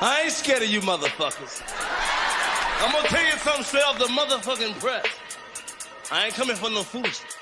I ain't scared of you motherfuckers. I'm gonna tell you something straight off the motherfucking press. I ain't coming for no foolishness.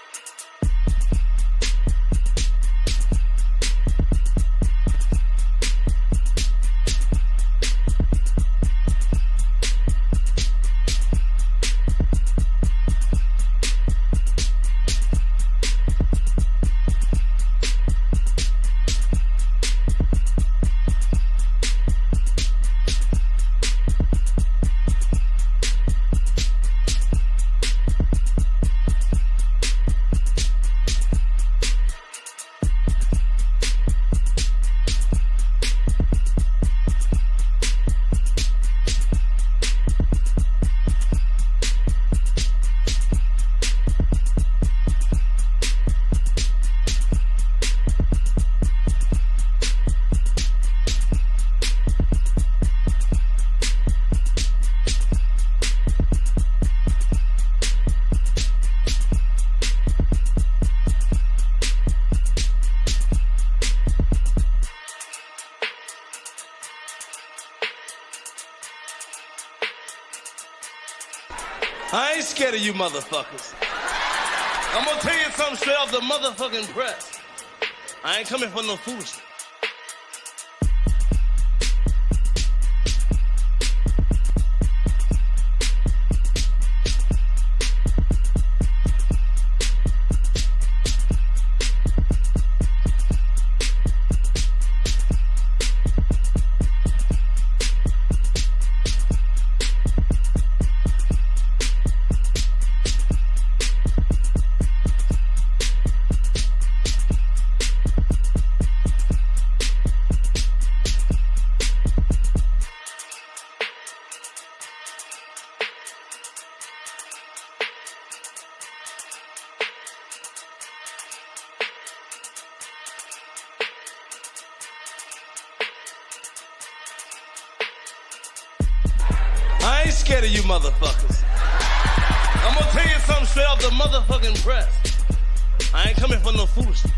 I ain't scared of you motherfuckers. I'm gonna tell you something straight off the motherfucking press. I ain't coming for no foolishness. I ain't scared of you motherfuckers. I'm gonna tell you something straight off the motherfucking press. I ain't coming for no foolishness.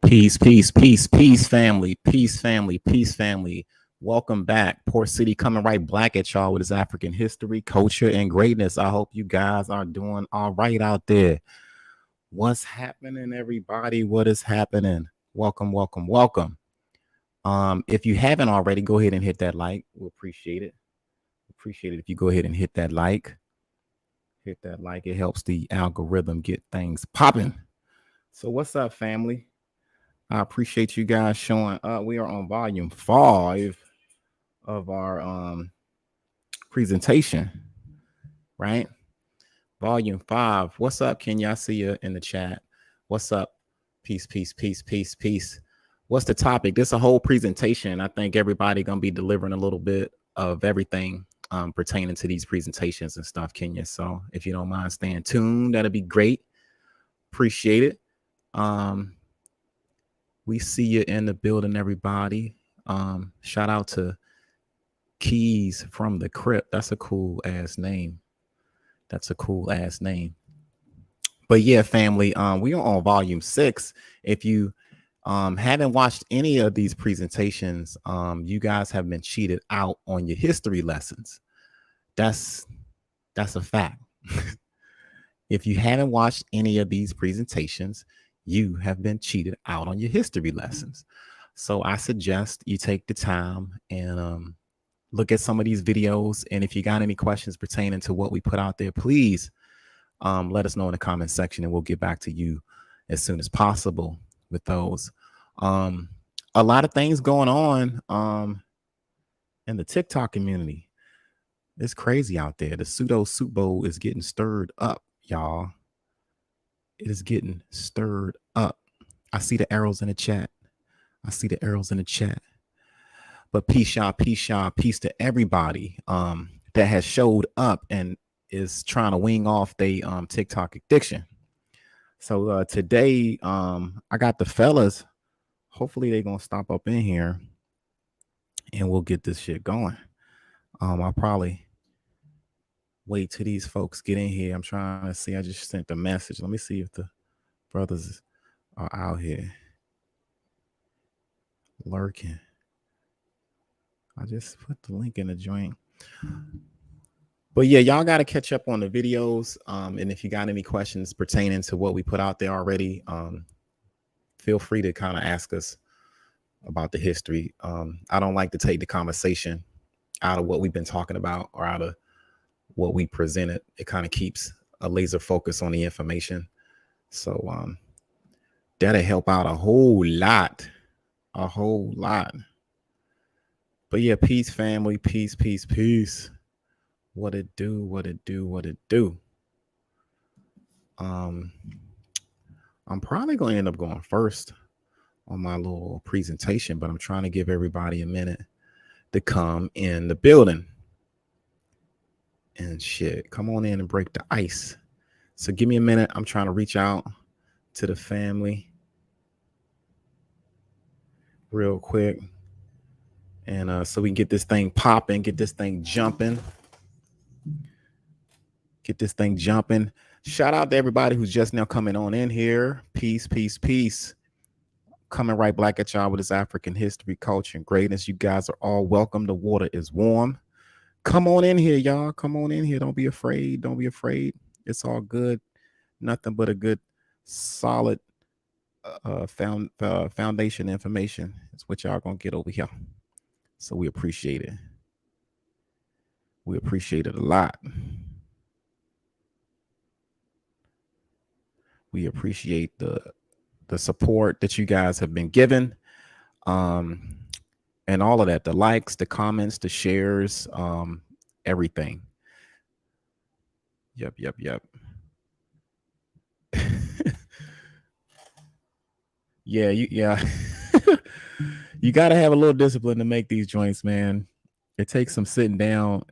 Peace, peace, peace, peace, family, peace, family, peace, family. Welcome back. Port City coming right black at y'all with his African history, culture, and greatness. I hope you guys are doing all right out there. What's happening, everybody? What is happening? Welcome, welcome, welcome. If you haven't already, go ahead and hit that like. We'll appreciate it. Appreciate it if you go ahead and hit that like. Hit that like. It helps the algorithm get things popping. So what's up, family? I appreciate you guys showing up. We are on volume 5 of our presentation, right? Volume 5. What's up, Kenya? I see you in the chat. What's up? Peace, peace, peace, peace, peace. What's the topic? This is a whole presentation. I think everybody gonna be delivering a little bit of everything pertaining to these presentations and stuff, Kenya. So if you don't mind staying tuned, that'd be great. Appreciate it. We see you in the building, everybody. Shout out to Keys from the Crypt. That's a cool ass name. That's a cool ass name. But yeah, family, we are on volume 6. If you haven't watched any of these presentations, you guys have been cheated out on your history lessons. That's a fact. If you haven't watched any of these presentations, you have been cheated out on your history lessons. So I suggest you take the time and look at some of these videos. And if you got any questions pertaining to what we put out there, please let us know in the comment section and we'll get back to you as soon as possible with those. A lot of things going on in the TikTok community. It's crazy out there. The pseudo soup bowl is getting stirred up, y'all. It is getting stirred up. I see the arrows in the chat. I see the arrows in the chat. But peace, y'all, peace, y'all, peace to everybody that has showed up and is trying to wing off they TikTok addiction. So today I got the fellas. Hopefully they're gonna stop up in here and we'll get this shit going. I'll probably wait till these folks get in here. I'm trying to see. I just sent the message. Let me see if the brothers are out here lurking. I just put the link in the joint. But yeah, y'all got to catch up on the videos. And if you got any questions pertaining to what we put out there already, feel free to kind of ask us about the history. I don't like to take the conversation out of what we've been talking about or out of what we presented. It kind of keeps a laser focus on the information. So that'll help out a whole lot. But yeah, peace, family, peace, peace, peace. What it do, what it do, what it do. I'm probably going to end up going first on my little presentation, but I'm trying to give everybody a minute to come in the building. And shit, come on in and break the ice. So give me a minute. I'm trying to reach out to the family real quick. And so we can get this thing popping, get this thing jumping. Shout out to everybody who's just now coming on in here. Peace, peace, peace. Coming right back at y'all with this African history, culture, and greatness. You guys are all welcome. The water is warm. Come on in here, y'all. Come on in here. Don't be afraid. Don't be afraid. It's all good. Nothing but a good, solid foundation information. It's what y'all gonna get over here. So we appreciate it. We appreciate it a lot. We appreciate the support that you guys have been given. And all of that, the likes, the comments, the shares, everything. Yep. Yeah. You got to have a little discipline to make these joints, man. It takes some sitting down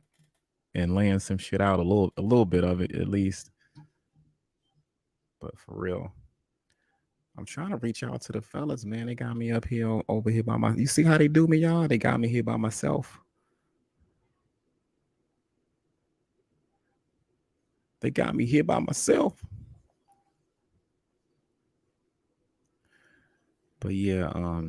and laying some shit out, a little bit of it at least. But for real, I'm trying to reach out to the fellas, man. They got me up here over here by you see how they do me, y'all? They got me here by myself. They got me here by myself. But yeah,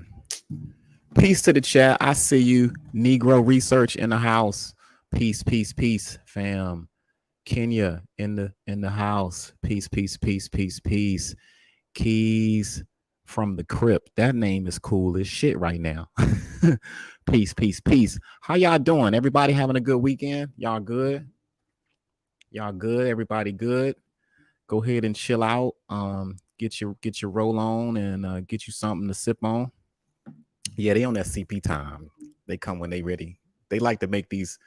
peace to the chat. I see you. Negro Research in the house. Peace, peace, peace, fam. Kenya in the house. Peace, peace, peace, peace, peace. Keys from the crypt. That name is cool as shit right now. Peace, peace, peace. How y'all doing? Everybody having a good weekend? Y'all good? Y'all good? Everybody good? Go ahead and chill out. Get your roll on and get you something to sip on. Yeah, they on that CP time. They come when they ready. They like to make these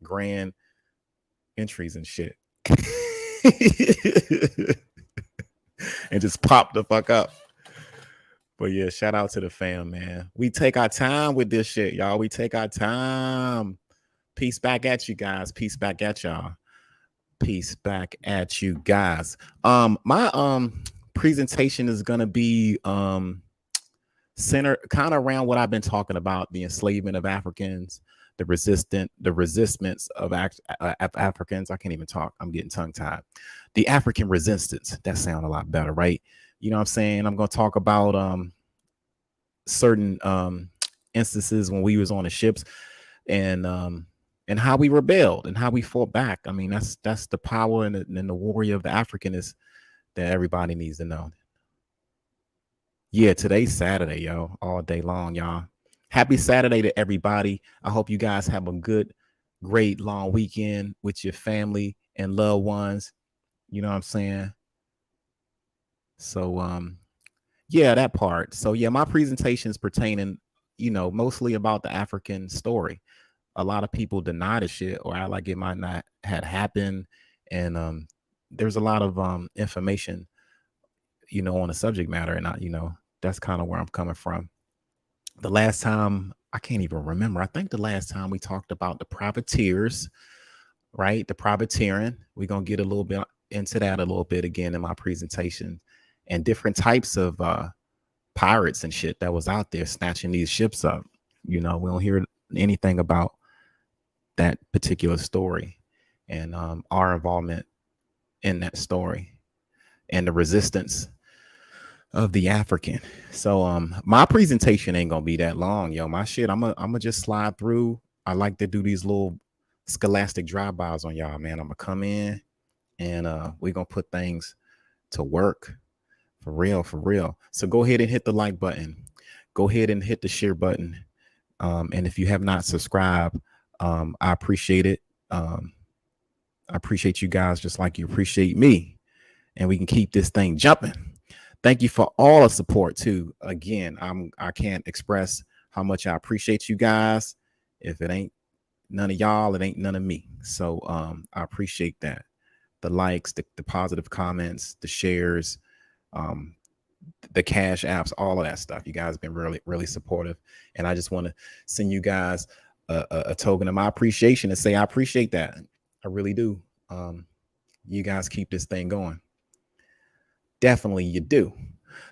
grand entries and shit. And just pop the fuck up. But yeah, shout out to the fam, man. We take our time with this shit, y'all. We take our time. Peace back at you guys. Peace back at y'all. Peace back at you guys. My presentation is gonna be centered kind of around what I've been talking about: the enslavement of Africans, the resistance of Africans. I can't even talk. I'm getting tongue tied. The African resistance. That sounds a lot better, right? You know what I'm saying? I'm going to talk about certain instances when we was on the ships and how we rebelled and how we fought back. I mean, that's the power and the warrior of the African is that everybody needs to know. Yeah, today's Saturday, yo, all day long, y'all. Happy Saturday to everybody. I hope you guys have a good, great long weekend with your family and loved ones. You know what I'm saying? So, yeah, that part. So, yeah, my presentation is pertaining, mostly about the African story. a lot of people deny the shit or act like it might not had happened. And there's a lot of information, on the subject matter. And that's kind of where I'm coming from. The last time, I can't even remember. I think the last time we talked about the privateers, right? The privateering. We're going to get a little bit into that a little bit again in my presentation, and different types of pirates and shit that was out there snatching these ships up. We don't hear anything about that particular story and our involvement in that story and the resistance of the African. So my presentation ain't gonna be that long, yo. My shit, I'm gonna just slide through. I like to do these little scholastic drive-bys on y'all, man. I'm gonna come in and we're gonna put things to work for real. So go ahead and hit the like button. Go ahead and hit the share button. And if you have not subscribed, I appreciate it. I appreciate you guys just like you appreciate me, and we can keep this thing jumping. Thank you for all the support too. Again, I can't express how much I appreciate you guys. If it ain't none of y'all, it ain't none of me. So I appreciate that. The likes, the positive comments, the shares, the cash apps, all of that stuff. You guys have been really supportive, and I just want to send you guys a token of my appreciation and say I appreciate that. I really do. You guys keep this thing going. Definitely you do.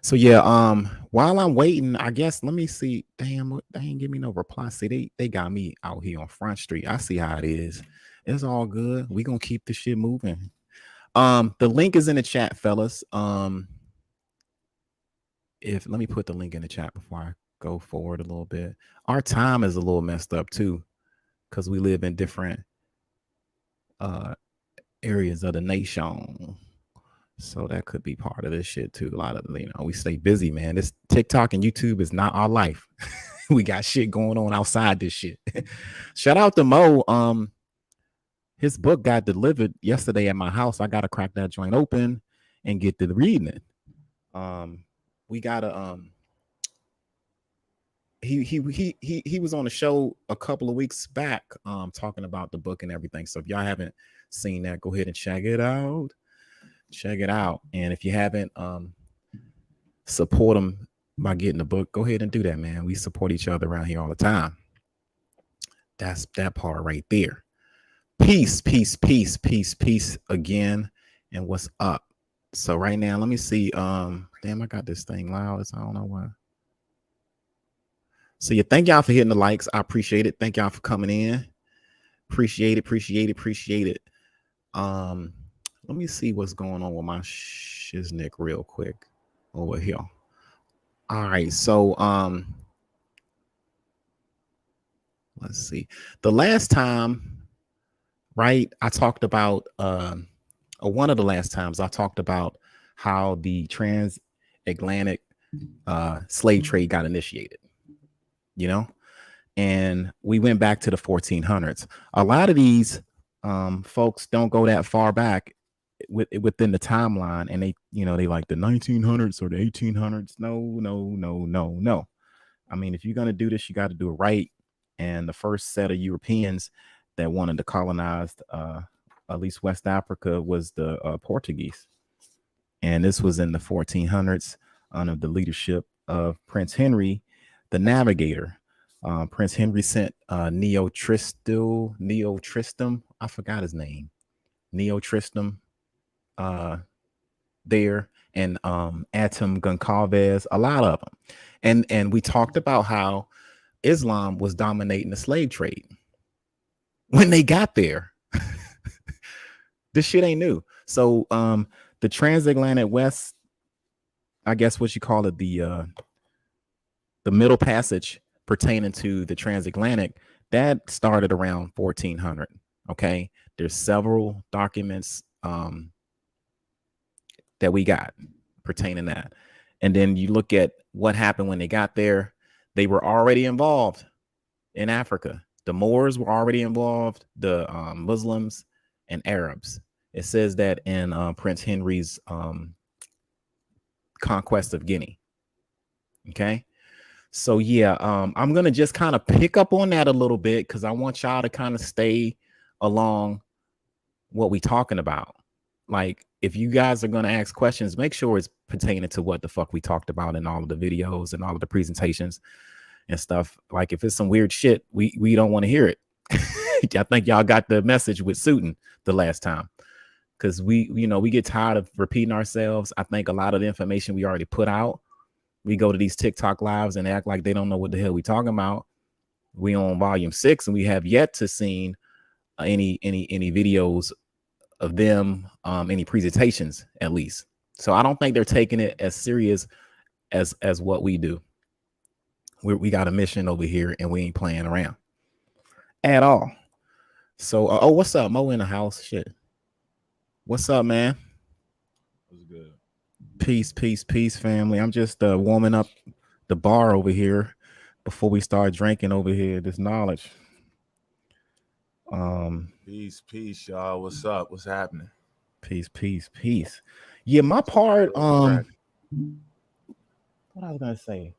So yeah, while I'm waiting, I guess let me see. Damn, they ain't give me no reply. See, they got me out here on Front Street. I see how it is. It's all good. We gonna keep the shit moving. The link is in the chat, fellas. Let me put the link in the chat before I go forward a little bit. Our time is a little messed up too, because we live in different areas of the nation. So that could be part of this shit too. A lot of, we stay busy, man. This TikTok and YouTube is not our life. We got shit going on outside this shit. Shout out to Mo. His book got delivered yesterday at my house. I gotta crack that joint open and get to reading it. We gotta he was on the show a couple of weeks back talking about the book and everything. So if y'all haven't seen that, go ahead and check it out. And if you haven't, support them by getting the book, go ahead and do that, man. We support each other around here all the time. That's that part right there. Peace again. And what's up? So right now, let me see. Damn, I got this thing loud. I don't know why. So yeah, thank y'all for hitting the likes. I appreciate it. Thank y'all for coming in. Appreciate it. Let me see what's going on with my shiznick real quick over here. All right, so let's see. The last time, right, I talked about one of the last times I talked about how the transatlantic slave trade got initiated, and we went back to the 1400s. A lot of these folks don't go that far back within the timeline, and they like the 1900s or the 1800s. No. I mean, if you're gonna do this, you got to do it right. And the first set of Europeans that wanted to colonize at least West Africa was the Portuguese, and this was in the 1400s under the leadership of Prince Henry the Navigator. Prince Henry sent Neo Tristram, I forgot his name, Neo Tristram there, and Atom Goncalves, a lot of them. And we talked about how Islam was dominating the slave trade when they got there. This shit ain't new. So the transatlantic West, I guess what you call it, the Middle Passage pertaining to the transatlantic, that started around 1400. Okay, there's several documents that we got pertaining that. And then you look at what happened when they got there. They were already involved in Africa. The Moors were already involved, the Muslims and Arabs. It says that in Prince Henry's conquest of Guinea. Okay, So yeah, I'm gonna just kind of pick up on that a little bit because I want y'all to kind of stay along what we talking about. Like, if you guys are gonna ask questions, make sure it's pertaining to what the fuck we talked about in all of the videos and all of the presentations and stuff. Like, if it's some weird shit, we don't want to hear it. I think y'all got the message with Suitin the last time. Because we get tired of repeating ourselves. I think a lot of the information we already put out, we go to these TikTok lives and act like they don't know what the hell we talking about. We on volume 6 and we have yet to seen any videos of them, any presentations at least. So I don't think they're taking it as serious as what we do. We got a mission over here and we ain't playing around at all. So what's up, Mo in the house? Shit. What's up, man? What's good? Peace, family. I'm just warming up the bar over here before we start drinking over here this knowledge. Peace, y'all. What's up? What's happening? Peace. Yeah, my part. What I was gonna say,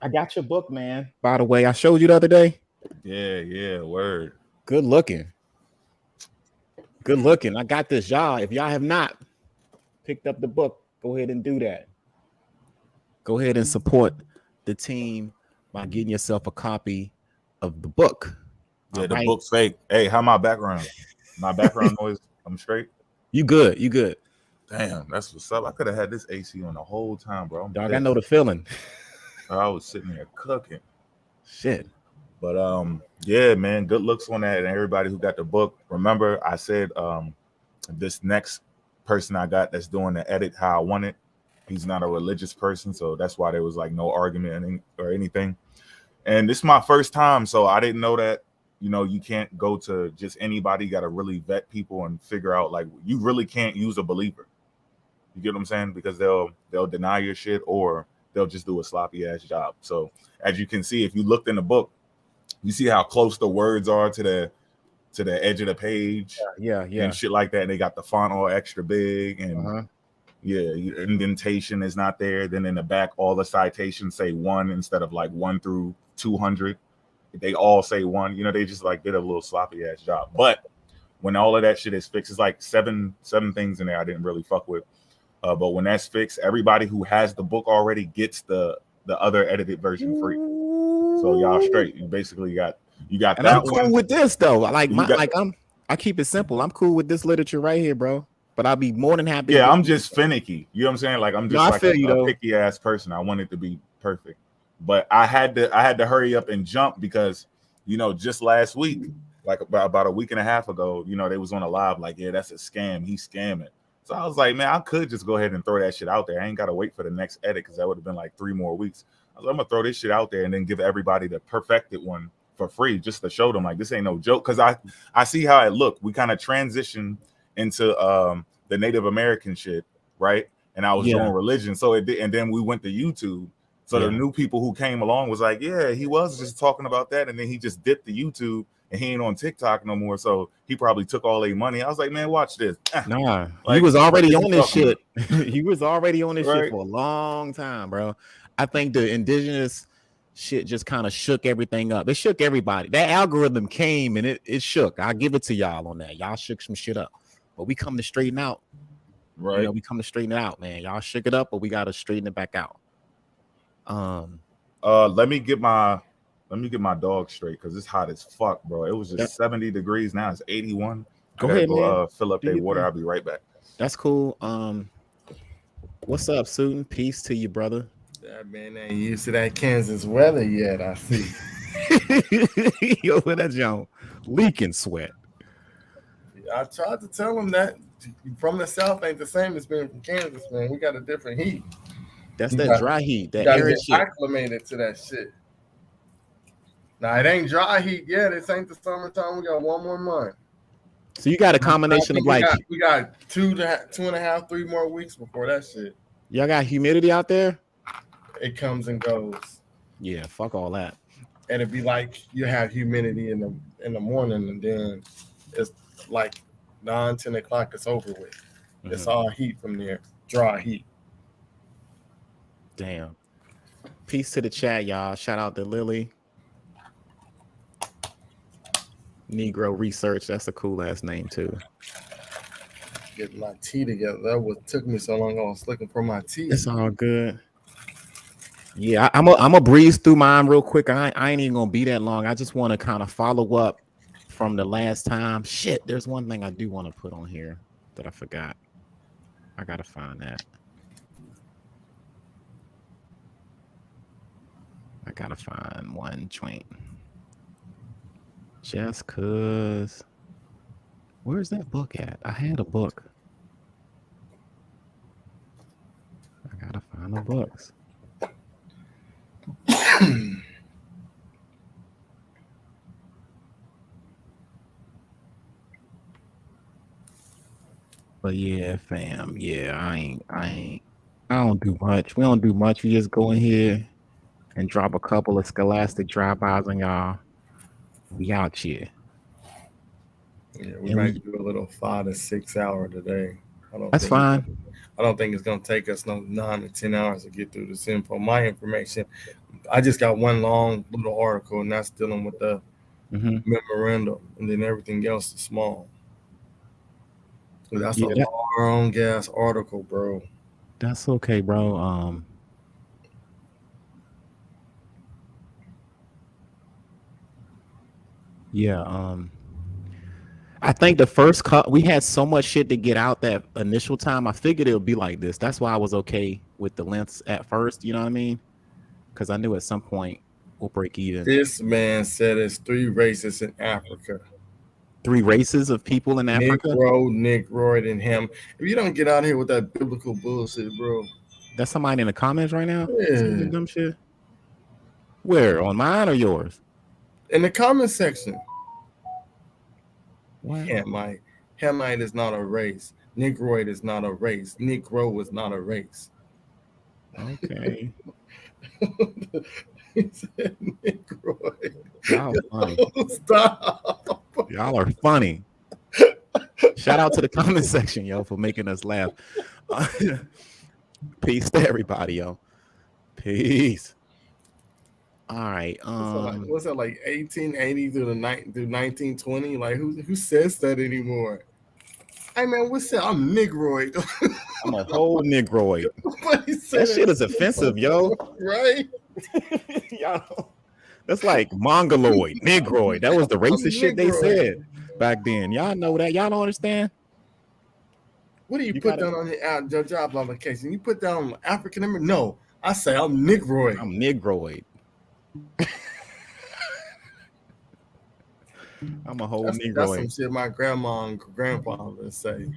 I got your book, man. By the way, I showed you the other day. Yeah, word. Good looking. I got this, y'all. If y'all have not picked up the book, go ahead and do that. Go ahead and support the team by getting yourself a copy of the book. Yeah, the book's fake. Hey, how my background? My background noise, I'm straight? You good. Damn, that's what's up. I could have had this AC on the whole time, bro. Dog, I know the feeling. I was sitting there cooking. Shit. But yeah, man, good looks on that. And everybody who got the book. Remember, I said this next person I got that's doing the edit how I want it, he's not a religious person, so that's why there was like no argument or anything. And this is my first time, so I didn't know that, you can't go to just anybody. You got to really vet people and figure out, like, you really can't use a believer. You get what I'm saying? Because they'll deny your shit or they'll just do a sloppy ass job. So as you can see, if you looked in the book, you see how close the words are to the edge of the page. Yeah. And shit like that. And they got the font all extra big and yeah, indentation is not there. Then in the back, all the citations say 1 instead of like 1 through 200. They all say 1. They just like did a little sloppy ass job. But when all of that shit is fixed, it's like seven things in there I didn't really fuck with. But when that's fixed, everybody who has the book already gets the other edited version free. So y'all straight. You basically got and that. I'm cool with this though. I keep it simple. I'm cool with this literature right here, bro. But I'll be more than happy. Yeah, I'm just finicky. You know what I'm saying? Like, I'm just a picky ass person. I want it to be perfect. But I had to hurry up and jump because, just last week, like about a week and a half ago, they was on a live like, yeah, that's a scam. He's scamming. So I was like, man, I could just go ahead and throw that shit out there. I ain't got to wait for the next edit because that would have been like 3 more weeks. I was like, I'm going to throw this shit out there and then give everybody the perfected one for free just to show them, like, this ain't no joke. Because I see how it looked. We kind of transitioned into the Native American shit, right? And I was doing religion. So it did, and then we went to YouTube. So the new people who came along was like, yeah, he was just talking about that. And then he just dipped the YouTube and he ain't on TikTok no more. So he probably took all their money. I was like, man, watch this. Nah, he was already on this shit. He was already on this shit for a long time, bro. I think the indigenous shit just kind of shook everything up. It shook everybody. That algorithm came and it shook. I'll give it to y'all on that. Y'all shook some shit up. But we come to straighten out. Right. We come to straighten it out, man. Y'all shook it up, but we gotta straighten it back out. Let me get my dog straight because it's hot as fuck, bro. It was just 70 degrees. Now it's 81. Go ahead, man. Fill up their water. I'll be right back. That's cool. What's up, Suitin? Peace to you, brother. That man ain't used to that Kansas weather yet, I see. Yo, that John leaking sweat. I tried to tell him that from the South ain't the same as being from Kansas, man. We got a different heat. That's that dry heat. That air shit. Acclimated to that shit. Now, it ain't dry heat yet. It ain't the summertime. We got 1 more month. So you got a combination of like... We got 2.5, 3 more weeks before that shit. Y'all got humidity out there? It comes and goes. Yeah, fuck all that. And it'd be like you have humidity in the morning and then it's like 9, 10 o'clock, it's over with. It's all heat from there, dry heat. Damn. Peace to the chat, y'all. Shout out to Lily. Negro Research. That's a cool ass name too. Get my tea together. That what took me so long. I was looking for my tea. It's all good. Yeah, I'm a breeze through mine real quick. I ain't even gonna be that long. I just want to kind of follow up from the last time. Shit, there's one thing I do want to put on here that I forgot. I gotta find that. I gotta find one joint. Just cause. Where's that book at? I had a book. I gotta find the books. But yeah, fam. Yeah, I don't do much. We don't do much. We just go in here and drop a couple of scholastic drive-bys on y'all. We out here. Yeah, we might do a little 5 to 6 hour today. That's fine. I don't think it's gonna take us no 9 to 10 hours to get through this info. My information, I just got one long little article, and that's dealing with the memorandum, and then everything else is small. So that's a long gas article, bro. That's okay, bro. I think the first cut, we had so much shit to get out that initial time. I figured it would be like this. That's why I was okay with the lengths at first. You know what I mean? Because I knew at some point we'll break even. This man said it's 3 races in Africa. 3 races of people in Africa? Negro, Negroid, and him. If you don't get out here with that biblical bullshit, bro. That's somebody in the comments right now? Yeah. Dumb shit? Where? On mine or yours? In the comment section. What? Hamite. Hamite is not a race. Negroid is not a race. Negro is not a race. Okay. He said Negroid. Y'all funny. Oh, stop. Y'all are funny. Shout out to the comment section, yo, for making us laugh. Peace to everybody, yo. Peace. All right. What's that, like 1880 through 1920? Like who says that anymore? Hey man, what's that? I'm Negroid. I'm a whole Negroid. That shit is offensive, yo. Right? Y'all, that's like Mongoloid, Negroid. That was the racist shit they said back then. Y'all know that? Y'all don't understand? What do you put down on your job application? You put down African American? No, I say I'm Negroid. I'm Negroid. I'm a whole Negroid. That's some shit my grandma and grandfather say.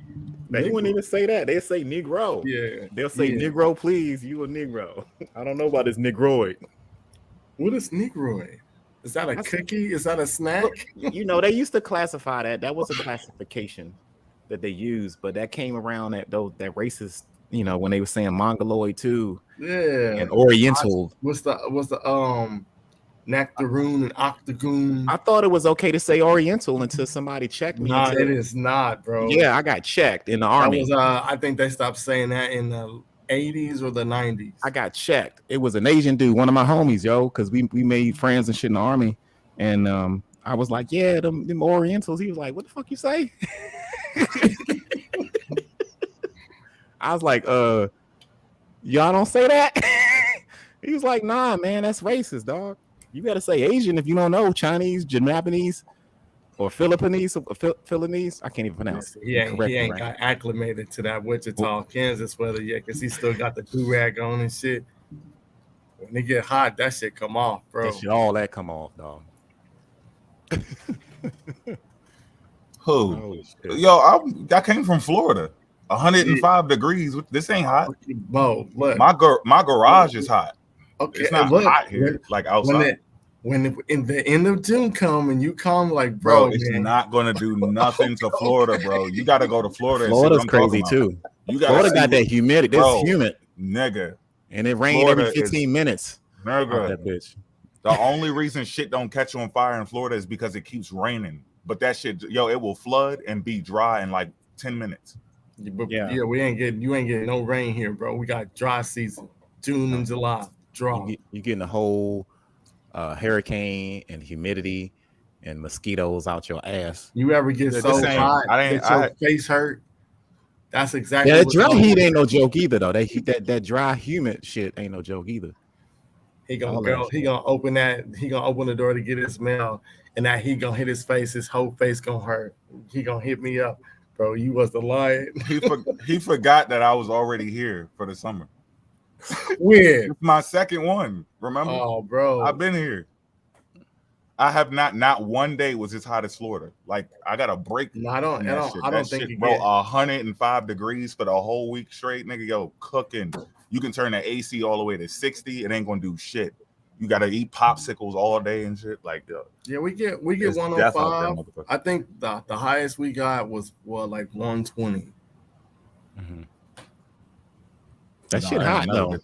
They wouldn't even say that. They say Negro. Yeah. They'll say Negro, please. You a Negro. I don't know about this Negroid. What is Negroid? Is that a cookie? Is that a snack? You know, they used to classify that. That was a classification that they used, but that came around that racist, you know, when they were saying Mongoloid too. Yeah. And Oriental. What's the nectaroon and octagoon? I thought it was okay to say Oriental until somebody checked me. No, it is not, bro. Yeah, I got checked in the army. I think they stopped saying that in the 80s or the 90s. I got checked. It was an Asian dude, one of my homies, yo, because we made friends and shit in the army. And I was like, yeah, them Orientals. He was like, what the fuck you say? I was like, y'all don't say that? He was like, nah, man, that's racist, dog. You gotta say Asian if you don't know Chinese, Japanese, or Philippines. I can't even pronounce it. He ain't got acclimated to that Wichita, Kansas weather yet, because he still got the do-rag on and shit. When they get hot, that shit come off, bro. All that come off, dog. Who? Yo, I came from Florida. 105 degrees. This ain't hot. Bro, look. My garage is hot. Okay, it's not hot here, like outside. When the end of June come and you come, like, bro, it's not gonna do nothing to Florida, bro. You got to go to Florida. Florida's crazy too. Florida got that humidity. It's humid, nigga, and it rained every 15 minutes. Nigga, that bitch. The only reason shit don't catch on fire in Florida is because it keeps raining. But that shit, yo, it will flood and be dry in like 10 minutes. Yeah, you ain't getting no rain here, bro. We got dry season, June and July. draw. You're getting a whole hurricane and humidity and mosquitoes out your ass. You ever get so hot that your face hurt? That's exactly. Yeah, that dry heat ain't no joke either, though. That dry humid shit ain't no joke either. He gonna go. He gonna open that. He gonna open the door to get his mail, and that he gonna hit his face. His whole face gonna hurt. He gonna hit me up, bro. You was the lion. He forgot that I was already here for the summer. When? It's my second one. Remember? Oh, bro, I've been here. I have not one day was as hot as Florida. Like I got a break. No, I don't think shit, bro. 105 degrees for the whole week straight, nigga. Yo, cooking. You can turn the AC all the way to 60. It ain't gonna do shit. You gotta eat popsicles all day and shit. Like, yeah, we get 105. I think the highest we got was like 120. Mm-hmm. That shit hot though.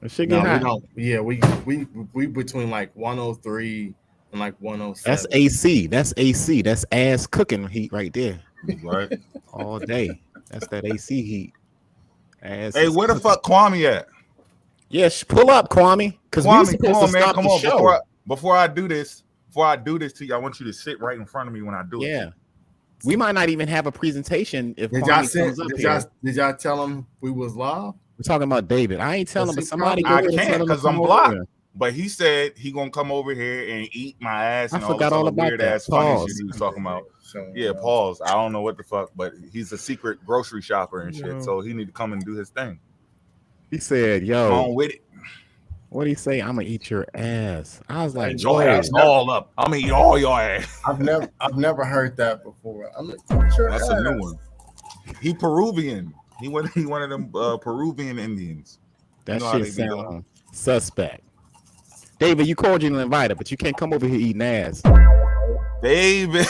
That shit get hot. We between like 103 and like 107. That's AC. That's AC. That's ass cooking heat right there. Right. All day. That's that AC heat. Ass hey, where the fuck Kwame at? Yes, pull up, Kwame. Because Kwame, come on, man. Come on. Before I do this to you, I want you to sit right in front of me when I do it. Yeah. We might not even have a presentation if Kwame comes up here. Did y'all tell him we was live? We're talking about David. I ain't telling him, but somebody. I can't because I'm blocked. But he said he gonna come over here and eat my ass. And I forgot all about weird that. Ass funny shit he was talking about. Yeah, pause. I don't know what the fuck, but he's a secret grocery shopper and shit. So he need to come and do his thing. He said, "Yo, come on with it." What did he say? I'm gonna eat your ass. I was like, your ass all up. I'm gonna eat all your ass. I've never heard that before. That's a new one. He Peruvian. He one of them Peruvian Indians. That shit sound suspect. David, you cordially invited, but you can't come over here eating ass. David.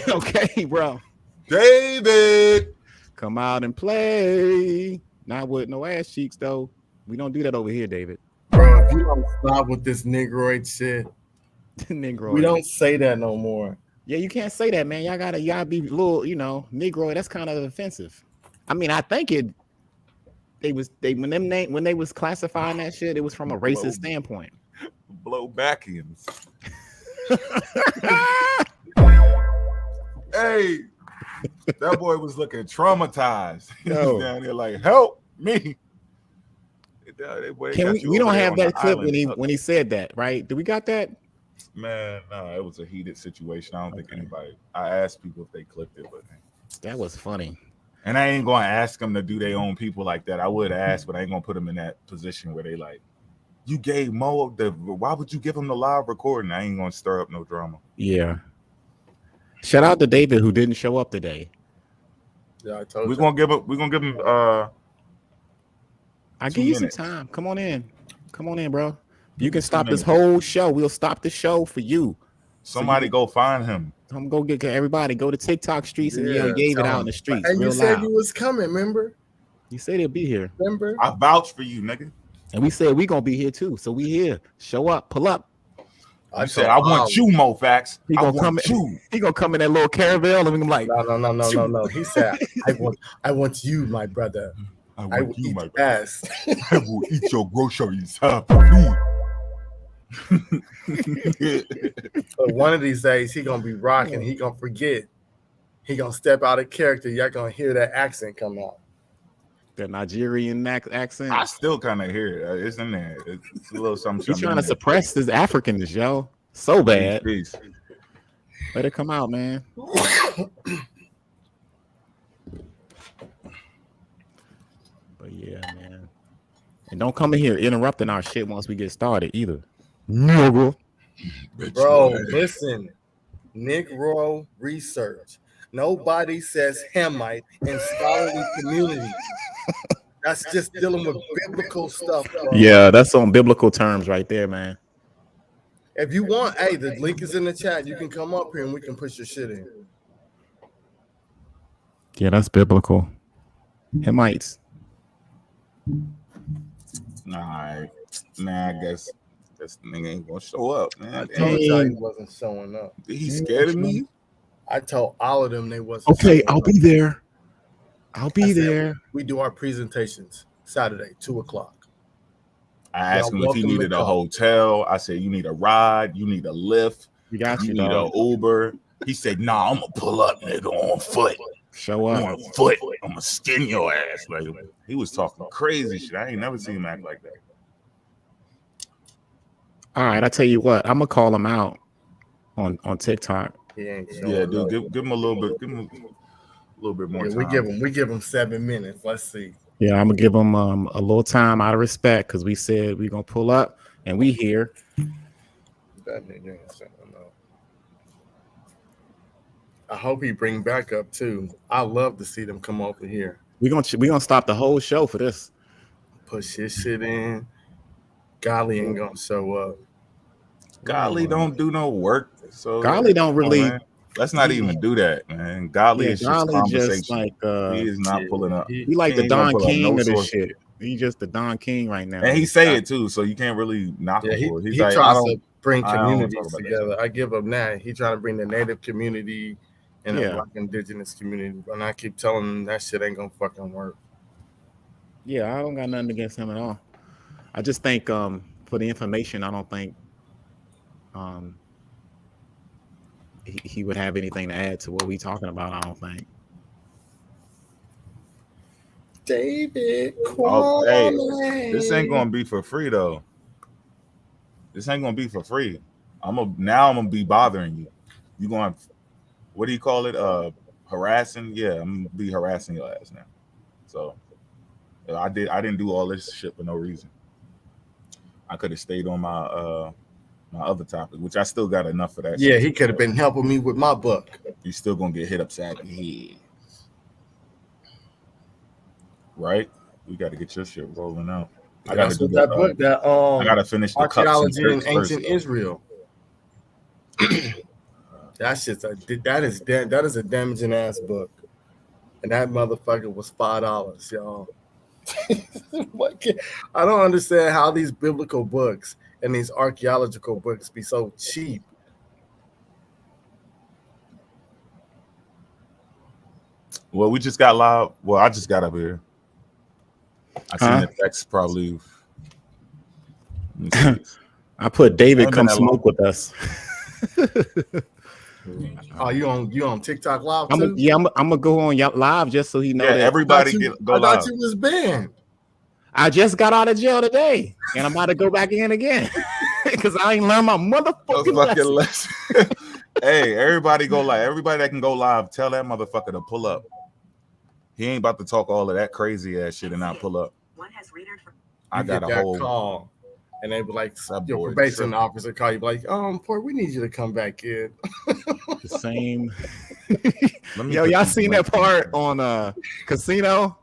Okay, bro. David. Come out and play. Not with no ass cheeks, though. We don't do that over here, David. Bro, if you don't stop with this Negroid shit, Negroid. We don't say that no more. Yeah, you can't say that, man. Y'all gotta be a little, Negroid. That's kind of offensive. I mean, I think when they was classifying that shit, it was from a racist standpoint. Blowbackians. Hey, that boy was looking traumatized. He was down there like, help me. We don't have that clip when he said that, right? Do we got that? Man, no, it was a heated situation. I don't think anybody. I asked people if they clipped it, but that was funny. And I ain't gonna ask them to do their own people like that. I would ask, but I ain't gonna put them in that position where they like, you gave Mo why would you give him the live recording? I ain't gonna stir up no drama. Yeah. Shout out to David who didn't show up today. Yeah, I told you. We're gonna give him I give you some time. Come on in, bro. You can stop this whole show. We'll stop the show for you. Somebody go find him. I'm go get everybody. Go to TikTok streets and yell David out in the streets. And you said you was coming, remember? You said he'll be here. Remember? I vouch for you, nigga. And we said we gonna be here too. So we here. Show up, pull up. I said I want you, Mo Facts. He gonna come in that little caravel, and I'm like, no. He said, I want you, my brother. I want you, my ass. I will eat your groceries. But one of these days, he gonna be rocking. He gonna forget. He gonna step out of character. Y'all gonna hear that accent come out. That Nigerian accent. I still kind of hear it. It's in there. It's a little something. He's trying to suppress his Africanness, yo. So bad. Peace. Let it come out, man. But yeah, man. And don't come in here interrupting our shit once we get started either. Nigga. Bro, listen. Negro research. Nobody says Hamite in scholarly community. That's just dealing with biblical stuff, bro. Yeah, that's on biblical terms right there, man. If you want, hey, the link is in the chat. You can come up here and we can push your shit in. Yeah, that's biblical. Hamites. Nah, I guess this nigga ain't gonna show up, man. I told you he wasn't showing up. He's scared of me. I told all of them they wasn't. Okay, I'll be there. I'll be there. We do our presentations Saturday, 2:00. I asked him if he needed a hotel. I said, you need a ride, you need a lift, you need an Uber. He said, nah, I'm gonna pull up, nigga, on foot. Show up on foot. I'm gonna skin your ass. Like, he was talking crazy shit. I ain't never seen him act like that. All right, I tell you what, I'm gonna call him out on TikTok. Yeah, dude, give him a little bit. Give him a little bit more time. We give him 7 minutes. Let's see. Yeah, I'm gonna give him a little time out of respect because we said we're gonna pull up and we here. That nigga, I hope he bring back up too. I love to see them come over here. We gonna stop the whole show for this. Push his shit in. Golly ain't gonna show up. Golly don't do no work. So Golly don't really. Let's not even do that, man. Golly is just conversation. Just like, he is not pulling up. He like the Don King of this shit. He's just the Don King right now. And he say it too, so you can't really knock him for it. He like, tries to bring communities together. I give him that. He trying to bring the native community and the black indigenous community. And I keep telling him that shit ain't gonna fucking work. Yeah, I don't got nothing against him at all. I just think for the information, I don't think he would have anything to add to what we talking about. I don't think. David, hey, this ain't gonna be for free though. This ain't gonna be for free. I'm gonna be bothering you. You gonna, what do you call it? Harassing? Yeah, I'm gonna be harassing your ass now. So I didn't do all this shit for no reason. I could have stayed on my my other topic, which I still got enough for that. Yeah, he could have been helping me with my book. You still gonna get hit upside the head, right? We got to get your shit rolling out. I got to do that book. I got to finish the archaeology in ancient Israel. That is a damaging ass book, and that motherfucker was $5, y'all. I don't understand how these biblical books and these archaeological books be so cheap. Well, we just got live. Well, I just got up here. I seen the text probably. I put David come smoke with us. Oh, you on TikTok live too? I'm gonna go on live just so he knows. Yeah, everybody go live. I thought you was banned. I just got out of jail today, and I'm about to go back in again because I ain't learned my motherfucking lesson. Hey, everybody go live. Everybody that can go live, tell that motherfucker to pull up. He ain't about to talk all of that crazy ass shit and not pull up. I got a whole call. And they be like, your probation officer call you, like, Port, we need you to come back, kid. The same. Yo, y'all seen that part on Casino?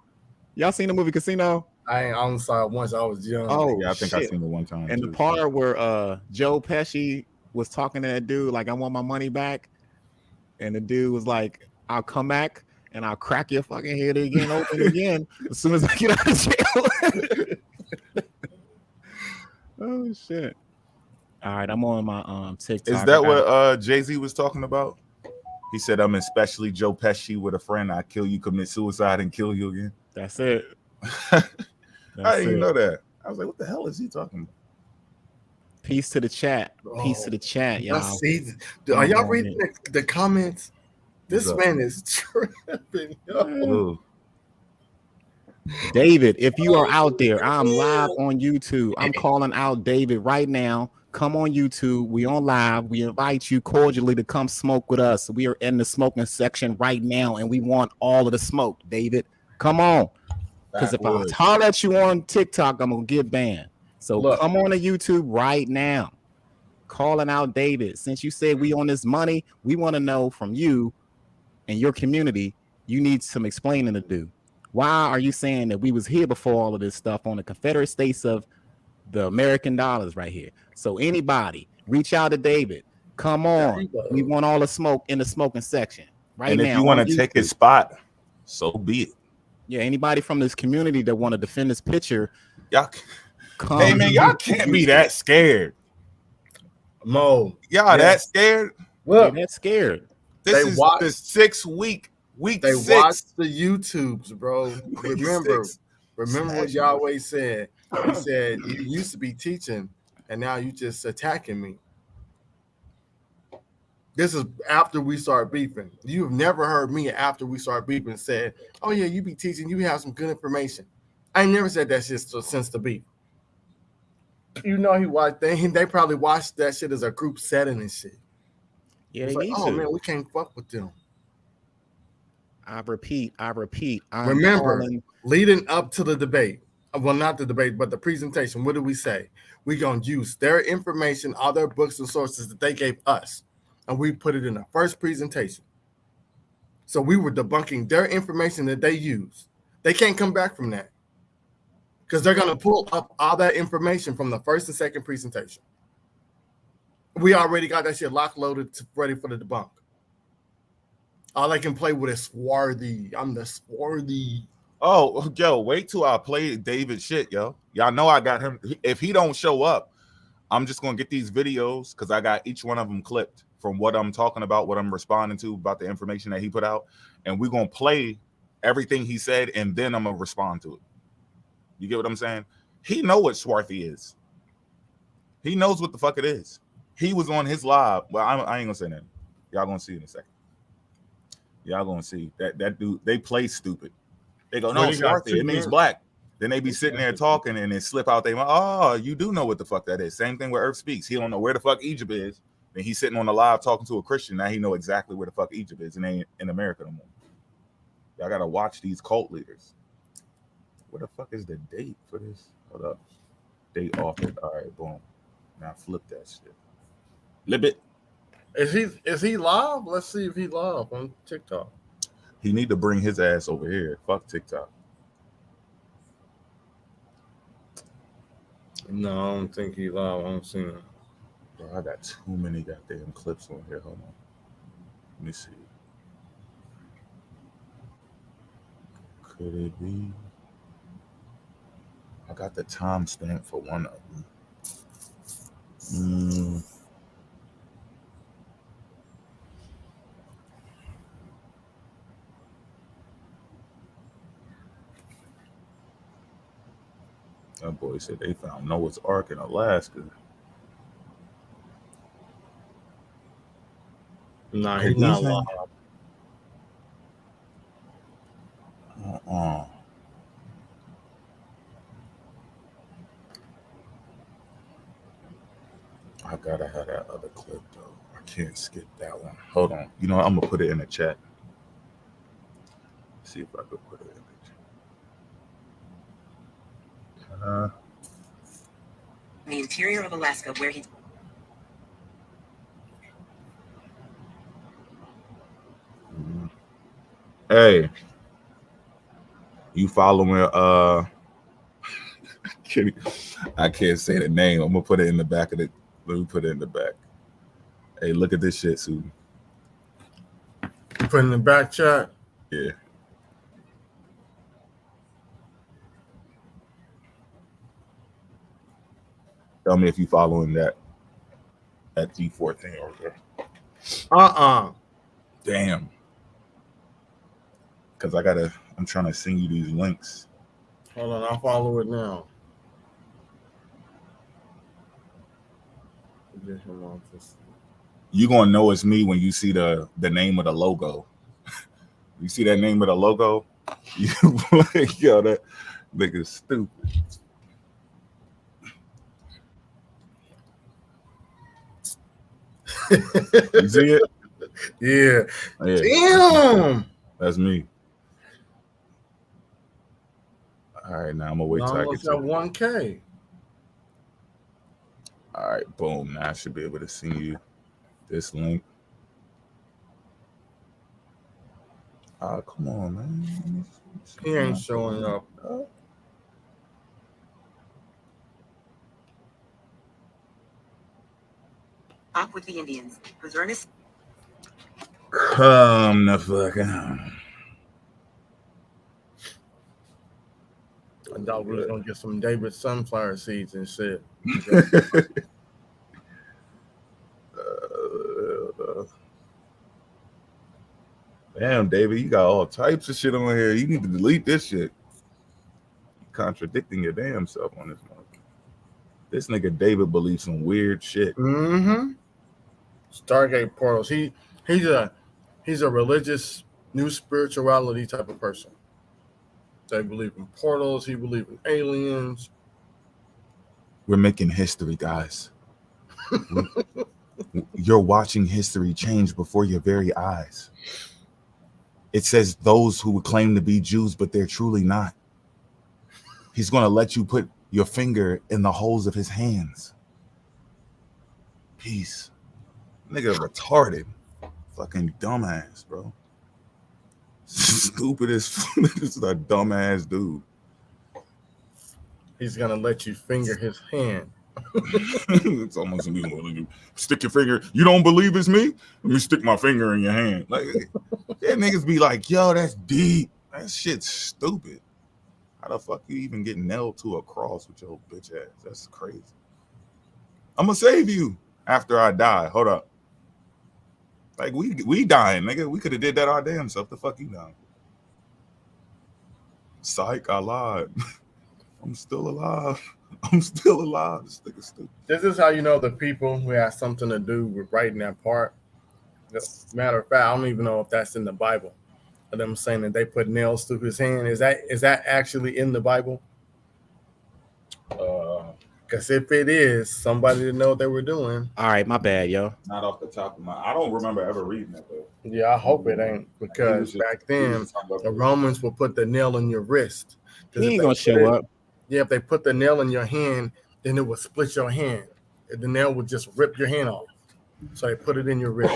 Y'all seen the movie Casino? I only saw it once. I was young. Oh, yeah, I think I seen it one time. And the part where Joe Pesci was talking to that dude, like, I want my money back. And the dude was like, I'll come back and I'll crack your fucking head again, open again, as soon as I get out of jail. Oh shit! All right, I'm on my TikTok. Is that what Jay-Z was talking about? He said, "I'm especially Joe Pesci with a friend. I kill you, commit suicide, and kill you again." That's it. I didn't even know that. I was like, "What the hell is he talking about?" Peace to the chat. Peace to the chat, y'all. Are y'all reading the comments? This man is tripping. Yo. David, if you are out there, I'm live on YouTube. I'm calling out David right now. Come on YouTube. We on live. We invite you cordially to come smoke with us. We are in the smoking section right now, and we want all of the smoke. David, come on. Because if I holler at you on TikTok, I'm gonna get banned. So come on to YouTube right now. Calling out David. Since you said we on this money, we want to know from you and your community. You need some explaining to do. Why are you saying that we was here before all of this stuff on the Confederate States of the American dollars right here? So anybody, reach out to David. Come on. We want all the smoke in the smoking section right now. And if you want to take his spot, so be it. Yeah, anybody from this community that want to defend this picture. Y'all, hey, man, y'all can't be that scared. Mo. Y'all that scared? Well, that scared. This is the 6 week. They watch the YouTubes, bro. Remember, Remember what Yahweh said? He said, you used to be teaching, and now you just attacking me. This is after we start beefing. You've never heard me after we start beefing said, oh, yeah, you be teaching. You have some good information. I never said that shit since the beef. You know, he watched. They probably watched that shit as a group setting and shit. Yeah, it's they like, need oh, to. Man, we can't fuck with them. I repeat. Remember, leading up to the debate, well, not the debate, but the presentation, what did we say? We're going to use their information, all their books and sources that they gave us, and we put it in the first presentation. So we were debunking their information that they use. They can't come back from that because they're going to pull up all that information from the first and second presentation. We already got that shit locked, loaded, ready for the debunk. All I can play with is swarthy. I'm the swarthy. Oh, yo, wait till I play David shit, yo. Y'all know I got him. If he don't show up, I'm just going to get these videos because I got each one of them clipped from what I'm talking about, what I'm responding to about the information that he put out. And we're going to play everything he said, and then I'm going to respond to it. You get what I'm saying? He know what swarthy is. He knows what the fuck it is. He was on his live. Well, I ain't going to say that. Y'all going to see in a second. Y'all gonna see that dude. They play stupid. They go, no, swarthy. It means black. Then they be sitting there talking and then slip out. They go, oh, you do know what the fuck that is. Same thing with Earth Speaks. He don't know where the fuck Egypt is. Then he's sitting on the live talking to a Christian. Now he know exactly where the fuck Egypt is and ain't in America no more. Y'all gotta watch these cult leaders. What the fuck is the date for this? Hold up. Date offered. All right, boom. Now flip that shit. Flip it. Is he live? Let's see if he's live on TikTok. He need to bring his ass over here. Fuck TikTok. No, I don't think he's live. I don't see him. Bro, I got too many goddamn clips on here. Hold on. Let me see. Could it be? I got the timestamp for one of them. That boy said they found Noah's Ark in Alaska. Nah, he's not live. I gotta have that other clip though. I can't skip that one. Hold on. You know what? I'm gonna put it in the chat. See if I could put it in the chat. The interior of Alaska, where he. Hey, you following? I can't say the name. I'm gonna put it in the back of the. Let me put it in the back. Hey, look at this shit, Sue. Put in the back chat. Yeah. Tell me if you following that G4 thing over there. Damn. Because I'm trying to send you these links. Hold on, I'll follow it now. You're gonna know it's me when you see the name of the logo. You see that name of the logo? You like, yo, that nigga's stupid. You see it? Yeah. Damn. That's me. All right, now I'm gonna wait till I get to 1K. All right, boom. Now I should be able to send you this link. Oh, come on, man. He ain't showing up. Up with the Indians. Ernest. Come the fuck out. I thought we was gonna get some David sunflower seeds and shit. Damn, David, you got all types of shit on here. You need to delete this shit. contradicting your damn self on this one. This nigga David believes some weird shit. Mm-hmm. Stargate portals. He's a religious new spirituality type of person. They believe in portals. He believes in aliens. We're making history, guys. You're watching history change before your very eyes. It says those who would claim to be Jews, but they're truly not. He's going to let you put your finger in the holes of his hands. Peace. Nigga retarded. Fucking dumbass, bro. Stupid as this is a dumbass dude. He's going to let you finger his hand. It's almost gonna be what you stick your finger. You don't believe it's me? Let me stick my finger in your hand. Like that niggas be like, yo, that's deep. That shit's stupid. How the fuck you even get nailed to a cross with your bitch ass? That's crazy. I'm gonna save you after I die. Hold up. Like we dying, nigga. We could have did that our damn self. The fuck you doing? Psych, I lied. I'm still alive. I'm still alive. This nigga stupid. This is how you know the people who have something to do with writing that part. Matter of fact, I don't even know if that's in the Bible. Of them saying that they put nails through his hand. Is that actually in the Bible? Because if it is, somebody to know what they were doing. All right, my bad, yo. Not off the top of my. I don't remember ever reading that though. Yeah, I hope it ain't, because back then the Romans would put the nail in your wrist. He ain't gonna show up. Yeah, if they put the nail in your hand, then it would split your hand. The nail would just rip your hand off. So they put it in your wrist.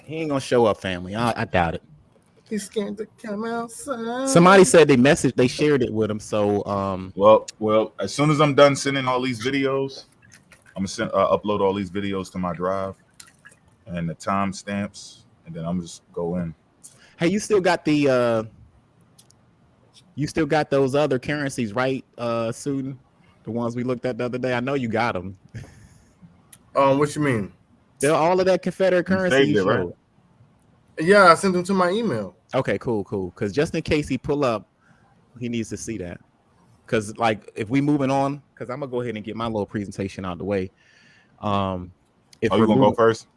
He ain't gonna show up, family. I doubt it. He's scared to come outside. Somebody said they shared it with him. So well, as soon as I'm done sending all these videos, I'm gonna upload all these videos to my drive and the timestamps, and then I'm just go in. Hey, you still got those other currencies, right, Pseudo? The ones we looked at the other day. I know you got them. What you mean? They're all of that Confederate currency you showed. Right? Yeah, I sent them to my email. Okay, cool. Because just in case he pull up, he needs to see that. Because like if we moving on, because I'm gonna go ahead and get my little presentation out of the way. If you gonna go first?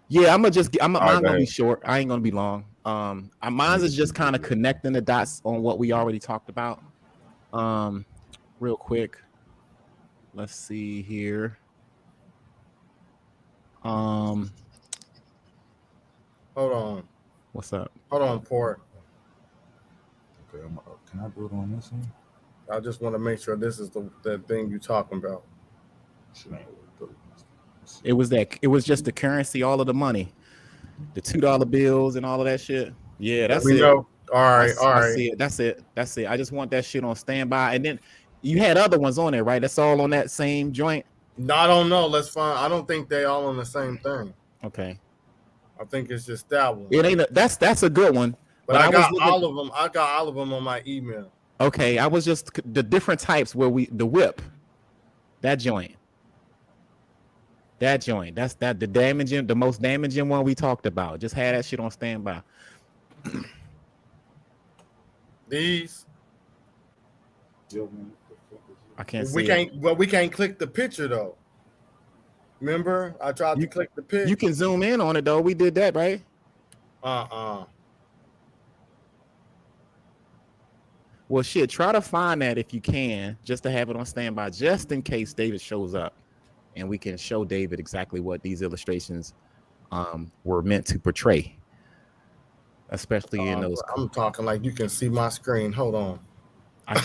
Yeah, mine gonna be short. I ain't gonna be long. Mine's is just kind of connecting the dots on what we already talked about. Real quick. Let's see here. Hold on. What's up? Hold on, Port. Okay, can I do it on this one? I just want to make sure this is the thing you're talking about. It was just the currency, all of the money, the $2 bills and all of that shit. Yeah, that's it. All right. I see it. That's it. I just want that shit on standby. And then you had other ones on there, right? That's all on that same joint. No, I don't know. Let's find. I don't think they all on the same thing. Okay. I think it's just that one. It ain't. That's a good one. But I got all of them. I got all of them on my email. Okay, I was just the different types where the whip, that joint. That's the most damaging one we talked about. Just had that shit on standby. These. I can't see. We can't click the picture though. Remember, I tried to click the picture. You can zoom in on it though. We did that, right? Well, shit. Try to find that if you can, just to have it on standby, just in case David shows up, and we can show David exactly what these illustrations were meant to portray. Especially in those. I'm talking like you can see my screen. Hold on. I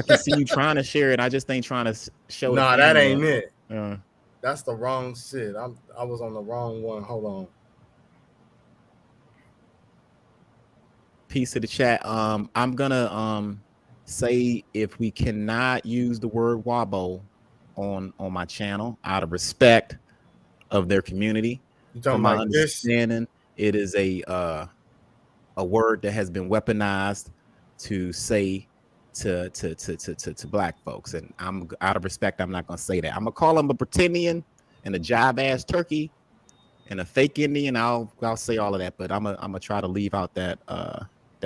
can see you trying to share it. I just ain't trying to show. Nah, that ain't it. That's the wrong shit. I was on the wrong one. Hold on. Piece of the chat. I'm gonna say if we cannot use the word Wabo on my channel out of respect of their community. From my understanding, it is a word that has been weaponized to say to black folks, and I'm out of respect. I'm not gonna say that. I'm gonna call them a pretendian and a jive ass turkey and a fake Indian. I'll say all of that, but I'm gonna try to leave out that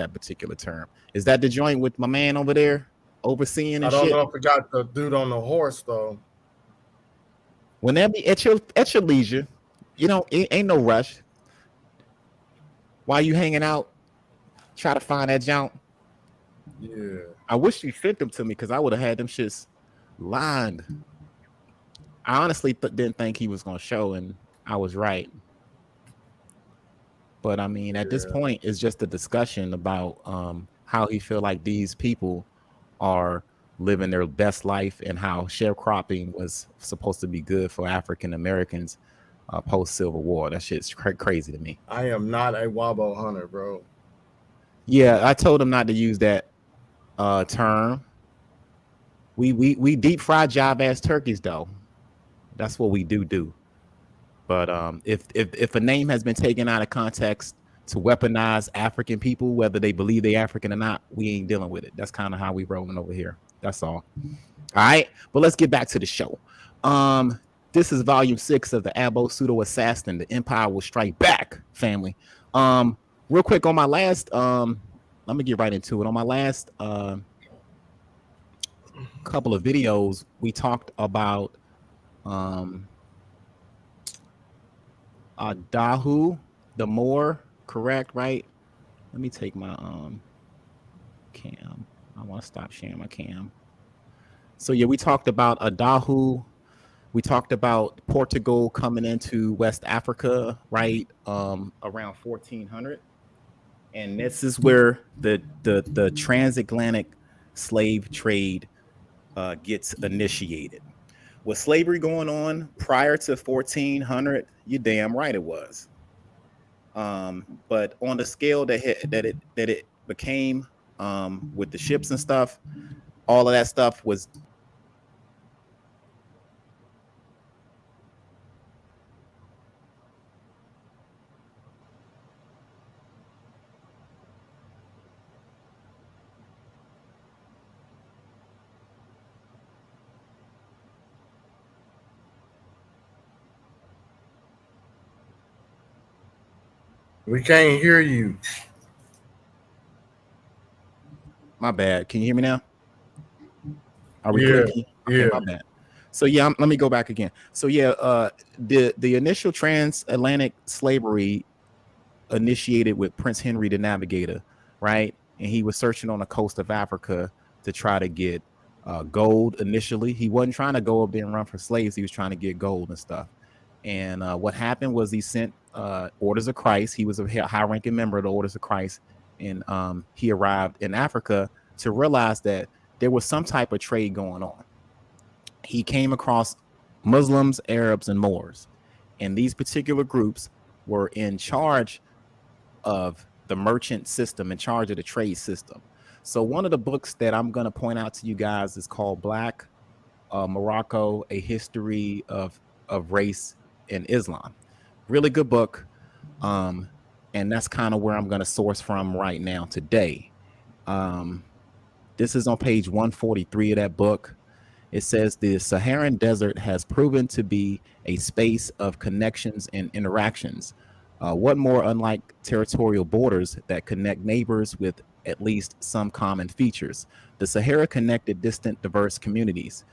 that particular term. Is that the joint with my man over there overseeing and I don't shit? know if I got the dude on the horse though. Whenever at your leisure, you know, it ain't no rush. While you hanging out, try to find that junk. Yeah. I wish you sent them to me because I would have had them shits lined. I honestly didn't think he was gonna show, and I was right. But I mean, at this point, it's just a discussion about how he feel like these people are living their best life and how sharecropping was supposed to be good for African Americans post Civil War. That shit's crazy to me. I am not a Wabo hunter, bro. Yeah, I told him not to use that term. We deep fry job ass turkeys though. That's what we do. But if a name has been taken out of context to weaponize African people, whether they believe they African or not, we ain't dealing with it. That's kind of how we rolling over here. That's all. All right, but let's get back to the show. This is volume 6 of the ABO Pseudo Assassin. The Empire Will Strike Back, family. Real quick on my last, let me get right into it. On my last couple of videos, we talked about Dahu, the Moor, correct, right? Let me take my cam. I want to stop sharing my cam. So yeah, we talked about Dahu. We talked about Portugal coming into West Africa, right, around 1400, and this is where the transatlantic slave trade gets initiated. Was slavery going on prior to 1400? You're damn right it was. But on the scale that it became with the ships and stuff, all of that stuff was We can't hear you. my bad. Can you hear me now? Are we Yeah, clear? Okay, my bad. So yeah, let me go back again. So yeah, the initial transatlantic slavery initiated with Prince Henry the Navigator, right? And he was searching on the coast of Africa to try to get gold initially. He wasn't trying to go up there and run for slaves. He was trying to get gold and stuff. And what happened was he sent Orders of Christ. He was a high-ranking member of the Orders of Christ. And he arrived in Africa to realize that there was some type of trade going on. He came across Muslims, Arabs, and Moors. And these particular groups were in charge of the merchant system, in charge of the trade system. So one of the books that I'm going to point out to you guys is called Black Morocco, A History of Race and Islam. Really good book. And that's kind of where I'm going to source from right now today. This is on page 143 of that book. It says the Saharan Desert has proven to be a space of connections and interactions. What more unlike territorial borders that connect neighbors with at least some common features? The Sahara connected distant, diverse communities.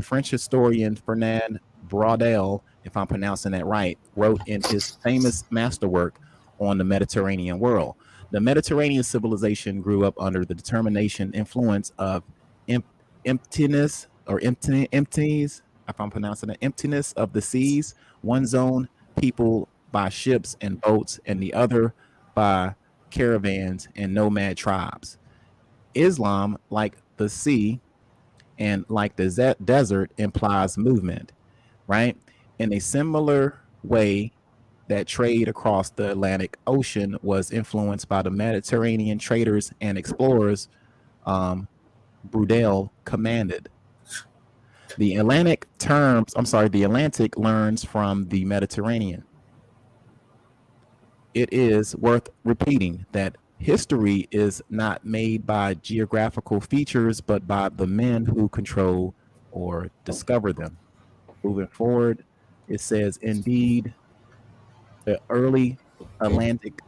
French historian Fernand Braudel, if I'm pronouncing that right, wrote in his famous masterwork on the Mediterranean world. The Mediterranean civilization grew up under the determination influence of emptiness, if I'm pronouncing it, emptiness of the seas, one zone people by ships and boats, and the other by caravans and nomad tribes. Islam, like the sea and like the desert, implies movement, right? In a similar way that trade across the Atlantic Ocean was influenced by the Mediterranean traders and explorers, Braudel commanded. The Atlantic learns from the Mediterranean. It is worth repeating that history is not made by geographical features, but by the men who control or discover them. Moving forward, it says, indeed, the early Atlantic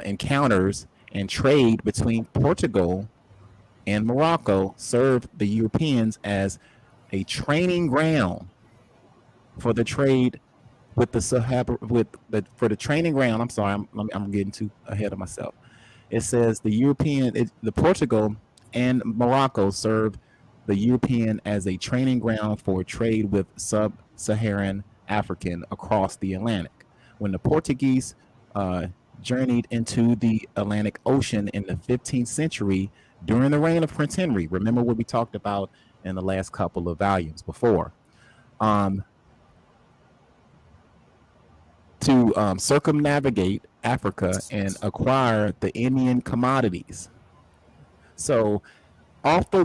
encounters and trade between Portugal and Morocco served the Europeans as a training ground for the trade with the Sahara, for the training ground. I'm sorry, I'm getting too ahead of myself. It says the Portugal and Morocco served the European as a training ground for trade with sub-Saharan African across the Atlantic. When the Portuguese journeyed into the Atlantic Ocean in the 15th century during the reign of Prince Henry, remember what we talked about in the last couple of volumes before, to circumnavigate Africa and acquire the Indian commodities. So off the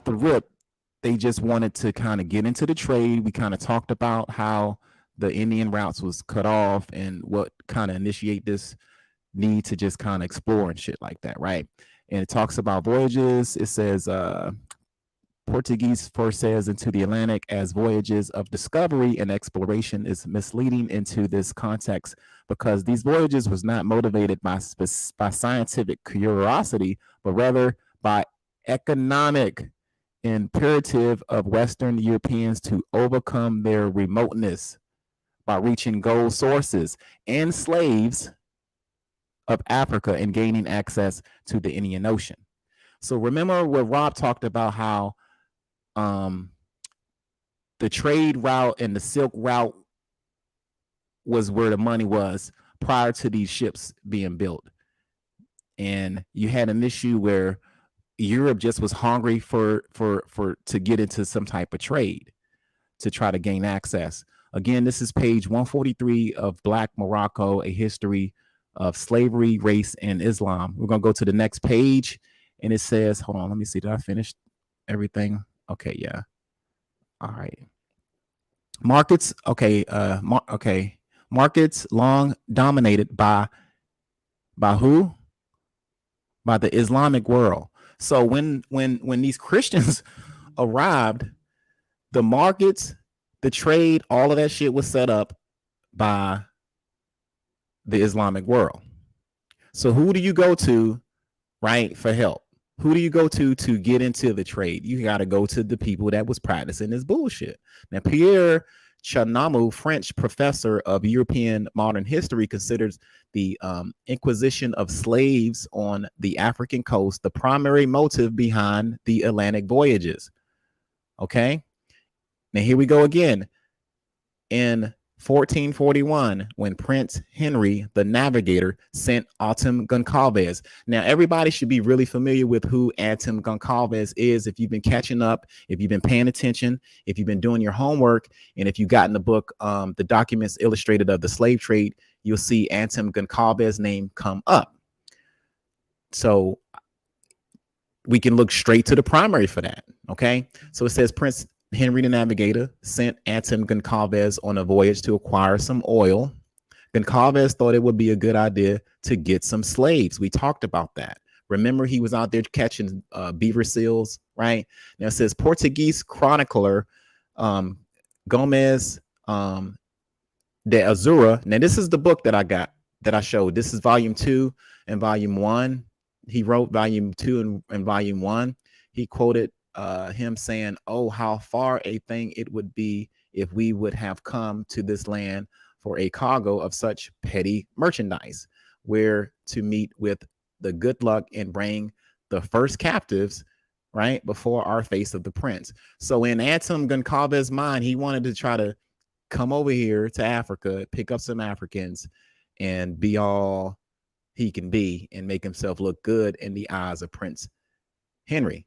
rip, they just wanted to kind of get into the trade. We kind of talked about how the Indian routes was cut off and what kind of initiate this need to just kind of explore and shit like that, right? And it talks about voyages. It says Portuguese first says into the Atlantic as voyages of discovery and exploration is misleading into this context because these voyages was not motivated by scientific curiosity, but rather by economic imperative of Western Europeans to overcome their remoteness by reaching gold sources and slaves of Africa and gaining access to the Indian Ocean. So remember what Rob talked about, how the trade route and the Silk Route was where the money was prior to these ships being built. And you had an issue where Europe just was hungry for to get into some type of trade to try to gain access. Again, this is page 143 of Black Morocco, A History of Slavery, Race, and Islam. We're going to go to the next page, and it says, hold on, let me see, did I finish everything? Okay, yeah. All right. Markets, okay, markets long dominated by who? By the Islamic world. So when these Christians arrived, the markets, the trade, all of that shit was set up by the Islamic world. So who do you go to, right, for help? Who do you go to get into the trade? You got to go to the people that was practicing this bullshit. Now, Pierre Chanamu, French professor of European modern history, considers the inquisition of slaves on the African coast the primary motive behind the Atlantic voyages. Okay, now here we go again. In 1441, when Prince Henry the Navigator sent Autumn Goncalves. Now, everybody should be really familiar with who Autumn Goncalves is if you've been catching up, if you've been paying attention, if you've been doing your homework, and if you got in the book, The Documents Illustrated of the Slave Trade, you'll see Autumn Goncalves' name come up. So we can look straight to the primary for that, okay? So it says Prince Henry the Navigator sent Autumn Goncalves on a voyage to acquire some oil. Goncalves thought it would be a good idea to get some slaves. We talked about that. Remember, he was out there catching beaver seals, right? Now it says Portuguese chronicler Gomes de Azura. Now this is the book that I got, that I showed. This is volume 2 and volume 1. He wrote volume 2 and volume 1. He quoted him saying, "Oh, how far a thing it would be if we would have come to this land for a cargo of such petty merchandise, where to meet with the good luck and bring the first captives, right, before our face of the prince." So in Autumn Goncalves' mind, he wanted to try to come over here to Africa, pick up some Africans, and be all he can be and make himself look good in the eyes of Prince Henry.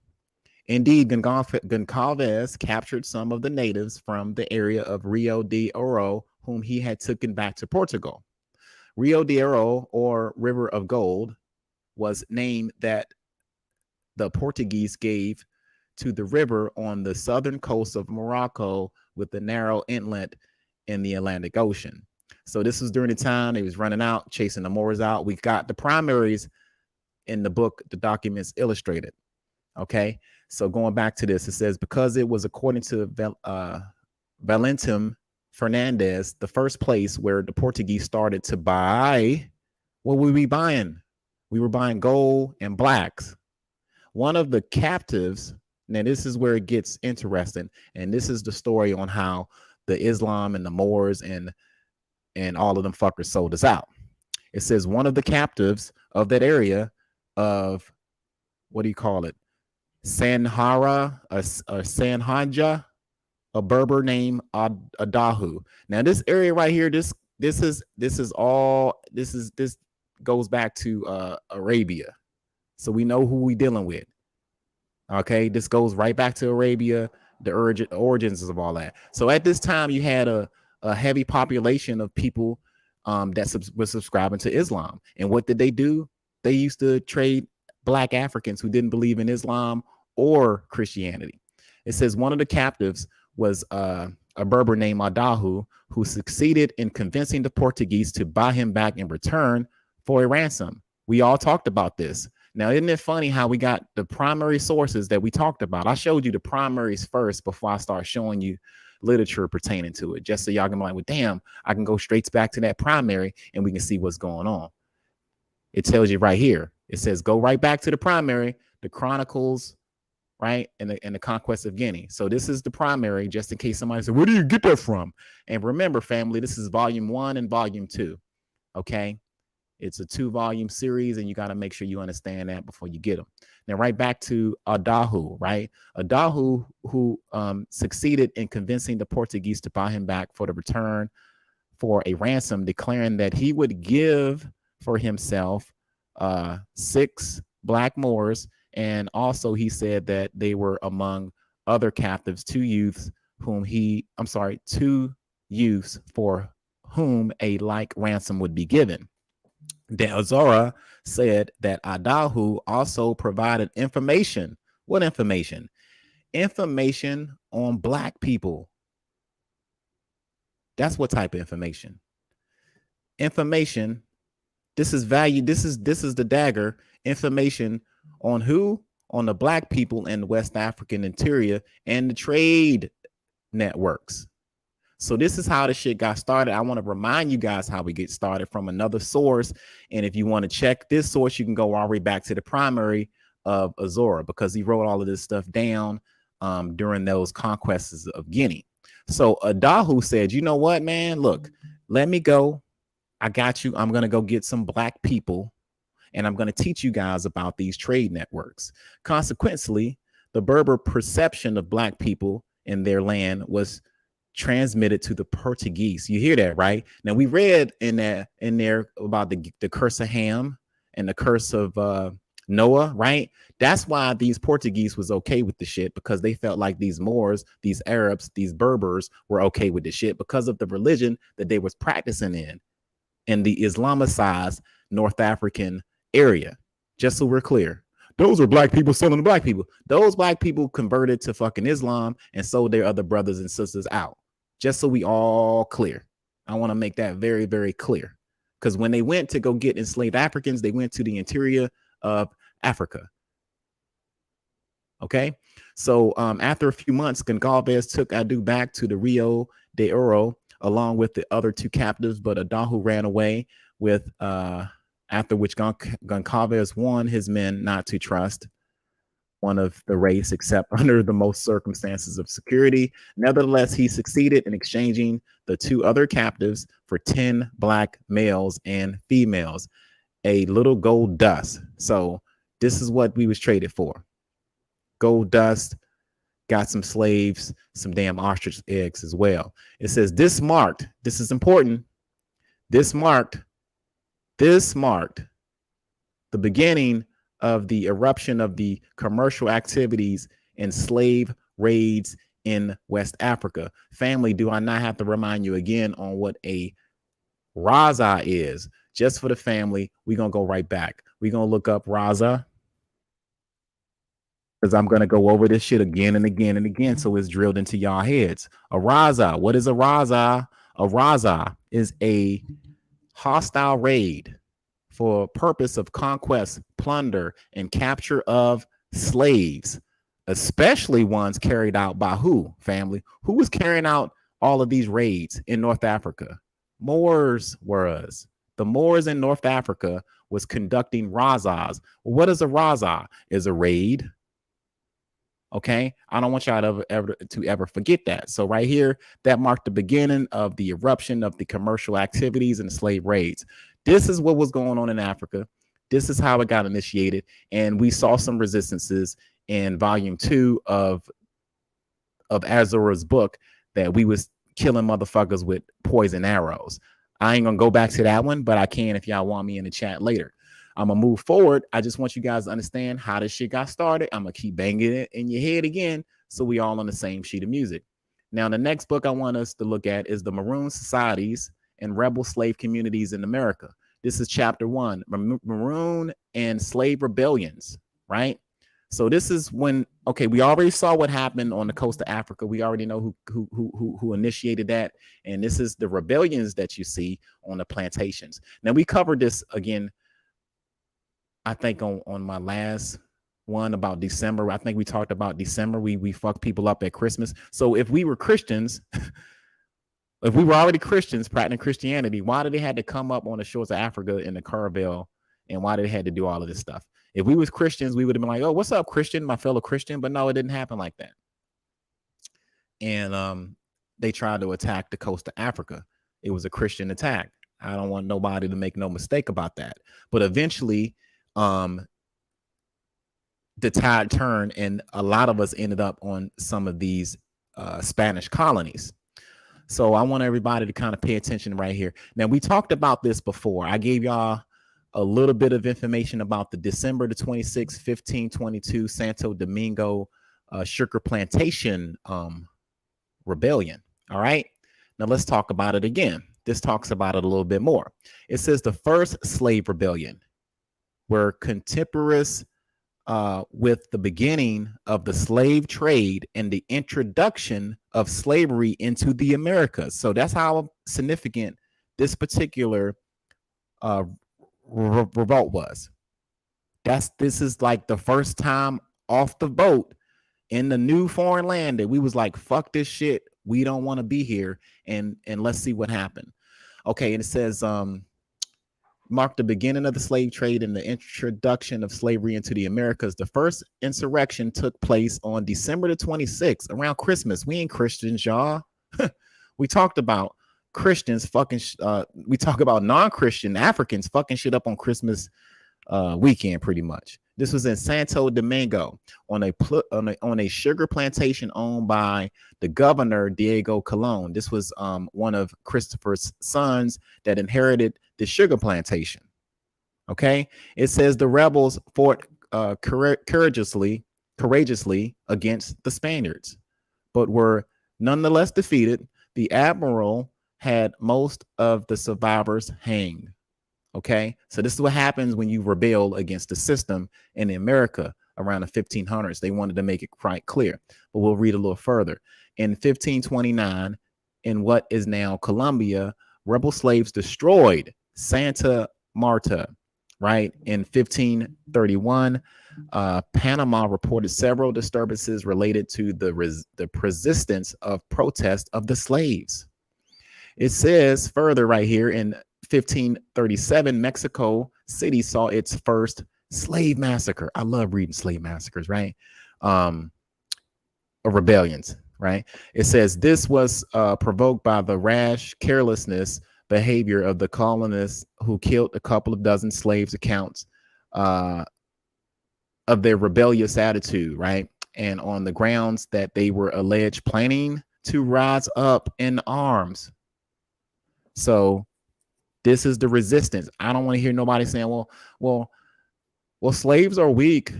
Indeed, Goncalves captured some of the natives from the area of Rio de Oro, whom he had taken back to Portugal. Rio de Oro, or River of Gold, was named that the Portuguese gave to the river on the southern coast of Morocco with the narrow inlet in the Atlantic Ocean. So this was during the time they was running out, chasing the Moors out. We got the primaries in the book, The Documents Illustrated. Okay, so going back to this, it says, because it was according to Valentim Fernandez, the first place where the Portuguese started to buy, what were we buying? We were buying gold and blacks. One of the captives, now this is where it gets interesting, and this is the story on how the Islam and the Moors and all of them fuckers sold us out. It says one of the captives of that area of, what do you call it? Sanhara, a Sanhanja, a Berber named Adahu. Now this area right here, this goes back to Arabia. So we know who we dealing with. Okay, this goes right back to Arabia, the origins of all that. So at this time, you had a heavy population of people that was subscribing to Islam. And what did they do? They used to trade black Africans who didn't believe in Islam or Christianity. It says one of the captives was a Berber named Adahu, who succeeded in convincing the Portuguese to buy him back in return for a ransom. We all talked about this. Now, isn't it funny how we got the primary sources that we talked about? I showed you the primaries first before I start showing you literature pertaining to it, just so y'all can be like, well, damn, I can go straight back to that primary and we can see what's going on. It tells you right here. It says, go right back to the primary, the Chronicles, right? And the Conquest of Guinea. So this is the primary, just in case somebody said, where do you get that from? And remember, family, this is volume 1 and volume 2. Okay. It's a 2-volume series, and you got to make sure you understand that before you get them. Now, right back to Adahu, right? Adahu, who succeeded in convincing the Portuguese to buy him back for the return for a ransom, declaring that he would give for himself 6 black Moors. And also he said that they were among other captives, 2 youths for whom a like ransom would be given. De Azora said that Adahu also provided information. What information? Information on black people. That's what type of information. Information. This is value. This is the dagger. Information on who? On the black people in the West African interior and the trade networks. So this is how the shit got started. I want to remind you guys how we get started from another source. And if you want to check this source, you can go all the way back to the primary of Azora, because he wrote all of this stuff down during those conquests of Guinea. So Adahu said, you know what, man, look, let me go. I got you. I'm going to go get some black people, and I'm going to teach you guys about these trade networks. Consequently, the Berber perception of black people in their land was transmitted to the Portuguese. You hear that, right? Now, we read in there about the curse of Ham and the curse of Noah, right? That's why these Portuguese was okay with the shit, because they felt like these Moors, these Arabs, these Berbers were okay with the shit because of the religion that they was practicing in the Islamicized North African area. Just so we're clear. Those are black people selling to black people. Those black people converted to fucking Islam and sold their other brothers and sisters out. Just so we all clear. I want to make that very, very clear. Because when they went to go get enslaved Africans, they went to the interior of Africa. Okay. So after a few months, Goncalves took Adu back to the Rio de Oro along with the other 2 captives, but Adahu ran away with after which Goncalves warned his men not to trust one of the race except under the most circumstances of security. Nevertheless, he succeeded in exchanging the 2 other captives for 10 black males and females, a little gold dust. So this is what we was traded for. Gold dust, got some slaves, some damn ostrich eggs as well. It says this is important, this marked the beginning of the eruption of the commercial activities and slave raids in West Africa. Family, do I not have to remind you again on what a Raza is? Just for the family, we're going to go right back. We're going to look up Raza, because I'm going to go over this shit again and again and again so it's drilled into y'all heads. A Raza. What is a Raza? A Raza is a hostile raid for purpose of conquest, plunder, and capture of slaves, especially ones carried out by who, family? Who was carrying out all of these raids in North Africa? Moors were us. The Moors in North Africa was conducting razas. Well, what is a raza? Is a raid. Okay, I don't want y'all to ever forget that. So right here, that marked the beginning of the eruption of the commercial activities and the slave raids. This is what was going on in Africa. This is how it got initiated, and we saw some resistances in volume 2 of Azura's book that we was killing motherfuckers with poison arrows. I ain't gonna go back to that one, but I can if y'all want me in the chat later. I'm gonna move forward. I just want you guys to understand how this shit got started. I'm gonna keep banging it in your head again, so we all on the same sheet of music. Now, the next book I want us to look at is the Maroon Societies and Rebel Slave Communities in America. This is chapter 1, Maroon and Slave Rebellions, right? So this is when, okay, we already saw what happened on the coast of Africa. We already know who initiated that, and this is the rebellions that you see on the plantations. Now, we covered this again, I think on my last one about December. I think we talked about December. We fucked people up at Christmas. So if we were Christians, if we were already Christians practicing Christianity, why did they had to come up on the shores of Africa in the caravel, and why did they had to do all of this stuff? If we was Christians, we would have been like, oh, what's up, Christian, my fellow Christian? But no, it didn't happen like that. And they tried to attack the coast of Africa. It was a Christian attack. I don't want nobody to make no mistake about that. But eventually, the tide turned, and a lot of us ended up on some of these Spanish colonies. So I want everybody to kind of pay attention right here. Now, we talked about this before. I gave y'all a little bit of information about the December the 26th, 1522 Santo Domingo sugar plantation rebellion. All right. Now let's talk about it again. This talks about it a little bit more. It says the first slave rebellion were contemporaneous with the beginning of the slave trade and the introduction of slavery into the Americas. So that's how significant this particular revolt was. This is like the first time off the boat in the new foreign land that we was like, fuck this shit. We don't want to be here. And let's see what happened. Okay. And it says, marked the beginning of the slave trade and the introduction of slavery into the Americas. The first insurrection took place on December the 26th, around Christmas. We ain't Christians, y'all. We talked about Christians fucking, we talk about non-Christian Africans fucking shit up on Christmas weekend, pretty much. This was in Santo Domingo on a sugar plantation owned by the governor, Diego Colon. This was one of Christopher's sons that inherited the sugar plantation. Okay. It says the rebels fought courageously against the Spaniards, but were nonetheless defeated. The admiral had most of the survivors hanged. Okay, so this is what happens when you rebel against the system in America around the 1500s. They wanted to make it quite clear, but we'll read a little further. In 1529, in what is now Colombia, rebel slaves destroyed Santa Marta. Right in 1531, Panama reported several disturbances related to the persistence of protest of the slaves. It says further right here in 1537, Mexico City saw its first slave massacre. I love reading slave massacres, right? Rebellions, right? It says this was provoked by the rash carelessness behavior of the colonists who killed a couple of dozen slaves. Accounts of their rebellious attitude, right? And on the grounds that they were alleged planning to rise up in arms. So this is the resistance. I don't want to hear nobody saying, well, slaves are weak.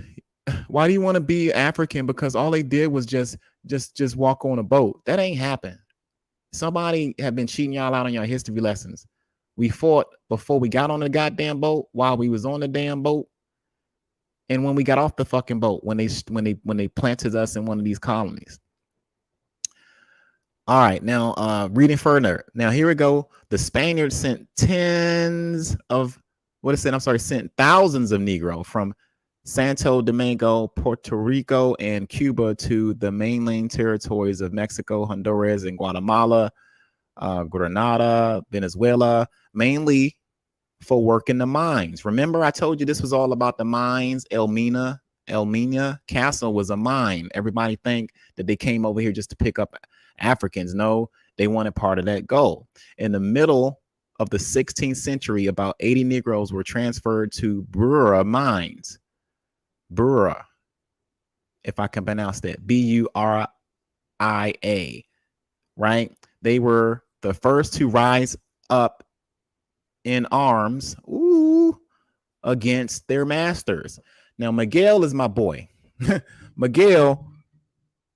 Why do you want to be African? Because all they did was just walk on a boat. That ain't happened. Somebody have been cheating y'all out on your history lessons. We fought before we got on the goddamn boat, while we was on the damn boat, and when we got off the fucking boat, when they planted us in one of these colonies. All right, now reading further. Now here we go. The Spaniards sent thousands of Negro from Santo Domingo, Puerto Rico, and Cuba to the mainland territories of Mexico, Honduras, and Guatemala, Grenada, Venezuela, mainly for work in the mines. Remember, I told you this was all about the mines. Elmina Castle was a mine. Everybody think that they came over here just to pick up Africans. No, they wanted part of that gold. In the middle of the 16th century, about 80 Negroes were transferred to Bura mines. Bura, if I can pronounce that, Buria, right? They were the first to rise up in arms against their masters. Now, Miguel is my boy. Miguel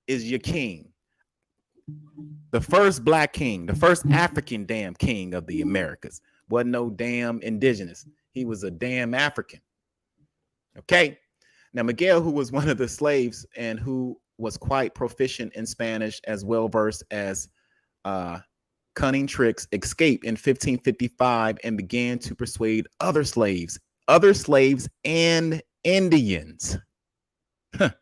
is your king. The first black king, the first African damn king of the Americas. Wasn't no damn indigenous. He was a damn African. Okay. Now, Miguel, who was one of the slaves and who was quite proficient in Spanish, as well versed as cunning tricks, escaped in 1555 and began to persuade other slaves and Indians. Let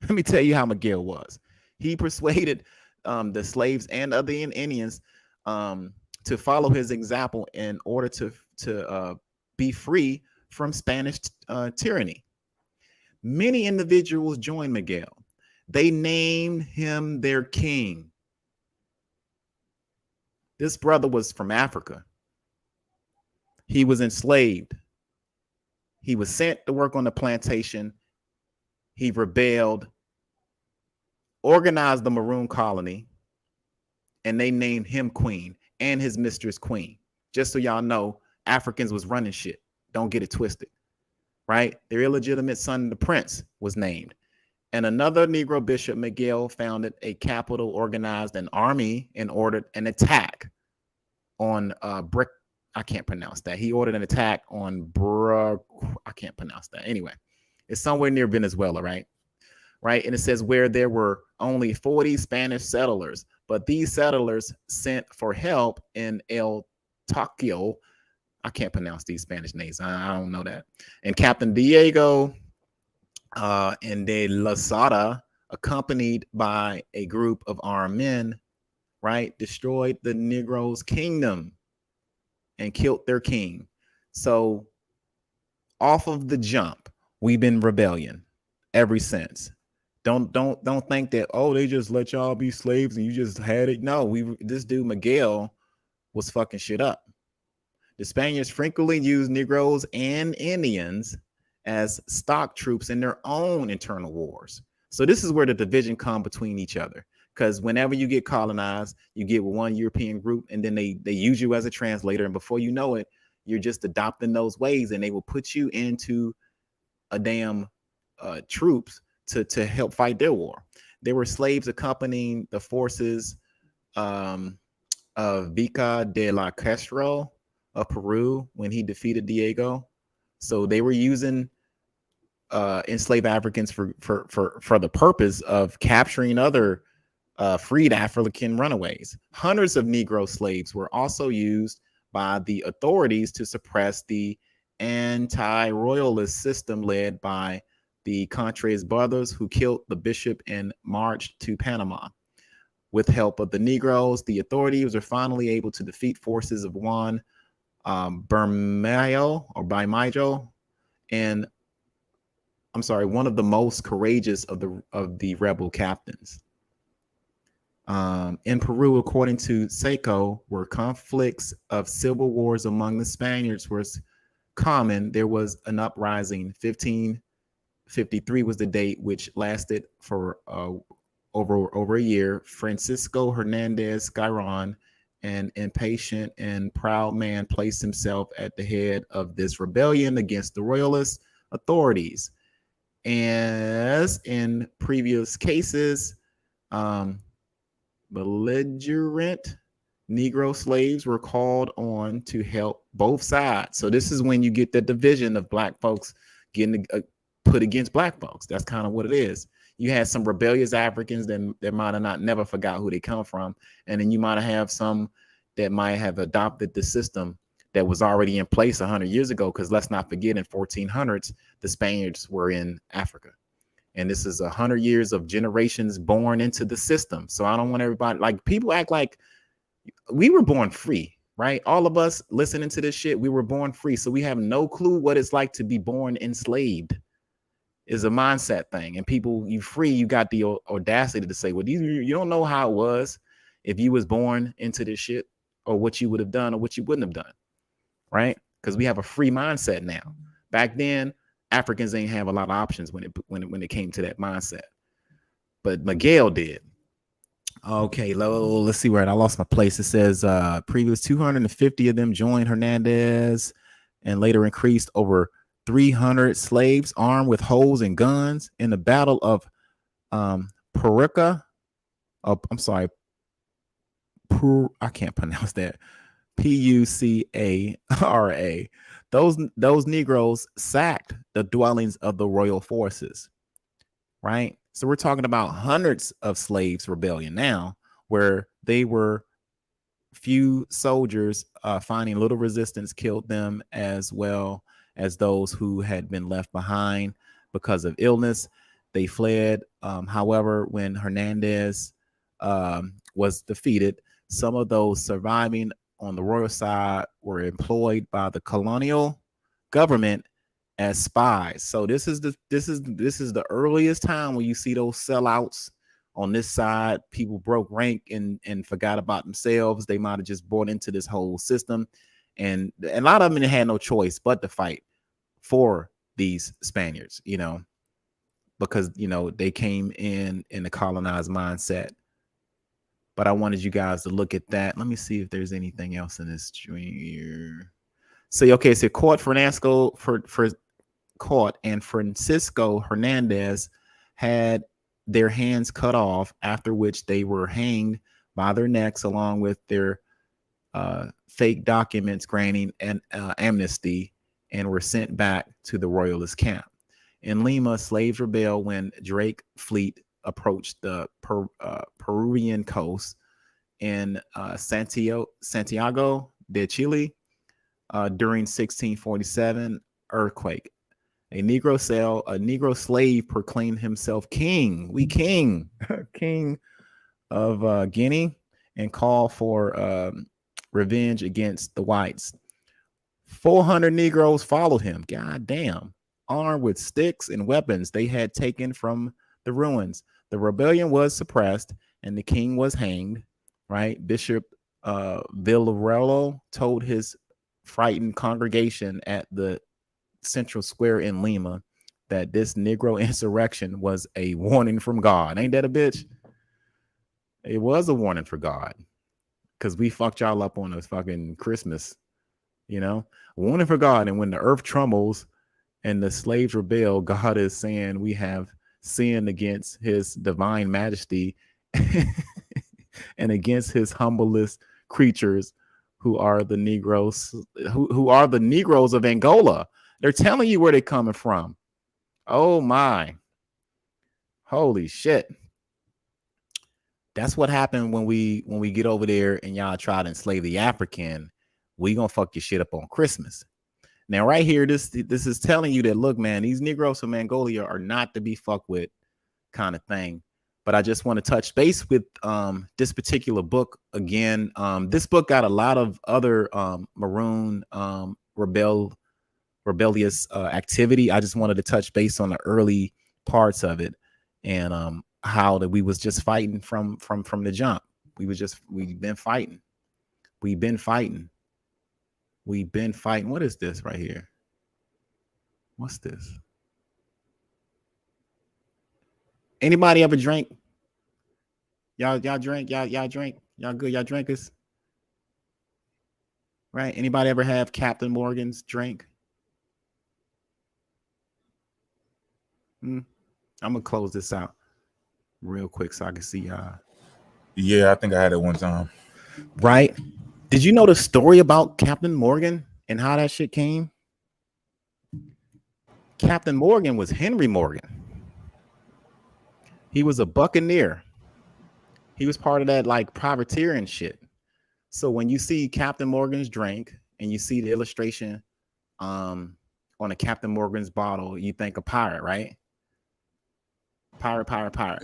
me tell you how Miguel was. He persuaded the slaves and other Indians to follow his example in order to be free from Spanish tyranny. Many individuals joined Miguel. They named him their king. This brother was from Africa. He was enslaved. He was sent to work on the plantation. He rebelled, organized the Maroon colony, and they named him queen and his mistress queen. Just so y'all know, Africans was running shit. Don't get it twisted, right? Their illegitimate son, the prince, was named. And another Negro bishop, Miguel, founded a capital, organized an army, and ordered an attack on I can't pronounce that. He ordered an attack on I can't pronounce that. Anyway, it's somewhere near Venezuela, right? Right. And it says where there were only 40 Spanish settlers, but these settlers sent for help in El Tokyo. I can't pronounce these Spanish names. I don't know that. And Captain Diego and de Lozada, accompanied by a group of armed men, right, destroyed the Negroes' kingdom and killed their king. So off of the jump, we've been rebellion ever since. Don't think that, oh, they just let y'all be slaves and you just had it. No, this dude Miguel was fucking shit up. The Spaniards frequently used Negroes and Indians as stock troops in their own internal wars. So this is where the division come between each other. Because whenever you get colonized, you get with one European group and then they use you as a translator. And before you know it, you're just adopting those ways and they will put you into a damn troops to help fight their war. There were slaves accompanying the forces of Vica de la Castro of Peru when he defeated Diego. So they were using enslaved Africans for the purpose of capturing other freed African runaways. Hundreds of Negro slaves were also used by the authorities to suppress the anti-royalist system led by the Contreras brothers, who killed the bishop and marched to Panama. With help of the Negroes, the authorities were finally able to defeat forces of Juan Bermejo, and one of the most courageous of the rebel captains. In Peru, according to Seco, where conflicts of civil wars among the Spaniards was common, there was an uprising. 1553 was the date, which lasted for over a year. Francisco Hernandez Giron, an impatient and proud man, placed himself at the head of this rebellion against the royalist authorities. As in previous cases, belligerent Negro slaves were called on to help both sides. So this is when you get the division of black folks getting put against black folks. That's kind of what it is. You had some rebellious Africans that might have never forgot who they come from. And then you might have some that might have adopted the system that was already in place 100 years ago. Because let's not forget, in 1400s, the Spaniards were in Africa. And this is 100 years of generations born into the system. So I don't want everybody, like, people act like we were born free. right? All of us listening to this shit, we were born free. So we have no clue what it's like to be born enslaved. Is a mindset thing. And people, you free, you got the audacity to say, well, you don't know how it was if you was born into this shit, or what you would have done or what you wouldn't have done, right? Because we have a free mindset now. Back then, Africans ain't have a lot of options when it came to that mindset. But Miguel did. Okay, let's see where I lost my place. It says previous 250 of them joined Hernandez and later increased over 300 slaves armed with hoes and guns in the Battle of Purica. Oh, I'm sorry. I can't pronounce that. Pucara. Those Negroes sacked the dwellings of the royal forces, right? So we're talking about hundreds of slaves rebellion now, where they were few soldiers finding little resistance killed them, as well as those who had been left behind because of illness. They fled. However, when Hernandez was defeated, some of those surviving on the royal side were employed by the colonial government as spies. So this is the earliest time when you see those sellouts on this side. People broke rank and forgot about themselves. They might have just bought into this whole system, and a lot of them had no choice but to fight for these Spaniards, because they came in the colonized mindset. But I wanted you guys to look at that. Let me see if there's anything else in this stream here. So okay, so Court and Francisco Hernandez had their hands cut off, after which they were hanged by their necks along with their fake documents granting an amnesty, and were sent back to the royalist camp. In Lima, slaves rebelled when Drake fleet approached the Peruvian coast in Santiago de Chile during 1647 earthquake. A Negro slave proclaimed himself king. We king, king of Guinea, and called for revenge against the whites. 400 Negroes followed him. God damn. Armed with sticks and weapons they had taken from the ruins. The rebellion was suppressed and the king was hanged, right? Bishop Villarello told his frightened congregation at the Central Square in Lima that this Negro insurrection was a warning from God. Ain't that a bitch? It was a warning for God, because we fucked y'all up on a fucking Christmas, warning for God. And when the earth trembles and the slaves rebel, God is saying we have sinned against his divine majesty and against his humblest creatures, who are the Negroes, who are the Negroes of Angola. They're telling you where they're coming from. Oh my. Holy shit. That's what happened when we get over there and y'all try to enslave the African. We gonna fuck your shit up on Christmas. Now, right here, this is telling you that, look, man, these Negroes from Angola are not to be fucked with, kind of thing. But I just want to touch base with this particular book again. This book got a lot of other maroon rebellious activity. I just wanted to touch base on the early parts of it, and how that we was just fighting from the jump. We've been fighting. What is this right here? What's this? Anybody ever drank? Y'all drink? Y'all drink? Y'all good? Y'all drinkers? Right? Anybody ever have Captain Morgan's drink? I'm gonna close this out real quick so I can see y'all. Yeah, I think I had it one time. Right? Did you know the story about Captain Morgan and how that shit came? Captain Morgan was Henry Morgan. He was a buccaneer. He was part of that like privateering shit. So when you see Captain Morgan's drink and you see the illustration on a Captain Morgan's bottle, you think a pirate, right? Pirate.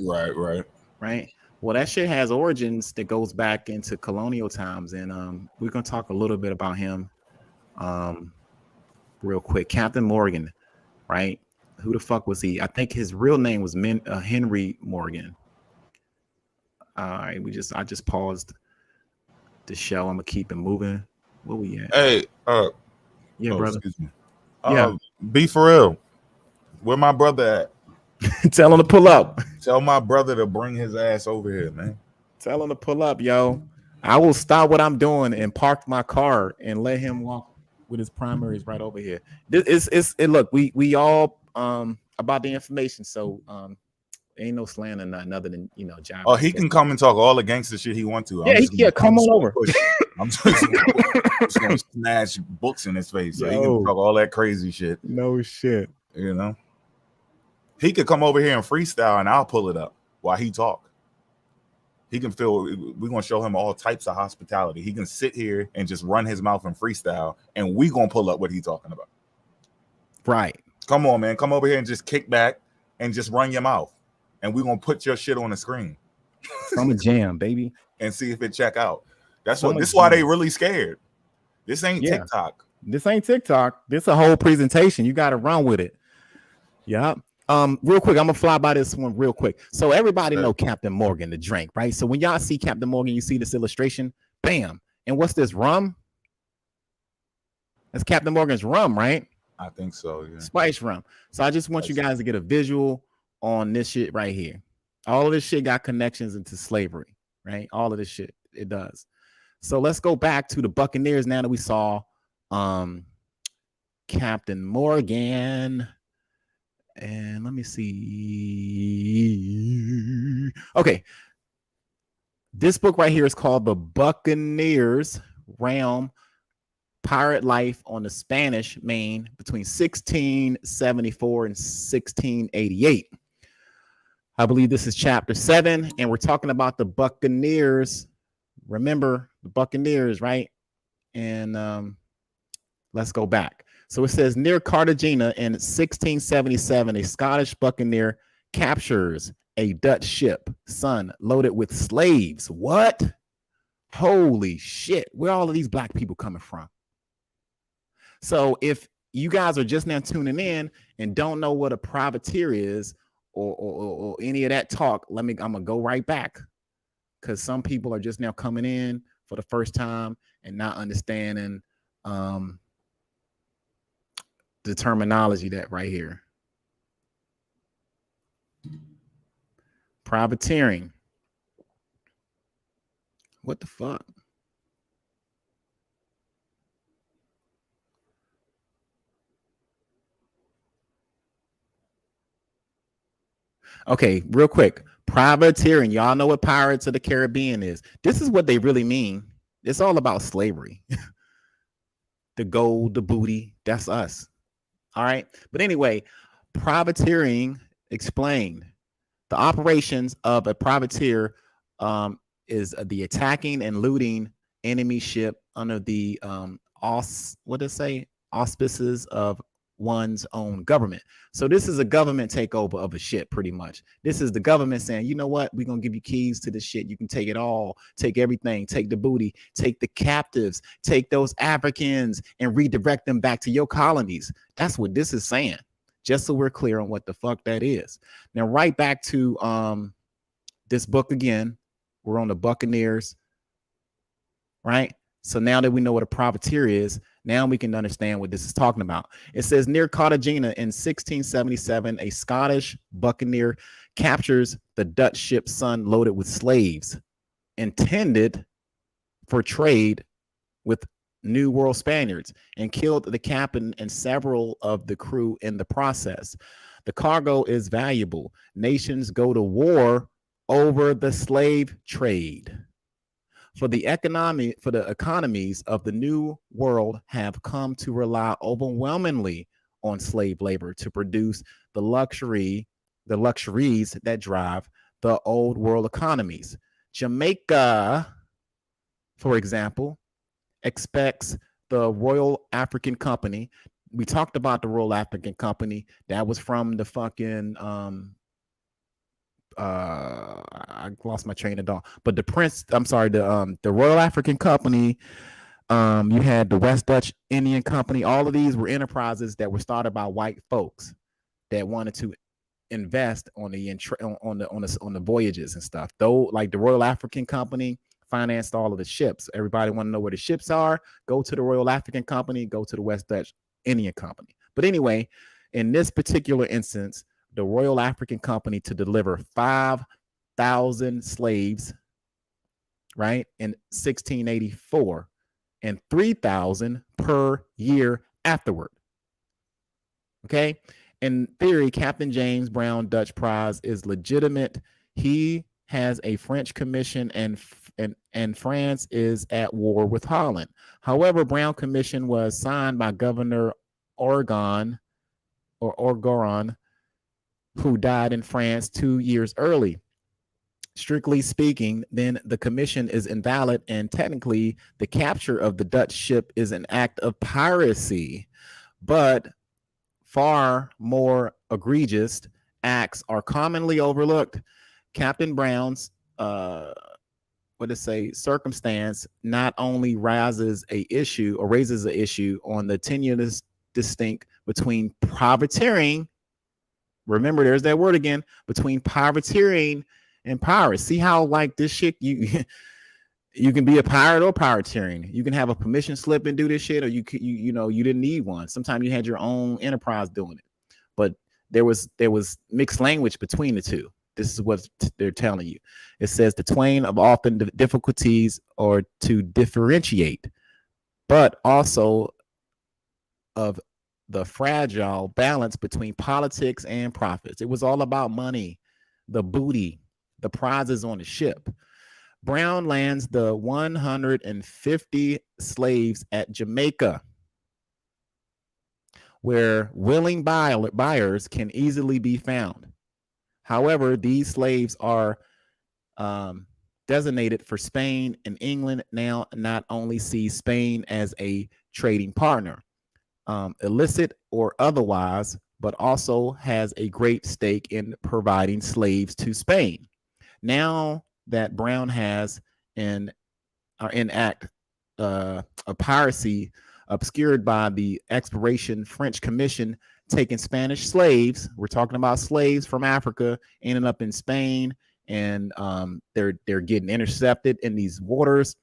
Right. Right. Well, that shit has origins that goes back into colonial times, and we're gonna talk a little bit about him, real quick. Captain Morgan, right? Who the fuck was he? I think his real name was Henry Morgan. All right, I just paused the show. I'm gonna keep it moving. Where we at? Hey, yeah, brother. Excuse me. Yeah, be for real. Where my brother at? Tell him to pull up. Tell my brother to bring his ass over here, man. Tell him to pull up, yo. I will stop what I'm doing and park my car and let him walk with his primaries right over here. This is look, we all about the information, so ain't no slander nothing other than job. Oh, he can come and talk all the gangster shit he want to. Come on over. I'm just gonna smash books in his face. So he can talk all that crazy shit. No shit. He could come over here and freestyle and I'll pull it up while he talk. He can we're gonna show him all types of hospitality. He can sit here and just run his mouth and freestyle, and we gonna pull up what he's talking about. Right. Come on, man. Come over here and just kick back and just run your mouth. And we're gonna put your shit on the screen. From a jam, baby. And see if it check out. This is why they really scared. This ain't TikTok. This ain't TikTok. This a whole presentation. You gotta run with it. Yeah. Real quick, I'm gonna fly by this one real quick. So everybody know Captain Morgan, the drink, right? So when y'all see Captain Morgan, you see this illustration, bam. And what's this, rum? That's Captain Morgan's rum, right? I think so, yeah. Spice rum. So I just want you guys to get a visual on this shit right here. All of this shit got connections into slavery, right? All of this shit, it does. So let's go back to the Buccaneers now that we saw Captain Morgan. And let me see. Okay. This book right here is called The Buccaneers Realm, Pirate Life on the Spanish Main between 1674 and 1688. I believe this is chapter 7, and we're talking about the Buccaneers. Remember the Buccaneers, right? And let's go back. So it says near Cartagena in 1677, a Scottish buccaneer captures a Dutch ship, Sun, loaded with slaves. What? Holy shit. Where all of these black people coming from? So if you guys are just now tuning in and don't know what a privateer is or any of that talk, I'm gonna go right back, because some people are just now coming in for the first time and not understanding the terminology that right here. Privateering. What the fuck? Okay, real quick. Privateering. Y'all know what Pirates of the Caribbean is. This is what they really mean. It's all about slavery. The gold, the booty, that's us. All right. But anyway, privateering explained. The operations of a privateer is the attacking and looting enemy ship under the auspices of one's own government. So this is a government takeover of a ship, pretty much. This is the government saying, you know what, we're gonna give you keys to this shit. You can take it all, take everything, take the booty, take the captives, take those Africans and redirect them back to your colonies. That's what this is saying, just so we're clear on what the fuck that is. Now, right back to this book again. We're on the Buccaneers, right? So now that we know what a privateer is, now we can understand what this is talking about. It says near Cartagena in 1677, a Scottish buccaneer captures the Dutch ship Sun loaded with slaves intended for trade with New World Spaniards, and killed the captain and several of the crew in the process. The cargo is valuable. Nations go to war over the slave trade. For the economies of the New World have come to rely overwhelmingly on slave labor to produce the luxuries that drive the old world economies. Jamaica, for example, expects the Royal African Company. We talked about the Royal African Company. That was from the fucking I lost my train of thought. But the Royal African Company, you had the West Dutch Indian Company. All of these were enterprises that were started by white folks that wanted to invest on the voyages and stuff. Though, like the Royal African Company financed all of the ships. Everybody want to know where the ships are? Go to the Royal African Company. Go to the West Dutch Indian Company. But anyway, in this particular instance, the Royal African Company to deliver 5,000 slaves, right, in 1684, and 3,000 per year afterward. Okay. In theory, Captain James Brown Dutch prize is legitimate. He has a French commission, and France is at war with Holland. However, Brown commission was signed by Governor Orgon, who died in France 2 years early. Strictly speaking, then the commission is invalid, and technically the capture of the Dutch ship is an act of piracy. But far more egregious acts are commonly overlooked. Captain Brown's circumstance not only raises an issue on the tenuous distinct between privateering. Remember, there's that word again, between privateering and pirates. See how like this shit, you can be a pirate or pirateering. You can have a permission slip and do this shit, or you didn't need one. Sometimes you had your own enterprise doing it, but there was mixed language between the two. This is what they're telling you. It says the twain of often difficulties or to differentiate, but also of the fragile balance between politics and profits. It was all about money, the booty, the prizes on the ship. Brown lands the 150 slaves at Jamaica, where willing buyers can easily be found. However, these slaves are designated for Spain, and England now not only sees Spain as a trading partner, illicit or otherwise, but also has a great stake in providing slaves to Spain. Now that Brown has enact a piracy obscured by the expiration French commission taking Spanish slaves. We're talking about slaves from Africa ending up in Spain, and they're getting intercepted in these waters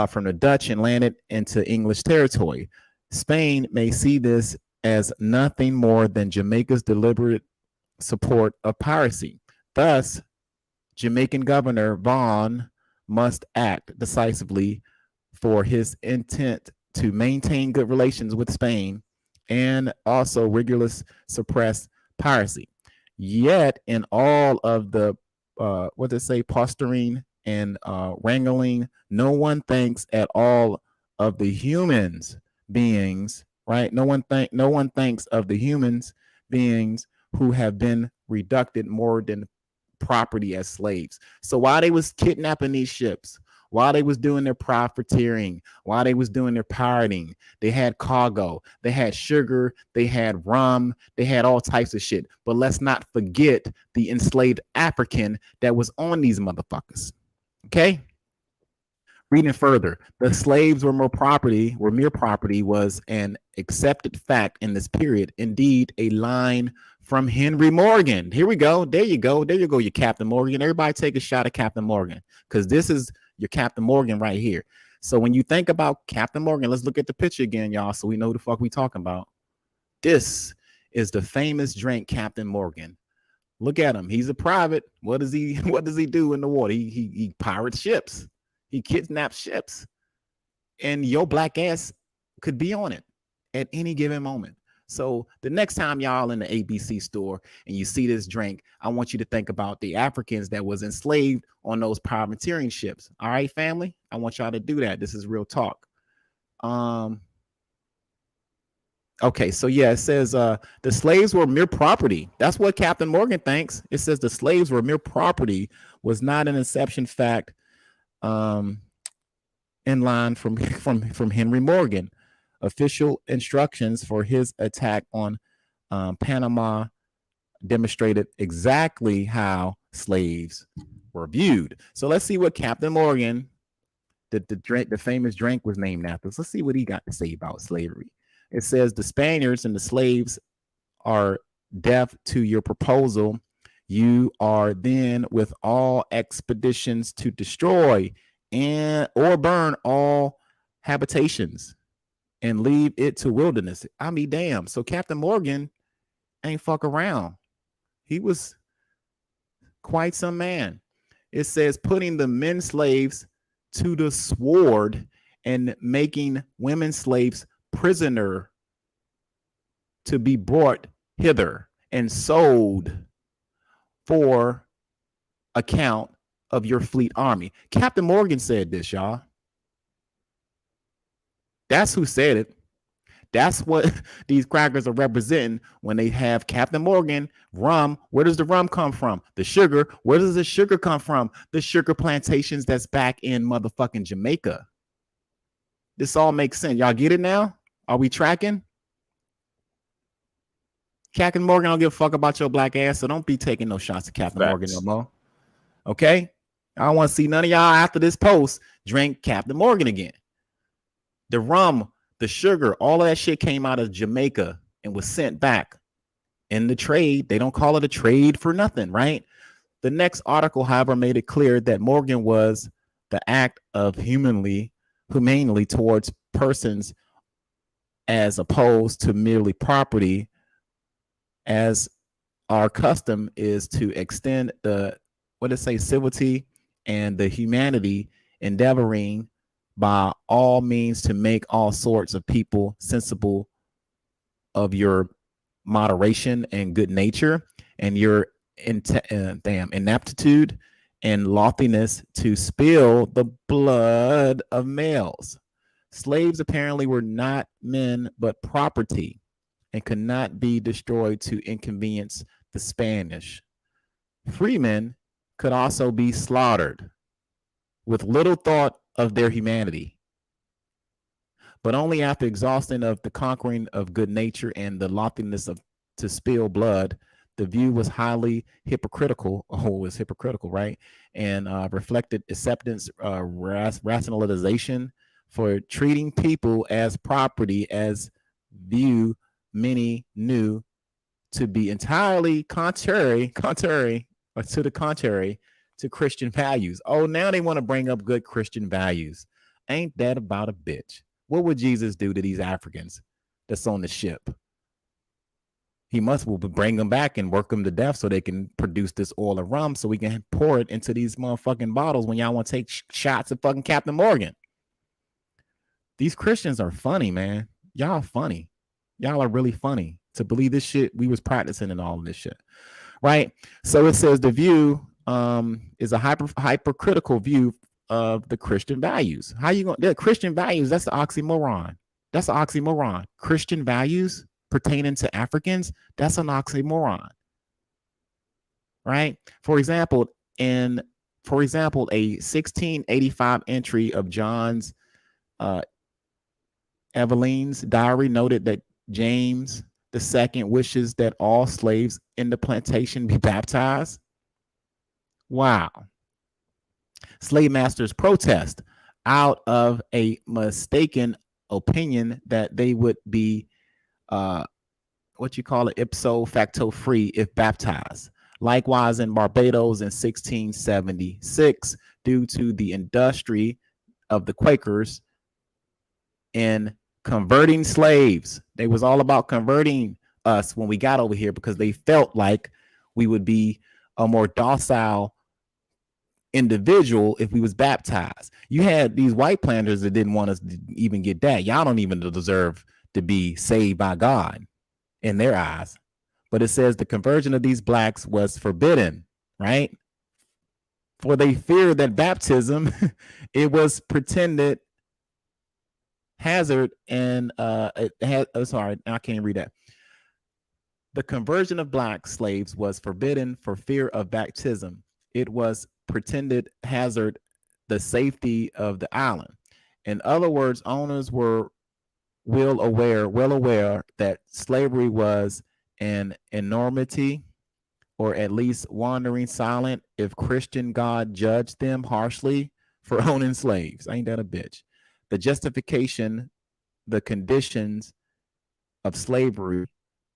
from the Dutch and landed into English territory. Spain may see this as nothing more than Jamaica's deliberate support of piracy. Thus, Jamaican Governor Vaughan must act decisively for his intent to maintain good relations with Spain and also rigorously suppress piracy. Yet, in all of the posturing and wrangling, no one thinks at all of the humans beings, right? No one thinks of the humans beings who have been reduced more than property as slaves. So while they was kidnapping these ships, while they was doing their profiteering, while they was doing their pirating, they had cargo, they had sugar, they had rum, they had all types of shit. But let's not forget the enslaved African that was on these motherfuckers. Okay. Reading further, the slaves were mere property was an accepted fact in this period. Indeed, a line from Henry Morgan. Here we go. There you go, your Captain Morgan. Everybody take a shot at Captain Morgan, because this is your Captain Morgan right here. So when you think about Captain Morgan, let's look at the picture again, y'all, so we know the fuck we talking about. This is the famous drink Captain Morgan. Look at him. He's a private. What does he do in the water? He pirates ships. He kidnaps ships, and your black ass could be on it at any given moment. So the next time y'all in the ABC store and you see this drink, I want you to think about the Africans that was enslaved on those privateering ships. All right, family? I want y'all to do that. This is real talk. Okay, so yeah, it says the slaves were mere property. That's what Captain Morgan thinks. It says the slaves were mere property, was not an exception fact in line from Henry Morgan. Official instructions for his attack on Panama demonstrated exactly how slaves were viewed. So let's see what Captain Morgan, the famous drink, was named after. So let's see what he got to say about slavery. It says the Spaniards and the slaves are deaf to your proposal. You are then with all expeditions to destroy and or burn all habitations and leave it to wilderness. I mean, damn. So Captain Morgan ain't fuck around. He was quite some man. It says putting the men slaves to the sword and making women slaves prisoner to be brought hither and sold for account of your fleet army. Captain Morgan said this, y'all. That's who said it. That's what these crackers are representing when they have Captain Morgan, rum. Where does the rum come from? The sugar. Where does the sugar come from? The sugar plantations that's back in motherfucking Jamaica. This all makes sense. Y'all get it now? Are we tracking? Captain Morgan, I don't give a fuck about your black ass, so don't be taking no shots at Captain Morgan no more. Okay? I don't want to see none of y'all after this post drink Captain Morgan again. The rum, the sugar, all of that shit came out of Jamaica and was sent back in the trade. They don't call it a trade for nothing, right? The next article, however, made it clear that Morgan was the act of humanely towards persons as opposed to merely property, as our custom is to extend the, civility and the humanity, endeavoring by all means to make all sorts of people sensible of your moderation and good nature and your inaptitude and loftiness to spill the blood of males. Slaves apparently were not men but property and could not be destroyed to inconvenience the Spanish. Freemen could also be slaughtered with little thought of their humanity, but only after exhaustion of the conquering of good nature and the loftiness of to spill blood. The view was highly hypocritical. Oh, it was hypocritical, right? And reflected acceptance, rationalization for treating people as property, as view many knew to be entirely contrary to Christian values. Oh, now they want to bring up good Christian values. Ain't that about a bitch? What would Jesus do to these Africans that's on the ship? He must bring them back and work them to death so they can produce this oil of rum so we can pour it into these motherfucking bottles when y'all want to take shots at fucking Captain Morgan. These Christians are funny, man. Y'all funny. Y'all are really funny to believe this shit we was practicing and all of this shit, right? So it says the view is a hypercritical view of the Christian values. How you going? The Christian values, that's the oxymoron. That's an oxymoron. Christian values pertaining to Africans, that's an oxymoron, right? For example, a 1685 entry of John's Evelyn's diary noted that James II wishes that all slaves in the plantation be baptized. Wow. Slave masters protest out of a mistaken opinion that they would be ipso facto free if baptized. Likewise, in Barbados in 1676, due to the industry of the Quakers in converting slaves. They was all about converting us when we got over here because they felt like we would be a more docile individual if we was baptized. You had these white planters that didn't want us to even get that. Y'all don't even deserve to be saved by God in their eyes. But it says the conversion of these blacks was forbidden, right? For they feared that baptism, it was pretended hazard and I can't read that. The conversion of black slaves was forbidden for fear of baptism. It was pretended hazard the safety of the island. In other words, owners were well aware that slavery was an enormity or at least wandering silent if Christian God judged them harshly for owning slaves. Ain't that a bitch? The justification, the conditions of slavery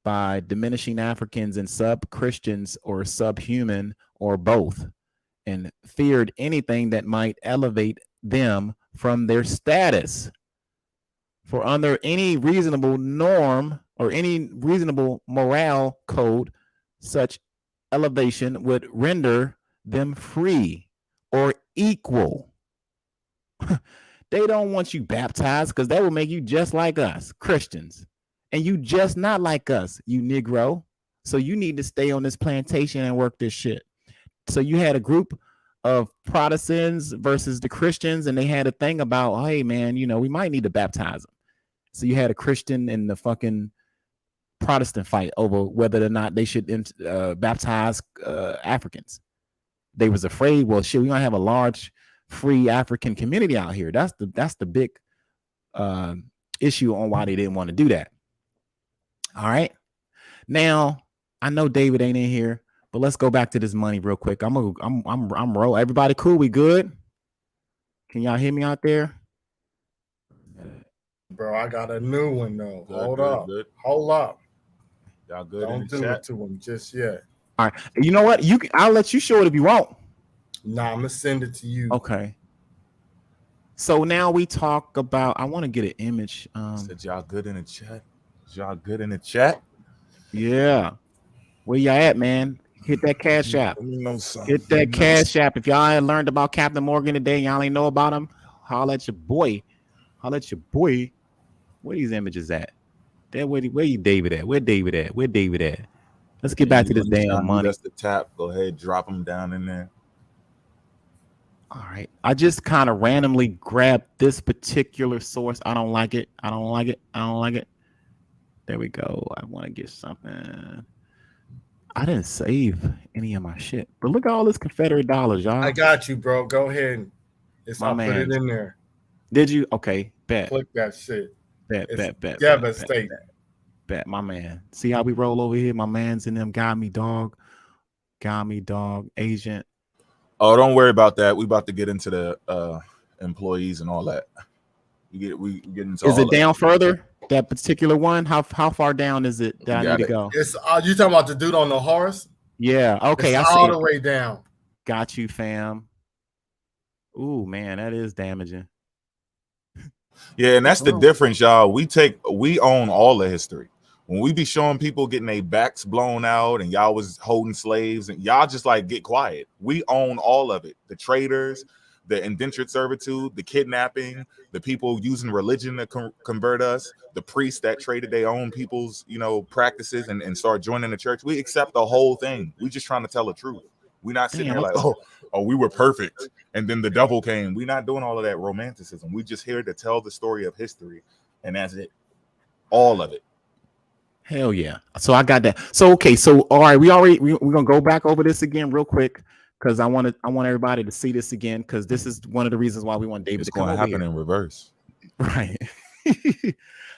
by diminishing Africans and sub-Christians or subhuman or both, and feared anything that might elevate them from their status. For under any reasonable norm or any reasonable morale code, such elevation would render them free or equal. They don't want you baptized because that will make you just like us, Christians. And you just not like us, you Negro. So you need to stay on this plantation and work this shit. So you had a group of Protestants versus the Christians, and they had a thing about, oh, hey, man, you know, we might need to baptize them. So you had a Christian and the fucking Protestant fight over whether or not they should baptize Africans. They was afraid, well, shit, we're going to have a large free African community out here. That's the big issue on why they didn't want to do that. All right. Now, I know David ain't in here, but let's go back to this money real quick. I'm roll. Everybody cool? We good? Can y'all hear me out there? Bro, I got a new one though. Good, Hold up. Y'all good? Don't do it to him just yet. All right. You know what? I'll let you show it if you want. Nah, I'm gonna send it to you. Okay. So now we talk about. I want to get an image. Said y'all good in the chat? Y'all good in the chat? Yeah. Where y'all at, man? Hit that cash app. Hit that cash app. If y'all ain't learned about Captain Morgan today, y'all ain't know about him, holla at your boy. Holla at your boy. Where these images at? Where you David at? Where David at? Where David at? Let's get back to this damn money. That's the tap. Go ahead, drop them down in there. All right. I just kind of randomly grabbed this particular source. I don't like it. I don't like it. I don't like it. There we go. I want to get something. I didn't save any of my shit, but look at all this Confederate dollars, y'all. I got you, bro. Go ahead. I'll put it in there. Did you? Okay. Bet. Click that shit. Bet. Devastating. Bet, my man. See how we roll over here? My man's in them. Got me, dog. Agent. Oh, don't worry about that. We about to get into the employees and all that. We get into. Is it down further? That particular one? How far down is it that I need to go? It's you talking about the dude on the horse? Yeah. Okay. It's all the way down. Got you, fam. Ooh, man, that is damaging. Yeah, and that's the difference, y'all. We own all the history. When we be showing people getting their backs blown out and y'all was holding slaves and y'all just like get quiet. We own all of it. The traders, the indentured servitude, the kidnapping, the people using religion to convert us, the priests that traded their own people's, practices and start joining the church. We accept the whole thing. We just trying to tell the truth. We're not sitting here like, oh, we were perfect. And then the devil came. We're not doing all of that romanticism. We're just here to tell the story of history. And that's it. All of it. Hell yeah. So I got that. So, okay. So, all right. We're going to go back over this again real quick because I want everybody to see this again because this is one of the reasons why we want David to come over here. It's going to happen in reverse. Right.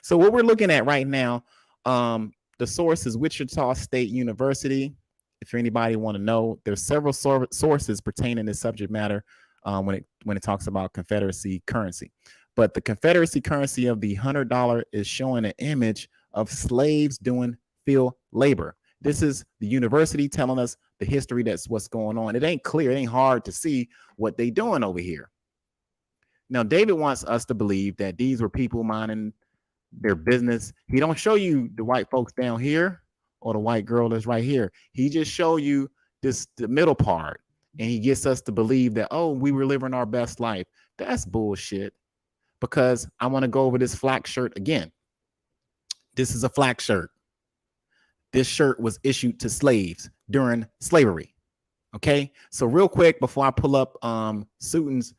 So what we're looking at right now, the source is Wichita State University. If anybody want to know, there's several sources pertaining to subject matter when it talks about Confederacy currency. But the Confederacy currency of the $100 is showing an image of slaves doing field labor. This is the university telling us the history. That's what's going on. It ain't clear. It ain't hard to see what they doing over here. Now, David wants us to believe that these were people minding their business. He don't show you the white folks down here or the white girl that's right here. He just show you the middle part, and he gets us to believe that, oh, we were living our best life. That's bullshit, because I want to go over this flak shirt again. This is a flak shirt. This shirt was issued to slaves during slavery. Okay, so real quick before I pull up Suiton's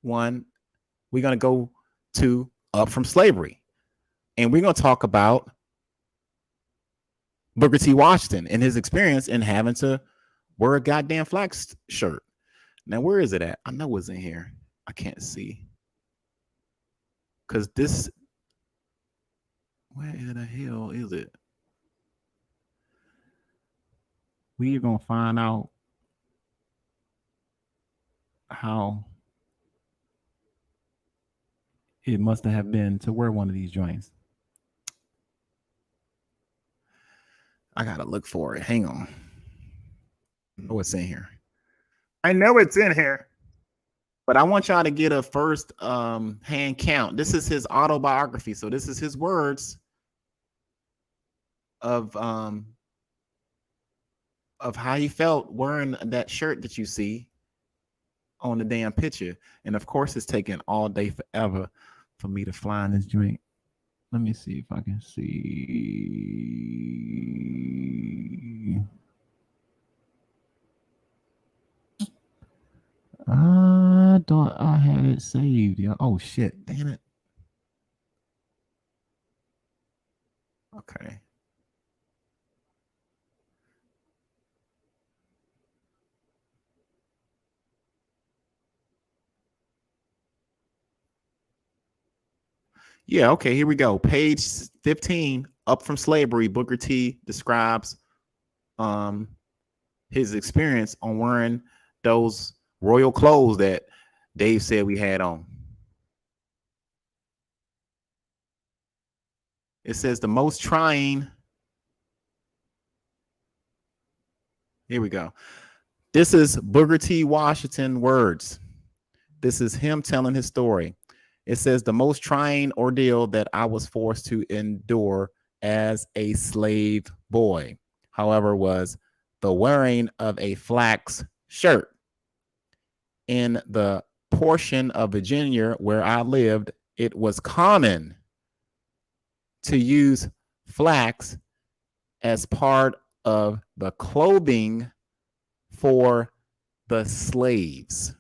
one, we're going to go to Up From Slavery. And we're going to talk about Booker T. Washington and his experience in having to wear a goddamn flak shirt. Now, where is it at? I know it's in here. I can't see. Because this, where in the hell is it? we're gonna find out how it must have been to wear one of these joints. I gotta look for it. Hang on. Oh, it's in here. I know it's in here. But I want y'all to get a first hand count. This is his autobiography. So this is his words of how he felt wearing that shirt that you see on the damn picture. And of course, it's taking all day forever for me to find this joint. Let me see if I can see. I thought I had it saved. Yeah. Oh shit! Damn it. Okay. Yeah. Okay. Here we go. Page 15. Up from Slavery. Booker T describes his experience on wearing those royal clothes that Dave said we had on. It says the most trying. Here we go. This is Booker T. Washington words. This is him telling his story. It says the most trying ordeal that I was forced to endure as a slave boy, however, was the wearing of a flax shirt. In the portion of Virginia where I lived, it was common to use flax as part of the clothing for the slaves.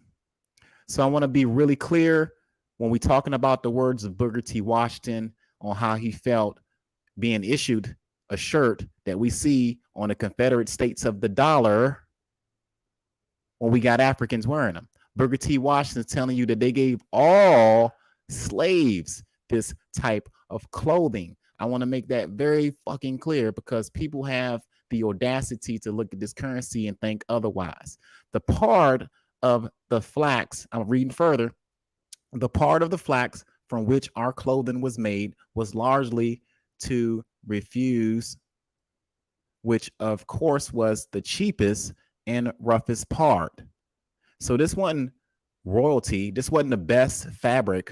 So I want to be really clear when we're talking about the words of Booker T. Washington on how he felt being issued a shirt that we see on the Confederate States of the dollar when we got Africans wearing them. Booker T. Washington telling you that they gave all slaves this type of clothing. I want to make that very fucking clear because people have the audacity to look at this currency and think otherwise. The part of the flax, I'm reading further, the part of the flax from which our clothing was made was largely to refuse, which of course was the cheapest and roughest part. So this wasn't royalty. This wasn't the best fabric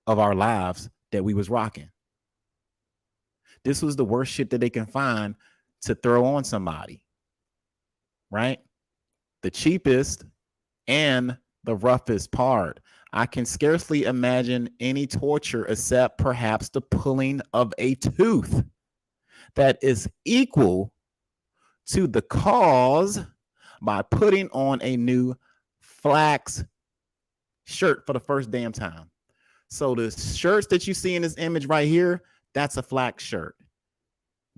of our lives that we was rocking. This was the worst shit that they can find to throw on somebody, right? The cheapest and the roughest part. I can scarcely imagine any torture except perhaps the pulling of a tooth that is equal to the cause by putting on a new flax shirt for the first damn time. So the shirts that you see in this image right here, that's a flax shirt.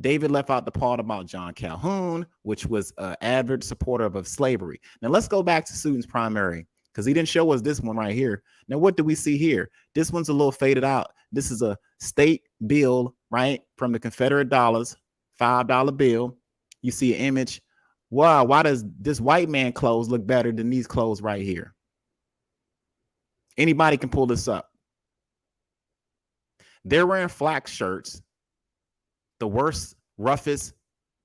David left out the part about John Calhoun, which was an avid supporter of slavery. Now let's go back to students' primary because he didn't show us this one right here. Now what do we see here? This one's a little faded out. This is a state bill, right, from the Confederate dollars, $5 bill. You see an image. Wow, why does this white man clothes look better than these clothes right here? Anybody can pull this up. They're wearing flax shirts, the worst, roughest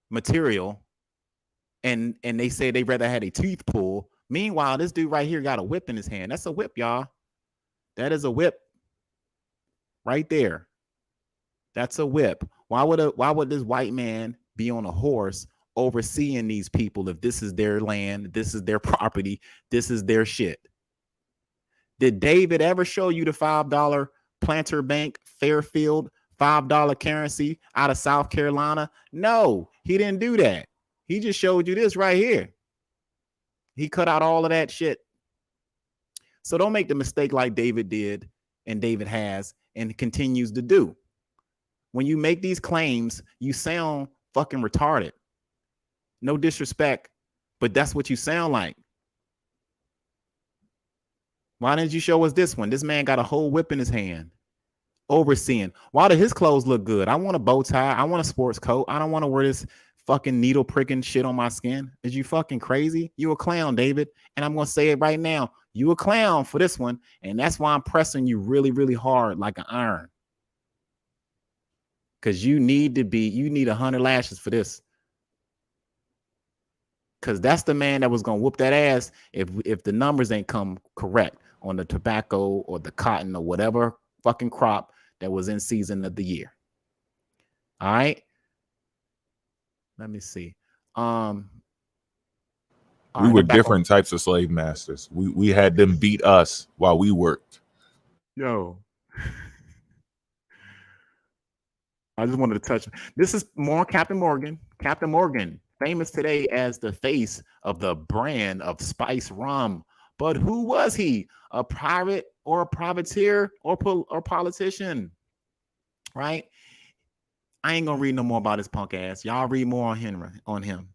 material, and they say they rather had a teeth pull. Meanwhile, this dude right here got a whip in his hand. That's a whip, y'all. That is a whip right there. That's a whip. Why would this white man be on a horse overseeing these people if this is their land, this is their property, this is their shit? Did David ever show you the $5 Planter Bank Fairfield $5 currency out of South Carolina? No, he didn't do that. He just showed you this right here. He cut out all of that shit. So don't make the mistake like David did and David has and continues to do. When you make these claims, you sound fucking retarded. No disrespect, but that's what you sound like. Why didn't you show us this one? This man got a whole whip in his hand. Overseeing. Why do his clothes look good? I want a bow tie. I want a sports coat. I don't want to wear this fucking needle pricking shit on my skin? Is you fucking crazy? You a clown, David. And I'm going to say it right now. You a clown for this one. And that's why I'm pressing you really, really hard like an iron. Because you need 100 lashes for this. Because that's the man that was going to whoop that ass if the numbers ain't come correct on the tobacco or the cotton or whatever fucking crop that was in season of the year. All right. Let me see. We were different types of slave masters. We had them beat us while we worked. Yo. I just wanted to touch. This is more Captain Morgan. Captain Morgan, famous today as the face of the brand of spice rum. But who was he? A pirate or a privateer or politician? Right? I ain't gonna read no more about his punk ass. Y'all read more on him.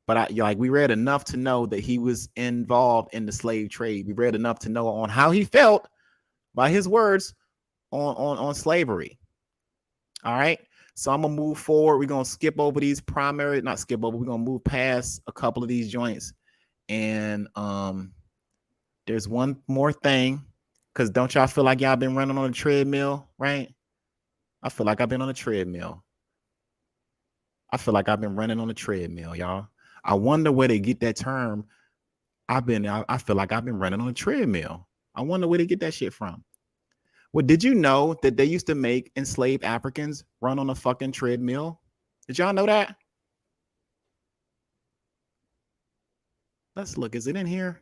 But we read enough to know that he was involved in the slave trade. We read enough to know on how he felt by his words on slavery. All right. So I'm gonna move forward. We're gonna skip over these we're gonna move past a couple of these joints. And there's one more thing, because don't y'all feel like y'all been running on a treadmill, right? I feel like I've been on a treadmill. I feel like I've been running on a treadmill, y'all. I wonder where they get that term. I feel like I've been running on a treadmill. I wonder where they get that shit from. Well, did you know that they used to make enslaved Africans run on a fucking treadmill? Did y'all know that? Let's look. Is it in here?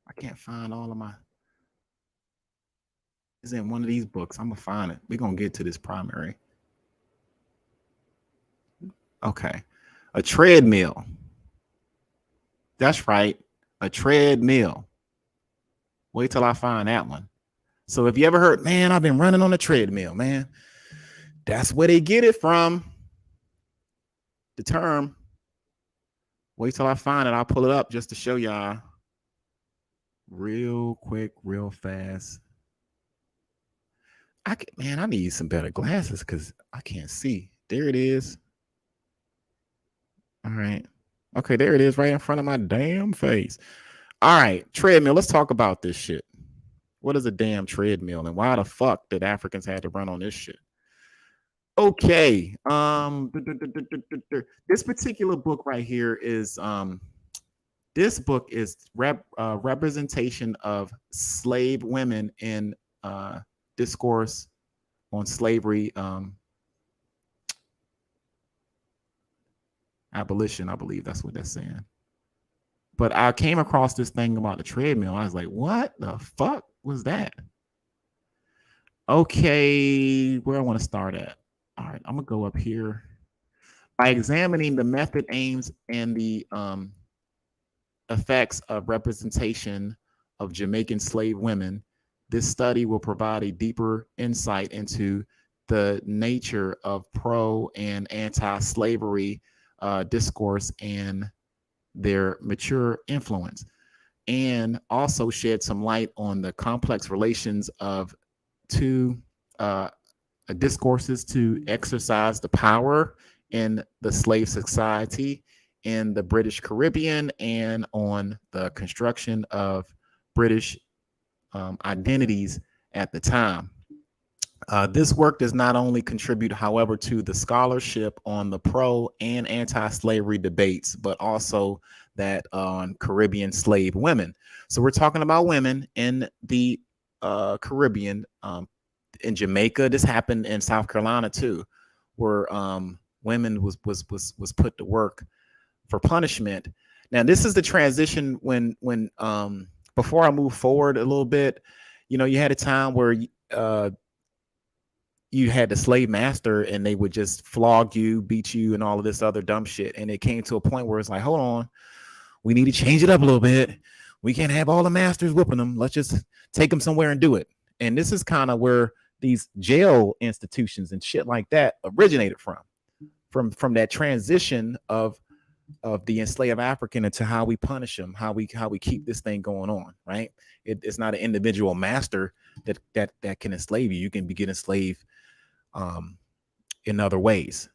I can't find all of my. It's in one of these books. I'm going to find it. We're going to get to this primary. Okay. A treadmill. That's right. A treadmill. Wait till I find that one. So if you ever heard, man, I've been running on a treadmill, man. That's where they get it from. The term. Wait till I find it. I'll pull it up just to show y'all. Real quick, real fast. I need some better glasses because I can't see. There it is. All right. Okay, there it is right in front of my damn face. All right, treadmill. Let's talk about this shit. What is a damn treadmill and why the fuck did Africans have to run on this shit? Okay. This particular book right here is this book is representation of slave women in discourse on slavery abolition. I believe that's what that's saying. But I came across this thing about the treadmill. I was like, what the fuck was that? Okay, where I want to start at. All right, I'm gonna go up here. By examining the method, aims, and the effects of representation of Jamaican slave women, this study will provide a deeper insight into the nature of pro and anti-slavery discourse and their mature influence, and also shed some light on the complex relations of two discourses to exercise the power in the slave society in the British Caribbean and on the construction of British identities at the time. This work does not only contribute, however, to the scholarship on the pro and anti-slavery debates, but also that on Caribbean slave women. So we're talking about women in the Caribbean, in Jamaica. This happened in South Carolina too, where women was put to work for punishment. Now this is the transition when before I move forward a little bit, you know, you had a time where you had the slave master and they would just flog you, beat you, and all of this other dumb shit. And it came to a point where it's like, hold on, we need to change it up a little bit. We can't have all the masters whipping them. Let's just take them somewhere and do it. And this is kind of where these jail institutions and shit like that originated from that transition of the enslaved African into how we punish them, how we keep this thing going on, right? It's not an individual master that can enslave you. You can get enslaved in other ways.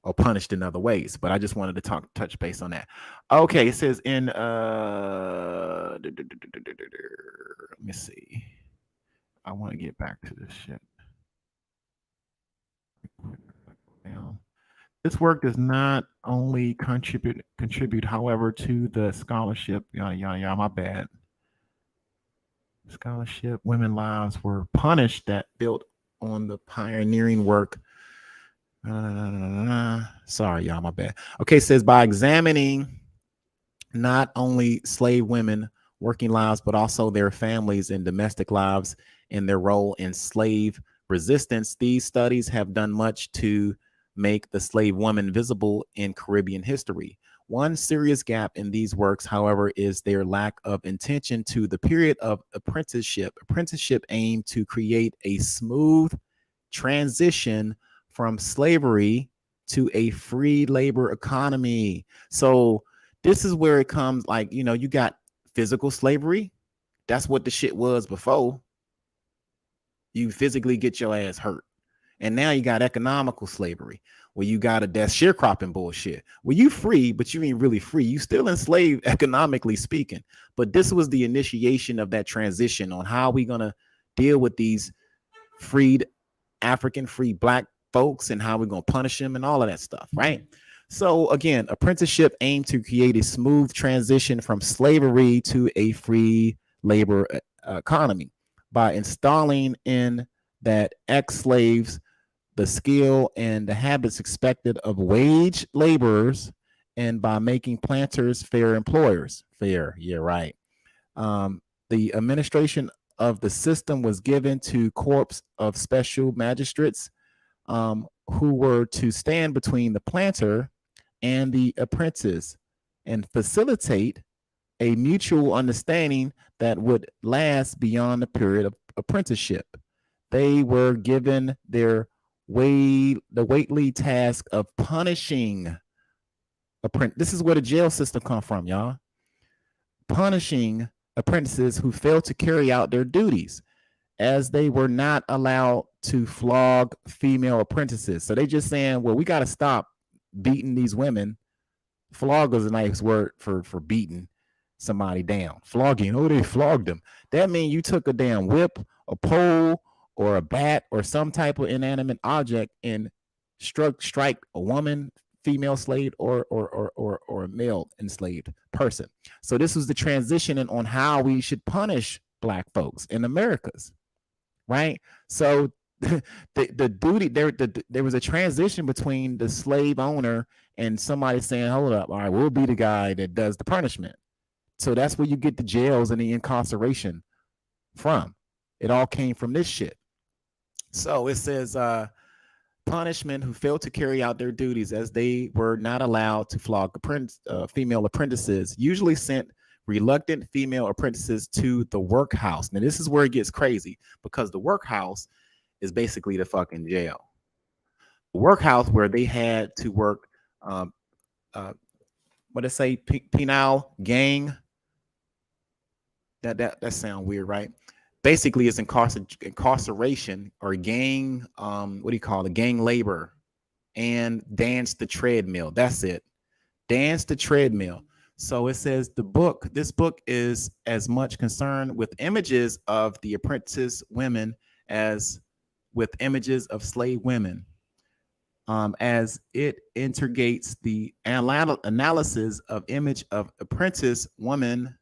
or punished in other ways. But I just wanted to touch base on that. Okay, it says in let me see. I want to get back to this shit. This work does not only contribute, however, to the scholarship. Yeah, my bad. Scholarship, women lives were punished that built on the pioneering work. Sorry, y'all, my bad. Okay, it says by examining not only slave women working lives, but also their families and domestic lives and their role in slave resistance, these studies have done much to make the slave woman visible in Caribbean history. One serious gap in these works, however, is their lack of attention to the period of apprenticeship. Apprenticeship aimed to create a smooth transition from slavery to a free labor economy. So this is where it comes, like, you know, you got physical slavery. That's what the shit was before. You physically get your ass hurt. And now you got economical slavery, where you got that sharecropping bullshit, where you free, but you ain't really free. You still enslaved economically speaking. But this was the initiation of that transition on how we gonna deal with these freed African, free black folks, and how we're gonna punish them and all of that stuff, right? So again, apprenticeship aimed to create a smooth transition from slavery to a free labor economy by installing in that ex-slaves the skill and the habits expected of wage laborers, and by making planters fair employers. Fair, yeah, right. The administration of the system was given to corps of special magistrates who were to stand between the planter and the apprentice and facilitate a mutual understanding that would last beyond the period of apprenticeship. They were given the weighty task of punishing apprentices. This is where the jail system come from, y'all. Punishing apprentices who failed to carry out their duties, as they were not allowed to flog female apprentices. So they just saying, well, we got to stop beating these women. Flog is a nice word for beating somebody down. Flogging, oh, they flogged them. That means you took a damn whip, a pole, or a bat, or some type of inanimate object and strike a woman, female slave, or a male enslaved person. So this was the transition on how we should punish black folks in Americas, right? So the duty there was a transition between the slave owner and somebody saying, hold up, all right, we'll be the guy that does the punishment. So that's where you get the jails and the incarceration from. It all came from this shit. So it says punishment who failed to carry out their duties, as they were not allowed to flog female apprentices, usually sent reluctant female apprentices to the workhouse. Now this is where it gets crazy, because the workhouse is basically the fucking jail. The workhouse where they had to work what they say, penal gang. That sound weird, right? Basically, it's incarceration or gang, what do you call it? Gang labor, and dance the treadmill. That's it. Dance the treadmill. So it says this book is as much concerned with images of the apprentice women as with images of slave women, as it integrates the analysis of image of apprentice women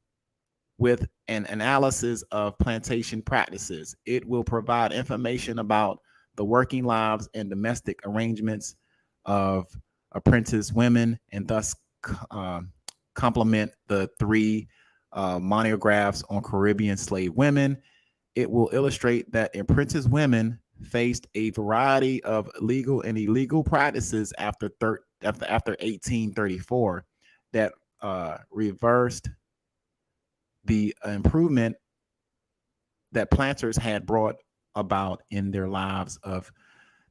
with an analysis of plantation practices. It will provide information about the working lives and domestic arrangements of apprentice women, and thus complement the 3 monographs on Caribbean slave women. It will illustrate that apprentice women faced a variety of legal and illegal practices after 1834 that reversed the improvement that planters had brought about in their lives of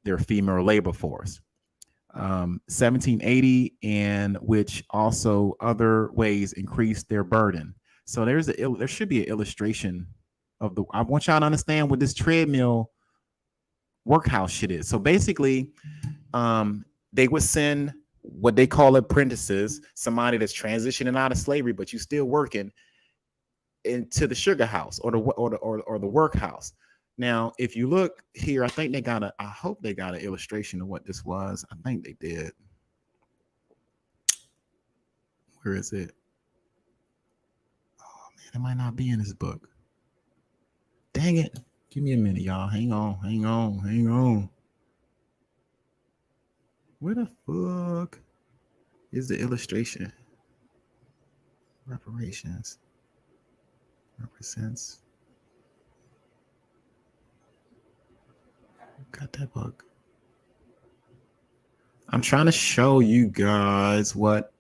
their female labor force. 1780, and which also other ways increased their burden. So there should be an illustration of I want y'all to understand what this treadmill workhouse shit is. So basically, they would send what they call apprentices, somebody that's transitioning out of slavery, but you still working, into the sugar house or the workhouse. Now, if you look here, I think I hope they got an illustration of what this was. I think they did. Where is it? Oh man, it might not be in this book. Dang it. Give me a minute, y'all. Hang on. Where the fuck is the illustration? Reparations. Represents. Got that book. I'm trying to show you guys what.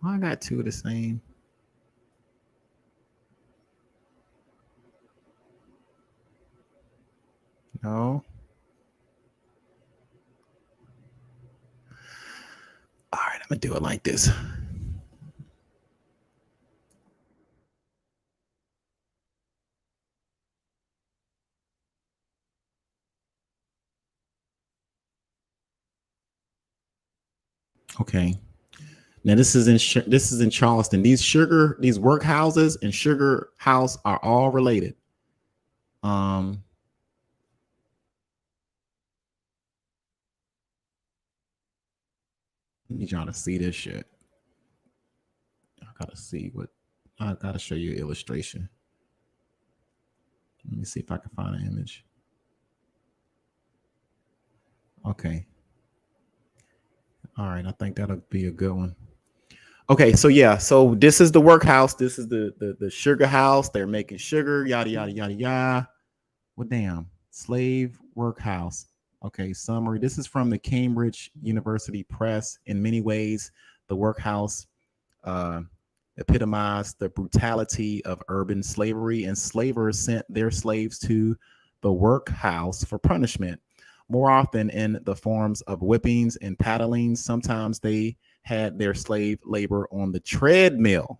Well, I got two of the same. No. All right, I'm gonna do it like this. Okay. Now this is in Charleston. These workhouses and sugar house are all related. I need y'all to see this shit. I gotta show you an illustration. Let me see if I can find an image. Okay. All right, I think that'll be a good one. Okay, so yeah, so this is the workhouse. This is the sugar house. They're making sugar, yada yada yada yada. Well, damn, slave workhouse. Okay, summary. This is from the Cambridge University Press. In many ways, the workhouse epitomized the brutality of urban slavery, and slavers sent their slaves to the workhouse for punishment, more often in the forms of whippings and paddlings. Sometimes they had their slave labor on the treadmill.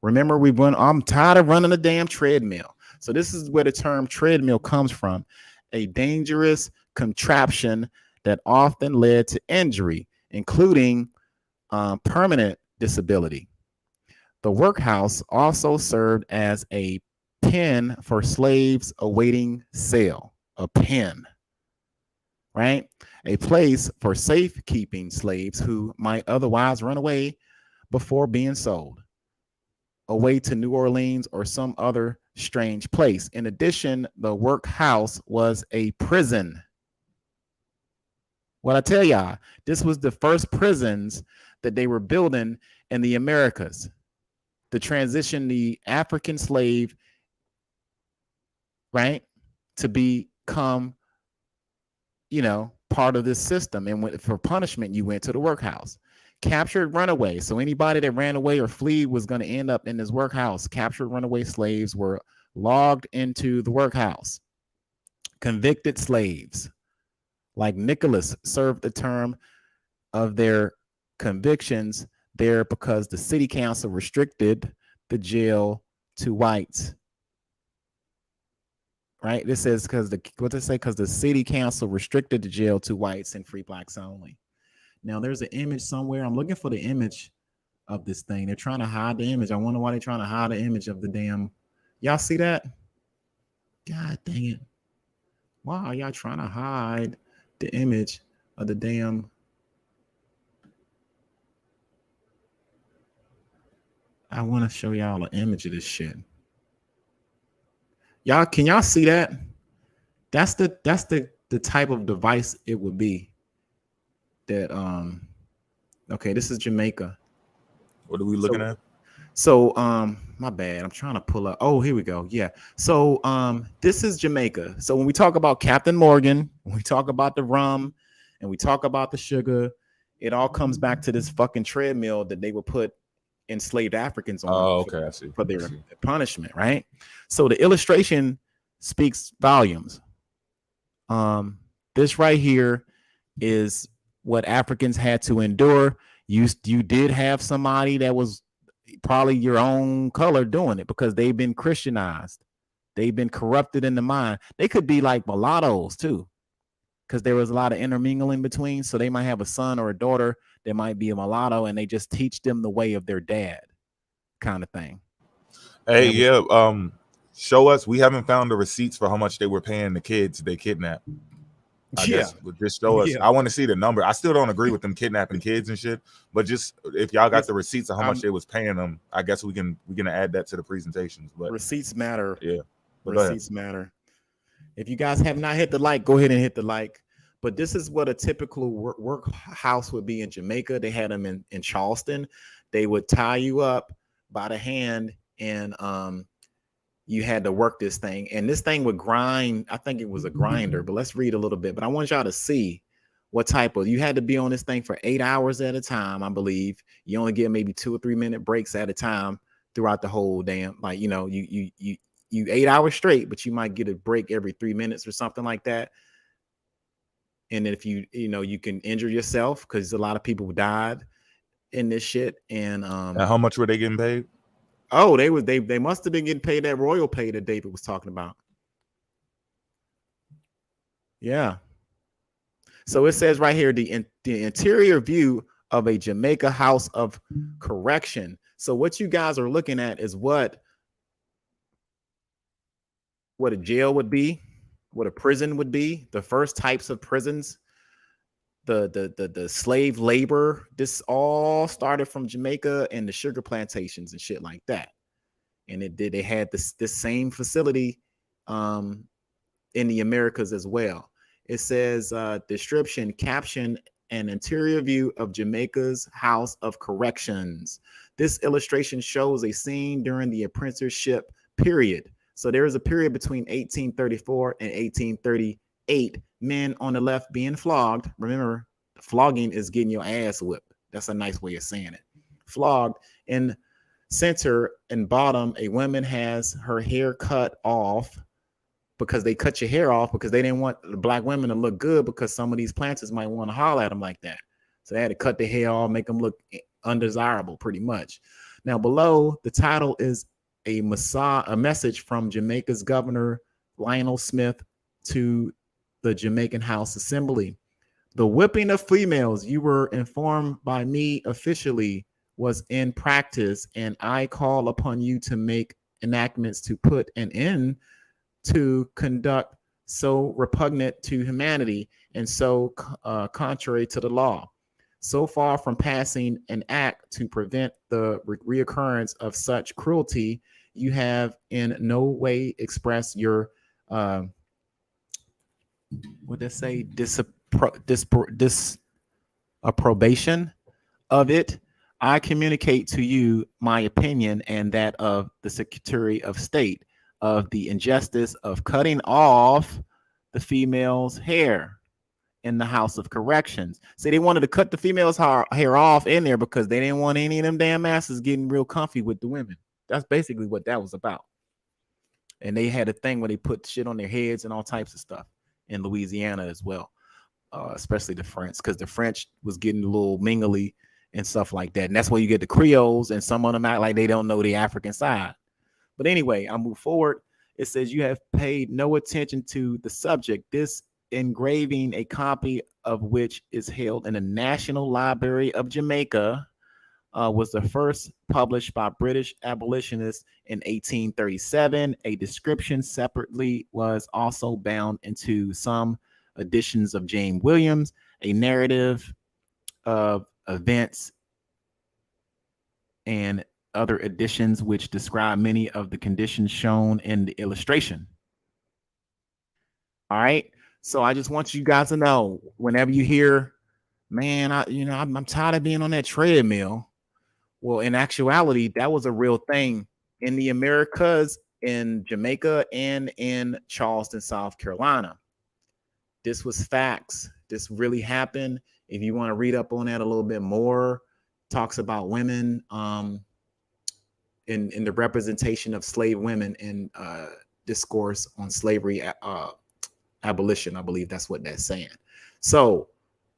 Remember, I'm tired of running the damn treadmill. So this is where the term treadmill comes from, a dangerous contraption that often led to injury, including permanent disability. The workhouse also served as a pen for slaves awaiting sale, a pen, right? A place for safekeeping slaves who might otherwise run away before being sold away to New Orleans or some other strange place. In addition, the workhouse was a prison. What I tell y'all, this was the first prisons that they were building in the Americas to transition the African slave, right, to become, part of this system. And for punishment, you went to the workhouse. Captured runaway. So anybody that ran away or fled was going to end up in this workhouse. Captured runaway slaves were logged into the workhouse. Convicted slaves like Nicholas served the term of their convictions there because the city council restricted the jail to whites. Right? This says because the city council restricted the jail to whites and free blacks only. Now there's an image somewhere. I'm looking for the image of this thing. They're trying to hide the image. I wonder why they're trying to hide the image of the damn. Y'all see that? God dang it. Why are y'all trying to hide the image of the damn? I want to show y'all an image of this shit. Y'all, can y'all see that? That's the type of device it would be. That okay, this is Jamaica. What are we looking at? So my bad, I'm trying to pull up. Oh, here we go. Yeah, so this is Jamaica. So when we talk about Captain Morgan, when we talk about the rum, and we talk about the sugar, it all comes back to this fucking treadmill that they would put enslaved Africans on for their punishment, right? So the illustration speaks volumes. This right here is what Africans had to endure. You did have somebody that was, probably your own color doing it because they've been Christianized. They've been corrupted in the mind. They could be like mulattoes too, because there was a lot of intermingling between. So they might have a son or a daughter that might be a mulatto, and they just teach them the way of their dad, kind of thing. Hey, show us. We haven't found the receipts for how much they were paying the kids they kidnapped. I guess just show us. I want to see the number. I still don't agree with them kidnapping kids and shit, but just if y'all got the receipts of how much they was paying them, I guess we're gonna add that to the presentations. But receipts matter. Yeah, receipts matter. If you guys have not hit the like, go ahead and hit the like. But this is what a typical workhouse would be in Jamaica. They had them in Charleston. They would tie you up by the hand, and you had to work this thing, and this thing would grind. I think it was a grinder, but let's read a little bit. But I want y'all to see what type of, you had to be on this thing for 8 hours at a time. I believe you only get maybe 2 or 3 minute breaks at a time throughout the whole damn, like, you 8 hours straight, but you might get a break every 3 minutes or something like that. And if you can injure yourself, because a lot of people died in this shit. And how much were they getting paid? Oh, they must have been getting paid that royal pay that David was talking about. Yeah. So it says right here, the interior view of a Jamaica House of Correction. So what you guys are looking at is what a jail would be, what a prison would be, the first types of prisons, the slave labor. This all started from Jamaica and the sugar plantations and shit like that. And they had this same facility in the Americas as well. It says description, caption, an interior view of Jamaica's House of Corrections. This illustration shows a scene during the apprenticeship period. So there is a period between 1834 and 1838. Men on the left being flogged. Remember, flogging is getting your ass whipped. That's a nice way of saying it. Flogged. In center and bottom, a woman has her hair cut off, because they cut your hair off because they didn't want the black women to look good, because some of these planters might want to holler at them like that. So they had to cut the hair off, make them look undesirable pretty much. Now below, the title is a message from Jamaica's Governor Lionel Smith to the Jamaican House Assembly. The whipping of females, you were informed by me officially, was in practice, and I call upon you to make enactments to put an end to conduct so repugnant to humanity and so contrary to the law. So far from passing an act to prevent the reoccurrence of such cruelty, you have in no way expressed your disapprobation of it. I communicate to you my opinion and that of the Secretary of State of the injustice of cutting off the female's hair in the House of Corrections. See, they wanted to cut the female's hair off in there because they didn't want any of them damn asses getting real comfy with the women. That's basically what that was about. And they had a thing where they put shit on their heads and all types of stuff in Louisiana as well, especially the French, because the French was getting a little mingly and stuff like that. And that's where you get the Creoles, and some of them act like they don't know the African side. But anyway, I'll move forward. It says you have paid no attention to the subject. This engraving, a copy of which is held in the National Library of Jamaica, was the first published by British abolitionists in 1837. A description separately was also bound into some editions of James Williams, a narrative of events and other editions which describe many of the conditions shown in the illustration. All right. So I just want you guys to know, whenever you hear, man, I'm tired of being on that treadmill. Well, in actuality, that was a real thing in the Americas, in Jamaica, and in Charleston, South Carolina. This was facts. This really happened. If you want to read up on that a little bit more, talks about women in the representation of slave women in discourse on slavery abolition. I believe that's what that's saying. So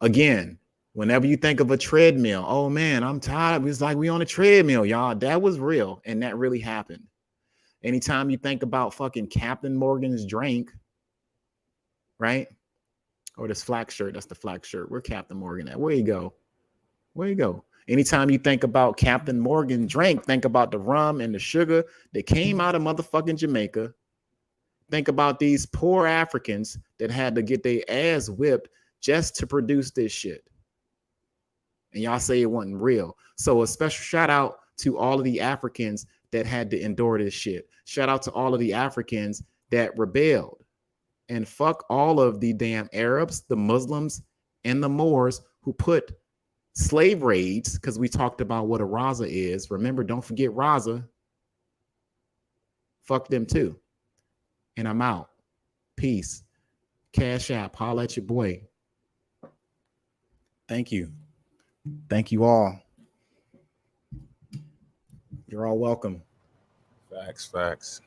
again, Whenever you think of a treadmill, oh man, I'm tired. It's like we on a treadmill, y'all. That was real, and that really happened. Anytime you think about fucking Captain Morgan's drink, right? Or this flak shirt, that's the flak shirt. Where Captain Morgan at? Where you go? Where you go? Anytime you think about Captain Morgan drink, think about the rum and the sugar that came out of motherfucking Jamaica. Think about these poor Africans that had to get their ass whipped just to produce this shit. And y'all say it wasn't real. So a special shout out to all of the Africans that had to endure this shit. Shout out to all of the Africans that rebelled. And fuck all of the damn Arabs, the Muslims, and the Moors who put slave raids, because we talked about what a Raza is. Remember, don't forget Raza. Fuck them too. And I'm out. Peace. Cash App. Holla at your boy. Thank you. Thank you all. You're all welcome. Facts.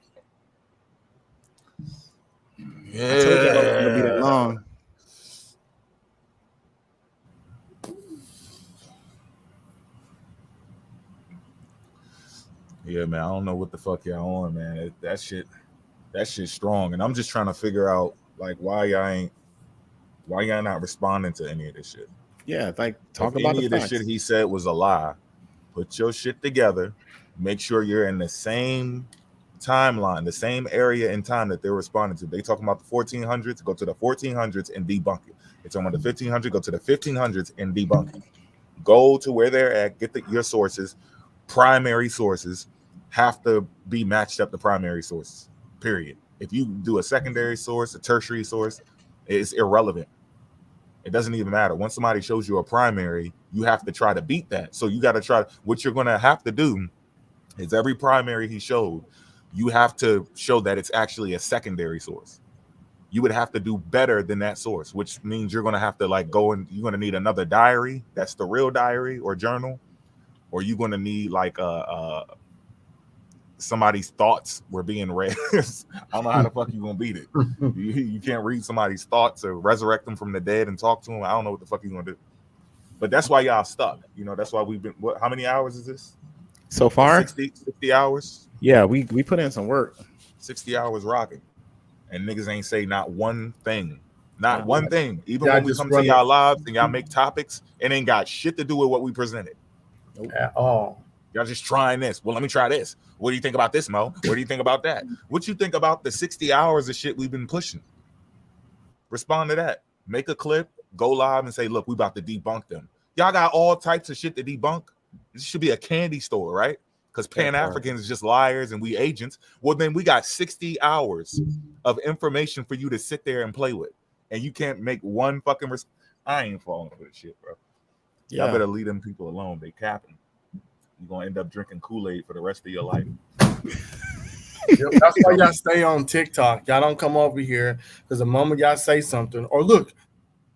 Yeah. I told you it wasn't going to be that long. Yeah, man. I don't know what the fuck y'all on, man. That shit's strong. And I'm just trying to figure out like why y'all not responding to any of this shit. Yeah, like talk if about any the of facts. the shit he said was a lie. Put your shit together. Make sure you're in the same timeline, the same area in time that they're responding to. They talking about the 1400s, go to the 1400s and debunk it. They talking about the 1500s, go to the 1500s and debunk it. Go to where they're at, get your sources. Primary sources have to be matched up to primary sources, period. If you do a secondary source, a tertiary source, it's irrelevant. It doesn't even matter. Once somebody shows you a primary, you have to try to beat that. So you got to try. What you're going to have to do is every primary he showed, you have to show that it's actually a secondary source. You would have to do better than that source, which means you're going to have to like go and you're going to need another diary. That's the real diary or journal. Or you're going to need like somebody's thoughts were being read. I don't know how the fuck you're going to beat it. You can't read somebody's thoughts or resurrect them from the dead and talk to them. I don't know what the fuck you're going to do. But that's why y'all stuck. You know, that's why we've been, how many hours is this? So far? 60 hours? Yeah, we put in some work. 60 hours rocking. And niggas ain't say not one thing. Not one thing. Even when we come to y'all lives and y'all make topics, it ain't got shit to do with what we presented. At all. Y'all just trying this. Well, let me try this. What do you think about this, Mo? What do you think about that? What you think about the 60 hours of shit we've been pushing? Respond to that. Make a clip, go live and say, look, we about to debunk them. Y'all got all types of shit to debunk. This should be a candy store, right? Because Pan-Africans is just liars and we agents. Well, then we got 60 hours of information for you to sit there and play with. And you can't make one fucking I ain't falling for this shit, bro. Yeah. Y'all better leave them people alone. They capping. You're going to end up drinking Kool-Aid for the rest of your life. That's why y'all stay on TikTok. Y'all don't come over here because the moment y'all say something, or look,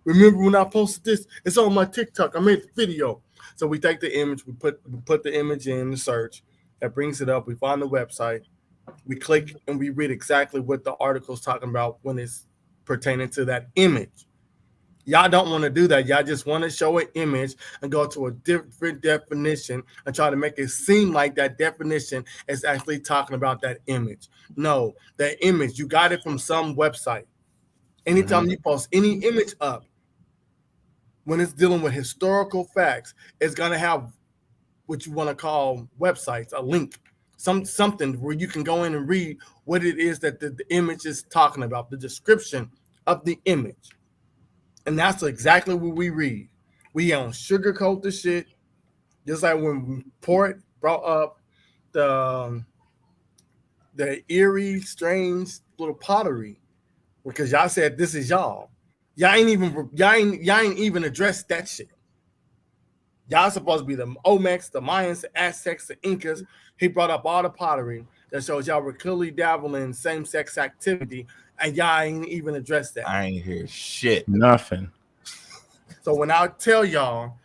remember when I posted this? It's on my TikTok. I made the video. So we take the image, we put the image in the search. That brings it up. We find the website. We click and we read exactly what the article's talking about when it's pertaining to that image. Y'all don't want to do that. Y'all just want to show an image and go to a different definition and try to make it seem like that definition is actually talking about that image. No, that image, you got it from some website. Anytime you post any image up, when it's dealing with historical facts, it's going to have what you want to call websites, a link, something where you can go in and read what it is that the image is talking about, the description of the image. And that's exactly what we read. We don't sugarcoat the shit. Just like when Port brought up the eerie, strange little pottery, because y'all said this is y'all. Y'all ain't even addressed that shit. Y'all supposed to be the Olmecs, the Mayans, the Aztecs, the Incas. He brought up all the pottery that shows y'all were clearly dabbling in same-sex activity, and y'all ain't even addressed that. I ain't hear shit. Nothing. So when I tell y'all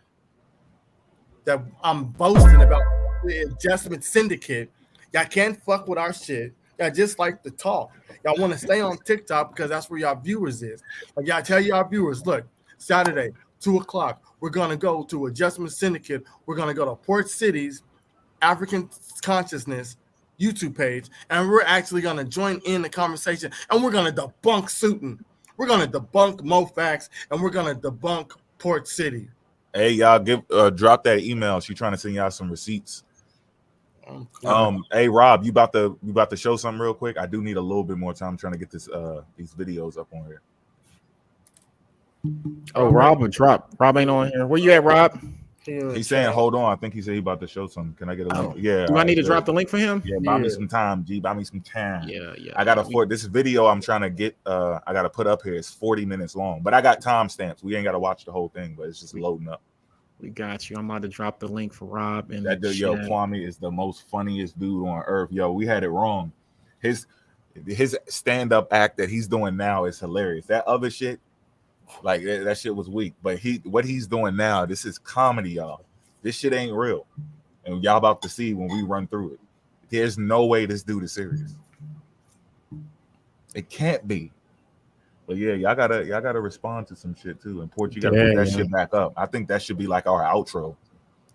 that I'm boasting about the adjustment syndicate, y'all can't fuck with our shit. Y'all just like to talk. Y'all want to stay on TikTok because that's where y'all viewers is. Like y'all tell y'all viewers, look, Saturday, 2 o'clock, we're going to go to Adjustment Syndicate. We're going to go to Port City's African Consciousness YouTube page, and we're actually going to join in the conversation, and we're going to debunk Suiton. We're going to debunk MoFax, and we're going to debunk Port City. Hey, y'all, drop that email. She's trying to send y'all some receipts. Hey, Rob, you about to show something real quick? I do need a little bit more time. I'm trying to get these videos up on here. Oh, Rob would drop. Rob ain't on here. Where you at, Rob? He's saying, hold on. I think he said he about to show something. Can I get a link? Yeah. Do I need to drop the link for him? Yeah, buy me some time, G. Buy me some time. Yeah. I got to afford this video I'm trying to get. I got to put up here. It's 40 minutes long, but I got timestamps. We ain't got to watch the whole thing, but it's just loading up. We got you. I'm about to drop the link for Rob. And that dude, yo, Kwame is the most funniest dude on earth. Yo, we had it wrong. His stand-up act that he's doing now is hilarious. That other shit, like that shit was weak. But what he's doing now, this is comedy, y'all. This shit ain't real. And y'all about to see when we run through it. There's no way this dude is serious. It can't be. But yeah, y'all gotta respond to some shit too. And Port, you gotta put that shit back up. I think that should be like our outro.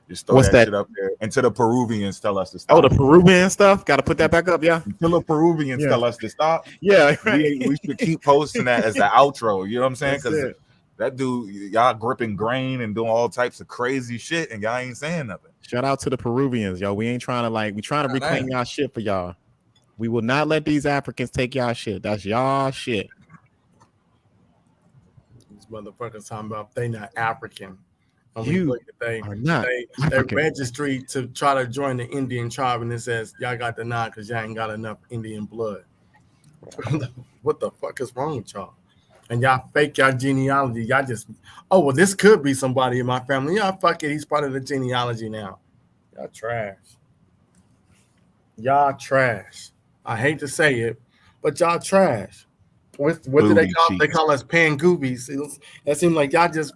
Just throw that shit up there. Until the Peruvians tell us to stop. Oh, the Peruvian stuff? Gotta put that back up, yeah. Until the Peruvians tell us to stop. Yeah. We should keep posting that as the outro. You know what I'm saying? Because that dude, y'all gripping grain and doing all types of crazy shit, and y'all ain't saying nothing. Shout out to the Peruvians, yo. We ain't trying to we trying to reclaim y'all shit for y'all. We will not let these Africans take y'all shit. That's y'all shit. These motherfuckers talking about they not African. You are not. They registered to try to join the Indian tribe, and it says y'all got the nod because y'all ain't got enough Indian blood. What the fuck is wrong with y'all? And y'all fake y'all genealogy. Y'all just, well, this could be somebody in my family. Y'all fuck it. He's part of the genealogy now. Y'all trash. Y'all trash. I hate to say it, but y'all trash. What do they call? They call us pan-goobies. It seems like y'all just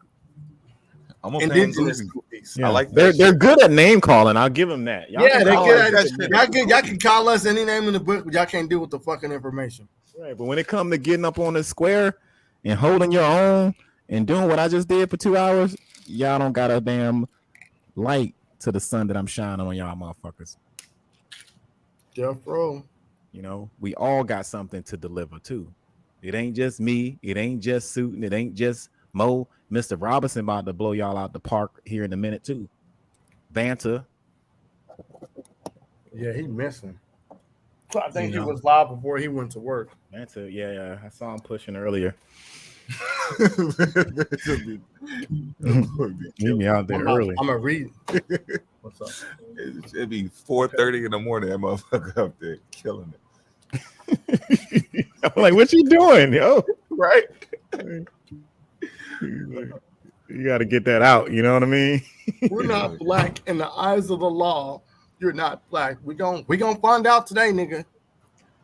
indigenous goobies. Yeah. I like that. They're good at name calling. I'll give them that. They're good at that. Y'all can call us any name in the book, but y'all can't deal with the fucking information. Right, but when it comes to getting up on the square and holding your own and doing what I just did for 2 hours, y'all don't got a damn light to the sun that I'm shining on y'all motherfuckers. Yeah, bro. You know, we all got something to deliver too. It ain't just me. It ain't just Suiton. It ain't just Mo. Mr. Robinson about to blow y'all out the park here in a minute too. Banter. Yeah, he missing. I think he was live before he went to work. Banter, yeah. I saw him pushing earlier. Leave me out there early. I'm gonna read. What's up? It'd be 4:30 in the morning. That motherfucker up there killing it. I'm like, what you doing, yo? Right? You got to get that out. You know what I mean? We're not black in the eyes of the law. You're not black. We gonna find out today, nigga.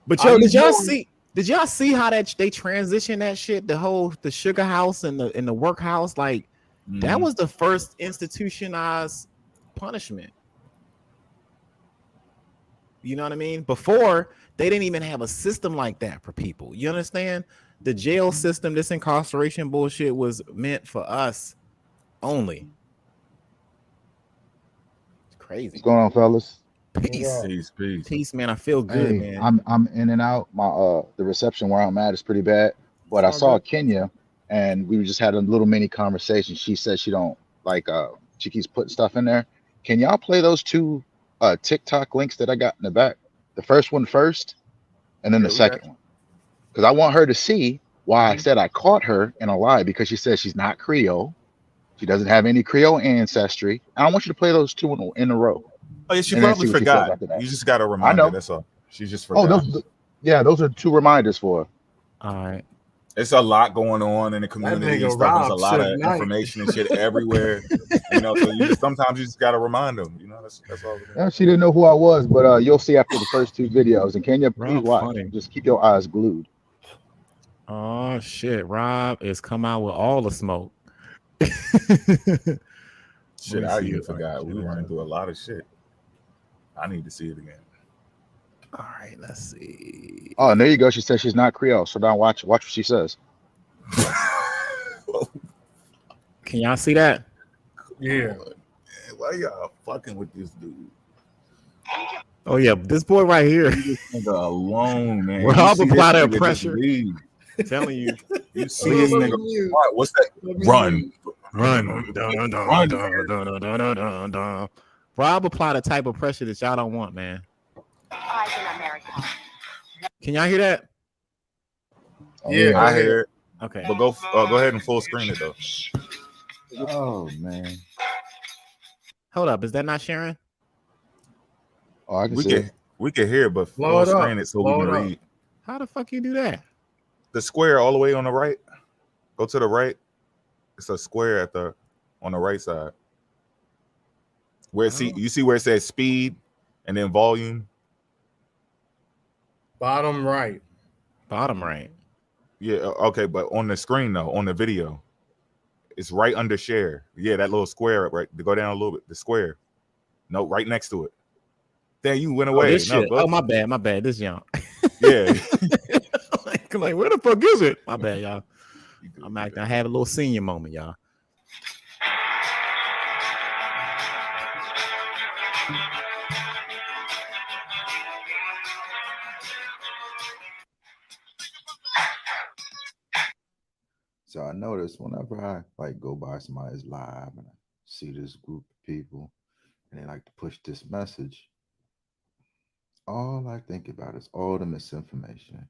But yo, did y'all see how that they transition that shit? The sugar house and the workhouse, like that was the first institutionalized punishment. You know what I mean? Before they didn't even have a system like that for people. You understand? The jail system, this incarceration bullshit was meant for us only. It's crazy. What's going on, fellas? Peace, man. I feel good, man. I'm in and out. My the reception where I'm at is pretty bad. But I saw Kenya, and we just had a little mini conversation. She said she don't like she keeps putting stuff in there. Can y'all play those two TikTok links that I got in the back? The first one first, and then the second one, because I want her to see why I said I caught her in a lie, because she says she's not Creole. She doesn't have any Creole ancestry. I want you to play those two in a row. Oh yeah, she probably forgot. You just got to remind her. That's all. She just forgot. Those are two reminders for her. All right. It's a lot going on in the community and stuff. There's a lot of information and shit everywhere. You know, so sometimes you just got to remind them. You know, that's all. She didn't know who I was, but you'll see after the first two videos. And Kenya, please watch. Funny. Just keep your eyes glued. Oh shit! Rob is come out with all the smoke. Shit, I even forgot. We were running through a lot of shit. I need to see it again. All right, let's see. Oh, and there you go. She says she's not Creole. So now watch what she says. Can y'all see that? Yeah. Why y'all fucking with this dude? Oh yeah, this boy right here. This nigga alone, man. Rob applied that pressure. Telling you. You see this nigga. What's that? Run. Rob applied a type of pressure that y'all don't want, man. Can y'all hear that? Yeah, I hear it. Okay. But go ahead and full screen it though. Oh man. Hold up, is that not sharing? Oh, I can see it. We can hear it, but full screen it so we can read. How the fuck you do that? The square all the way on the right. Go to the right. It's a square on the right side. Where you see where it says speed and then volume. Bottom right. Bottom right. Yeah, okay, but on the screen though, on the video, it's right under share. Yeah, that little square right to go down a little bit. The square. No, right next to it. Then you went away. My bad. This young. Yeah. like, where the fuck is it? My bad, y'all. I'm acting. I had a little senior moment, y'all. So I notice whenever I like go by somebody's live and I see this group of people and they like to push this message, all I think about is all the misinformation.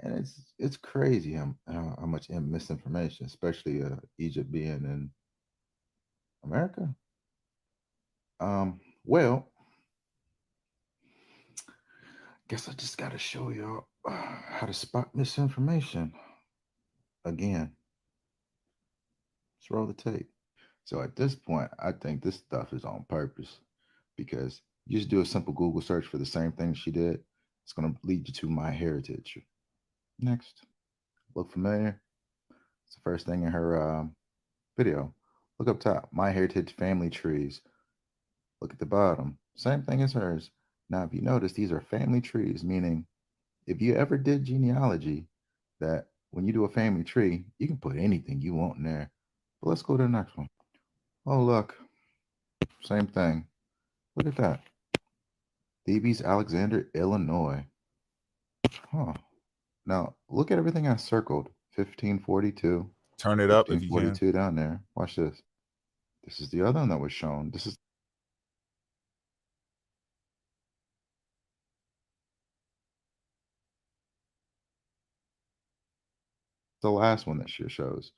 And it's crazy how much misinformation, especially Egypt being in America. Well, guess I just got to show y'all how to spot misinformation. Again, let's roll the tape. So at this point, I think this stuff is on purpose because you just do a simple Google search for the same thing she did. It's going to lead you to MyHeritage. Next. Look familiar? It's the first thing in her video. Look up top, MyHeritage family trees. Look at the bottom. Same thing as hers. Now, if you notice, these are family trees, meaning if you ever did genealogy, that when you do a family tree, you can put anything you want in there. But let's go to the next one. Oh, look. Same thing. Look at that. Thebes, Alexander, Illinois. Huh. Now, look at everything I circled. 1542. Turn it up if you can. 1542 down there. Watch this. This is the other one that was shown. This is the last one that she shows.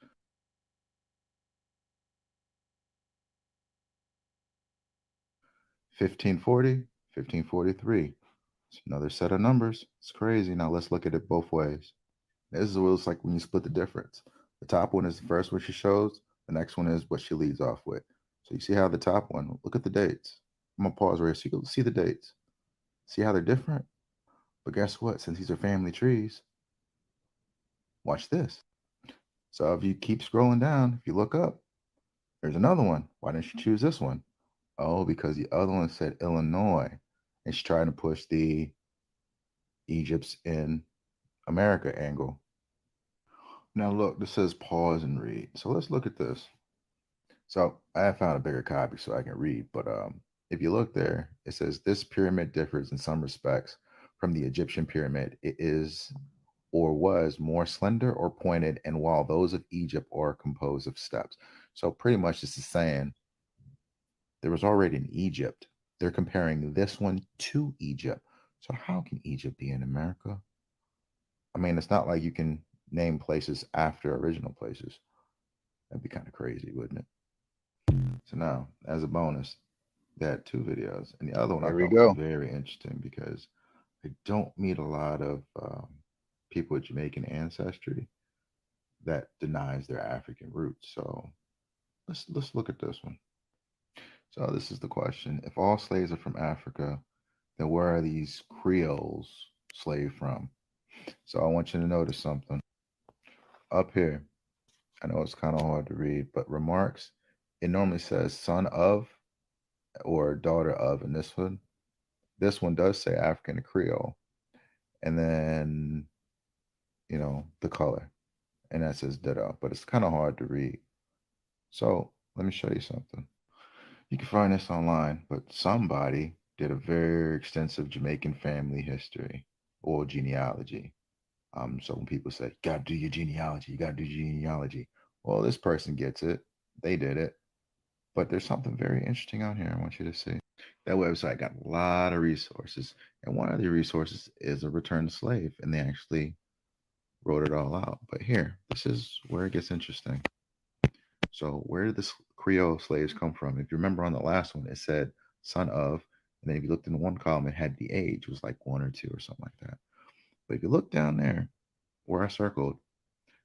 1540, 1543. It's another set of numbers. It's crazy. Now let's look at it both ways. This is what it's like when you split the difference. The top one is the first one she shows. The next one is what she leads off with. So you see how the top one, look at the dates. I'm going to pause right here so you can see the dates. See how they're different? But guess what? Since these are family trees, watch this. So if you keep scrolling down, if you look up, there's another one. Why didn't you choose this one? Oh, because the other one said Illinois. And she's trying to push the Egypt's in America angle. Now look, this says pause and read. So let's look at this. So I have found a bigger copy so I can read. But if you look there, it says this pyramid differs in some respects from the Egyptian pyramid. It is or was more slender or pointed, and while those of Egypt are composed of steps. So pretty much this is saying there was already an Egypt. They're comparing this one to Egypt. So how can Egypt be in America? I mean, it's not like you can name places after original places. That'd be kind of crazy, wouldn't it? So now, as a bonus, they had two videos. And the other one I thought was very interesting because I don't meet a lot of people with Jamaican ancestry that denies their African roots. So let's look at this one. So this is the question. If all slaves are from Africa, then where are these Creoles slaved from? So I want you to notice something. Up here, I know it's kind of hard to read, but remarks, it normally says son of or daughter of, and this one does say African and Creole. And then, you know, the color, and that says ditto, but it's kind of hard to read. So let me show you something. You can find this online, but somebody did a very extensive Jamaican family history or genealogy. So when people say, gotta do your genealogy, you gotta do genealogy. Well, this person gets it. They did it. But there's something very interesting on here I want you to see. That website got a lot of resources. And one of the resources is a return to slave. And they actually wrote it all out. But here, this is where it gets interesting. So where did the Creole slaves come from? If you remember on the last one, it said son of, and then if you looked in one column, it had the age, it was like 1 or 2 or something like that. But if you look down there where I circled,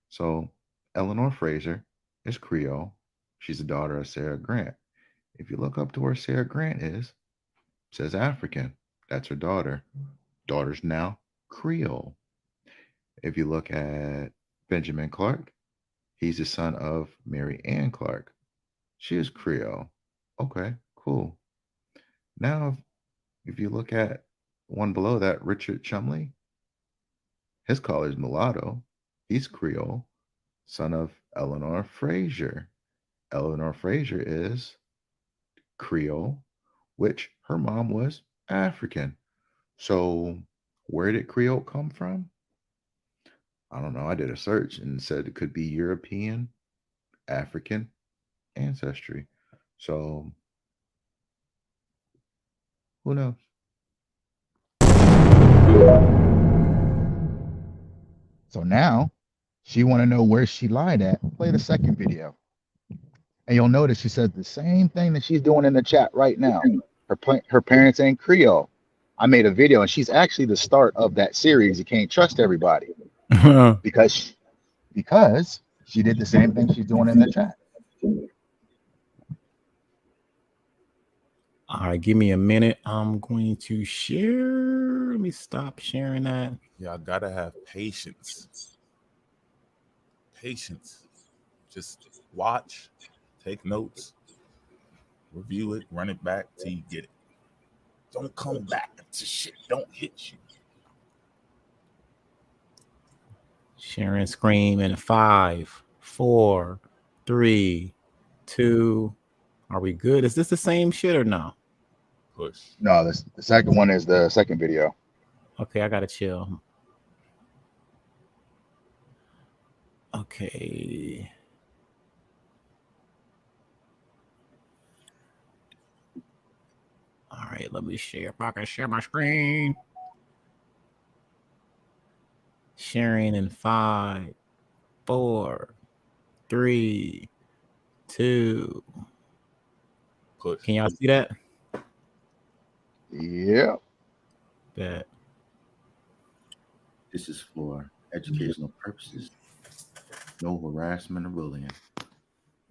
so Eleanor Fraser is Creole. She's the daughter of Sarah Grant. If you look up to where Sarah Grant is, it says African. That's her daughter. Daughter's now Creole. If you look at Benjamin Clark, he's the son of Mary Ann Clark. She is Creole. Okay, cool. Now, if you look at one below that, Richard Chumley, his color is mulatto. He's Creole, son of Eleanor Fraser. Eleanor Fraser is Creole, which her mom was African. So where did Creole come from? I don't know. I did a search and said it could be European, African ancestry. So who knows? So now she want to know where she lied at. Play the second video. And you'll notice she says the same thing that she's doing in the chat right now. Her parents ain't Creole. I made a video, and she's actually the start of that series. You can't trust everybody because she did the same thing she's doing in the chat. All right, give me a minute. I'm going to share. Let me stop sharing that. Y'all gotta have patience. Patience. Just watch, take notes, review it, run it back till you get it. Don't come back to shit. Don't hit you. Sharing screen in 5, 4, 3, 2. Are we good? Is this the same shit or no? Push. No, the second one is the second video. Okay, I gotta chill. Okay. All right, let me share. If I can share my screen. Sharing in 5, 4, 3, 2. Push. Can y'all see that? Yeah. Bet. This is for educational purposes. No harassment or bullying.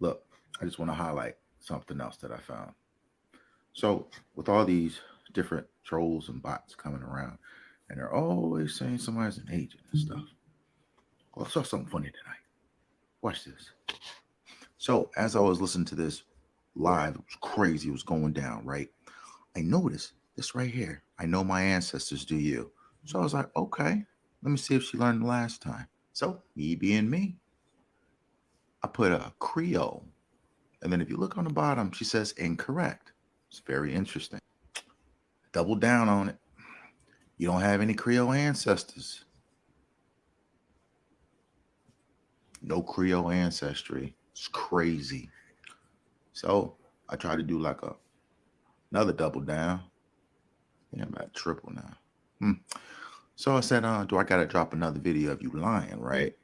Look, I just want to highlight something else that I found. So with all these different trolls and bots coming around, and they're always saying somebody's an agent and stuff. Well, I saw something funny tonight. Watch this. So as I was listening to this live, it was crazy. It was going down, right? I noticed this right here. I know my ancestors do you. So I was like, okay, let me see if she learned the last time. So me being me, I put a Creole. And then if you look on the bottom, she says incorrect. It's very interesting. Double down on it. You don't have any Creole ancestors. No Creole ancestry. It's crazy. So I tried to do like another double down. Yeah, I'm at triple now. So I said, do I gotta drop another video of you lying, right?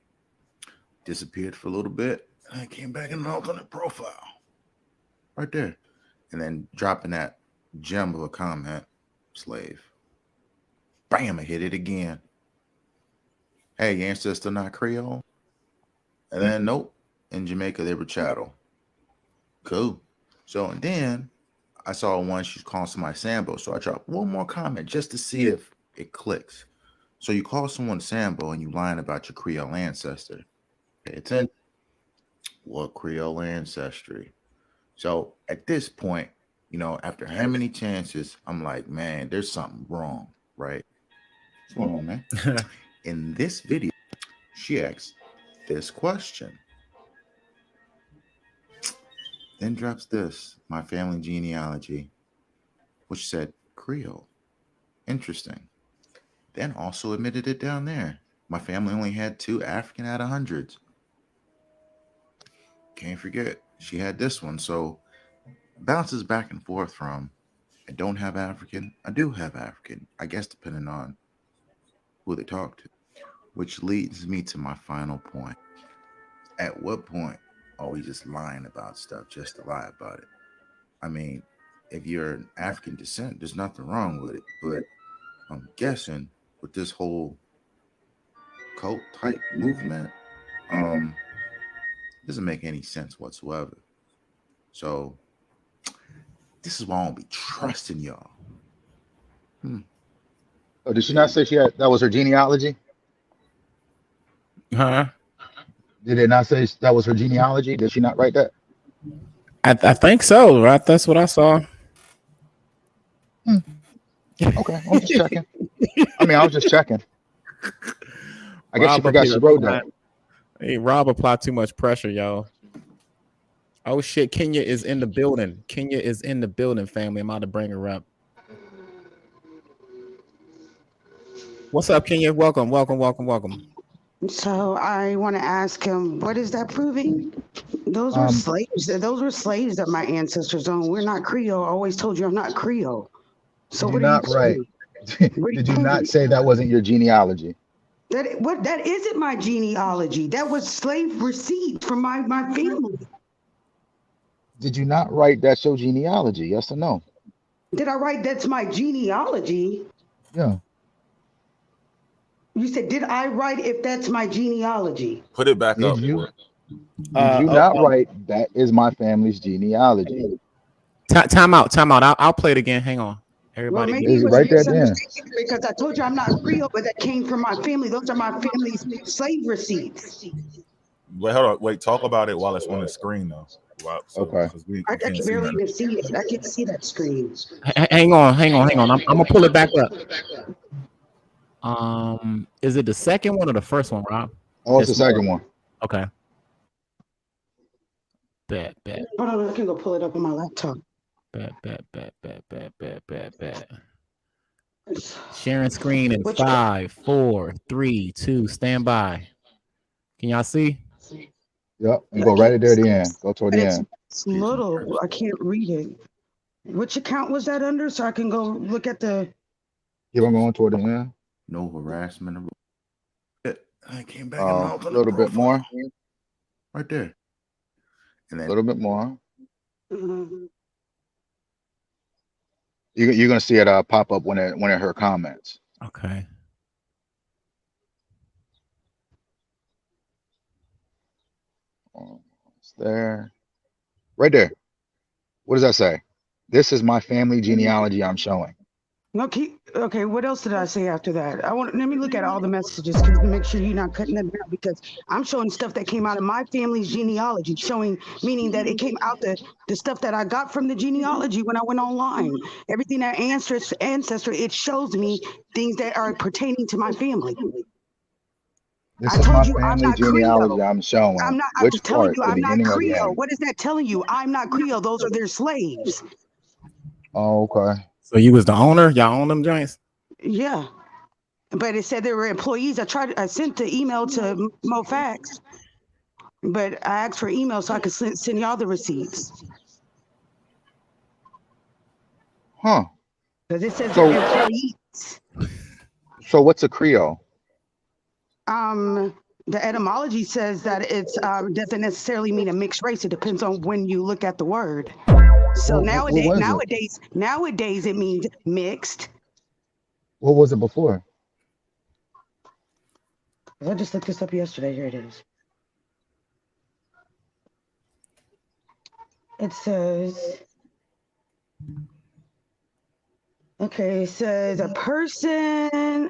Disappeared for a little bit. And I came back and knocked on the profile. Right there. And then dropping that gem of a comment, slave. Bam, I hit it again. Hey, your ancestor not Creole? And then nope. In Jamaica, they were chattel. Cool. So and then I saw one she's calling somebody Sambo. So I dropped one more comment just to see if it clicks. So you call someone Sambo and you lying about your Creole ancestor. Pay attention. What Creole ancestry? So at this point, you know, after how many chances, I'm like, man, there's something wrong, right? What's going on, man? In this video, she asks this question. Then drops this, my family genealogy, which said Creole. Interesting. Then also admitted it down there. My family only had 2 African out of hundreds. Can't forget, she had this one. So bounces back and forth from I don't have African, I do have African, I guess depending on who they talk to. Which leads me to my final point. At what point are we just lying about stuff just to lie about it? I mean, if you're an African descent, there's nothing wrong with it. But I'm guessing with this whole cult type movement, doesn't make any sense whatsoever. So this is why I won't be trusting y'all. Oh, did she not say that was her genealogy? Huh? Did it not say that was her genealogy? Did she not write that? I think so, right? That's what I saw. Okay, I'm just checking. I was just checking. I guess she Rob forgot she wrote that. Hey, Rob applied too much pressure, y'all. Oh shit, Kenya is in the building. Kenya is in the building, family. I'm about to bring her up. What's up, Kenya? Welcome. So I want to ask him, what is that proving? Those were slaves. Those were slaves that my ancestors owned. We're not Creole. I always told you I'm not Creole. So Did what you are not you write? Did you not say that wasn't your genealogy? That isn't my genealogy. That was slave receipts from my family. Did you not write that's your genealogy? Yes or no? Did I write that's my genealogy? Yeah. You said, did I write if that's my genealogy? Put it back up. Did you not write that is my family's genealogy? Time out. I'll play it again. Hang on. Everybody, well, maybe it was right there then. Because I told you I'm not Creole, but that came from my family. Those are my family's slave receipts. Wait, hold on. Wait, talk about it while it's on the screen, though. Wow, so, okay. I can barely even see it. I can't see that screen. Hang on. I'm gonna pull it back up. Is it the second one or the first one, Rob? Oh, it's the second one. Okay. Bet. Hold on, I can go pull it up on my laptop. Bet. Sharing screen in 5, 4, 3, 2. Stand by. Can y'all see? Yep. And go right there at the end. Go toward the end. It's little. I can't read it. Which account was that under? So I can go look at the. Keep on going toward the end. No harassment. I came back a little bit more. Right there. And then a little bit more. Mm-hmm. You're gonna see it pop up when it her comments. Okay. It's there. Right there. What does that say? This is my family genealogy I'm showing. Okay, what else did I say after that? Let me look at all the messages to make sure you're not cutting them out, because I'm showing stuff that came out of my family's genealogy, meaning that it came out the stuff that I got from the genealogy when I went online. Everything that ancestor, it shows me things that are pertaining to my family. This is my family genealogy I'm showing. I'm telling you, I'm not Creole. What is that telling you? I'm not Creole. Those are their slaves. Oh, okay. So you was the owner? Y'all own them joints? Yeah. But it said they were employees. I sent the email to MoFax, but I asked for email so I could send y'all the receipts. Huh. Because it says employees. So what's a Creole? The etymology says that it's doesn't necessarily mean a mixed race. It depends on when you look at the word. So nowadays it means mixed. What was it before? I just looked this up yesterday. Here it is. It says, okay, it says a person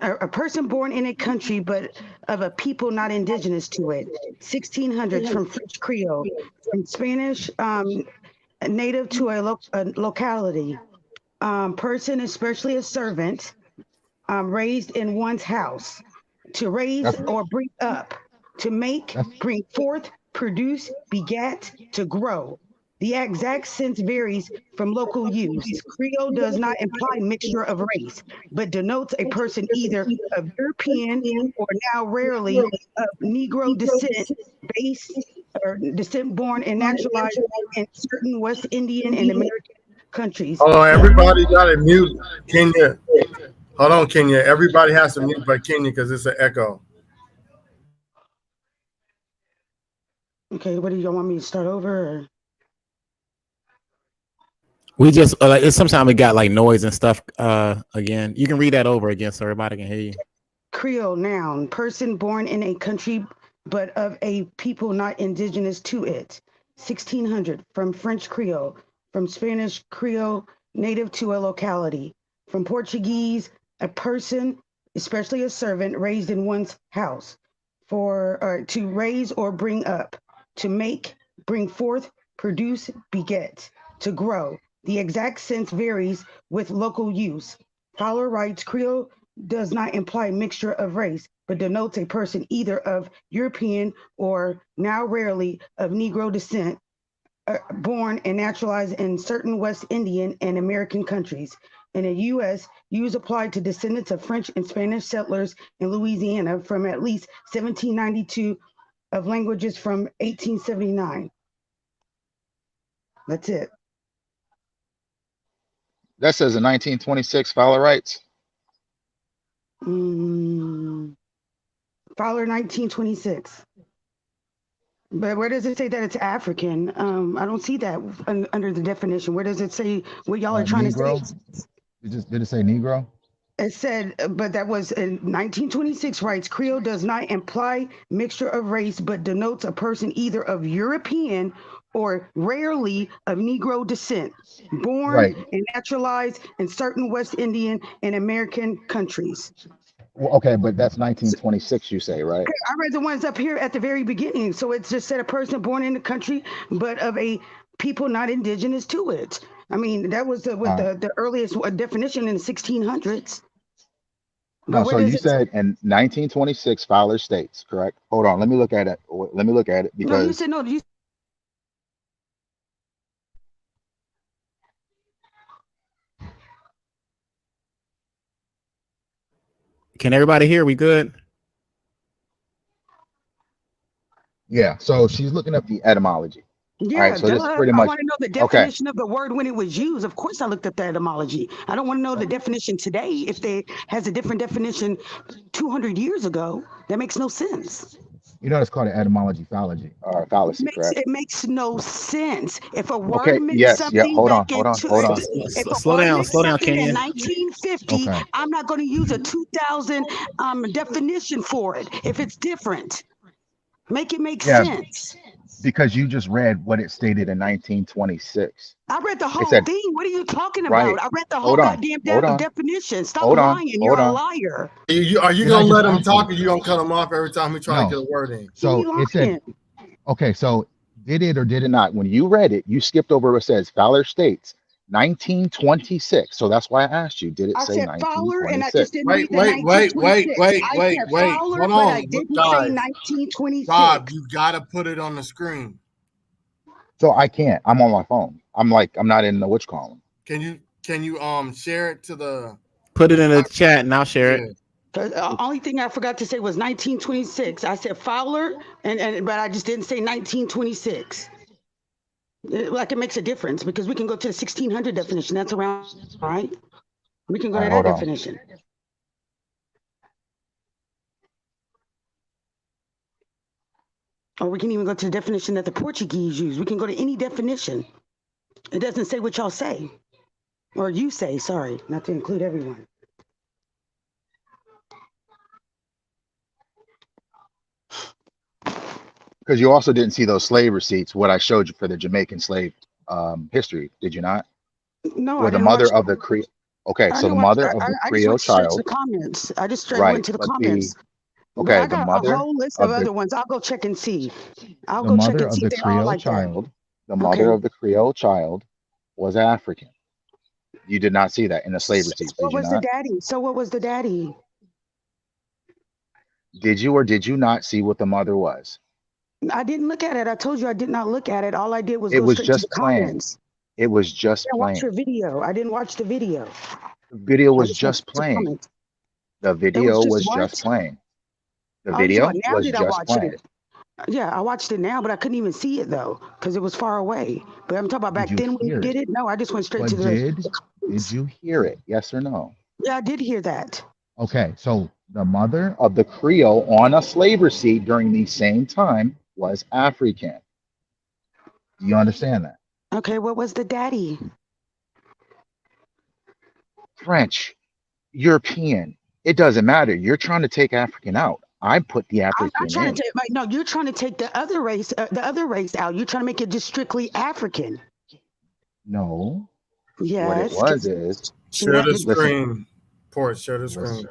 born in a country but of a people not indigenous to it. 1600s from French Creole, from Spanish native to a locality. Person, especially a servant, raised in one's house. To raise or bring up, to make, bring forth, produce, beget, to grow. The exact sense varies from local use. Creole does not imply mixture of race, but denotes a person either of European or now rarely of Negro descent, based or descent born and naturalized in certain West Indian and American countries. Oh, everybody got to mute. Kenya, hold on, Kenya. Everybody has to mute but Kenya because it's an echo. Okay, what do y'all want me to start over? Or? We just sometimes we got like noise and stuff. Again, you can read that over again so everybody can hear you. Creole, noun, person born in a country but of a people not indigenous to it. 1600, from French Creole, from Spanish Creole, native to a locality. From Portuguese, a person, especially a servant, raised in one's house. To raise or bring up, to make, bring forth, produce, beget, to grow. The exact sense varies with local use. Fowler writes, Creole does not imply mixture of race, but denotes a person either of European or now rarely of Negro descent, born and naturalized in certain West Indian and American countries. In the U.S., use applied to descendants of French and Spanish settlers in Louisiana from at least 1792 of languages from 1879. That's it. That says in 1926, Fowler writes. Fowler 1926. But where does it say that it's African? I don't see that under the definition. Where does it say what y'all are trying Negro? to say? Did it say Negro? It said, but that was in 1926 writes, Creole does not imply mixture of race, but denotes a person either of European or rarely of Negro descent, born and naturalized in certain West Indian and American countries. Well, okay, but that's 1926, you say, right? I read the ones up here at the very beginning. So it just said a person born in the country, but of a people not indigenous to it. I mean, that was the earliest definition in the 1600s. No, so you said in 1926, Fowler states, correct? Hold on, let me look at it. Because no, you said no. Can everybody hear? We good? Yeah. So she's looking up the etymology. Yeah, all right, so this is pretty much, I want to know the definition of the word when it was used. Of course, I looked up the etymology. I don't want to know the definition today. If they has a different definition 200 years ago, that makes no sense. You know, it's called an etymology fallacy, correct? It makes no sense. If a word meant something hold on. Slow down, Kenya. In 1950, I'm not going to use a 2000 definition for it. If it's different, make it make sense. Because you just read what it stated in 1926. I read the whole thing. What are you talking about? I read the whole goddamn definition. Stop lying. You're a liar. Are you going to let him talk or you going to cut him off every time he tries to get a word in? So it said, okay, so did it or did it not? When you read it, you skipped over what says Fowler states 1926. So that's why I asked you, did it say 1926? Fowler and I just didn't wait. Hold on. I didn't say 1926. Bob, you got to put it on the screen. So I can't. I'm on my phone. I'm not in the which column. Can you share it to the? Put it in the chat and I'll share it. The only thing I forgot to say was 1926. I said Fowler, but I just didn't say 1926. Like it makes a difference because we can go to the 1600 definition. That's around, right? We can go to that definition. Or we can even go to the definition that the Portuguese use. We can go to any definition. It doesn't say what y'all say. Or you say, sorry, not to include everyone. Because you also didn't see those slave receipts, what I showed you for the Jamaican slave history, did you not? No, Where the mother of the Creole. Okay, so the mother of the Creole child. The comments. I just straight went to the comments. Okay, I got a whole list of other ones. I'll go check and see. I'll go check and see if they're all like that. The mother of the Creole child was African. You did not see that in the slave receipts. What was the daddy? So what was the daddy? Did you or did you not see what the mother was? I didn't look at it. I told you I did not look at it. All I did was It go was straight to the just playing. comments. It was just I watched your playing. video. I didn't watch the video. The video I was just went just to playing. comments. The It was video just was just what? playing. The Oh, you talking video about now was did I just watch playing. it? Yeah, I watched it now, but I couldn't even see it though, because it was far away. But I'm talking about Did back you then when you hear did it? it. No, I just went straight to But did you hear it? Yes or no? Yeah, I did hear that. Okay, so the mother of the Creole on a slave receipt during the same time was African. Do you understand that? Okay, what was the daddy? French, European. It doesn't matter. You're trying to take African out. I put the I'm not African trying in. to take. No, you're trying to take the other race out. You're trying to make it just strictly African. No. Yes. What it was is, Share the listen, screen. Port, share the screen.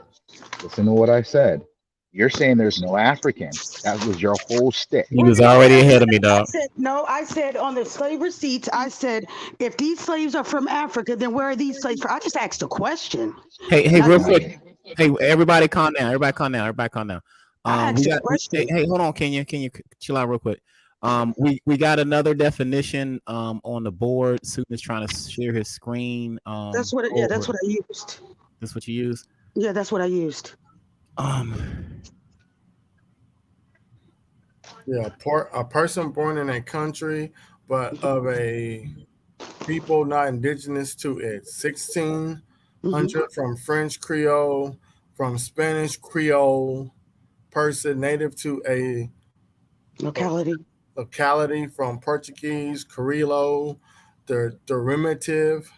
listen to what I said. You're saying there's no African. That was your whole stick. You was already ahead of me, dog. I said on the slave receipts, I said, if these slaves are from Africa, then where are these slaves from? I just asked a question. Hey, real quick. Hey, everybody calm down. Everybody calm down. Hey, hold on, Kenya. Can you chill out real quick? We got another definition on the board. Susan is trying to share his screen. That's what that's what I used. That's what you used? Yeah, that's what I used. Yeah, a person born in a country but of a people not indigenous to it. 1600 from French Creole, from Spanish Creole, person native to a locality from Portuguese Criollo, the derivative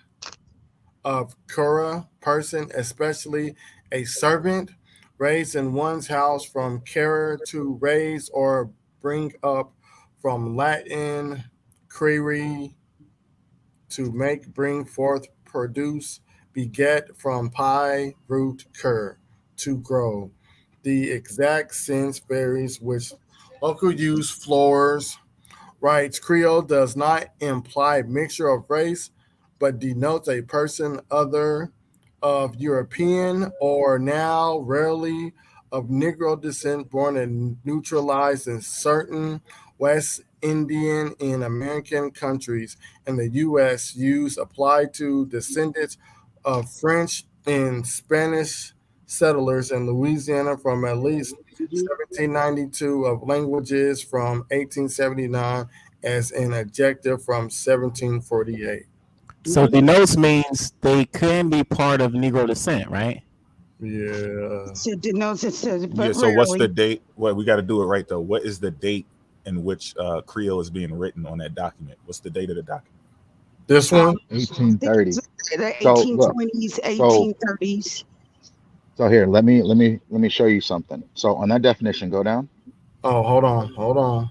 of cura, person, especially a servant, raised in one's house, from care, to raise or bring up, from Latin crere, to make, bring forth, produce, beget, from pi root cur, to grow. The exact sense varies, which local use floors. Writes Creole does not imply mixture of race, but denotes a person other of European or now rarely of Negro descent, born and neutralized in certain West Indian and American countries, and the U.S. use applied to descendants of French and Spanish settlers in Louisiana from at least 1792, of languages from 1879 as an adjective from 1748. So denotes means they can be part of Negro descent, right? Yeah. So denotes it says, but yeah. So what's the date? Well, we got to do it right though. What is the date in which Creole is being written on that document? What's the date of the document? This one, 1830. The So 1820s, 1830s. So here, let me show you something. So on that definition, go down. oh, hold on.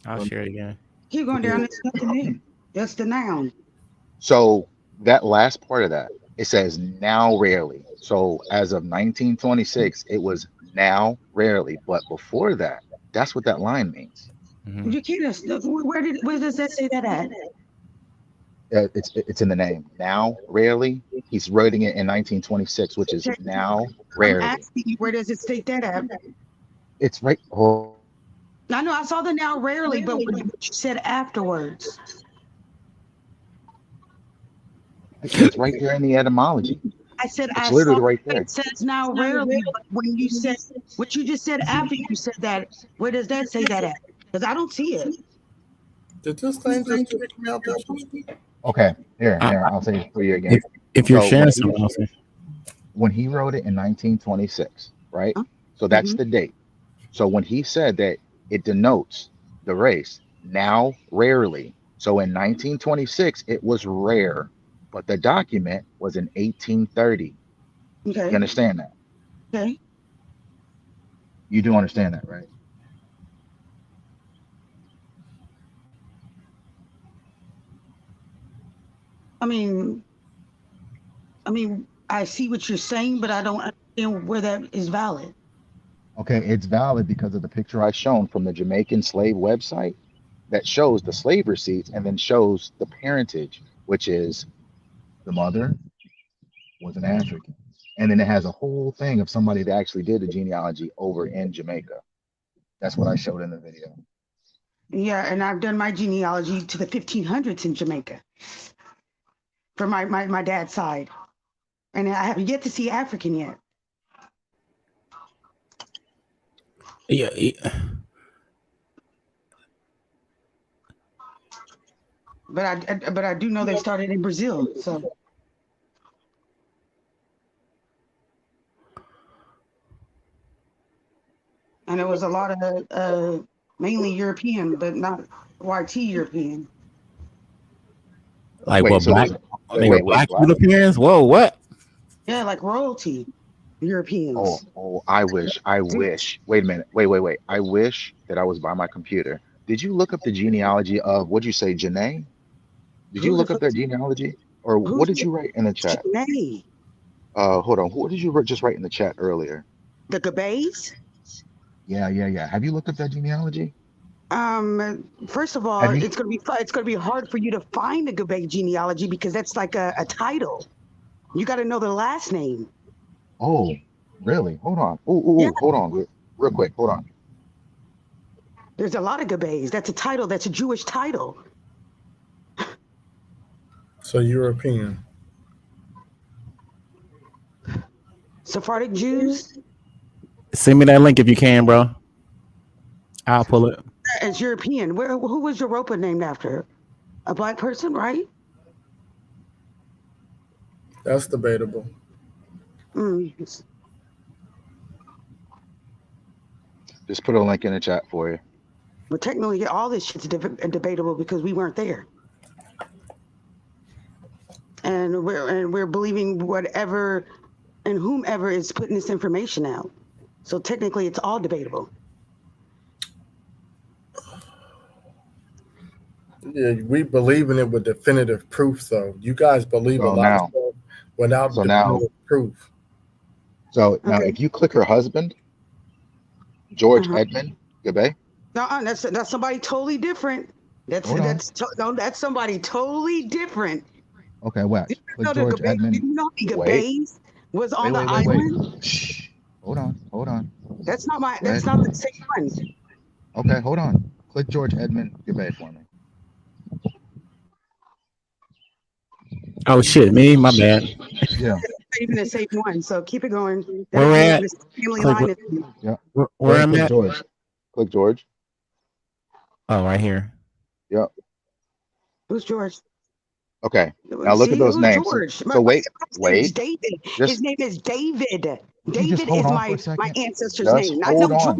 I'll share it again. Keep going down. It's nothing there. That's the noun. So that last part of that, it says now rarely. So as of 1926, it was now rarely. But before that, that's what that line means. You can't. Where does that say that at? It's in the name. Now rarely. He's writing it in 1926, which is now rarely. I'm asking you, where does it state that at? It's right. Oh, I know I saw the now rarely, but what you said afterwards. it's right there in the etymology. I said It's literally right there. It says now rarely, but when you said what you just said after you said that, where does that say that at? Because I don't see it. Did this thing just kick me out this one? Okay, here, I'll say it for you again. If you're sharing something else, when he wrote it in 1926, right? So that's the date. So when he said that it denotes the race, now rarely. So in 1926, it was rare, but the document was in 1830. Okay. You understand that? Okay. You do understand that, right? I mean, I see what you're saying, but I don't understand where that is valid. Okay, it's valid because of the picture I shown from the Jamaican slave website that shows the slave receipts and then shows the parentage, which is the mother was an African. And then it has a whole thing of somebody that actually did the genealogy over in Jamaica. That's what I showed in the video. Yeah, and I've done my genealogy to the 1500s in Jamaica for my dad's side. And I have yet to see African yet. Yeah. But I do know they started in Brazil. So. And it was a lot of mainly European, but not YT European. Like Wait, what? so Black? wait, Black what? Europeans? Whoa, what? Yeah, like royalty Europeans. I wish. Wait a minute. Wait. I wish that I was by my computer. Did you look up the genealogy of, what'd you say, Janae? Did you Who the look up fuck? their genealogy? Or what did you write in the chat? Janae? Hold on. What did you just write in the chat earlier? The Gabays? Yeah. Have you looked up that genealogy? First of all, Have you? it's gonna be hard for you to find the Gabay genealogy because that's like a title. You got to know the last name. Oh, really? Hold on. Yeah. Hold on. Real quick. Hold on. There's a lot of Gabays. That's a title. That's a Jewish title. So European. Sephardic Jews? Send me that link if you can, bro. I'll pull it. It's European. Who was Europa named after? A black person, right? That's debatable. Just put a link in the chat for you. But technically, all this shit's debatable because we weren't there, and we're believing whatever and whomever is putting this information out. So technically, it's all debatable. Yeah, we believe in it with definitive proof, though. You guys believe a lot of stuff without definitive proof. So now, if you click her husband, George Edmund Gabay. That's somebody totally different. That's somebody totally different. Okay, what? Click George Edmund. Did you know Gabays was on the island? Shh. Hold on. That's not the same one. Okay, hold on. Click George Edmund Gabay for me. Oh shit, me, my bad. Yeah. Even the same one, so keep it going. Where we're at? Family line. Yeah. Where I'm at? George. Click George. Oh, right here. Yep. Who's George? Okay. Now look at those names. George? So wait. David. His name is David. David is my ancestor's name. Hold not on.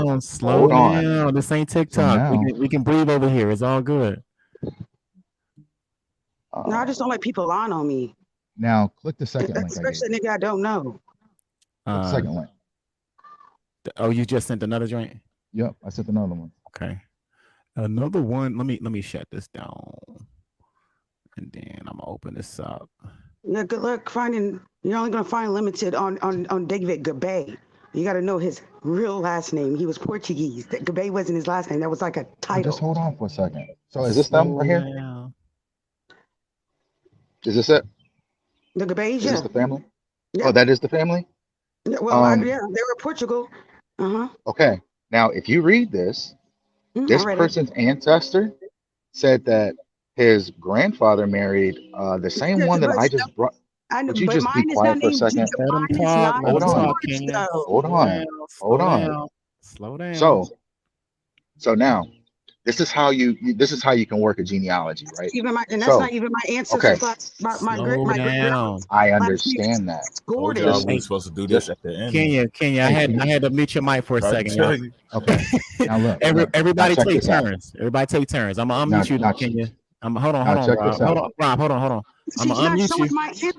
George. Slow down. This ain't TikTok. We can breathe over here. It's all good. No, I just don't like people lying on me. Now click the second link. Especially a nigga I don't know. The second link. Oh, you just sent another joint? Yep, I sent another one. Okay. Another one. Let me shut this down. And then I'm gonna open this up. Yeah, good luck finding. You're only gonna find limited on David Gabay. You got to know his real last name. He was Portuguese. Gabay wasn't his last name. That was like a title. Just hold on for a second. So is this them right here? Is this it? The Gabays, Is this the family? Yeah. Oh, that is the family? Yeah, well, yeah, they were Portugal. Okay. Now, if you read this, this person's ancestor said that his grandfather married the same one that I just brought. Would you just be quiet for a second? Hold on. Slow down. So now, this is how you can work a genealogy, right? That's not even my ancestors. Okay. I understand that. Told y'all we supposed to do this at the end. Kenya, I had to mute your mic for a second. Okay. Now look. Everybody take turns. Everybody take turns. I'm gonna unmute you, Kenya. Hold on, Rob. Hold on. I'm gonna unmute you.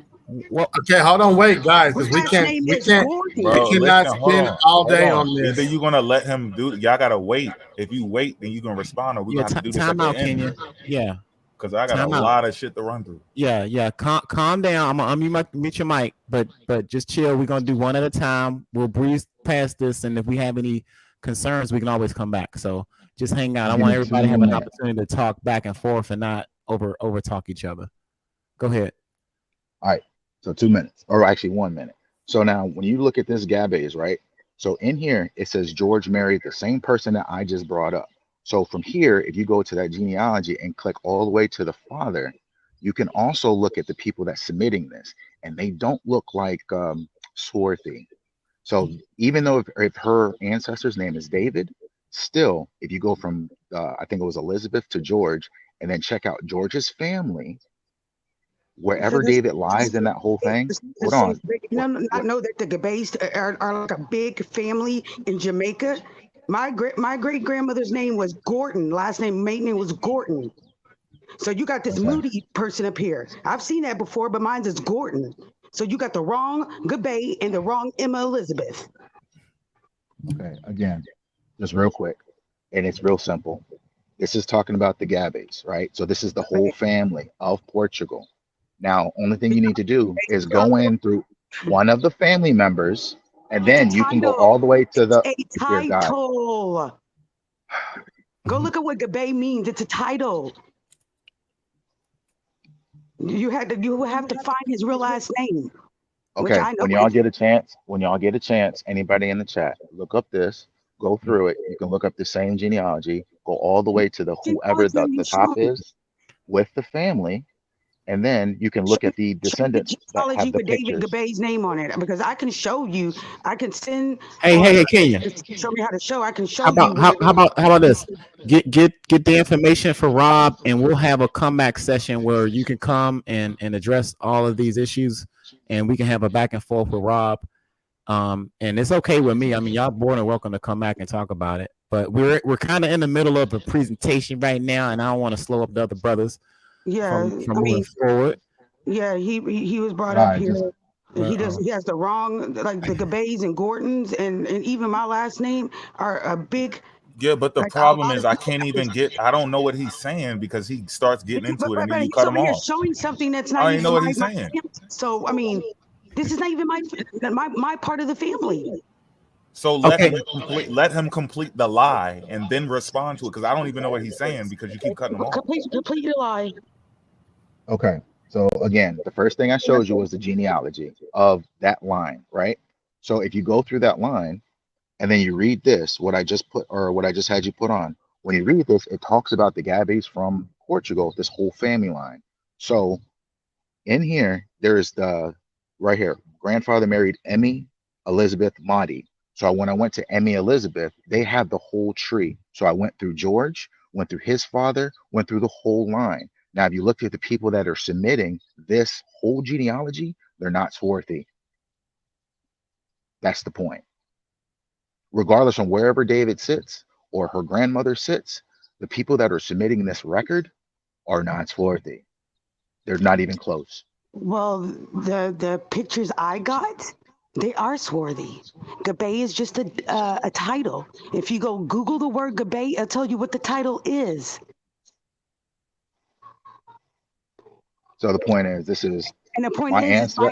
Well, okay, hold on, wait, guys, because we cannot spend all day on this. Either you're gonna let him do. Y'all gotta wait. If you wait, then you gonna respond, or we gonna have to do this at the end. Kenya. Yeah, because I got a lot of shit to run through. Yeah. Calm down. I'm gonna unmute your mic, but just chill. We're gonna do one at a time. We'll breeze past this, and if we have any concerns, we can always come back. So just hang out. I want everybody to have an opportunity to talk back and forth and not over talk each other. Go ahead. All right. So 2 minutes, or actually 1 minute. So now when you look at this Gabays, right? So in here, it says George married the same person that I just brought up. So from here, if you go to that genealogy and click all the way to the father, you can also look at the people that's submitting this, and they don't look like swarthy. So even though if her ancestor's name is David, still, if you go from I think it was Elizabeth to George, and then check out George's family, wherever David lies in that whole thing. Hold on. I know that the Gabays are like a big family in Jamaica. My great grandmother's name was Gordon. Last name, maiden name was Gordon. So you got this Moody person up here. I've seen that before, but mine is Gordon. So you got the wrong Gabay and the wrong Emma Elizabeth. Okay, again, just real quick, and it's real simple. This is talking about the Gabays, right? So this is the whole family of Portugal. Now, only thing you need to do is go in through one of the family members, and then you can go all the way to the title. Go look at what Gabay means. It's a title. You have to find his real last name. Okay, when y'all get a chance, anybody in the chat, look up this, go through it. You can look up the same genealogy, go all the way to the whoever the top is with the family, and then you can look at the descendants that have the pictures. David Gabay's name on it, because I can show you. I can send. Hey, Kenya. Show me how to show. I can show you. How about this? Get the information for Rob, and we'll have a comeback session where you can come and address all of these issues, and we can have a back and forth with Rob. And it's okay with me. I mean, y'all more than welcome to come back and talk about it. But we're kind of in the middle of a presentation right now, and I don't want to slow up the other brothers. Yeah, from moving forward. Yeah, he was brought up here. He has the wrong, like the Gabays and Gordons, and even my last name are a big. Yeah, but the problem is I can't even I don't know what he's saying because he starts getting into it and then you cut him off. You're showing something that's not. I don't know what he's saying. So I mean, this is not even my part of the family. So let him complete the lie and then respond to it, because I don't even know what he's saying because you keep cutting him off. Complete your lie. Okay, so again, the first thing I showed you was the genealogy of that line, right? So if you go through that line and then you read this, what I just had you put on, when you read this, it talks about the Gabays from Portugal, this whole family line. So in here, there is right here, grandfather married Emmy Elizabeth Mahdi. So when I went to Emmy Elizabeth, they have the whole tree. So I went through George, went through his father, went through the whole line. Now, if you look at the people that are submitting this whole genealogy, they're not swarthy. That's the point. Regardless of wherever David sits or her grandmother sits, the people that are submitting this record are not swarthy. They're not even close. Well, the pictures I got, they are swarthy. Gabay is just a title. If you go Google the word Gabay, it'll tell you what the title is. So the point is, this is and the point my is, answer.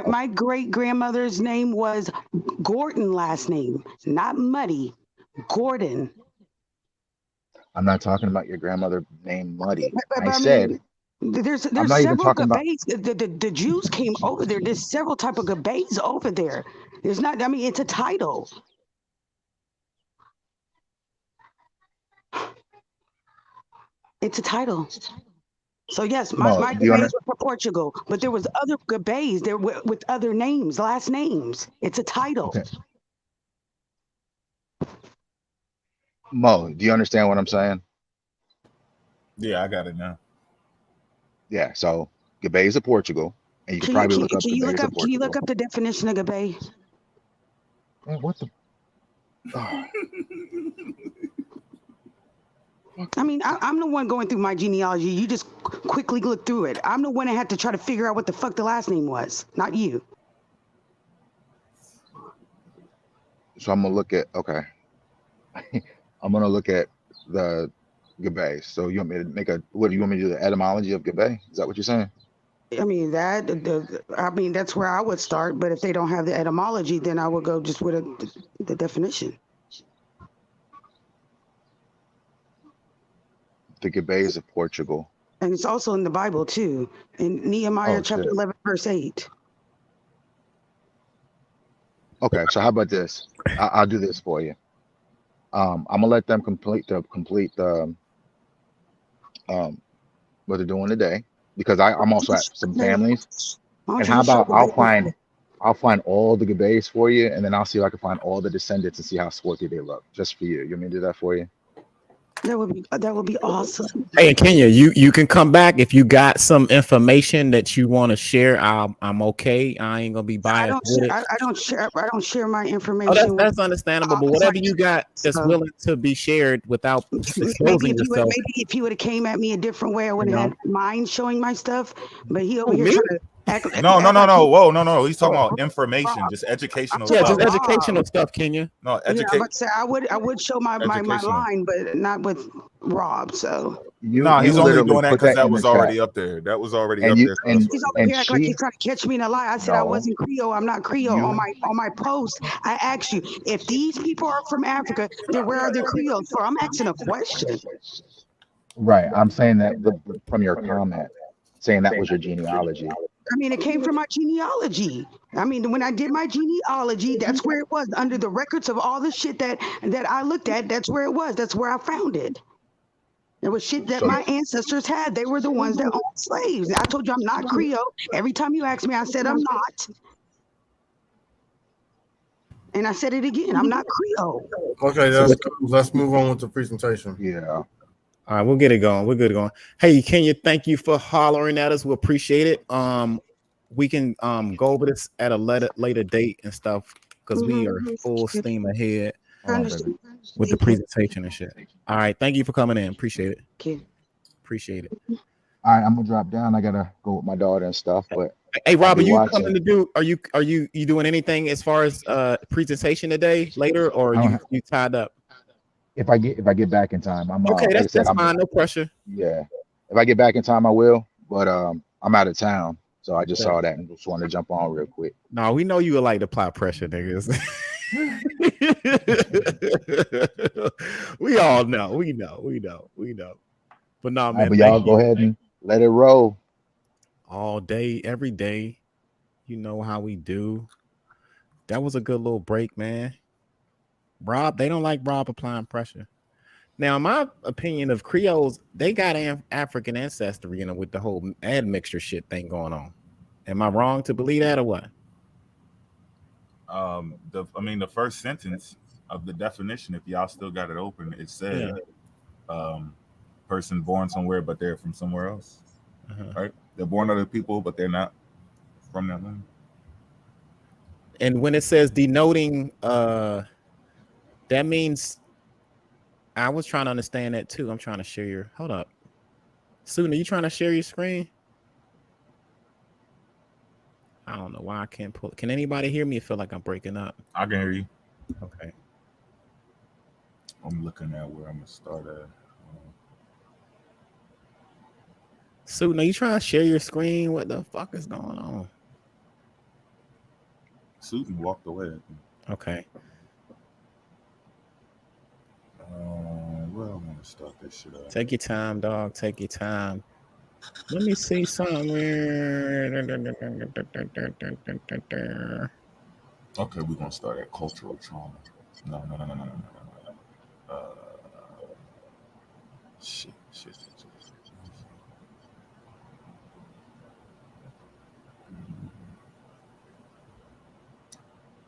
My great grandmother's name was Gordon, last name, not Muddy, Gordon. I'm not talking about your grandmother named Muddy. But I said there's I'm not even several talking Gabays. The Jews came over there. There's several type of Gabays over there. There's not. I mean, it's a title. It's a title. So yes, my Gabays were from Portugal, but there was other Gabays there with other names, last names. It's a title. Okay. Mo, do you understand what I'm saying? Yeah, I got it now. Yeah, so Gabays of Portugal, and you can probably look up Gabays of Portugal. Can you look up the definition of Gabay? Man, what the? Oh. I mean, I'm the one going through my genealogy. You just quickly look through it. I'm the one that had to try to figure out what the fuck the last name was, not you. So I'm gonna look at I'm gonna look at the Gabay. So you want me to make what do you want me to do, the etymology of Gabay? Is that what you're saying? I mean that's where I would start. But if they don't have the etymology, then I would go just with the definition. The Gabays of Portugal. And it's also in the Bible too, in Nehemiah chapter 11, verse 8. Okay, so how about this? I'll do this for you. I'm gonna let them complete the what they're doing today because I'm also at some families. And how about I'll find all the Gabays for you, and then I'll see if I can find all the descendants and see how sporty they look, just for you. You want me to do that for you? That would be awesome. Hey, in Kenya, you can come back if you got some information that you want to share. I'm okay. I ain't gonna be biased with it. I don't share my information. Oh, that's understandable. But whatever you got that's willing to be shared without exposing yourself. Maybe if he would have came at me a different way, I wouldn't have mind showing my stuff. But he over here No. Whoa, no. He's talking about information, just educational stuff. Yeah, just educational stuff, Kenya. No, education. I would show my line, but not with Rob. So he's only doing that because that was already up there. That was already up there. And he's over here acting like he's trying to catch me in a lie. I said I wasn't Creole. I'm not Creole. On my post, I asked you if these people are from Africa, then where are the Creoles from? I'm asking a question. Right. I'm saying that from your comment, saying that was your genealogy. I mean, it came from my genealogy. I mean, when I did my genealogy, that's where it was under the records of all the shit that I looked at. That's where it was. That's where I found it. It was shit that my ancestors had. They were the ones that owned slaves. I told you I'm not Creole. Every time you asked me, I said I'm not. And I said it again. I'm not Creole. Okay, that's cool. Let's move on with the presentation. Yeah. All right, we'll get it going. We're good going. Hey, Kenya, thank you for hollering at us. We appreciate it. We can go over this at a later date and stuff because we are full steam ahead with the presentation and shit. All right, thank you for coming in. Appreciate it. Okay. Appreciate it. All right, I'm gonna drop down. I gotta go with my daughter and stuff. But hey, Rob, are you coming to do? Are you doing anything as far as presentation today later, or you tied up? If I get back in time, I'm okay. That's fine. No pressure. Yeah, if I get back in time, I will. But I'm out of town, so I just saw that and just wanted to jump on real quick. No, we know you would like to apply pressure, niggas. We all know. We know. But no, man. But y'all go ahead and let it roll. All day, every day. You know how we do. That was a good little break, man. Rob, they don't like Rob applying pressure. Now, my opinion of Creoles, they got African ancestry, with the whole admixture shit thing going on. Am I wrong to believe that or what? The first sentence of the definition, if y'all still got it open, it said, person born somewhere, but they're from somewhere else. Right? They're born other people, but they're not from that land. And when it says denoting, that means I was trying to understand that too. I'm trying to share your hold up. Pseudo, you trying to share your screen? I don't know why I can't pull it. Can anybody hear me? I feel like I'm breaking up. I can hear you. Okay. I'm looking at where I'm gonna start at. Pseudo, you trying to share your screen? What the fuck is going on? Susan walked away. Okay. Where I'm gonna start this shit up. Take your time, dog. Take your time. Let me see somewhere. Okay, we're gonna start at cultural trauma. No. Shit.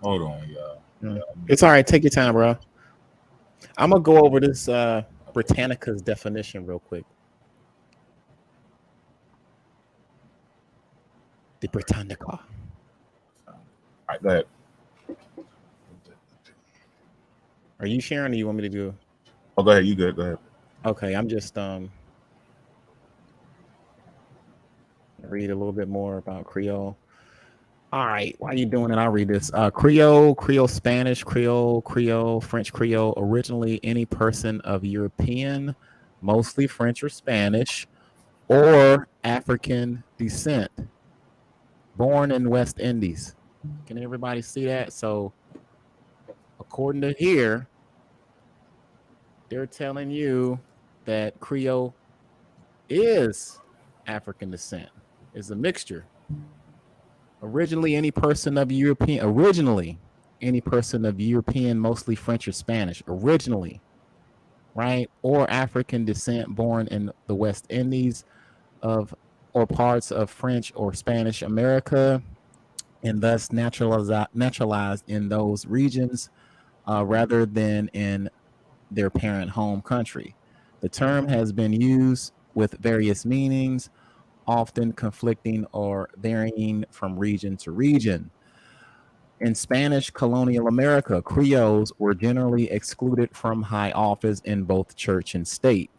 Hold on, y'all. It's all right. Take your time, bro. I'm gonna go over this Britannica's definition real quick. The Britannica. All right, go ahead. Are you sharing or you want me to do? Oh, go ahead. You good. Go ahead. Okay, I'm just read a little bit more about Creole. All right, while you doing it, I'll read this. Creole Spanish, Creole, French Creole, originally any person of European, mostly French or Spanish, or African descent, born in West Indies. Can everybody see that? So according to here, they're telling you that Creole is African descent, is a mixture. Originally, any person of European any person of European, mostly French or Spanish, originally, right, or African descent, born in the West Indies of or parts of French or Spanish America, and thus naturalized in those regions rather than in their parent home country. The term has been used with various meanings, often conflicting or varying from region to region. In Spanish colonial America, Creoles were generally excluded from high office in both church and state.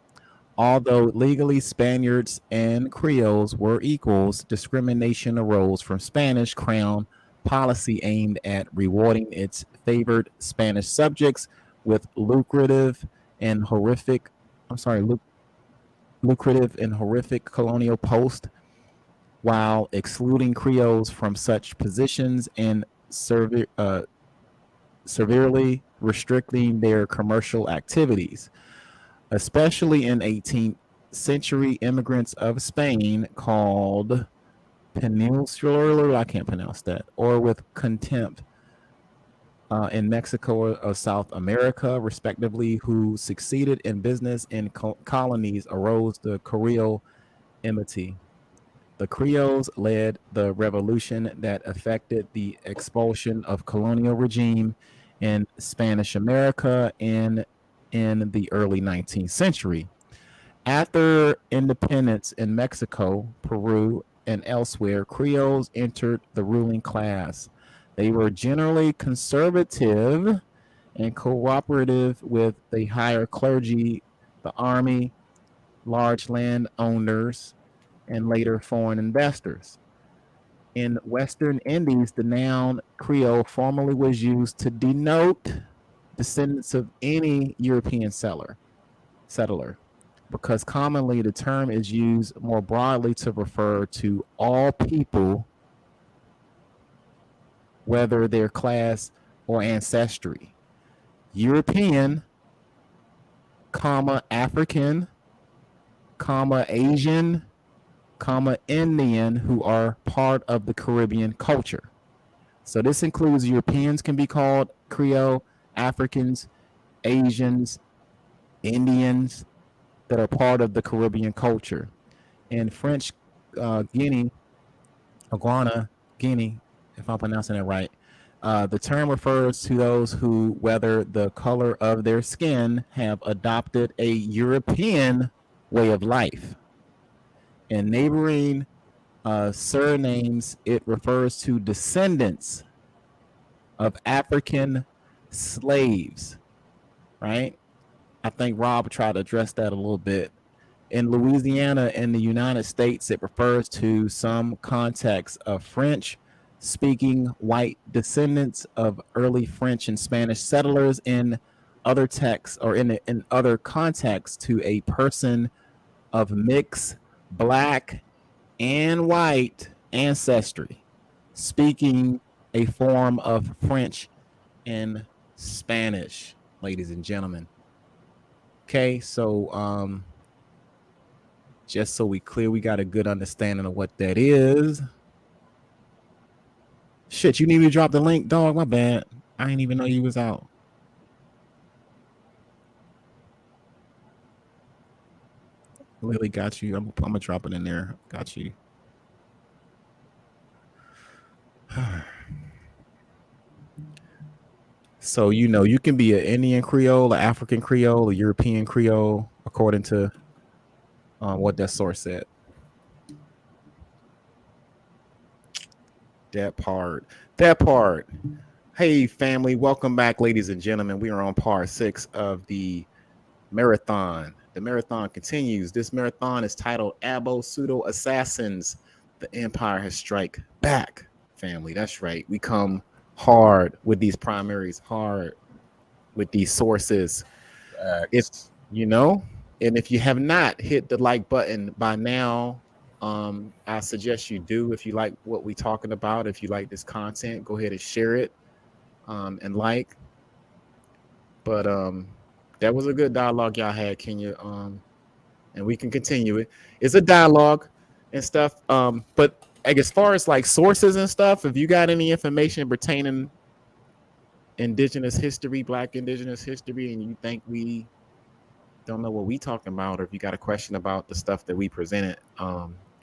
Although legally Spaniards and Creoles were equals, discrimination arose from Spanish crown policy aimed at rewarding its favored Spanish subjects with and horrific, I'm sorry, lucrative and horrific colonial posts, while excluding Creoles from such positions and severely restricting their commercial activities. Especially in 18th century, immigrants of Spain called peninsular, I can't pronounce that, or with contempt in Mexico or South America, respectively, who succeeded in business in colonies, arose the Creole enmity. The Creoles led the revolution that affected the expulsion of colonial regime in Spanish America and in the early 19th century. After independence in Mexico, Peru, and elsewhere, Creoles entered the ruling class. They were generally conservative and cooperative with the higher clergy, the army, large landowners, and later foreign investors. In Western Indies, the noun Creole formerly was used to denote descendants of any European settler, because commonly the term is used more broadly to refer to all people, whether their class or ancestry. European, African, Asian, Indian, who are part of the Caribbean culture. So this includes Europeans can be called Creole, Africans, Asians, Indians that are part of the Caribbean culture. In French Guinea, Guinea, if I'm pronouncing it right, the term refers to those who, whether the color of their skin, have adopted a European way of life. In neighboring surnames, it refers to descendants of African slaves, right? I think Rob tried to address that a little bit. In Louisiana and the United States, it refers to some context of French speaking white descendants of early French and Spanish settlers. In other texts or in other contexts, to a person of mixed black and white ancestry, speaking a form of French and Spanish, ladies and gentlemen. Okay, so just so we got a good understanding of what that is. Shit, you need me to drop the link, dog? My bad. I didn't even know you was out. Lily got you. I'm gonna drop it in there. Got you. So you can be an Indian Creole, an African Creole, a European Creole, according to what that source said. That part. Hey, family, welcome back, ladies and gentlemen. We are on part 6 of the marathon. The marathon continues. This marathon is titled ABO Pseudo Assassins. The Empire has strike back, family. That's right. We come hard with these primaries, hard with these sources. If and if you have not hit the like button by now, I suggest you do. If you like what we're talking about, if you like this content, go ahead and share it and like. But that was a good dialogue y'all had, Kenya. And we can continue it. It's a dialogue and stuff. But as far as like sources and stuff, if you got any information pertaining indigenous history, Black indigenous history, and you think we don't know what we talking about, or if you got a question about the stuff that we presented,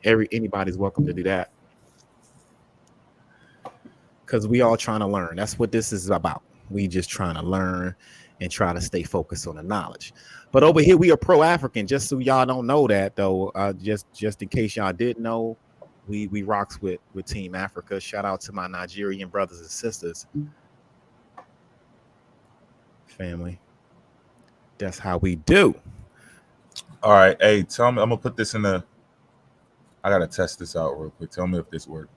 anybody's welcome to do that. Because we all trying to learn. That's what this is about. We just trying to learn and try to stay focused on the knowledge. But over here, we are pro-African. Just so y'all don't know that, though, just in case y'all didn't know, we rocks with Team Africa. Shout out to my Nigerian brothers and sisters. Family. That's how we do. All right. Hey, tell me, I'm going to put this in the, I got to test this out real quick. Tell me if this worked.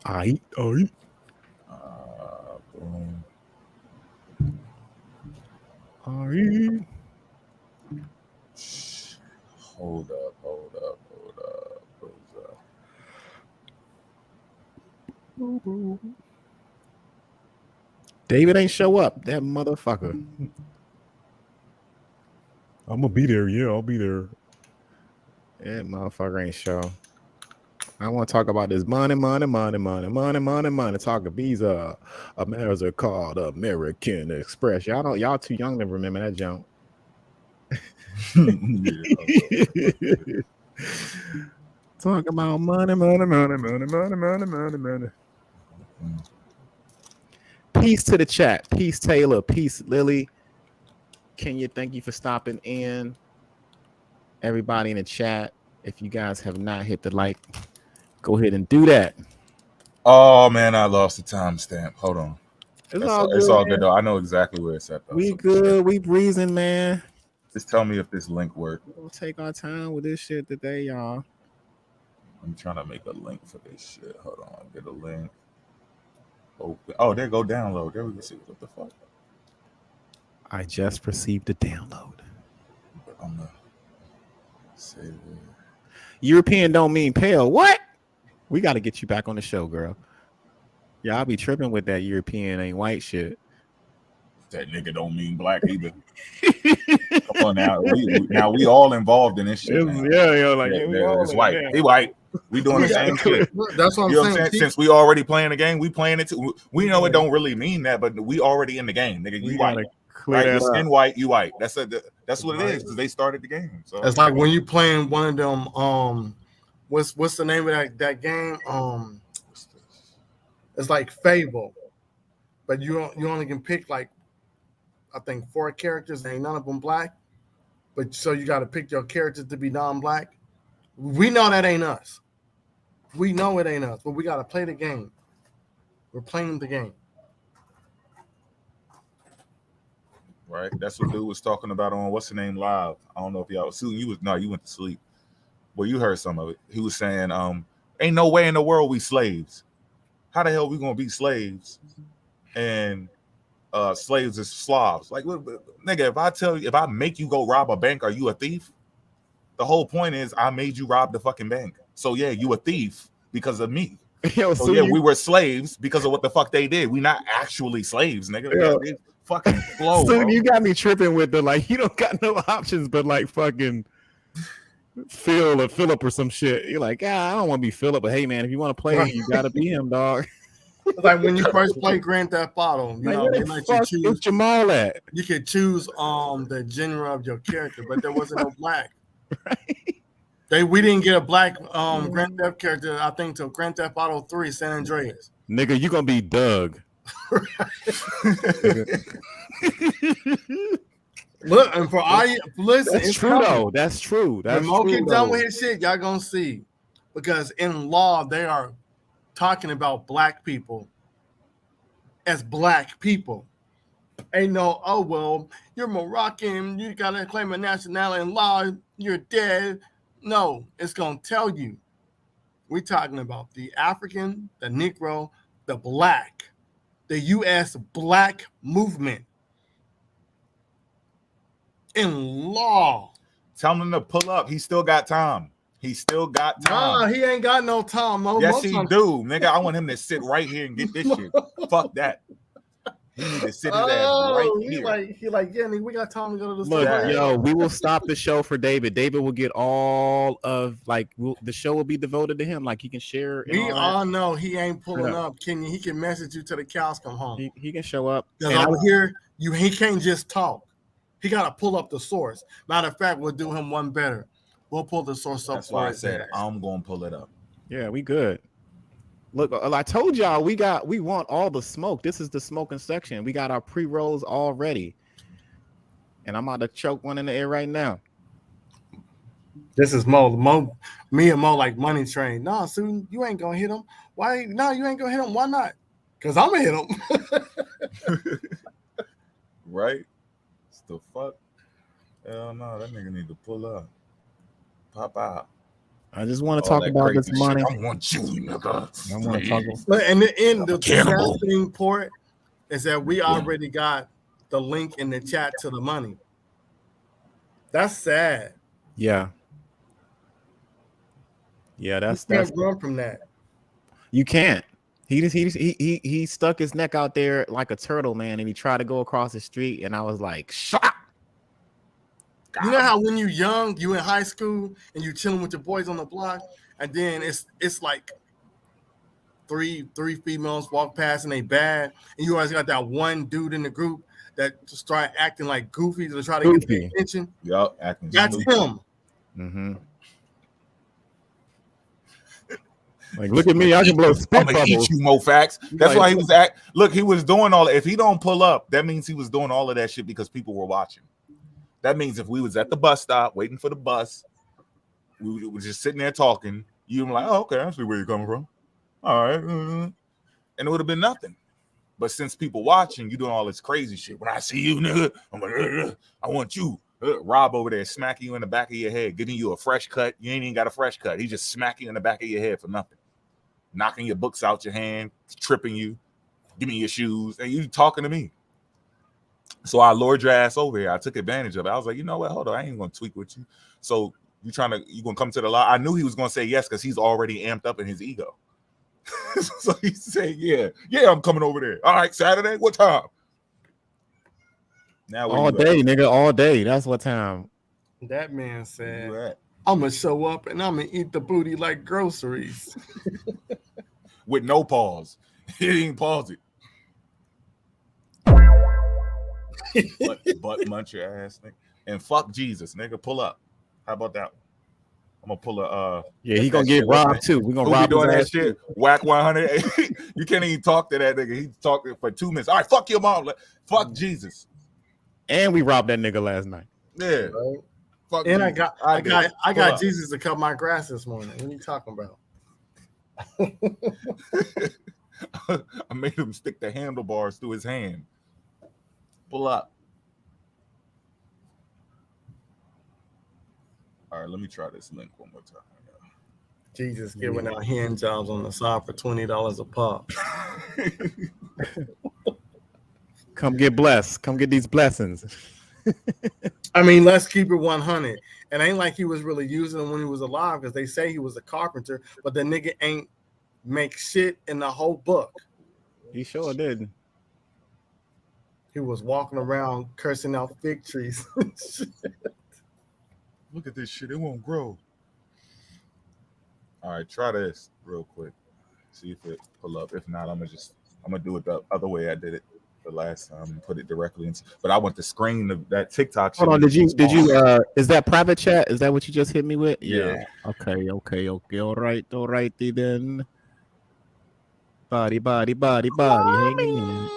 All right. Boom. All right. Hold up. David ain't show up. That motherfucker. I'm gonna be there. Yeah, I'll be there. That motherfucker ain't show. I want to talk about this money. Talk of Visa. America called American Express. Y'all too young to remember that junk. Talk about money. Peace to the chat. Peace, Taylor. Peace, Lily. Kenya, thank you for stopping in. Everybody in the chat, if you guys have not hit the like, go ahead and do that. Oh man, I lost the timestamp. Hold on. It's all good though. I know exactly where it's at though. We good. We breezing, man. Just tell me if this link worked. We'll take our time with this shit today, y'all. I'm trying to make a link for this shit. Hold on. Get a link. Open. Oh, there go download. There we go. See what the fuck. I just received a download. I'm gonna save it. European don't mean pale. What? We got to get you back on the show, girl. Y'all be tripping with that European ain't white shit. That nigga don't mean black either. Come on now. We all involved in this shit. It's white. Yeah. He white. We doing the same shit. That's what I'm saying. Since we already playing the game, we playing it too. We know it don't really mean that, but we already in the game, nigga. You white. Right? Your skin white, you white. That's what it is, because they started the game. So it's like when you playing one of them, what's the name of that game? It's like Fable, but you only can pick like, I think 4 characters, ain't none of them black. But so you got to pick your characters to be non-black. We know that ain't us. We know it ain't us, but we got to play the game. We're playing the game. Right. That's what dude was talking about on what's the name live. I don't know if y'all Susan, you went to sleep. Well, you heard some of it. He was saying, ain't no way in the world we slaves. How the hell we gonna be slaves? And slaves is Slavs. Like, nigga, if I make you go rob a bank, are you a thief? The whole point is I made you rob the fucking bank. So yeah, you a thief because of me. Yo, so yeah, we were slaves because of what the fuck they did. We not actually slaves, nigga. Yeah, fucking flow. So you got me tripping with the like, you don't got no options but like fucking Phil or Philip or some shit. You're like, I don't want to be Philip, but hey man, if you want to play, you gotta be him, dog. It's like when you first play Grand Theft Auto, you know, they let you choose. Where's Jamal at? You could choose the genre of your character, but there wasn't no black. Right. We didn't get a black Grand Theft character, I think, till Grand Theft Auto 3 San Andreas. Nigga, you gonna be Doug. Look, and for listen, that's true though. That's true. That's when Mo get done with his shit, y'all gonna see, because in law they are talking about black people as black people. Ain't no, oh well, you're Moroccan, you gotta claim a nationality in law, you're dead. No, it's gonna tell you. We're talking about the African, the Negro, the black, the U.S. black movement. In law. Tell him to pull up. He still got time. He still got time. Nah, he ain't got no time. Yes, he do. Nigga, I want him to sit right here and get this shit. Fuck that. He need to sit his ass right here. He like, yeah, we got time to go to the Look, store. yo, we will stop the show for David. David will get all of the show will be devoted to him. Like he can share. We all know he ain't pulling up. He can message you till the cows come home. He can show up. Because over here, he can't just talk. He got to pull up the source. Matter of fact, we'll do him one better. We'll pull the source up. That's why I said I'm going to pull it up. Yeah, we good. Look, I told y'all we want all the smoke. This is the smoking section. We got our pre-rolls all ready. And I'm about to choke one in the air right now. This is Mo. Me and Mo like money train. No, Sue, you ain't gonna hit him. Why? No, you ain't gonna hit him. Why not? Because I'm gonna hit him. Right? It's the fuck? Hell no, that nigga need to pull up. Pop out. I just want to talk about this money. I want you, nigga. I want to talk about. And the interesting part is that we already got the link in the chat to the money. That's sad. Yeah. Yeah, that's can't run from that. You can't. He stuck his neck out there like a turtle, man, and he tried to go across the street, and I was like, shut. You know how when you're young, you in high school and you chilling with your boys on the block, and then it's like three females walk past and they bad, and you always got that one dude in the group that just start acting like goofy to try to get the attention. Yup, acting. That's him. Mm-hmm. Like, look at me, I can blow spit bubbles. Eat you, Mofax. That's why he was look, he was doing all. If he don't pull up, that means he was doing all of that shit because people were watching. That means if we was at the bus stop waiting for the bus, we were just sitting there talking. You were like, oh, okay, I see where you're coming from. All right. And it would have been nothing. But since people watching, you doing all this crazy shit. When I see you, nigga, I'm like, I want you. Rob over there smacking you in the back of your head, giving you a fresh cut. You ain't even got a fresh cut. He just smacking you in the back of your head for nothing. Knocking your books out your hand, tripping you, giving you your shoes, and you talking to me. So I lured your ass over here. I took advantage of it. I was like, you know what? Hold on. I ain't going to tweak with you. So you going to come to the line? I knew he was going to say yes because he's already amped up in his ego. So he said, yeah, I'm coming over there. All right, Saturday? What time? Now all day, nigga, all day. That's what time. That man said, I'm going to show up and I'm going to eat the booty like groceries. With no pause. He didn't pause it. Butt munch your ass, nigga. And fuck Jesus, nigga. Pull up. How about that one? I'm gonna pull a yeah, he gonna get robbed too. We're gonna rob doing that shit. Whack 100. You can't even talk to that nigga. He's talking for 2 minutes. All right, fuck your mom. Fuck Jesus. And we robbed that nigga last night. Yeah. Right? Fuck and Jesus. I got Jesus to cut my grass this morning. What are you talking about? I made him stick the handlebars through his hand. Pull up. All right, let me try this link one more time. Jesus giving out hand jobs on the side for $20 a pop. Come get blessed. Come get these blessings. I mean, let's keep it 100. It ain't like he was really using them when he was alive because they say he was a carpenter, but the nigga ain't make shit in the whole book. He sure did. He was walking around cursing out fig trees. Look at this shit. It won't grow. All right, try this real quick. See if it pull up. If not, I'm gonna do it the other way I did it the last time and put it directly into. But I want the screen of that TikTok. Hold on, did you is that private chat? Is that what you just hit me with? Yeah. Okay. All right then. Body. Hanging in.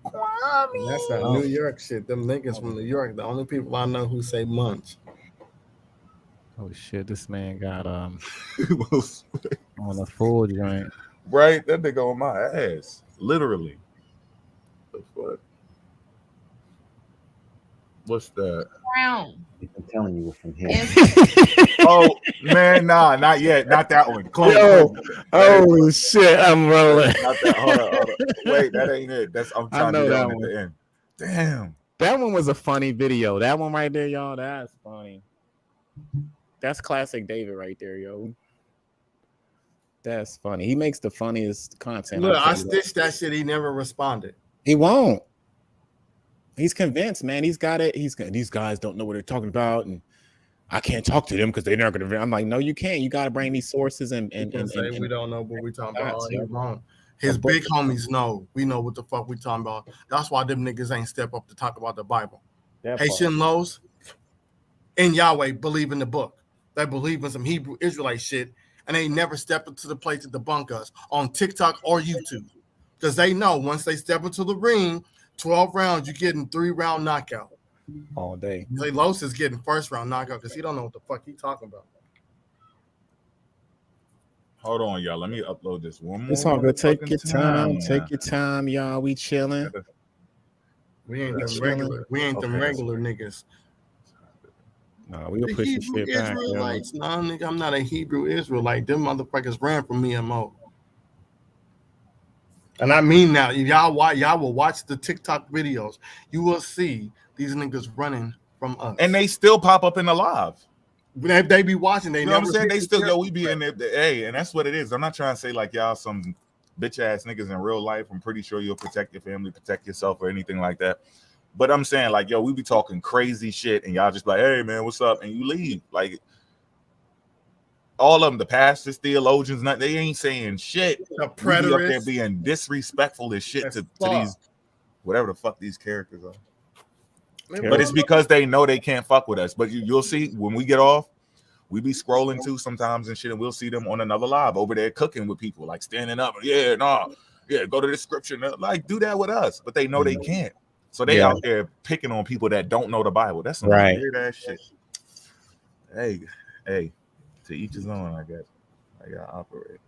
That's that New York shit. Them niggas from New York, the only people I know who say munch. Oh shit, this man got on a full joint. Right, that nigga on my ass, literally. The fuck? What's that? Brown. I'm telling you from here. Oh man, nah, not yet, not that one. Oh shit, I'm rolling. Not that. Hold on. Wait, that ain't it. I'm trying to do that one at the end. Damn. That one was a funny video. That one right there, y'all. That's funny. That's classic David right there, yo. That's funny. He makes the funniest content. Look, I stitched that shit. He never responded. He won't. He's convinced, man. He's got it. These guys don't know what they're talking about, and I can't talk to them because they're not going to. I'm like, no, you can't. You got to bring these sources and say we don't know what we talking about. He won't. His big homies know. We know what the fuck we talking about. That's why them niggas ain't step up to talk about the Bible. Haitian Lows and Yahweh believe in the book. They believe in some Hebrew Israelite shit, and they never step up to the plate to debunk us on TikTok or YouTube. Because they know once they step into the ring, 12 rounds, you're getting 3-round knockout. All day. Los is getting first round knockout because he don't know what the fuck he talking about. Hold on, y'all. Let me upload this one more. It's all good. Take your time. Take your time, y'all. We chilling. We ain't them regular. We ain't them regular niggas. No, we'll push this shit back. Israelites. No, nigga, I'm not a Hebrew Israelite. Them motherfuckers ran from me and Mo. And I mean now, if y'all will watch the TikTok videos, you will see these niggas running from us. And they still pop up in the live. They be watching. They you know what I'm saying? They still, we be in there. Hey, and that's what it is. I'm not trying to say like y'all some bitch ass niggas in real life. I'm pretty sure you'll protect your family, protect yourself, or anything like that. But I'm saying like, yo, we be talking crazy shit, and y'all just like, hey man, what's up? And you leave. Like all of them, the pastors, theologians, they ain't saying shit. The preterists, up there being disrespectful as shit to these whatever the fuck these characters are. But it's because they know they can't fuck with us. But you'll see when we get off, we be scrolling too sometimes and shit, and we'll see them on another live over there cooking with people, like standing up. Yeah, go to the scripture. Like do that with us. But they know they can't. So they out there picking on people that don't know the Bible. That's some weird ass shit. Hey, to each his own, I guess. I gotta operate.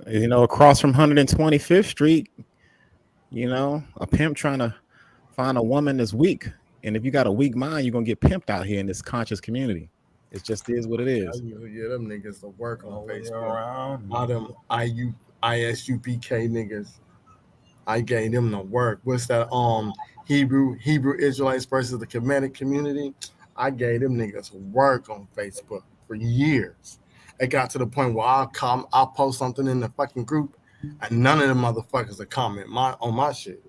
You know, across from 125th Street, you know, a pimp trying to find a woman that's weak. And if you got a weak mind, you're gonna get pimped out here in this conscious community. It just is what it is. Yeah, them niggas to work on Facebook. All them ISUPK niggas. I gave them the work. What's that? Hebrew Israelites versus the Kemetic community. I gave them niggas work on Facebook for years. It got to the point where I'll post something in the fucking group, and none of them motherfuckers will comment on my shit.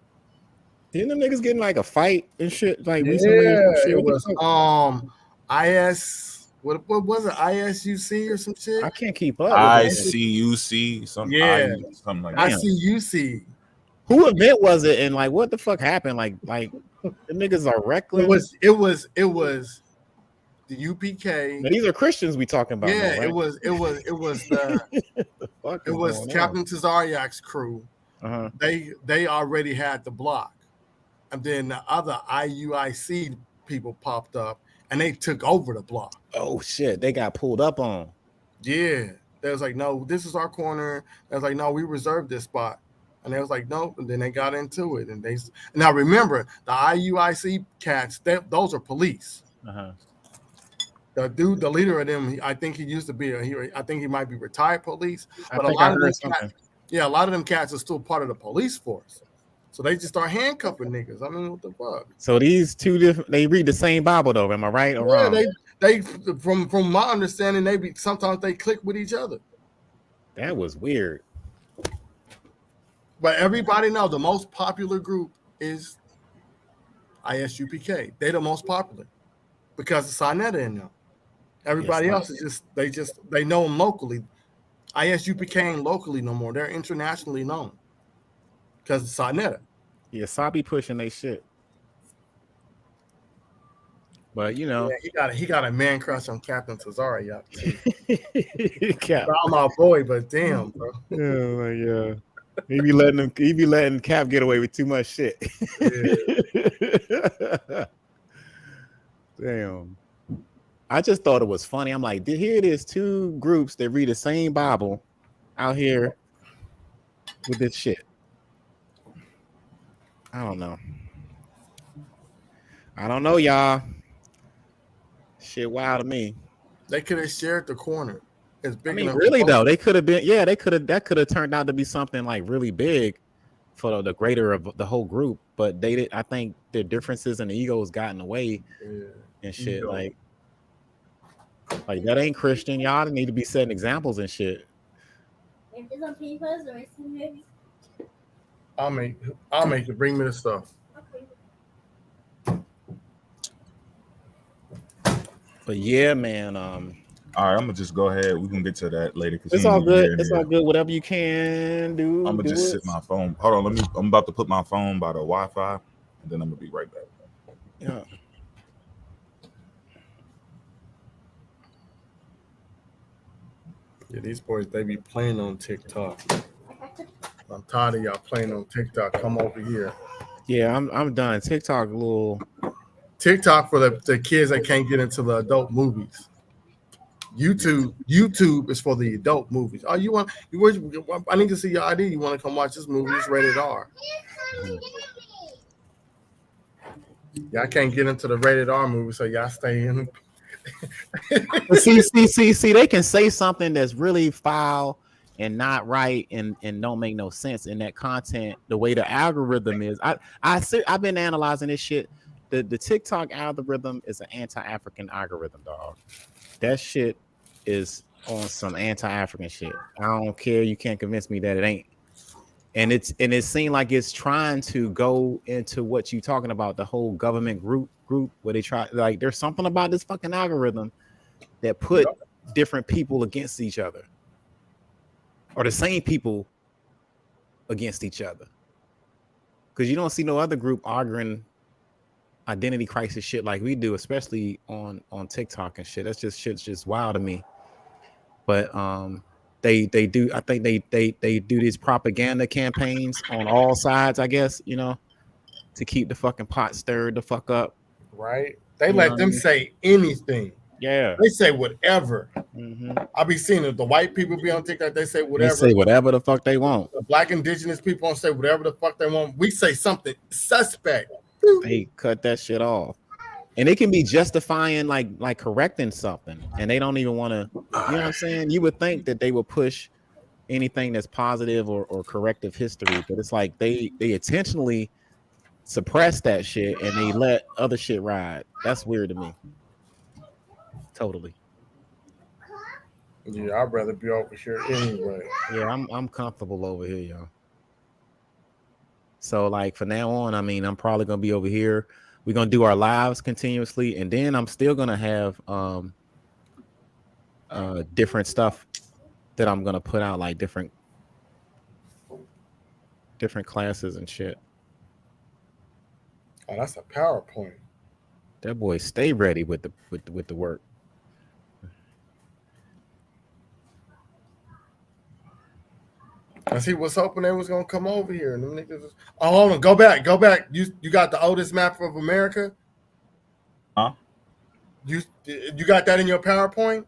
Didn't them niggas getting like a fight and shit? Like recently, it was what was it? ISUC or some shit? I can't keep up. ICUC, something like that. ICUC. Who event was it? And like, what the fuck happened? Like the niggas are reckless. It was the UPK. Now, these are Christians we talking about. Yeah, now, right? it was Captain Tazariak's crew. Uh-huh. They already had the block, and then the other IUIC people popped up and they took over the block. Oh shit, they got pulled up on. Yeah, they was like, no, this is our corner. They was like, no, we reserved this spot. And they was like, nope. And then they got into it. And now remember, the IUIC cats, those are police. Uh-huh. The dude, the leader of them, I think he used to be I think he might be retired police. But a lot of them cats are still part of the police force. So they just start handcuffing niggas. I mean, what the fuck? So these two different, they read the same Bible though. Am I right or wrong? They from my understanding, sometimes they click with each other. That was weird. But everybody knows the most popular group is ISUPK. They're the most popular because of Sinetta in them. Everybody else is they know them locally. ISUPK ain't locally no more. They're internationally known because of Sinetta. Yeah, Sabi pushing they shit. But you know, he got a man crush on Captain Tazariak. Cap. I'm my boy, but damn, bro. Yeah. He be letting Cap get away with too much shit. Yeah. Damn. I just thought it was funny. I'm like, here it is, two groups that read the same Bible out here with this shit. I don't know, y'all. Shit wild to me. They could have shared the corner. It's big. I mean, really though, they could have been. Yeah, that could have turned out to be something like really big for the greater of the whole group. But they did. I think their differences and the egos got in the way and shit. Ego. Like that ain't Christian. Y'all need to be setting examples and shit. I'll make it. Bring me the stuff. But yeah, man. All right, I'm gonna just go ahead. We can get to that later. It's all good. It's all good. Whatever you can do. I'm gonna just sit my phone. Hold on, I'm about to put my phone by the Wi-Fi, and then I'm gonna be right back. Yeah. Yeah, these boys, they be playing on TikTok. I'm tired of y'all playing on TikTok. Come over here. Yeah, I'm done. TikTok for the kids that can't get into the adult movies. YouTube is for the adult movies. Oh, I need to see your ID. You want to come watch this movie? It's rated R. Y'all can't get into the rated R movie, so y'all stay in. see, they can say something that's really foul and not right and don't make no sense in that content. The way the algorithm is, I've been analyzing this shit. The TikTok algorithm is an anti-African algorithm, dog. That shit is on some anti-African shit. I don't care. You can't convince me that it ain't. And it seemed like it's trying to go into what you talking about, the whole government group where they try, like, there's something about this fucking algorithm that put different people against each other, or the same people against each other. Because you don't see no other group arguing identity crisis shit like we do, especially on TikTok and shit. Shit's just wild to me. But they do, I think they do these propaganda campaigns on all sides, I guess, to keep the fucking pot stirred the fuck up. Right? They let them say anything. Yeah. They say whatever. Mm-hmm. I be seeing the white people be on TikTok, they say whatever. They say whatever the fuck they want. The black indigenous people don't say whatever the fuck they want. We say something suspect. They cut that shit off. And it can be justifying like correcting something. And they don't even want to, you know what I'm saying? You would think that they would push anything that's positive or corrective history, but it's like they intentionally suppress that shit and they let other shit ride. That's weird to me. Totally. Yeah, I'd rather be over here anyway. Yeah, I'm comfortable over here, y'all. So like for now on, I mean, I'm probably gonna be over here. We're gonna do our lives continuously, and then I'm still gonna have different stuff that I'm gonna put out, like different classes and shit. Oh, that's a PowerPoint. That boy stay ready with the work. He was hoping they was gonna come over here. And them niggas was, hold on, go back. You got the oldest map of America? Huh? You got that in your PowerPoint?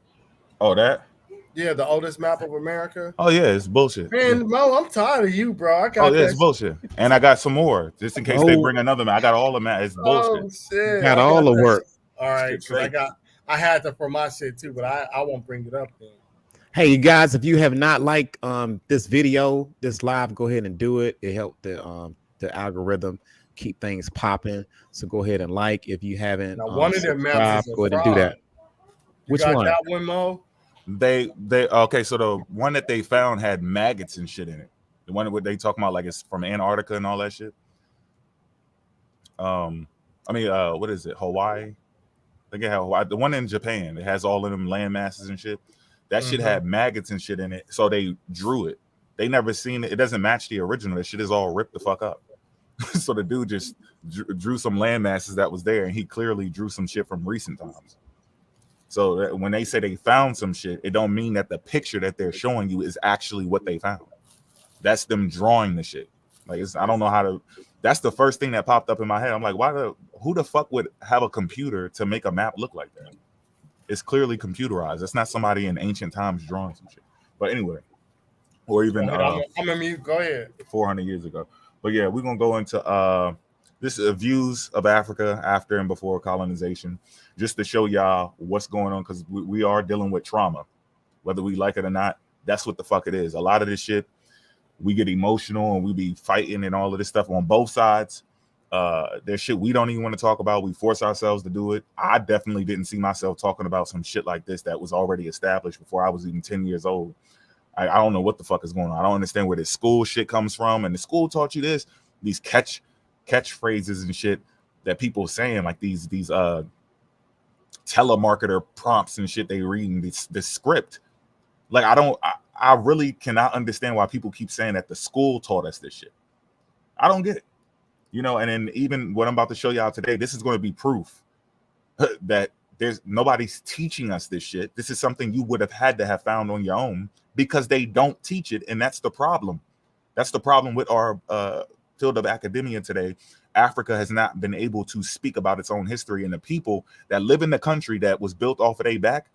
Oh, that? Yeah, the oldest map of America. Oh yeah, it's bullshit. Man, Mo, I'm tired of you, bro. It's bullshit. And I got some more just in case they bring another map. I got all the map. It's bullshit. Oh shit! Got all the work. All right, I had that for my shit too, but I won't bring it up then. Hey, you guys, if you have not liked this video, this live, go ahead and do it. It helped the algorithm keep things popping. So go ahead and like. If you haven't, now, one of them maps go ahead and do that. Which one? That one, Mo? They okay. So the one that they found had maggots and shit in it. The one where they talking about like it's from Antarctica and all that shit. What is it? Hawaii? I think it had Hawaii. The one in Japan, it has all of them land masses and shit. That shit had maggots and shit in it, so they drew it. They never seen it. It doesn't match the original. That shit is all ripped the fuck up. So the dude just drew some land masses that was there, and he clearly drew some shit from recent times. So that when they say they found some shit, it don't mean that the picture that they're showing you is actually what they found. That's them drawing the shit. Like I don't know how to. That's the first thing that popped up in my head. I'm like, who the fuck would have a computer to make a map look like that? It's clearly computerized. It's not somebody in ancient times drawing some shit. But anyway, or even I'm gonna mute. Go ahead. 400 years ago. But yeah, we're gonna go into this views of Africa after and before colonization, just to show y'all what's going on, because we are dealing with trauma, whether we like it or not. That's what the fuck it is. A lot of this shit, we get emotional and we be fighting and all of this stuff on both sides. There's shit we don't even want to talk about. We force ourselves to do it. I definitely didn't see myself talking about some shit like this that was already established before I was even 10 years old. I don't know what the fuck is going on. I don't understand where this school shit comes from. And the school taught you this, these catchphrases and shit that people saying, like these telemarketer prompts and shit they reading this script. Like I really cannot understand why people keep saying that the school taught us this shit. I don't get it. You know, and then even what I'm about to show y'all today, this is going to be proof that there's nobody's teaching us this shit. This is something you would have had to have found on your own because they don't teach it. And that's the problem. That's the problem with our field of academia today. Africa has not been able to speak about its own history, and the people that live in the country that was built off of their back,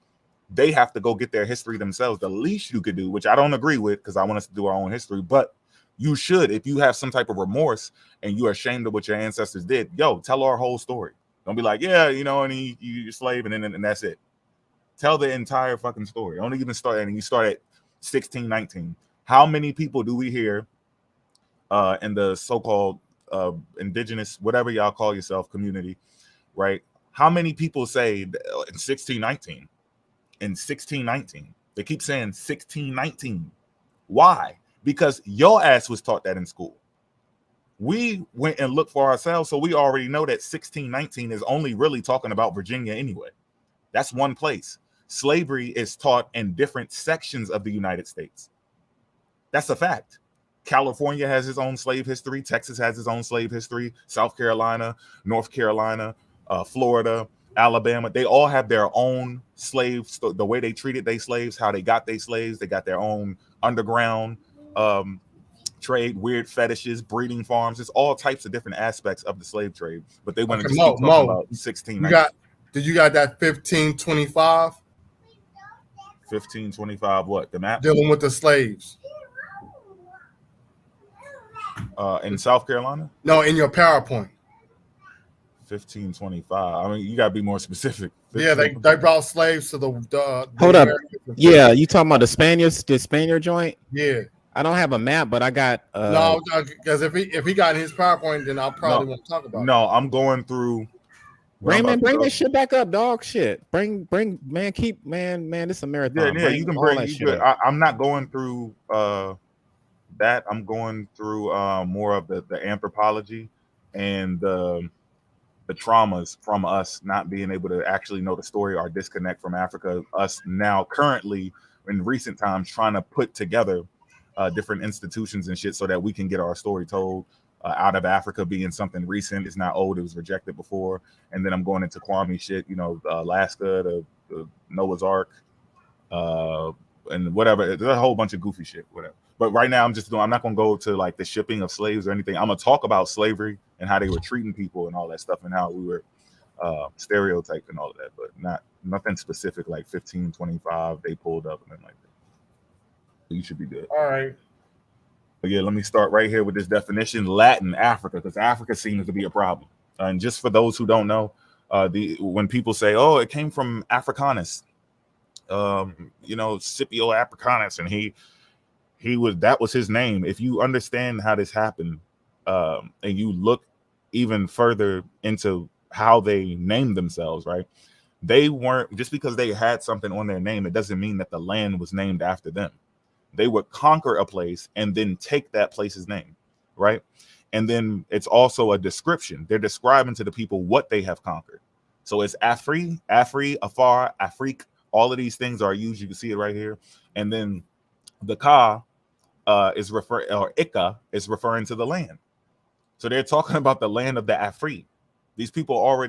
they have to go get their history themselves. The least you could do, which I don't agree with because I want us to do our own history, but you should, if you have some type of remorse and you are ashamed of what your ancestors did, yo, tell our whole story. Don't be like, yeah, you know, and you're slave and that's it. Tell the entire fucking story. Don't even start, and you start at 1619. How many people do we hear in the so-called indigenous, whatever y'all call yourself, community, right? How many people say in 1619? In 1619, they keep saying 1619. Why? Because your ass was taught that in school. We went and looked for ourselves, so we already know that 1619 is only really talking about Virginia anyway. That's one place. Slavery is taught in different sections of the United States. That's a fact. California has its own slave history. Texas has its own slave history. South Carolina, North Carolina, Florida, Alabama, they all have their own slaves, the way they treated their slaves, how they got their slaves. They got their own underground trade, weird fetishes, breeding farms. It's all types of different aspects of the slave trade. But they want to just keep talking about 16. Did you got that 1525? 1525 what? The map? Dealing with the slaves. In South Carolina? No, in your PowerPoint. 1525. I mean, you gotta be more specific. Yeah, they brought slaves to the hold up. Yeah, you talking about the Spaniard joint? Yeah. I don't have a map, but I got no, because if he got in his PowerPoint, then I'll probably want to talk about it. No, I'm going through. Bring this shit back up, dog. Shit. Bring man, keep man, this is a marathon. Yeah, you can bring that shit. I'm not going through that. I'm going through more of the anthropology and the traumas from us not being able to actually know the story or disconnect from Africa. Us now currently in recent times trying to put together different institutions and shit so that we can get our story told out of Africa being something recent. It's not old. It was rejected before. And then I'm going into Kwame shit, you know, Alaska, the Noah's Ark, and whatever. There's a whole bunch of goofy shit, whatever. But right now I'm not going to go to like the shipping of slaves or anything. I'm going to talk about slavery and how they were treating people and all that stuff and how we were stereotyped and all of that, but nothing specific like 1525 they pulled up and like that. You should be good. All right. But yeah, let me start right here with this definition: Latin Africa, because Africa seems to be a problem. And just for those who don't know, when people say, "Oh, it came from Africanus," you know, Scipio Africanus, and that was his name. If you understand how this happened, and you look even further into how they named themselves, right? They weren't just because they had something on their name. It doesn't mean that the land was named after them. They would conquer a place and then take that place's name, right? And then it's also a description. They're describing to the people what they have conquered. So it's Afri, Afar, Afrique. All of these things are used. You can see it right here. And then the Ka is Ika is referring to the land. So they're talking about the land of the Afri. These people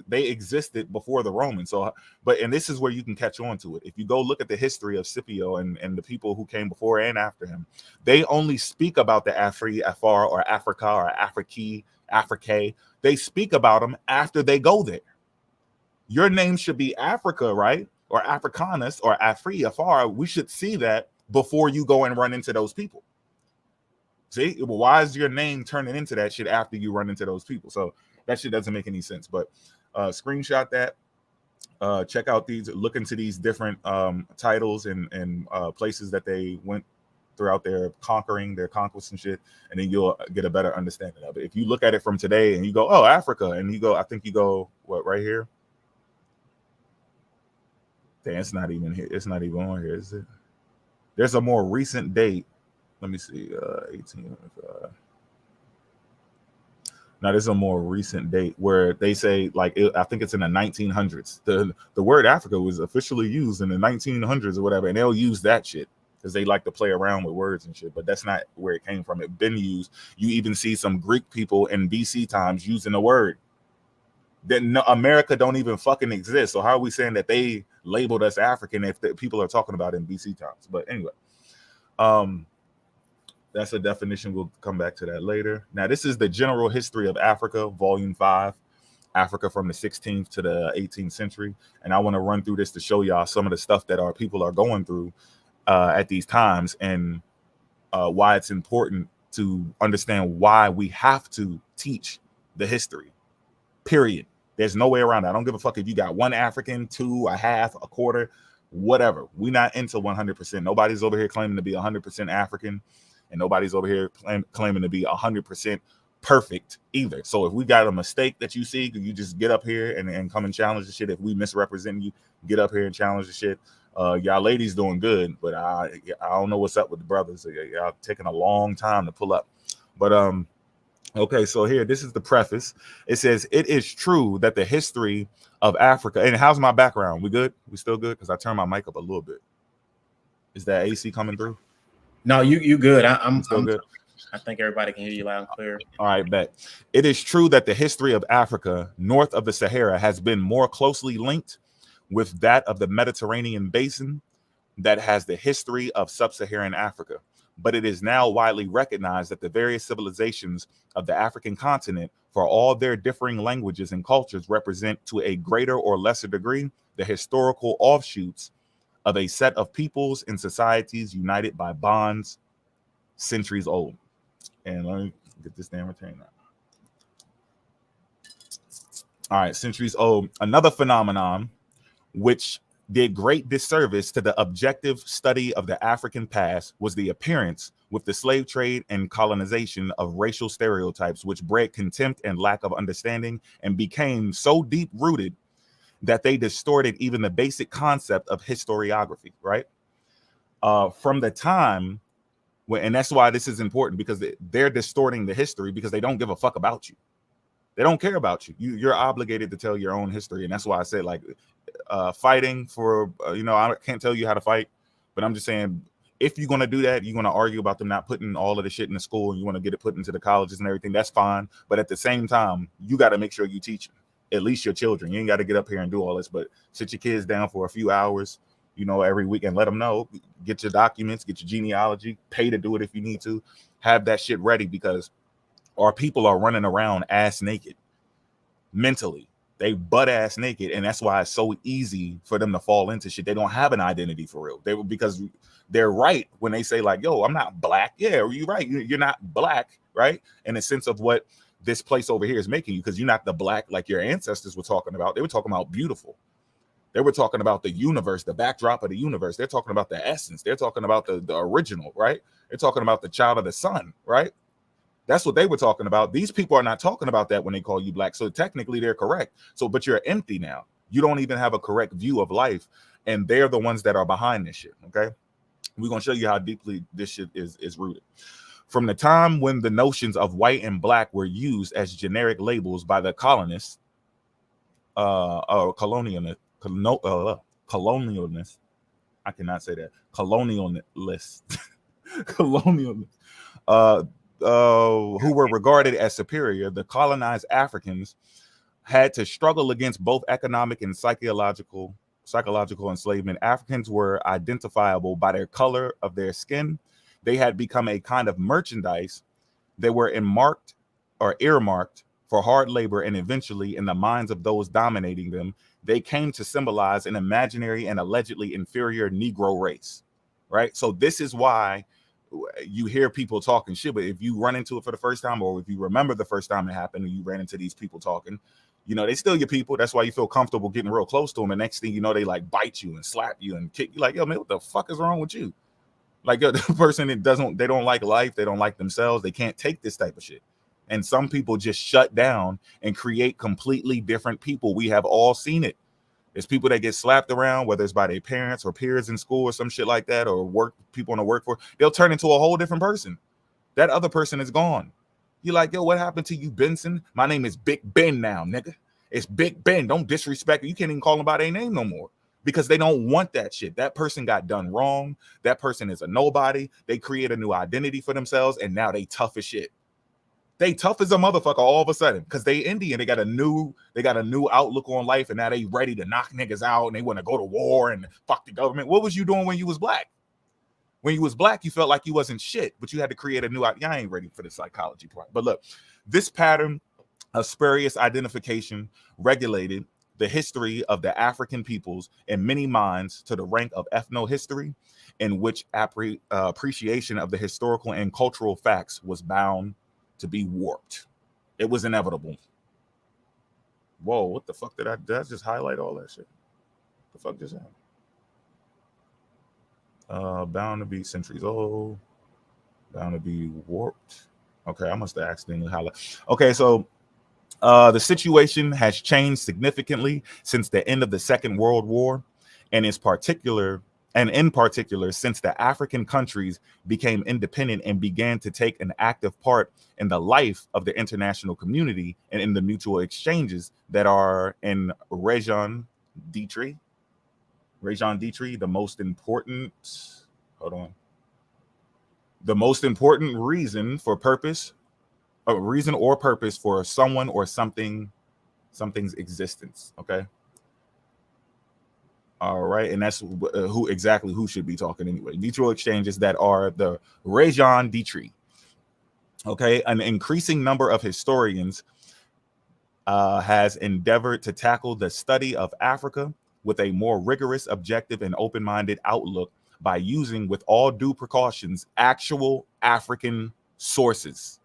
they existed before the Romans. So, and this is where you can catch on to it. If you go look at the history of Scipio and the people who came before and after him, they only speak about the Afri, Afar, or Africa, or Afrique. They speak about them after they go there. Your name should be Africa, right? Or Africanus, or Afri, Afar. We should see that before you go and run into those people. See, why is your name turning into that shit after you run into those people? So that shit doesn't make any sense. But screenshot that. Check out look into these different titles and places that they went throughout their conquest and shit, and then you'll get a better understanding of it. If you look at it from today and you go, oh, Africa, and you go, I think you go, what, right here? Damn, it's not even here. It's not even on here, is it? There's a more recent date. Let me see. 18. Now, there's a more recent date where they say, like, I think it's in the 1900s. The word Africa was officially used in the 1900s or whatever, and they'll use that shit because they like to play around with words and shit. But that's not where it came from. It been used. You even see some Greek people in BC times using the word. Then no, America don't even fucking exist. So how are we saying that they labeled us African if the people are talking about in BC times? But anyway, that's a definition. We'll come back to that later. Now, this is the General History of Africa, Volume 5, Africa from the 16th to the 18th century. And I want to run through this to show y'all some of the stuff that our people are going through at these times, and why it's important to understand why we have to teach the history, period. There's no way around it. I don't give a fuck if you got one African, two, a half, a quarter, whatever. We're not into 100%. Nobody's over here claiming to be 100% African. And nobody's over here claiming to be 100% perfect either. So if we got a mistake that you see, you just get up here and come and challenge the shit. If we misrepresent you, get up here and challenge the shit. Y'all ladies doing good, but I don't know what's up with the brothers. Y'all taking a long time to pull up. But okay, so here, this is the preface. It says, it is true that the history of Africa, and how's my background? We good? We still good? Because I turned my mic up a little bit. Is that AC coming through? No, you good. I'm still good. I think everybody can hear you loud and clear. All right, bet. It is true that the history of Africa north of the Sahara has been more closely linked with that of the Mediterranean basin that has the history of sub-Saharan Africa. But it is now widely recognized that the various civilizations of the African continent, for all their differing languages and cultures, represent to a greater or lesser degree the historical offshoots of a set of peoples and societies united by bonds centuries old. And let me get this damn retain out. All right, centuries old. Another phenomenon which did great disservice to the objective study of the African past was the appearance with the slave trade and colonization of racial stereotypes, which bred contempt and lack of understanding and became so deep rooted that they distorted even the basic concept of historiography, right? From the time when, and that's why this is important, because they're distorting the history because they don't give a fuck about you. They don't care about you. You're obligated to tell your own history. And that's why I said, like, fighting for, I can't tell you how to fight, but I'm just saying, if you're going to do that, you're going to argue about them not putting all of the shit in the school and you want to get it put into the colleges and everything, that's fine. But at the same time, you got to make sure you teach at least your children. You ain't got to get up here and do all this, but sit your kids down for a few hours, every week, and let them know, get your documents, get your genealogy, pay to do it if you need to, have that shit ready, because our people are running around ass naked mentally. They butt ass naked, and that's why it's so easy for them to fall into shit. They don't have an identity for real. Because they're right when they say, like, yo, I'm not black. Yeah, you're right. You're not black, right? In the sense of what this place over here is making you, because you're not the black like your ancestors were talking about. They were talking about beautiful. They were talking about the universe, the backdrop of the universe. They're talking about the essence. They're talking about the original, right? They're talking about the child of the sun, right? That's what they were talking about. These people are not talking about that when they call you black. So technically they're correct. So, but you're empty now. You don't even have a correct view of life. And they're the ones that are behind this shit, okay? We're going to show you how deeply this shit is rooted. From the time when the notions of white and black were used as generic labels by the colonists, colonialists, I cannot say that, colonialists, who were regarded as superior, the colonized Africans had to struggle against both economic and psychological enslavement. Africans were identifiable by their color of their skin. They had become a kind of merchandise. They were earmarked for hard labor, and eventually, in the minds of those dominating them, they came to symbolize an imaginary and allegedly inferior Negro race, right? So this is why you hear people talking shit, but if you run into it for the first time, or if you remember the first time it happened and you ran into these people talking, they still your people. That's why you feel comfortable getting real close to them. And next thing you know, they like bite you and slap you and kick you. Like, yo, man, what the fuck is wrong with you? Like, yo, the person that they don't like life, they don't like themselves, they can't take this type of shit. And some people just shut down and create completely different people. We have all seen it. It's people that get slapped around, whether it's by their parents or peers in school or some shit like that, or people in the workforce. They'll turn into a whole different person. That other person is gone. You're like, yo, what happened to you, Benson? My name is Big Ben now, nigga. It's Big Ben. Don't disrespect it. You can't even call them by their name no more because they don't want that shit. That person got done wrong. That person is a nobody. They create a new identity for themselves, and now they tough as shit. They tough as a motherfucker all of a sudden because they Indian. They got a new outlook on life, and now they ready to knock niggas out, and they want to go to war and fuck the government. What was you doing when you was black? When you was black, you felt like you wasn't shit, but you had to create a new. I ain't ready for the psychology part. But look, this pattern of spurious identification regulated the history of the African peoples in many minds to the rank of ethnohistory, in which appreciation of the historical and cultural facts was bound to be warped. It was inevitable. Whoa, what the fuck did I just highlight all that shit? The fuck just happened? Bound to be centuries old, bound to be warped. Okay, I must have accidentally highlighted. Okay, so the situation has changed significantly since the end of the Second World War, and in particular, since the African countries became independent and began to take an active part in the life of the international community and in the mutual exchanges that are in raison d'etre, the most important reason for purpose, a reason or purpose for someone or something's existence. Okay. All right, and that's who should be talking anyway. Mutual exchanges that are the raison d'etre. Okay, an increasing number of historians has endeavored to tackle the study of Africa with a more rigorous, objective, and open-minded outlook by using, with all due precautions, actual African sources.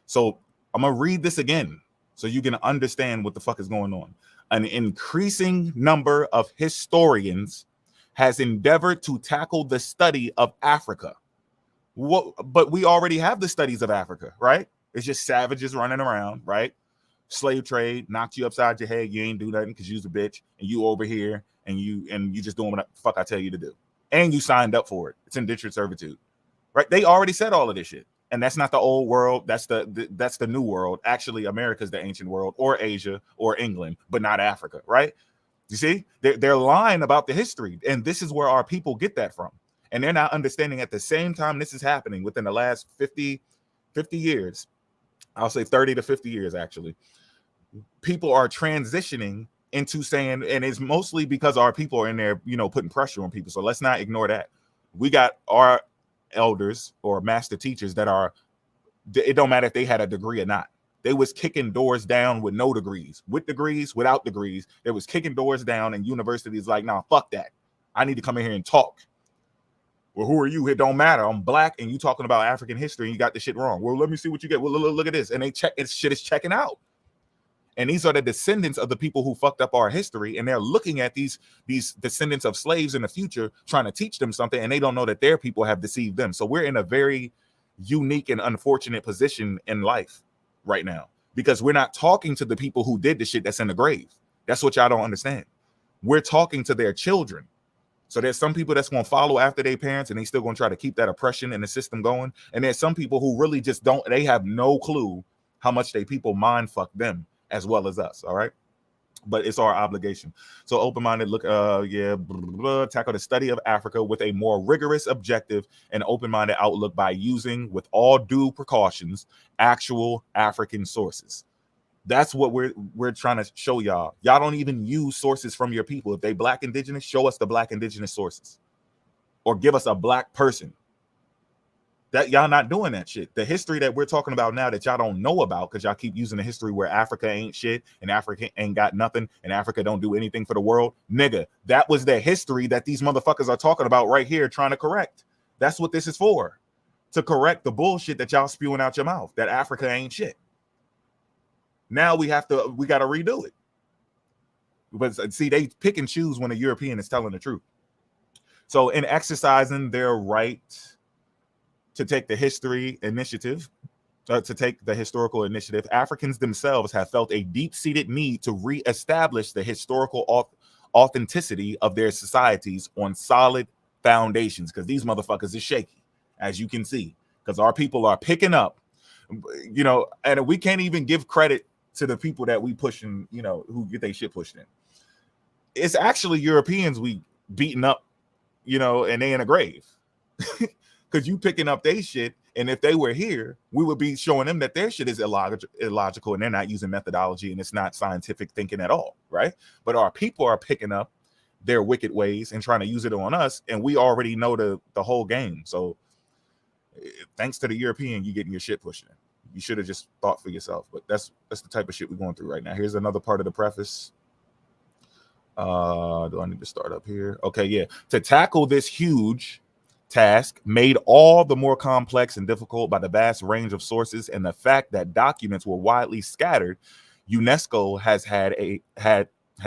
So I'm gonna read this again so you can understand what the fuck is going on. An increasing number of historians has endeavored to tackle the study of Africa. But we already have the studies of Africa, right? It's just savages running around, right? Slave trade knocked you upside your head. You ain't do nothing because you's a bitch, and you over here, and you just doing what the fuck I tell you to do, and you signed up for it. It's indentured servitude, right? They already said all of this shit, and that's not the old world. That's the new world. Actually, America's the ancient world, or Asia, or England, but not Africa, right? You see, they're lying about the history, and this is where our people get that from, and they're not understanding at the same time this is happening within the last 50 years. I'll say 30 to 50 years, actually. People are transitioning into saying, and it's mostly because our people are in there, putting pressure on people. So let's not ignore that. We got our elders or master teachers that are, it don't matter if they had a degree or not. They was kicking doors down with no degrees, with degrees, without degrees. They was kicking doors down, and universities like, nah, fuck that. I need to come in here and talk. Well, who are you? It don't matter. I'm black, and you talking about African history, and you got the shit wrong. Well, let me see what you get. Well, look at this. And they check, shit is checking out. And these are the descendants of the people who fucked up our history, and they're looking at these descendants of slaves in the future, trying to teach them something, and they don't know that their people have deceived them. So we're in a very unique and unfortunate position in life right now, because we're not talking to the people who did the shit that's in the grave. That's what y'all don't understand. We're talking to their children. So there's some people that's going to follow after their parents, and they still going to try to keep that oppression in the system going. And there's some people who really just don't, they have no clue how much they people mind fuck them as well as us. All right. But it's our obligation. So open-minded, look, tackle the study of Africa with a more rigorous, objective, and open-minded outlook by using, with all due precautions, actual African sources. That's what we're trying to show y'all. Y'all don't even use sources from your people. If they black indigenous, show us the black indigenous sources, or give us a black person. That y'all not doing that shit. The history that we're talking about now that y'all don't know about, because y'all keep using the history where Africa ain't shit and Africa ain't got nothing and Africa don't do anything for the world. Nigga, that was the history that these motherfuckers are talking about right here, trying to correct. That's what this is for. To correct the bullshit that y'all spewing out your mouth, that Africa ain't shit. Now we got to redo it. But see, they pick and choose when a European is telling the truth. So in exercising their right to take the historical initiative, Africans themselves have felt a deep-seated need to reestablish the historical authenticity of their societies on solid foundations, because these motherfuckers is shaky, as you can see, because our people are picking up, you know, and we can't even give credit to the people that we pushing, you know, who get their shit pushed in. It's actually Europeans we beating up, you know, and they in a grave. Because you picking up their shit, and if they were here, we would be showing them that their shit is illogical and they're not using methodology and it's not scientific thinking at all, right? But our people are picking up their wicked ways and trying to use it on us, and we already know the whole game. So thanks to the European, you getting your shit pushed in. You should have just thought for yourself, but that's the type of shit we're going through right now. Here's another part of the preface. Do I need to start up here? Okay, yeah. To tackle this huge task made all the more complex and difficult by the vast range of sources and the fact that documents were widely scattered, UNESCO has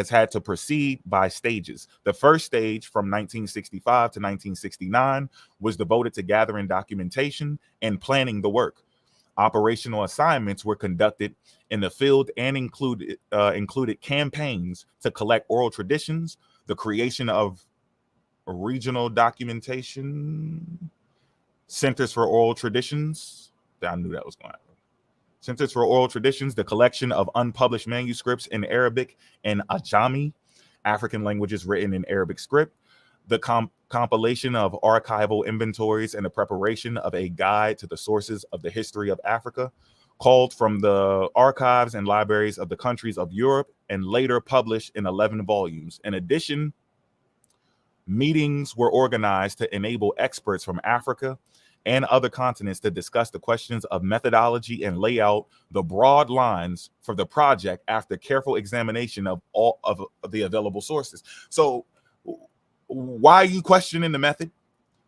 had to proceed by stages. The first stage, from 1965 to 1969, was devoted to gathering documentation and planning the work. Operational assignments were conducted in the field and included campaigns to collect oral traditions, the creation of regional documentation, centers for oral traditions. I knew that was going to happen. Centers for oral traditions, the collection of unpublished manuscripts in Arabic and Ajami, African languages written in Arabic script, the compilation of archival inventories, and the preparation of a guide to the sources of the history of Africa, called from the archives and libraries of the countries of Europe and later published in 11 volumes. In addition, meetings were organized to enable experts from Africa and other continents to discuss the questions of methodology and lay out the broad lines for the project after careful examination of all of the available sources. So why are you questioning the method?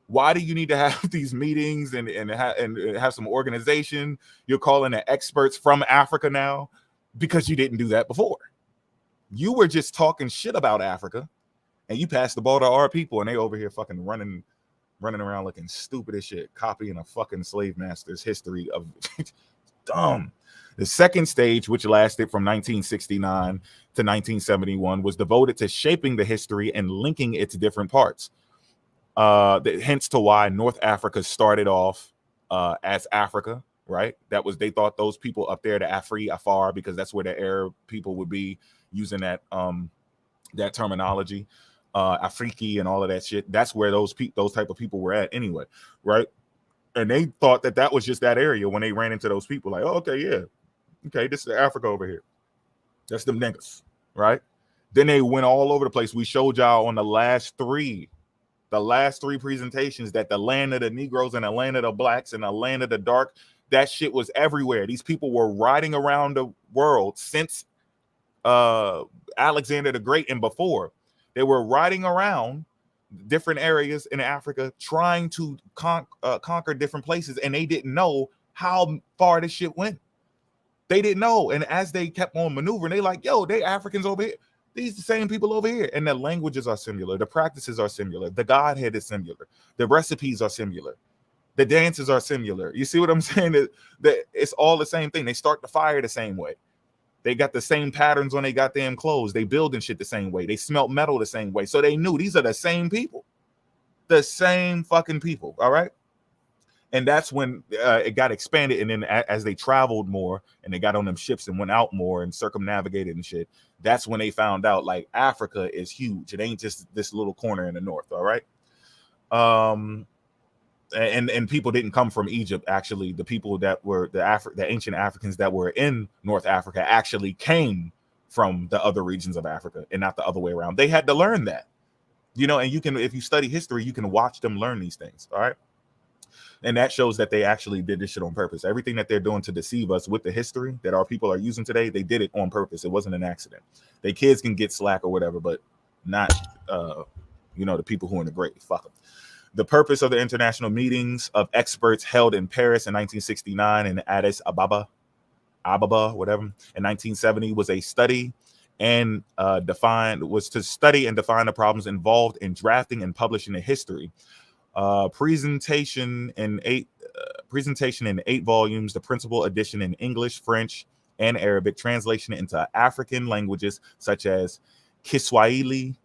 Why do you need to have these meetings and have some organization? You're calling the experts from Africa now because you didn't do that before. You were just talking shit about Africa, and you passed the ball to our people, and they over here fucking running around looking stupid as shit, copying a fucking slave master's history of dumb. The second stage, which lasted from 1969 to 1971, was devoted to shaping the history and linking its different parts. Hence to why North Africa started off as Africa, right? They thought those people up there, the Afar, because that's where the Arab people would be using that terminology, Afriki and all of that shit. That's where those type of people were at anyway, right? And they thought that was just that area when they ran into those people. Like, oh, okay, yeah, okay, this is Africa over here. That's them niggas, right? Then they went all over the place. We showed y'all on the last three presentations that the land of the Negroes and the land of the blacks and the land of the dark, that shit was everywhere. These people were riding around the world since Alexander the Great and before. They were riding around different areas in Africa trying to conquer different places, and they didn't know how far this shit went. They didn't know. And as they kept on maneuvering, they like, yo, they Africans over here. These the same people over here. And the languages are similar. The practices are similar. The Godhead is similar. The recipes are similar. The dances are similar. You see what I'm saying? That it's all the same thing. They start the fire the same way. They got the same patterns on their goddamn clothes. They building shit the same way. They smelt metal the same way. So they knew these are the same people. The same fucking people. All right. And that's when it got expanded. And then as they traveled more and they got on them ships and went out more and circumnavigated and shit, that's when they found out like Africa is huge. It ain't just this little corner in the north. All right. And people didn't come from Egypt. Actually, the people that were the ancient Africans that were in North Africa actually came from the other regions of Africa and not the other way around. They had to learn that, you know, and you can, if you study history, you can watch them learn these things. All right. And that shows that they actually did this shit on purpose. Everything that they're doing to deceive us with the history that our people are using today, they did it on purpose. It wasn't an accident. They kids can get slack or whatever, but not, the people who are in the grave. Fuck them. The purpose of the international meetings of experts held in Paris in 1969 and Addis Ababa, whatever, in 1970 was a study and to study and define the problems involved in drafting and publishing the history. Presentation in 8 volumes, the principal edition in English, French, and Arabic, translation into African languages such as Kiswahili,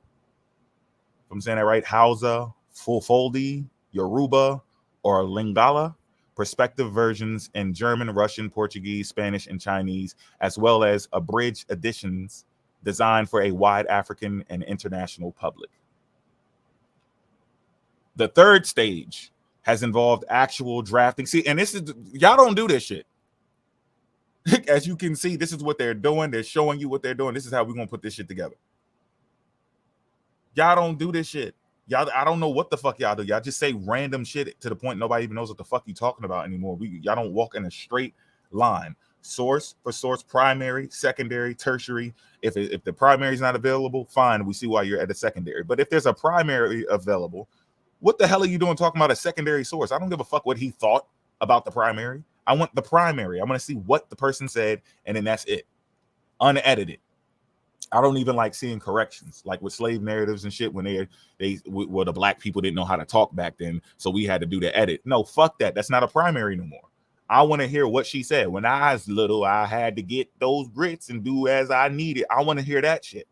if I'm saying that right, Hausa, Fulfoldi, Yoruba, or Lingala, perspective versions in German, Russian, Portuguese, Spanish, and Chinese, as well as abridged editions designed for a wide African and international public. The third stage has involved actual drafting. See, and this is, y'all don't do this shit. As you can see, this is what they're doing. They're showing you what they're doing. This is how we're going to put this shit together. Y'all don't do this shit. Y'all, I don't know what the fuck y'all do. Y'all just say random shit to the point nobody even knows what the fuck you talking about anymore. Y'all don't walk in a straight line. Source for source, primary, secondary, tertiary. If the primary is not available, fine. We see why you're at a secondary. But if there's a primary available, what the hell are you doing talking about a secondary source? I don't give a fuck what he thought about the primary. I want the primary. I want to see what the person said, and then that's it. Unedited. I don't even like seeing corrections, like with slave narratives and shit when the black people didn't know how to talk back then, so we had to do the edit. No, fuck that. That's not a primary no more. I want to hear what she said. When I was little, I had to get those grits and do as I needed. I want to hear that shit.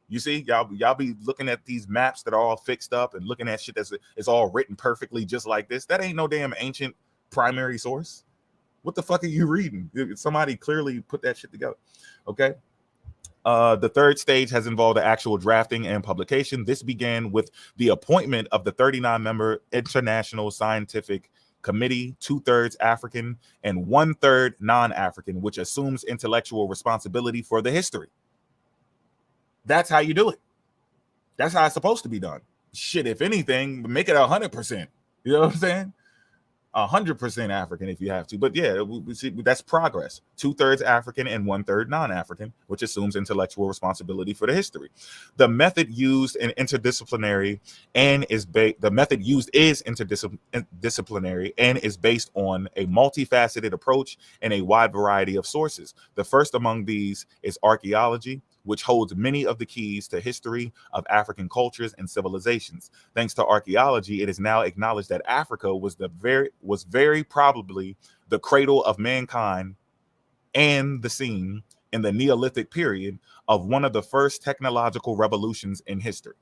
You see, y'all be looking at these maps that are all fixed up and looking at shit it's all written perfectly just like this. That ain't no damn ancient primary source. What the fuck are you reading? Somebody clearly put that shit together. Okay. The third stage has involved the actual drafting and publication. This began with the appointment of the 39-member International Scientific Committee, 2/3 African and 1/3 non-African, which assumes intellectual responsibility for the history. That's how you do it. That's how it's supposed to be done. Shit, if anything, make it 100%. You know what I'm saying? 100% African if you have to. But yeah, we see that's progress. 2/3 African and 1/3 non-African, which assumes intellectual responsibility for the history. The method used in interdisciplinary and is interdisciplinary and is based on a multifaceted approach and a wide variety of sources. The first among these is archaeology, which holds many of the keys to history of African cultures and civilizations. Thanks to archaeology, it is now acknowledged that Africa was very probably the cradle of mankind and the scene in the Neolithic period of one of the first technological revolutions in history.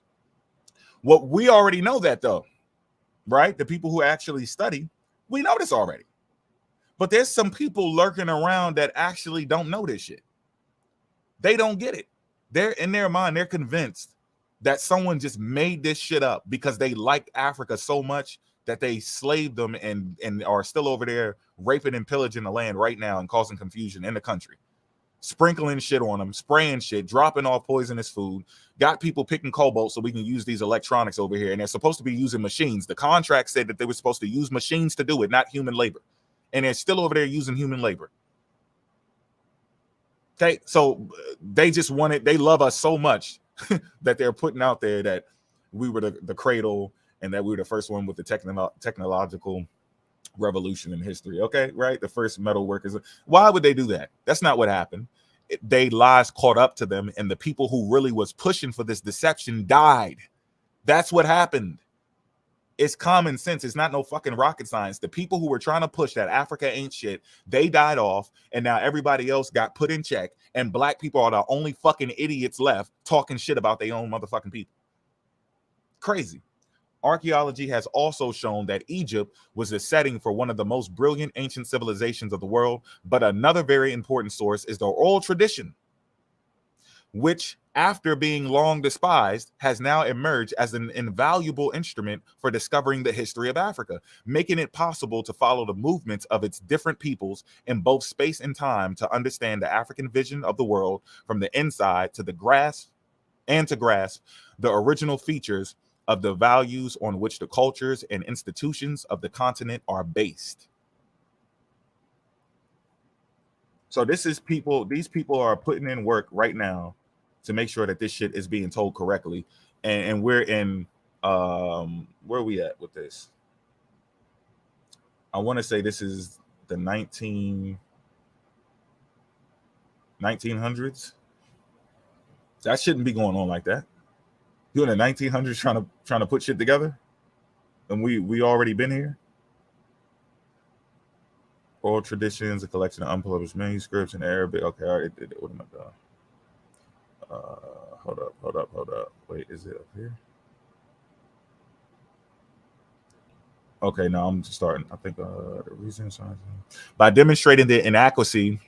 What we already know that though, right? The people who actually study, we know this already. But there's some people lurking around that actually don't know this shit. They don't get it. They're in their mind, they're convinced that someone just made this shit up because they liked Africa so much that they slaved them and are still over there raping and pillaging the land right now and causing confusion in the country. Sprinkling shit on them, spraying shit, dropping off poisonous food, got people picking cobalt so we can use these electronics over here. And they're supposed to be using machines. The contract said that they were supposed to use machines to do it, not human labor. And they're still over there using human labor. Okay, so they love us so much that they're putting out there that we were the cradle and that we were the first one with the technological revolution in history. Okay, right? The first metal workers. Why would they do that? That's not what happened. Lies caught up to them, and the people who really was pushing for this deception died. That's what happened. It's common sense. It's not no fucking rocket science. The people who were trying to push that Africa ain't shit, they died off, and now everybody else got put in check, and black people are the only fucking idiots left talking shit about their own motherfucking people. Crazy. Archaeology has also shown that Egypt was the setting for one of the most brilliant ancient civilizations of the world, but another very important source is the oral tradition, which, after being long despised, has now emerged as an invaluable instrument for discovering the history of Africa, making it possible to follow the movements of its different peoples in both space and time to understand the African vision of the world from the inside to grasp the original features of the values on which the cultures and institutions of the continent are based. So these people are putting in work right now to make sure that this shit is being told correctly. And we're in, where are we at with this? I want to say this is the 1900s. That shouldn't be going on like that. You in the 1900s trying to put shit together? And we already been here? Oral traditions, a collection of unpublished manuscripts in Arabic. Okay, I already did it. What am I doing? Hold up. Wait, is it up here? Okay, now I'm just starting. I think the reason by demonstrating the inadequacy,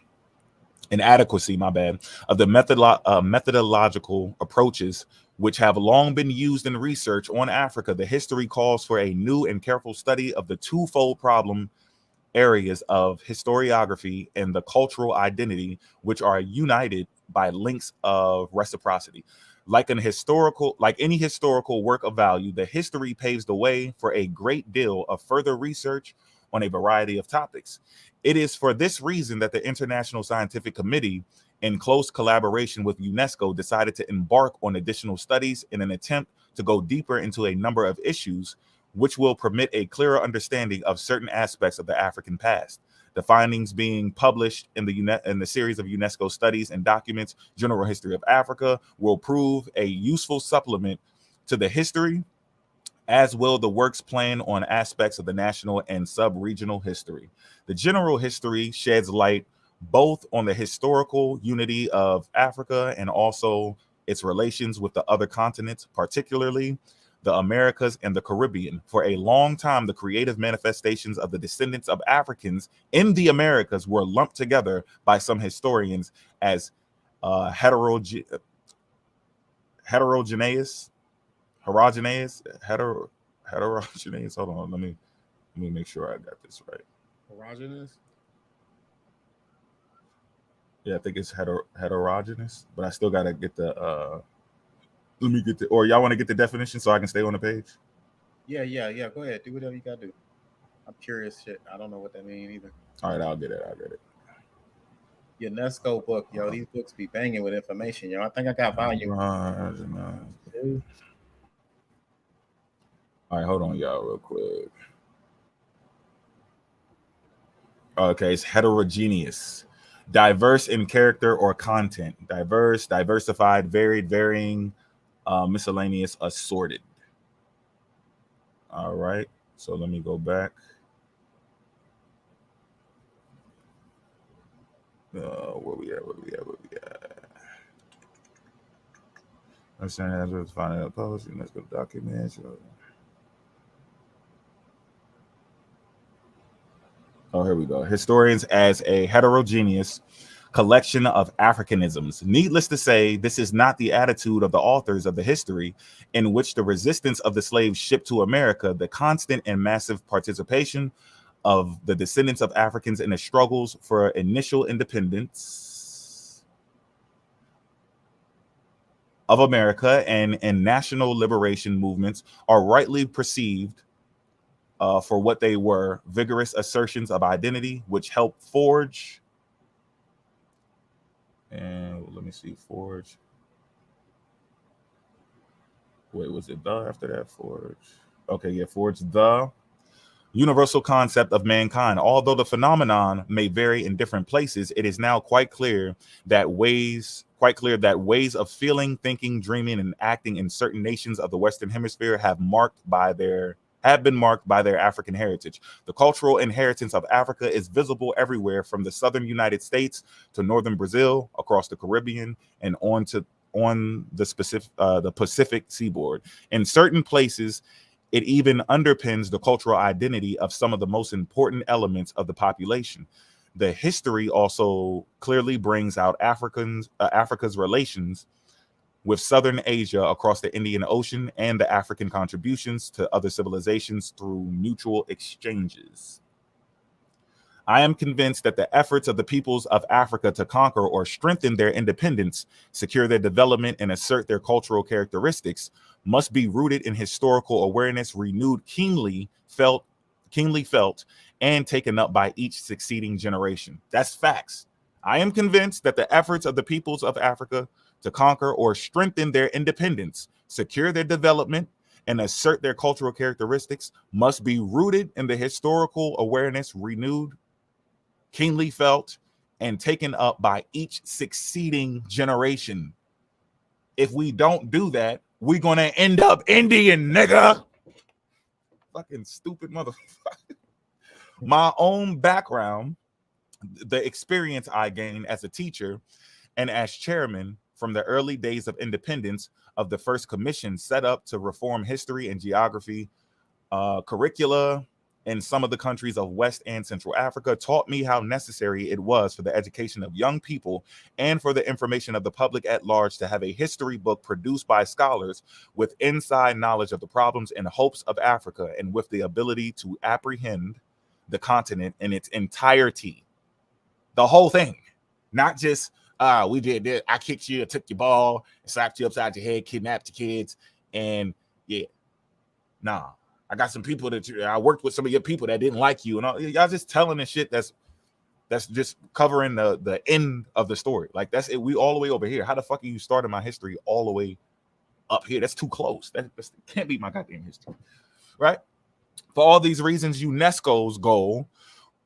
my bad, of the methodological approaches which have long been used in research on Africa, the history calls for a new and careful study of the twofold problem areas of historiography and the cultural identity, which are united by links of reciprocity. Like any historical work of value, the history paves the way for a great deal of further research on a variety of topics. It is for this reason that the International Scientific Committee, in close collaboration with UNESCO, decided to embark on additional studies in an attempt to go deeper into a number of issues which will permit a clearer understanding of certain aspects of the African past. The findings being published in the series of UNESCO studies and documents, General History of Africa, will prove a useful supplement to the history, as will the works plan on aspects of the national and sub-regional history. The general history sheds light both on the historical unity of Africa and also its relations with the other continents, particularly the Americas and the Caribbean. For a long time, the creative manifestations of the descendants of Africans in the Americas were lumped together by some historians as heterogeneous. Hold on, let me make sure I got this right. Heterogeneous. Yeah, I think it's heterogeneous, but I still gotta get the. Let me get the. Or y'all want to get the definition so I can stay on the page? Yeah. Go ahead, do whatever you gotta do. I'm curious. Shit, I don't know what that means either. All right, I'll get it. UNESCO book, yo. These books be banging with information, yo. I think I got volume. All right, hold on, y'all, real quick. Okay, it's heterogeneous, diverse in character or content, diverse, diversified, varied, varying, miscellaneous, assorted. All right, so let me go back. Where we at? Understand as well as finding out policy. Let's go documents. Oh, here we go. Historians as a heterogeneous collection of Africanisms. Needless to say, this is not the attitude of the authors of the history in which the resistance of the slaves shipped to America, the constant and massive participation of the descendants of Africans in the struggles for initial independence of America and national liberation movements are rightly perceived for what they were, vigorous assertions of identity, which helped forge. And let me see, forge. Wait, was it the after that? Forge. Okay, yeah, forge the universal concept of mankind. Although the phenomenon may vary in different places, it is now quite clear that ways of feeling, thinking, dreaming, and acting in certain nations of the Western Hemisphere have been marked by their African heritage. The cultural inheritance of Africa is visible everywhere from the southern United States to northern Brazil, across the Caribbean, and on the Pacific seaboard. In certain places, it even underpins the cultural identity of some of the most important elements of the population. The history also clearly brings out Africa's relations with Southern Asia across the Indian Ocean and the African contributions to other civilizations through mutual exchanges. I am convinced that the efforts of the peoples of Africa to conquer or strengthen their independence, secure their development, and assert their cultural characteristics must be rooted in historical awareness, renewed, keenly felt, and taken up by each succeeding generation. That's facts. I am convinced that the efforts of the peoples of Africa to conquer or strengthen their independence, secure their development, and assert their cultural characteristics must be rooted in the historical awareness, renewed, keenly felt, and taken up by each succeeding generation. If we don't do that, we're gonna end up Indian, nigga. Fucking stupid motherfucker. My own background, the experience I gained as a teacher and as chairman from the early days of independence of the first commission set up to reform history and geography curricula in some of the countries of West and Central Africa taught me how necessary it was for the education of young people and for the information of the public at large to have a history book produced by scholars with inside knowledge of the problems and hopes of Africa and with the ability to apprehend the continent in its entirety. The whole thing, not just, we did this, I kicked you, I took your ball, slapped you upside your head, kidnapped your kids, and yeah. Nah. I got some people that I worked with some of your people that didn't like you, and all, y'all just telling the shit that's just covering the end of the story. Like that's it. We all the way over here. How the fuck are you starting my history all the way up here? That's too close. That can't be my goddamn history, right? For all these reasons, UNESCO's goal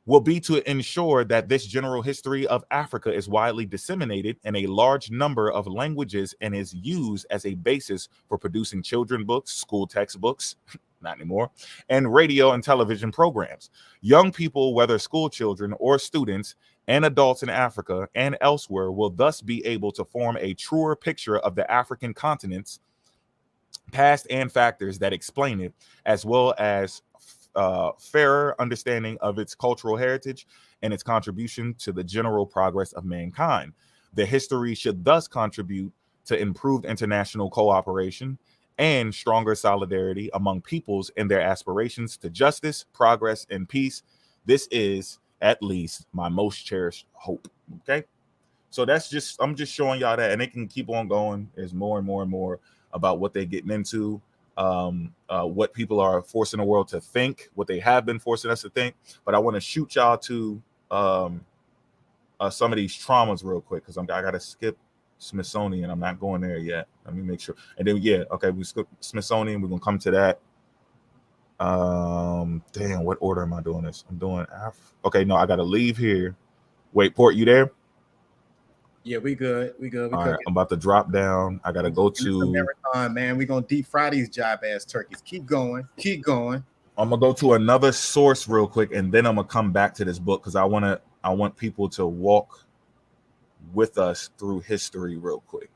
will be to ensure that this general history of Africa is widely disseminated in a large number of languages and is used as a basis for producing children books, school textbooks, not anymore, and radio and television programs. Young people, whether school children or students and adults in Africa and elsewhere, will thus be able to form a truer picture of the African continent's past and factors that explain it, as well as fairer understanding of its cultural heritage and its contribution to the general progress of mankind. The history should thus contribute to improved international cooperation and stronger solidarity among peoples in their aspirations to justice, progress, and peace. This is, at least, my most cherished hope. Okay? So that's just, I'm just showing y'all that, and they can keep on going. There's more and more and more about what they're getting into. What people are forcing the world to think, what they have been forcing us to think. But I want to shoot y'all to some of these traumas real quick because I got to skip Smithsonian. I'm not going there yet. Let me make sure. And then, yeah, okay, we skip Smithsonian. We're going to come to that. Damn, what order am I doing this? I'm doing okay, no, I got to leave here. Wait, Port, you there? Yeah, we good. All right, I'm about to drop down. I gotta go to marathon, man. We're gonna deep fry these jive ass turkeys. Keep going. I'm gonna go to another source real quick, and then I'm gonna come back to this book because I want people to walk with us through history real quick.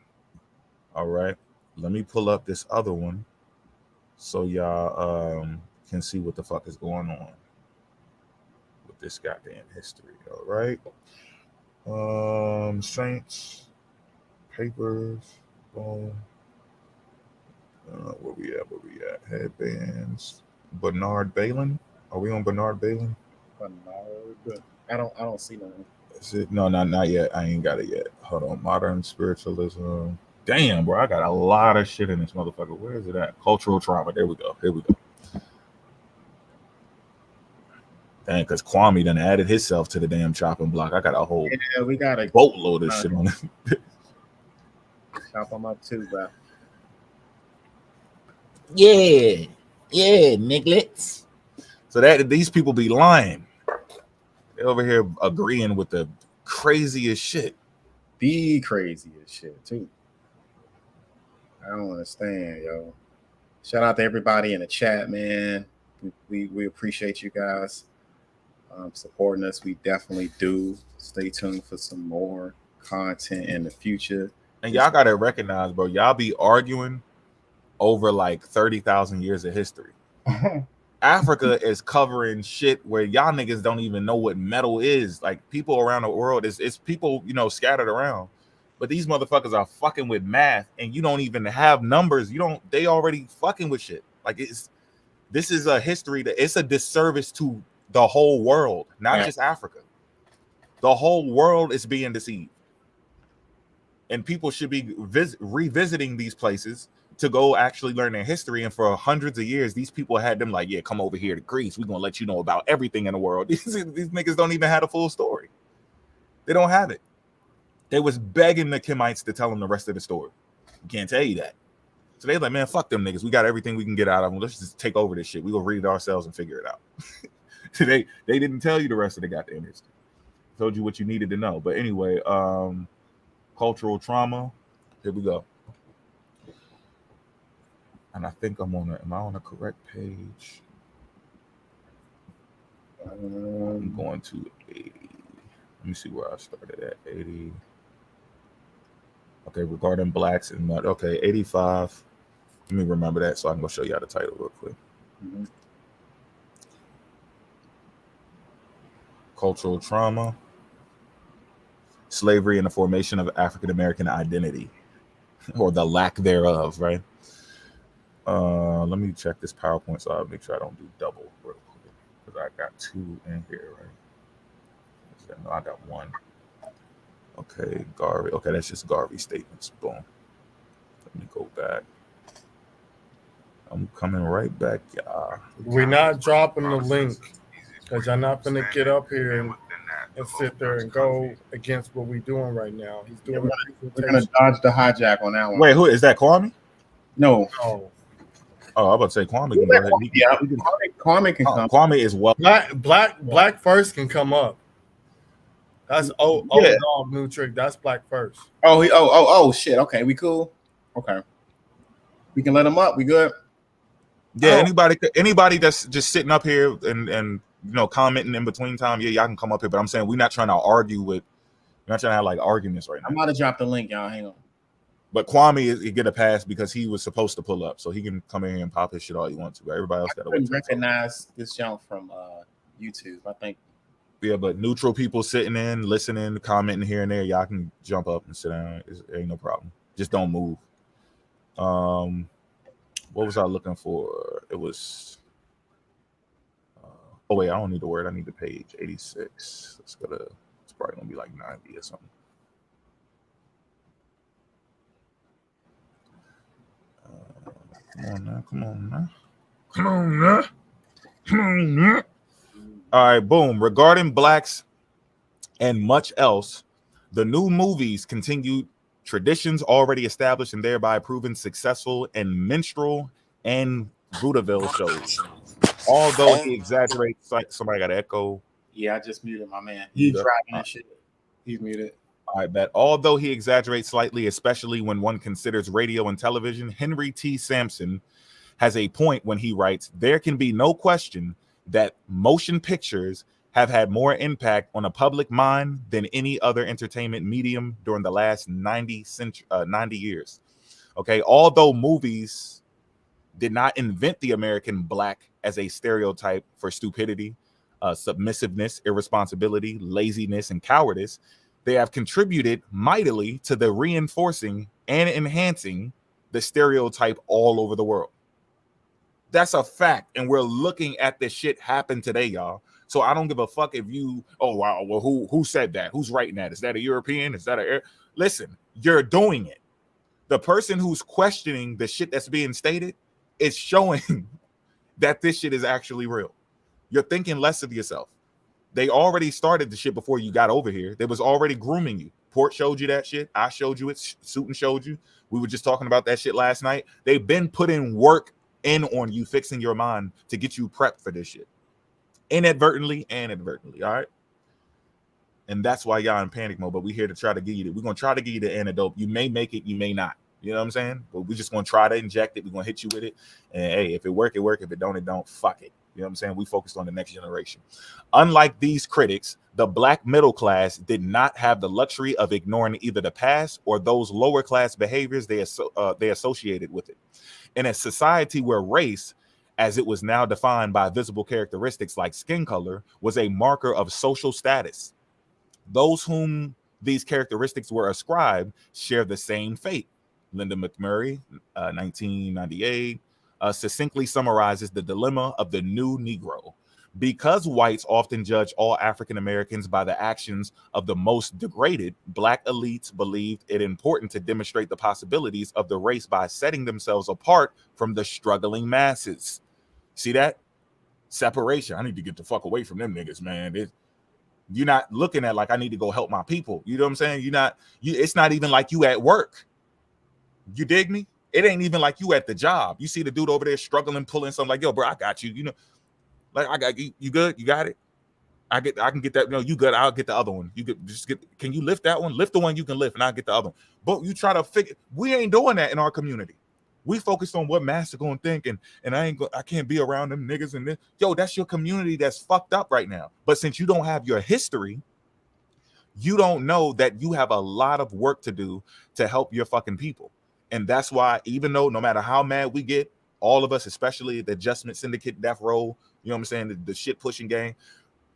All right, let me pull up this other one so y'all can see what the fuck is going on with this goddamn history. All right. Saints, papers, boom. Where we at? Headbands. Bernard Balin. Are we on Bernard Balin? Bernard. I don't see nothing. Is it? No, not yet. I ain't got it yet. Hold on. Modern spiritualism. Damn, bro. I got a lot of shit in this motherfucker. Where is it at? Cultural trauma. There we go. Here we go. Dang, because Kwame done added himself to the damn chopping block. I got a whole we got a boatload of shit on it. Chop them up too, bro. Yeah, nigglets. So that these people be lying. They're over here agreeing with the craziest shit. The craziest shit too. I don't understand, yo. Shout out to everybody in the chat, man. We appreciate you guys supporting us. We definitely do. Stay tuned for some more content in the future. And y'all gotta recognize, bro, y'all be arguing over like 30,000 years of history. Africa is covering shit where y'all niggas don't even know what metal is. Like people around the world, it's people, scattered around. But these motherfuckers are fucking with math and you don't even have numbers. They already fucking with shit. Like this is a history that it's a disservice to the whole world, not just Africa. The whole world is being deceived. And people should be revisiting these places to go actually learn their history. And for hundreds of years, these people had them like, yeah, come over here to Greece. We're going to let you know about everything in the world. These niggas don't even have a full story. They don't have it. They was begging the Kemites to tell them the rest of the story. Can't tell you that. So they're like, man, fuck them niggas. We got everything we can get out of them. Let's just take over this shit. We gonna read it ourselves and figure it out. They didn't tell you the rest of the goddamn history. Told you what you needed to know. But anyway, cultural trauma. Here we go. And I think am I on the correct page? I'm going to 80. Let me see where I started at. 80. Okay, regarding blacks and mud. Okay, 85. Let me remember that so I can go show y'all the title real quick. cultural trauma, slavery, and the formation of African American identity, or the lack thereof, right? Let me check this PowerPoint so I'll make sure I don't do double real quick, because I got 2 in here, right? No, I got 1. Okay, Garvey. Okay, that's just Garvey statements. Boom. Let me go back. I'm coming right back, y'all. We're not dropping the link because y'all not gonna get up here and sit there and go against what we're doing right now. He's doing. We're gonna dodge the hijack on that one. Wait, who is that? Kwame? No. Oh, I'm about to say Kwame can go ahead. Kwame can come. Kwame is well. Black First can come up. That's old dog new trick. That's Black First. Oh shit. Okay, we cool. Okay, we can let him up. We good. Yeah, anybody that's just sitting up here and commenting in between time, yeah, y'all can come up here. But I'm saying we're not trying to argue with. We're not trying to have like arguments right now. I'm about to drop the link, y'all. Hang on. But Kwame he get a pass because he was supposed to pull up, so he can come in here and pop his shit all he wants to. But everybody else got to recognize this jump from YouTube. I think. Yeah, but neutral people sitting in, listening, commenting here and there, y'all can jump up and sit down. It ain't no problem. Just don't move. What was I looking for? It was. Oh wait, I don't need the word. I need the page 86. It's probably gonna be like 90 or something. Come on now. All right, boom. Regarding blacks and much else, the new movies continued traditions already established and thereby proven successful in minstrel and vaudeville shows. Although he exaggerates, like somebody got echo. Yeah, I just muted my man. He's driving that shit. He's muted. I bet. Although he exaggerates slightly, especially when one considers radio and television, Henry T. Sampson has a point when he writes, "There can be no question that motion pictures have had more impact on a public mind than any other entertainment medium during the last 90 years." Okay, although movies did not invent the American black as a stereotype for stupidity, submissiveness, irresponsibility, laziness, and cowardice, they have contributed mightily to the reinforcing and enhancing the stereotype all over the world. That's a fact, and we're looking at this shit happen today, y'all. So I don't give a fuck if you, oh wow, well who said that? Who's writing that? Is that a European? Is that a? Listen, you're doing it. The person who's questioning the shit that's being stated is showing that this shit is actually real. You're thinking less of yourself. They already started the shit before you got over here. They was already grooming you. Port showed you that shit. I showed you it. Suitin showed you. We were just talking about that shit last night. They've been putting work in on you, fixing your mind to get you prepped for this shit. Inadvertently and inadvertently, all right? And that's why y'all in panic mode, but we're here to try to give you we're going to try to give you the antidote. You may make it, you may not. You know what I'm saying? But we're just going to try to inject it. We're going to hit you with it. And hey, if it work, it work. If it don't, fuck it. You know what I'm saying? We focused on the next generation. Unlike these critics, the black middle class did not have the luxury of ignoring either the past or those lower class behaviors they associated with it. In a society where race, as it was now defined by visible characteristics like skin color, was a marker of social status, those whom these characteristics were ascribed share the same fate. Linda McMurray, 1998, succinctly summarizes the dilemma of the new Negro. Because whites often judge all African Americans by the actions of the most degraded, black elites believed it important to demonstrate the possibilities of the race by setting themselves apart from the struggling masses. See that? Separation. I need to get the fuck away from them niggas, man. You're not looking at like I need to go help my people. You know what I'm saying? It's not even like you at work. You dig me? It ain't even like you at the job. You see the dude over there struggling, pulling something like, yo, bro, I got you. You know, like I got you. You good? You got it? I can get that. No, you good. I'll get the other one. Can you lift that one? Lift the one you can lift, and I'll get the other one. But you try to figure. We ain't doing that in our community. We focused on what master gonna think, and I can't be around them niggas and this. Yo, that's your community that's fucked up right now. But since you don't have your history, you don't know that you have a lot of work to do to help your fucking people. And that's why, even though no matter how mad we get, all of us, especially the Adjustment Syndicate, Death Row, you know what I'm saying, the shit pushing gang,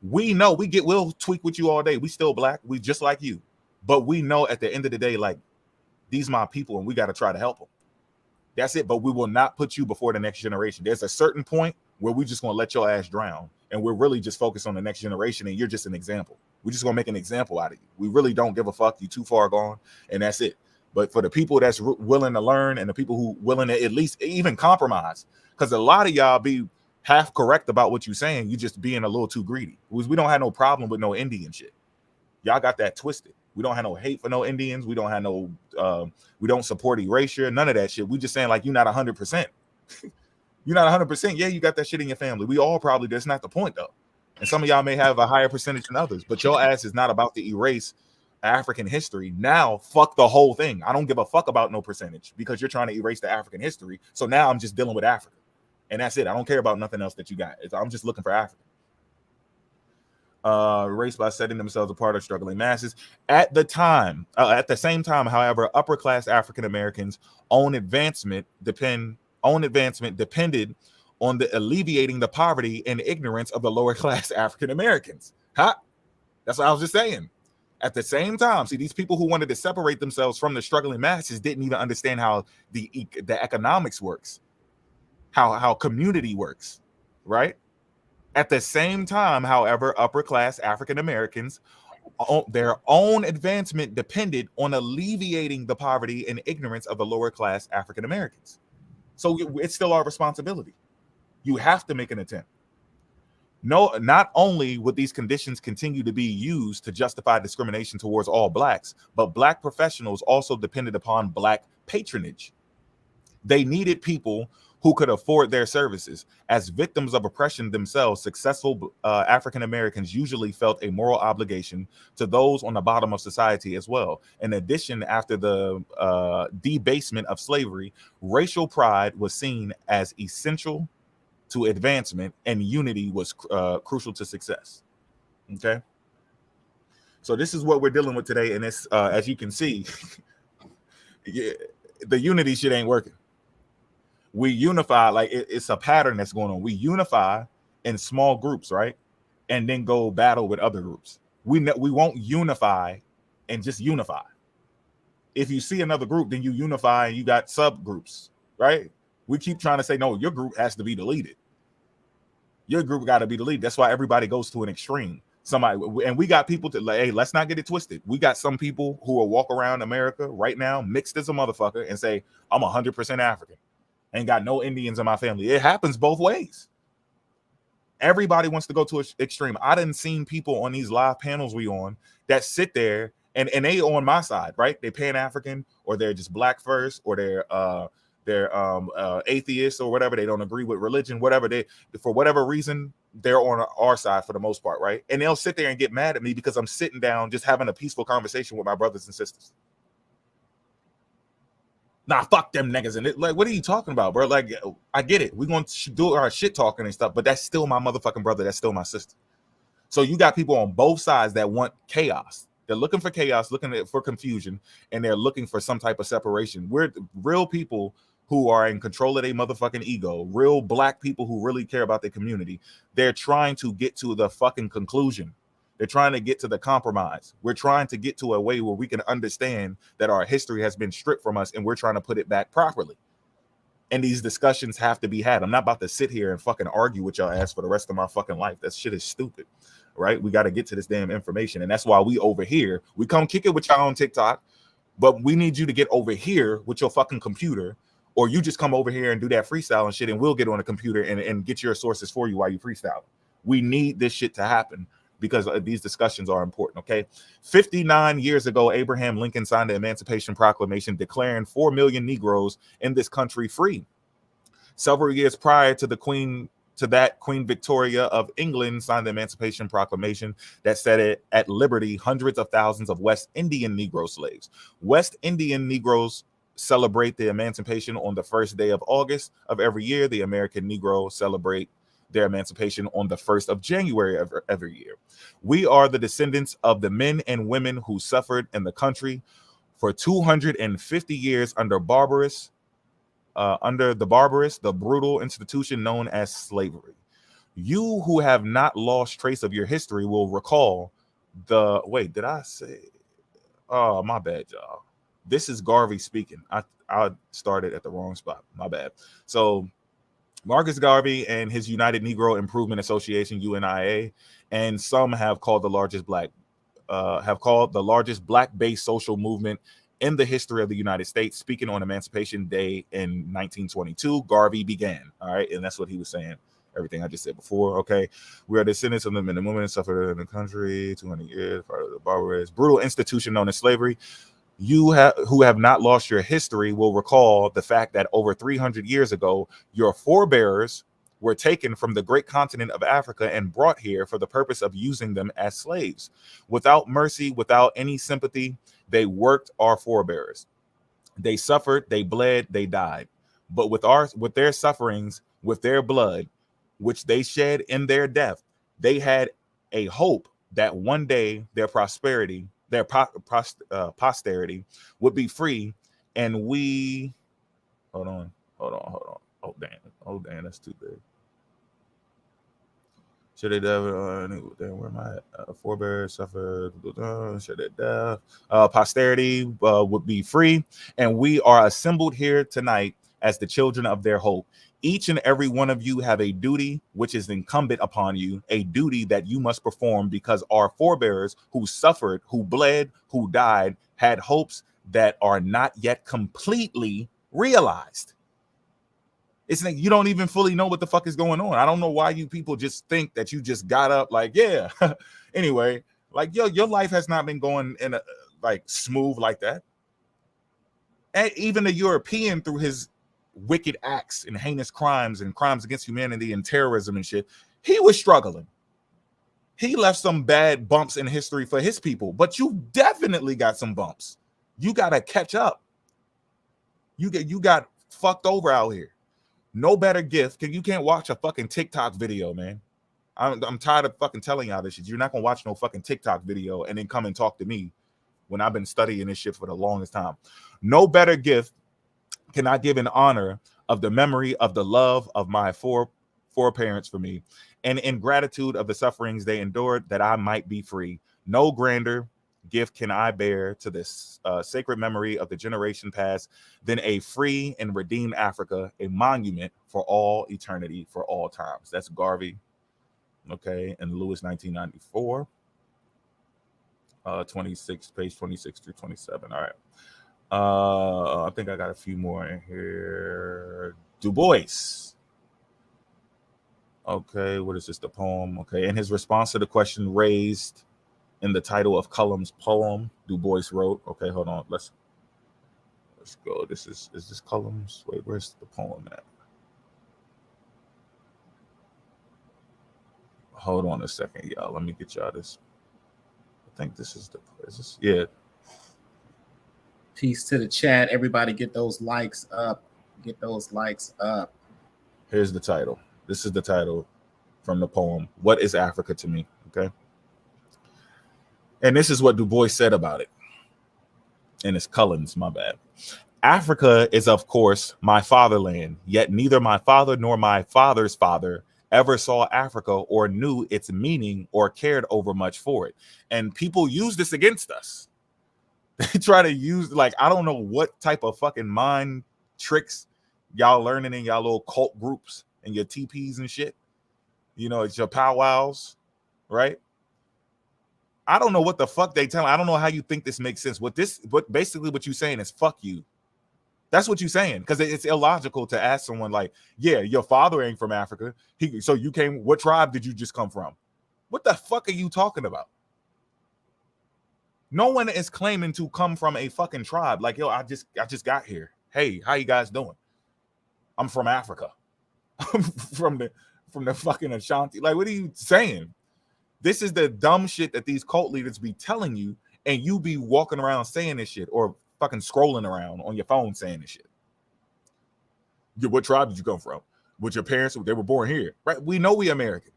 We know we'll tweak with you all day. We still black. We just like you. But we know at the end of the day, like, these my people and we got to try to help them. That's it. But we will not put you before the next generation. There's a certain point where we're just going to let your ass drown. And we're really just focused on the next generation. And you're just an example. We're just going to make an example out of you. We really don't give a fuck. You too far gone. And that's it. But for the people that's willing to learn and the people who willing to at least even compromise, because a lot of y'all be half correct about what you're saying. You just being a little too greedy. We don't have no problem with no Indian shit. Y'all got that twisted. We don't have no hate for no Indians. We don't have no, we don't support erasure. None of that shit. We just saying like, you're not 100%. You're not 100%. Yeah, you got that shit in your family. We all probably, that's not the point though. And some of y'all may have a higher percentage than others, but your ass is not about to erase African history. Now, fuck the whole thing. I don't give a fuck about no percentage because you're trying to erase the African history. So now I'm just dealing with Africa. And that's it. I don't care about nothing else that you got. I'm just looking for Africa. Erased by setting themselves apart of struggling masses. At the same time, however, upper class African Americans' own advancement depended on the alleviating the poverty and ignorance of the lower class African Americans. Huh? That's what I was just saying. At the same time, see, these people who wanted to separate themselves from the struggling masses didn't even understand how the economics works, how community works, right? At the same time, however, upper class African Americans, their own advancement depended on alleviating the poverty and ignorance of the lower class African Americans. So it's still our responsibility. You have to make an attempt. No, not only would these conditions continue to be used to justify discrimination towards all blacks, but black professionals also depended upon black patronage. They needed people who could afford their services. As victims of oppression themselves, successful African Americans usually felt a moral obligation to those on the bottom of society as well. In addition, after the debasement of slavery, racial pride was seen as essential to advancement, and unity was crucial to success. Okay? So this is what we're dealing with today, and it's, as you can see, the unity shit ain't working. We unify, like it's a pattern that's going on. We unify in small groups, right? And then go battle with other groups. We won't unify and just unify. If you see another group, then you unify and you got subgroups, right? We keep trying to say, no, your group has to be deleted. Your group got to be deleted. That's why everybody goes to an extreme. And we got people to like, hey, let's not get it twisted. We got some people who will walk around America right now, mixed as a motherfucker, and say, I'm 100% African. Ain't got no Indians in my family. It happens both ways. Everybody wants to go to an extreme. I done seen people on these live panels we on that sit there and they on my side, right? They Pan-African, or they're just black first, or they're atheists or whatever. They don't agree with religion, whatever. For whatever reason, they're on our side for the most part, right? And they'll sit there and get mad at me because I'm sitting down just having a peaceful conversation with my brothers and sisters. Nah, fuck them niggas. And like, what are you talking about, bro? Like, I get it. We're going to do our shit talking and stuff, but that's still my motherfucking brother. That's still my sister. So you got people on both sides that want chaos. They're looking for chaos, looking for confusion, and they're looking for some type of separation. We're real people who are in control of their motherfucking ego, real black people who really care about their community. They're trying to get to the fucking conclusion. They're trying to get to the compromise. We're trying to get to a way where we can understand that our history has been stripped from us and we're trying to put it back properly. And these discussions have to be had. I'm not about to sit here and fucking argue with y'all ass for the rest of my fucking life. That shit is stupid, right? We got to get to this damn information. And that's why we over here, we come kick it with y'all on TikTok, but we need you to get over here with your fucking computer, or you just come over here and do that freestyle and shit, and we'll get on a computer and get your sources for you while you freestyle. We need this shit to happen, because these discussions are important, okay? 59 years ago, Abraham Lincoln signed the Emancipation Proclamation declaring 4 million Negroes in this country free. Several years prior to Queen Victoria of England signed the Emancipation Proclamation that set it at liberty hundreds of thousands of West Indian Negro slaves. West Indian Negroes celebrate the emancipation on the first day of August of every year. The American Negro celebrate their emancipation on the 1st of January of every year. We are the descendants of the men and women who suffered in the country for 250 years under the brutal institution known as slavery. You who have not lost trace of your history will recall the wait, did I say? Oh, my bad, y'all. This is Garvey speaking. I started at the wrong spot. My bad. So Marcus Garvey and his United Negro Improvement Association, UNIA, and some have called the largest black-based social movement in the history of the United States. Speaking on Emancipation Day in 1922, Garvey began. All right, and that's what he was saying. Everything I just said before. Okay, we are descendants of the men and women suffered in the country 200 years, part of the barbarous, brutal institution known as slavery. You who have not lost your history will recall the fact that over 300 years ago, your forebears were taken from the great continent of Africa and brought here for the purpose of using them as slaves. Without mercy, without any sympathy, they worked our forebears. They suffered, they bled, they died. But with their sufferings, with their blood, which they shed in their death, they had a hope that one day their posterity would be free. And we hold on. Oh damn, that's too big. Should they ever where my forebears suffered? Should they death? Posterity would be free, and we are assembled here tonight as the children of their hope. Each and every one of you have a duty which is incumbent upon you, a duty that you must perform, because our forebears who suffered, who bled, who died, had hopes that are not yet completely realized. It's like you don't even fully know what the fuck is going on. I don't know why you people just think that you just got up like, yeah. Anyway, like your life has not been going in a like smooth like that. And even the European, through his wicked acts and heinous crimes and crimes against humanity and terrorism and shit, he was struggling. He left some bad bumps in history for his people, but you definitely got some bumps. You got to catch up. You got fucked over out here. No better gift. You can't watch a fucking TikTok video, man. I'm tired of fucking telling y'all this shit. You're not gonna watch no fucking TikTok video and then come and talk to me when I've been studying this shit for the longest time. No better gift can I give in honor of the memory of the love of my foreparents for me, and in gratitude of the sufferings they endured that I might be free. No grander gift can I bear to this sacred memory of the generation past than a free and redeemed Africa, a monument for all eternity, for all times. That's Garvey, okay, and Lewis, 1994, 26, page 26 through 27. All right. I think I got a few more in here. Du Bois. Okay, what is this? The poem. Okay, in his response to the question raised in the title of Cullum's poem, Du Bois wrote. Okay, hold on. Let's go. Is this Cullum's? Wait, where's the poem at? Hold on a second, y'all. Let me get y'all this. I think this is yeah. Peace to the chat. Everybody get those likes up. Get those likes up. Here's the title. This is the title from the poem, What is Africa to Me? Okay. And this is what Du Bois said about it. And it's Cullen's, my bad. Africa is, of course, my fatherland, yet neither my father nor my father's father ever saw Africa or knew its meaning or cared over much for it. And people use this against us. They try to use, like, I don't know what type of fucking mind tricks y'all learning in y'all little cult groups and your TPs and shit. You know, it's your powwows, right? I don't know what the fuck they tell. I don't know how you think this makes sense. What basically what you're saying is fuck you. That's what you're saying, because it's illogical to ask someone like, yeah, your father ain't from Africa. So you came, what tribe did you just come from? What the fuck are you talking about? No one is claiming to come from a fucking tribe. Like, yo, I just got here. Hey, how you guys doing? I'm from Africa. I'm from the fucking Ashanti. Like, what are you saying? This is the dumb shit that these cult leaders be telling you, and you be walking around saying this shit or fucking scrolling around on your phone saying this shit. What tribe did you come from? With your parents, they were born here, right? We know we American.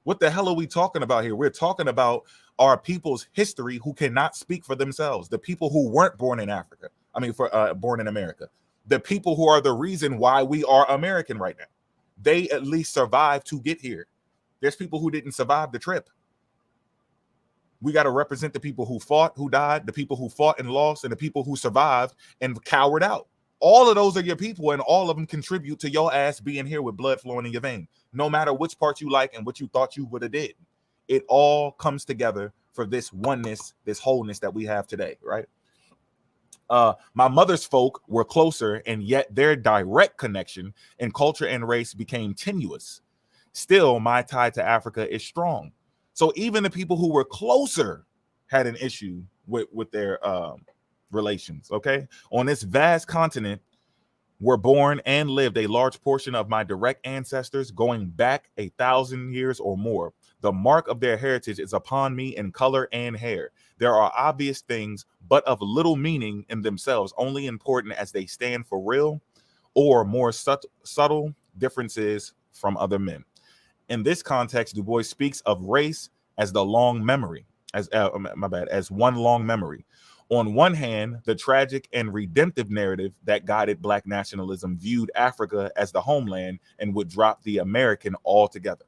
What the hell are we talking about here? We're talking about our people's history who cannot speak for themselves. The people who weren't born in Africa. born in America. The people who are the reason why we are American right now. they at least survived to get here. There's people who didn't survive the trip. We got to represent the people who fought, who died, the people who fought and lost, and the people who survived and cowered out. All of those are your people, and all of them contribute to your ass being here with blood flowing in your vein. No matter which part you like and what you thought you would have did, it all comes together for this oneness, this wholeness that we have today, right? My mother's folk were closer, and yet their direct connection in culture and race became tenuous. Still, my tie to Africa is strong. So even the people who were closer had an issue with their relations, okay? On this vast continent were born and lived a large portion of my direct ancestors going back 1,000 years or more. The mark of their heritage is upon me in color and hair. There are obvious things, but of little meaning in themselves, only important as they stand for real or more subtle differences from other men. In this context, Du Bois speaks of race as the long memory, as one long memory. On one hand, the tragic and redemptive narrative that guided Black nationalism viewed Africa as the homeland and would drop the American altogether.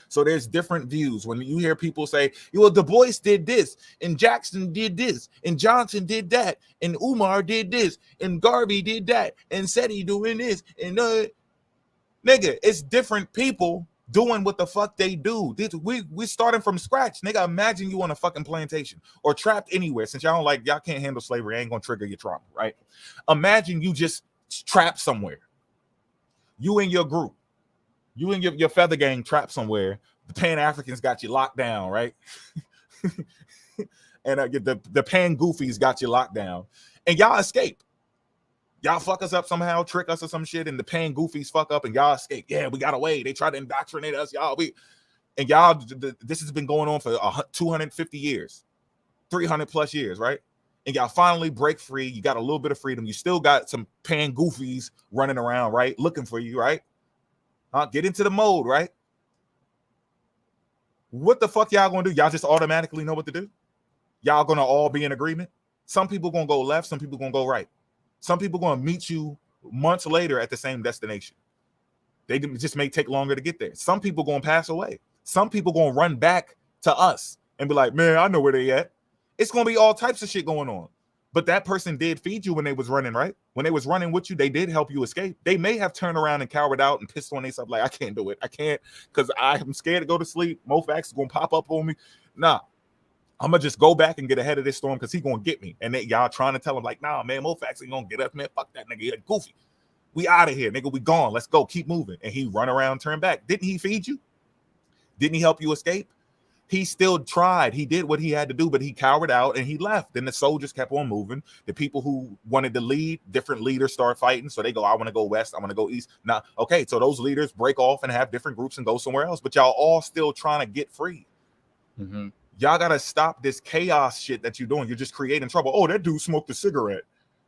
So there's different views. When you hear people say, well, Du Bois did this, and Jackson did this, and Johnson did that, and Umar did this, and Garvey did that, and Seti doing this, and nigga, it's different people doing what the fuck they do. We starting from scratch, nigga. Imagine you on a fucking plantation or trapped anywhere. Since y'all can't handle slavery, I ain't gonna trigger your trauma, right? Imagine you just trapped somewhere. You and your group, you and your feather gang trapped somewhere. The Pan-Africans got you locked down, right? And the Pan-Goofies got you locked down, and y'all escape. Y'all fuck us up somehow, trick us or some shit, and the Pan-Goofies fuck up, and y'all escape. Yeah, we got away. They tried to indoctrinate us, y'all. This has been going on for 250 years, 300 plus years, right? And y'all finally break free. You got a little bit of freedom. You still got some Pan-Goofies running around, right? Looking for you, right? Get into the mode, right? What the fuck y'all gonna do? Y'all just automatically know what to do? Y'all gonna all be in agreement? Some people gonna go left, some people gonna go right. Some people going to meet you months later at the same destination. They just may take longer to get there. Some people going to pass away. Some people going to run back to us and be like, man, I know where they at. It's going to be all types of shit going on. But that person did feed you when they was running, right? When they was running with you, they did help you escape. They may have turned around and cowered out and pissed on themselves like, I can't do it. I can't because I'm scared to go to sleep. Mofax is going to pop up on me. Nah. I'm gonna just go back and get ahead of this storm because he's gonna get me. And y'all trying to tell him, like, nah, man, Mofax ain't gonna get us, man. Fuck that nigga. You're goofy. We out of here, nigga. We gone. Let's go. Keep moving. And he run around, turn back. Didn't he feed you? Didn't he help you escape? He still tried. He did what he had to do, but he cowered out and he left. Then the soldiers kept on moving. The people who wanted to lead, different leaders start fighting. So they go, I want to go west. I want to go east. Now, okay, so those leaders break off and have different groups and go somewhere else. But y'all all still trying to get free. Mm-hmm. Y'all got to stop this chaos shit that you're doing. You're just creating trouble. Oh, that dude smoked a cigarette.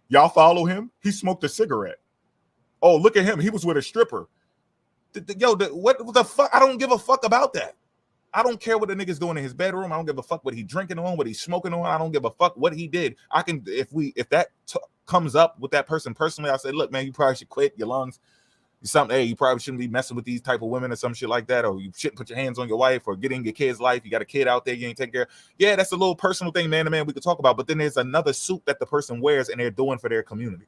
Y'all follow him? He smoked a cigarette. Oh, look at him. He was with a stripper. What the fuck? I don't give a fuck about that. I don't care what the nigga's doing in his bedroom. I don't give a fuck what he's drinking on, what he's smoking on. I don't give a fuck what he did. I can, if that comes up with that person personally, I say, look, man, you probably should quit your lungs. Something, hey, you probably shouldn't be messing with these type of women or some shit like that, or you shouldn't put your hands on your wife or get in your kid's life. You got a kid out there you ain't taking care of. Yeah, that's a little personal thing, man to man, we could talk about. But then there's another suit that the person wears and they're doing for their community.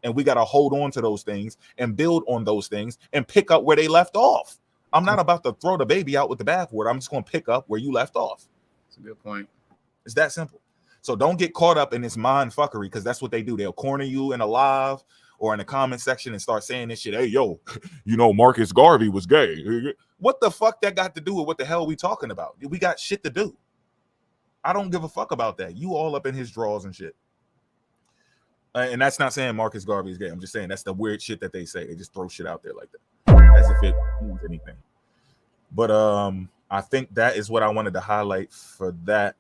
And we got to hold on to those things and build on those things and pick up where they left off. I'm not about to throw the baby out with the bathwater. I'm just going to pick up where you left off. That's a good point. It's that simple. So don't get caught up in this mind fuckery because that's what they do. They'll corner you in a live or in the comment section and start saying this shit. Hey, yo, Marcus Garvey was gay. What the fuck that got to do with what the hell we talking about? We got shit to do. I don't give a fuck about that. You all up in his drawers and shit. And that's not saying Marcus Garvey is gay. I'm just saying that's the weird shit that they say. They just throw shit out there like that as if it means anything. But I think that is what I wanted to highlight for that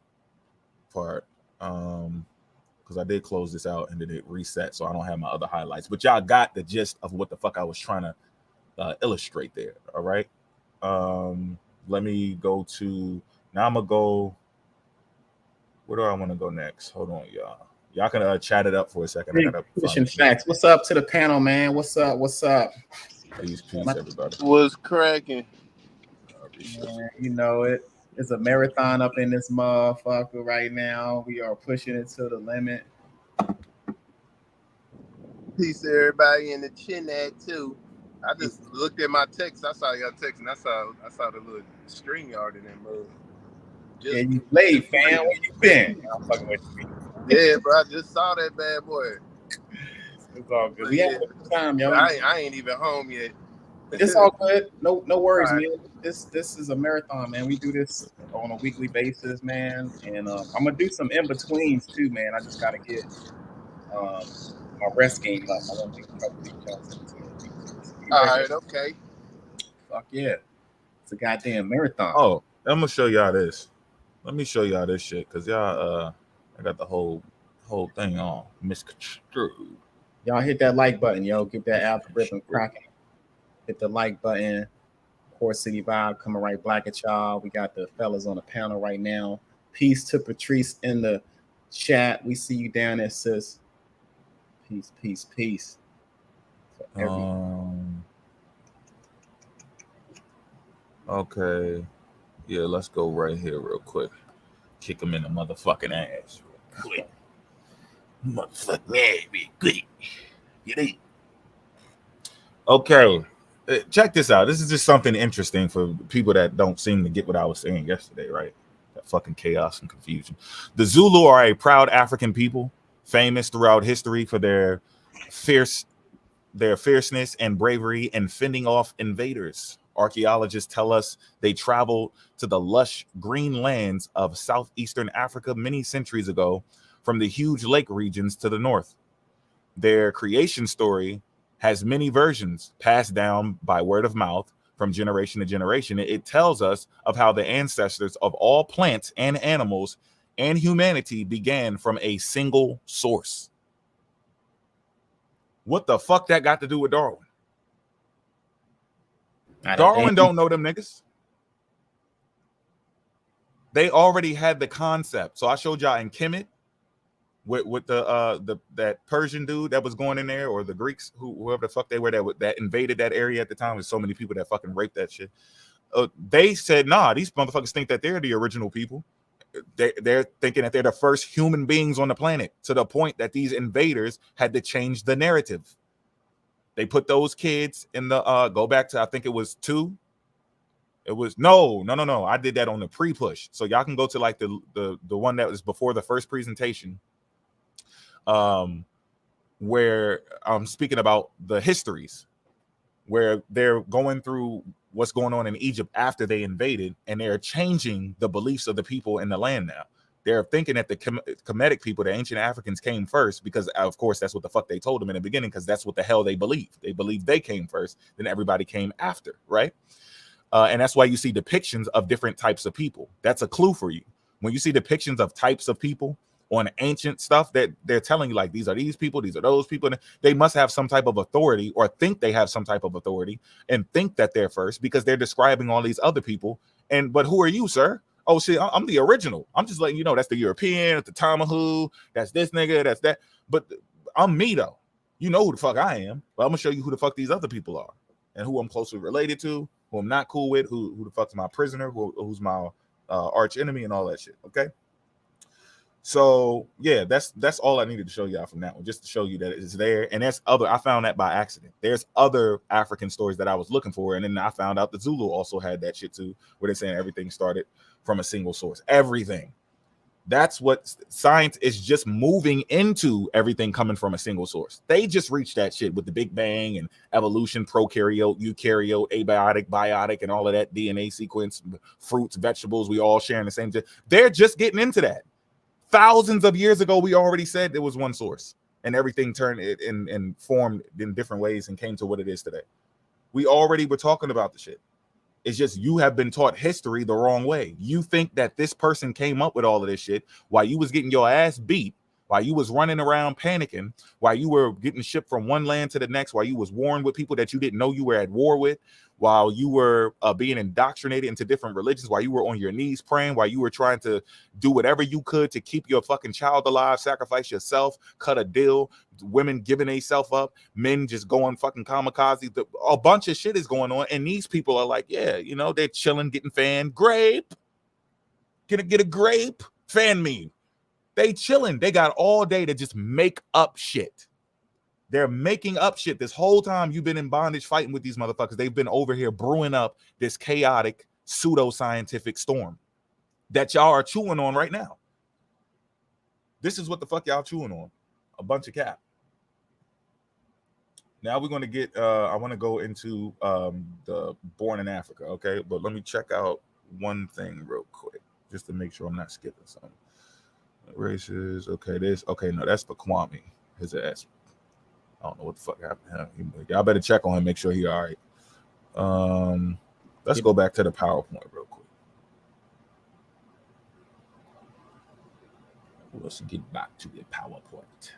part. Because I did close this out and then it reset, so I don't have my other highlights. But y'all got the gist of what the fuck I was trying to illustrate there. All right. Let me go to now. I'm gonna go. Where do I want to go next? Hold on, y'all. Y'all can chat it up for a second. Facts. What's up to the panel, man? What's up? Peace, everybody. What's cracking? Man, you know it. It's a marathon up in this motherfucker right now. We are pushing it to the limit. Peace to everybody in the chin too. I just looked at my text. I saw your text, and I saw the little string yard in that mug. Yeah, you late, fam. Where you been? I'm fucking with you. Yeah, bro. I just saw that bad boy. It's all good. We have a good time, yo. I ain't even home yet. It's all good. No worries, right, man. This is a marathon, man. We do this on a weekly basis, man. And I'm gonna do some in betweens too, man. I just gotta get my rest game up. I want to do a couple details in between. All right, okay. Fuck yeah. It's a goddamn marathon. Oh, I'm gonna show y'all this. Let me show y'all this shit, cause y'all I got the whole thing on misconstrued. Y'all hit that like button, yo. Get that algorithm cracking. Hit the like button. Port City Vibe coming right back at y'all. We got the fellas on the panel right now. Peace to Patrice in the chat. We see you down there, sis. Peace. Okay. Yeah, let's go right here real quick. Kick him in the motherfucking ass real quick. Motherfucking ass quick. Okay. Check this out. This is just something interesting for people that don't seem to get what I was saying yesterday, right? That fucking chaos and confusion. The Zulu are a proud African people, famous throughout history for their fierceness and bravery in fending off invaders. Archaeologists tell us they traveled to the lush green lands of southeastern Africa many centuries ago from the huge lake regions to the north. Their creation story has many versions passed down by word of mouth from generation to generation. It tells us of how the ancestors of all plants and animals and humanity began from a single source. What the fuck that got to do with Darwin? Darwin don't know them niggas. They already had the concept. So I showed y'all in Kemet with the that Persian dude that was going in there, or the Greeks, whoever the fuck they were that invaded that area at the time. There's so many people that fucking raped that shit. They said, nah, these motherfuckers think that they're the original people. They're thinking that they're the first human beings on the planet, to the point that these invaders had to change the narrative. They put those kids in the go back to, I think it was 2. It was no. I did that on the pre-push. So y'all can go to like the one that was before the first presentation, where I'm speaking about the histories, where they're going through what's going on in Egypt after they invaded, and they're changing the beliefs of the people in the land now. They're thinking that the Kemetic people, the ancient Africans, came first because, of course, that's what the fuck they told them in the beginning, because that's what the hell they believed. They believed they came first, then everybody came after, right? And that's why you see depictions of different types of people. That's a clue for you. When you see depictions of types of people on ancient stuff, that they're telling you, like, these are these people, these are those people. And they must have some type of authority, or think they have some type of authority, and think that they're first because they're describing all these other people. But who are you, sir? Oh, shit, I'm the original. I'm just letting you know that's the European, that's the Tamahu, that's this nigga, that's that. But I'm me, though. You know who the fuck I am. But I'm going to show you who the fuck these other people are, and who I'm closely related to, who I'm not cool with, who the fuck's my prisoner, who's my arch enemy, and all that shit, okay? So, yeah, that's all I needed to show y'all from that one, just to show you that it's there. And there's other, I found that by accident. There's other African stories that I was looking for, and then I found out the Zulu also had that shit too, where they're saying everything started from a single source. Everything. That's what science is, just moving into everything coming from a single source. They just reached that shit with the Big Bang and evolution, prokaryote, eukaryote, abiotic, biotic, and all of that DNA sequence, fruits, vegetables, we all sharing the same thing. They're just getting into that. Thousands of years ago, we already said there was one source, and everything turned it and formed in different ways and came to what it is today. We already were talking about the shit. It's just you have been taught history the wrong way. You think that this person came up with all of this shit while you was getting your ass beat, while you was running around panicking, while you were getting shipped from one land to the next, while you was warring with people that you didn't know you were at war with, while you were being indoctrinated into different religions, while you were on your knees praying, while you were trying to do whatever you could to keep your fucking child alive, sacrifice yourself, cut a deal, women giving themselves up, men just going fucking kamikaze. A bunch of shit is going on, and these people are like, yeah, you know, they're chilling, getting fanned. Grape, get a grape, fan me. They chilling. They got all day to just make up shit. They're making up shit. This whole time you've been in bondage fighting with these motherfuckers. They've been over here brewing up this chaotic pseudo-scientific storm that y'all are chewing on right now. This is what the fuck y'all chewing on. A bunch of cap. Now we're going to get, I want to go into the Born in Africa, okay? But let me check out one thing real quick, just to make sure I'm not skipping something. Races, okay, no, that's the Kwame, his ass. I don't know what the fuck happened to him. Y'all better check on him, make sure he all right. Let's go back to the PowerPoint real quick. Let's get back to the PowerPoint.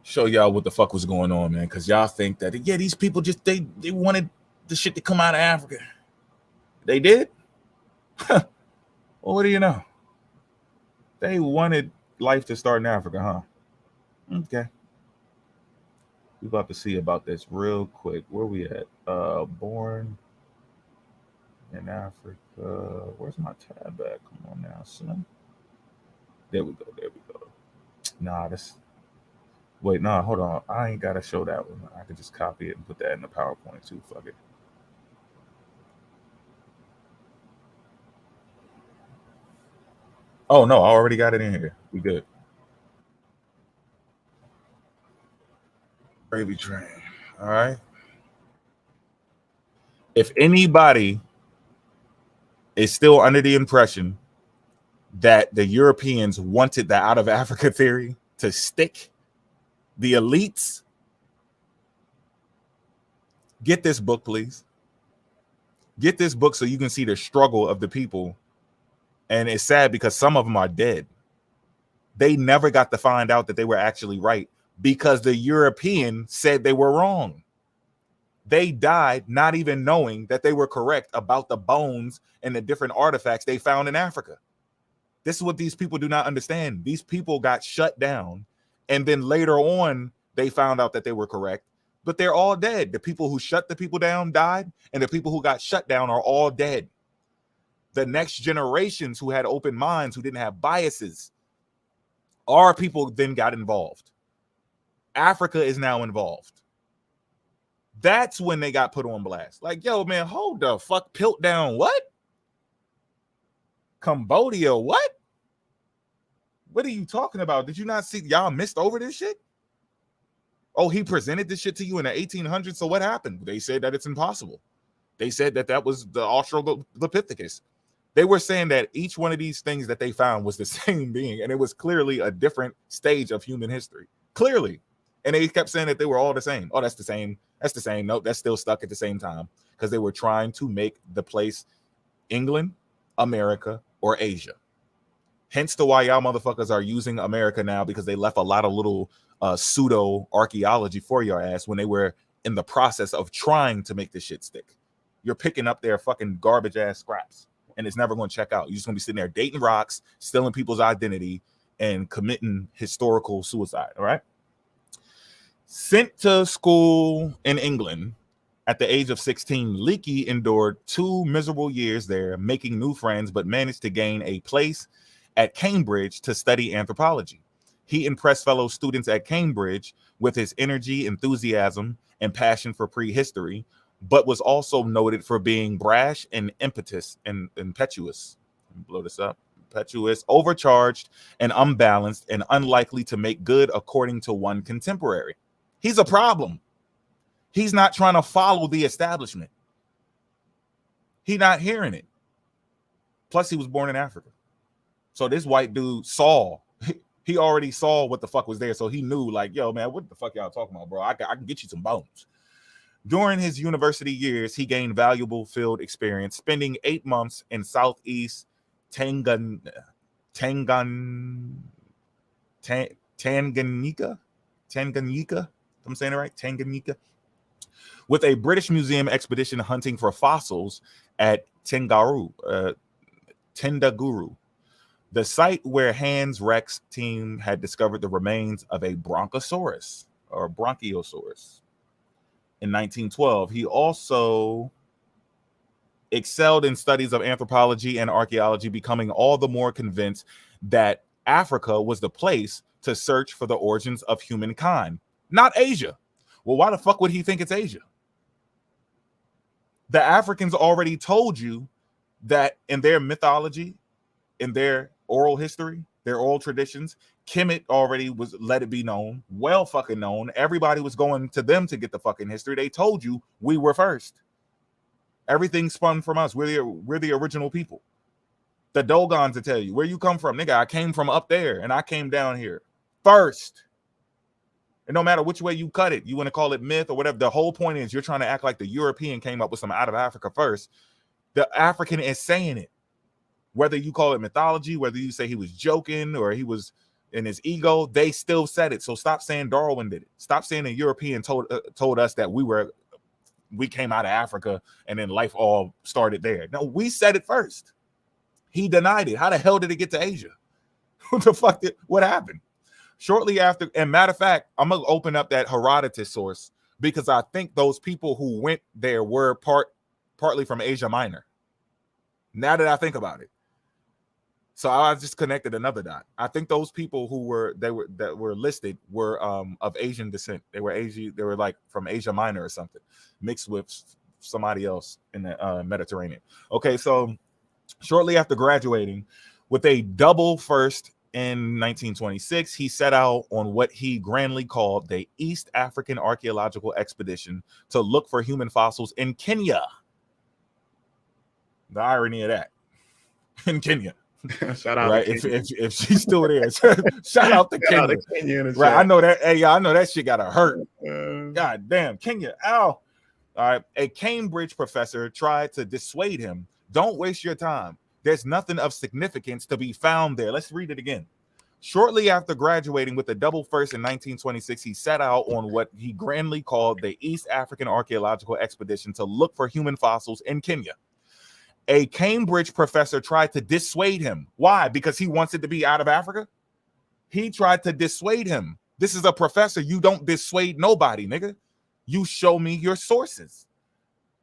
Show y'all what the fuck was going on, man, because y'all think that, yeah, these people just, they wanted the shit to come out of Africa. They did? Well, what do you know? They wanted life to start in Africa, huh? Okay. We're about to see about this real quick. Where we at? Born in Africa. Where's my tab at? Come on now, son. There we go. Nah, wait, nah, hold on. I ain't gotta show that one. I could just copy it and put that in the PowerPoint too. Fuck it. Oh no, I already got it in here. We good. Gravy train. All right. If anybody is still under the impression that the Europeans wanted the out of Africa theory to stick, the elites, get this book, please. Get this book so you can see the struggle of the people. And it's sad because some of them are dead. They never got to find out that they were actually right because the European said they were wrong. They died not even knowing that they were correct about the bones and the different artifacts they found in Africa. This is what these people do not understand. These people got shut down, and then later on, they found out that they were correct, but they're all dead. The people who shut the people down died, and the people who got shut down are all dead. The next generations who had open minds, who didn't have biases, our people then got involved. Africa is now involved. That's when they got put on blast. Like, yo, man, hold the fuck, Piltdown, what? Cambodia, what? What are you talking about? Did you not see? Y'all missed over this shit? Oh, he presented this shit to you in the 1800s, so what happened? They said that it's impossible. They said that that was the Australopithecus. They were saying that each one of these things that they found was the same being, and it was clearly a different stage of human history. Clearly. And they kept saying that they were all the same. Oh, that's the same. That's the same. Nope, that's still stuck at the same time because they were trying to make the place England, America, or Asia. Hence the why y'all motherfuckers are using America now, because they left a lot of little pseudo archaeology for your ass when they were in the process of trying to make this shit stick. You're picking up their fucking garbage ass scraps, and it's never going to check out. You're just going to be sitting there dating rocks, stealing people's identity, and committing historical suicide. All right. Sent to school in England at the age of 16, Leakey endured 2 miserable years there, making new friends, but managed to gain a place at Cambridge to study anthropology. He impressed fellow students at Cambridge with his energy, enthusiasm, and passion for prehistory, but was also noted for being brash and impetuous. Blow this up. Impetuous, overcharged, and unbalanced, and unlikely to make good, according to one contemporary. He's a problem. He's not trying to follow the establishment. He's not hearing it. Plus, he was born in Africa. So this white dude saw, he already saw what the fuck was there. So he knew, like, yo, man, what the fuck y'all talking about, bro? I can get you some bones. During his university years, he gained valuable field experience, spending 8 months in Southeast Tanganyika. I'm saying it right? Tanganyika. With a British Museum expedition hunting for fossils at Tendaguru. The site where Hans Rex team had discovered the remains of a bronchosaurus or Bronchiosaurus in 1912. He also excelled in studies of anthropology and archaeology, becoming all the more convinced that Africa was the place to search for the origins of humankind, not Asia. Well, why the fuck would he think it's Asia? The Africans already told you that in their mythology, in their oral history, their oral traditions, Kemet already was let it be known, well fucking known. Everybody was going to them to get the fucking history. They told you we were first. Everything spun from us. We're the original people. The Dogons to tell you where you come from, nigga. I came from up there and I came down here first. And no matter which way you cut it, you want to call it myth or whatever. The whole point is you're trying to act like the European came up with some out of Africa first. The African is saying it. Whether you call it mythology, whether you say he was joking or he was in his ego, they still said it. So stop saying Darwin did it. Stop saying the European told us that we came out of Africa and then life all started there. No, we said it first. He denied it. How the hell did it get to Asia? What the fuck what happened? Shortly after, and matter of fact, I'm gonna open up that Herodotus source because I think those people who went there were partly from Asia Minor. Now that I think about it. So I just connected another dot. I think those people that were listed were of Asian descent. They were like from Asia Minor or something, mixed with somebody else in the Mediterranean. Okay, so shortly after graduating with a double first in 1926, he set out on what he grandly called the East African Archaeological Expedition to look for human fossils in Kenya. The irony of that. In Kenya. Shout out right? to Kenya. If she's still there, shout out to Kenya. Right. I know that. Hey, yeah, I know that shit gotta hurt. God damn, Kenya. Ow. All right. A Cambridge professor tried to dissuade him. Don't waste your time. There's nothing of significance to be found there. Let's read it again. Shortly after graduating with a double first in 1926, he set out on what he grandly called the East African Archaeological Expedition to look for human fossils in Kenya. A Cambridge professor tried to dissuade him. Why? Because he wants it to be out of Africa? He tried to dissuade him. This is a professor. You don't dissuade nobody, nigga. You show me your sources.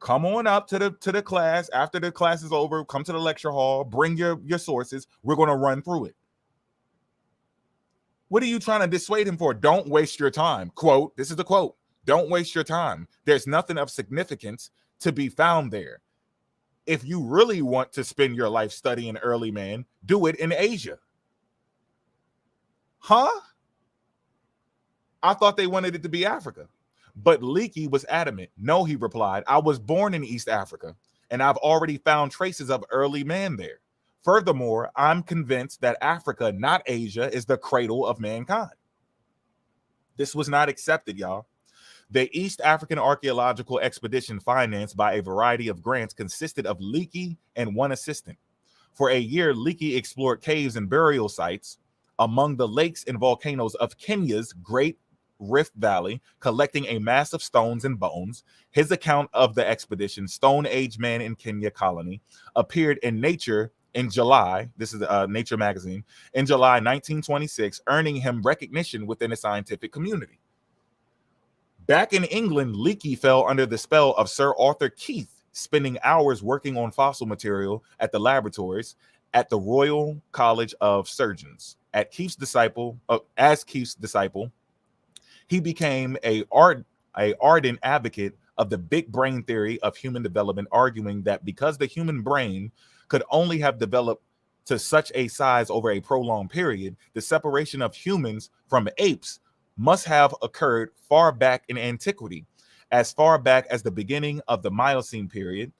Come on up to the class. After the class is over, come to the lecture hall. Bring your sources. We're going to run through it. What are you trying to dissuade him for? Don't waste your time. Quote, this is the quote. Don't waste your time. There's nothing of significance to be found there. If you really want to spend your life studying early man, do it in Asia. Huh? I thought they wanted it to be Africa. But Leakey was adamant. No, he replied, I was born in East Africa, and I've already found traces of early man there. Furthermore, I'm convinced that Africa, not Asia, is the cradle of mankind. This was not accepted, y'all. The East African Archaeological Expedition, financed by a variety of grants, consisted of Leakey and one assistant. For a year, Leakey explored caves and burial sites among the lakes and volcanoes of Kenya's Great Rift Valley, collecting a mass of stones and bones. His account of the expedition, Stone Age Man in Kenya Colony, appeared in Nature in July. This is Nature magazine in July 1926, earning him recognition within the scientific community. Back in England, Leakey fell under the spell of Sir Arthur Keith, spending hours working on fossil material at the laboratories at the Royal College of Surgeons. As Keith's disciple, he became an ardent advocate of the big brain theory of human development, arguing that because the human brain could only have developed to such a size over a prolonged period, the separation of humans from apes must have occurred far back in antiquity, as far back as the beginning of the Miocene period,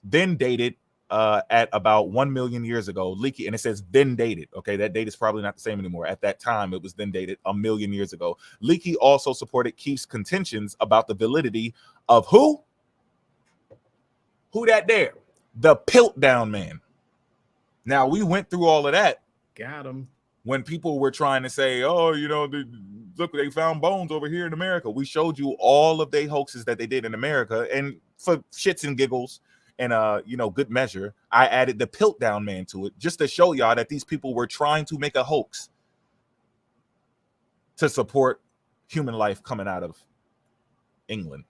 then dated at about 1 million years ago. Leakey, and it says then dated. Okay, that date is probably not the same anymore. At that time, it was then dated 1 million years ago. Leakey also supported Keith's contentions about the validity of who? Who that there? The Piltdown Man. Now, we went through all of that. Got him. When people were trying to say, oh, you know, look, they found bones over here in America. We showed you all of the hoaxes that they did in America. And for shits and giggles and, you know, good measure, I added the Piltdown Man to it just to show y'all that these people were trying to make a hoax to support human life coming out of England.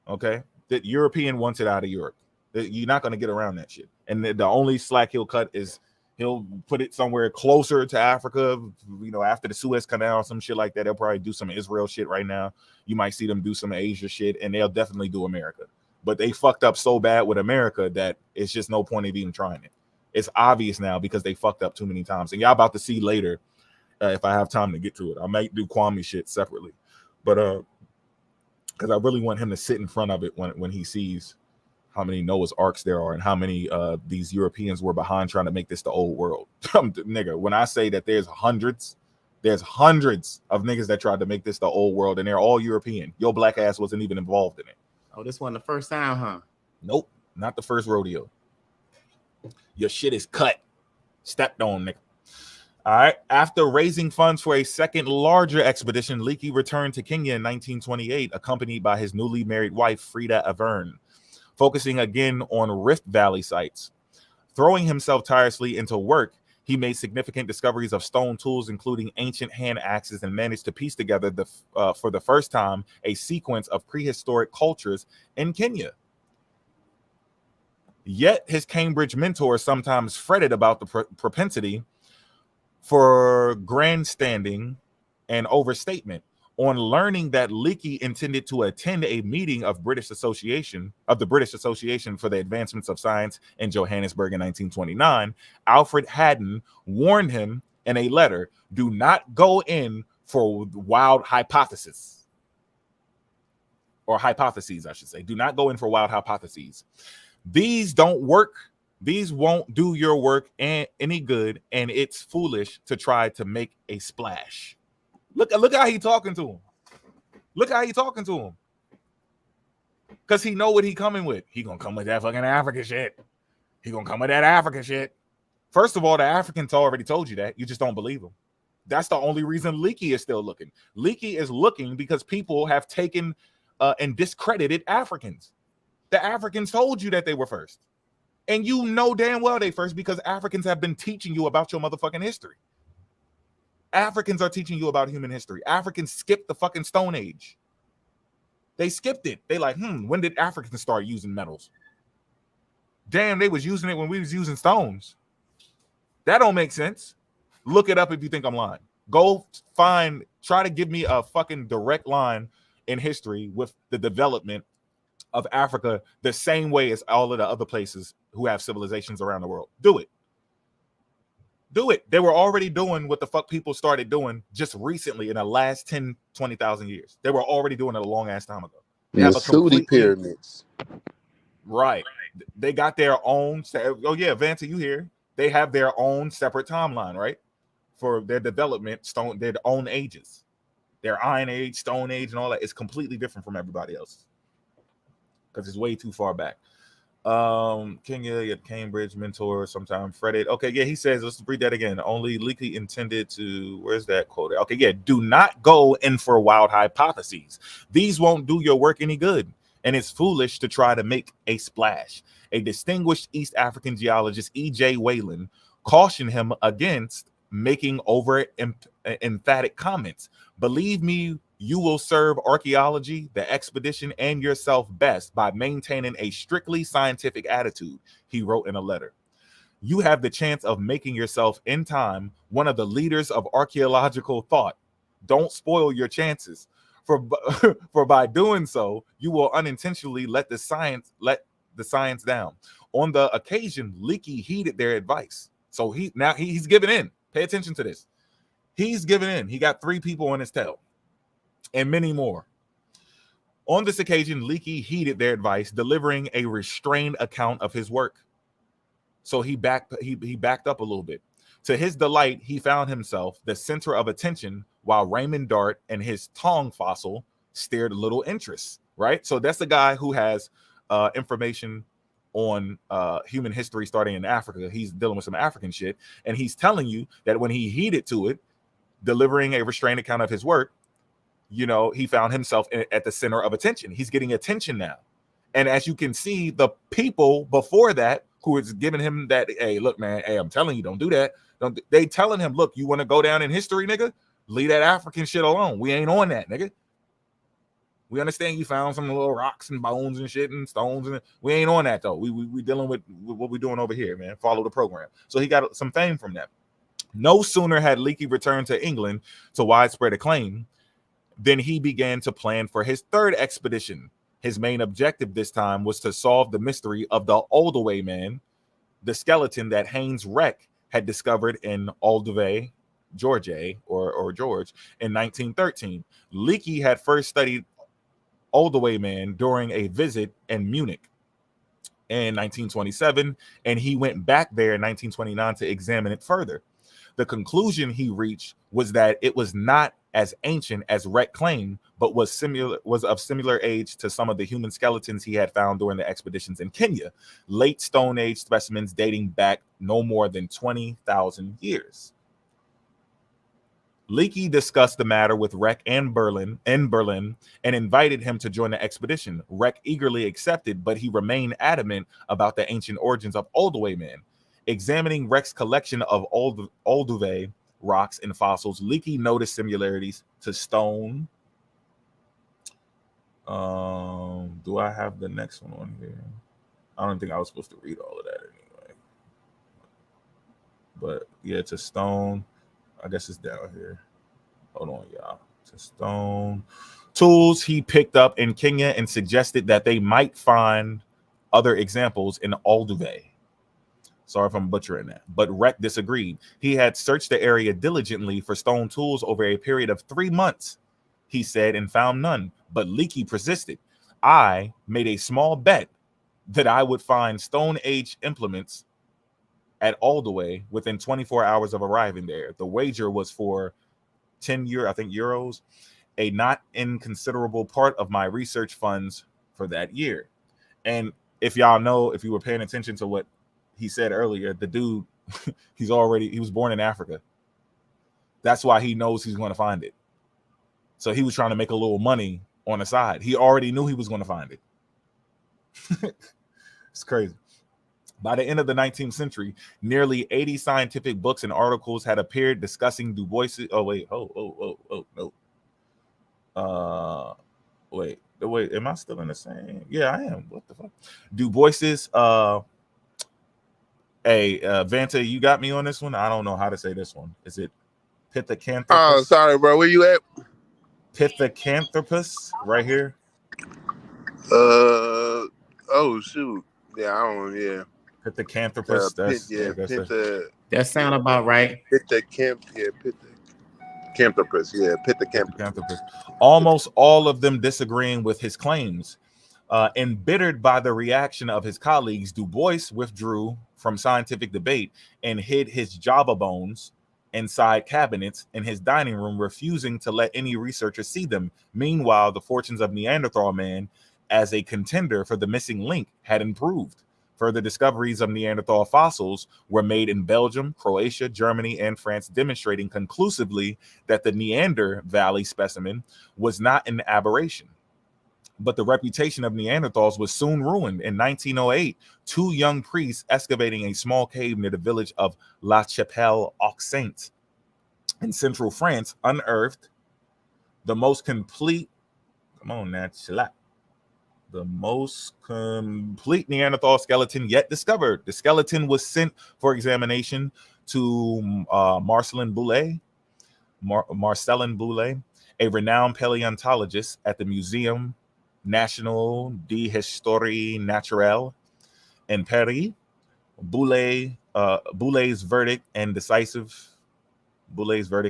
Okay? The European wants it out of Europe. You're not going to get around that shit. And the only slack he'll cut is he'll put it somewhere closer to Africa, you know, after the Suez Canal or some shit like that. They'll probably do some Israel shit right now. You might see them do some Asia shit, and they'll definitely do America. But they fucked up so bad with America that it's just no point of even trying it. It's obvious now because they fucked up too many times. And y'all about to see later, if I have time to get to it. I might do Kwame shit separately. But because I really want him to sit in front of it when he sees how many Noah's Arks there are and how many these Europeans were behind trying to make this the old world. Nigga, when I say that there's hundreds of niggas that tried to make this the old world, and they're all European. Your black ass wasn't even involved in it. Oh, this wasn't the first time, huh? Nope, not the first rodeo. Your shit is cut. Stepped on, nigga. All right. After raising funds for a second larger expedition, Leakey returned to Kenya in 1928, accompanied by his newly married wife, Frida Avern, focusing again on Rift Valley sites. Throwing himself tirelessly into work, he made significant discoveries of stone tools, including ancient hand axes, and managed to piece together for the first time a sequence of prehistoric cultures in Kenya. Yet his Cambridge mentor sometimes fretted about the propensity for grandstanding and overstatement. On learning that Leakey intended to attend a meeting of the British Association for the Advancements of Science in Johannesburg in 1929, Alfred Haddon warned him in a letter, do not go in for wild hypotheses. Or hypotheses, I should say. Do not go in for wild hypotheses. These don't work. These won't do your work any good, and it's foolish to try to make a splash. Look how he talking to him. Look how he talking to him. Because he know what he coming with. He gonna come with that fucking African shit. He gonna come with that African shit. First of all, the Africans already told you that. You just don't believe him. That's the only reason Leakey is still looking. Leakey is looking because people have taken and discredited Africans. The Africans told you that they were first. And you know damn well they first because Africans have been teaching you about your motherfucking history. Africans are teaching you about human history. Africans skipped the fucking Stone Age. They skipped it. They like, when did Africans start using metals? Damn, they was using it when we was using stones. That don't make sense. Look it up if you think I'm lying. Go try to give me a fucking direct line in history with the development of Africa the same way as all of the other places who have civilizations around the world. Do it. Do it. They were already doing what the fuck people started doing just recently in the last 10, 20,000 years. They were already doing it a long ass time ago. They have the Sudi pyramids. Right. They got their own. Oh yeah, Vanta, you here? They have their own separate timeline, right? For their development, their own ages. Their Iron Age, Stone Age, and all that is completely different from everybody else. Because it's way too far back. Kenya at Cambridge mentor sometime fretted. Okay, yeah, he says, let's read that again. Only Leakey intended to, where's that quote? Okay, yeah, do not go in for wild hypotheses. These won't do your work any good, and it's foolish to try to make a splash. A distinguished East African geologist, E.J. Whalen, cautioned him against making over emphatic comments. Believe me, you will serve archaeology, the expedition, and yourself best by maintaining a strictly scientific attitude, he wrote in a letter. You have the chance of making yourself in time one of the leaders of archaeological thought. Don't spoil your chances. For by doing so, you will unintentionally let the science down. On the occasion, Leakey heeded their advice. So he's giving in. Pay attention to this. He's giving in. He got 3 people on his tail. And many more. On this occasion, Leakey heeded their advice, delivering a restrained account of his work. So he backed up a little bit. To his delight, he found himself the center of attention while Raymond Dart and his Tong fossil stared a little interest, right? So that's the guy who has information on human history starting in Africa. He's dealing with some African shit, and he's telling you that when he heeded to it, delivering a restrained account of his work, you know, he found himself at the center of attention. He's getting attention now. And as you can see, the people before that who is giving him that, hey, look, man, hey, I'm telling you, don't do that. They telling him, look, you want to go down in history, nigga? Leave that African shit alone. We ain't on that, nigga. We understand you found some little rocks and bones and shit and stones, and we ain't on that though. We dealing with what we doing over here, man. Follow the program. So he got some fame from that. No sooner had Leakey returned to England to widespread acclaim than he began to plan for his third expedition. His main objective this time was to solve the mystery of the Olduvai man, the skeleton that Haynes Wreck had discovered in Olduvai, George, in 1913. Leakey had first studied Olduvai man during a visit in Munich in 1927, and he went back there in 1929 to examine it further. The conclusion he reached was that it was not as ancient as Wreck claimed, but was of similar age to some of the human skeletons he had found during the expeditions in Kenya, late Stone Age specimens dating back no more than 20,000 years. Leakey discussed the matter with Wreck in Berlin and invited him to join the expedition. Wreck eagerly accepted, but he remained adamant about the ancient origins of Olduvai man. Examining Wreck's collection of Olduvai rocks and fossils, Leakey noticed similarities to stone. Do I have the next one on here? I don't think I was supposed to read all of that anyway. But yeah, to stone. I guess it's down here. Hold on, y'all. To stone tools he picked up in Kenya and suggested that they might find other examples in Olduvai. Sorry if I'm butchering that, but Wreck disagreed. He had searched the area diligently for stone tools over a period of 3 months, he said, and found none. But Leakey persisted. I made a small bet that I would find Stone Age implements at Olduvai within 24 hours of arriving there. The wager was for 10 euros, a not inconsiderable part of my research funds for that year. And if y'all know, if you were paying attention to what he said earlier, the dude, he was born in Africa. That's why he knows he's going to find it. So he was trying to make a little money on the side. He already knew he was going to find it. It's crazy. By the end of the 19th century, nearly 80 scientific books and articles had appeared discussing Du Bois's. Oh, wait. No. Wait. Am I still in the same? Yeah, I am. What the fuck? Du Bois's. Vanta, you got me on this one? I don't know how to say this one. Is it Pithecanthropus? Oh, sorry, bro. Where you at? Pithecanthropus, right here. Oh, shoot. Yeah, I don't. Yeah. Pithecanthropus. That sound about right. Pithecanthropus. Yeah, Pithecanthropus. Almost all of them disagreeing with his claims. Embittered by the reaction of his colleagues, Du Bois withdrew from scientific debate and hid his Java bones inside cabinets in his dining room, refusing to let any researcher see them. Meanwhile, the fortunes of Neanderthal man as a contender for the missing link had improved. Further discoveries of Neanderthal fossils were made in Belgium, Croatia, Germany, and France, demonstrating conclusively that the Neander Valley specimen was not an aberration. But the reputation of Neanderthals was soon ruined. In 1908, 2 young priests excavating a small cave near the village of La Chapelle aux Saints in central France unearthed the most complete Neanderthal skeleton yet discovered. The skeleton was sent for examination to Marcelin Boulay, a renowned paleontologist at the Museum National d'Histoire Naturelle in Paris. Boulay's verdict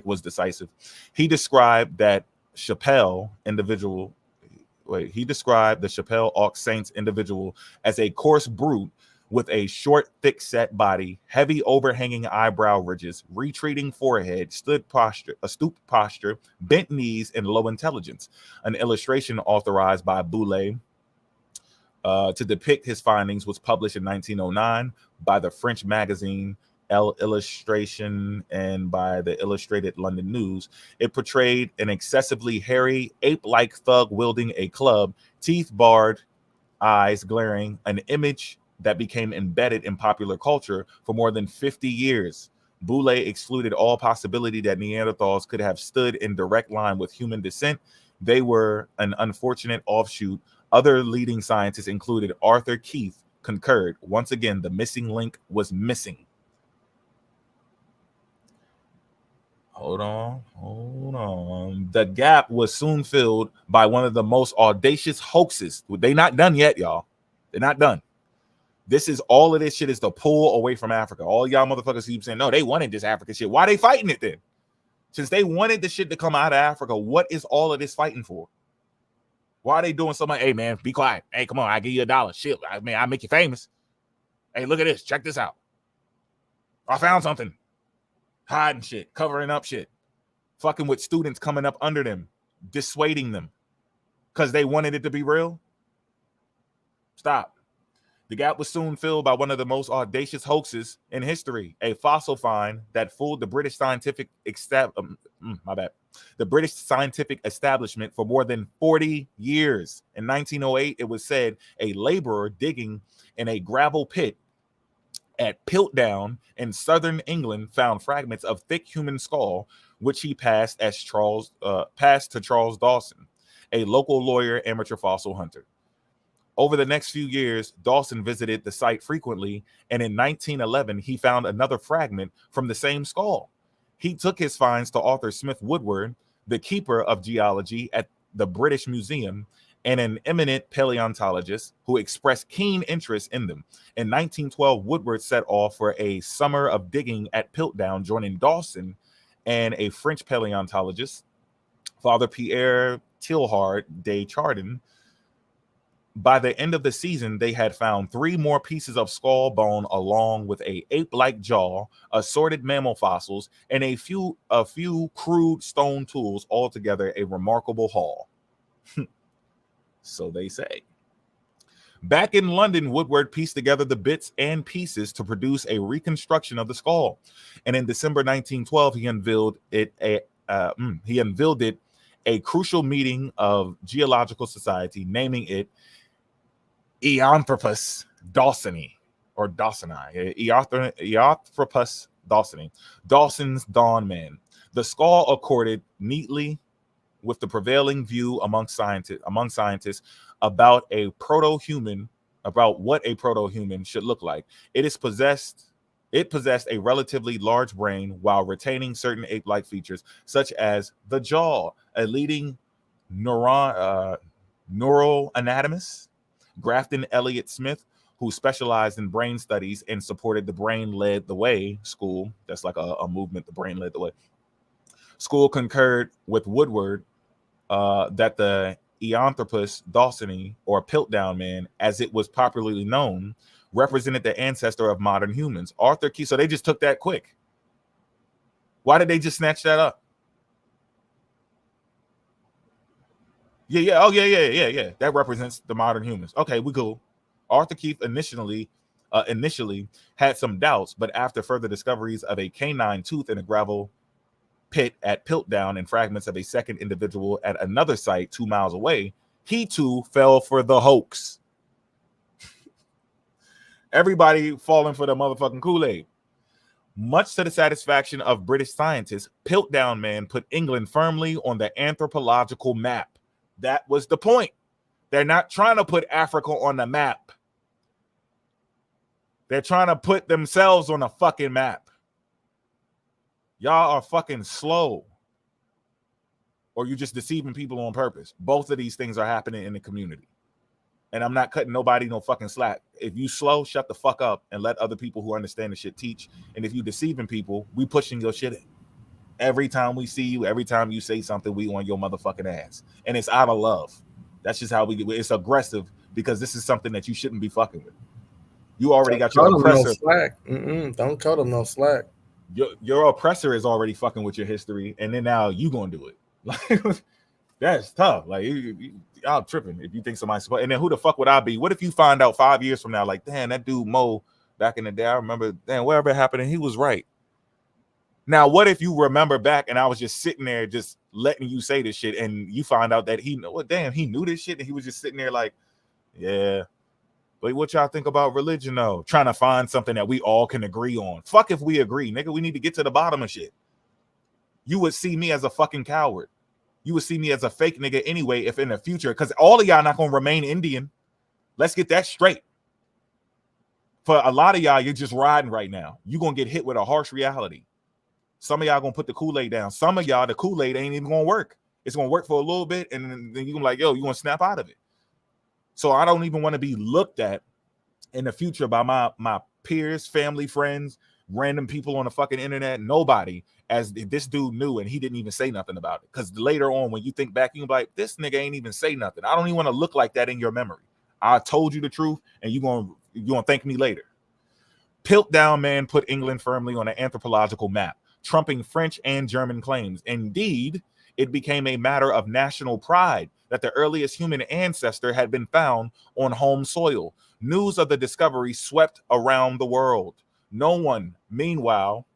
was decisive. He described the Chapelle aux Saints individual as a coarse brute with a short, thick-set body, heavy overhanging eyebrow ridges, retreating forehead, stooped posture, bent knees, and low intelligence. An illustration authorized by Boulay to depict his findings was published in 1909 by the French magazine Illustration and by the Illustrated London News. It portrayed an excessively hairy, ape-like thug wielding a club, teeth barred, eyes glaring, an image that became embedded in popular culture for more than 50 years. Boulay excluded all possibility that Neanderthals could have stood in direct line with human descent. They were an unfortunate offshoot. Other leading scientists, included Arthur Keith, concurred. Once again, the missing link was missing. Hold on. The gap was soon filled by one of the most audacious hoaxes. They're not done yet, y'all. They're not done. This is all of this shit is to pull away from Africa. All y'all motherfuckers keep saying, no, they wanted this African shit. Why are they fighting it then? Since they wanted the shit to come out of Africa, what is all of this fighting for? Why are they doing so much? Hey, man, be quiet. Hey, come on, I give you $1. Shit, I mean, I make you famous. Hey, look at this. Check this out. I found something. Hiding shit, covering up shit, fucking with students coming up under them, dissuading them because they wanted it to be real. Stop. The gap was soon filled by one of the most audacious hoaxes in history, a fossil find that fooled the British scientific the British scientific establishment for more than 40 years. In 1908, it was said a laborer digging in a gravel pit at Piltdown in southern England found fragments of thick human skull, which he passed to Charles Dawson, a local lawyer, amateur fossil hunter. Over the next few years, Dawson visited the site frequently, and in 1911, he found another fragment from the same skull. He took his finds to Arthur Smith Woodward, the keeper of geology at the British Museum, and an eminent paleontologist who expressed keen interest in them. In 1912, Woodward set off for a summer of digging at Piltdown, joining Dawson and a French paleontologist, Father Pierre Teilhard de Chardin. By the end of the season, they had found 3 more pieces of skull bone along with a ape-like jaw, assorted mammal fossils, and a few crude stone tools, altogether a remarkable haul. So they say. Back in London, Woodward pieced together the bits and pieces to produce a reconstruction of the skull. And in December 1912, he unveiled it a crucial meeting of Geological Society, naming it Eoanthropus dawsoni, or Dawsoni, Eoanthropus dawsoni, Dawson's Dawn Man. The skull accorded neatly with the prevailing view among scientists about what a proto-human should look like. It possessed a relatively large brain while retaining certain ape-like features, such as the jaw. A leading neuroanatomist, Grafton Elliott Smith, who specialized in brain studies and supported the Brain Led the Way school. That's like a movement, the Brain Led the Way school, concurred with Woodward that the Eoanthropus dawsoni, or Piltdown Man, as it was popularly known, represented the ancestor of modern humans. Arthur Keith. So they just took that quick. Why did they just snatch that up? Yeah. Oh, yeah. That represents the modern humans. Okay, we cool. Arthur Keith initially had some doubts, but after further discoveries of a canine tooth in a gravel pit at Piltdown and fragments of a second individual at another site 2 miles away, he too fell for the hoax. Everybody falling for the motherfucking Kool-Aid. Much to the satisfaction of British scientists, Piltdown Man put England firmly on the anthropological map. That was the point. They're not trying to put Africa on the map. They're trying to put themselves on a fucking map. Y'all are fucking slow. Or you're just deceiving people on purpose. Both of these things are happening in the community. And I'm not cutting nobody no fucking slack. If you slow, shut the fuck up and let other people who understand the shit teach. And if you deceiving people, we pushing your shit in. Every time we see you, every time you say something, we on your motherfucking ass. And it's out of love. That's just how we do it. It's aggressive because this is something that you shouldn't be fucking with. You already got your oppressor. No slack. Don't cut them no slack. Your oppressor is already fucking with your history, and then now you gonna do it. That's tough. Like y'all tripping if you think somebody's. And then who the fuck would I be? What if you find out 5 years from now, like, damn, that dude Mo back in the day, I remember, damn, whatever happened, and he was right. Now, what if you remember back and I was just sitting there just letting you say this shit, and you find out that he knew this shit, and he was just sitting there like, yeah. But what y'all think about religion though? Trying to find something that we all can agree on. Fuck if we agree, nigga. We need to get to the bottom of shit. You would see me as a fucking coward. You would see me as a fake nigga anyway if in the future, because all of y'all not gonna remain Indian. Let's get that straight. For a lot of y'all, you're just riding right now. You're gonna get hit with a harsh reality. Some of y'all gonna put the Kool-Aid down. Some of y'all, the Kool-Aid ain't even gonna work. It's gonna work for a little bit, and then you're gonna like, yo, you gonna snap out of it. So I don't even want to be looked at in the future by my peers, family, friends, random people on the fucking internet, nobody, as if this dude knew and he didn't even say nothing about it. Because later on, when you think back, you can be like, this nigga ain't even say nothing. I don't even want to look like that in your memory. I told you the truth, and you're gonna thank me later. Piltdown man put England firmly on an anthropological map, trumping French and German claims. Indeed, it became a matter of national pride that the earliest human ancestor had been found on home soil. News of the discovery swept around the world. No one, meanwhile,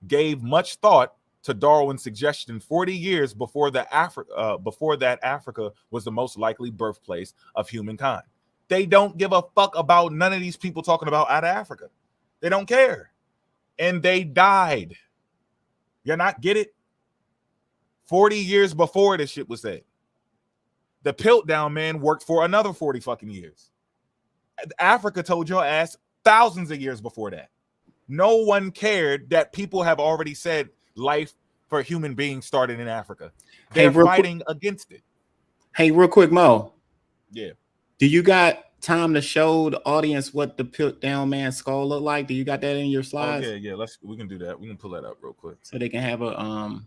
gave much thought to Darwin's suggestion 40 years before that Africa was the most likely birthplace of humankind. They don't give a fuck about none of these people talking about out of Africa. They don't care. And they died. You not get it? 40 years before this shit was said. The Piltdown man worked for another 40 fucking years. Africa told your ass thousands of years before that. No one cared that people have already said life for human beings started in Africa. They're fighting against it. Hey, real quick, Mo. Yeah. Do you got time to show the audience what the Piltdown man skull look like? Do you got that in your slides? Oh, yeah. We can do that. We can pull that up real quick. So they can have an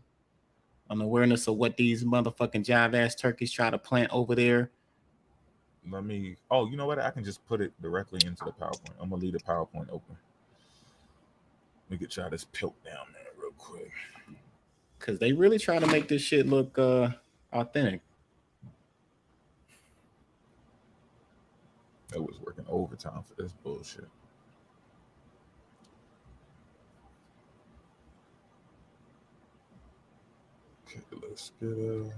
awareness of what these motherfucking jive ass turkeys try to plant over there. You know what? I can just put it directly into the PowerPoint. I'm gonna leave the PowerPoint open. We could try this Piltdown man real quick. Cause they really try to make this shit look authentic. That was working overtime for this bullshit. Okay, let's get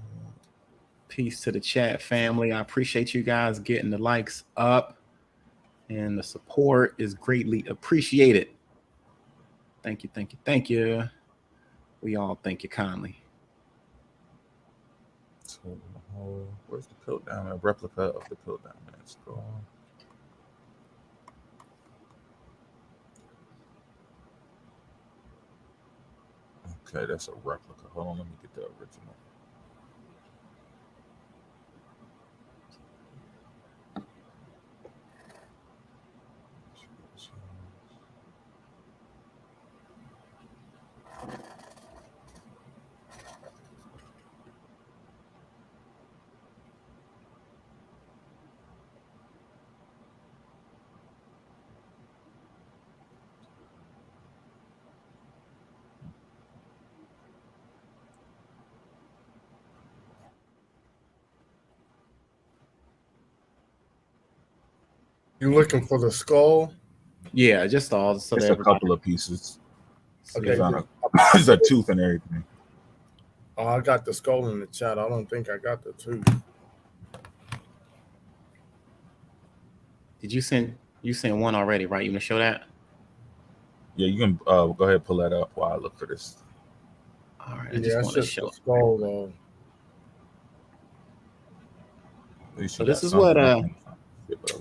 Peace to the chat family. I appreciate you guys getting the likes up, and the support is greatly appreciated. Thank you. We all thank you kindly. Where's the Piltdown? A replica of the Piltdown man skull. Okay, that's a replica. Hold on, let me get the original. You looking for the skull? Yeah, just all. So it's a couple of pieces. Okay, there's a tooth and everything. Oh, I got the skull in the chat. I don't think I got the tooth. Did you send one already, right? You gonna show that? Yeah, you can go ahead and pull that up while I look for this. All right, I just want to show the skull though. So this is what a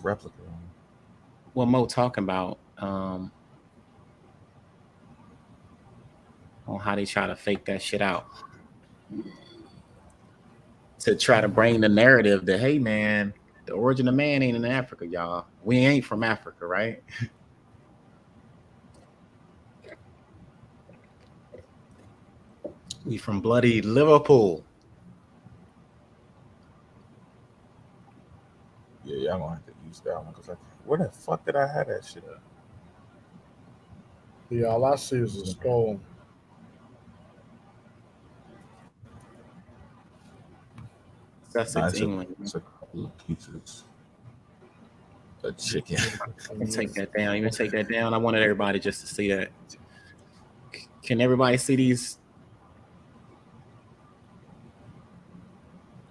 replica. What Mo talking about on how they try to fake that shit out to try to bring the narrative that, hey man, the origin of man ain't in Africa, y'all. We ain't from Africa, right? We from bloody Liverpool. Yeah, I'm gonna have to use that one because where the fuck did I have that shit at? Yeah, all I see is a skull. Sussex, England. It's a couple of pieces. A chicken. Take that down. Even take that down. I wanted everybody just to see that. Can everybody see these?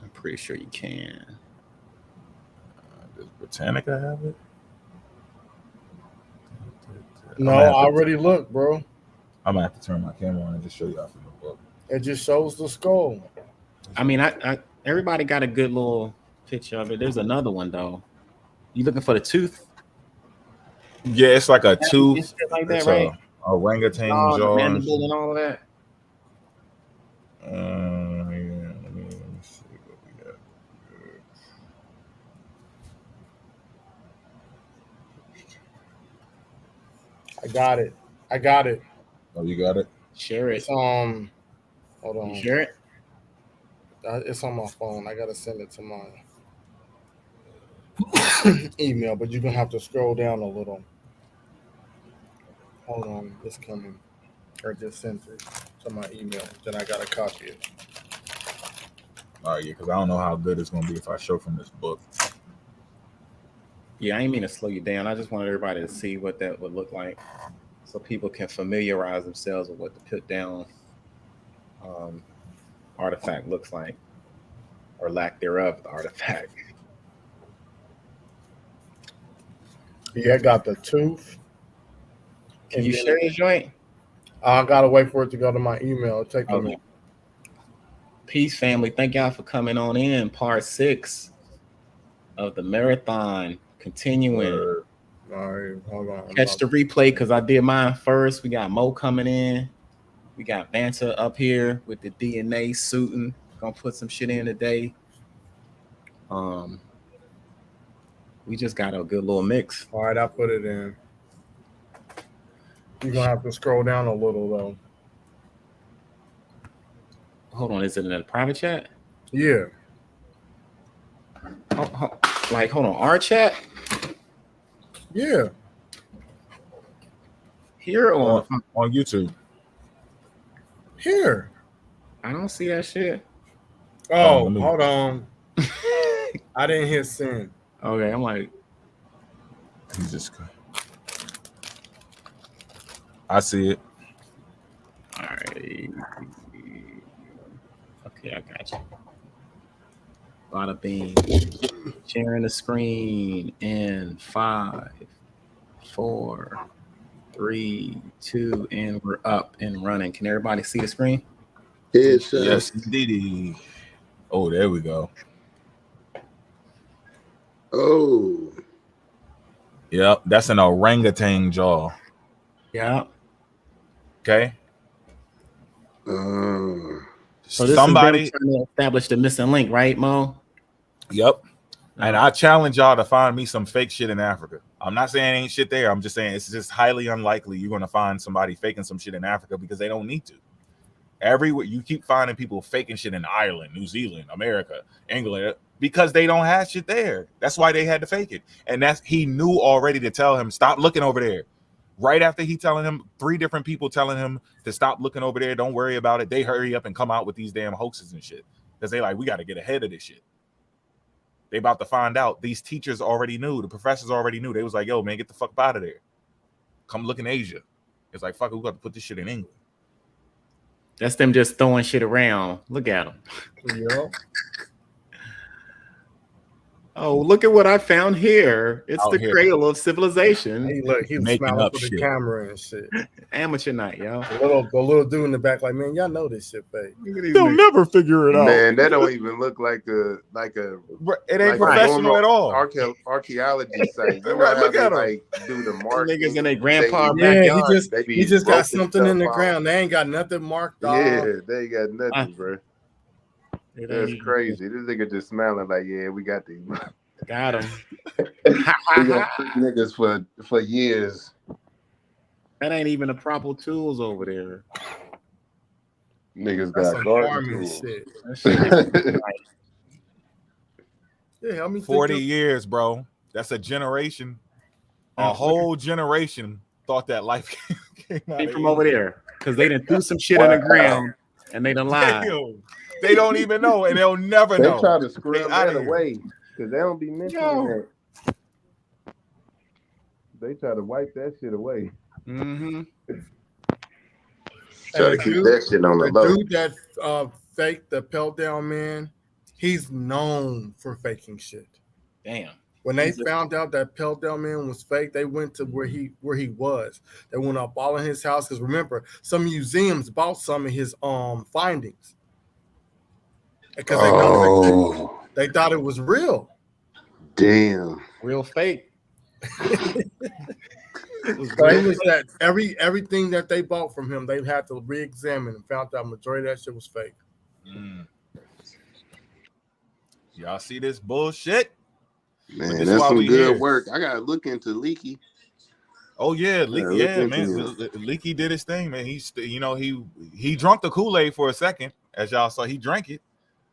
I'm pretty sure you can. Does Britannica have it? No, I already looked, bro. I'm gonna have to turn my camera on and just show you out from the book. It just shows the skull. I mean, I everybody got a good little picture of it. There's another one though. You looking for the tooth? Yeah, it's like a tooth, like that, it's right? A orangutan jaw, the mandible and all of that. Yeah, let me see what we got. I got it. Oh, you got it? Share it. It's hold on. You share it? It's on my phone. I gotta send it to my email, but you're gonna have to scroll down a little. Hold on, it's coming. I just sent it to my email. Then I gotta copy it. All right, yeah, because I don't know how good it's gonna be if I show from this book. Yeah, I ain't mean to slow you down. I just wanted everybody to see what that would look like, so people can familiarize themselves with what the put down artifact looks like, or lack thereof, the artifact. Yeah, I got the tooth. Can you share the joint? I gotta wait for it to go to my email. Take a minute. Peace, family. Thank y'all for coming on in. Part 6 of the marathon continuing. All right, hold on. Catch the replay because I did mine first. We got Mo coming in. We got Vanta up here with the DNA suiting. Gonna put some shit in today. We just got a good little mix. All right, I put it in. You're gonna have to scroll down a little though. Hold on, is it in a private chat? Yeah. Like, hold on, our chat? Yeah. Here or on YouTube? Here. I don't see that shit. Oh, hold on. I didn't hit send. Okay, I'm like, Jesus. I see it. All right. Okay, I got you. Bada bing. Sharing the screen in 5, 4, 3, 2, and we're up and running. Can everybody see the screen? Yes, indeed. Oh, there we go. Oh. Yep, that's an orangutan jaw. Yeah. Okay. So this somebody is trying to establish the missing link, right, Mo? Yep. And I challenge y'all to find me some fake shit in Africa. I'm not saying ain't shit there. I'm just saying it's just highly unlikely you're going to find somebody faking some shit in Africa because they don't need to. Everywhere you keep finding people faking shit in Ireland, New Zealand, America, England, because they don't have shit there. That's why they had to fake it. And he knew already to tell him, stop looking over there. Right after he telling him, 3 different people telling him to stop looking over there, don't worry about it. They hurry up and come out with these damn hoaxes and shit. Because they like, we got to get ahead of this shit. They about to find out. These teachers already knew. The professors already knew. They was like, yo, man, get the fuck out of there. Come look in Asia. It's like, fuck it, we got to put this shit in England. That's them just throwing shit around. Look at them. Yeah. Oh, look at what I found here. It's Out the here. cradle of civilization. Hey, look, he was Making smiling up for the shit. camera and shit. Amateur night, yo. The little dude in the back, like, man, y'all know this shit, babe. They'll never figure it out. Man, that don't even look like a It ain't professional at all. Archaeology site. You Right, know look how at they, 'em. like do the marking. Niggas in their grandpa Yeah, backyard. he just got something in the ground. They ain't got nothing marked off. Yeah, they ain't got nothing, bro. That's crazy. This nigga just smiling like, yeah, we got these. Got him. We got niggas for years. That ain't even the proper tools over there. Niggas That's got some garden farming tools. shit. That shit is like, Yeah, I mean, 40 years, bro. That's a generation. A whole generation thought that life came out came from over there because they done threw some shit in the ground and they done lied. They don't even know, and they'll never They know. try to scrub Get outta that here. away because they don't be mentioning that. They try to wipe that shit away. Mm-hmm. Try to keep that shit on the low. Dude that faked the Peltdown Man, he's known for faking shit. Damn. When they found out that Peltdown Man was fake, they went to where he was. They went up all in his house because remember, some museums bought some of his findings because they thought it was real. Damn, real fake. It was that everything that they bought from him, they had to re-examine and found out majority of that shit was fake. Y'all see this bullshit? Man, that's some good work. I gotta look into Leaky. Oh yeah, Leaky did his thing, man. He drunk the Kool-Aid for a second, as y'all saw. He drank it,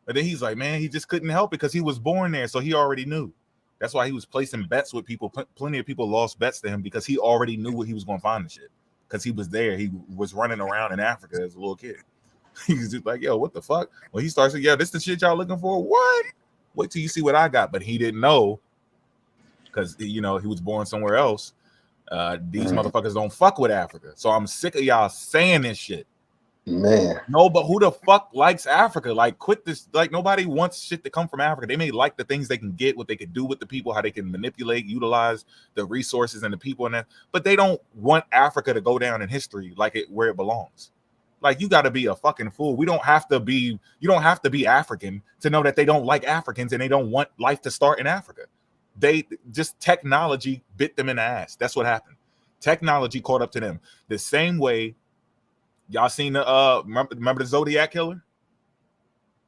but then he's like, man, he just couldn't help it because he was born there, so he already knew. That's why he was placing bets with people. Plenty of people lost bets to him because he already knew what he was going to find and shit. Because he was there. He was running around in Africa as a little kid. He's just like, yo, what the fuck? Well, he starts saying, yeah, this the shit y'all looking for? What? Wait till you see what I got. But he didn't know because, he was born somewhere else. These motherfuckers don't fuck with Africa. So I'm sick of y'all saying this shit. Man. No, but who the fuck likes Africa? Like, quit this. Like, nobody wants shit to come from Africa. They may like the things they can get, what they can do with the people, how they can manipulate, utilize the resources and the people in that. But they don't want Africa to go down in history where it belongs. Like, you got to be a fucking fool. You don't have to be African to know that they don't like Africans and they don't want life to start in Africa. Technology bit them in the ass. That's what happened. Technology caught up to them. The same way. Y'all seen the remember the Zodiac killer?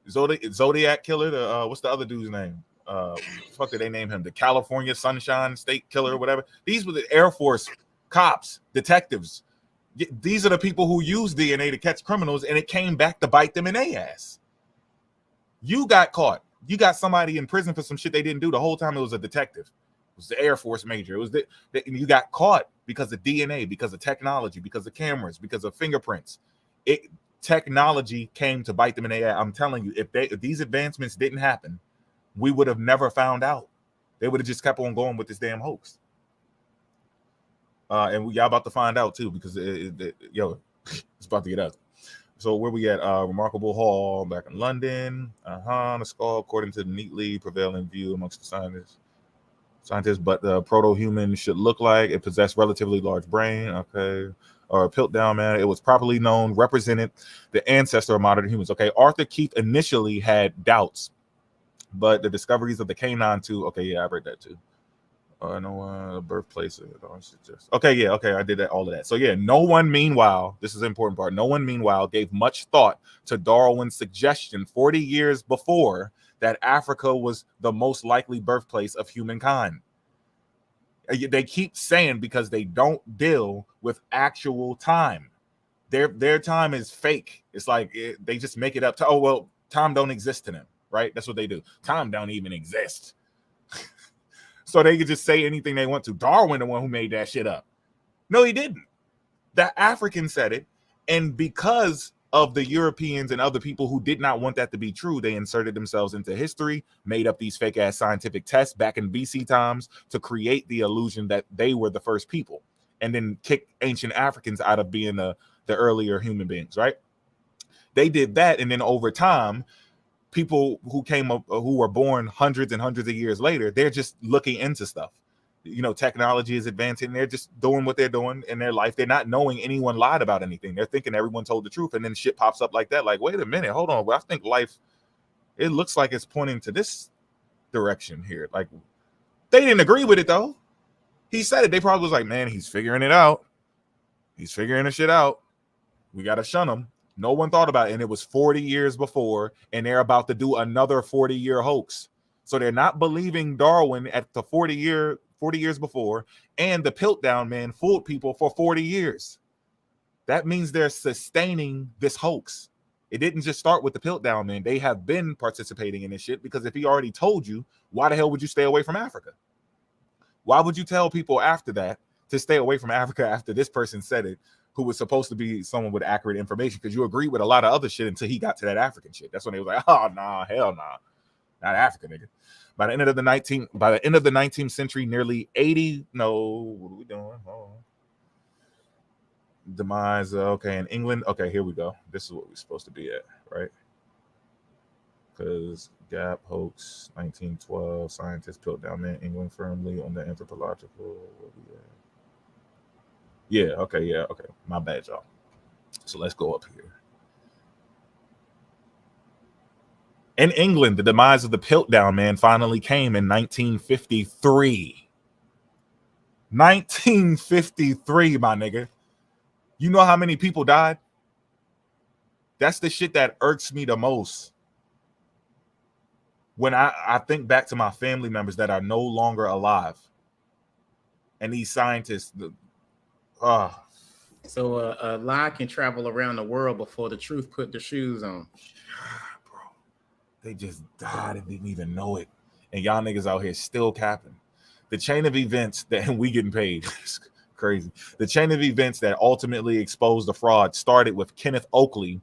Zodiac killer. What's the other dude's name? Fuck did they name him? The California Sunshine State Killer or whatever. These were the Air Force cops, detectives. These are the people who use DNA to catch criminals, and it came back to bite them in their ass. You got caught. You got somebody in prison for some shit they didn't do. The whole time it was a detective. It was the Air Force major. It was you got caught because of DNA, because of technology, because of cameras, because of fingerprints. Technology came to bite them in the ass. I'm telling you, if these advancements didn't happen, we would have never found out. They would have just kept on going with this damn hoax. And y'all about to find out too, because it's about to get out. So where we at? Remarkable Hall back in London. The skull, according to the neatly prevailing view amongst the scientists, but the proto-human should look like it possessed relatively large brain. Okay. Or Piltdown Man. It was properly known, represented the ancestor of modern humans. Okay. Arthur Keith initially had doubts, but the discoveries of the canine too. Okay, yeah, I read that too. The birthplace. Okay, yeah, okay, I did that, all of that. So yeah, no one, meanwhile, this is the important part. No one, meanwhile, gave much thought to Darwin's suggestion 40 years before that Africa was the most likely birthplace of humankind. They keep saying because they don't deal with actual time. Their time is fake. It's like they just make it up. Time don't exist to them, right? That's what they do. Time don't even exist. So they could just say anything they want to. Darwin, the one who made that shit up. No, he didn't. The African said it. And because of the Europeans and other people who did not want that to be true, they inserted themselves into history, made up these fake ass scientific tests back in BC times to create the illusion that they were the first people, and then kick ancient Africans out of being the earlier human beings, right? They did that. And then over time, people who came up, who were born hundreds and hundreds of years later, they're just looking into stuff. Technology is advancing. They're just doing what they're doing in their life. They're not knowing anyone lied about anything. They're thinking everyone told the truth. And then shit pops up like that. Like, wait a minute, hold on. Well, I think life, it looks like it's pointing to this direction here. Like, they didn't agree with it though. He said it. They probably was like, man, he's figuring it out. He's figuring the shit out. We got to shun him. No one thought about it, and it was 40 years before, and they're about to do another 40-year hoax. So they're not believing Darwin at the 40 years before, and the Piltdown Man fooled people for 40 years. That means they're sustaining this hoax. It didn't just start with the Piltdown Man. They have been participating in this shit, because if he already told you, why the hell would you stay away from Africa? Why would you tell people after that to stay away from Africa after this person said it, who was supposed to be someone with accurate information, because you agree with a lot of other shit until he got to that African shit. That's when they was like, oh nah, hell nah, not African, nigga. By the end of the 19th century, nearly 80. No, what are we doing? Hold on. Demise. Okay, in England. Okay, here we go. This is what we're supposed to be at, right? Because Gap hoax 1912 scientists Piltdown man England firmly on the anthropological. Yeah. Okay. My bad, y'all. So let's go up here. In England, the demise of the Piltdown man finally came in 1953. 1953, my nigga. You know how many people died? That's the shit that irks me the most. When I think back to my family members that are no longer alive. And these scientists, So a lie can travel around the world before the truth put the shoes on. Bro, they just died and didn't even know it. And y'all niggas out here still capping. The chain of events that we getting paid. It's crazy. The chain of events that ultimately exposed the fraud started with Kenneth Oakley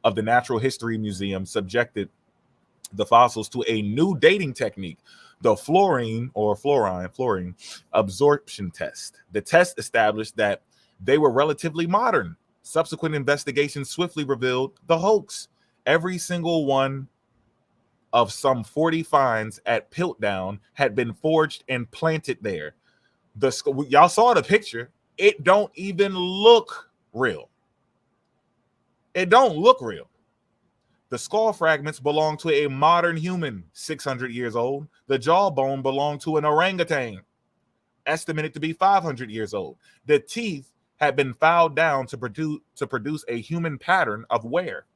of the Natural History Museum subjected the fossils to a new dating technique, the fluorine absorption test. The test established that they were relatively modern. Subsequent investigations swiftly revealed the hoax. Every single one of some 40 finds at Piltdown had been forged and planted there. Y'all saw the picture. It don't even look real. It don't look real. The skull fragments belong to a modern human, 600 years old. The jawbone belonged to an orangutan, estimated to be 500 years old. The teeth had been filed down to produce a human pattern of wear.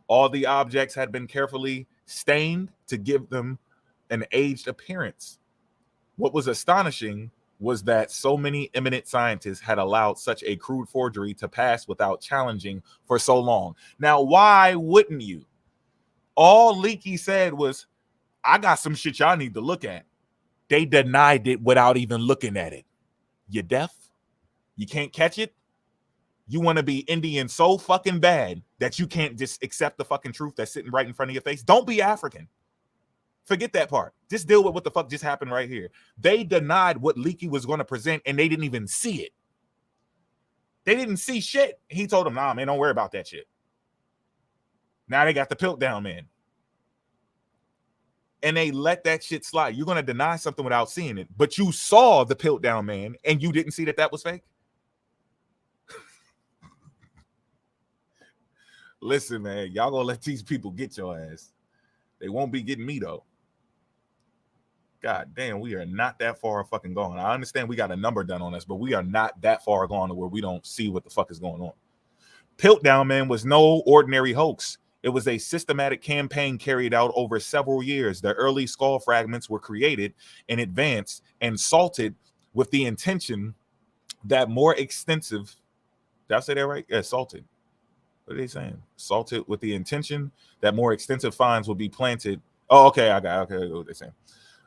All the objects had been carefully stained to give them an aged appearance. What was astonishing was that so many eminent scientists had allowed such a crude forgery to pass without challenging for so long. Now, why wouldn't you? All Leakey said was, I got some shit y'all need to look at. They denied it without even looking at it. You deaf? You can't catch it? You want to be Indian so fucking bad that you can't just accept the fucking truth that's sitting right in front of your face? Don't be African. Forget that part. Just deal with what the fuck just happened right here. They denied what Leakey was going to present, and they didn't even see it. They didn't see shit. He told them, nah, man, don't worry about that shit. Now they got the Piltdown man. And they let that shit slide. You're going to deny something without seeing it, but you saw the Piltdown man, and you didn't see that was fake? Listen, man, y'all going to let these people get your ass. They won't be getting me, though. God damn, we are not that far fucking gone. I understand we got a number done on us, but we are not that far gone to where we don't see what the fuck is going on. Piltdown man was no ordinary hoax. It was a systematic campaign carried out over several years. The early skull fragments were created in advance and salted with the intention that more extensive, did I say that right? Yeah, salted. What are they saying? Salted with the intention that more extensive finds will be planted. Oh, okay, I got what they're saying.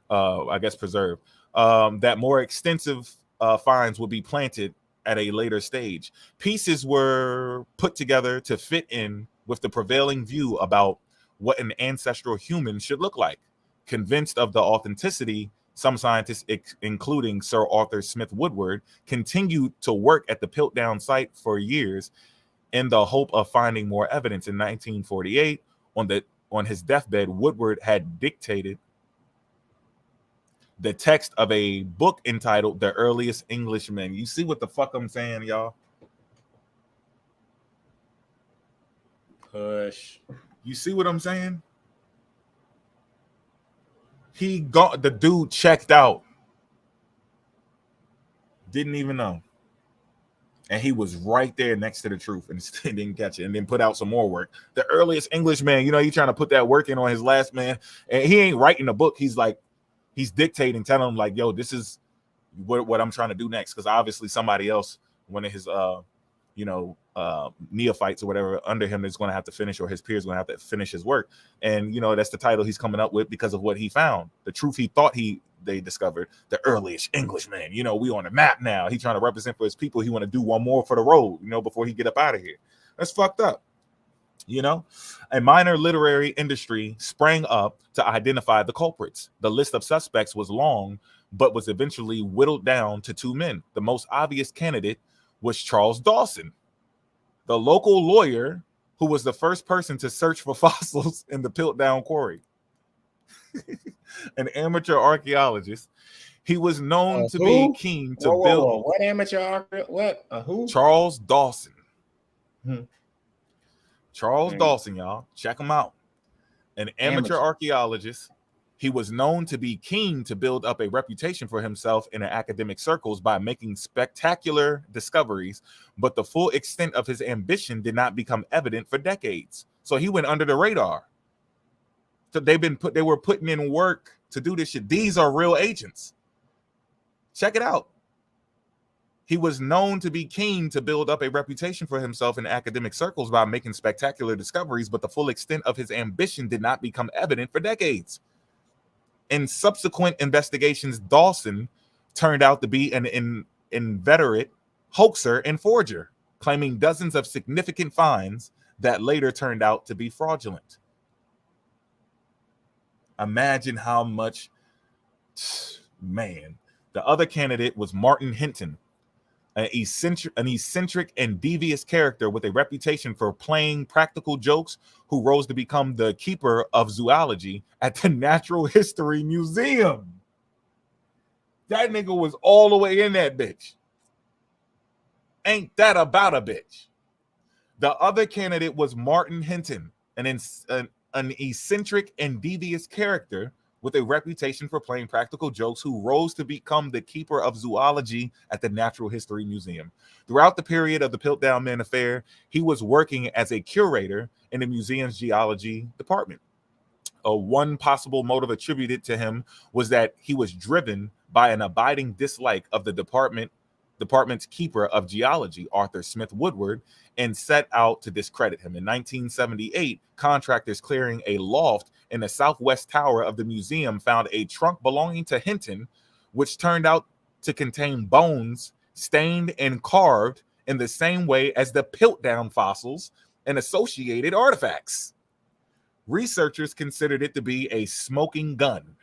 I guess preserved. That more extensive finds will be planted at a later stage. Pieces were put together to fit in with the prevailing view about what an ancestral human should look like. Convinced of the authenticity, some scientists, including Sir Arthur Smith Woodward, continued to work at the Piltdown site for years in the hope of finding more evidence. In 1948, on his deathbed, Woodward had dictated the text of a book entitled The Earliest Englishmen. You see what the fuck I'm saying, y'all? Push. You see what I'm saying? The dude checked out. Didn't even know. And he was right there next to the truth and still didn't catch it, and then put out some more work. The Earliest Englishman, you know, he's trying to put that work in on his last man. And he ain't writing the book. He's dictating, telling him like, yo, this is what I'm trying to do next. Because obviously somebody else, one of his neophytes or whatever under him is going to have to finish, or his peers going to have to finish his work. And, you know, that's the title he's coming up with because of what he found. The truth he thought they discovered the earliest Englishman. You know, we on the map now. He trying to represent for his people. He want to do one more for the road, you know, before he get up out of here. That's fucked up. You know, a minor literary industry sprang up to identify the culprits. The list of suspects was long, but was eventually whittled down to 2 men. The most obvious candidate was Charles Dawson, the local lawyer who was the first person to search for fossils in the Piltdown Quarry. An amateur archaeologist. He was known to be keen to build. What amateur? What? Who? Charles Dawson. Hmm. Charles Dawson, y'all. Check him out. An amateur archaeologist. He was known to be keen to build up a reputation for himself in academic circles by making spectacular discoveries, but the full extent of his ambition did not become evident for decades. So he went under the radar. So they were putting in work to do this shit. These are real agents. Check it out. He was known to be keen to build up a reputation for himself in academic circles by making spectacular discoveries, but the full extent of his ambition did not become evident for decades. In subsequent investigations, Dawson turned out to be an inveterate hoaxer and forger, claiming dozens of significant finds that later turned out to be fraudulent. Imagine how much, man. The other candidate was Martin Hinton, an eccentric and devious character with a reputation for playing practical jokes, who rose to become the keeper of zoology at the Natural History Museum. That nigga was all the way in that bitch. Ain't that about a bitch? The other candidate was Martin Hinton, an eccentric and devious character with a reputation for playing practical jokes, who rose to become the keeper of zoology at the Natural History Museum. Throughout the period of the Piltdown Men affair, he was working as a curator in the museum's geology department. One possible motive attributed to him was that he was driven by an abiding dislike of the department's keeper of geology, Arthur Smith Woodward, and set out to discredit him. In 1978, contractors clearing a loft in the southwest tower of the museum found a trunk belonging to Hinton, which turned out to contain bones stained and carved in the same way as the Piltdown fossils and associated artifacts. Researchers considered it to be a smoking gun.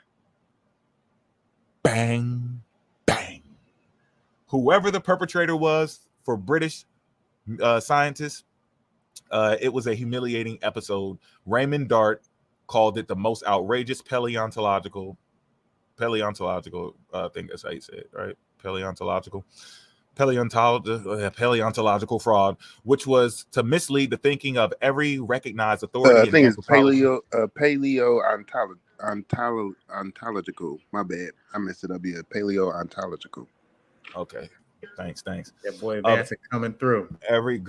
Bang, bang. Whoever the perpetrator was, for British scientists, it was a humiliating episode. Raymond Dart called it the most outrageous paleontological thing. That's how you say it, right? Paleontological fraud, which was to mislead the thinking of every recognized authority. I think it's paleontological. My bad, I messed it up. Yeah, paleontological. Okay, thanks. That boy Vincent coming through. Every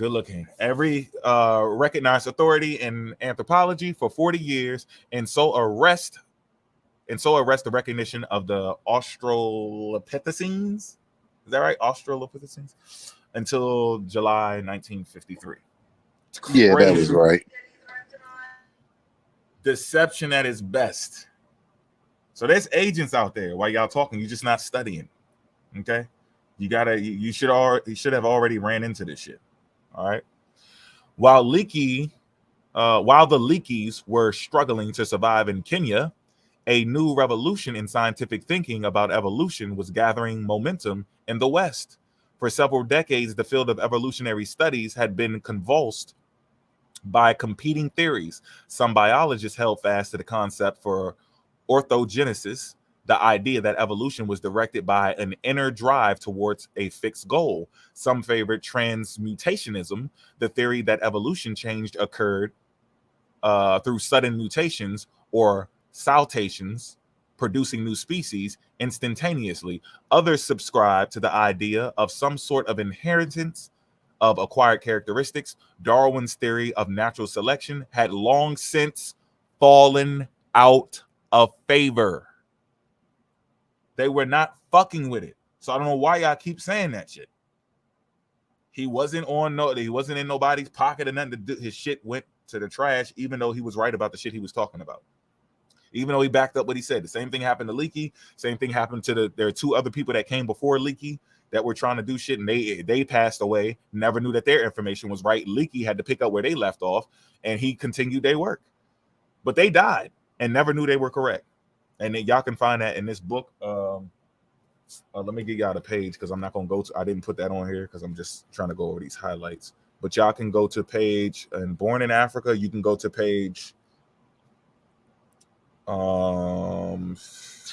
recognized authority in anthropology for 40 years, and so arrest the recognition of the Australopithecines. Is that right? Australopithecines until July 1953. Yeah, that was right. Deception at its best. So there's agents out there while y'all talking. You're just not studying. Okay. You should have already ran into this shit. All right. While the Leakeys were struggling to survive in Kenya, a new revolution in scientific thinking about evolution was gathering momentum in the West. For several decades, the field of evolutionary studies had been convulsed by competing theories. Some biologists held fast to the concept for orthogenesis, the idea that evolution was directed by an inner drive towards a fixed goal. Some favored transmutationism, the theory that evolution change occurred through sudden mutations or saltations, producing new species instantaneously. Others subscribe to the idea of some sort of inheritance of acquired characteristics. Darwin's theory of natural selection had long since fallen out of favor. They were not fucking with it. So I don't know why y'all keep saying that shit. He wasn't in nobody's pocket or nothing. His shit went to the trash, even though he was right about the shit he was talking about. even though he backed up what he said. The same thing happened to Leakey. Same thing happened to there are 2 other people that came before Leakey that were trying to do shit, and they passed away. Never knew that their information was right. Leakey had to pick up where they left off, and he continued their work. But they died and never knew they were correct. And then y'all can find that in this book. Let me get y'all the page because I'm not gonna go to. I didn't put that on here because I'm just trying to go over these highlights. But y'all can go to page and Born in Africa. You can go to page.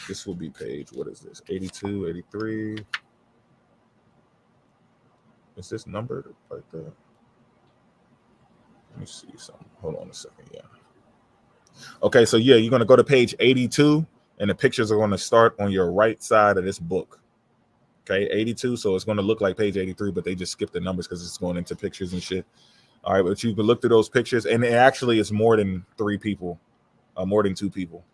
This will be page. What is this? 82, 83. Is this numbered like that? Let me see something. Hold on a second. Yeah. Okay, so yeah, you're gonna go to page 82, and the pictures are gonna start on your right side of this book. Okay, 82. So it's gonna look like page 83, but they just skipped the numbers because it's going into pictures and shit. All right, but you can look through those pictures, and it actually is more than 3 people, more than 2 people.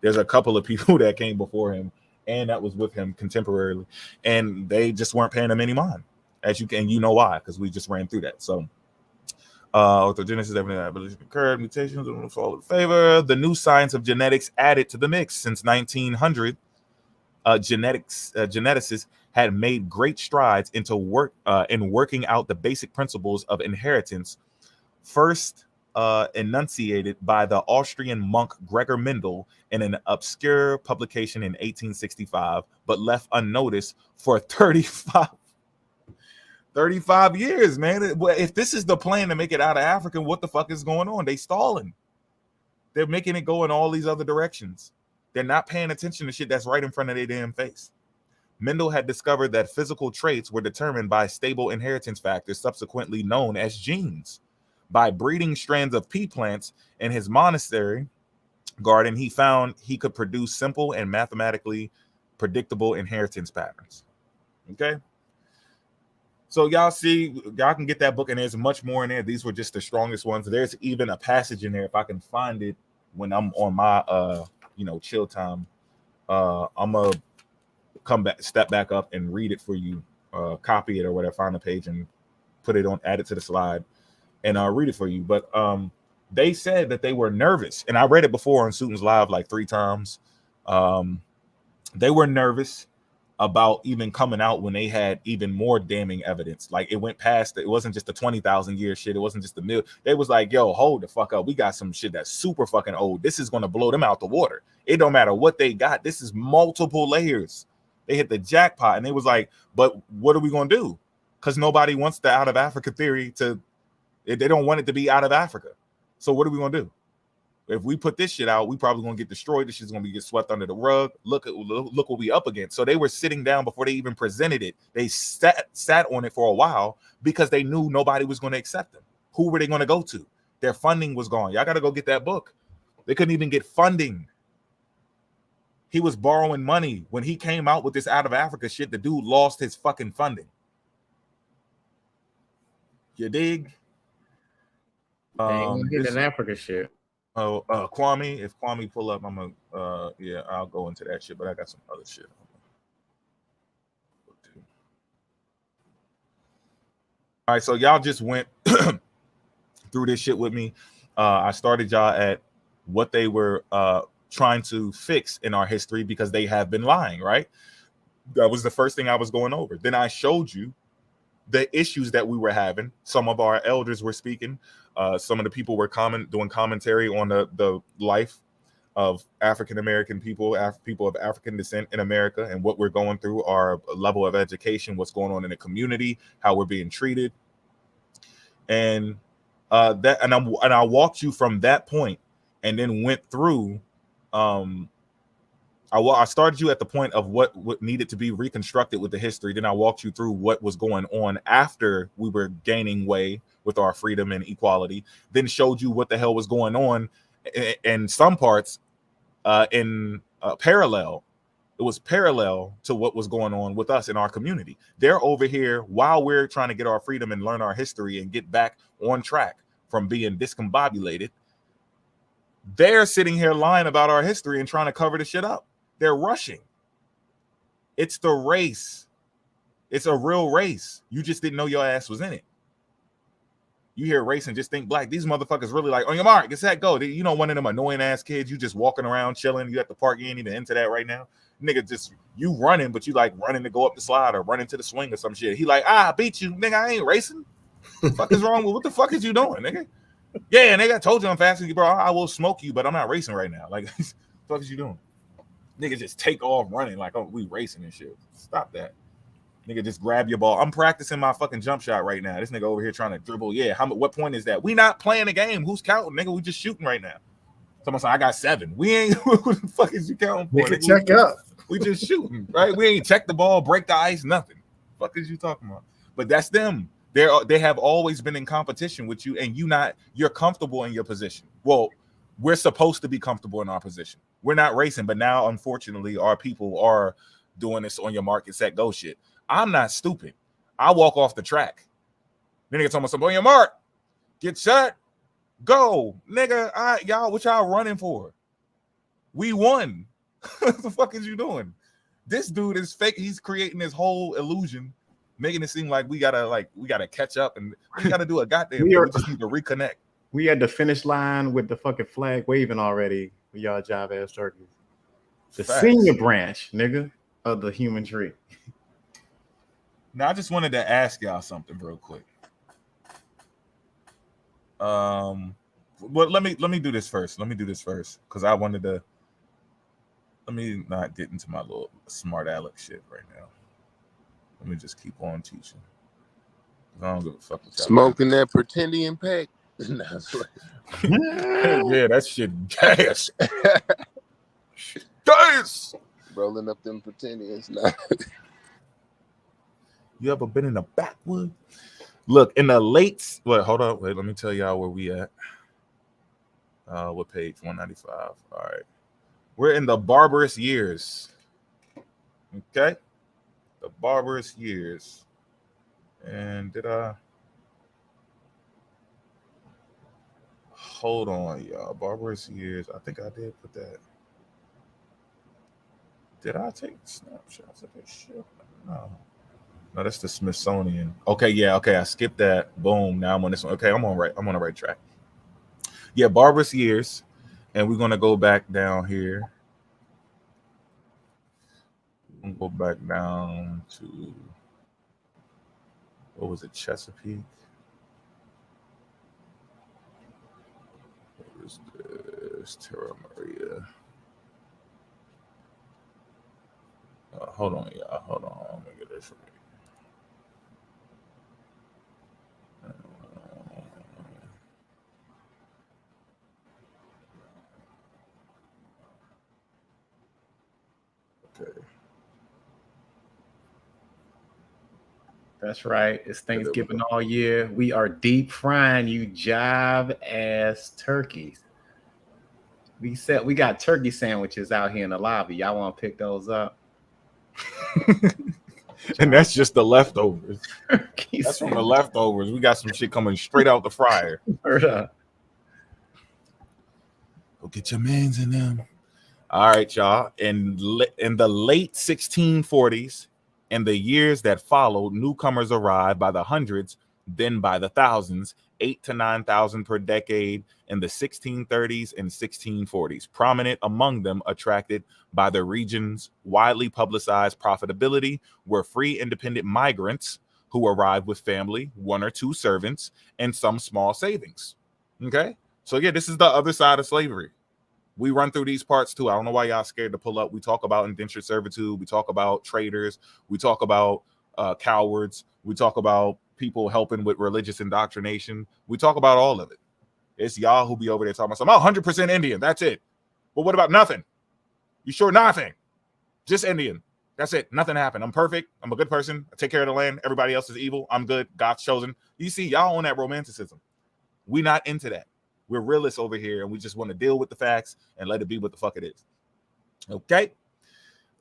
There's a couple of people that came before him, and that was with him contemporarily, and they just weren't paying him any mind. As you can, you know why? Because we just ran through that. So, orthogenesis, evolution occurred, mutations will fall in favor. The new science of genetics added to the mix. Since 1900, geneticists had made great strides into in working out the basic principles of inheritance, first enunciated by the Austrian monk Gregor Mendel in an obscure publication in 1865, but left unnoticed for 35 years, man. If this is the plan to make it out of Africa, what the fuck is going on? They stalling. They're making it go in all these other directions. They're not paying attention to shit that's right in front of their damn face. Mendel had discovered that physical traits were determined by stable inheritance factors, subsequently known as genes. By breeding strands of pea plants in his monastery garden, he found he could produce simple and mathematically predictable inheritance patterns. Okay? So y'all see, y'all can get that book, and there's much more in there. These were just the strongest ones. There's even a passage in there, if I can find it when I'm on my chill time. I'm gonna step back up and read it for you, copy it or whatever, find the page and put it on, add it to the slide, and I'll read it for you. But they said that they were nervous, and I read it before on Suitons Live like 3 times. They were nervous about even coming out when they had even more damning evidence. Like, it went past, it wasn't just the 20,000 year shit. It wasn't just the mill. They was like, yo, hold the fuck up. We got some shit that's super fucking old. This is going to blow them out the water. It don't matter what they got. This is multiple layers. They hit the jackpot, and they was like, but what are we going to do? Because nobody wants the out of Africa theory they don't want it to be out of Africa. So what are we going to do? If we put this shit out, we probably gonna get destroyed. This shit's gonna get swept under the rug. Look what we up against. So they were sitting down before they even presented it. They sat on it for a while because they knew nobody was gonna accept them. Who were they gonna go to? Their funding was gone. Y'all gotta go get that book. They couldn't even get funding. He was borrowing money when he came out with this out of Africa shit. The dude lost his fucking funding. You dig? This Africa shit. Oh, Kwame, if Kwame pull up, I'm gonna I'll go into that shit, but I got some other shit. All right, so y'all just went through this shit with me. I started y'all at what they were trying to fix in our history because they have been lying, right? That was the first thing I was going over. Then I showed you the issues that we were having. Some of our elders were speaking. Some of the people were doing commentary on the life of African-American people, people of African descent in America, and what we're going through, our level of education, what's going on in the community, how we're being treated. And I walked you from that point and then went through I started you at the point of what needed to be reconstructed with the history. Then I walked you through what was going on after we were gaining way with our freedom and equality. Then showed you what the hell was going on in some parts in parallel. It was parallel to what was going on with us in our community. They're over here while we're trying to get our freedom and learn our history and get back on track from being discombobulated. They're sitting here lying about our history and trying to cover the shit up. They're rushing. It's the race. It's a real race. You just didn't know your ass was in it. You hear race and just think black. These motherfuckers really like, on your mark, get set, go. You know, one of them annoying ass kids, you just walking around chilling. You at the park, you ain't even into that right now. Nigga, just you running, but you like running to go up the slide or running to the swing or some shit. He like, I beat you, nigga. I ain't racing. What the fuck is wrong with what the fuck is you doing, nigga? Yeah, nigga, I told you I'm faster, bro. I will smoke you, but I'm not racing right now. Like, what the fuck is you doing? Nigga, just take off running like, oh, we racing and shit. Stop that. Nigga, just grab your ball. I'm practicing my fucking jump shot right now. This nigga over here trying to dribble. Yeah, what point is that? We not playing a game. Who's counting, nigga? We just shooting right now. Someone said, I got 7. We ain't, what the fuck is you counting for? Nigga, check up. We just shooting, right? We ain't check the ball, break the ice, nothing. Fuck is you talking about? But that's them. They have always been in competition with you, and you're comfortable in your position. Well, we're supposed to be comfortable in our position. We're not racing, but now, unfortunately, our people are doing this on your mark and set, go shit. I'm not stupid. I walk off the track. Then nigga told me, on your mark, get set, go. Nigga, y'all, what y'all running for? We won. What the fuck is you doing? This dude is fake. He's creating this whole illusion, making it seem like we gotta catch up and we gotta do a goddamn. We just need to reconnect. We at the finish line with the fucking flag waving already with y'all jive ass turkeys. The senior branch, nigga, of the human tree. Now I just wanted to ask y'all something real quick. Well, let me do this first. Because I wanted to. Let me not get into my little smart aleck shit right now. Let me just keep on teaching. I don't give a fuck what y'all smoking that pretendian pack. Yeah, that shit gas. Gas. Rolling up them pretendians now. You ever been in a backwood? Look, in the late. Hold on. Wait, let me tell y'all where we at. What page? 195. All right. We're in the barbarous years. Okay? The barbarous years. And did I? Hold on, y'all. Barbarous years. I think I did put that. Did I take snapshots of this shit? No. No, that's the Smithsonian. Okay, yeah, okay. I skipped that. Boom. Now I'm on this one. Okay, I'm on the right track. Yeah, barbarous years. And we're gonna go back down here. We'll go back down to what was it, Chesapeake? What is this? Terra Maria. Hold on, y'all. Hold on. Let me get this right. Okay. That's right. It's Thanksgiving all year. We are deep frying you jive ass turkeys. We said we got turkey sandwiches out here in the lobby. Y'all want to pick those up? And that's just the leftovers. That's from the leftovers. We got some shit coming straight out the fryer. Go get your mans in them. All right, y'all. In the late 1640s and the years that followed, newcomers arrived by the hundreds, then by the thousands, 8,000 to 9,000 per decade in the 1630s and 1640s. Prominent among them, attracted by the region's widely publicized profitability, were free independent migrants who arrived with family, 1 or 2 servants, and some small savings. Okay? So yeah, this is the other side of slavery. We run through these parts too. I don't know why y'all scared to pull up. We talk about indentured servitude. We talk about traders. We talk about cowards. We talk about people helping with religious indoctrination. We talk about all of it. It's y'all who be over there talking about, I'm 100% Indian. That's it. But what about nothing? You sure nothing? Just Indian. That's it. Nothing happened. I'm perfect. I'm a good person. I take care of the land. Everybody else is evil. I'm good. God's chosen. You see, y'all own that romanticism. We not into that. We're realists over here, and we just want to deal with the facts and let it be what the fuck it is. Okay?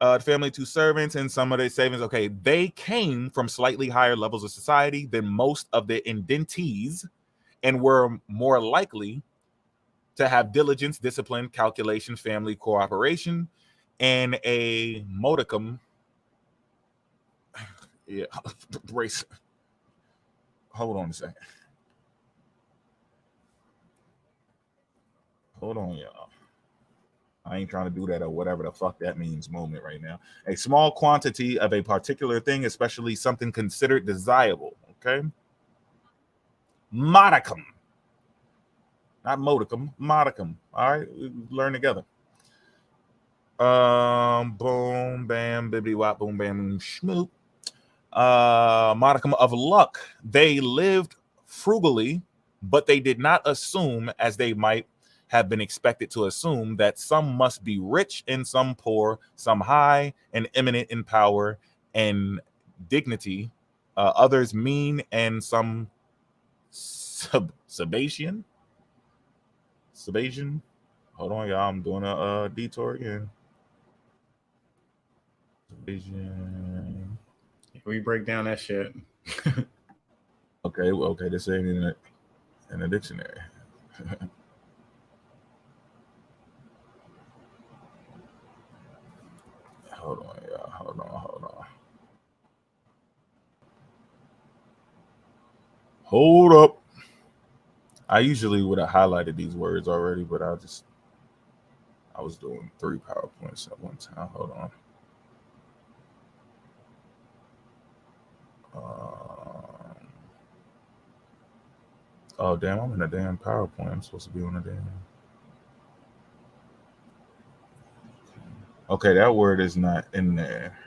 The family, 2 servants, and some of their savings. Okay, they came from slightly higher levels of society than most of the indentees and were more likely to have diligence, discipline, calculation, family cooperation, and a modicum. Yeah, race. Hold on a second. Hold on, y'all. I ain't trying to do that or whatever the fuck that means moment right now. A small quantity of a particular thing, especially something considered desirable. Okay. Modicum. Not modicum, modicum. All right. We learn together. Boom, bam, bibbity wop, boom, bam, schmoop. Modicum of luck. They lived frugally, but they did not assume, as they might have been expected to assume, that some must be rich and some poor, some high and eminent in power and dignity, others mean, and some Sebastian. Hold on, y'all. I'm doing a detour again. Sebastian. We break down that shit. Okay. This ain't in a dictionary. Hold on, y'all. Hold on. Hold up. I usually would have highlighted these words already, but I was doing 3 PowerPoints at one time. Hold on. Oh, damn. I'm in a damn PowerPoint. I'm supposed to be on a damn. Okay, that word is not in there.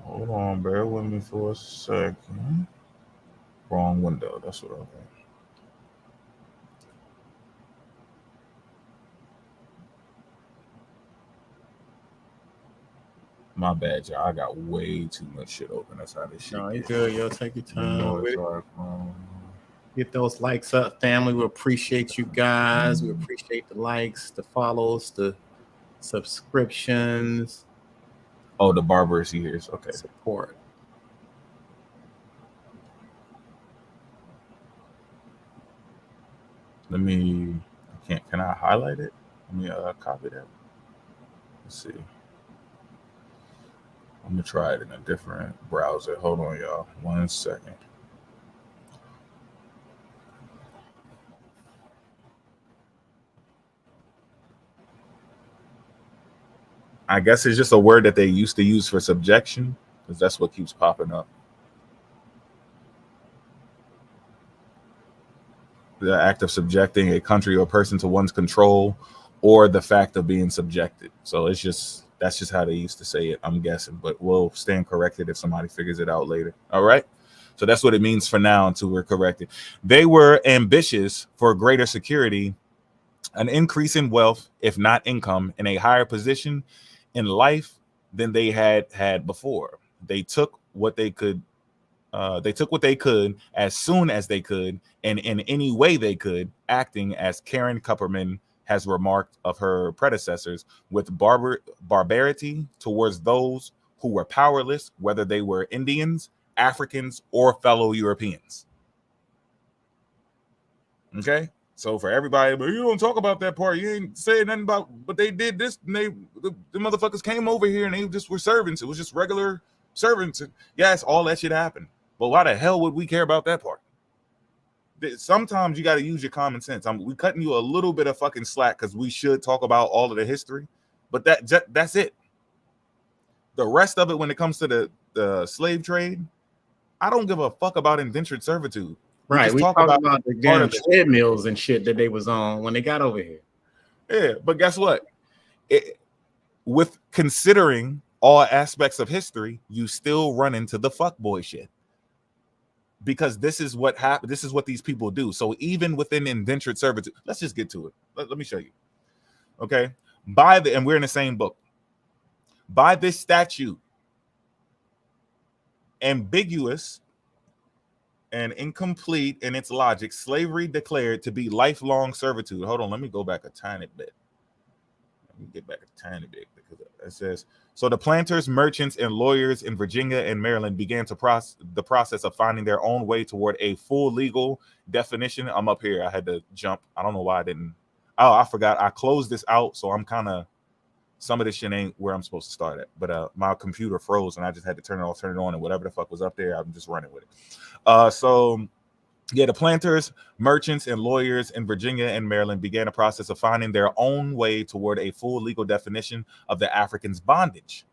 Hold on, bear with me for a second. Wrong window. That's what I think. My bad, y'all. I got way too much shit open. That's how this shit. No, you good, yo. Take your time. Get those likes up, family. We appreciate you guys. We appreciate the likes, the follows, the subscriptions. Oh, the barber is here. Okay. Support. Can I highlight it? Let me copy that. Let's see. I'm gonna try it in a different browser. Hold on, y'all. 1 second. I guess it's just a word that they used to use for subjection, because that's what keeps popping up. The act of subjecting a country or person to one's control, or the fact of being subjected. So that's just how they used to say it, I'm guessing, but we'll stand corrected if somebody figures it out later. All right. So that's what it means for now until we're corrected. They were ambitious for greater security, an increase in wealth, if not income, in a higher position in life than they had before. They took what they could. As soon as they could, and in any way they could, acting, as Karen Kupperman has remarked of her predecessors, with barbarity towards those who were powerless, whether they were Indians, Africans, or fellow Europeans. Okay? So for everybody, but you don't talk about that part. You ain't saying nothing about, but they did this, and the motherfuckers came over here and they just were servants. It was just regular servants. And yes, all that shit happened. But why the hell would we care about that part? Sometimes you got to use your common sense. We cutting you a little bit of fucking slack because we should talk about all of the history, but that's it. The rest of it, when it comes to the slave trade, I don't give a fuck about indentured servitude. Right. We talk about the damn treadmills and shit that they was on when they got over here. Yeah, but guess what? With considering all aspects of history, you still run into the fuckboy shit. Because this is what happened. This is what these people do. So even within indentured servitude, let's just get to it. Let me show you. Okay. And we're in the same book. By this statute, ambiguous and incomplete in its logic, slavery declared to be lifelong servitude. Hold on, let me go back a tiny bit. Let me get back a tiny bit, because it says, so the planters, merchants, and lawyers in Virginia and Maryland began the process of finding their own way toward a full legal definition. I'm up here. I had to jump. I don't know why I didn't. Oh, I forgot. I closed this out, so I'm kind of Some of this shit ain't where I'm supposed to start at, but my computer froze and I just had to turn it off, turn it on, and whatever the fuck was up there, I'm just running with it. So yeah, the planters, merchants, and lawyers in Virginia and Maryland began a process of finding their own way toward a full legal definition of the African's bondage.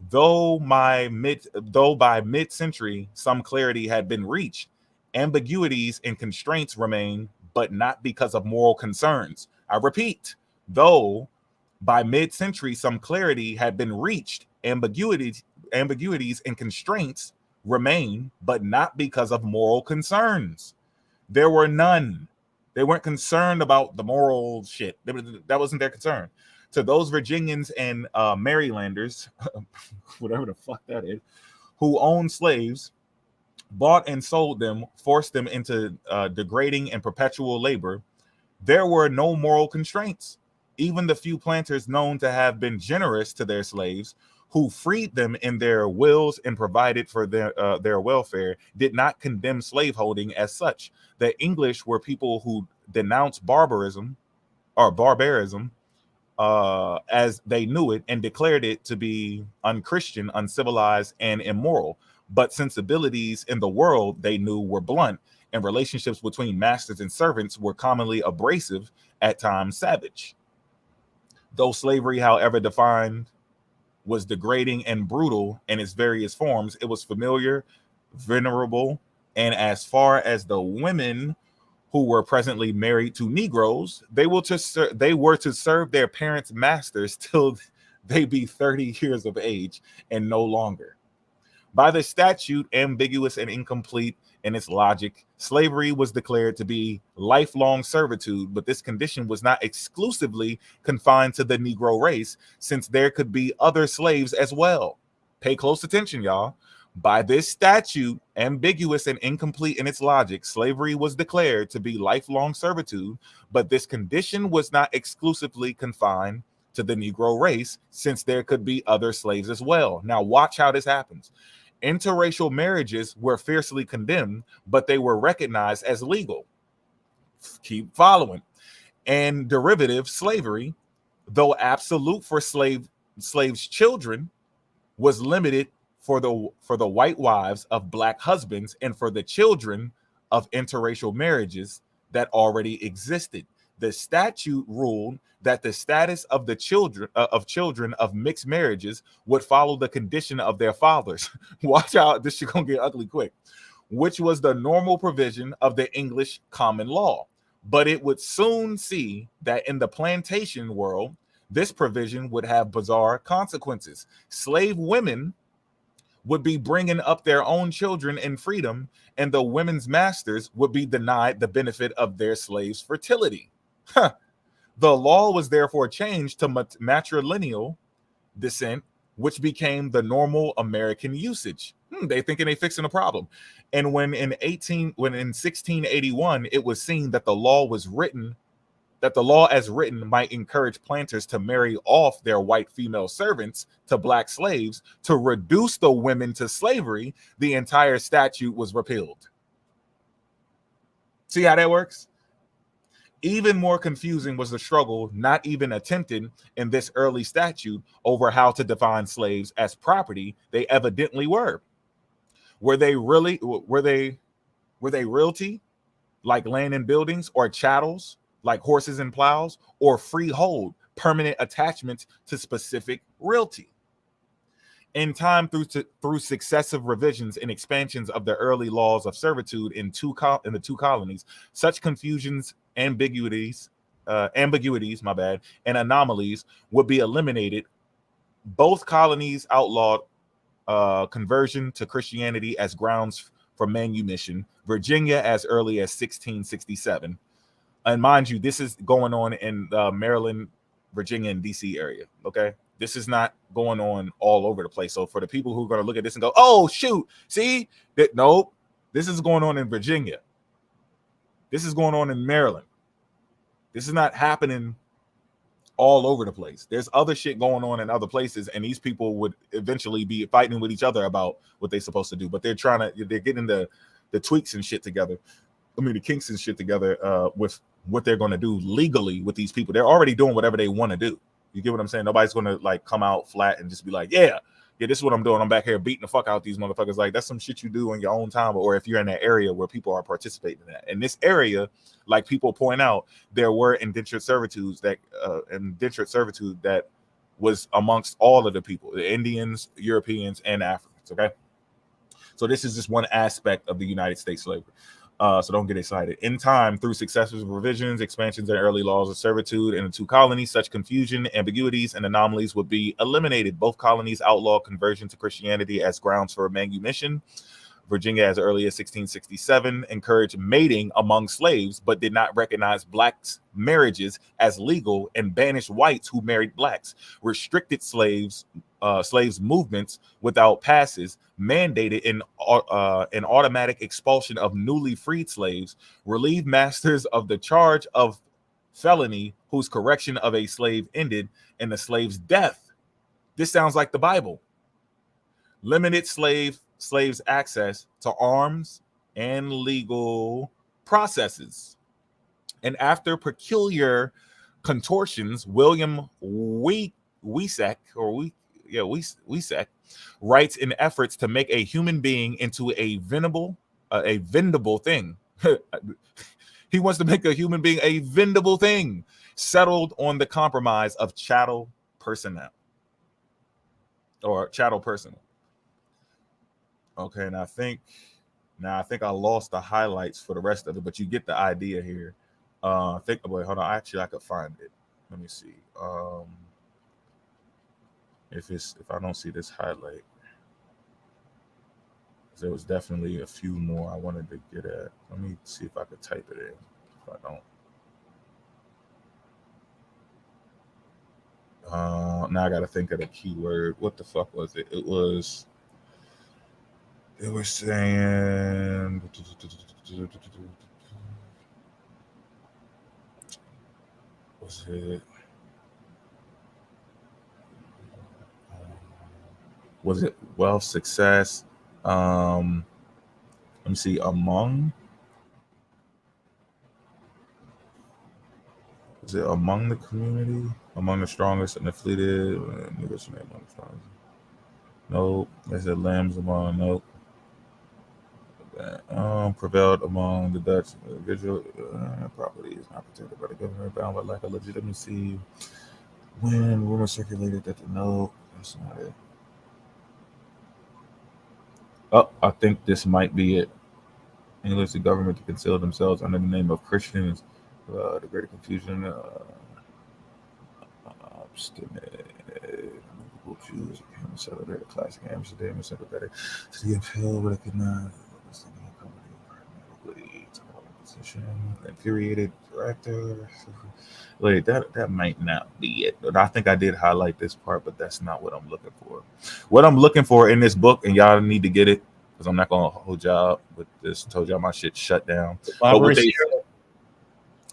Though by mid-century some clarity had been reached, ambiguities and constraints remain, but not because of moral concerns. I repeat, though by mid-century some clarity had been reached, ambiguities and constraints remain, but not because of moral concerns. There were none. They weren't concerned about the moral shit. That wasn't their concern. To those Virginians and Marylanders, whatever the fuck that is, who owned slaves, bought and sold them, forced them into degrading and perpetual labor, there were no moral constraints. Even the few planters known to have been generous to their slaves, who freed them in their wills and provided for their welfare, did not condemn slaveholding as such. The English were people who denounced barbarism as they knew it and declared it to be unchristian, uncivilized, and immoral. But sensibilities in the world they knew were blunt, and relationships between masters and servants were commonly abrasive, at times savage. Though slavery, however defined, was degrading and brutal in its various forms, it was familiar, venerable, and as far as the women who were presently married to Negroes, they were to serve their parents' masters till they be 30 years of age and no longer. By the statute, ambiguous and incomplete in its logic, slavery was declared to be lifelong servitude, but this condition was not exclusively confined to the Negro race, since there could be other slaves as well. Pay close attention, y'all. By this statute, ambiguous and incomplete in its logic, slavery was declared to be lifelong servitude, but this condition was not exclusively confined to the Negro race, since there could be other slaves as well. Now, watch how this happens. Interracial marriages were fiercely condemned, but they were recognized as legal. Keep following. And derivative slavery, though absolute for slaves' children, was limited for the white wives of black husbands and for the children of interracial marriages that already existed. The statute ruled that the status of the children of mixed marriages would follow the condition of their fathers. Watch out, this shit gonna get ugly quick. Which was the normal provision of the English common law. But it would soon see that in the plantation world, this provision would have bizarre consequences. Slave women would be bringing up their own children in freedom, and the women's masters would be denied the benefit of their slaves' fertility. The law was therefore changed to matrilineal descent, which became the normal American usage. They thinking they fixing a problem. And when in 1681 it was seen that the law as written might encourage planters to marry off their white female servants to black slaves to reduce the women to slavery, the entire statute was repealed. See how that works? Even more confusing was the struggle, not even attempted in this early statute, over how to define slaves as property they evidently were. Were they realty, like land and buildings, or chattels, like horses and plows, or freehold, permanent attachments to specific realty? In time, through successive revisions and expansions of the early laws of servitude in the two colonies, such confusions, ambiguities, and anomalies would be eliminated. Both colonies outlawed conversion to Christianity as grounds for manumission. Virginia as early as 1667. And mind you, this is going on in Maryland, Virginia, and DC area. Okay. This is not going on all over the place. So for the people who are going to look at this and go, oh, shoot, see that? Nope. This is going on in Virginia. This is going on in Maryland. This is not happening all over the place. There's other shit going on in other places, and these people would eventually be fighting with each other about what they're supposed to do. But they're getting the tweaks and shit together. I mean, the kinks and shit together with what they're going to do legally with these people. They're already doing whatever they want to do. You get what I'm saying? Nobody's gonna like come out flat and just be like, yeah, this is what I'm doing. I'm back here beating the fuck out these motherfuckers. Like, that's some shit you do in your own time, or if you're in that area where people are participating in that. In this area, like people point out, there were indentured servitude that was amongst all of the people, the Indians, Europeans, and Africans. Okay, so this is just one aspect of the United States slavery. So don't get excited. In time, through successive revisions, expansions, and early laws of servitude in the two colonies, such confusion, ambiguities, and anomalies would be eliminated. Both colonies outlawed conversion to Christianity as grounds for manumission. Virginia, as early as 1667, encouraged mating among slaves, but did not recognize blacks' marriages as legal and banished whites who married blacks. Restricted slaves movements without passes, mandated an automatic expulsion of newly freed slaves, relieved masters of the charge of felony whose correction of a slave ended in the slave's death. This sounds like the Bible. Limited slaves' access to arms and legal processes. And after peculiar contortions, William Weisach writes in efforts to make a human being into a vendable thing. He wants to make a human being a vendable thing, settled on the compromise of chattel personnel or chattel personnel. Okay, and I think I lost the highlights for the rest of it, but you get the idea here. I think, wait, hold on. Actually, I could find it. Let me see. If I don't see this highlight, there was definitely a few more I wanted to get at. Let me see if I could type it in. If I don't. Now I got to think of the keyword. What the fuck was it? They were saying, was it wealth, success? Let me see. Is it among the community, among the strongest and the fleeted? Nope. Is it lambs among? Nope. Prevailed among the Dutch individual property is not protected by the government, bound by lack of legitimacy. When rumors circulated that that's not it. Oh, I think this might be it. English the government to conceal themselves under the name of Christians. The greater confusion. Obstinate. Jews became celebrated classic Amsterdam and sympathetic to the appeal, but it could not. Infuriated director. Wait, that might not be it. But I think I did highlight this part, but that's not what I'm looking for. What I'm looking for in this book, and y'all need to get it, because I'm not gonna hold y'all up with this. Told y'all my shit shut down.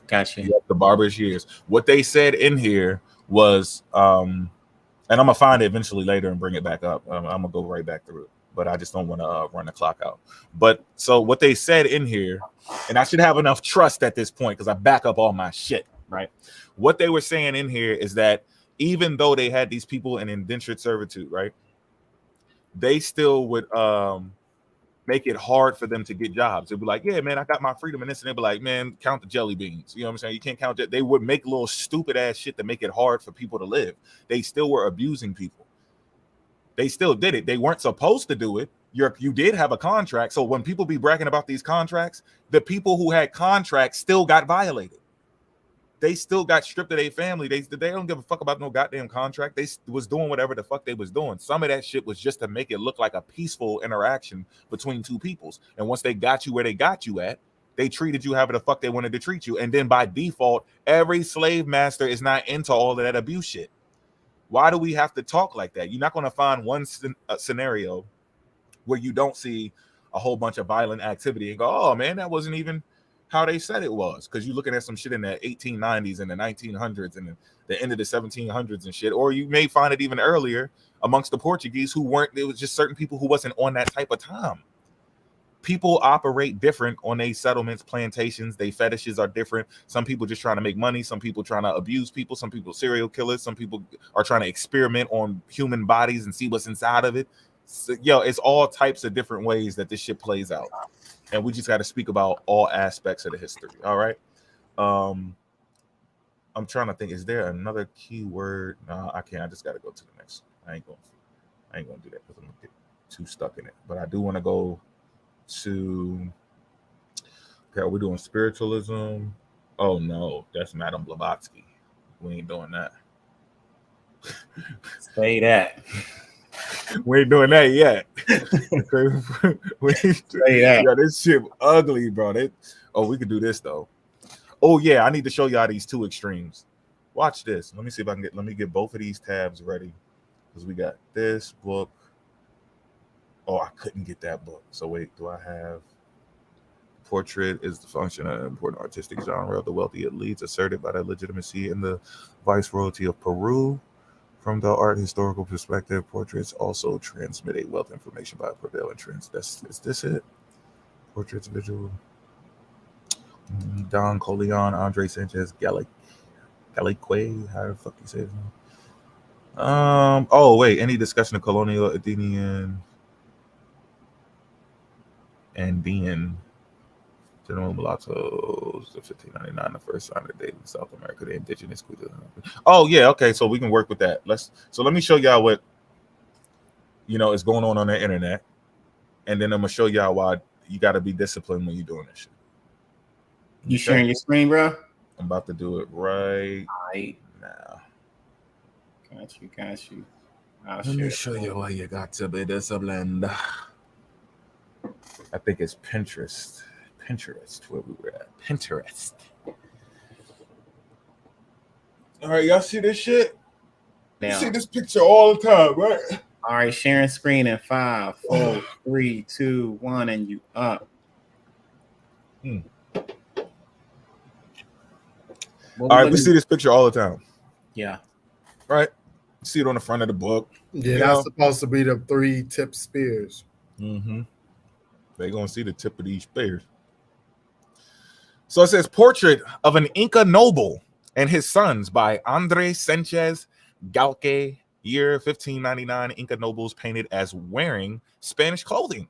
Gotcha. Yeah, the barbarous years. What they said in here was, and I'm gonna find it eventually later and bring it back up. I'm gonna go right back through it, but I just don't want to run the clock out. But so what they said in here, and I should have enough trust at this point because I back up all my shit, right? What they were saying in here is that even though they had these people in indentured servitude, right, they still would make it hard for them to get jobs. They'd be like, yeah, man, I got my freedom in this. And they'd be like, man, count the jelly beans. You know what I'm saying? You can't count it. They would make little stupid ass shit to make it hard for people to live. They still were abusing people. They still did it. They weren't supposed to do it. You did have a contract. So when people be bragging about these contracts, the people who had contracts still got violated. They still got stripped of their family. They don't give a fuck about no goddamn contract. They was doing whatever the fuck they was doing. Some of that shit was just to make it look like a peaceful interaction between two peoples. And once they got you where they got you at, they treated you however the fuck they wanted to treat you. And then by default, every slave master is not into all of that abuse shit. Why do we have to talk like that? You're not going to find one scenario where you don't see a whole bunch of violent activity and go, oh man, that wasn't even how they said it was, because you're looking at some shit in the 1890s and the 1900s and the end of the 1700s and shit, or you may find it even earlier amongst the Portuguese who weren't. It was just certain people who wasn't on that type of time. people operate different on their settlements, plantations. They fetishes are different. Some people just trying to make money. Some people trying to abuse people. Some people serial killers. Some people are trying to experiment on human bodies and see what's inside of it. So, it's all types of different ways that this shit plays out, and we just got to speak about all aspects of the history. All right. I'm trying to think. Is there another keyword? No, I can't. I just got to go to the next. I ain't gonna do that because I'm gonna get too stuck in it. But I do want to go to. Okay, are we doing spiritualism? Oh no, that's Madame Blavatsky. We ain't doing that. Say that. We ain't doing that yet. Yeah, this shit ugly, bro. We could do this though. Oh yeah, I need to show y'all these two extremes. Watch this. Let me see if I can let me get both of these tabs ready. Because we got this book. Oh, I couldn't get that book. So wait, do I have portrait is the function of an important artistic genre of the wealthy elites asserted by the legitimacy in the viceroyalty of Peru. From the art historical perspective, portraits also transmit a wealth of information by prevailing trends. Is this it? Portraits, visual. Don Coleon, Andre Sanchez, Galique, how the fuck you say his name? Oh wait, any discussion of colonial Athenian Andean general mulattoes, the 1599, the first sign of date in South America, the indigenous culture. Oh yeah, okay, so we can work with that. Let me show y'all what is going on the internet, and then I'm gonna show y'all why you got to be disciplined when you're doing this shit. You sharing your screen, bro? I'm about to do it right now. Got you. Let me show you why you got to be disciplined. I think it's Pinterest where we were at. Pinterest. All right, y'all see this shit? Now, you see this picture all the time, right? All right, sharing screen in 5, 4, 3, 2, 1, and you up. All right, we see this picture all the time. Yeah. Right? See it on the front of the book. Yeah, that's supposed to be the 3 tip spears. Mm-hmm. They're going to see the tip of these spears. So it says, portrait of an Inca noble and his sons by Andre Sanchez Galque, year 1599. Inca nobles painted as wearing Spanish clothing.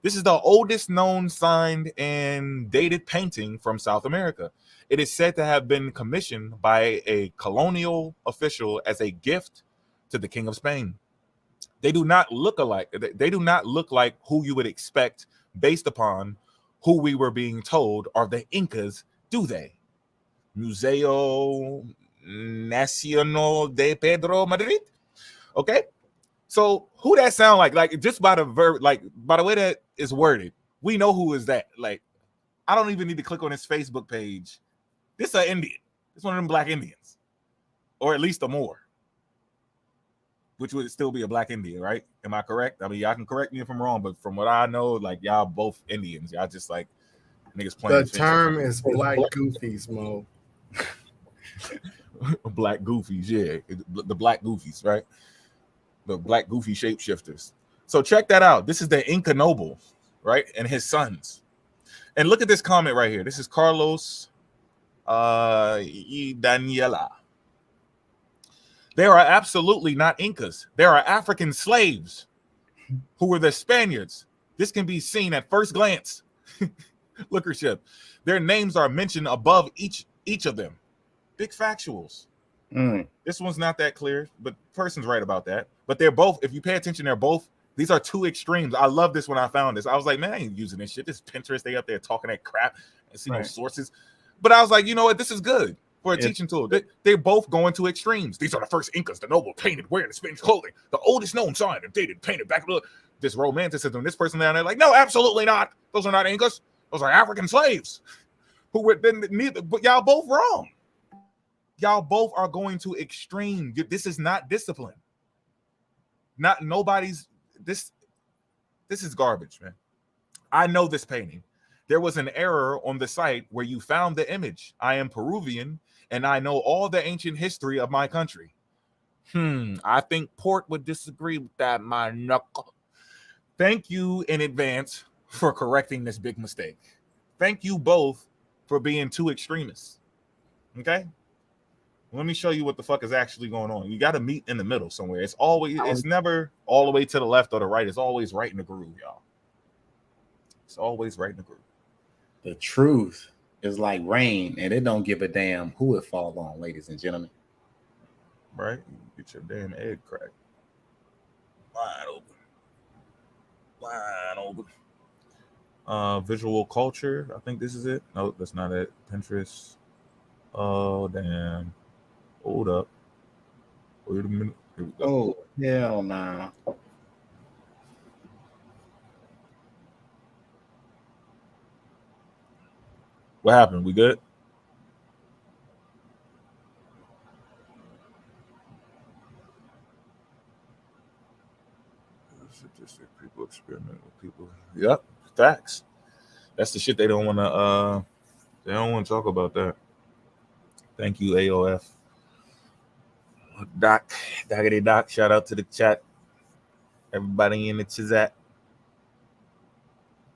This is the oldest known signed and dated painting from South America. It is said to have been commissioned by a colonial official as a gift to the King of Spain. They do not look alike. They do not look like who you would expect based upon who we were being told are the Incas, do they? Museo Nacional de Pedro Madrid. Okay. So who that sound like? Like just by the verb, like by the way that is worded, we know who is that. Like, I don't even need to click on his Facebook page. This is an Indian. It's one of them black Indians. Or at least a Moor. Which would still be a black Indian, right? Am I correct? I mean, y'all can correct me if I'm wrong, but from what I know, like y'all both Indians. Y'all just like niggas playing. The term is black goofies, Mo. Black goofies, yeah. The black goofies, right? The black goofy shapeshifters. So check that out. This is the Inca noble, right? And his sons. And look at this comment right here. This is Carlos Daniela. They are absolutely not Incas. They are African slaves who were the Spaniards. This can be seen at first glance. Lookership. Their names are mentioned above each of them. Big factuals. This one's not that clear, but person's right about that. But they're both, if you pay attention, these are two extremes. I love this when I found this. I was like, man, I ain't using this shit. This is Pinterest. They up there talking that crap and see no sources. But I was like, you know what? This is good for a teaching tool. They're both going to extremes. These are the first Incas, the noble, painted, wearing the Spanish clothing. The oldest known sign and dated, painted back. This romanticism. This person down there, like, no, absolutely not. Those are not Incas. Those are African slaves who were then neither. But y'all both wrong. Y'all both are going to extreme. This is not discipline. Not nobody's. This is garbage, man. I know this painting. There was an error on the site where you found the image. I am Peruvian, and I know all the ancient history of my country. I think Port would disagree with that, my knuckle. Thank you in advance for correcting this big mistake. Thank you both for being two extremists. Okay? Let me show you what the fuck is actually going on. You got to meet in the middle somewhere. It's never all the way to the left or the right. It's always right in the groove, y'all. It's always right in the groove. The truth is like rain, and it don't give a damn who it falls on, ladies and gentlemen. Right? Get your damn egg cracked. Wide open. Wide open. Visual culture. I think this is it. No, that's not it. Pinterest. Oh, damn. Hold up. Wait a minute. Here we go. Oh, hell nah. What happened? We good? Statistic, people experiment with people. Yep, facts. That's the shit they don't want to. They don't want to talk about that. Thank you, AOF. Doc, Doggity Doc. Shout out to the chat. Everybody in the chat.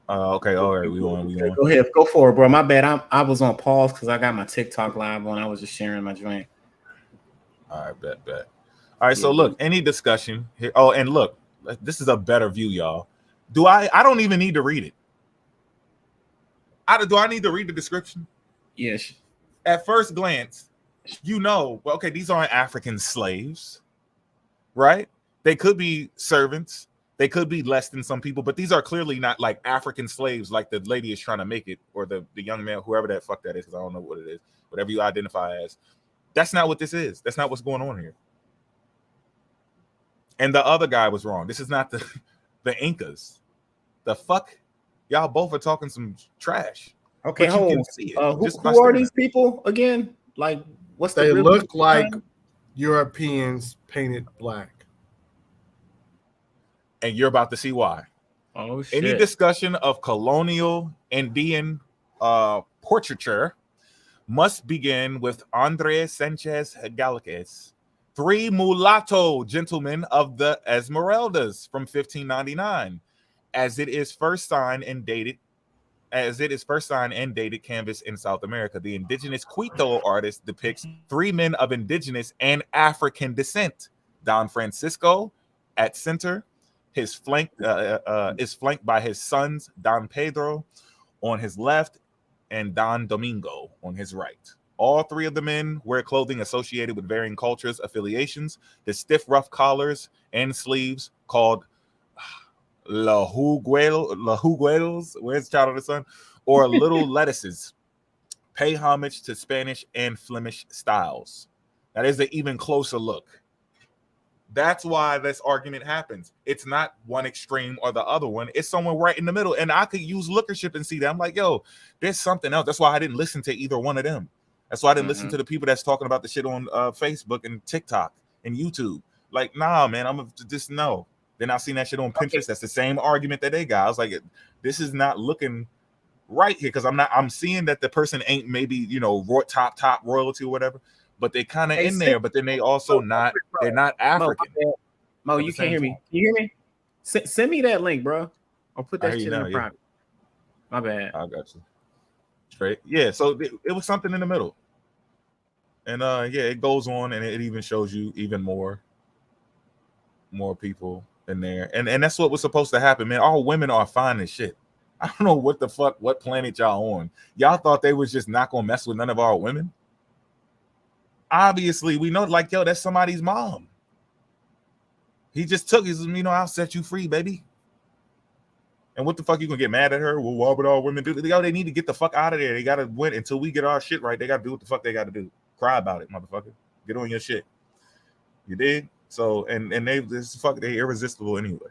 Okay, all right, we on. Go ahead, go for it, bro. My bad. I was on pause because I got my TikTok live on. I was just sharing my joint. All right, bet. All right, so look, any discussion here. Oh, and look, this is a better view, y'all. I don't even need to read it. Do I need to read the description? Yes. At first glance, well, okay, these aren't African slaves, right? They could be servants. They could be less than some people, but these are clearly not like African slaves like the lady is trying to make it, or the young man, whoever that fuck that is, because I don't know what it is. Whatever you identify as. That's not what this is. That's not what's going on here. And the other guy was wrong. This is not the Incas. The fuck? Y'all both are talking some trash. Okay, hold on. Who are these people again? Like, what's they look like Europeans painted black. And you're about to see why. Oh, shit. Any discussion of colonial Indian portraiture must begin with Andres Sanchez Gallegos, 3 mulatto gentlemen of the Esmeraldas from 1599, as it is first signed and dated canvas in South America. The indigenous Quito artist depicts 3 men of indigenous and African descent. Don Francisco at center, is flanked by his sons Don Pedro on his left and Don Domingo on his right. All 3 of the men wear clothing associated with varying cultures, affiliations. The stiff, rough collars and sleeves called La Huguelos, where's Child of the Sun, or little lettuces, pay homage to Spanish and Flemish styles. That is an even closer look. That's why this argument happens. It's not one extreme or the other one. It's somewhere right in the middle. And I could use lookership and see that. I'm like, yo, there's something else. That's why I didn't listen to either one of them. That's why I didn't listen to the people that's talking about the shit on Facebook and TikTok and YouTube. Like, nah, man, I'm just no. Then I seen that shit on Pinterest. That's the same argument that they got. I was like, this is not looking right here, because I'm seeing that the person ain't maybe, top royalty or whatever, but they kind of in there, but then they also they're not African. Mo, you can't hear me. Can you hear me? Send me that link, bro. I'll put that shit in the private. My bad. I got you. Straight. Yeah, so it was something in the middle. And it goes on, and it even shows you even more people in there. And that's what was supposed to happen, man. All women are fine as shit. I don't know what planet y'all on. Y'all thought they was just not gonna mess with none of our women? Obviously, we know, like, yo, that's somebody's mom. He just took his, I'll set you free, baby. And what the fuck, you gonna get mad at her? Well, why would all women do that? Yo, they need to get the fuck out of there. They gotta win until we get our shit right. They gotta do what the fuck they gotta do. Cry about it, motherfucker. Get on your shit. You dig? So, and they irresistible anyway.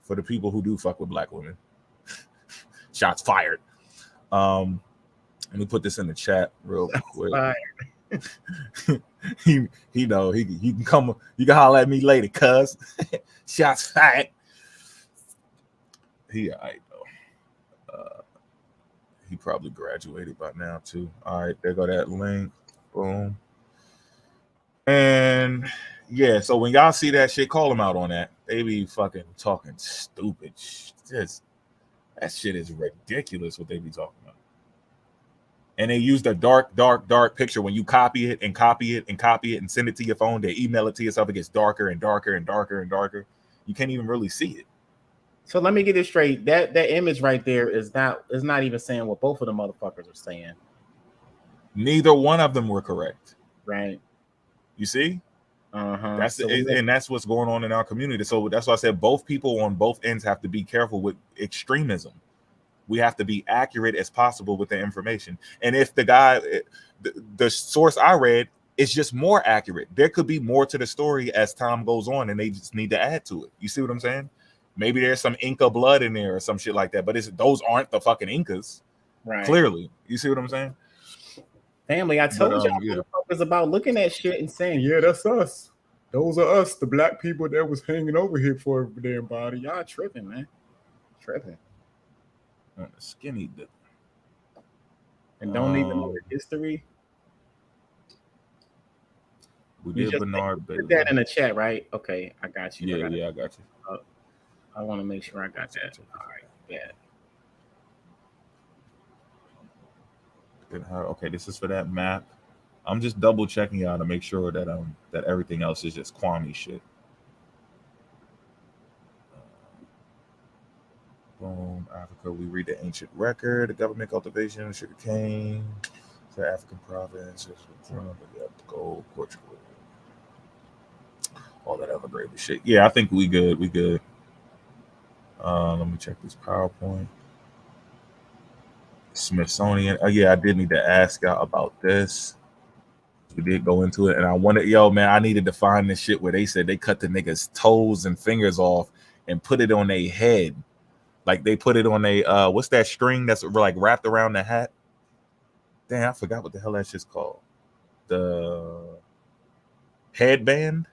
For the people who do fuck with black women. Shots fired. Let me put this in the chat real quick. he can come. You can holler at me later, cuz. Shots fired. He all right though. He probably graduated by now too. All right, there go that link. Boom. And yeah, so when y'all see that shit, call them out on that. They be fucking talking stupid. Just That shit is ridiculous what they be talking about. And they use the dark picture when you copy it and copy it and copy it and send it to your phone. They email it to yourself. It gets darker and darker and darker and darker. You can't even really see it. So let me get this straight. That image right there is not even saying what both of the motherfuckers are saying. Neither one of them were correct. Right. You see? Uh-huh. And that's what's going on in our community. So that's why I said both people on both ends have to be careful with extremism. We have to be accurate as possible with the information. And if the guy, the source I read is just more accurate, there could be more to the story as time goes on, and they just need to add to it. You see what I'm saying? Maybe there's some Inca blood in there or some shit like that, but those aren't the fucking Incas. Right. Clearly. You see what I'm saying? Family, I told y'all motherfuckers about looking at shit and saying, yeah, that's us. Those are us, the black people that was hanging over here for a damn body. Y'all tripping, man. Tripping. On the skinny dip. And don't even know the history. We did Bernard put that in the chat, right? Okay, I got you. Yeah, I got you. I want to make sure I got that. All right, yeah. Okay, this is for that map. I'm just double checking y'all to make sure that that everything else is just Kwame shit. Boom, Africa. We read the ancient record, the government cultivation, sugar cane, the African province, gold, Portugal, all that other gravy shit. Yeah, I think we good. We good. Let me check this PowerPoint. Smithsonian. Oh yeah, I did need to ask y'all about this. We did go into it, and I wanted, I needed to find this shit where they said they cut the niggas' toes and fingers off and put it on their head. Like they put it on a what's that string that's like wrapped around the hat? Damn, I forgot what the hell that shit's called. The headband.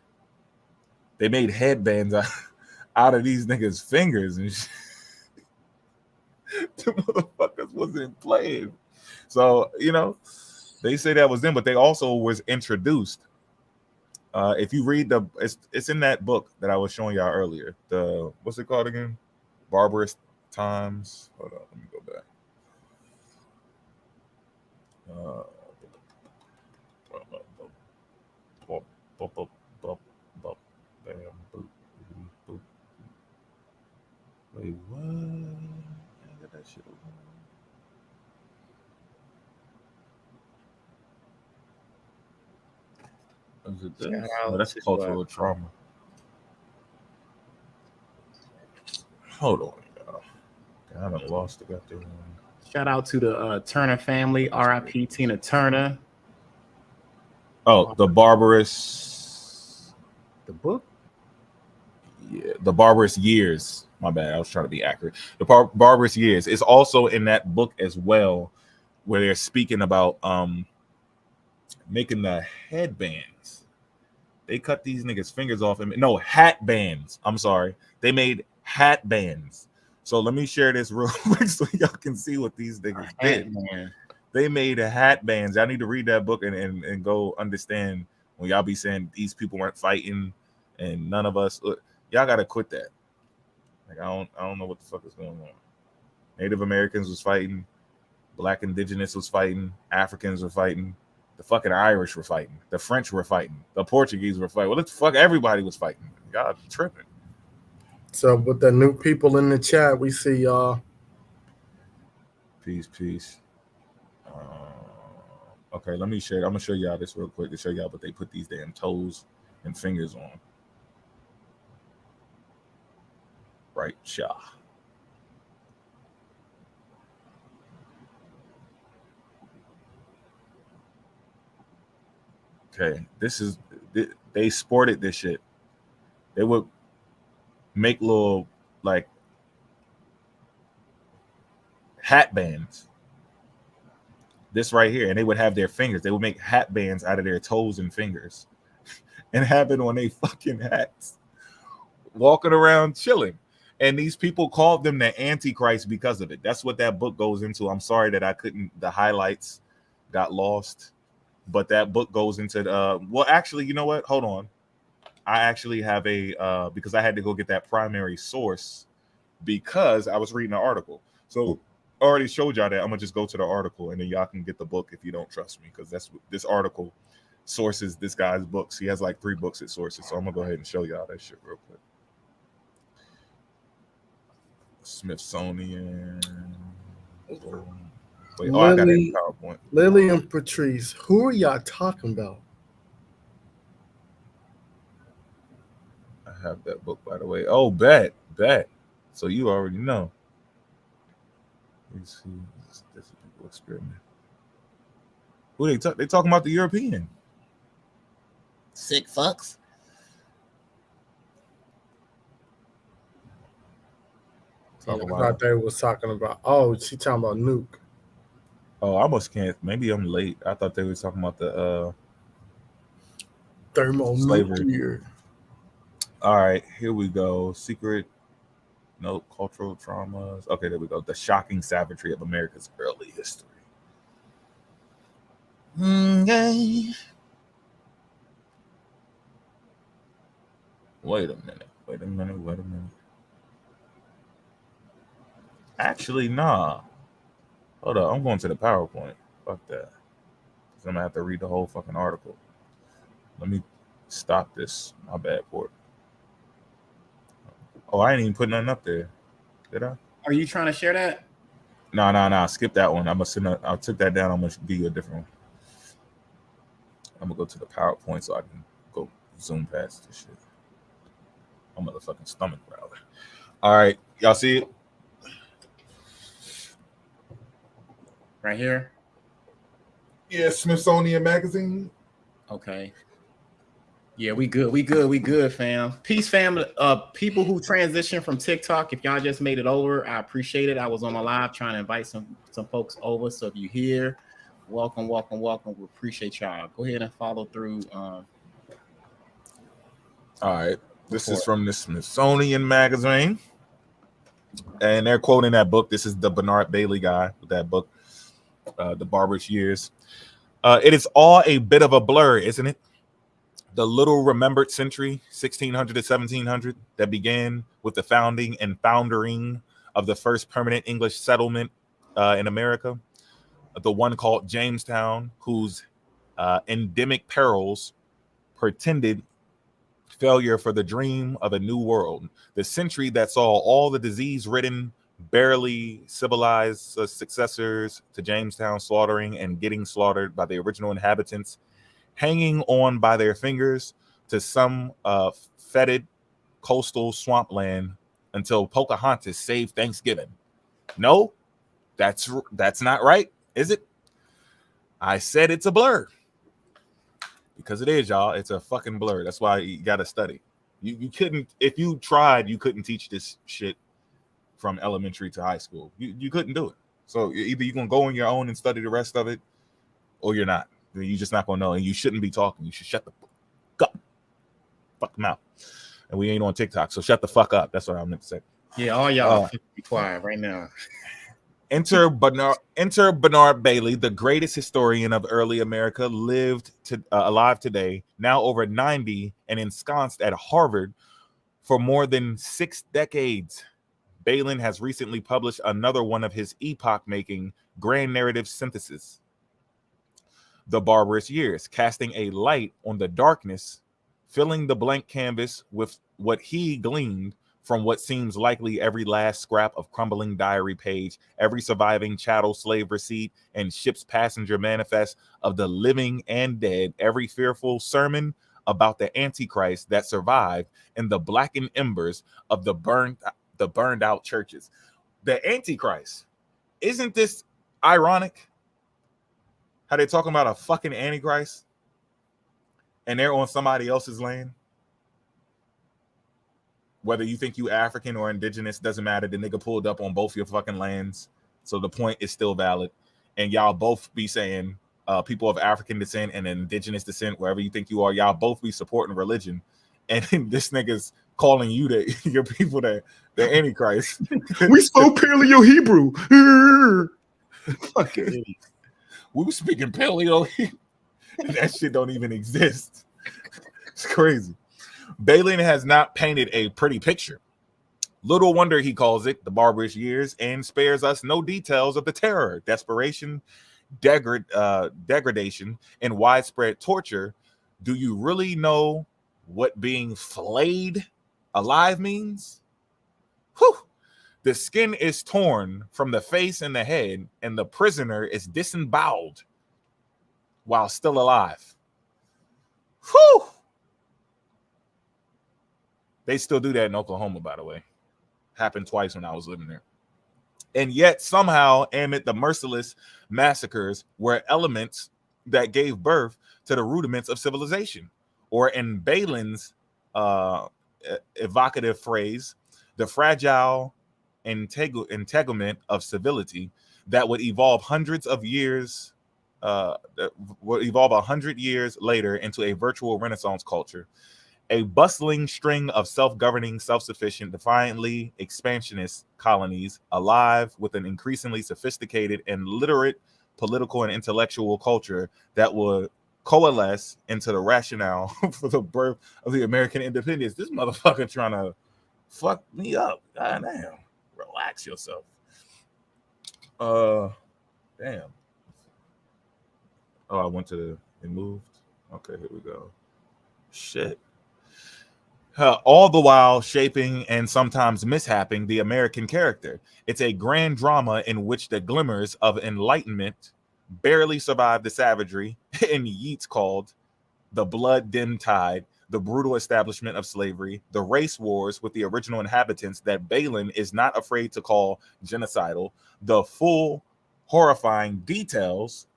They made headbands out of these niggas' fingers and shit. The motherfuckers wasn't playing. So, they say that was them, but they also was introduced. If you read it's in that book that I was showing y'all earlier. The what's it called again? Barbarous Times. Hold on, let me go back. Wait, what? I got that shit over. Is it this? No, that's cultural trauma. Hold on, y'all. I done lost the goddamn one. Shout out to the Turner family. R.I.P. Tina Turner. Oh, the Barbarous. The book? Yeah, the Barbarous Years. My bad. I was trying to be accurate. The Barbarous Years is also in that book as well, where they're speaking about making the headbands. They cut these niggas' fingers off and hat bands. I'm sorry. They made hat bands. So let me share this real quick so y'all can see what these niggas did. Man. They made a hat bands. I need to read that book and go understand when y'all be saying these people weren't fighting and none of us. Look, y'all gotta quit that. Like I don't know what the fuck is going on. Native Americans was fighting, Black Indigenous was fighting, Africans were fighting, the fucking Irish were fighting, the French were fighting, the Portuguese were fighting. Well, what the fuck? Everybody was fighting. God, tripping. So with the new people in the chat, we see y'all. Peace. Okay, let me share. I'm gonna show y'all this real quick to show y'all what they put these damn toes and fingers on. Right, Shah. Okay, they sported this shit. They would make little like hat bands. This right here, and they would have their fingers. They would make hat bands out of their toes and fingers and have it on their fucking hats, walking around chilling. And these people called them the Antichrist because of it. That's what that book goes into. I'm sorry that the highlights got lost, but that book goes into well, actually, you know what? Hold on. I actually have because I had to go get that primary source because I was reading an article. So I already showed y'all that. I'm gonna just go to the article, and then y'all can get the book if you don't trust me, because that's this article sources this guy's books. He has like 3 books it sources. So I'm gonna go ahead and show y'all that shit real quick. Smithsonian. Wait, I got it in PowerPoint. Lily and Patrice, who are y'all talking about? I have that book, by the way. Oh, bet. So you already know. Let's see. This is people experiment. Who they talking about? The European. Sick fucks. I thought they was talking about. Oh, she talking about nuke. Oh, I almost can't. Maybe I'm late. I thought they were talking about the thermonuclear. All right, here we go. Secret. No cultural traumas. Okay, there we go. The shocking savagery of America's early history. Okay. Wait a minute. Actually, nah. Hold up. I'm going to the PowerPoint. Fuck that. I'm going to have to read the whole fucking article. Let me stop this. My bad, Port. Oh, I ain't even put nothing up there. Did I? Are you trying to share that? No. Skip that one. I took that down. I'm going to give you a different one. I'm going to go to the PowerPoint so I can go zoom past this shit. I'm motherfucking stomach growler. All right. Y'all see it? Right here? Yeah, Smithsonian Magazine. Okay. Yeah, we good, fam. Peace, family. People who transition from TikTok, if y'all just made it over, I appreciate it. I was on my live trying to invite some folks over. So if you're here, welcome. We appreciate y'all. Go ahead and follow through. All right. This is from the Smithsonian Magazine. And they're quoting that book. This is the Bernard Bailey guy with that book, The Barbarous Years. It is all a bit of a blur, isn't it? The little remembered century, 1600 to 1700, that began with the founding and foundering of the first permanent English settlement in America, the one called Jamestown, whose endemic perils pretended failure for the dream of a new world. The century that saw all the disease-ridden, barely civilized successors to Jamestown slaughtering and getting slaughtered by the original inhabitants, hanging on by their fingers to some fetid coastal swampland until Pocahontas saved Thanksgiving. No, that's not right, is it? I said it's a blur. Because it is, y'all. It's a fucking blur. That's why you got to study. You couldn't, if you tried, you couldn't teach this shit from elementary to high school. You couldn't do it. So either you're going to go on your own and study the rest of it, or you're not. You're just not going to know. And you shouldn't be talking. You should shut the fuck up. Fuck them out. And we ain't on TikTok, so shut the fuck up. That's what I meant to say. Yeah, all y'all be quiet right now. Enter Bernard Bailey, the greatest historian of early America, alive today, now over 90 and ensconced at Harvard for more than 6 decades. Balin has recently published another one of his epoch-making grand narrative synthesis, The Barbarous Years, casting a light on the darkness, filling the blank canvas with what he gleaned from what seems likely every last scrap of crumbling diary page, every surviving chattel slave receipt, and ship's passenger manifest of the living and dead, every fearful sermon about the Antichrist that survived in the blackened embers of the burned out churches. The Antichrist. Isn't this ironic? How they're talking about a fucking Antichrist and they're on somebody else's land? Whether you think you African or indigenous, doesn't matter. The nigga pulled up on both your fucking lands. So the point is still valid. And y'all both be saying people of African descent and indigenous descent, wherever you think you are, y'all both be supporting religion. And this nigga's calling you your people the Antichrist. We spoke Paleo Hebrew. Fucking we were speaking Paleo. That shit don't even exist. It's crazy. Balin has not painted a pretty picture. Little wonder he calls it the barbarous years and spares us no details of the terror, desperation, degradation, and widespread torture. Do you really know what being flayed alive means? Whew. The skin is torn from the face and the head, and the prisoner is disemboweled while still alive. Whew. They still do that in Oklahoma, by the way. Happened twice when I was living there. And yet somehow, amid the merciless massacres, were elements that gave birth to the rudiments of civilization, or in Balin's evocative phrase, the fragile entanglement of civility that would evolve hundreds of years, would evolve 100 years later into a virtual Renaissance culture. A bustling string of self-governing, self-sufficient, defiantly expansionist colonies, alive with an increasingly sophisticated and literate political and intellectual culture that would coalesce into the rationale for the birth of the American independence. This motherfucker trying to fuck me up. God damn. Relax yourself. Damn. Oh, I went to it moved. Okay, here we go. Shit. All the while shaping and sometimes mishapping the American character. It's a grand drama in which the glimmers of enlightenment barely survive the savagery in Yeats called the blood-dimmed tide, the brutal establishment of slavery, the race wars with the original inhabitants that Balin is not afraid to call genocidal, the full horrifying details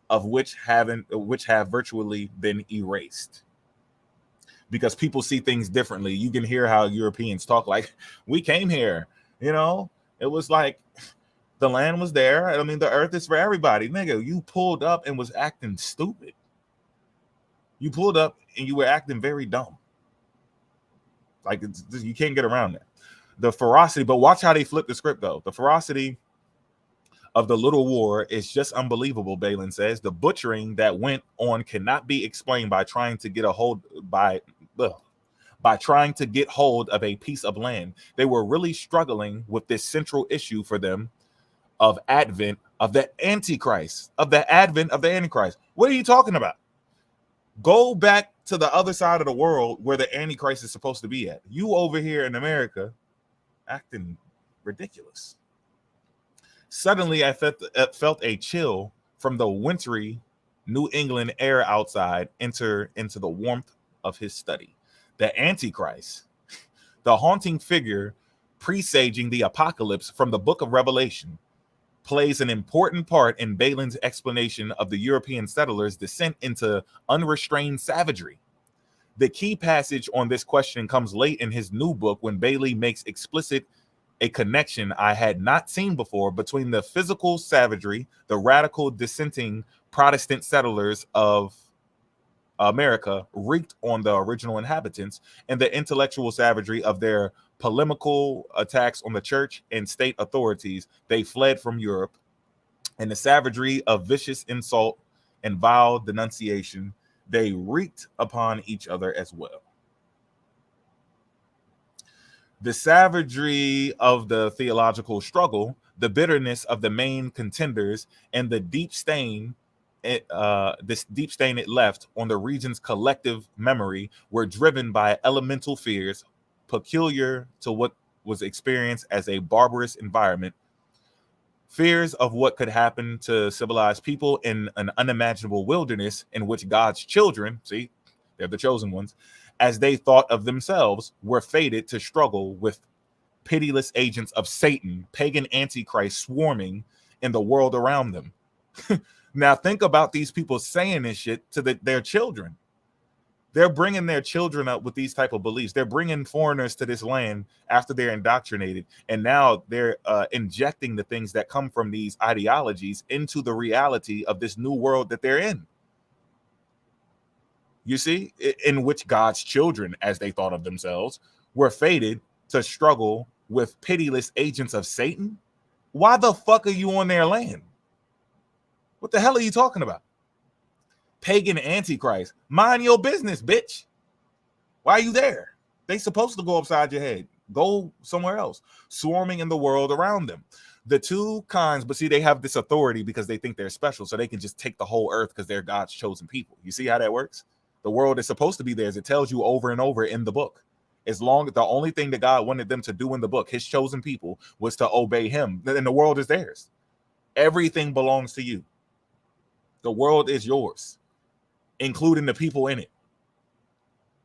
of which have virtually been erased. Because people see things differently. You can hear how Europeans talk like, we came here, you know, it was like the land was there. I mean, the earth is for everybody. Nigga, you pulled up and was acting stupid. You pulled up and you were acting very dumb. Like, you can't get around that. The ferocity, but watch how they flip the script, though. The ferocity of the little war is just unbelievable, Balin says. The butchering that went on cannot be explained by trying to get hold of a piece of land. They were really struggling with this central issue for them of advent of the Antichrist, of the advent of the Antichrist. What are you talking about? Go back to the other side of the world where the Antichrist is supposed to be at. You over here in America acting ridiculous. Suddenly, I felt a chill from the wintry New England air outside enter into the warmth of his study. The Antichrist, the haunting figure presaging the apocalypse from the book of Revelation, plays an important part in Balin's explanation of the European settlers' descent into unrestrained savagery. The key passage on this question comes late in his new book when Bailey makes explicit a connection I had not seen before between the physical savagery, the radical dissenting Protestant settlers of America wreaked on the original inhabitants, and the intellectual savagery of their polemical attacks on the church and state authorities. They fled from Europe, and the savagery of vicious insult and vile denunciation they wreaked upon each other as well. The savagery of the theological struggle, the bitterness of the main contenders, and the deep stain it left on the region's collective memory were driven by elemental fears peculiar to what was experienced as a barbarous environment, fears of what could happen to civilized people in an unimaginable wilderness in which God's children, see, they're the chosen ones, as they thought of themselves, were fated to struggle with pitiless agents of Satan, pagan Antichrist swarming in the world around them. Now think about these people saying this shit to their children. They're bringing their children up with these type of beliefs. They're bringing foreigners to this land after they're indoctrinated, and now they're injecting the things that come from these ideologies into the reality of this new world that they're in. You see, in which God's children, as they thought of themselves, were fated to struggle with pitiless agents of Satan. Why the fuck are you on their land? What the hell are you talking about? Pagan Antichrist. Mind your business, bitch. Why are you there? They supposed to go upside your head. Go somewhere else. Swarming in the world around them. The two kinds, but see, they have this authority because they think they're special, so they can just take the whole earth because they're God's chosen people. You see how that works? The world is supposed to be theirs. It tells you over and over in the book. As long as the only thing that God wanted them to do in the book, his chosen people, was to obey him, then the world is theirs. Everything belongs to you. The world is yours, including the people in it.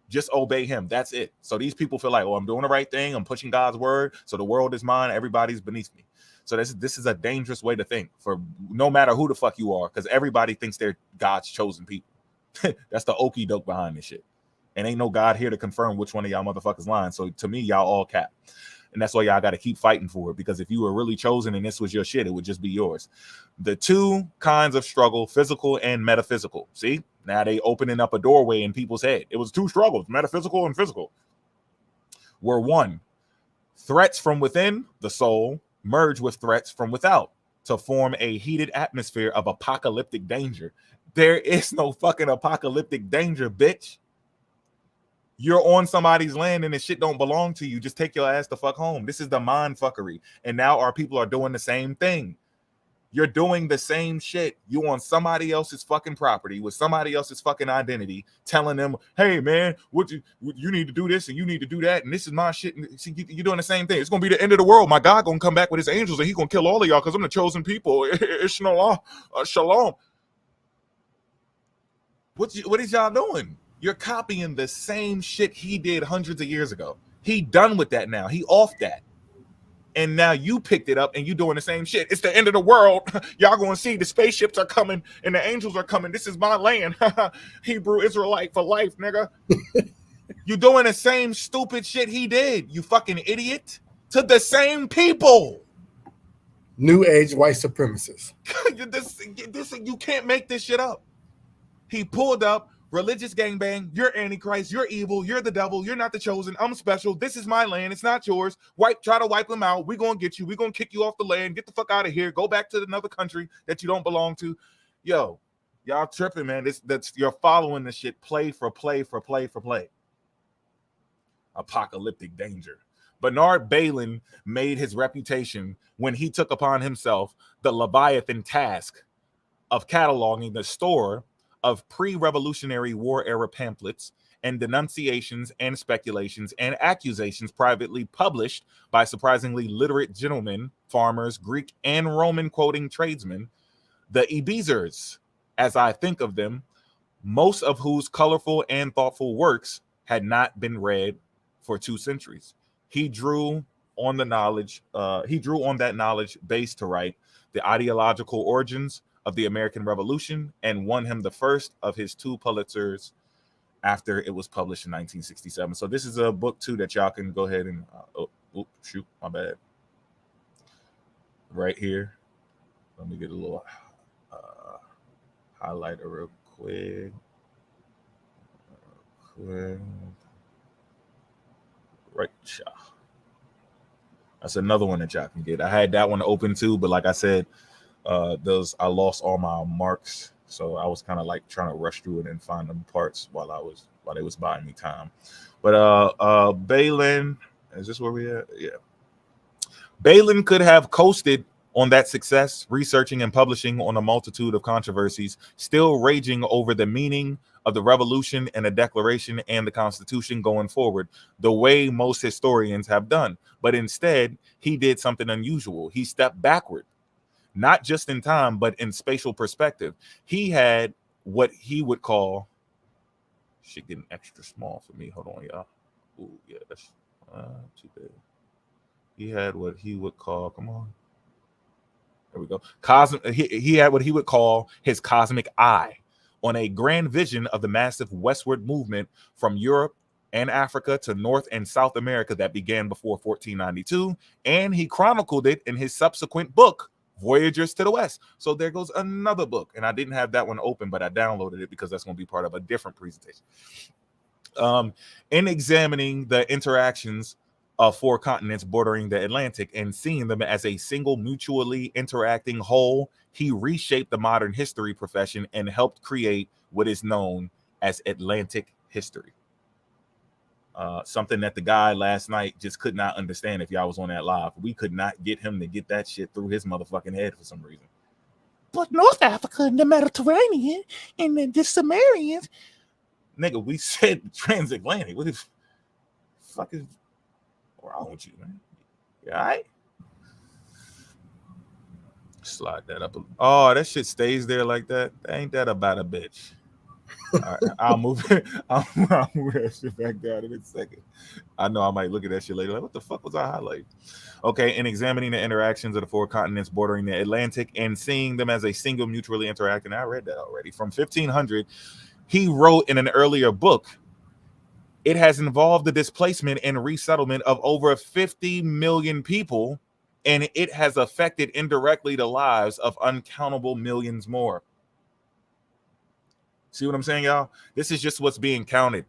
Just obey him. That's it. So these people feel like, oh, I'm doing the right thing. I'm pushing God's word. So the world is mine. Everybody's beneath me. So this is a dangerous way to think for no matter who the fuck you are, because everybody thinks they're God's chosen people. That's the okie doke behind this shit. And ain't no God here to confirm which one of y'all motherfuckers lying. So to me, y'all all cap. And that's why y'all got to keep fighting for it, because if you were really chosen and this was your shit, it would just be yours. The two kinds of struggle, physical and metaphysical. See, now they opening up a doorway in people's head. It was two struggles, metaphysical and physical. Were one, threats from within the soul merge with threats from without to form a heated atmosphere of apocalyptic danger. There is no fucking apocalyptic danger, bitch. You're on somebody's land and the shit don't belong to you. Just take your ass the fuck home. This is the mind fuckery. And now our people are doing the same thing. You're doing the same shit. You on somebody else's fucking property with somebody else's fucking identity, telling them, hey man, you need to do this and you need to do that, and this is my shit. And see, you're doing the same thing. It's gonna be the end of the world. My God gonna come back with his angels and he gonna kill all of y'all because I'm the chosen people. It's shalom. What is y'all doing? You're copying the same shit he did hundreds of years ago. He done with that now. He off that. And now you picked it up and you doing the same shit. It's the end of the world. Y'all gonna see the spaceships are coming and the angels are coming. This is my land. Hebrew Israelite for life, nigga. You doing the same stupid shit he did, you fucking idiot. To the same people. New age white supremacists. You can't make this shit up. He pulled up, religious gangbang, you're Antichrist, you're evil, you're the devil, you're not the chosen, I'm special, this is my land, it's not yours. Try to wipe them out, we're gonna get you, we're gonna kick you off the land, get the fuck out of here, go back to another country that you don't belong to. Yo, y'all tripping, man. You're following this shit play for play. Apocalyptic danger. Bernard Balin made his reputation when he took upon himself the Leviathan task of cataloging the store of pre-revolutionary war era pamphlets and denunciations and speculations and accusations privately published by surprisingly literate gentlemen, farmers, Greek and Roman quoting tradesmen, the Ebezers, as I think of them, most of whose colorful and thoughtful works had not been read for 2 centuries. He drew on that knowledge base to write the ideological origins of the American Revolution and won him the first of his 2 Pulitzers after it was published in 1967. So this is a book too that y'all can go ahead and shoot, my bad. Right here. Let me get a little highlighter real quick. Right, that's another one that y'all can get. I had that one open too, but like I said, I lost all my marks, so I was kind of like trying to rush through it and find them parts while they was buying me time. But Balin, is this where we at? Yeah. Balin could have coasted on that success, researching and publishing on a multitude of controversies, still raging over the meaning of the revolution and the Declaration and the Constitution going forward, the way most historians have done. But instead, he did something unusual. He stepped backward. Not just in time, but in spatial perspective. He had what he would call, shit getting extra small for me. Hold on, y'all. Ooh, yeah, that's too big. He had what he would call, come on. There we go. He had what he would call his cosmic eye on a grand vision of the massive westward movement from Europe and Africa to North and South America that began before 1492. And he chronicled it in his subsequent book, Voyagers to the West. So there goes another book, and I didn't have that one open, but I downloaded it because that's going to be part of a different presentation. In examining the interactions of 4 continents bordering the Atlantic and seeing them as a single mutually interacting whole, he reshaped the modern history profession and helped create what is known as Atlantic history. Something that the guy last night just could not understand. If y'all was on that live, we could not get him to get that shit through his motherfucking head for some reason. But North Africa and the Mediterranean and the Sumerians, nigga, we said transatlantic. What the fuck is wrong with you, man? You all right? Slide that up. Oh, that shit stays there like that. Ain't that about a bitch? All right, I'll move it. I'll move that shit back down in a second. I know I might look at that shit later. Like, what the fuck was I highlighting? Okay, in examining the interactions of the four continents bordering the Atlantic and seeing them as a single mutually interacting, I read that already. From 1500, he wrote in an earlier book, it has involved the displacement and resettlement of over 50 million people, and it has affected indirectly the lives of uncountable millions more. See what I'm saying, y'all? This is just what's being counted.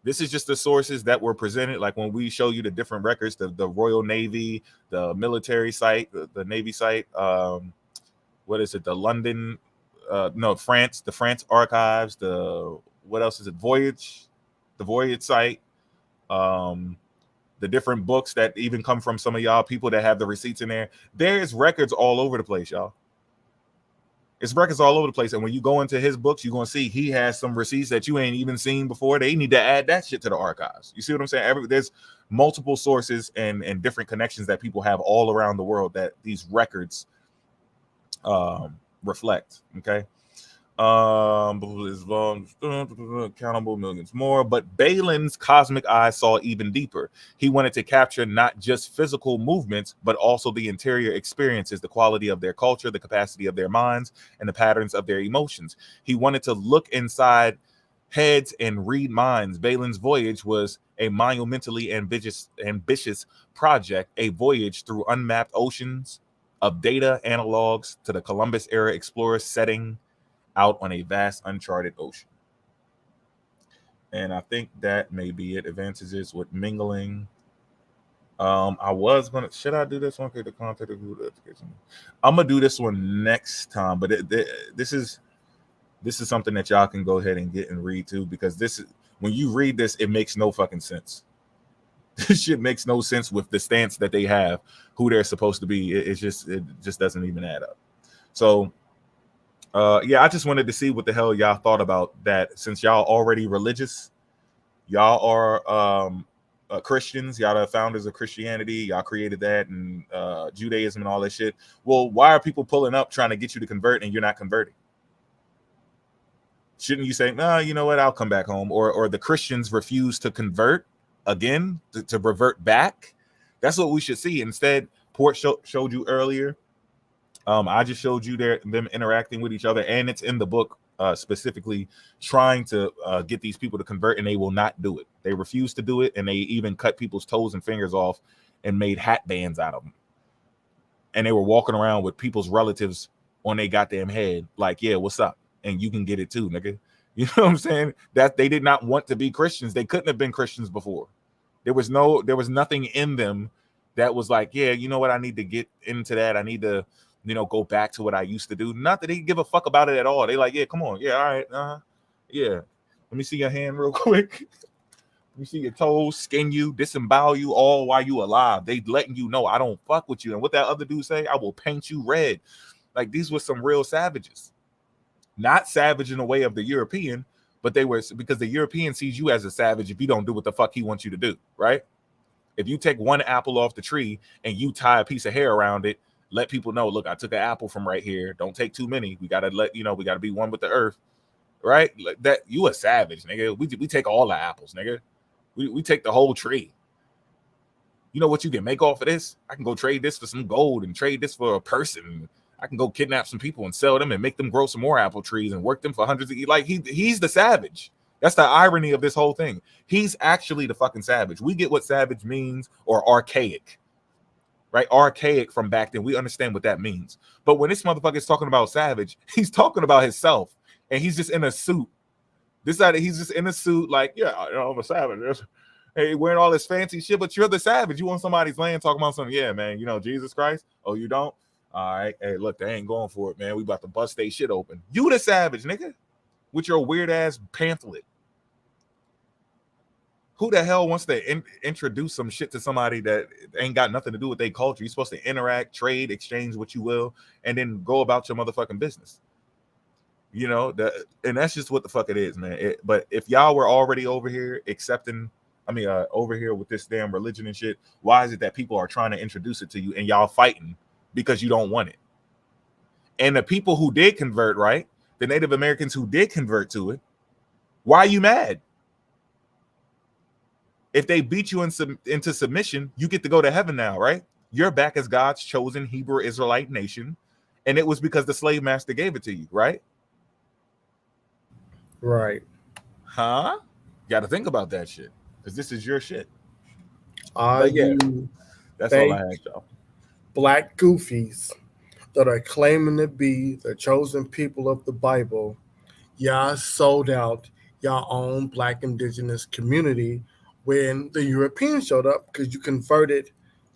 This is just the sources that were presented. Like when we show you the different records, the Royal Navy, the military site, the Navy site, what is it? The London, France, the France archives, what else is it? The Voyage site, the different books that even come from some of y'all people that have the receipts in there. There's records all over the place, y'all. It's records all over the place. And when you go into his books, you're going to see he has some receipts that you ain't even seen before. They need to add that shit to the archives. You see what I'm saying? There's multiple sources and different connections that people have all around the world that these records reflect. Okay. Countable millions more. But Balin's cosmic eye saw even deeper. He wanted to capture not just physical movements, but also the interior experiences, the quality of their culture, the capacity of their minds, and the patterns of their emotions. He wanted to look inside heads and read minds. Balin's voyage was a monumentally ambitious project, a voyage through unmapped oceans of data analogs to the Columbus era explorers setting out on a vast uncharted ocean. And I think that may be it. Advantages with mingling. I was gonna, should I do this one? Okay, the content of Google education. I'm gonna do this one next time, but this is something that y'all can go ahead and get and read too, because this is, when you read this, it makes no fucking sense. This shit makes no sense with the stance that they have, who they're supposed to be. It just doesn't even add up. So yeah, I just wanted to see what the hell y'all thought about that. Since y'all already religious, y'all are Christians, y'all are the founders of Christianity, y'all created that, and Judaism and all that shit. Well, why are people pulling up trying to get you to convert and you're not converting? Shouldn't you say, no, you know what, I'll come back home? Or the Christians refuse to convert again, to revert back? That's what we should see. Instead, Port showed you earlier. I just showed you them interacting with each other, and it's in the book specifically trying to get these people to convert, and they will not do it. They refuse to do it, and they even cut people's toes and fingers off and made hat bands out of them. And they were walking around with people's relatives on their goddamn head, like, yeah, what's up? And you can get it too, nigga. You know what I'm saying? That they did not want to be Christians. They couldn't have been Christians before. There was nothing in them that was like, yeah, you know what? I need to get into that. I need to, go back to what I used to do. Not that they give a fuck about it at all. They like, yeah, come on. Yeah, all right. Yeah. Let me see your hand real quick. Let me see your toes, skin you, disembowel you, all while you alive. They letting you know I don't fuck with you. And what that other dude say? I will paint you red. Like, these were some real savages. Not savage in the way of the European, but they were, because the European sees you as a savage if you don't do what the fuck he wants you to do, right? If you take one apple off the tree and you tie a piece of hair around it, let people know, look, I took an apple from right here. Don't take too many. We gotta we gotta be one with the earth, right? Like that, you a savage, nigga. We take all the apples, nigga. We take the whole tree. You know what you can make off of this? I can go trade this for some gold and trade this for a person. I can go kidnap some people and sell them and make them grow some more apple trees and work them for hundreds of years. Like, he's the savage. That's the irony of this whole thing. He's actually the fucking savage. We get what savage means, or archaic, right? Archaic from back then. We understand what that means. But when this motherfucker is talking about savage, he's talking about himself, and he's just in a suit. He's just in a suit, like, yeah, I'm a savage. Hey, wearing all this fancy shit, but you're the savage. You on somebody's land talking about something. Yeah, man, Jesus Christ. Oh, you don't? All right. Hey, look, they ain't going for it, man. We about to bust they shit open. You the savage, nigga, with your weird ass pamphlet. Who the hell wants to introduce some shit to somebody that ain't got nothing to do with their culture? You're supposed to interact, trade, exchange what you will, and then go about your motherfucking business. You know, and that's just what the fuck it is, man. But if y'all were already over here accepting, over here with this damn religion and shit, why is it that people are trying to introduce it to you and y'all fighting because you don't want it? And the people who did convert, right? The Native Americans who did convert to it, why are you mad? If they beat you into submission, you get to go to heaven now, right? You're back as God's chosen Hebrew Israelite nation, and it was because the slave master gave it to you, right? Right. Huh? Got to think about that shit, because this is your shit. That's all I had, y'all. Black goofies that are claiming to be the chosen people of the Bible, y'all sold out your own Black indigenous community when the Europeans showed up because you converted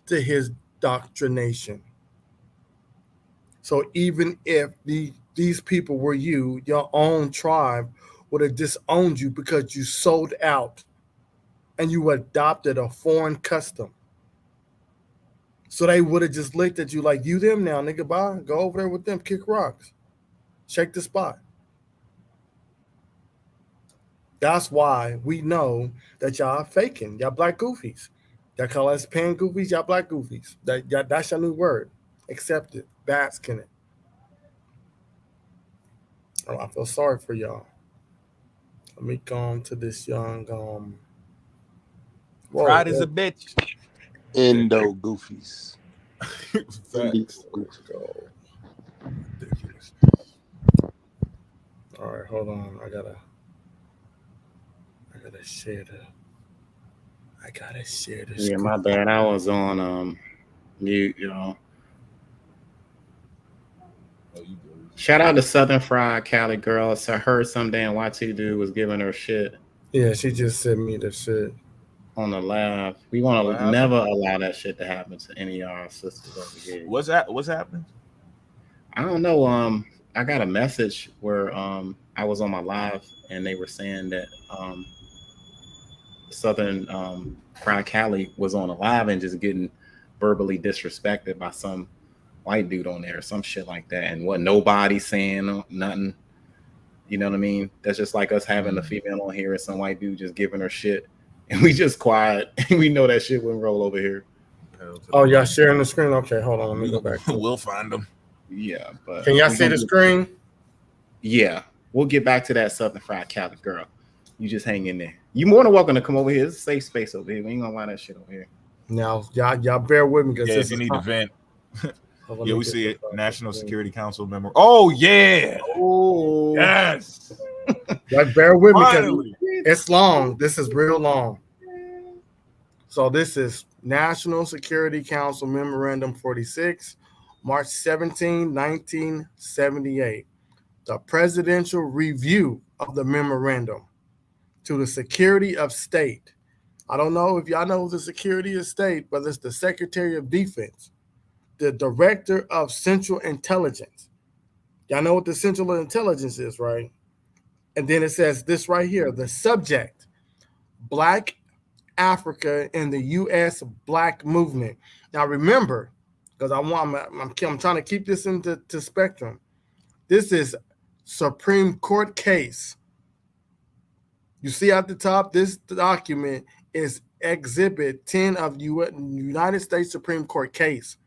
to his doctrination. So even if these people were you, your own tribe would have disowned you because you sold out and you adopted a foreign custom. So they would have just looked at you like, you them now, nigga, bye. Go over there with them, kick rocks. Shake the spot. That's why we know that y'all are faking. Y'all Black goofies. Y'all call us pan goofies, y'all Black goofies. That's your new word. Accept it. Bask in it. Oh, I feel sorry for y'all. Let me go on to this young Pride is a bitch. Endo goofies. Let's go. All right, hold on. I gotta share the Yeah, my bad. I was on mute, y'all. Shout out to Southern Fried Cali girl. So I heard some damn YT dude was giving her shit. Yeah, she just sent me the shit on the live. We want to never allow that shit to happen to any of our sisters over here. What's happening? I don't know. I got a message where I was on my live and they were saying that Southern Fried Cali was on a live and just getting verbally disrespected by some white dude on there or some shit like that, and what nobody saying nothing. You know what I mean? That's just like us having a female on here and some white dude just giving her shit, and we just quiet. We know that shit wouldn't roll over here. Oh, y'all sharing the screen? Okay, hold on. Let me go back. We'll find them. Yeah, but can y'all see the screen? Yeah, we'll get back to that Southern Fried Cali girl. You just hang in there. You more than welcome to come over here. It's a safe space over here. We ain't gonna allow that shit over here. Now, y'all bear with me because if you need to vent. Yeah, we see it. National Security Council member. Oh yeah. Oh yes. Like, bear with me because it's long. This is real long. So this is National Security Council Memorandum 46, March 17, 1978. The presidential review of the memorandum to the Secretary of State. I don't know if y'all know the Secretary of State, but it's the Secretary of Defense, the Director of Central Intelligence. Y'all know what the Central Intelligence is, right? And then it says this right here, the subject, Black Africa and the U.S. Black Movement. Now remember, because I'm trying to keep this into spectrum. This is Supreme Court case. You see at the top, this document is Exhibit 10 of United States Supreme Court case.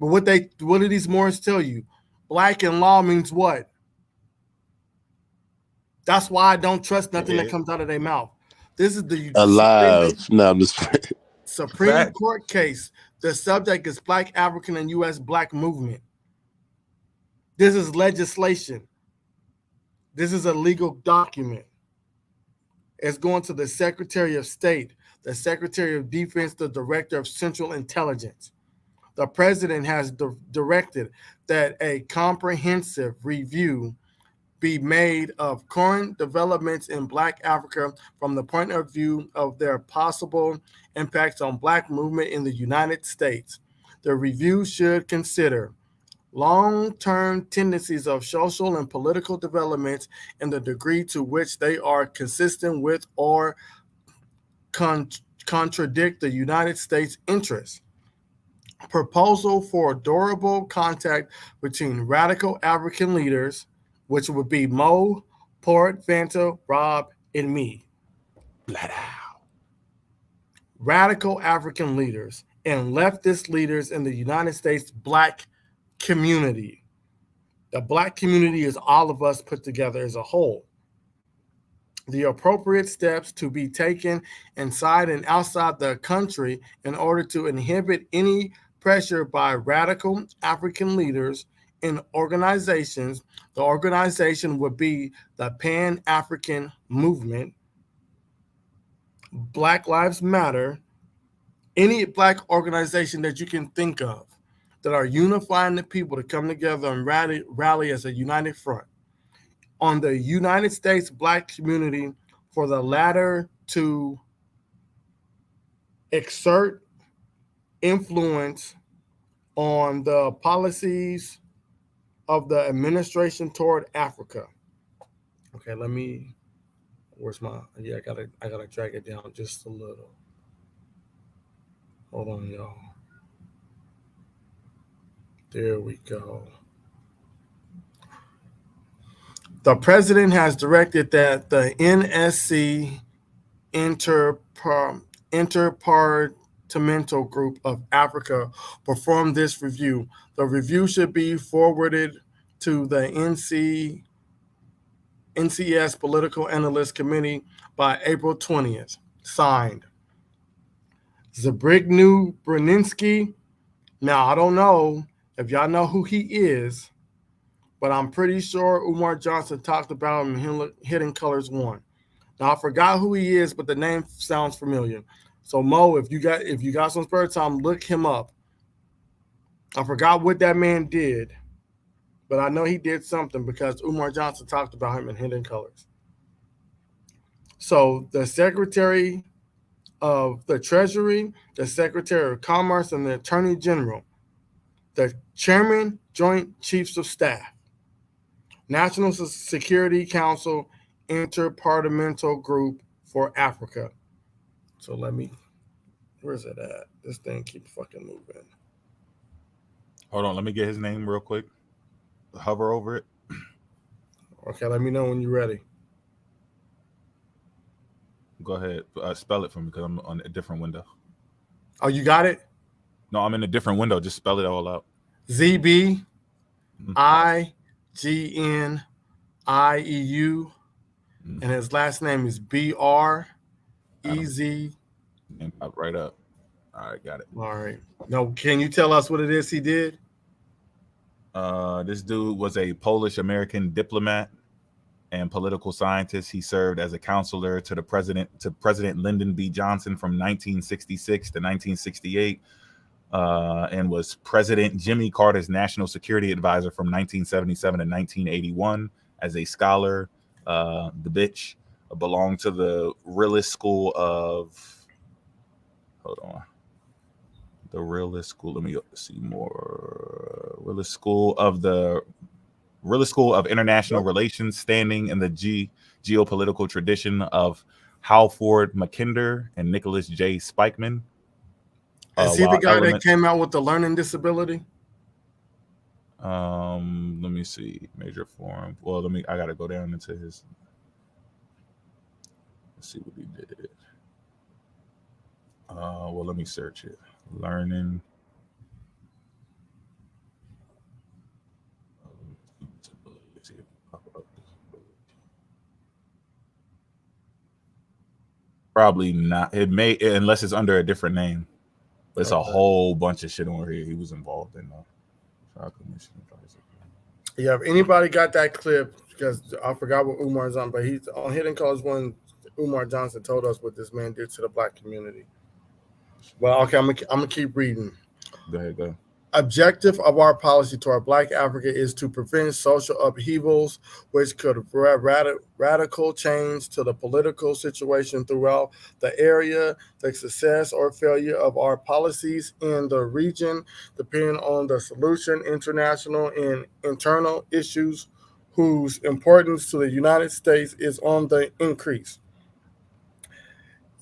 But what do these Moors tell you? Black in law means what? That's why I don't trust nothing that comes out of their mouth. This is the alive. Supreme Court case. The subject is Black African and U.S. Black Movement. This is legislation. This is a legal document. It's going to the Secretary of State, the Secretary of Defense, the Director of Central Intelligence. The president has directed that a comprehensive review be made of current developments in Black Africa from the point of view of their possible impacts on Black movement in the United States. The review should consider long-term tendencies of social and political developments and the degree to which they are consistent with or contradict the United States interests. Proposal for durable contact between radical African leaders, which would be Mo, Port, Vanta, Rob, and me. Flat out. Radical African leaders and leftist leaders in the United States Black community. The Black community is all of us put together as a whole. The appropriate steps to be taken inside and outside the country in order to inhibit any pressure by radical African leaders in organizations. The organization would be the Pan-African Movement, Black Lives Matter, any Black organization that you can think of that are unifying the people to come together and rally as a united front on the United States Black community, for the latter to exert influence on the policies of the administration toward Africa. Okay, where's my, I gotta drag it down just a little. Hold on, y'all. There we go. The president has directed that the NSC Interdepartmental Group of Africa perform this review. The review should be forwarded to the NCS Political Analyst Committee by April 20th. Signed, Zbigniew Brzezinski. Now, I don't know if y'all know who he is, but I'm pretty sure Umar Johnson talked about him in Hidden Colors 1. Now, I forgot who he is, but the name sounds familiar. So, Mo, if you got some spare time, look him up. I forgot what that man did, but I know he did something because Umar Johnson talked about him in Hidden Colors. So, the Secretary of the Treasury, the Secretary of Commerce, and the Attorney General, the Chairman, Joint Chiefs of Staff, National Security Council, Interdepartmental Group for Africa. So where's it at? This thing keeps fucking moving. Hold on, let me get his name real quick. Hover over it. Okay, let me know when you're ready. Go ahead. Spell it for me because I'm on a different window. Oh, you got it? No, I'm in a different window. Just spell it all out. ZBIGNIEU, and his last name is BREZ. And pop right up. All right, got it. All right. Now, can you tell us what it is he did? This dude was a Polish-American diplomat and political scientist. He served as a counselor to President Lyndon B. Johnson from 1966 to 1968, and was President Jimmy Carter's national security advisor from 1977 to 1981. As a scholar, the bitch belonged to the realist school of. Hold on. The realist school. Let me see more. Realist school of international relations, standing in the geopolitical tradition of Halford Mackinder and Nicholas J. Spikeman. Is he the guy that came out with the learning disability? Let me see. Major forum. Well, I gotta go down into his. Let's see what he did. Well, let me search it. Learning. Probably not. It may, unless it's under a different name. But it's a whole bunch of shit on here he was involved in. Yeah, if anybody got that clip, because I forgot what Umar's on, but he's on Hidden Colors 1. Umar Johnson told us what this man did to the Black community. Well, okay, I'm gonna keep reading. Go ahead. Objective of our policy toward Black Africa is to prevent social upheavals, which could radical change to the political situation throughout the area. The success or failure of our policies in the region depend on the solution, international and internal issues whose importance to the United States is on the increase.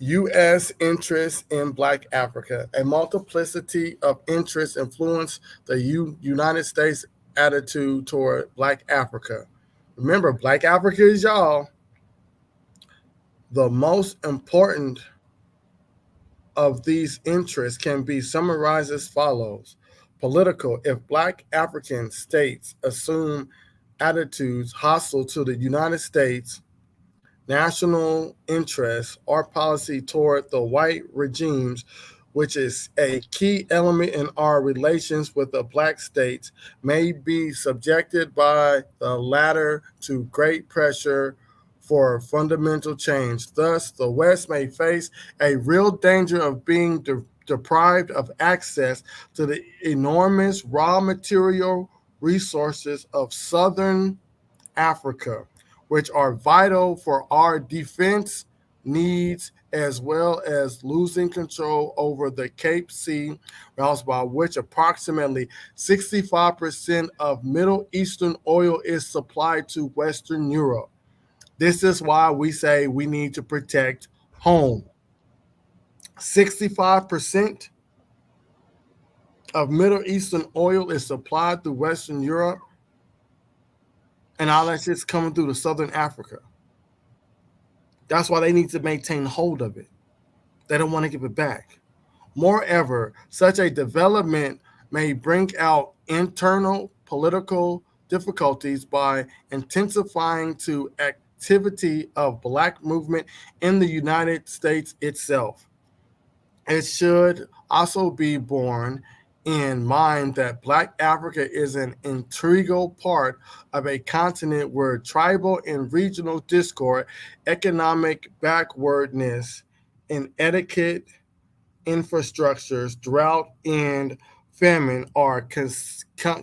U.S. interests in Black Africa. A multiplicity of interests influence the United States attitude toward Black Africa. Remember, Black Africa is y'all. The most important of these interests can be summarized as follows. Political, if Black African states assume attitudes hostile to the United States, national interests or policy toward the white regimes, which is a key element in our relations with the Black states, may be subjected by the latter to great pressure for fundamental change. Thus, the West may face a real danger of being deprived of access to the enormous raw material resources of Southern Africa, which are vital for our defense needs, as well as losing control over the Cape Sea routes, by which approximately 65% of Middle Eastern oil is supplied to Western Europe. This is why we say we need to protect home. 65% of Middle Eastern oil is supplied to Western Europe, and all that shit's coming through to Southern Africa. That's why they need to maintain hold of it. They don't want to give it back. Moreover, such a development may bring out internal political difficulties by intensifying to activity of Black movement in the United States itself. It should also be borne in mind that Black Africa is an integral part of a continent where tribal and regional discord, economic backwardness, and etiquette infrastructures, drought, and famine are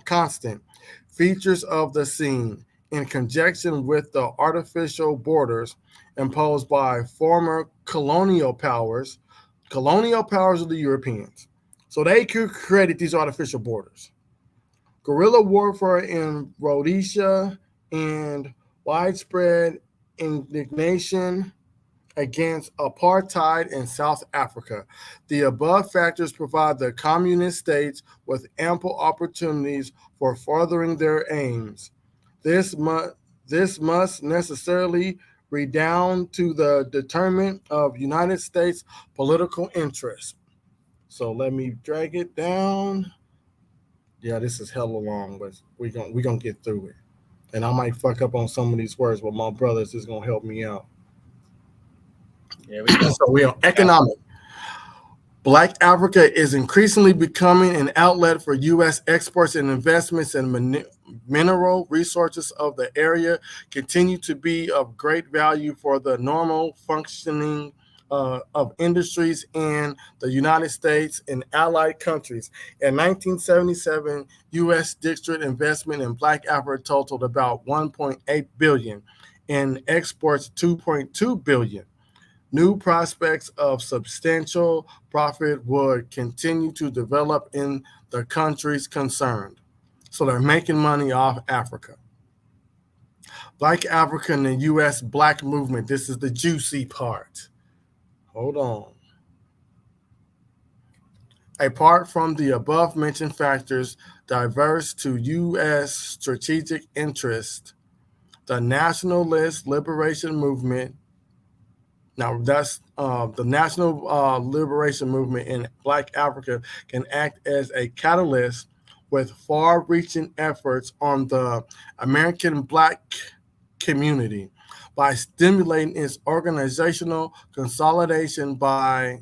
constant features of the scene, in conjunction with the artificial borders imposed by former colonial powers. Colonial powers of the Europeans. So they created these artificial borders. Guerrilla warfare in Rhodesia and widespread indignation against apartheid in South Africa. The above factors provide the communist states with ample opportunities for furthering their aims. This must necessarily redound to the determinant of United States political interests. So let me drag it down. Yeah, this is hella long, but we gonna get through it. And I might fuck up on some of these words, but my brothers is gonna help me out. Yeah, so we on economic. Black Africa is increasingly becoming an outlet for U.S. exports and investments, and mineral resources of the area continue to be of great value for the normal functioning of industries in the United States and allied countries. In 1977, U.S. district investment in Black Africa totaled about $1.8 billion, and exports $2.2 billion. New prospects of substantial profit would continue to develop in the countries concerned. So they're making money off Africa. Black Africa and the U.S. Black movement. This is the juicy part. Hold on. Apart from the above mentioned factors diverse to U.S. strategic interest, the Nationalist Liberation Movement. Now, that's the National Liberation Movement in Black Africa can act as a catalyst with far-reaching efforts on the American Black community by stimulating its organizational consolidation by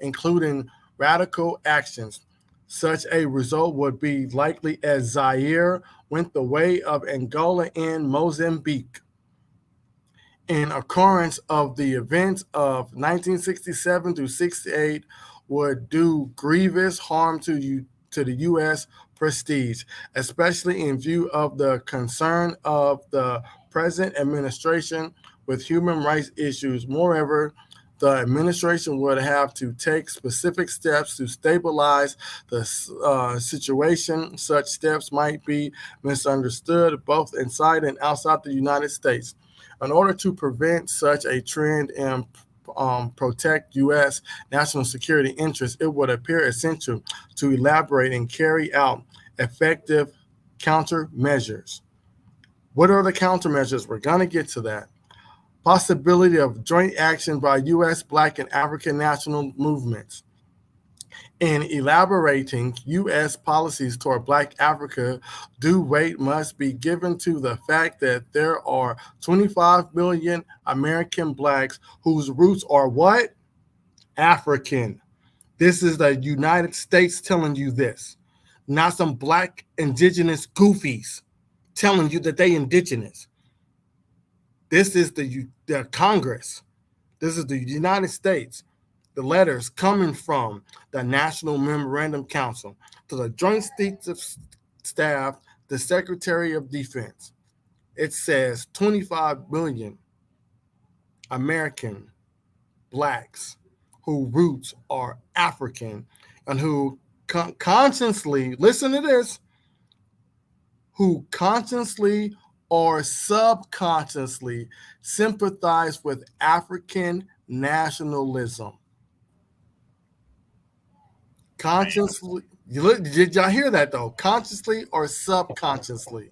including radical actions. Such a result would be likely as Zaire went the way of Angola and Mozambique. An occurrence of the events of 1967 through 68 would do grievous harm to the U.S. prestige, especially in view of the concern of the present administration with human rights issues. Moreover, the administration would have to take specific steps to stabilize the situation. Such steps might be misunderstood both inside and outside the United States. In order to prevent such a trend and protect U.S. national security interests, it would appear essential to elaborate and carry out effective countermeasures. What are the countermeasures? We're going to get to that. Possibility of joint action by U.S. Black and African national movements. In elaborating U.S. policies toward Black Africa, due weight must be given to the fact that there are 25 million American Blacks whose roots are what? African. This is the United States telling you this, not some Black indigenous goofies telling you that they indigenous. This is the Congress. This is the United States. The letters coming from the National Memorandum Council to the Joint Chiefs of Staff, the Secretary of Defense. It says 25 million American Blacks whose roots are African and who consciously, listen to this, who consciously or subconsciously sympathize with African nationalism. Consciously, did y'all hear that though? Consciously or subconsciously?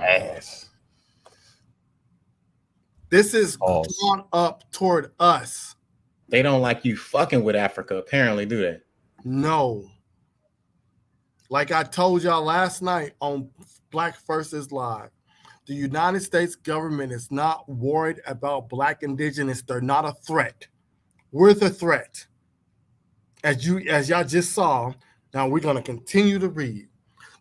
Ass. This is drawn up toward us. They don't like you fucking with Africa, apparently, do they? No. Like I told y'all last night on Black Versus Live, the United States government is not worried about Black indigenous. They're not a threat. We're the threat. As y'all just saw, now we're going to continue to read.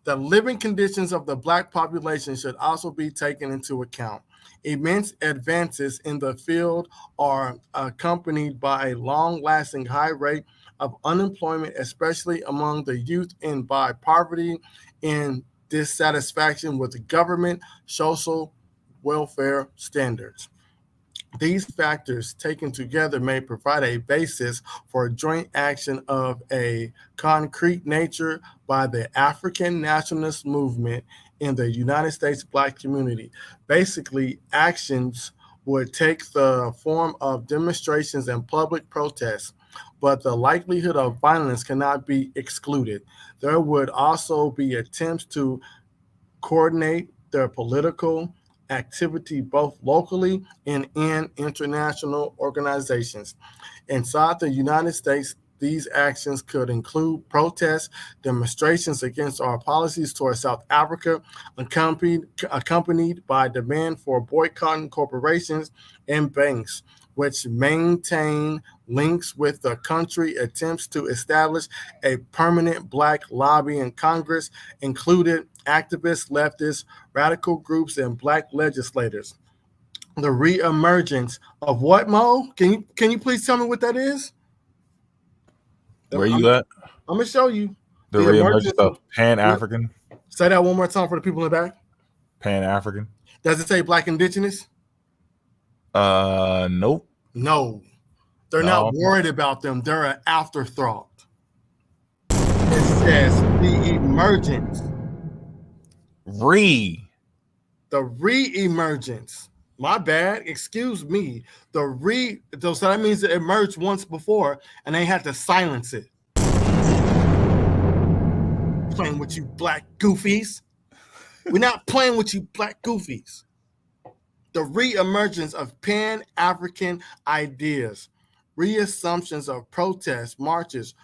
The living conditions of the Black population should also be taken into account. Immense advances in the field are accompanied by a long-lasting high rate of unemployment, especially among the youth, and by poverty and dissatisfaction with government social welfare standards. These factors taken together may provide a basis for joint action of a concrete nature by the African nationalist movement in the United States Black community. Basically, actions would take the form of demonstrations and public protests, but the likelihood of violence cannot be excluded. There would also be attempts to coordinate their political activity both locally and in international organizations. Inside the United States, these actions could include protests, demonstrations against our policies toward South Africa, accompanied by demand for boycotting corporations and banks, which maintain links with the country, attempts to establish a permanent Black lobby in Congress, included activists, leftists, radical groups, and Black legislators. The reemergence of what, Mo? Can you please tell me what that is? Where you at? I'm gonna show you. The reemergence of Pan-African. Say that one more time for the people in the back. Pan-African. Does it say Black indigenous? Nope. No. They're not worried about them. They're an afterthought. It says the emergence. The re-emergence. My bad. Excuse me. So that means it emerged once before and they had to silence it. Playing with you Black goofies. We're not playing with you Black goofies. The re-emergence of Pan-African ideas, reassumptions of protests, marches,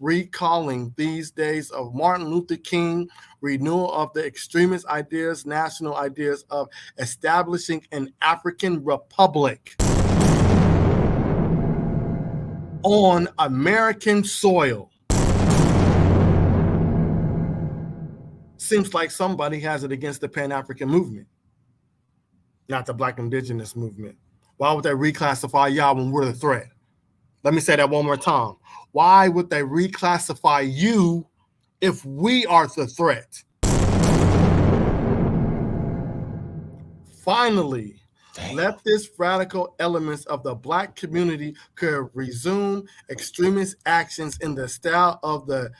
recalling these days of Martin Luther King, renewal of the extremist ideas, national ideas of establishing an African republic on American soil. Seems like somebody has it against the Pan-African movement, not the Black indigenous movement. Why would they reclassify y'all when we're the threat? Let me say that one more time. Why would they reclassify you if we are the threat? Finally, leftist radical elements of the Black community could resume extremist actions in the style of the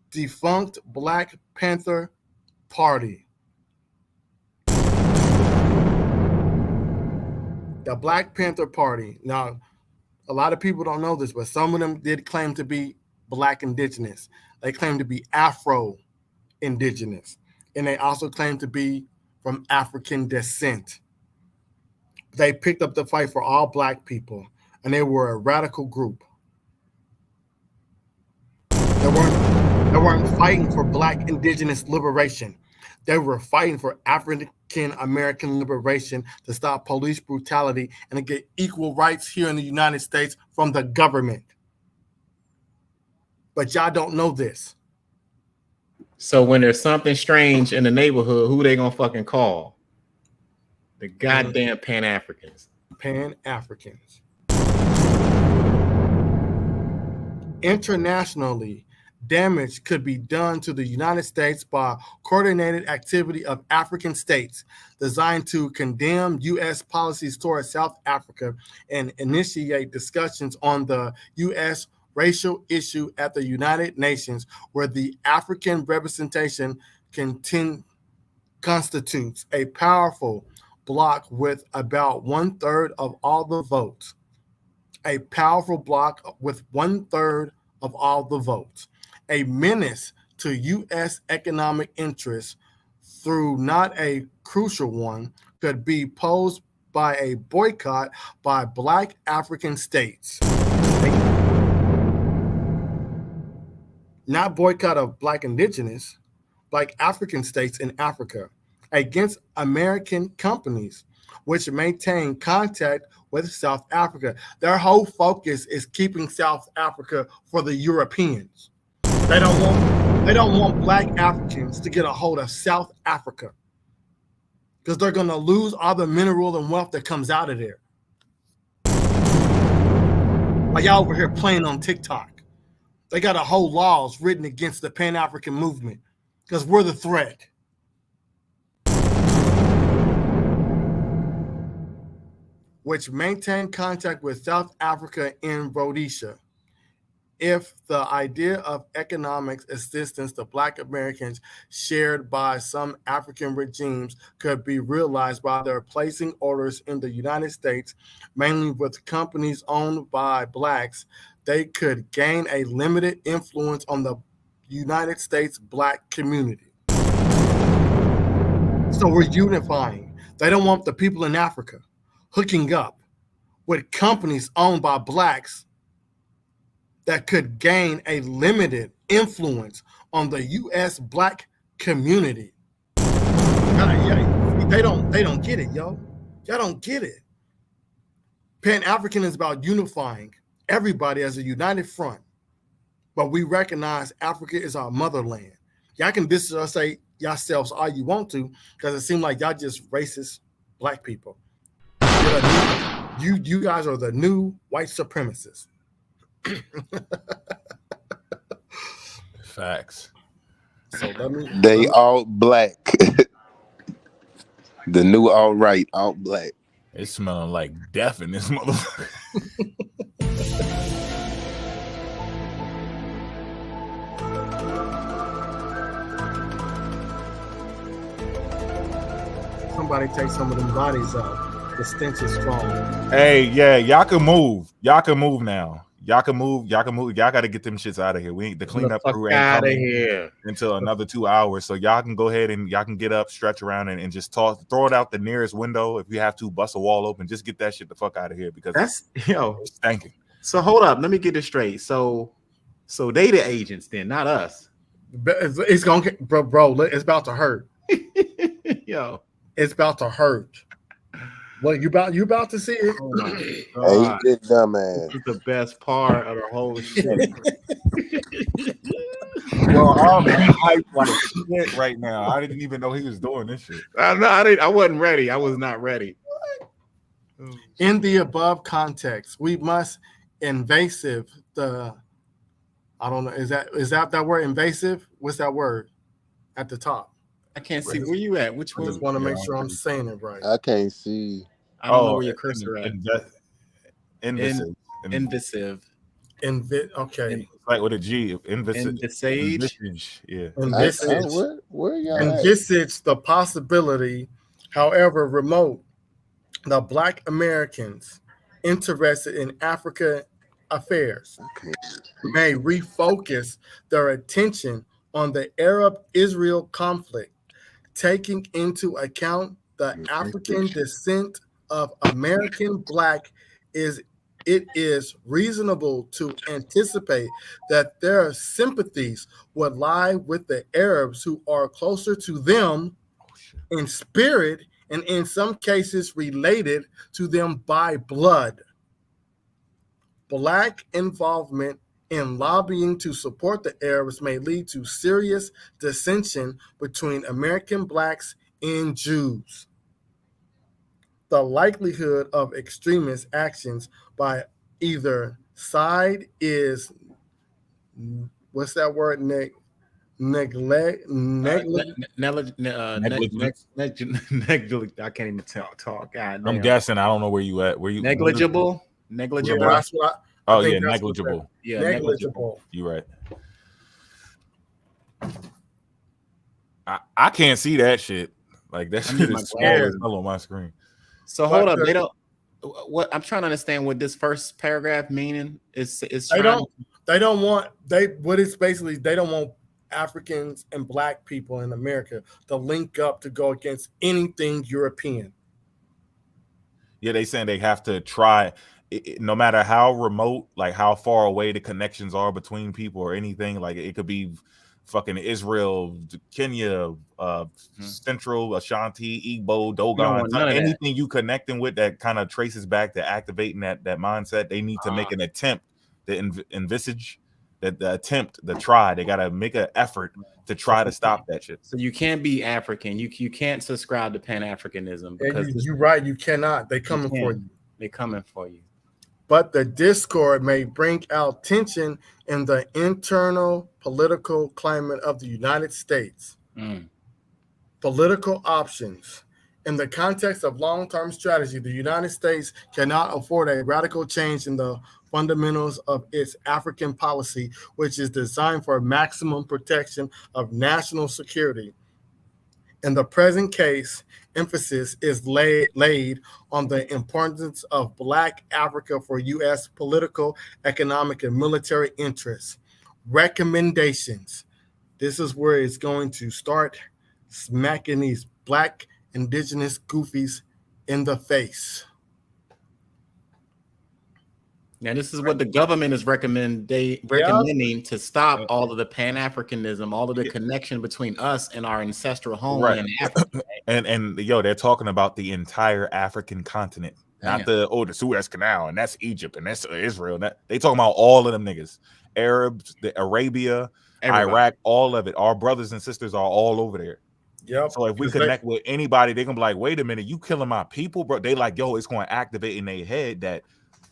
defunct Black Panther Party. The Black Panther Party. Now, a lot of people don't know this, but some of them did claim to be Black indigenous. They claim to be Afro indigenous, and they also claim to be from African descent. They picked up the fight for all Black people, and they were a radical group. They weren't fighting for Black indigenous liberation. They were fighting for African American liberation to stop police brutality and to get equal rights here in the United States from the government. But y'all don't know this. So when there's something strange in the neighborhood, who they gonna fucking call? The goddamn Pan-Africans. Pan-Africans. Internationally, damage could be done to the United States by coordinated activity of African states designed to condemn U.S. policies towards South Africa and initiate discussions on the U.S. racial issue at the United Nations, where the African representation constitutes a powerful bloc with about 1/3 of all the votes. A powerful bloc with 1/3 of all the votes. A menace to U.S. economic interests, through not a crucial one, could be posed by a boycott by Black African states. Not boycott of Black indigenous, Black African states in Africa against American companies which maintain contact with South Africa. Their whole focus is keeping South Africa for the Europeans. They don't want Black Africans to get a hold of South Africa because they're going to lose all the mineral and wealth that comes out of there. Like y'all over here playing on TikTok. They got a whole laws written against the Pan-African movement because we're the threat. Which maintain contact with South Africa in Rhodesia. If the idea of economic assistance to Black Americans shared by some African regimes could be realized by their placing orders in the United States, mainly with companies owned by Blacks, they could gain a limited influence on the United States Black community. So we're unifying. They don't want the people in Africa hooking up with companies owned by Blacks that could gain a limited influence on the U.S. Black community. They don't get it, yo. Y'all don't get it. Pan-African is about unifying everybody as a united front, but we recognize Africa is our motherland. Y'all can say yourselves all you want to, because it seems like y'all just racist Black people. You guys are the new white supremacists. Facts. So they all Black. The new alt-right, all Black. It's smelling like death in this motherfucker. Somebody take some of them bodies out. The stench is strong. Hey, yeah, y'all can move. Y'all can move now. Y'all can move. Y'all got to get them shits out of here. We ain't the cleanup crew ain't coming here until another 2 hours. So y'all can go ahead and y'all can get up, stretch around, and just throw it out the nearest window. If you have to, bust a wall open. Just get that shit the fuck out of here because it's stinking. So hold up, let me get this straight. So they the agents then, not us. It's gonna bro. It's about to hurt. Yo, it's about to hurt. Well, you about to see it. Oh my God. Hey, good dumbass. This is the best part of the whole shit. Well, I'm hyped like shit right now. I didn't even know he was doing this shit. I wasn't ready. I was not ready. In the above context, we must invasive the. I don't know. Is that word invasive? What's that word at the top? I can't see where you at. Which one? I just want to make sure I'm saying it right. I can't see. I don't know where your cursor at. Invasive. Okay. Like with a G. Envisage. Yeah. Where y'all envisage the possibility, however remote, the Black Americans interested in African affairs may refocus their attention on the Arab-Israel conflict, taking into account the African descent of American Black. It is reasonable to anticipate that their sympathies would lie with the Arabs who are closer to them in spirit and in some cases related to them by blood. Black involvement in lobbying to support the Arabs may lead to serious dissension between American Blacks and Jews. The likelihood of extremist actions by either side is, what's that word, neglect. I can't even talk. God, I'm guessing. I don't know where you at. Where you negligible? Yeah, that's what oh yeah, negligible. Yeah, negligible. You're right. I can't see that shit. Like that shit is small as hell on my screen. So hold up, they don't. What I'm trying to understand what this first paragraph meaning is. They don't want what it's basically, they don't want Africans and Black people in America to link up to go against anything European. Yeah, they saying they have to try, no matter how remote, like how far away the connections are between people or anything. Like it could be fucking Israel, Kenya, Central, Ashanti, Igbo, Dogon, anything you connecting with that kind of traces back to activating that mindset. They need to make an attempt to envisage that the try. They got to make an effort to try to stop that shit. So you can't be African. You can't subscribe to Pan-Africanism because you're right. You cannot. They coming for you. They coming for you. But the discord may bring out tension in the internal political climate of the United States. Political options. In the context of long-term strategy, the United States cannot afford a radical change in the fundamentals of its African policy, which is designed for maximum protection of national security. In the present case, emphasis is laid on the importance of Black Africa for U.S. political, economic, and military interests. Recommendations. This is where it's going to start smacking these Black indigenous goofies in the face. Now, this is what the government is recommending to stop all of the Pan-Africanism, all of the connection between us and our ancestral homeland in Africa. And they're talking about the entire African continent, not the Suez Canal, and that's Egypt, and that's Israel. They talking about all of them niggas, Arabs, the Arabia, everybody. Iraq, all of it. Our brothers and sisters are all over there. Yep. So if we connect with anybody, they're gonna be like, wait a minute, you killing my people, bro. They like, yo, it's going to activate in their head that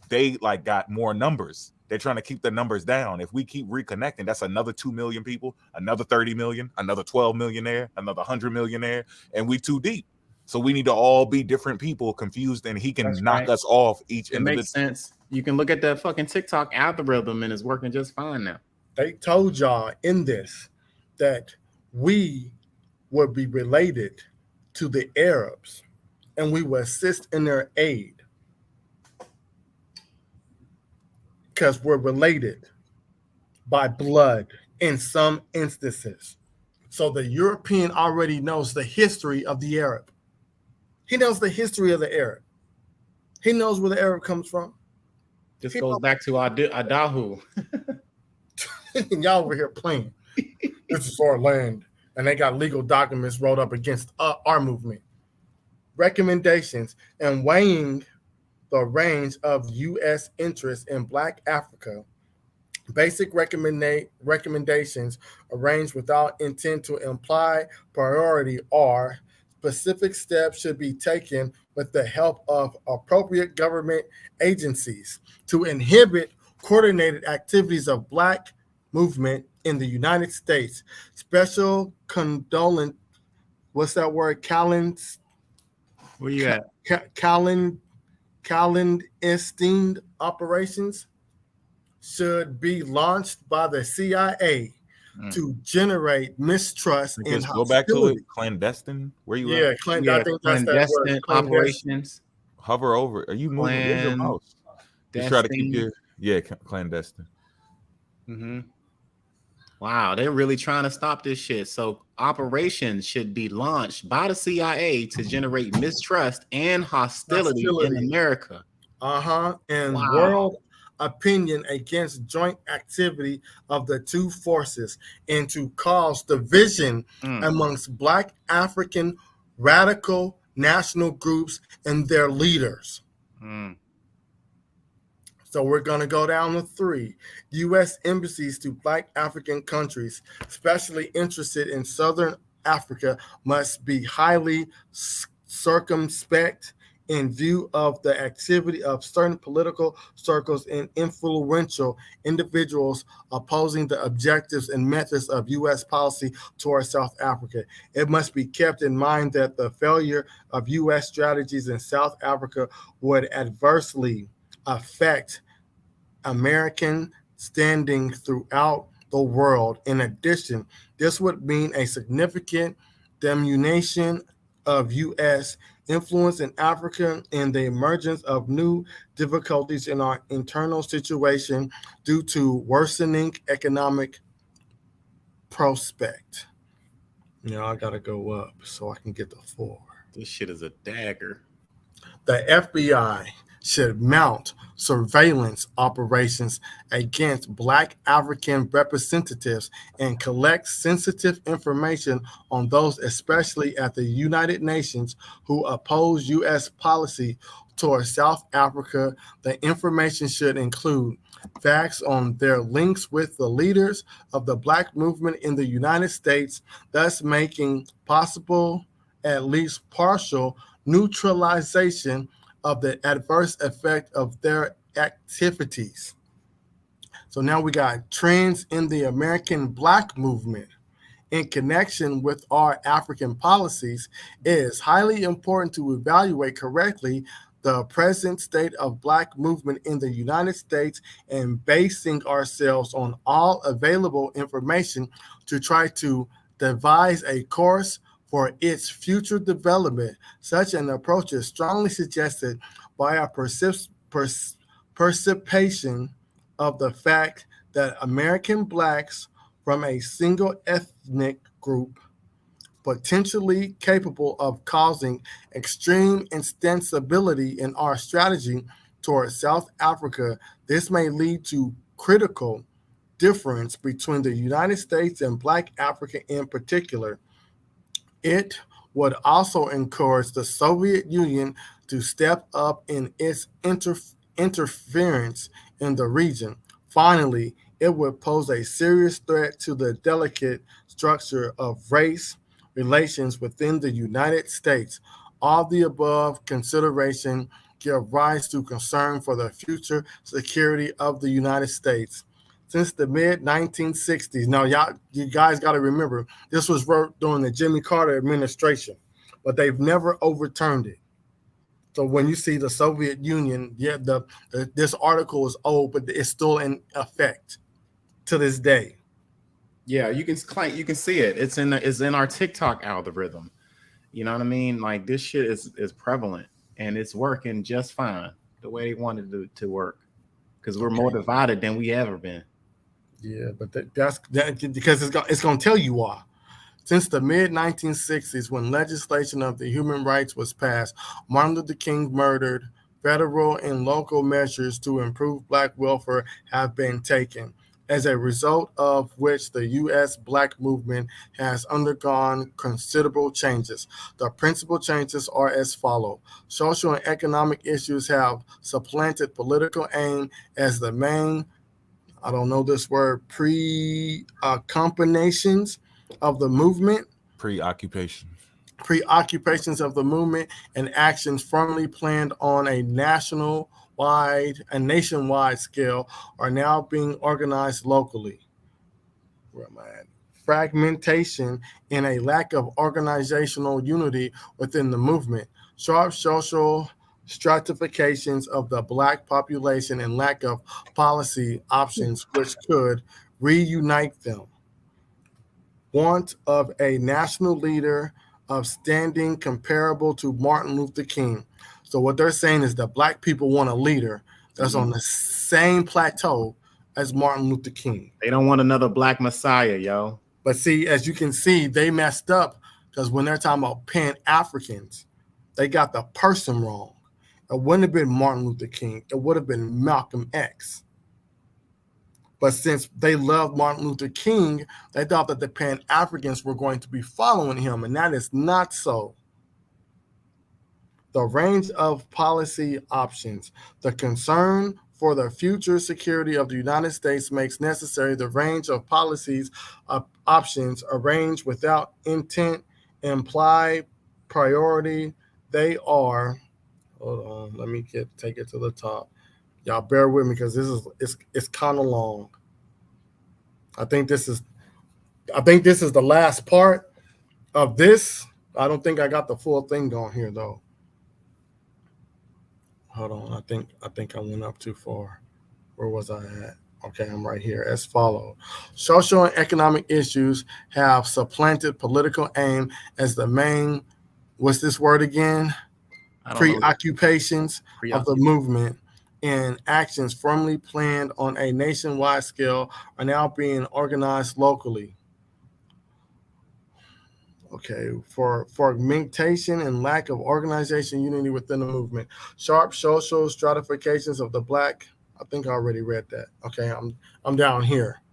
they like got more numbers. They're trying to keep the numbers down. If we keep reconnecting, that's another 2 million people, another 30 million, another 12 millionaire, another 100 millionaire, and we too deep. So we need to all be different people, confused, and he can knock us off each. It makes sense. You can look at the fucking TikTok algorithm, and it's working just fine now. They told y'all in this that we would be related to the Arabs, and we will assist in their aid. Because we're related by blood in some instances. So the European already knows the history of the Arab. He knows the history of the Arab. He knows where the Arab comes from. This goes back to Adahu. And y'all over here playing. This is our land. And they got legal documents rolled up against our movement. Recommendations and weighing the range of U.S. interests in Black Africa. Basic recommendations arranged without intent to imply priority are specific steps should be taken with the help of appropriate government agencies to inhibit coordinated activities of Black movement in the United States. Special condolence, what's that word? Where you at? Clandestine operations should be launched by the CIA to generate mistrust and hostility. Go back to it. Clandestine? Where you at? I think that's that word. Operations. Hover over. Are you moving? Where's your mouse? Just try to keep your clandestine. Mm-hmm. Wow, they're really trying to stop this shit. So operations should be launched by the CIA to generate mistrust and hostility. in America. And world opinion against joint activity of the two forces, and to cause division amongst Black African radical national groups and their leaders. So we're going to go down to 3. U.S. embassies to Black African countries, especially interested in Southern Africa, must be highly circumspect in view of the activity of certain political circles and influential individuals opposing the objectives and methods of U.S. policy towards South Africa. It must be kept in mind that the failure of U.S. strategies in South Africa would adversely affect American standing throughout the world. In addition, this would mean a significant diminution of U.S. influence in Africa and the emergence of new difficulties in our internal situation due to worsening economic prospect. Now I gotta go up so I can get the 4. This shit is a dagger. The FBI should mount surveillance operations against Black African representatives and collect sensitive information on those, especially at the United Nations, who oppose U.S. policy towards South Africa. The information should include facts on their links with the leaders of the Black movement in the United States, thus making possible at least partial neutralization of the adverse effect of their activities. So now we got trends in the American Black movement. In connection with our African policies, it is highly important to evaluate correctly the present state of Black movement in the United States and basing ourselves on all available information to try to devise a course for its future development. Such an approach is strongly suggested by a perception of the fact that American Blacks from a single ethnic group potentially capable of causing extreme instability in our strategy towards South Africa. This may lead to critical difference between the United States and Black Africa in particular. It would also encourage the Soviet Union to step up in its interference in the region. Finally, it would pose a serious threat to the delicate structure of race relations within the United States. All the above consideration give rise to concern for the future security of the United States. Since the mid-1960s, now you guys got to remember, this was wrote during the Jimmy Carter administration, but they've never overturned it. So when you see the Soviet Union, this article is old, but it's still in effect to this day. Yeah, you can see it. It's in our TikTok algorithm. You know what I mean? Like, this shit is prevalent and it's working just fine the way they wanted it to work, because we're more divided than we ever been. Yeah, but that's because it's going to tell you why. Since the mid-1960s, when legislation of the human rights was passed, Martin Luther King murdered, federal and local measures to improve Black welfare have been taken, as a result of which the U.S. Black movement has undergone considerable changes. The principal changes are as follows. Social and economic issues have supplanted political aim as the main, I don't know this word, preoccupations of the movement. Preoccupations of the movement and actions firmly planned on a nationwide scale are now being organized locally. Where am I at? Fragmentation and a lack of organizational unity within the movement. Sharp social stratifications of the Black population and lack of policy options which could reunite them. Want of a national leader of standing comparable to Martin Luther King. So what they're saying is that black people want a leader that's on the same plateau as Martin Luther King. They don't want another black messiah, yo. But see, as you can see, they messed up because when they're talking about Pan-Africans, they got the person wrong. It wouldn't have been Martin Luther King. It would have been Malcolm X. But since they loved Martin Luther King, they thought that the Pan-Africans were going to be following him, and that is not so. The range of policy options, the concern for the future security of the United States makes necessary the range of policies options arranged without intent, imply priority. They are, hold on, let me take it to the top. Y'all bear with me because it's kind of long. I think this is the last part of this. I don't think I got the full thing going here though. Hold on, I think I went up too far. Where was I at? Okay, I'm right here. As follows. Social and economic issues have supplanted political aim as the main, what's this word again? Preoccupations of the movement, and actions formerly planned on a nationwide scale are now being organized locally. Okay, for fragmentation and lack of organization unity within the movement. Sharp social stratifications of the black. I think I already read that. Okay, I'm down here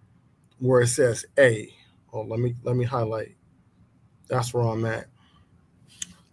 where it says A. Oh, let me highlight. That's where I'm at.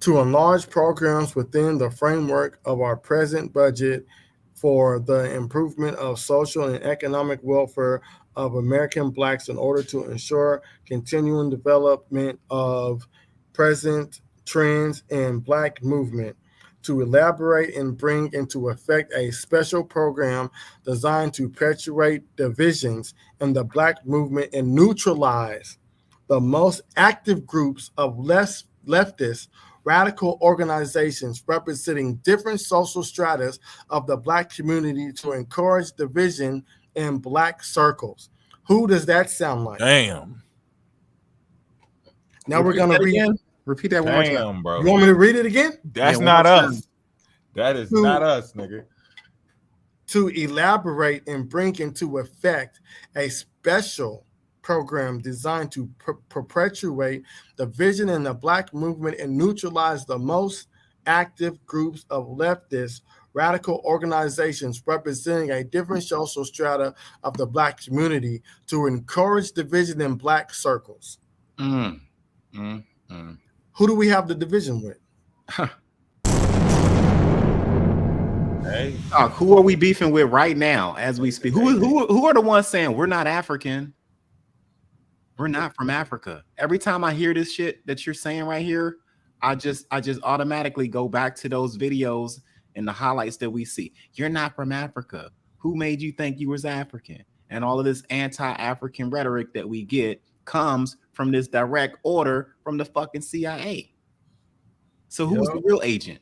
To enlarge programs within the framework of our present budget for the improvement of social and economic welfare of American blacks in order to ensure continuing development of present trends in black movement, to elaborate and bring into effect a special program designed to perpetuate divisions in the black movement and neutralize the most active groups of leftist radical organizations representing different social stratas of the black community to encourage division in black circles. Who does that sound like? Damn. Now we're going to read. Repeat that one more time. Bro. You want me to read it again? That's not us. That is not us, nigga. To elaborate and bring into effect a special program designed to perpetuate the vision in the black movement and neutralize the most active groups of leftist radical organizations representing a different social strata of the black community to encourage division in black circles. Who do we have the division with? Hey. Who are we beefing with right now as we speak? Who are the ones saying we're not African? We're not from Africa. Every time I hear this shit that you're saying right here, I just automatically go back to those videos and the highlights that we see. You're not from Africa. Who made you think you was African? And all of this anti-African rhetoric that we get comes from this direct order from the fucking CIA. So who's the real agent?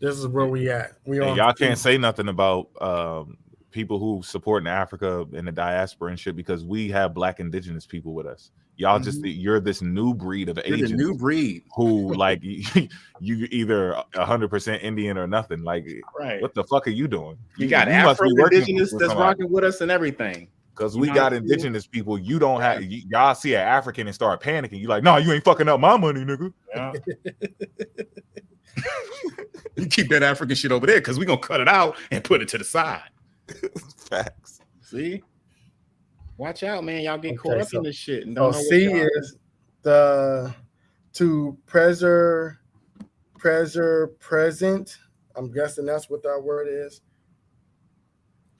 This is where we at. Y'all can't say nothing about people who support in Africa and the diaspora and shit because we have black indigenous people with us. Y'all just you're this new breed of agents. You're the new breed who like you either 100% Indian or nothing. Like, right? What the fuck are you doing? You got Afro indigenous that's rocking with us and everything. Because we got indigenous people. You don't have y'all see an African and start panicking. You like, no, you ain't fucking up my money, nigga. Yeah. You keep that African shit over there because we're gonna cut it out and put it to the side. Facts. See, watch out, man. Y'all get caught up in this shit. And C is the to present. I'm guessing that's what that word is.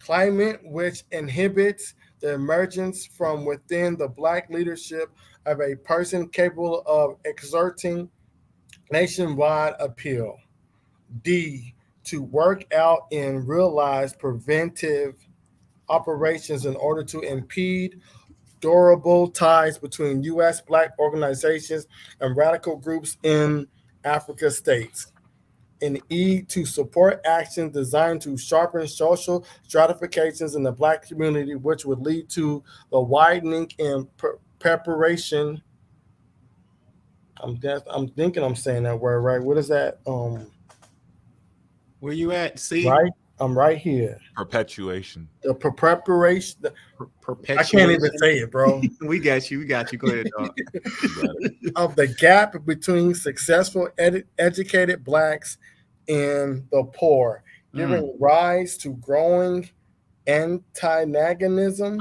Climate, which inhibits the emergence from within the black leadership of a person capable of exerting nationwide appeal. D, to work out and realize preventive operations in order to impede durable ties between U.S. black organizations and radical groups in Africa states. And E, to support action designed to sharpen social stratifications in the black community, which would lead to the widening and preparation I'm thinking I'm saying that word right. What is that? Where you at? See? Right? I'm right here. Perpetuation. The preparation. I can't Perpetuation. even say it, bro. We got you. Go ahead, dog. Of the gap between successful educated blacks and the poor, giving rise to growing antagonism.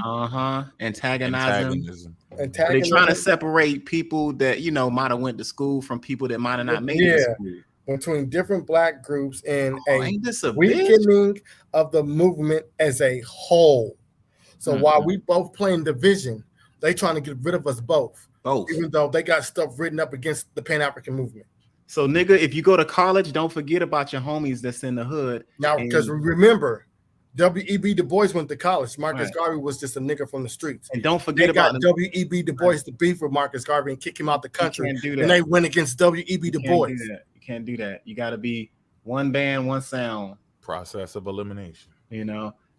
Antagonism. They're trying to separate people that might have went to school from people that might have not made it to school. Between different black groups and ain't this a weakening of the movement as a whole. So while we both playing division, they trying to get rid of us both. Even though they got stuff written up against the Pan-African movement. So nigga, if you go to college, don't forget about your homies that's in the hood. Now, because remember, W.E.B. Du Bois went to college. Marcus Garvey was just a nigga from the streets. And don't forget about W.E.B. Du Bois to beef with Marcus Garvey and kick him out the country. And they went against W.E.B. Du Bois. You can't do that. You got to be one band, one sound. Process of elimination.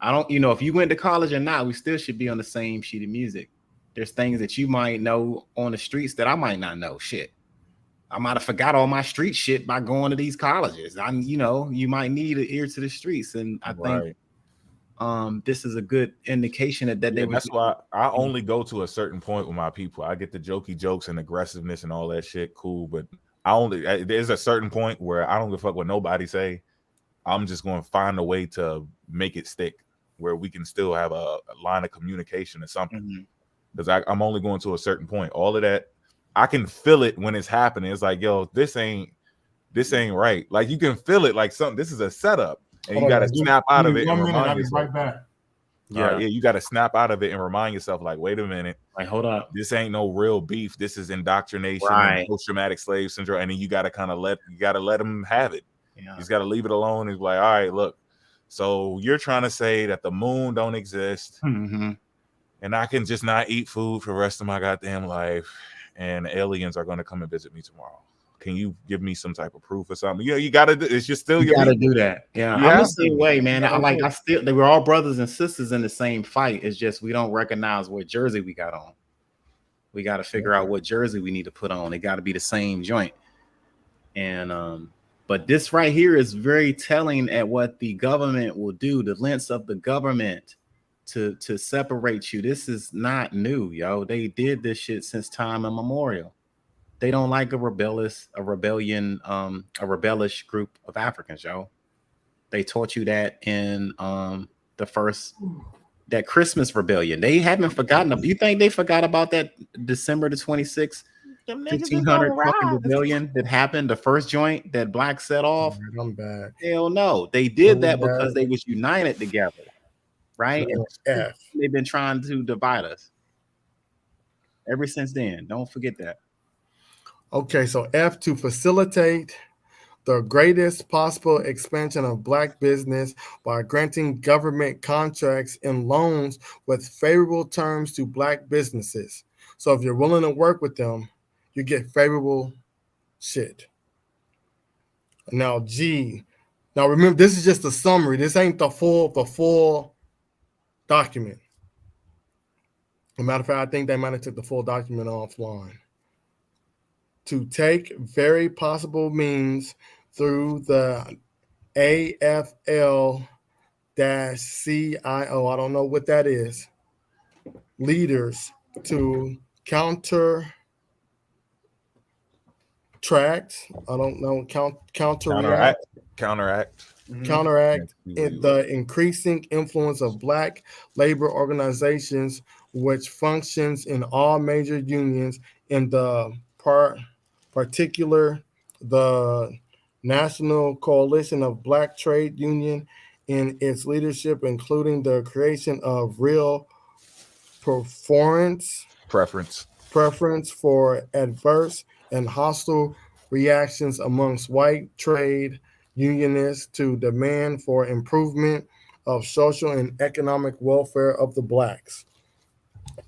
I don't, if you went to college or not, we still should be on the same sheet of music. There's things that you might know on the streets that I might not know. Shit. I might have forgot all my street shit by going to these colleges. You might need an ear to the streets. And I think this is a good indication that that's why I only go to a certain point with my people. I get the jokey jokes and aggressiveness and all that shit. Cool. But there's a certain point where I don't give a fuck what nobody say. I'm just going to find a way to make it stick where we can still have a line of communication or something. Because I'm only going to a certain point. All of that, I can feel it when it's happening. It's like, yo, this ain't right. Like you can feel it like something. This is a setup, and you got to snap out of it and remind yourself. I'll be right back. Yeah, you got to snap out of it and remind yourself, like, wait a minute, like, hold up, this ain't no real beef. This is indoctrination, and post-traumatic slave syndrome, and then you got to kind of let them have it. You just got to leave it alone. It's like, all right, look. So you're trying to say that the moon don't exist, and I can just not eat food for the rest of my goddamn life, and aliens are going to come and visit me tomorrow. Can you give me some type of proof or something? You got to do. It's just still you got to do that. Yeah, I'm the same way, man. They were all brothers and sisters in the same fight. It's just we don't recognize what jersey we got on. We got to figure out what jersey we need to put on. It got to be the same joint. And but this right here is very telling at what the government will do. The lengths of the government to separate you. This is not new, yo. They did this shit since time immemorial. They don't like a rebellious group of Africans, yo. They taught you that in that Christmas rebellion. They haven't forgotten. You think they forgot about that December the 26th, 1500 fucking rebellion that happened? The first joint that Black set off. I'm back. Hell no. They did that because they was united together. Right? And they've been trying to divide us ever since then. Don't forget that. Okay, so F, to facilitate the greatest possible expansion of Black business by granting government contracts and loans with favorable terms to Black businesses. So if you're willing to work with them, you get favorable shit. Now G. Now remember, this is just a summary. This ain't the full document. As a matter of fact, I think they might have took the full document offline. To take very possible means through the AFL-CIO, I don't know what that is, leaders to counteract, I don't know, counteract the increasing influence of Black labor organizations, which functions in all major unions, in the particular the National Coalition of Black Trade Union, in its leadership, including the creation of real preference for adverse and hostile reactions amongst white trade unionists to demand for improvement of social and economic welfare of the Blacks.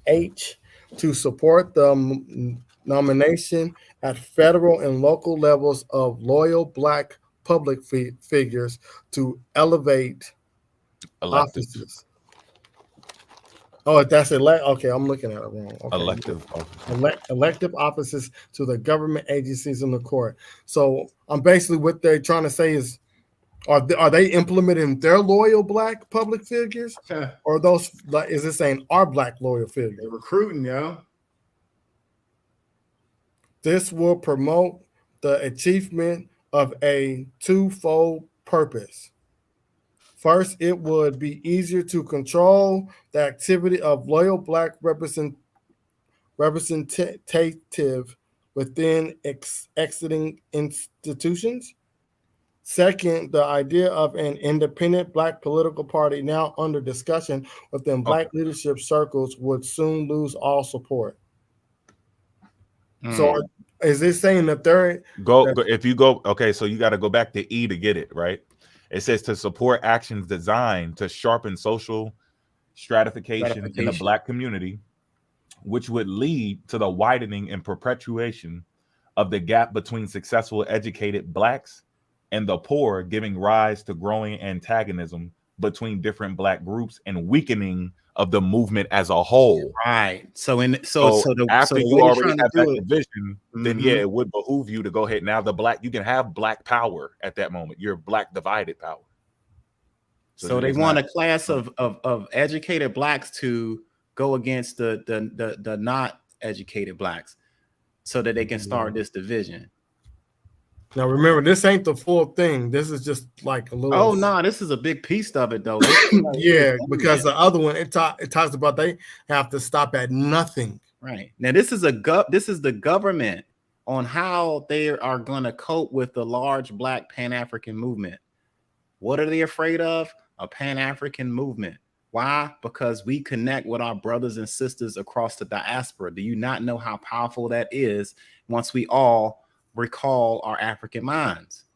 H, to support the nomination at federal and local levels of loyal Black public figures to elevate offices. Oh, that's okay, I'm looking at it wrong. Okay. Elective elective offices to the government agencies in the court. So I'm basically what they're trying to say is, are they implementing their loyal black public figures, or those like is it saying our black loyal figures? They're recruiting, yo. This will promote the achievement of a twofold purpose. First, it would be easier to control the activity of loyal black representative within exiting institutions. Second, the idea of an independent black political party now under discussion within black leadership circles would soon lose all support. So is this saying that if you go, okay, so you got to go back to E to get it, right? It says to support actions designed to sharpen social stratification in the black community, which would lead to the widening and perpetuation of the gap between successful educated blacks and the poor, giving rise to growing antagonism between different black groups and weakening of the movement as a whole. Right. So after you already have that division, then yeah, it would behoove you to go ahead. Now you can have black power at that moment. You're black divided power. So they want a class of educated blacks to go against the not educated blacks so that they can start this division. Now remember, this ain't the full thing. This is just like a little. Oh no, this is a big piece of it though. Yeah, because the other one it talks about they have to stop at nothing. Right. Now this is the government on how they are going to cope with the large black Pan-African movement. What are they afraid of? A Pan-African movement. Why? Because we connect with our brothers and sisters across the diaspora. Do you not know how powerful that is once we all recall our African minds?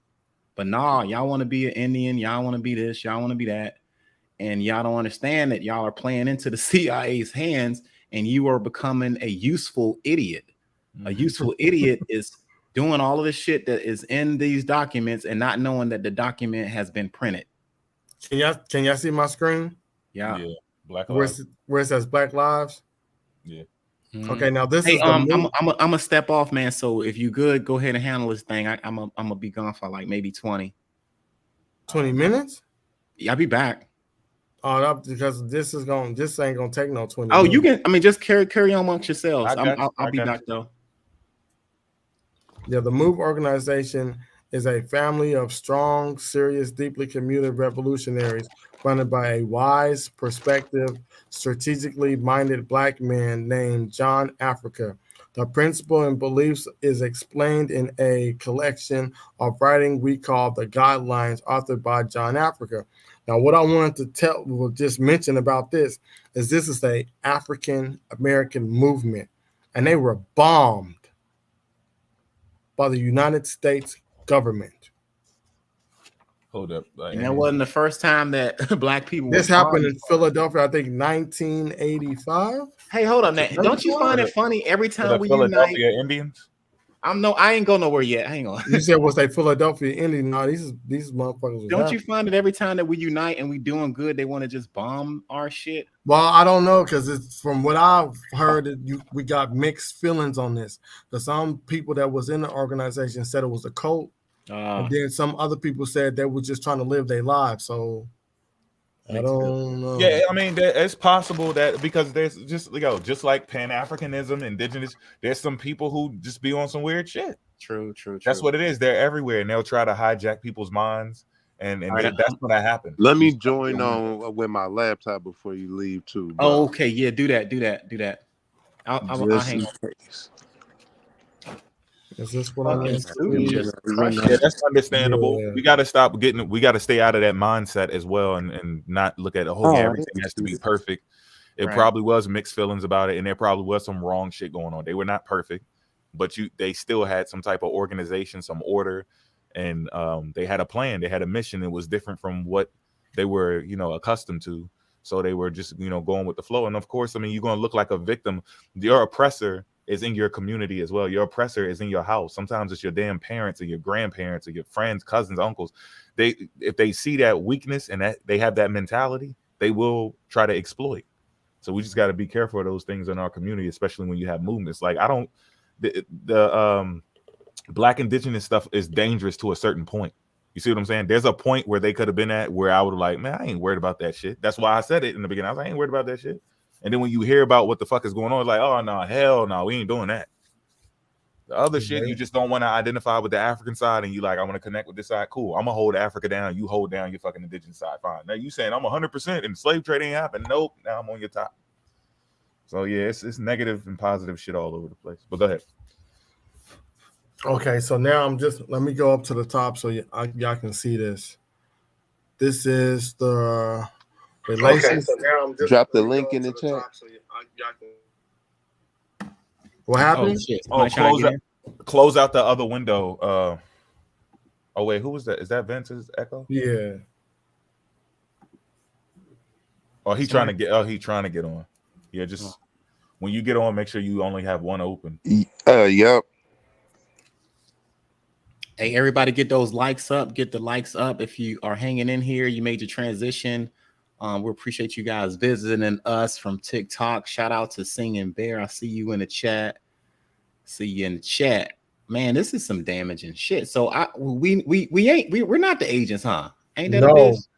But nah, y'all want to be an Indian, y'all want to be this, y'all want to be that, and y'all don't understand that y'all are playing into the CIA's hands and you are becoming a useful idiot. A useful idiot is doing all of the shit that is in these documents and not knowing that the document has been printed. Can y'all see my screen? Yeah. Black Lives. Where it says Black Lives? Yeah. Okay, now this is I'm gonna step off, man. So if you good, go ahead and handle this thing. I'm gonna be gone for like maybe 20 minutes. Yeah, I'll be back. Oh, because this ain't gonna take no 20 Oh, minutes. you can. I mean, just carry on amongst yourselves. I'll be back though. Yeah, the MOVE organization is a family of strong, serious, deeply committed revolutionaries funded by a wise, perspective, strategically minded black man named John Africa. The principle and beliefs is explained in a collection of writing we call the Guidelines, authored by John Africa. Now, what I wanted to just mention about this is a African American movement, and they were bombed by the United States government. Hold up. And that wasn't the first time that black people. This happened in Philadelphia, I think 1985. Hey, hold on. Don't you find it funny every time we unite? Indians? I ain't go nowhere yet. Hang on. You said was they Philadelphia Indians? No, these motherfuckers. Don't you find it every time that we unite and we doing good, they want to just bomb our shit? Well, I don't know, because it's from what I've heard, we got mixed feelings on this. Because some people that was in the organization said it was a cult, and then some other people said they were just trying to live their lives. So I don't know. Yeah, I mean, it's possible that because there's just like Pan-Africanism, indigenous, there's some people who just be on some weird shit. True. That's what it is. They're everywhere, and they'll try to hijack people's minds, and that's what happens. Let me join on with my laptop before you leave too. Bro. Oh, okay, yeah, do that. I'll hang on. Is this what I need? Yeah, that's understandable. Yeah. We got to stay out of that mindset as well, and not look at everything has to be perfect. It probably was mixed feelings about it, and there probably was some wrong shit going on. They were not perfect, but they still had some type of organization, some order, and they had a plan, they had a mission. It was different from what they were, accustomed to. So they were just, going with the flow. And of course, I mean, you're going to look like a victim. Your oppressor is in your community as well. Your oppressor is in your house. Sometimes it's your damn parents or your grandparents or your friends, cousins, uncles. If they see that weakness and that they have that mentality, they will try to exploit. So we just got to be careful of those things in our community, especially when you have movements. Like I don't, the Black indigenous stuff is dangerous to a certain point. You see what I'm saying? There's a point where they could have been at where I would have like, man, I ain't worried about that shit. That's why I said it in the beginning. I was like, I ain't worried about that shit. And then when you hear about what the fuck is going on, it's like, oh no, hell no, we ain't doing that. The other shit, you just don't want to identify with the African side, and you like, I want to connect with this side. Cool, I'm gonna hold Africa down. You hold down your fucking indigenous side. Fine. Now you saying I'm 100% and slave trade ain't happening? Nope. Now I'm on your top. So yeah, it's negative and positive shit all over the place. But go ahead. Okay, so now let me go up to the top so y'all can see this. This is the relations. Okay, so now drop the link in the chat. So y'all can... What happened? Oh, close out the other window. Oh wait, who was that? Is that Vince's echo? Yeah. Oh, he's trying to get on. Yeah, just when you get on, make sure you only have one open. Yep. Hey, everybody, get those likes up. Get the likes up. If you are hanging in here, you made your transition. We appreciate you guys visiting us from TikTok. Shout out to Singing Bear. I see you in the chat. Man, this is some damaging shit. So we're not the agents, huh? Ain't that a bitch?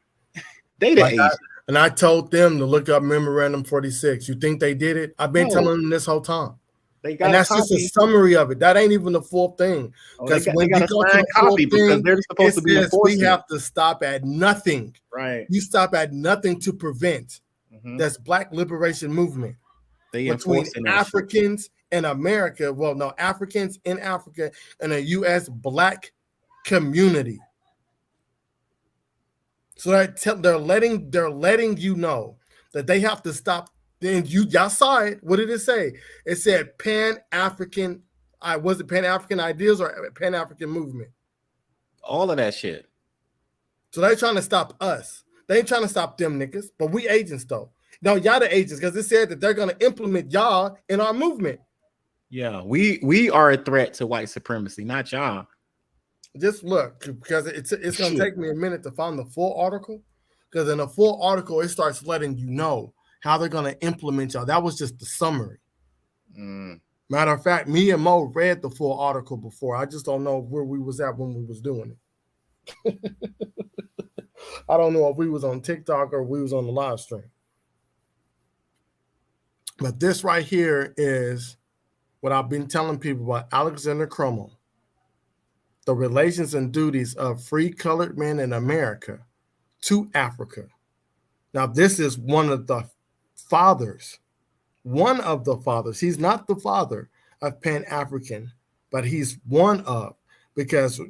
They the agents. And I told them to look up Memorandum 46. You think they did it? I've been telling them this whole time. They got and that's just a summary of it. That ain't even the full thing. Because when you go to the full thing, because they're supposed to be enforcing. We have to stop at nothing. Right. You stop at nothing to prevent. That's Black liberation movement. Between Africans in America. Well, no, Africans in Africa and a U.S. Black community. So they're letting you know that they have to stop. Then y'all saw it. What did it say? It said Pan-African. Was it Pan-African ideas or Pan-African movement? All of that shit. So they're trying to stop us. They ain't trying to stop them niggas, but we agents though. No, y'all the agents because it said that they're gonna implement y'all in our movement. Yeah, we are a threat to white supremacy, not y'all. Just look, because it's gonna take me a minute to find the full article. Because in the full article, it starts letting you know how they're gonna implement y'all. That was just the summary. Matter of fact, me and Mo read the full article before. I just don't know where we was at when we was doing it. I don't know if we was on TikTok or we was on the live stream. But this right here is what I've been telling people about Alexander Crummell. The relations and duties of free colored men in America to Africa. Now, this is one of the fathers. He's not the father of Pan-African, but he's one of, because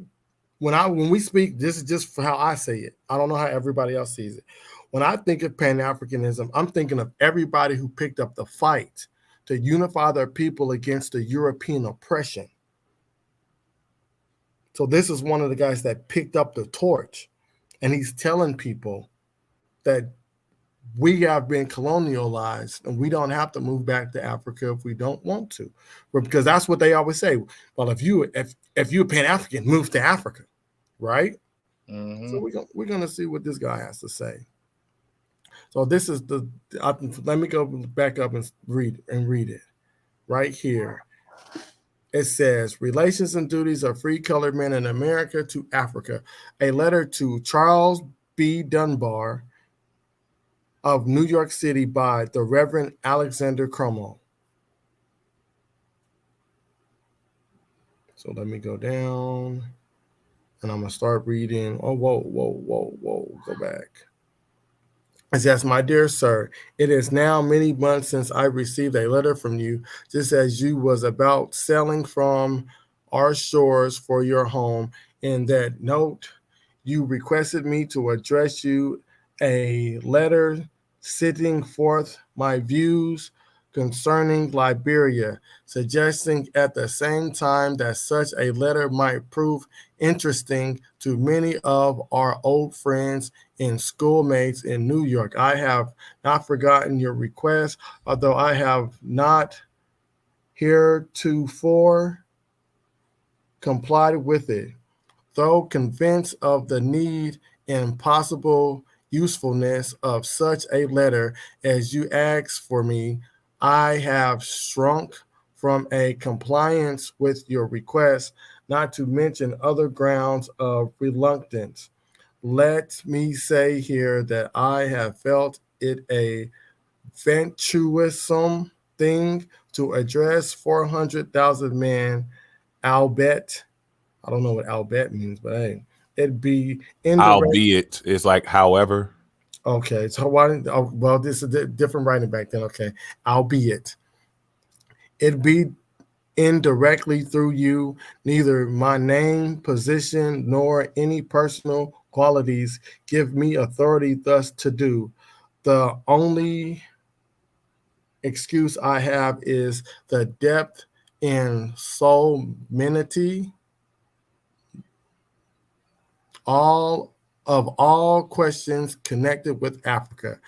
when we speak, this is just for how I say it. I don't know how everybody else sees it. When I think of Pan-Africanism, I'm thinking of everybody who picked up the fight to unify their people against the European oppression. So this is one of the guys that picked up the torch, and he's telling people that we have been colonialized and we don't have to move back to Africa if we don't want to, because that's what they always say. Well, if you're Pan-African, move to Africa, right? So we're gonna see what this guy has to say. So this is let me go back up and read it right here. It says, Relations and Duties of Free Colored Men in America to Africa, a letter to Charles B. Dunbar of New York City by the Reverend Alexander Crummell. So let me go down, and I'm going to start reading. Oh, whoa, go back. It says, My dear sir, it is now many months since I received a letter from you, just as you was about sailing from our shores for your home. In that note, you requested me to address you a letter setting forth my views concerning Liberia, suggesting at the same time that such a letter might prove interesting to many of our old friends and schoolmates in New York. I have not forgotten your request, although I have not heretofore complied with it, though convinced of the need and possible usefulness of such a letter as you asked for me, I have shrunk from a compliance with your request, not to mention other grounds of reluctance. Let me say here that I have felt it a venturesome thing to address 400,000 men, albeit, I don't know what albeit means, but hey, it'd be indirect. Albeit is like however. Okay, so why? Oh, well, this is different writing back then. Okay, albeit it be indirectly through you, neither my name, position, nor any personal qualities give me authority thus to do. The only excuse I have is the depth in solemnity all questions connected with Africa.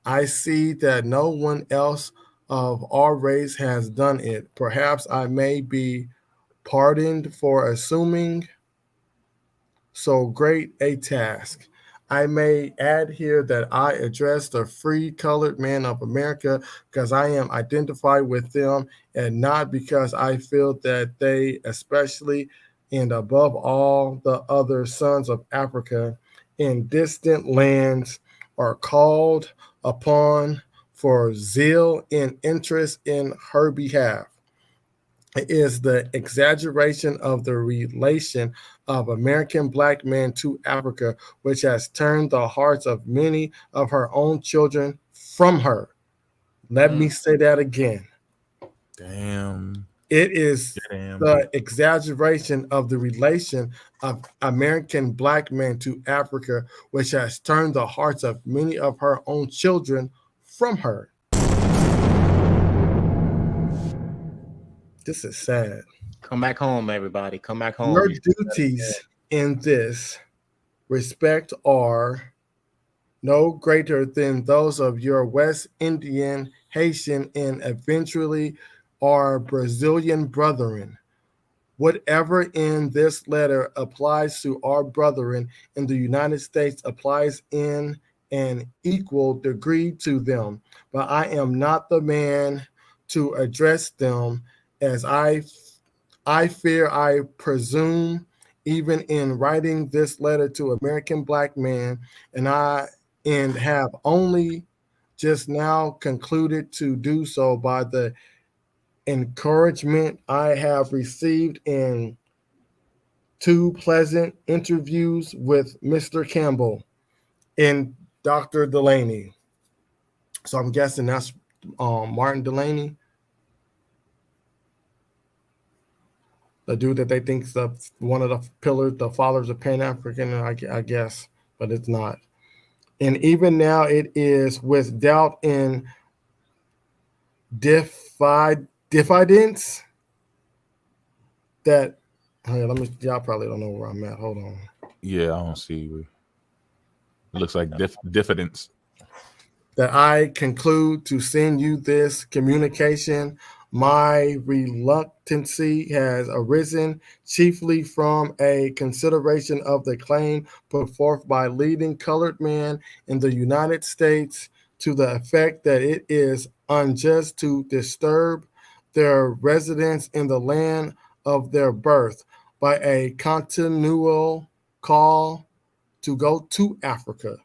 I see that no one else of our race has done it. Perhaps I may be pardoned for assuming so great a task. I may add here that I address the free colored men of America because I am identified with them and not because I feel that they, especially and above all the other sons of Africa in distant lands, are called upon for zeal and interest in her behalf. Is the exaggeration of the relation of American black men to Africa, which has turned the hearts of many of her own children from her. Let me say that again. Damn. It is the exaggeration of the relation of American black men to Africa, which has turned the hearts of many of her own children from her. This is sad. Come back home, everybody. Come back home. Your duties in this respect are no greater than those of your West Indian, Haitian, and eventually our Brazilian brethren. Whatever in this letter applies to our brethren in the United States applies in an equal degree to them. But I am not the man to address them as I fear I presume even in writing this letter to American black men, and have only just now concluded to do so by the encouragement I have received in 2 pleasant interviews with Mr. Campbell and Dr. Delaney. So I'm guessing that's Martin Delaney, the dude that they think is one of the pillars, the fathers of Pan-African, I guess, but it's not. And even now it is with doubt and diffidence that, y'all probably don't know where I'm at. Hold on. Yeah, I don't see. It looks like diffidence. That I conclude to send you this communication. My reluctancy has arisen chiefly from a consideration of the claim put forth by leading colored men in the United States to the effect that it is unjust to disturb their residence in the land of their birth by a continual call to go to Africa.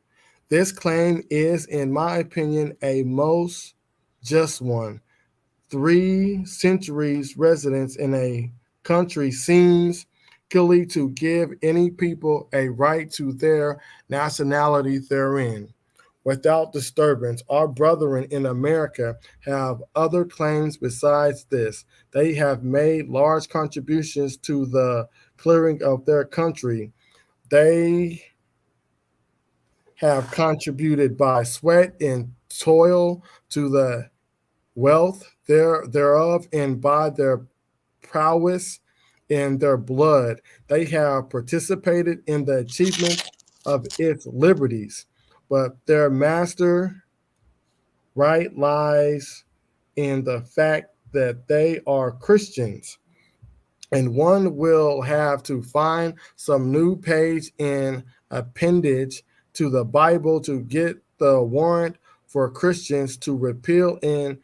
This claim is, in my opinion, a most just one. 3 centuries residence in a country seems clearly to give any people a right to their nationality therein. Without disturbance, our brethren in America have other claims besides this. They have made large contributions to the clearing of their country. They have contributed by sweat and toil to the wealth thereof, and by their prowess and their blood, they have participated in the achievement of its liberties. But their master right lies in the fact that they are Christians. And one will have to find some new page in appendage to the Bible to get the warrant for Christians to repeal and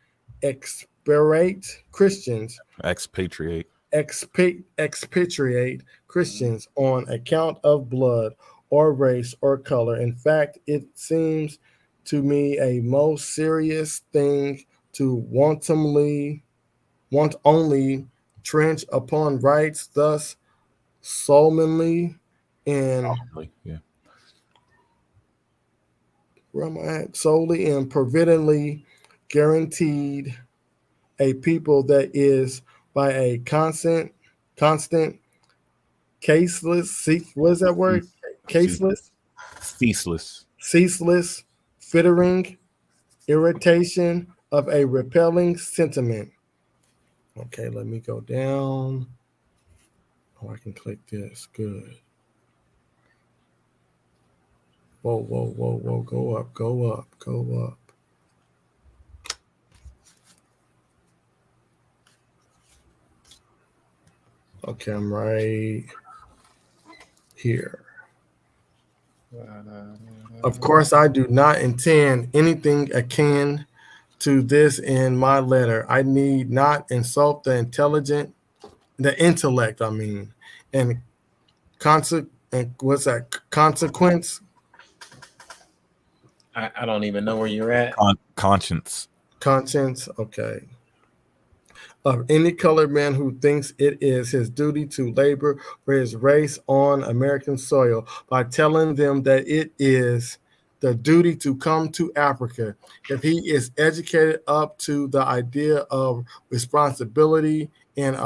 expatriate Christians. Expatriate. Expatriate Christians on account of blood or race or color. In fact, it seems to me a most serious thing to wantonly trench upon rights thus solemnly and Yeah. where am I at? Solely and permanently guaranteed a people that is by a constant, what is that word? Ceaseless, fittering, irritation of a repelling sentiment. Okay, let me go down. Oh, I can click this. Good. Whoa. Go up. Okay, I'm right here. Of course, I do not intend anything akin to this in my letter. I need not insult the intellect, and what's that? Consequence? I don't even know where you're at. Conscience. Okay. Of any colored man who thinks it is his duty to labor for his race on American soil by telling them that it is the duty to come to Africa. If he is educated up to the idea of responsibility and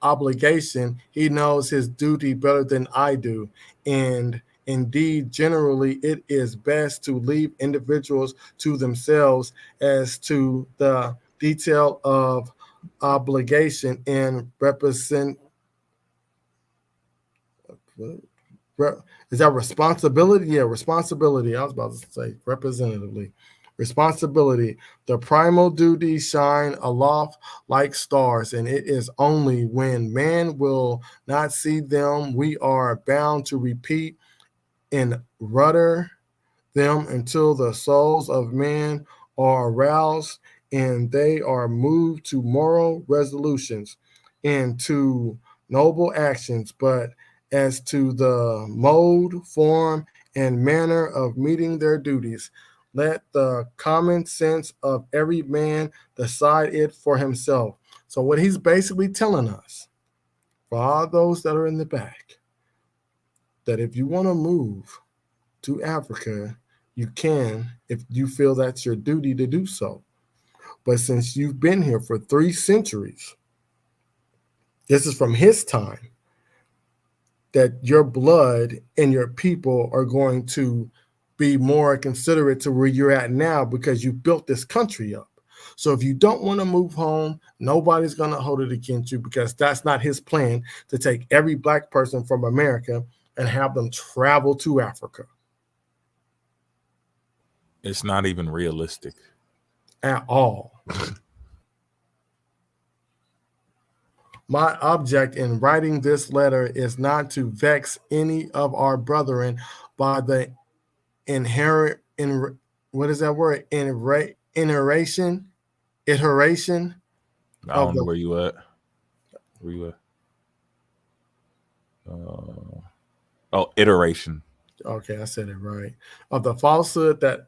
obligation, he knows his duty better than I do. And indeed, generally, it is best to leave individuals to themselves as to the detail of obligation and is that responsibility? Yeah, responsibility. I was about to say representatively. Responsibility. The primal duties shine aloft like stars, and it is only when man will not see them we are bound to repeat and rudder them until the souls of men are aroused and they are moved to moral resolutions and to noble actions. But as to the mode, form, and manner of meeting their duties, let the common sense of every man decide it for himself. So, what he's basically telling us, for all those that are in the back, that if you want to move to Africa, you can if you feel that's your duty to do so. But since you've been here for 3 centuries, this is from his time, that your blood and your people are going to be more considerate to where you're at now because you built this country up. So if you don't want to move home, nobody's going to hold it against you because that's not his plan to take every black person from America and have them travel to Africa. It's not even realistic at all. My object in writing this letter is not to vex any of our brethren by the inherent what is that word? Iteration I don't know where you at. Iteration. Okay, I said it right. Of the falsehood that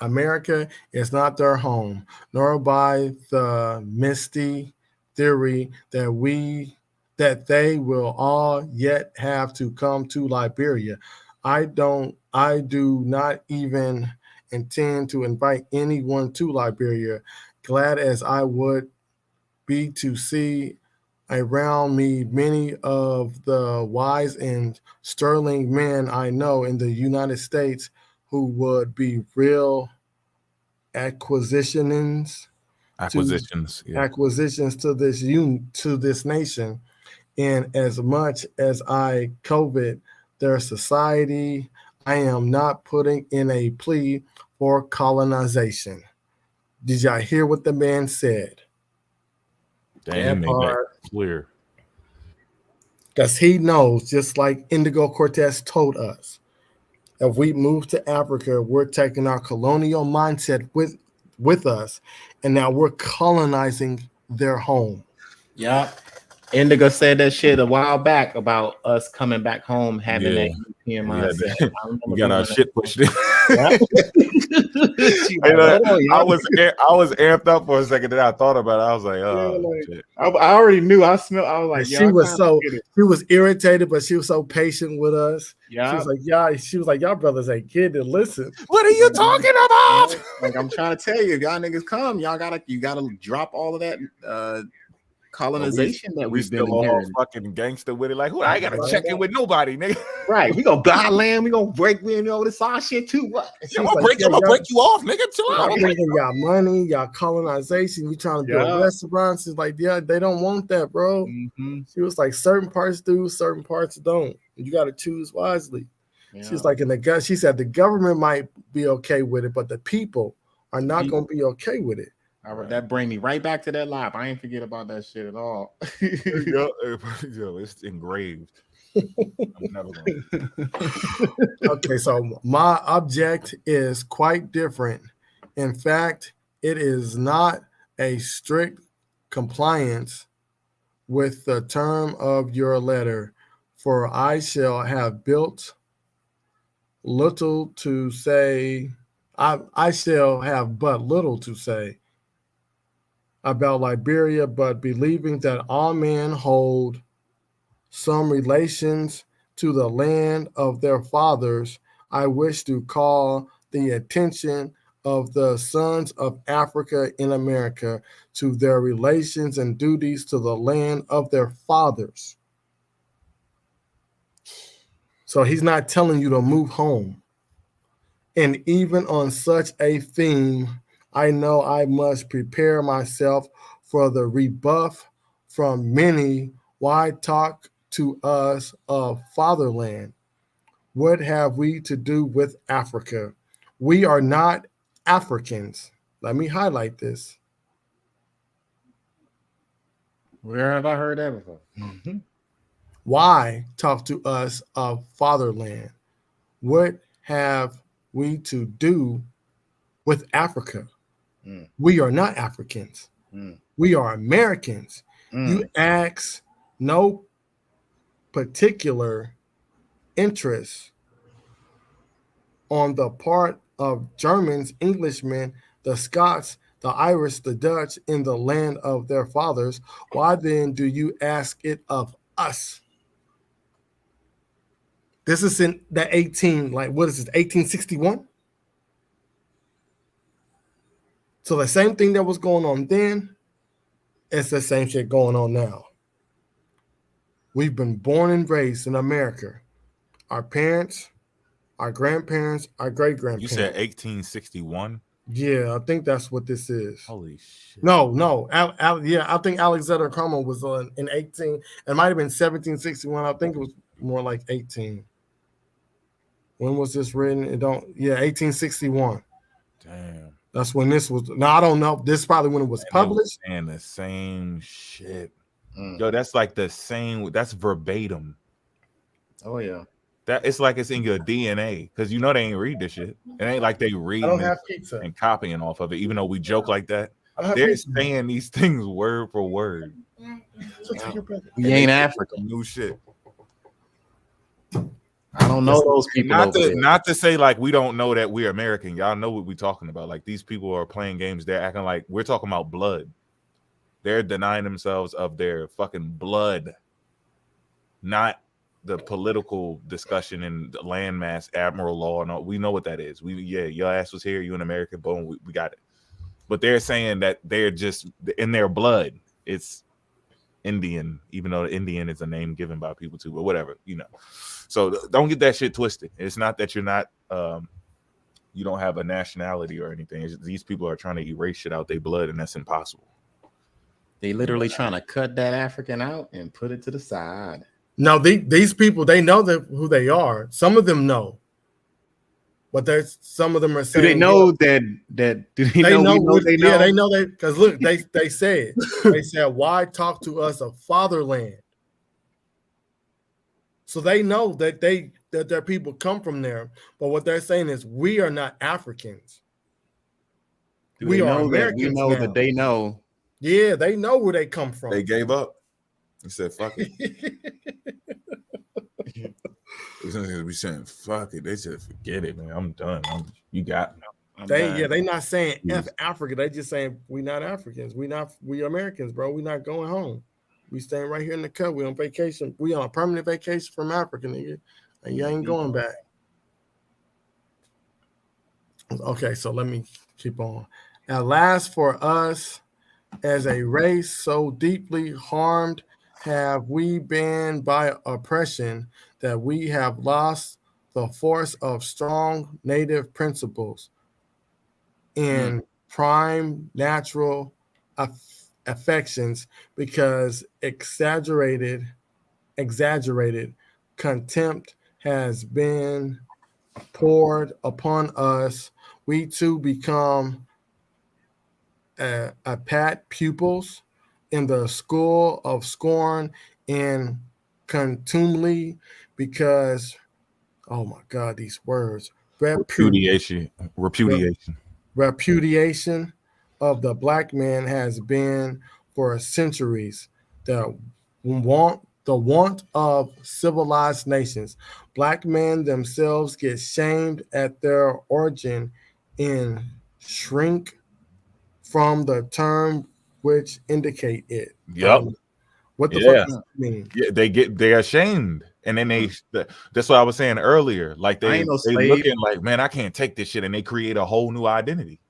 America is not their home, nor by the misty theory that they will all yet have to come to Liberia. I do not even intend to invite anyone to Liberia, glad as I would be to see around me many of the wise and sterling men I know in the United States who would be real acquisitions to this nation. And as much as I covet their society, I am not putting in a plea for colonization. Did y'all hear what the man said? Damn, made that clear. Because he knows, just like Indigo Cortez told us, If we move to Africa, we're taking our colonial mindset with us, and now we're colonizing their home. Yeah. Indigo said that shit a while back about us coming back home having that European mindset. We got our shit pushed in. I was amped up for a second. Then I thought about it. I was like, oh, shit. I already knew. I was like, she was irritated, but she was so patient with us. Yeah, she was like, y'all brothers ain't kidding. Listen, what are you talking about? Like I'm trying to tell you, if y'all niggas come, you gotta drop all of that colonization that we've been all fucking gangster with it. Like, who? I ain't gotta check in with nobody, nigga. Right? We gonna buy land. We gonna break. We know this our shit too. What? I'm gonna break you off, nigga. Chill out. I'm taking y'all money, y'all colonization. You trying to build restaurants? She's like, yeah, they don't want that, bro. Mm-hmm. She was like, certain parts do, certain parts don't. You got to choose wisely. Yeah. She's like, she said the government might be okay with it, but the people are not gonna be okay with it. That bring me right back to that live. I ain't forget about that shit at all. Yo, it's engraved. I'm never Okay, so my object is quite different. In fact, it is not a strict compliance with the term of your letter, for I shall have built little to say. I shall have but little to say about Liberia, but believing that all men hold some relations to the land of their fathers, I wish to call the attention of the sons of Africa in America to their relations and duties to the land of their fathers. So he's not telling you to move home. And even on such a theme, I know I must prepare myself for the rebuff from many. Why talk to us of fatherland? What have we to do with Africa? We are not Africans. Let me highlight this. Where have I heard that before? Mm-hmm. Why talk to us of fatherland? What have we to do with Africa? We are not Africans. We are Americans. You ask no particular interest on the part of Germans, Englishmen, the Scots, the Irish, the Dutch in the land of their fathers. Why then do you ask it of us? This is in the 1861? So the same thing that was going on then, it's the same shit going on now. We've been born and raised in America. Our parents, our grandparents, our great-grandparents. You said 1861? Yeah, I think that's what this is. Holy shit. No. I think Alexander Crummell was in 18. It might have been 1761. I think it was more like 18. When was this written? 1861. Damn. That's when this was. No, I don't know. This is probably when it was published. And the same shit. Yo, that's like the same. That's verbatim. Oh yeah. That it's like it's in your DNA because you know they ain't read this shit. It ain't like they read it and copying off of it, even though we joke like that. They're saying these things word for word. We ain't African. New shit. I don't know those people. Not to say like we don't know that we're American. Y'all know what we're talking about. Like these people are playing games. They're acting like we're talking about blood. They're denying themselves of their fucking blood, not the political discussion and the landmass admiral law. And all. We know what that is. Your ass was here. You an American. Boom, we got it. But they're saying that they're just in their blood. It's Indian, even though the Indian is a name given by people too, but whatever, you know. So don't get that shit twisted. It's not that you're not, you don't have a nationality or anything. It's just, these people are trying to erase shit out their blood, and that's impossible. They literally trying to cut that African out and put it to the side. No, these people, they know who they are. Some of them know, but there's some of them are saying. Do they know that? Do they know? They know. Yeah, they know that because look, they said why talk to us of fatherland? So they know that they that their people come from there. But what they're saying is we are not Africans. We are Americans. We know now. That they know. Yeah, they know where they come from. They gave up. He said, fuck it. We saying, fuck it. They said, forget it, man. I'm done. You got me. They not saying F Africa. They just saying we not Africans. We Americans, bro. We not going home. We staying right here in the cut. We on vacation. We on a permanent vacation from Africa, nigga. And you ain't going back. Okay, so let me keep on. At last, for us as a race so deeply harmed have we been by oppression that we have lost the force of strong native principles in prime natural affections because exaggerated contempt has been poured upon us. We too become pat pupils in the school of scorn and contumely because, oh my God, these words. Repudiation of the black man has been for centuries the want of civilized nations. Black men themselves get shamed at their origin and shrink from the term which indicate it. Yep. What the fuck does that mean? Yeah, they're ashamed. And then that's what I was saying earlier. Like they looking like, man, I can't take this shit. And they create a whole new identity.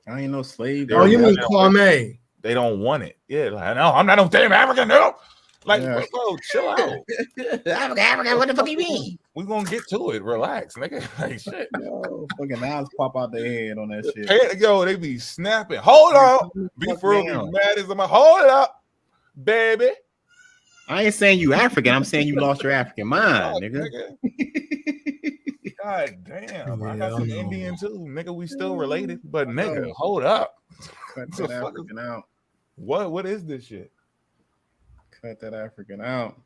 I ain't no slave. Oh, you mean Kwame? They don't want it. Yeah, like, no, I'm not no damn African. No. Like, bro, chill out. African, what the fuck you mean? We're gonna get to it. Relax, nigga. Like shit. Yo, fucking eyes pop out their head on that shit. Hey, yo, they be snapping. Hold on. Be for real, be mad as I'm hold up, baby. I ain't saying you African. I'm saying you lost your African mind, nigga. God damn. I got some Indian too. Nigga, we still related. But nigga, hold up. Cut that African out. What is this shit? Cut that African out.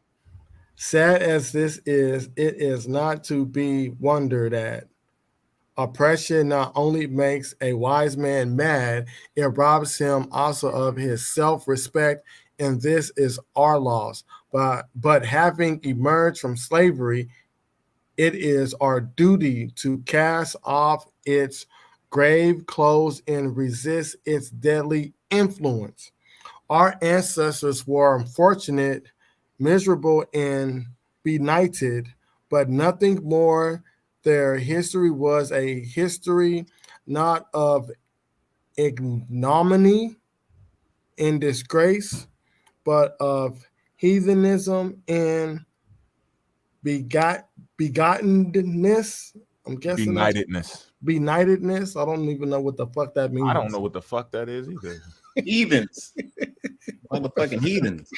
Sad as this is, it is not to be wondered at. Oppression not only makes a wise man mad, it robs him also of his self-respect, and this is our loss. But having emerged from slavery, it is our duty to cast off its grave clothes and resist its deadly influence. Our ancestors were unfortunate, miserable, and benighted, but nothing more. Their history was a history not of ignominy and disgrace, but of heathenism and begottenness. I'm guessing benightedness. I don't even know what the fuck that means. I don't know what the fuck that is either. Heathens. Motherfucking heathens.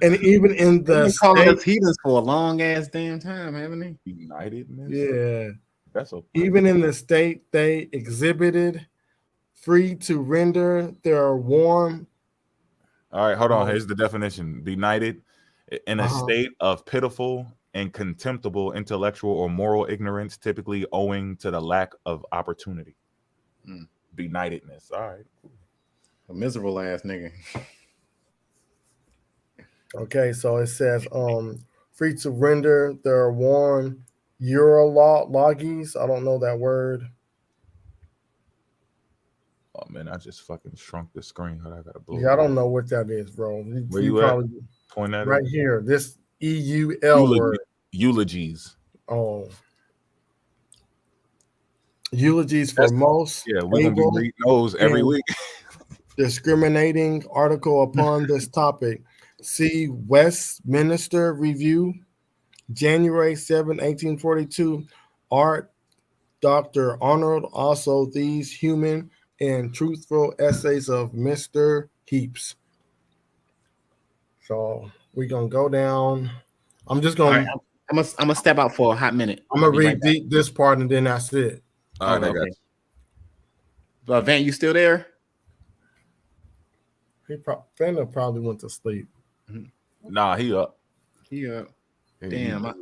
And even in the calling us heathens for a long ass damn time, haven't they? Benightedness? Yeah. That's okay. Even in the state they exhibited, free to render their warm. All right, hold on. Here's the definition. Benighted, in a state of pitiful and contemptible intellectual or moral ignorance, typically owing to the lack of opportunity. Benightedness. All right. A miserable ass nigga. Okay, so it says free to render their warm urologies. I don't know that word. Oh man, I just fucking shrunk the screen. I gotta blow. Yeah, I don't know what that is, bro. Where you at? Point at right here. This EUL word. Eulogies. Oh. Eulogies for most. Yeah, we're gonna be reading those every week. Discriminating article upon this topic. See Westminster Review, January 7, 1842. Art, Dr. Arnold. Also, these human and truthful essays of Mr. Heaps. So we're gonna go down. I'm just gonna. Right, I'm gonna step out for a hot minute. I'm gonna read this part and then that's it. All right, I got you. Van, you still there? Fender probably went to sleep. Nah, he up. He up. Damn,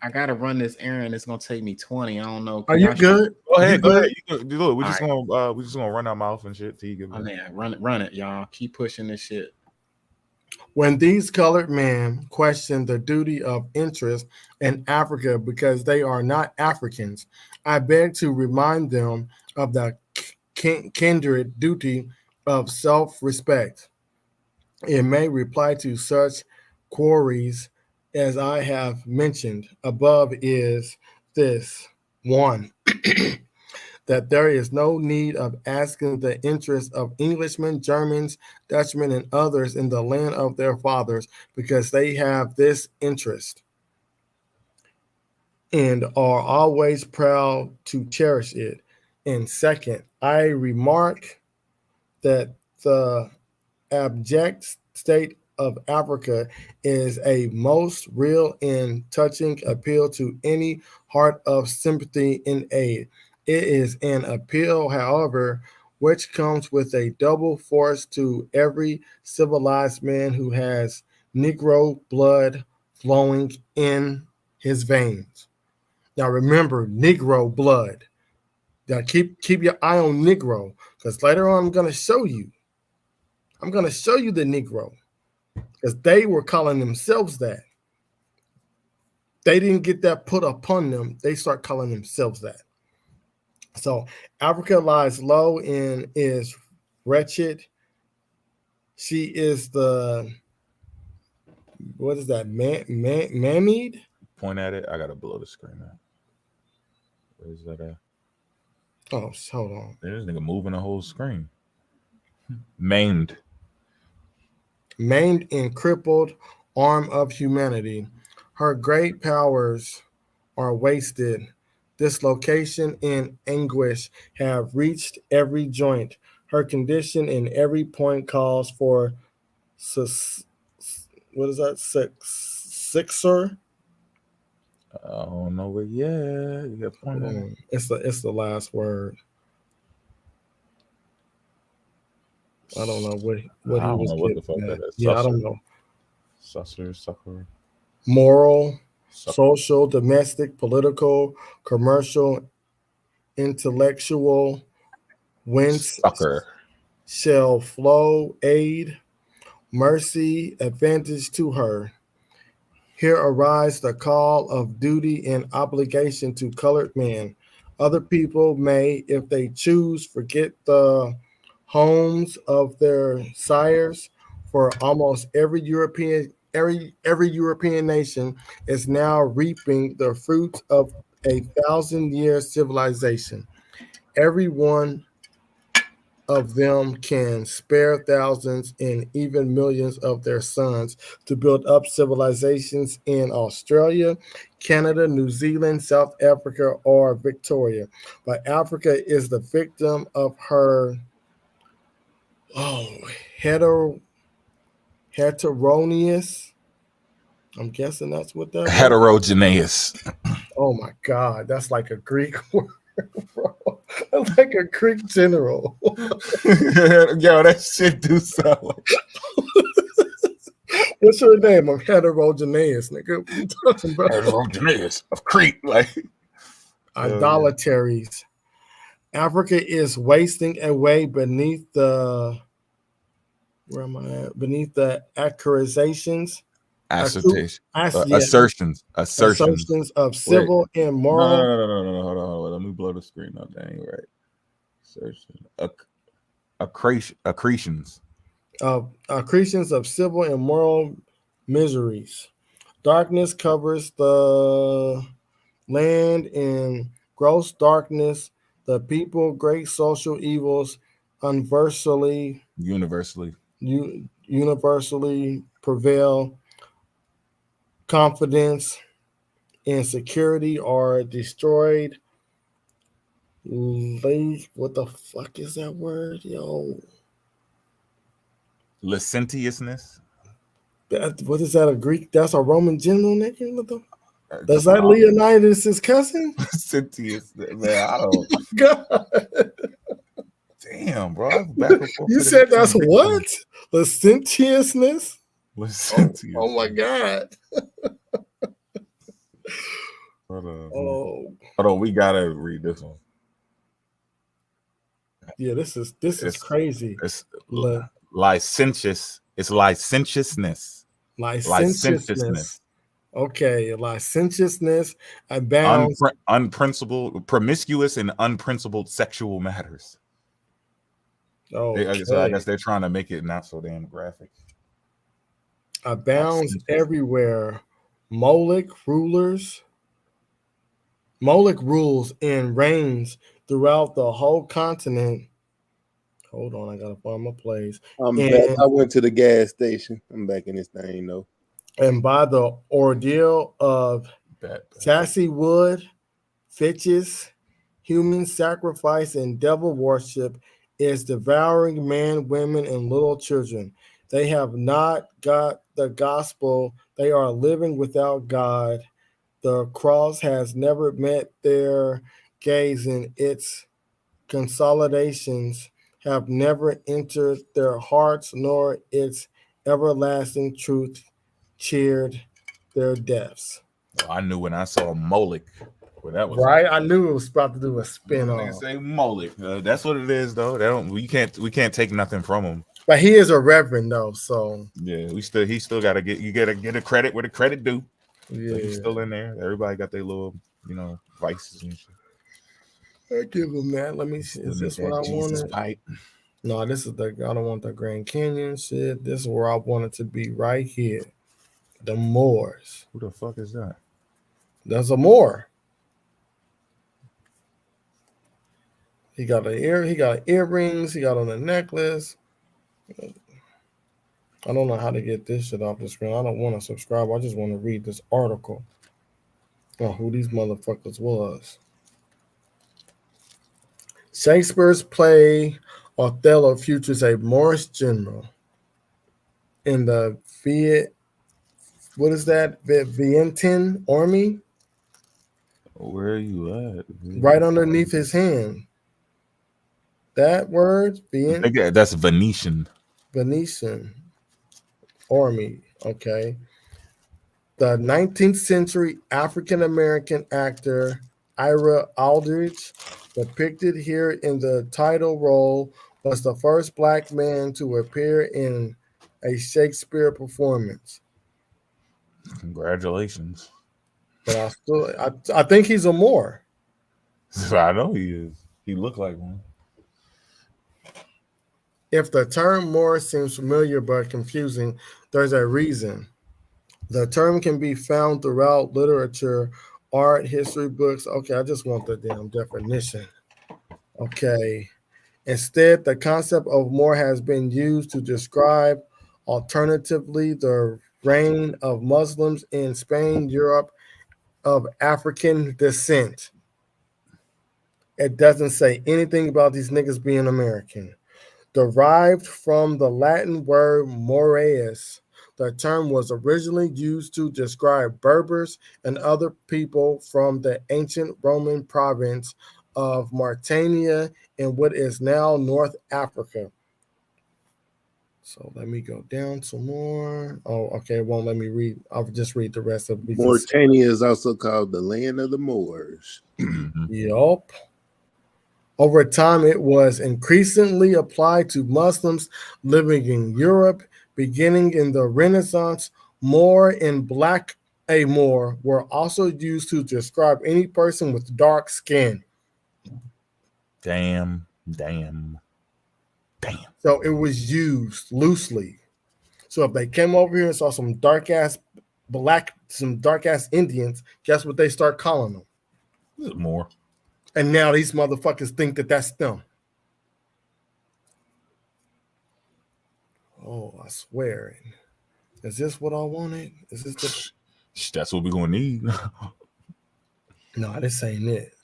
I gotta run this errand. It's gonna take me 20. I don't know. Are you good? Go ahead. You good? Look, we're just gonna run our mouth and shit till you get back. Oh man, run it, y'all. Keep pushing this shit. When these colored men question the duty of interest in Africa because they are not Africans, I beg to remind them of the kindred duty of self-respect. It may reply to such queries as I have mentioned above is this: 1. That there is no need of asking the interest of Englishmen, Germans, Dutchmen, and others in the land of their fathers, because they have this interest and are always proud to cherish it. And second, I remark that the abject state of Africa is a most real and touching appeal to any heart of sympathy and aid. It is an appeal, however, which comes with a double force to every civilized man who has Negro blood flowing in his veins. Now remember, Negro blood. Now keep your eye on Negro, because later on I'm going to show you the Negro, because they were calling themselves that. They didn't get that put upon them. They start calling themselves that. So Africa lies low and is wretched. She is the, what is that, mammied? Point at it. I got to blow the screen out. Where is that at? Oh, hold on. There's nigga moving the whole screen. Maimed and crippled arm of humanity. Her great powers are wasted. Dislocation and anguish have reached every joint. Her condition in every point calls for what is that? Sixer? I don't know what. Yeah, you got point at it. It's the last word. I don't know what he was what the fuck getting that at. is. Yeah, I don't know. Sucker. Moral, social, domestic, political, commercial, intellectual, whence Sucker shall flow aid, mercy, advantage to her. Here arise the call of duty and obligation to colored men. Other people may, if they choose, forget the homes of their sires, for almost every European nation is now reaping the fruits of a 1,000-year civilization. Every one of them can spare thousands and even millions of their sons to build up civilizations in Australia, Canada, New Zealand, South Africa, or Victoria. But Africa is the victim of her heterogeneous. I'm guessing that's what that heterogeneous. Oh my God, that's like a Greek word, bro. That's like a Greek general. Yo, that shit do sound like. What's your name? I'm heterogeneous, nigga. What you talking about? Heterogeneous of Crete, like idolatries. Africa is wasting away beneath the. Where am I at? Beneath the accusations. Assertions of civil and moral. No. Hold on. Let me blow the screen up. That ain't right. Accretions of civil and moral miseries. Darkness covers the land, in gross darkness the people. Great social evils universally prevail. Confidence and security are destroyed. What the fuck is that word, yo? Licentiousness. What is that? A Greek? That's a Roman general, nigga. That's that Leonidas' cousin? Licentious, man. I don't. Oh God. Damn, bro. Back and forth. You said that's what? Licentiousness? Licentious. Oh my God. Hold on, we gotta read this one. Yeah, this is crazy. It's licentious. It's licentiousness. Licentiousness. Okay, licentiousness abounds. Unprincipled, promiscuous, and unprincipled sexual matters. Okay. So I guess they're trying to make it not so damn graphic. Abounds everywhere. Moloch rules and reigns throughout the whole continent. Hold on, I gotta find my place. I'm back. I went to the gas station. I'm back in this thing though. And by the ordeal of sassy wood, fetches, human sacrifice, and devil worship is devouring men, women, and little children. They have not got the gospel. They are living without God. The cross has never met their gaze, and its consolidations have never entered their hearts, nor its everlasting truth cheered their deaths. Well, I knew when I saw Moloch. Well, that was right. I knew it was about to do a spin-off. Say Moloch. That's what it is, though. We can't take nothing from him. But he is a reverend, though. So yeah, he still got to get a credit where the credit due. Yeah, so he's still in there. Everybody got their little vices and shit. I give him that. Let me see. Is this what I wanted? Pipe. No, this is I don't want the Grand Canyon shit. This is where I want it to be right here. The Moors. Who the fuck is that? That's a Moor. He got earrings. He got on a necklace. I don't know how to get this shit off the screen. I don't want to subscribe. I just want to read this article on who these motherfuckers was. Shakespeare's play Othello features a Moorish general in the Vientin army. Where are you at? Right underneath his hand. That word, that's Venetian. Venetian army. Okay. The 19th century African American actor Ira Aldridge, depicted here in the title role, was the first black man to appear in a Shakespeare performance. Congratulations. But I think he's a Moor. I know he is. He looked like one. If the term Moor seems familiar but confusing, there's a reason. The term can be found throughout literature, art, history books. Okay, I just want the damn definition. Okay. Instead, the concept of Moor has been used to describe, alternatively, the reign of Muslims in Spain, Europe, of African descent. It doesn't say anything about these niggas being American. Derived from the Latin word mores, the term was originally used to describe Berbers and other people from the ancient Roman province of Mauritania in what is now North Africa. So let me go down some more. Oh, okay. It won't let me read. I'll just read the rest of it. Mauritania is also called the land of the Moors. Yup. Over time, it was increasingly applied to Muslims living in Europe, beginning in the Renaissance. Moor and black a Moor were also used to describe any person with dark skin. Damn. So it was used loosely. So if they came over here and saw some dark ass Indians, guess what they start calling them? Moor. And now these motherfuckers think that that's them. Oh, I swear. Is this what I wanted? Is this the... That's what we're gonna need. No, this ain't it.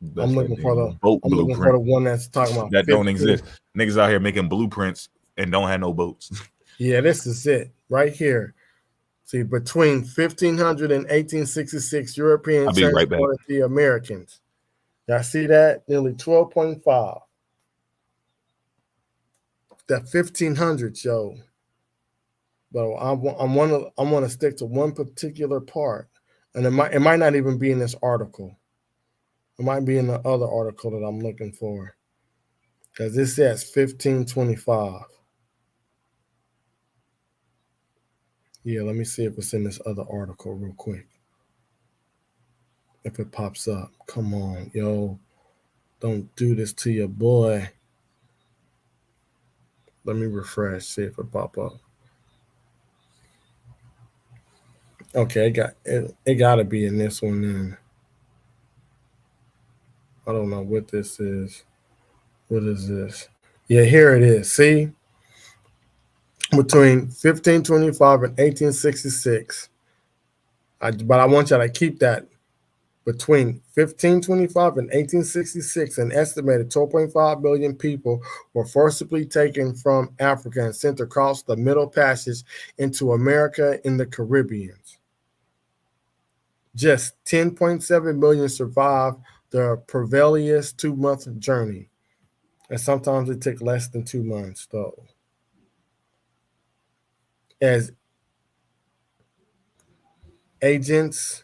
That's I'm looking for the one that's talking about that 15. Don't exist. Niggas out here making blueprints and don't have no boats. Yeah, this is it right here. See, between 1500 and 1866, Europeans transported the Americans. Y'all see that? Nearly 12.5. That 1500 show. But I want to stick to one particular part. And it might not even be in this article. It might be in the other article that I'm looking for. Because this says 1525. Yeah, let me see if it's in this other article real quick. If it pops up. Come on, yo. Don't do this to your boy. Let me refresh, see if it pop up. Okay, it got to be in this one then. I don't know what this is. What is this? Yeah, here it is. See? Between 1525 and 1866. But I want y'all to keep that. Between 1525 and 1866, an estimated 12.5 million people were forcibly taken from Africa and sent across the Middle Passage into America in the Caribbean. Just 10.7 million survived the perilous 2-month journey. And sometimes it took less than 2 months, though. As agents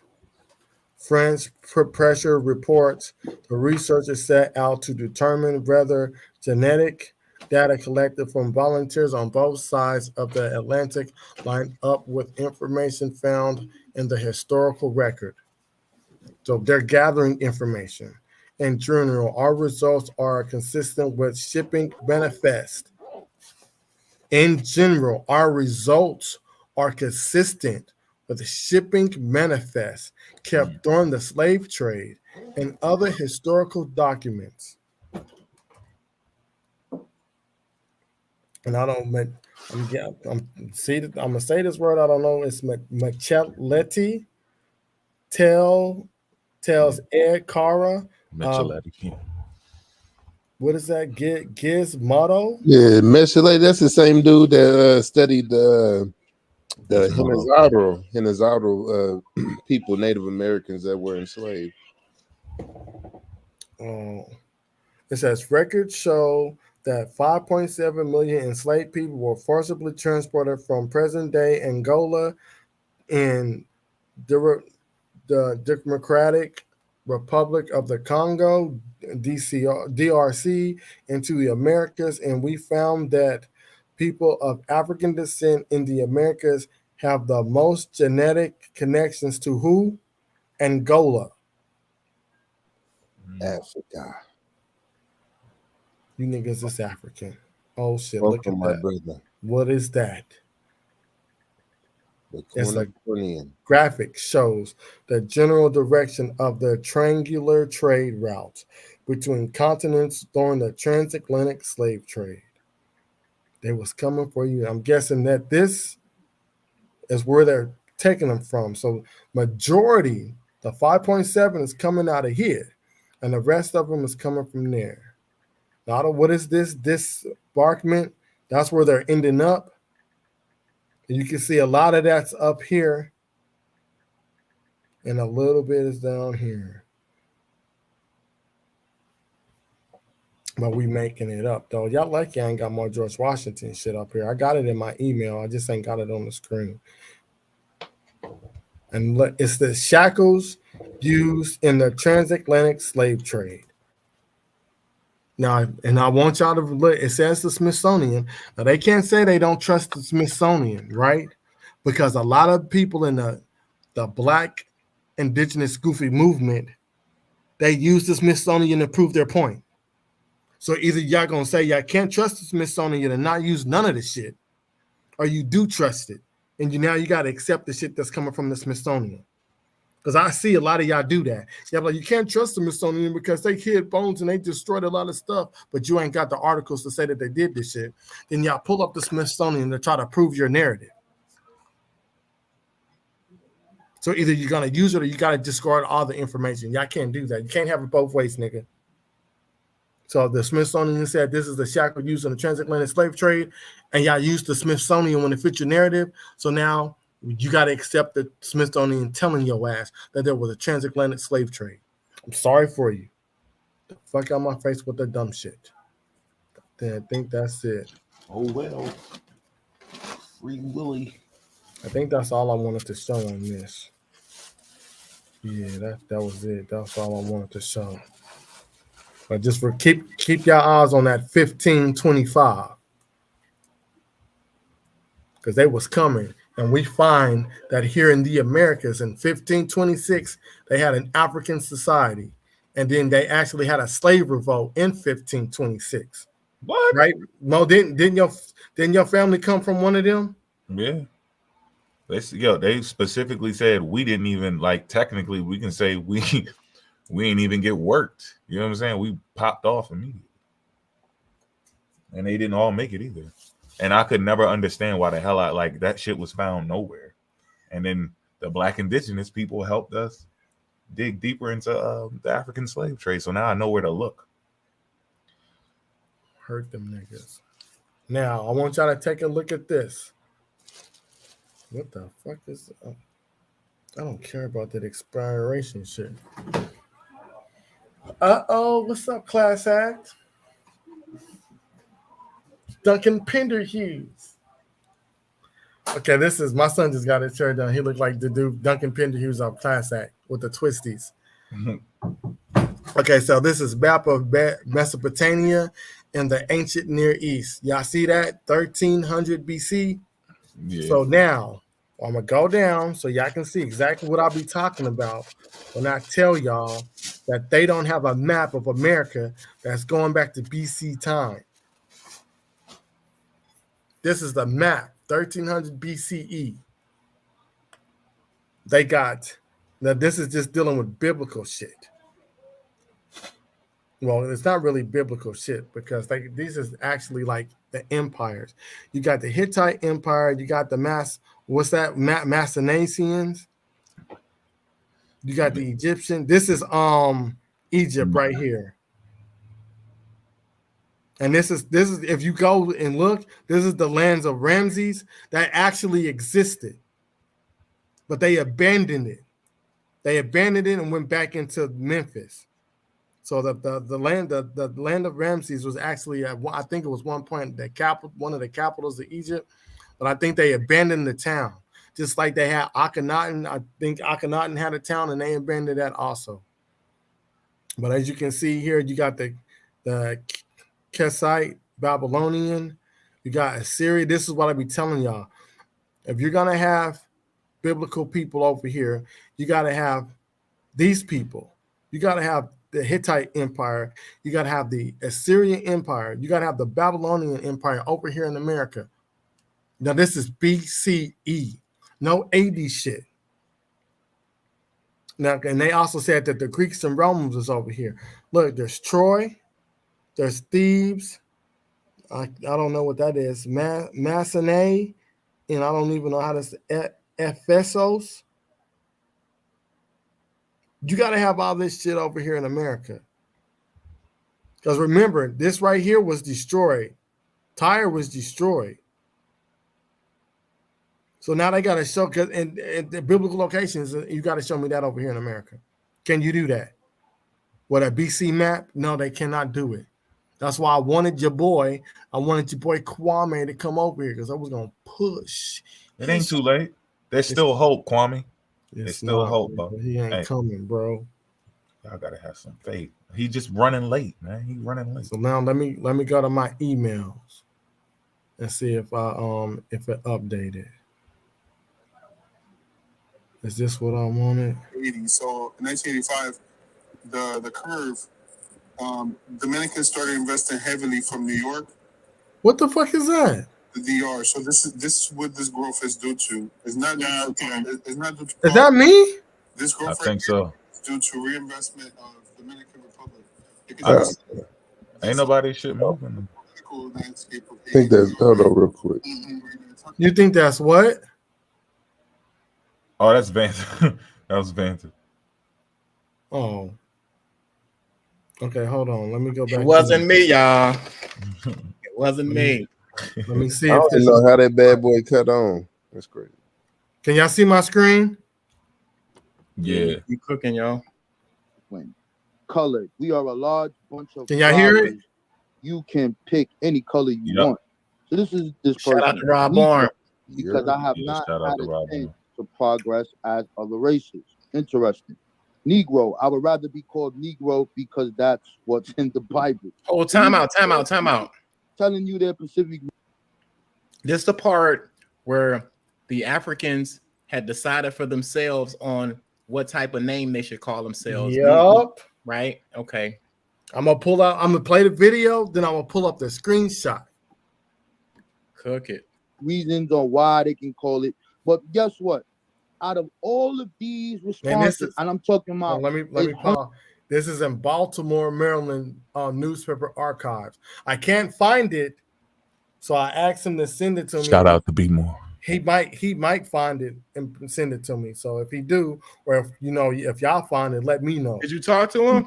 French pressure reports, the researchers set out to determine whether genetic data collected from volunteers on both sides of the Atlantic lined up with information found in the historical record. So they're gathering information. In general, our results are consistent with shipping manifest. In general, our results are consistent with the shipping manifest kept during the slave trade and other historical documents. And I'm gonna say this word. I don't know. It's Micheletti tells Ed Cara. What is that? Gizmodo? Yeah, Micheletti. That's the same dude that studied the Hinizaro people, Native Americans that were enslaved. It says records show that 5.7 million enslaved people were forcibly transported from present-day Angola and the Democratic Republic of the Congo, DRC, into the Americas, and we found that people of African descent in the Americas have the most genetic connections to who? Angola. Africa. You niggas is African. Oh shit! Welcome, look at that. Brother. What is that? It's a graphic shows the general direction of the triangular trade routes between continents during the transatlantic slave trade. They was coming for you. I'm guessing that this is where they're taking them from. So majority, the 5.7 is coming out of here, and the rest of them is coming from there. Now, what is this disbarkment? That's where they're ending up. And you can see a lot of that's up here, and a little bit is down here. But we making it up, though. Y'all like I ain't got more George Washington shit up here. I got it in my email. I just ain't got it on the screen. And it's the shackles used in the transatlantic slave trade. Now, and I want y'all to look. It says the Smithsonian. Now, they can't say they don't trust the Smithsonian, right? Because a lot of people in the Black indigenous goofy movement, they use the Smithsonian to prove their point. So either y'all gonna say y'all can't trust the Smithsonian and not use none of this shit, or you do trust it, and now you gotta accept the shit that's coming from the Smithsonian. Because I see a lot of y'all do that. You're like, you can't trust the Smithsonian because they hid bones and they destroyed a lot of stuff, but you ain't got the articles to say that they did this shit. Then y'all pull up the Smithsonian to try to prove your narrative. So either you're gonna use it or you gotta discard all the information. Y'all can't do that. You can't have it both ways, nigga. So the Smithsonian said this is the shackle used in the transatlantic slave trade, and y'all used the Smithsonian when it fits your narrative. So now you got to accept the Smithsonian telling your ass that there was a transatlantic slave trade. I'm sorry for you. The fuck out my face with the dumb shit. I think that's it. Oh well. Free Willy. I think that's all I wanted to show on this. Yeah, that was it. That's all I wanted to show. But just for keep your eyes on that 1525. Because they was coming. And we find that here in the Americas in 1526, they had an African society. And then they actually had a slave revolt in 1526. What? Right? No, didn't your family come from one of them? Yeah. They specifically said we didn't even, like, technically we can say we ain't even get worked. You know what I'm saying? We popped off immediately. And they didn't all make it either. And I could never understand why the hell that shit was found nowhere. And then the Black indigenous people helped us dig deeper into the African slave trade. So now I know where to look. Hurt them niggas. Now I want y'all to take a look at this. What the fuck is? I don't care about that expiration shit. What's up, class act? Duncan Penderhughes. Okay, this is my son just got his hair done. He looked like the dude Duncan Penderhughes of Class Act with the twisties. Okay, so this is map of Mesopotamia in the ancient Near East. Y'all see that? 1300 BC. Yeah. So now I'm gonna go down so y'all can see exactly what I'll be talking about when I tell y'all that they don't have a map of America that's going back to BC time. This is the map, 1300 BCE. They got, now this is just dealing with biblical shit. Well, it's not really biblical shit because these is actually like the empires. You got the Hittite Empire, you got the Macedonians, you got the Egyptian. This is Egypt right here. And this is if you go and look, this is the lands of Ramses that actually existed, but they abandoned it. They abandoned it and went back into Memphis. So the land of Ramses was actually I think it was one point one of the capitals of Egypt, but I think they abandoned the town, just like they had Akhenaten. I think Akhenaten had a town and they abandoned that also. But as you can see here, you got the Kessite, Babylonian, you got Assyria. This is what I be telling y'all. If you're gonna have biblical people over here, you gotta have these people. You gotta have the Hittite Empire. You gotta have the Assyrian Empire. You gotta have the Babylonian Empire over here in America. Now this is BCE, no AD shit. Now, and they also said that the Greeks and Romans was over here. Look, there's Troy. There's Thebes. I don't know what that is. Massene, and I don't even know how to say Ephesus. You got to have all this shit over here in America. Because remember, this right here was destroyed. Tyre was destroyed. So now they got to show, because in the biblical locations, you got to show me that over here in America. Can you do that? With a BC map? No, they cannot do it. That's why I wanted your boy Kwame to come over here because I was gonna push. It ain't too late. There's still hope, Kwame. There's still hope, bro. He ain't coming, bro. Y'all gotta have some faith. He just running late, man. He running late. So now let me go to my emails and see if if it updated. Is this what I wanted? 80. So in 1985, the curve. Dominicans started investing heavily from New York. What the fuck is that? The DR. So this is what this growth is due to. It's not due to. It's not due to. Is that me? This growth I think so. Is due to reinvestment of Dominican Republic. Ain't nobody shit moving. I think that's hold on real quick. You think that's what? Oh, that's Vanta. That was Vanta. Oh. Okay, hold on. Let me go back. It wasn't me, y'all. It wasn't me. Let me see. I don't know how that bad boy cut on. That's crazy. Can y'all see my screen? Yeah. You cooking, y'all? When colored, we are a large bunch of. Can y'all hear it? You can pick any color you want. So this Shout out to Rob Barn. Because I have not had a chance to progress as other races. Interesting. Negro. I would rather be called Negro because that's what's in the Bible. Oh, time out. Telling you they're Pacific. This is the part where the Africans had decided for themselves on what type of name they should call themselves. Yup. Right? Okay. I'm gonna play the video, then I'm gonna pull up the screenshot. Cook it. Reasons on why they can call it. But guess what? Out of all of these responses, and I'm talking about, let me pause. This is in Baltimore, Maryland newspaper archives. I can't find it, so I asked him to send it to me. Shout out to B More. He might find it and send it to me. So if he do, or if y'all find it, let me know. Did you talk to him?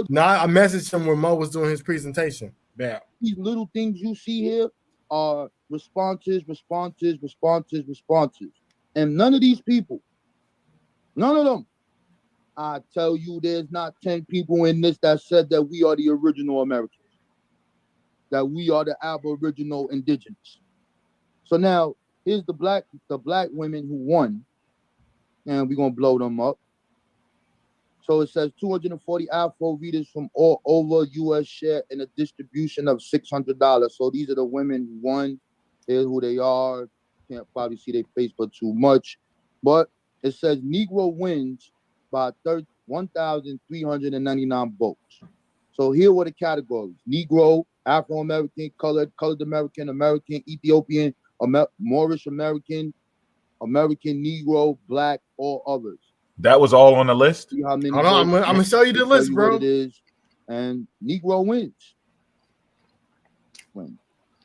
No, I messaged him when Mo was doing his presentation. Yeah. These little things you see here are responses. And none of these people, none of them, I tell you, there's not 10 people in this that said that we are the original Americans, that we are the Aboriginal indigenous. So now, here's the black women who won, and we're going to blow them up. So it says 240 Afro readers from all over U.S. share in a distribution of $600. So these are the women who won. Here's who they are. Can't probably see their face, but too much. But it says Negro wins by 1,399 votes. So here were the categories: Negro, Afro-American, colored American, American, Ethiopian, Moorish American, American Negro, Black, all others. That was all on the list? See how many Hold on, I'm gonna show you the list, bro. What it is, and Negro wins.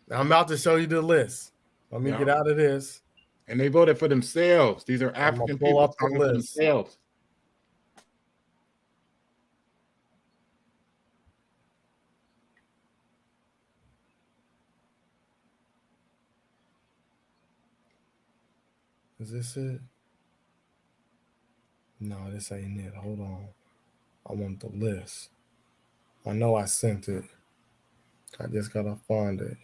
I'm about to show you the list. Let me get out of this. And they voted for themselves. These are African people up the talking for list. themselves. Is this it? No, this ain't it. Hold on. I want the list. I know I sent it. I just gotta find it.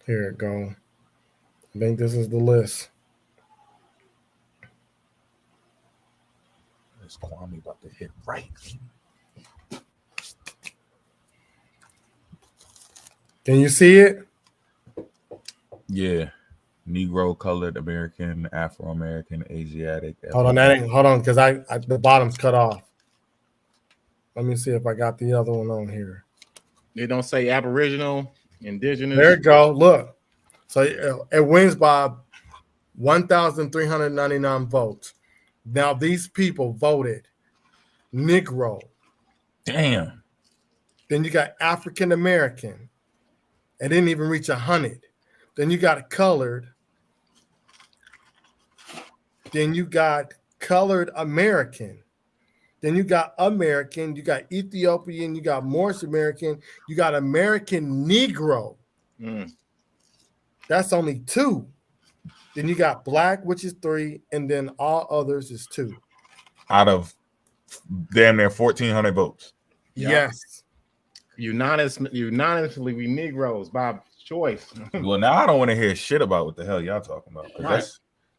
Here it go. I think this is the list. It's Kwame about to hit right. Can you see it? Yeah. Negro, colored American, Afro-American, Asiatic. Hold on, because I the bottom's cut off. Let me see if I got the other one on here. They don't say Aboriginal, Indigenous. There it go. Look. So it wins by 1,399 votes. Now these people voted Negro. Damn. Then you got African American. It didn't even reach 100. Then you got colored. Then you got colored American. Then you got American. You got Ethiopian. You got Moorish American. You got American Negro. That's only 2. Then you got Black, which is 3, and then all others is 2. Out of damn near 1,400 votes. Yes. Unanimously, we Negroes by choice. Well, now I don't want to hear shit about what the hell y'all talking about. Right.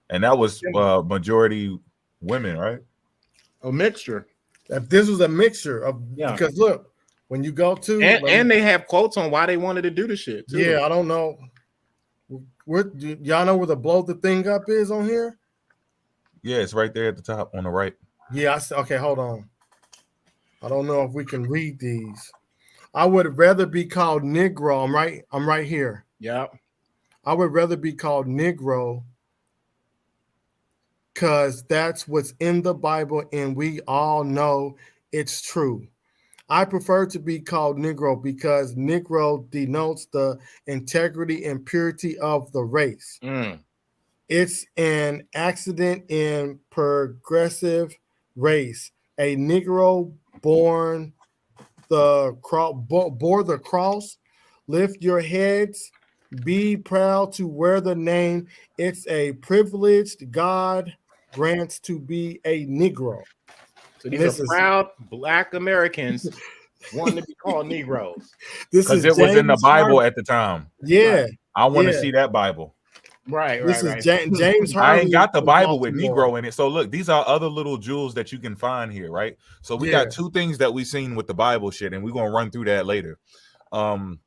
That was majority women, right? A mixture. If this was a mixture of, because look, when you go to and they have quotes on why they wanted to do the shit too. Yeah, I don't know. Y'all know where the blow the thing up is on here? Yeah, it's right there at the top on the right. Yeah, okay, hold on. I don't know if we can read these. I would rather be called Negro. I'm right here. Yeah. I would rather be called Negro because that's what's in the Bible, and we all know it's true. I prefer to be called Negro because Negro denotes the integrity and purity of the race. It's an accident in progressive race. A Negro bore the cross. Lift your heads. Be proud to wear the name. It's a privilege God grants to be a Negro. So these are proud Black Americans wanting to be called Negroes. Because it was in the Bible at the time. Yeah. I want to see that Bible. This is James Harvey. I ain't got the Bible with Negro in it. So look, these are other little jewels that you can find here, right? So we got two things that we've seen with the Bible shit, and we're gonna run through that later. What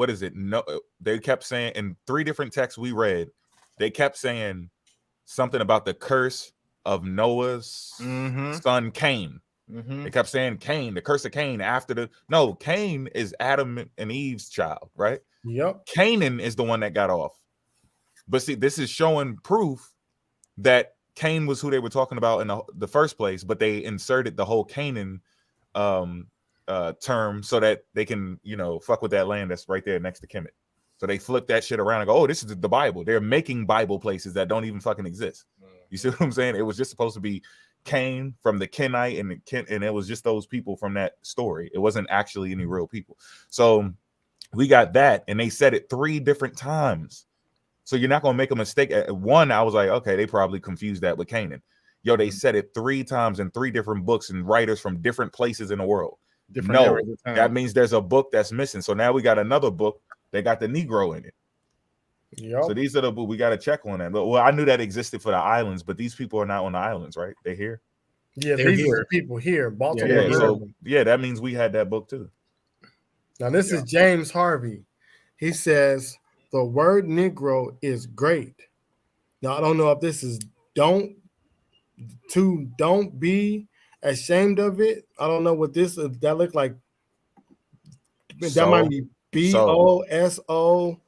is it? No, they kept saying in 3 different texts we read, they kept saying something about the curse of Noah's son Cain. They kept saying Cain, the curse of Cain after Cain is Adam and Eve's child, right? Yep. Canaan is the one that got off. But see, this is showing proof that Cain was who they were talking about in the first place, but they inserted the whole Canaan term so that they can, fuck with that land that's right there next to Kemet. So they flip that shit around and go, oh, this is the Bible. They're making Bible places that don't even fucking exist. You see what I'm saying? It was just supposed to be Cain from the Kenite and it was just those people from that story. It wasn't actually any real people. So we got that, and they said it 3 different times. So you're not gonna make a mistake. At one, I was like, okay, they probably confused that with Canaan. Yo, they said it 3 times in 3 different books and writers from different places in the world. That means there's a book that's missing. So now we got another book that got the Negro in it. Yep. So these are the we got to check on that. Well, I knew that existed for the islands, but these people are not on the islands, right? They're here. Yeah, these are the people here, Baltimore. So that means we had that book too. Now this is James Harvey. He says the word Negro is great. Now I don't know if this is don't be ashamed of it. I don't know what this is. That look like. That might be BOSO.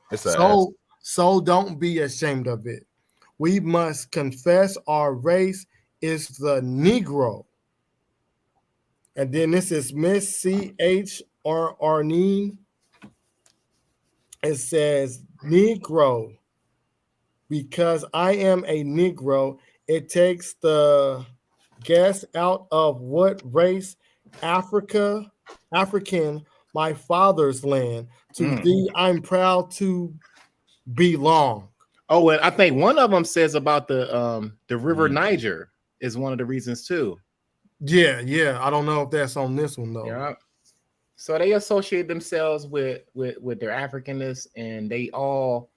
So don't be ashamed of it. We must confess our race is the Negro. And then this is Miss CH Arneen. It says Negro. Because I am a Negro, it takes the guess out of what race African, my father's land. To thee, I'm proud to belong. Oh, and I think one of them says about the River Niger is one of the reasons too. Yeah. I don't know if that's on this one though. Yeah. So they associate themselves with their Africanness, and they all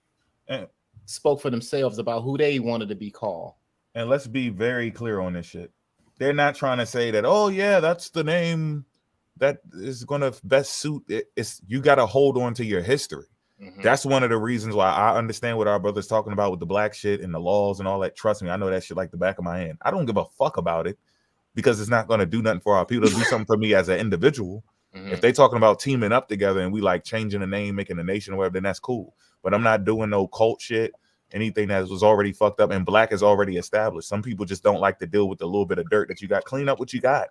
spoke for themselves about who they wanted to be called. And let's be very clear on this shit. They're not trying to say that, oh yeah, that's the name that is going to best suit it. It's you got to hold on to your history. That's one of the reasons why I understand what our brother's talking about with the black shit and the laws and all that. Trust me, I know that shit like the back of my hand. I don't give a fuck about it because it's not going to do nothing for our people. It'll do something for me as an individual. If they talking about teaming up together and we like changing the name, making a nation or whatever, then that's cool. But I'm not doing no cult shit, anything that was already fucked up and black is already established. Some people just don't like to deal with the little bit of dirt that you got. Clean up what you got.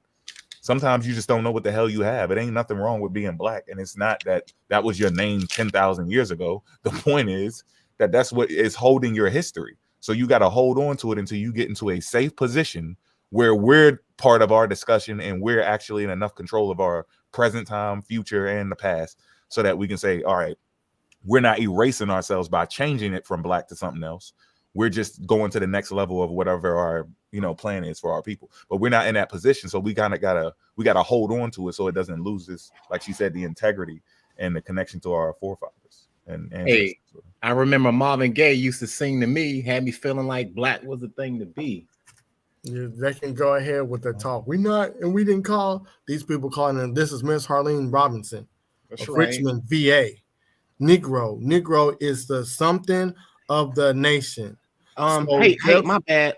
Sometimes you just don't know what the hell you have. It ain't nothing wrong with being black. And it's not that was your name 10,000 years ago. The point is that that's what is holding your history. So you got to hold on to it until you get into a safe position where we're part of our discussion and we're actually in enough control of our present time, future, and the past so that we can say, all right, we're not erasing ourselves by changing it from black to something else. We're just going to the next level of whatever our plan is for our people, but we're not in that position. So we kind of gotta hold on to it so it doesn't lose this, like she said, the integrity and the connection to our forefathers. And hey, I remember Marvin Gaye used to sing to me, had me feeling like black was the thing to be. Yeah, they can go ahead with the talk. We didn't call these people calling them. This is Miss Harleen Robinson of Richmond, VA. Negro is the something of the nation. Hey, my bad.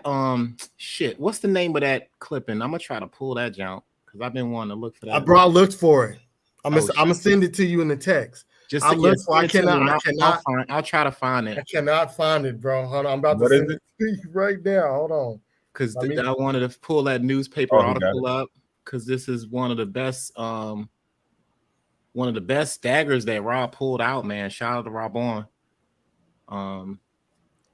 Shit. What's the name of that clipping? I'm gonna try to pull that jump because I've been wanting to look for that. I looked for it. I'm gonna send it to you in the text. Just I looked for. I cannot. I'll try to find it. I cannot find it, bro. Hold on. I'm about to send it to you right now. Hold on. Because I wanted to pull that newspaper article up because this is one of the best daggers that Rob pulled out, man. Shout out to Rob on.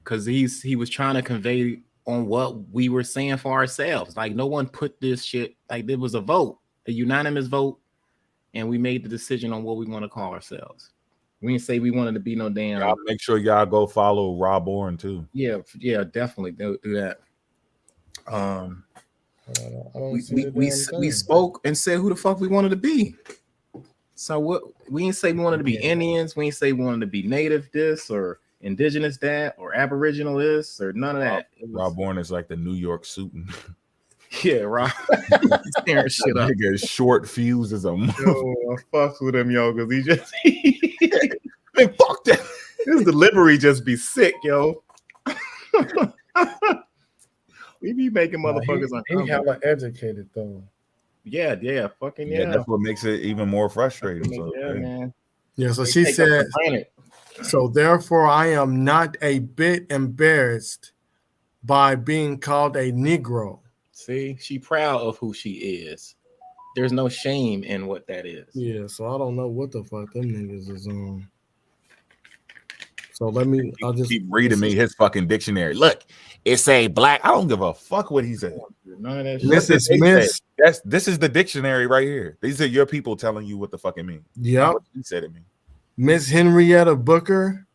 Because he was trying to convey on what we were saying for ourselves. Like no one put this shit, like there was a vote, a unanimous vote, and we made the decision on what we want to call ourselves. We didn't say we wanted to be no damn. Y'all make sure y'all go follow Rob Orrin too. Yeah, definitely do that. We spoke and said who the fuck we wanted to be. So what we didn't say we wanted to be Indians. We didn't say we wanted to be native this or indigenous that or aboriginal this or none of that. Rob Bourne is like the New York suiting. Yeah, Rob. He's tearing shit up. Nigga is short fuse as a Yo, I fucks with him, yo, because he just man, fuck that. His delivery just be sick, yo. We be making motherfuckers he hella educated though. Yeah, fucking yeah. That's what makes it even more frustrating. So, yeah, man. Yeah, so she said, so therefore I am not a bit embarrassed by being called a Negro. See, she proud of who she is. There's no shame in what that is. Yeah, so I don't know what the fuck them niggas is on. So let me. I'll just keep reading me his fucking dictionary. Look, it say black. I don't give a fuck what he said. This is the dictionary right here. These are your people telling you what the fuck it means. Yeah, he said it mean. Miss Henrietta Booker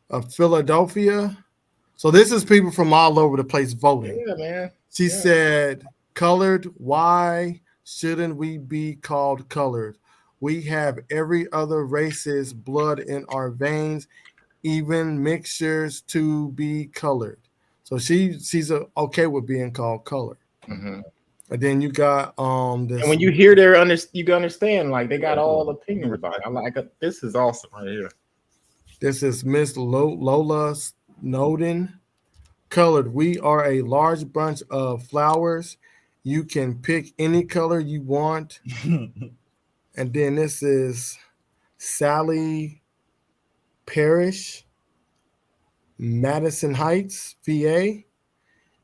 of Philadelphia. So this is people from all over the place voting. Yeah, man. She said, "Colored. Why shouldn't we be called colored? We have every other race's blood in our veins, even mixtures to be colored." So she's okay with being called colored. Mm-hmm. And then you got this, and when you hear their you can understand like they got all opinions about it. I like it. This is awesome right here. This is Miss Lola Snowden. Colored. We are a large bunch of flowers. You can pick any color you want. And then this is Sally Parrish, Madison Heights, VA.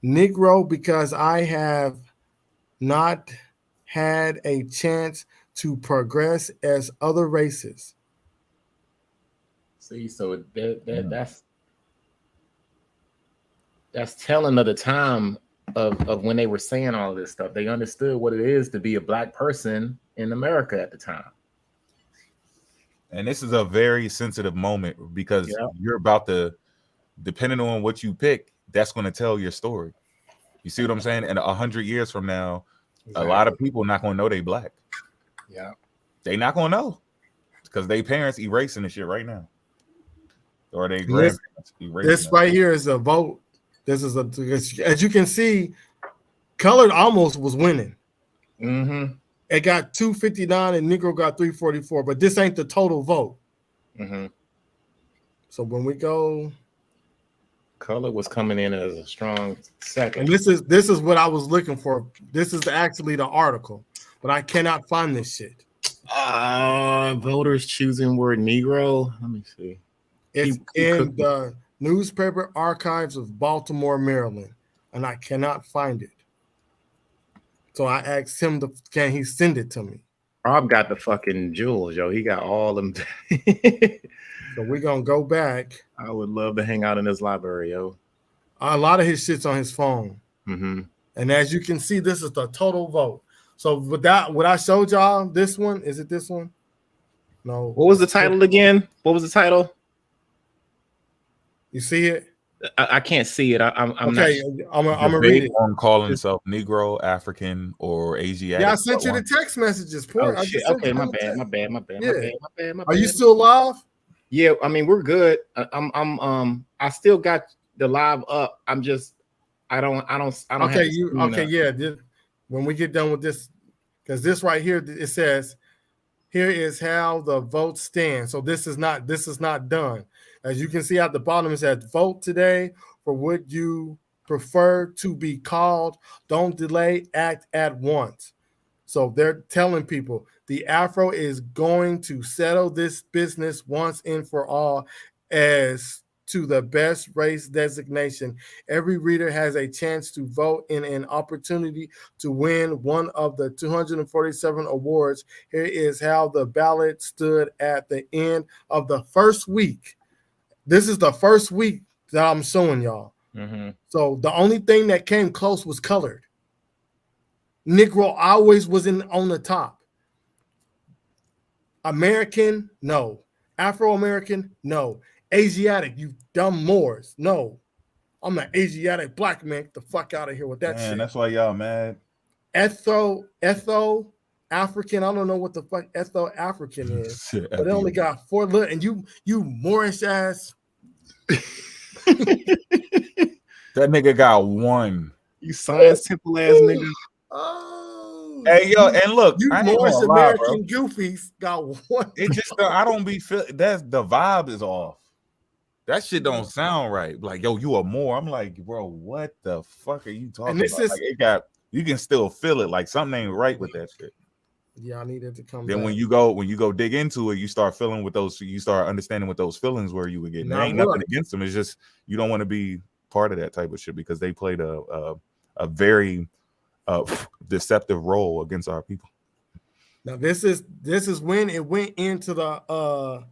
Negro, because I have not had a chance to progress as other races. See, so that's telling of the time of when they were saying all this stuff. They understood what it is to be a black person in America at the time. And this is a very sensitive moment because you're about to, depending on what you pick, that's going to tell your story. You see what I'm saying? And 100 years from now, a lot of people not going to know they black. Yeah. They not going to know because they parents erasing the shit right now. Or they grandparents erasing this right here is a vote. This is as you can see, colored almost was winning. Mm-hmm. It got 259 and Negro got 344, but this ain't the total vote. Mm-hmm. So when we go, color was coming in as a strong second. And this is what I was looking for. This is actually the article, but I cannot find this shit. Voters choosing word Negro. Let me see. It's in the newspaper archives of Baltimore, Maryland, and I cannot find it. So I asked him, can he send it to me? Rob got the fucking jewels, yo. He got all them. So we're going to go back. I would love to hang out in his library, yo. A lot of his shit's on his phone. Mm-hmm. And as you can see, this is the total vote. So with that, what I showed y'all, this one, is it this one? No. What was the title again? What was the title? You see it? I can't see it. I'm okay. I'm gonna read it. On calling himself Negro, African, or Asiatic. Yeah, I sent you the text messages. Oh, shit. Okay, my bad. Are you still live? Yeah, I mean we're good. I still got the live up. I don't. Okay, yeah. When we get done with this, because this right here, it says, here is how the vote stands. So this is not done. As you can see at the bottom, it says vote today for what you prefer to be called. Don't delay, act at once. So they're telling people the Afro is going to settle this business once and for all as to the best race designation. Every reader has a chance to vote in an opportunity to win one of the 247 awards. Here is how the ballot stood at the end of the first week. This is the first week that I'm showing y'all. Mm-hmm. So the only thing that came close was colored. Negro always was on the top. American, no. Afro-American, no. Asiatic, you dumb Moors, no. I'm an Asiatic black man. Get the fuck out of here with that shit. That's why y'all mad. Etho, African. I don't know what the fuck Etho African is. But it only got 4 little, and you Moorish ass That nigga got one. You science temple ass nigga. Oh, hey yo, and look, you I ain't Morris gonna lie, American goofies got one. It just I don't be feel that's the vibe is off. That shit don't sound right. Like, yo, you are more. I'm like, bro, what the fuck are you talking And this about? is Like, it got you can still feel it. Like something ain't right with that shit. Yeah, I needed to come. Then back. when you go dig into it, you start feeling with those. You start understanding what those feelings were you were getting. There ain't nothing against them. It's just you don't want to be part of that type of shit because they played a very deceptive role against our people. Now this is when it went into the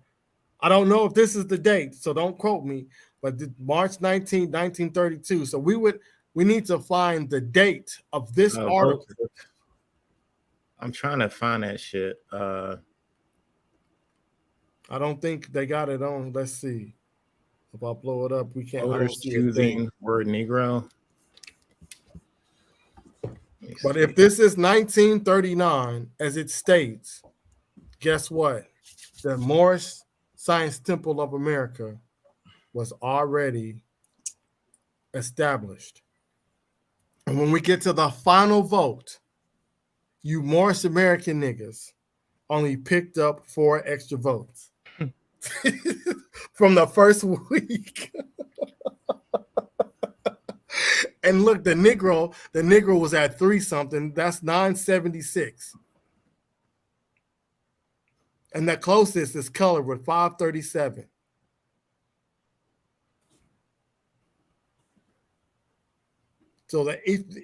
I don't know if this is the date, so don't quote me, but March 19, 1932. So we need to find the date of this article. I'm trying to find that shit. I don't think they got it on. Let's see. If I blow it up, we can't. Voters choosing word Negro. But if this is 1939, as it states, guess what? The Morris Science Temple of America was already established. And when we get to the final vote, you Morris American niggas only picked up 4 extra votes from the first week. And look, the Negro was at 3 something. That's 976. And the closest is color with 537. So the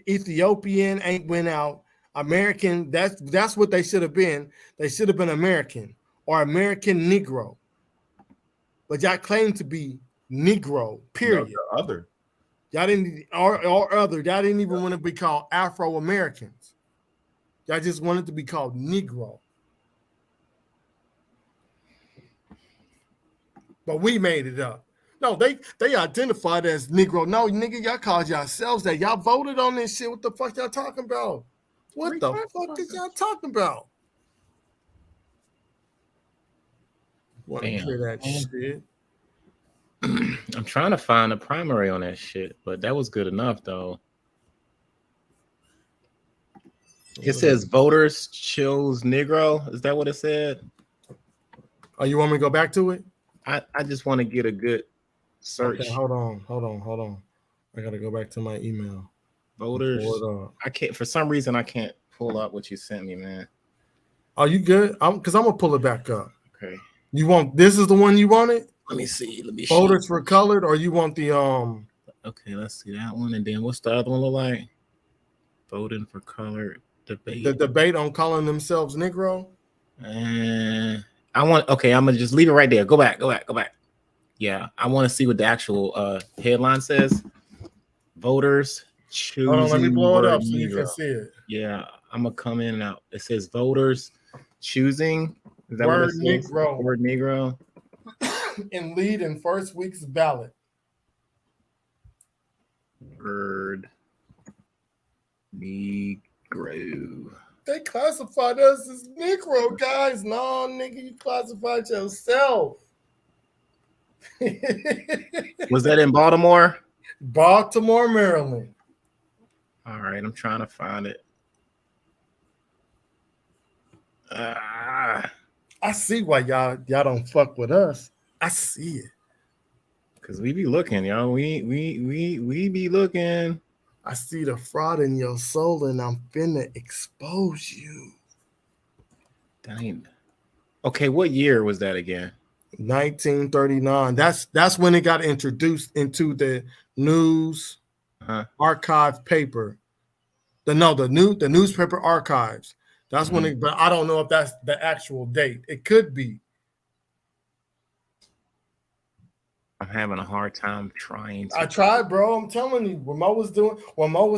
Ethiopian ain't went out. American, that's what they should have been. They should have been American or American Negro. But y'all claim to be Negro, period. No, other. Y'all didn't or other. Y'all didn't even want to be called Afro-Americans. Y'all just wanted to be called Negro. But we made it up. No, they identified as Negro. No, nigga, y'all called yourselves that. Y'all voted on this shit. What the fuck y'all talking about? What the fuck is y'all talking about? Want to hear that shit? I'm trying to find a primary on that shit, but that was good enough though. It says voters chose Negro. Is that what it said? Oh, you want me to go back to it? I just want to get a good search. Okay, hold on. I gotta go back to my email. Voters. I can't for some reason I can't pull up what you sent me, man. Are you good? Because I'm gonna pull it back up. Okay. You want this is the one you wanted? Let me see. Voters for colored, or you want the Okay, let's see that one, and then what's the other one look like? Voting for colored debate. The debate on calling themselves Negro. I'm gonna just leave it right there. Go back. Yeah, I want to see what the actual headline says. Voters choosing. Hold on, let me blow it up Negro. so you can see it. Yeah, I'm gonna come in and out. It says voters choosing. Is that word what it says? Negro. Word Negro. In lead in first week's ballot. Word Negro. They classified us as Negro, guys. No, nigga, you classified yourself. Was that in Baltimore? Baltimore, Maryland. All right, I'm trying to find it. I see why y'all don't fuck with us. I see it. Cause we be looking, y'all. We be looking. I see the fraud in your soul, and I'm finna expose you. Dang. Okay, what year was that again? 1939. That's when it got introduced into the news archive paper. The newspaper archives. That's when it, but I don't know if that's the actual date. It could be. I'm having a hard time trying to. I tried, bro. I'm telling you, when Mo was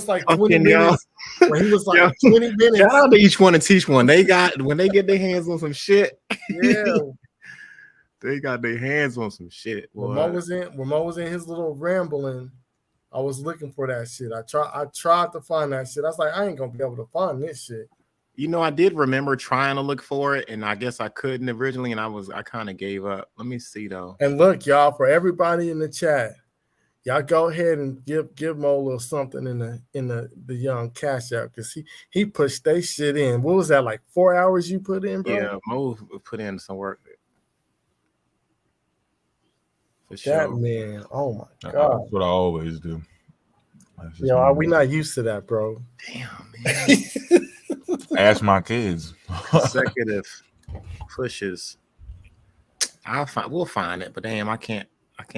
like 20 Fucking minutes, when he was like 20 minutes. Shout out to each one and teach one. They got when they get their hands on some shit. Yeah. They got their hands on some shit. When Mo was in his little rambling, I was looking for that shit. I tried to find that shit. I was like, I ain't gonna be able to find this shit. You know, I did remember trying to look for it, and I guess I couldn't originally, and I kind of gave up. Let me see though. And look, y'all, for everybody in the chat, y'all go ahead and give Mo a little something in the young cash out, because he pushed they shit in. What was that, like 4 hours you put in, bro? Yeah, Mo put in some work. For that sure. Man, oh my god, that's what I always do. Are we not used to that, bro? Damn, man. Ask my kids. Consecutive pushes. We'll find it, but damn, I can't.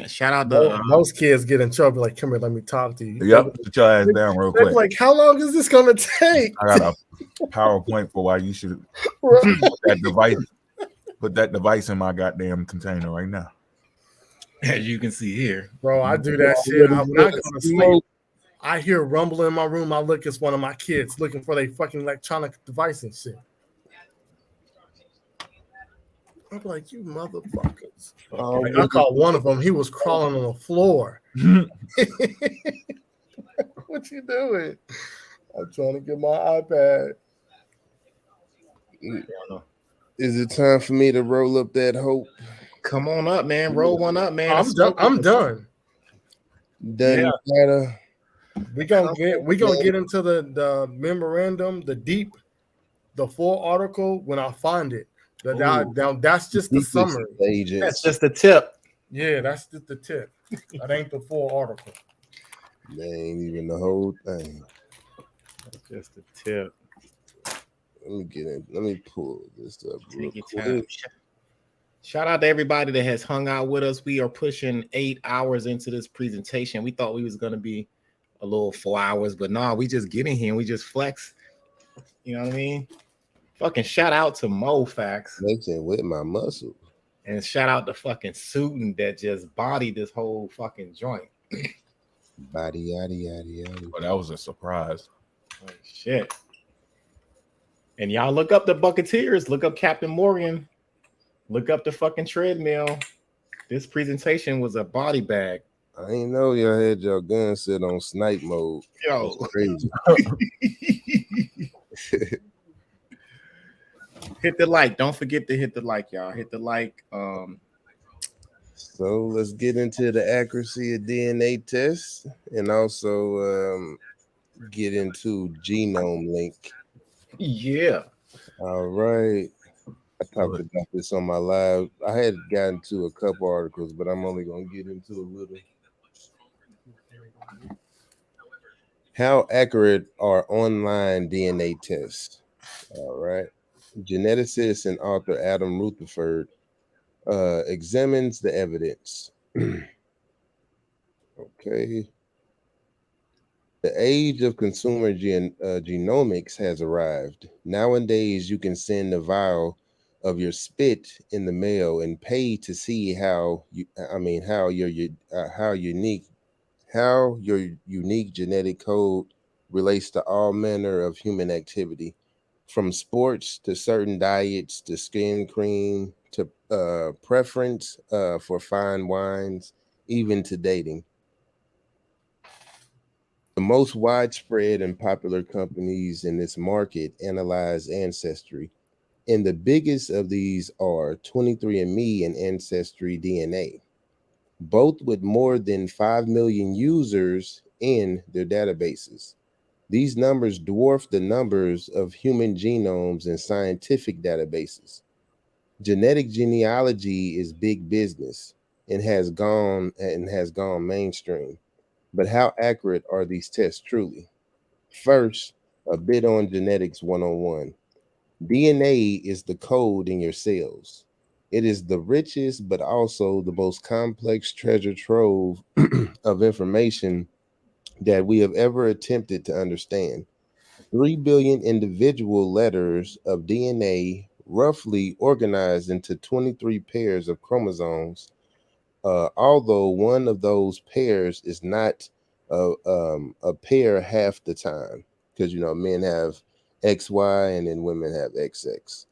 Shout out the most kids get in trouble. Like, come here, let me talk to you. Yep, put your ass down real quick. Like, how long is this gonna take? I got a PowerPoint for why you should put that device in my goddamn container right now. As you can see here, bro, I do that shit. When I go to sleep, I hear rumble in my room. I look, it's one of my kids looking for their fucking electronic device and shit. I'm like, you motherfuckers. I called one of them. He was crawling on the floor. What you doing? I'm trying to get my iPad. Is it time for me to roll up that hope? Come on up, man. Roll one up, man. I'm done. Done. Yeah. We gonna get into the memorandum, the full article when I find it. Now that's just the summary. That's just the tip. Yeah, that's just the tip. That ain't the full article. That ain't even the whole thing. That's just the tip. Let me get in. Let me pull this up. Take your time. Shout out to everybody that has hung out with us. We are pushing 8 hours into this presentation. We thought we was gonna be a little 4 hours, but no, we just get in here and we just flex. You know what I mean? Fucking shout out to Mo Facts. Flexing with my muscle. And shout out to fucking Suitin that just bodied this whole fucking joint. Body yaddy yaddy yaddy. Oh, that was a surprise. Oh, shit. And y'all look up the Bucketeers, look up Captain Morgan, look up the fucking treadmill. This presentation was a body bag. I ain't know y'all had your gun set on snipe mode. Yo, that's crazy. Hit the like. Don't forget to hit the like, y'all. Hit the like. So let's get into the accuracy of DNA tests and also get into genome link. Yeah. All right. I talked about this on my live. I had gotten to a couple articles, but I'm only going to get into a little. How accurate are online DNA tests? All right. Geneticist and author Adam Rutherford examines the evidence. Okay. The age of consumer genomics has arrived. Nowadays, you can send a vial of your spit in the mail and pay to see how your unique genetic code relates to all manner of human activity, from sports to certain diets to skin cream to preference for fine wines, even to dating. The most widespread and popular companies in this market analyze ancestry, and the biggest of these are 23andMe and Ancestry DNA, both with more than 5 million users in their databases. These numbers dwarf the numbers of human genomes in scientific databases. Genetic genealogy is big business and has gone mainstream. But how accurate are these tests truly? First, a bit on genetics 101. DNA is the code in your cells. It is the richest, but also the most complex treasure trove of information that we have ever attempted to understand. 3 billion individual letters of DNA, roughly organized into 23 pairs of chromosomes, although one of those pairs is not a pair half the time, because men have XY and then women have XX.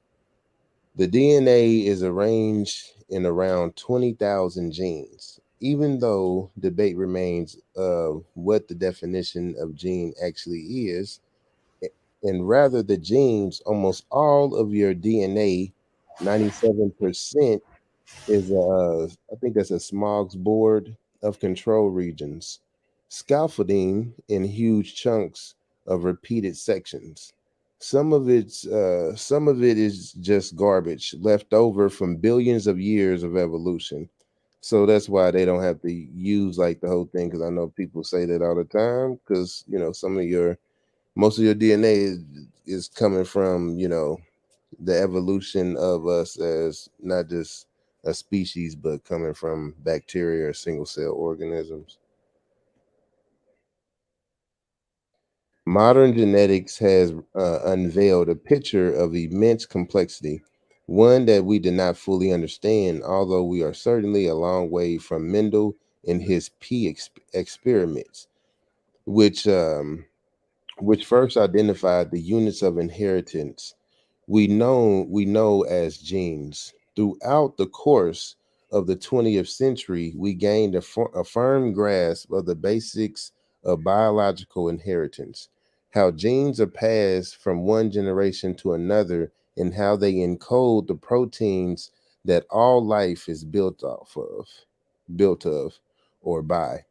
The DNA is arranged in around 20,000 genes, even though debate remains what the definition of gene actually is. And rather the genes, almost all of your DNA, 97% is I think that's a smorgasbord of control regions, scaffolding in huge chunks of repeated sections. Some of it is just garbage left over from billions of years of evolution. So that's why they don't have to use like the whole thing, because I know people say that all the time, because most of your DNA is coming from the evolution of us as not just a species, but coming from bacteria or single cell organisms. Modern genetics has unveiled a picture of immense complexity, one that we did not fully understand, although we are certainly a long way from Mendel and his experiments, which which first identified the units of inheritance we know as genes. Throughout the course of the 20th century, we gained a firm grasp of the basics of biological inheritance, how genes are passed from one generation to another, and how they encode the proteins that all life is built of, or by.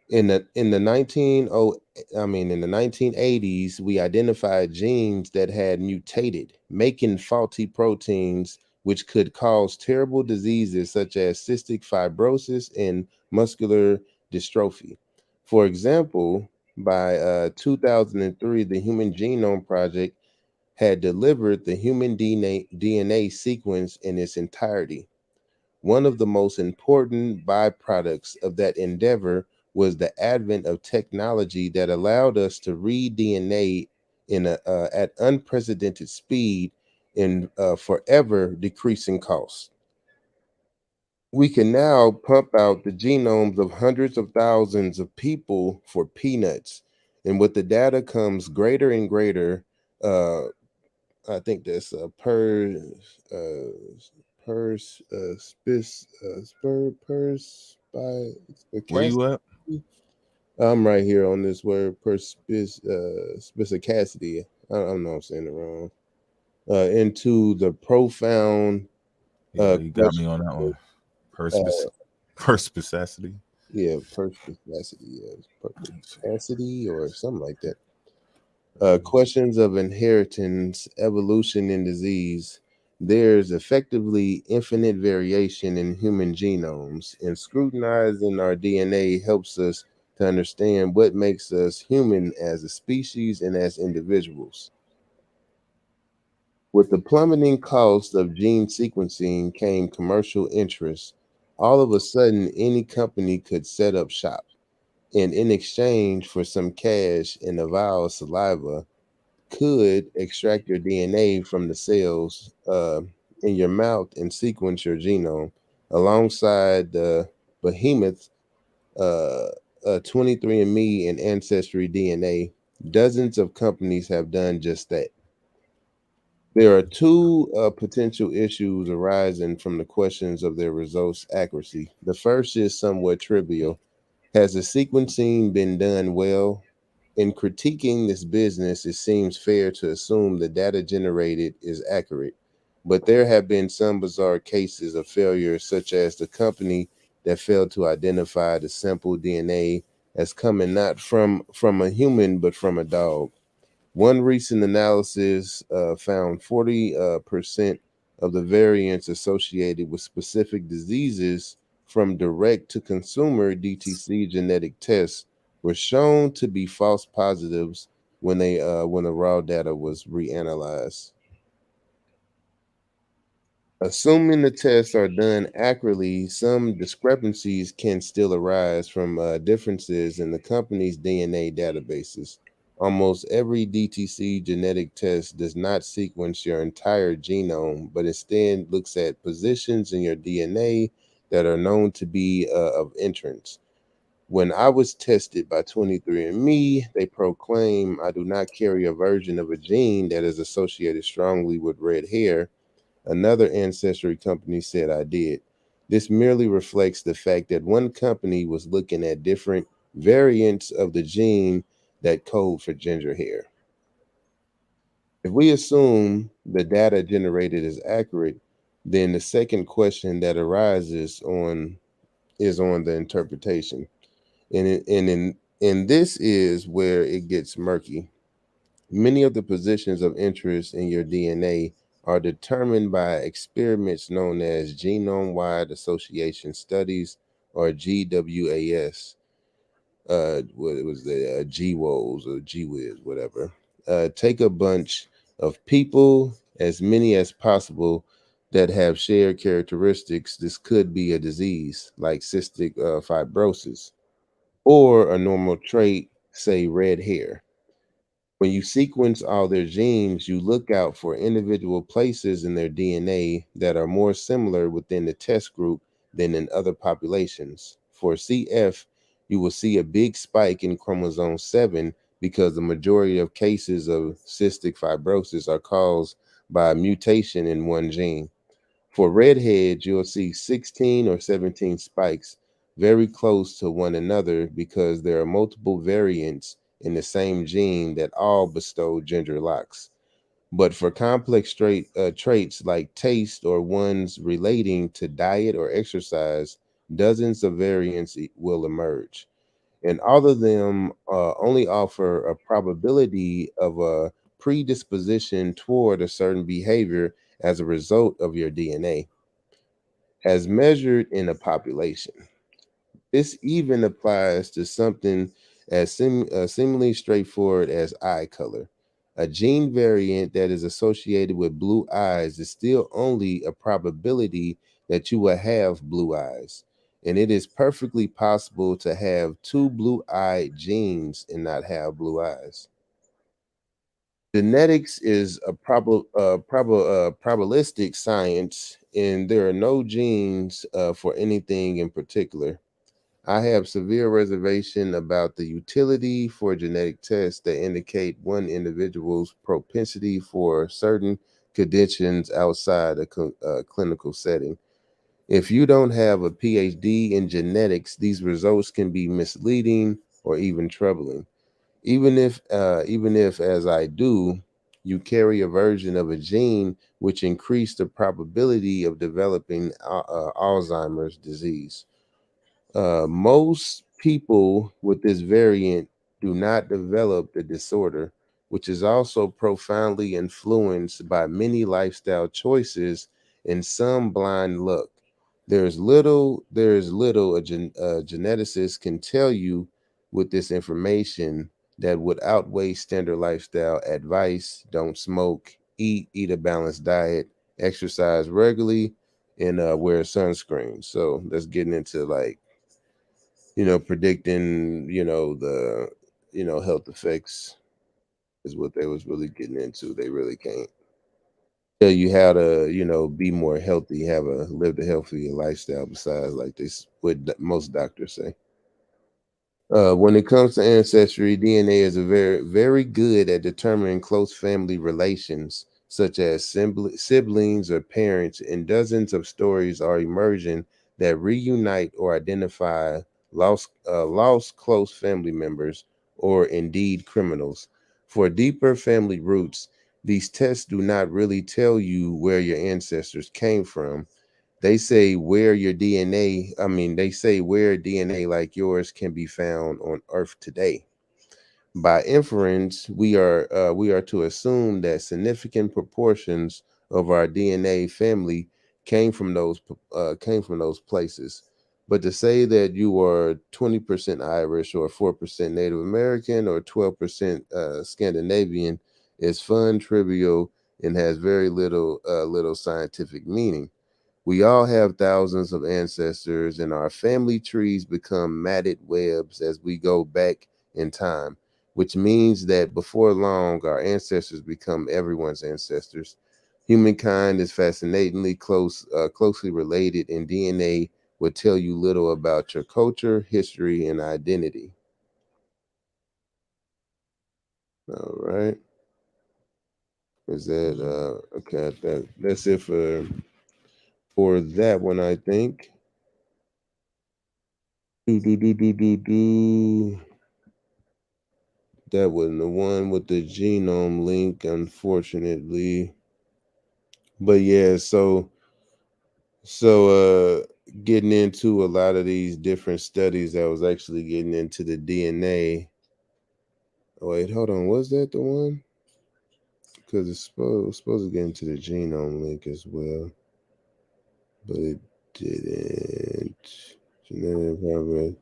In the 1980s, we identified genes that had mutated, making faulty proteins which could cause terrible diseases such as cystic fibrosis and muscular dystrophy. For example, by 2003, the Human Genome Project had delivered the human DNA sequence in its entirety. One of the most important byproducts of that endeavor was the advent of technology that allowed us to read DNA at unprecedented speed and forever decreasing costs. We can now pump out the genomes of hundreds of thousands of people for peanuts, and with the data comes greater and greater. Uh, I think that's Where you at? I'm right here on this word perspicacity. I know I'm saying it wrong. Into the profound. Yeah, you got me question. on that one. Uh, Perspicacity. yeah, perspicacity, perspicacity, or something like that. Questions of inheritance, evolution, and disease. There's effectively infinite variation in human genomes, and scrutinizing our DNA helps us to understand what makes us human as a species and as individuals. With the plummeting cost of gene sequencing came commercial interest. All of a sudden, any company could set up shop, and in exchange for some cash and a vial of saliva, could extract your DNA from the cells in your mouth and sequence your genome alongside the behemoth uh, 23andMe and Ancestry DNA. Dozens of companies have done just that. There are two potential issues arising from the questions of their results accuracy. The first is somewhat trivial. Has the sequencing been done well? In critiquing this business, it seems fair to assume the data generated is accurate, but there have been some bizarre cases of failure, such as the company that failed to identify the sample DNA as coming not from a human but from a dog. One recent analysis found 40% of the variants associated with specific diseases from direct to consumer DTC genetic tests were shown to be false positives when the raw data was reanalyzed. Assuming the tests are done accurately, some discrepancies can still arise from differences in the company's DNA databases. Almost every DTC genetic test does not sequence your entire genome, but instead looks at positions in your DNA that are known to be of interest. When I was tested by 23andMe, they proclaim I do not carry a version of a gene that is associated strongly with red hair. Another ancestry company said I did. This merely reflects the fact that one company was looking at different variants of the gene that code for ginger hair. If we assume the data generated is accurate, then the second question that arises is on the interpretation. And this is where it gets murky. Many of the positions of interest in your DNA are determined by experiments known as genome-wide association studies, or GWAS. What it was, the GWOS or GWIS, whatever. Take a bunch of people, as many as possible, that have shared characteristics. This could be a disease like cystic fibrosis, or a normal trait, say red hair. When you sequence all their genes, you look out for individual places in their DNA that are more similar within the test group than in other populations. For CF, you will see a big spike in chromosome 7 because the majority of cases of cystic fibrosis are caused by a mutation in one gene. For redheads, you'll see 16 or 17 spikes very close to one another because there are multiple variants in the same gene that all bestow ginger locks. But for complex traits like taste or ones relating to diet or exercise, dozens of variants will emerge. And all of them only offer a probability of a predisposition toward a certain behavior as a result of your DNA, as measured in a population. This even applies to something as seemingly straightforward as eye color. A gene variant that is associated with blue eyes is still only a probability that you will have blue eyes. And it is perfectly possible to have two blue-eyed genes and not have blue eyes. Genetics is a probabilistic science, and there are no genes for anything in particular. I have severe reservation about the utility for genetic tests that indicate one individual's propensity for certain conditions outside a clinical setting. If you don't have a PhD in genetics, these results can be misleading or even troubling. Even if, as I do, you carry a version of a gene which increase the probability of developing Alzheimer's disease. Most people with this variant do not develop the disorder, which is also profoundly influenced by many lifestyle choices and some blind luck. There is little a geneticist can tell you with this information that would outweigh standard lifestyle advice. Don't smoke, eat a balanced diet, exercise regularly, and wear sunscreen. So that's getting into, like, predicting, the, health effects is what they was really getting into. They really can't tell you how to, be more healthy, live a healthier lifestyle besides, like, this, what most doctors say. When it comes to ancestry, DNA is a very good at determining close family relations, such as siblings or parents, and dozens of stories are emerging that reunite or identify lost close family members, or indeed criminals. For deeper family roots, these tests do not really tell you where your ancestors came from. They say where DNA like yours can be found on Earth today. By inference, we are to assume that significant proportions of our DNA family came from those places. But to say that you are 20% Irish, or 4% Native American, or 12% Scandinavian is fun, trivial, and has very little scientific meaning. We all have thousands of ancestors, and our family trees become matted webs as we go back in time, which means that before long, our ancestors become everyone's ancestors. Humankind is fascinatingly closely related, and DNA will tell you little about your culture, history, and identity. All right. Is that okay? That's it for that one, I think. Do do do do do do. That wasn't the one with the genome link, unfortunately. But yeah, so getting into a lot of these different studies that was actually getting into the DNA. Wait, hold on, was that the one? Because it's supposed to get into the genome link as well, but it didn't. Genetic property.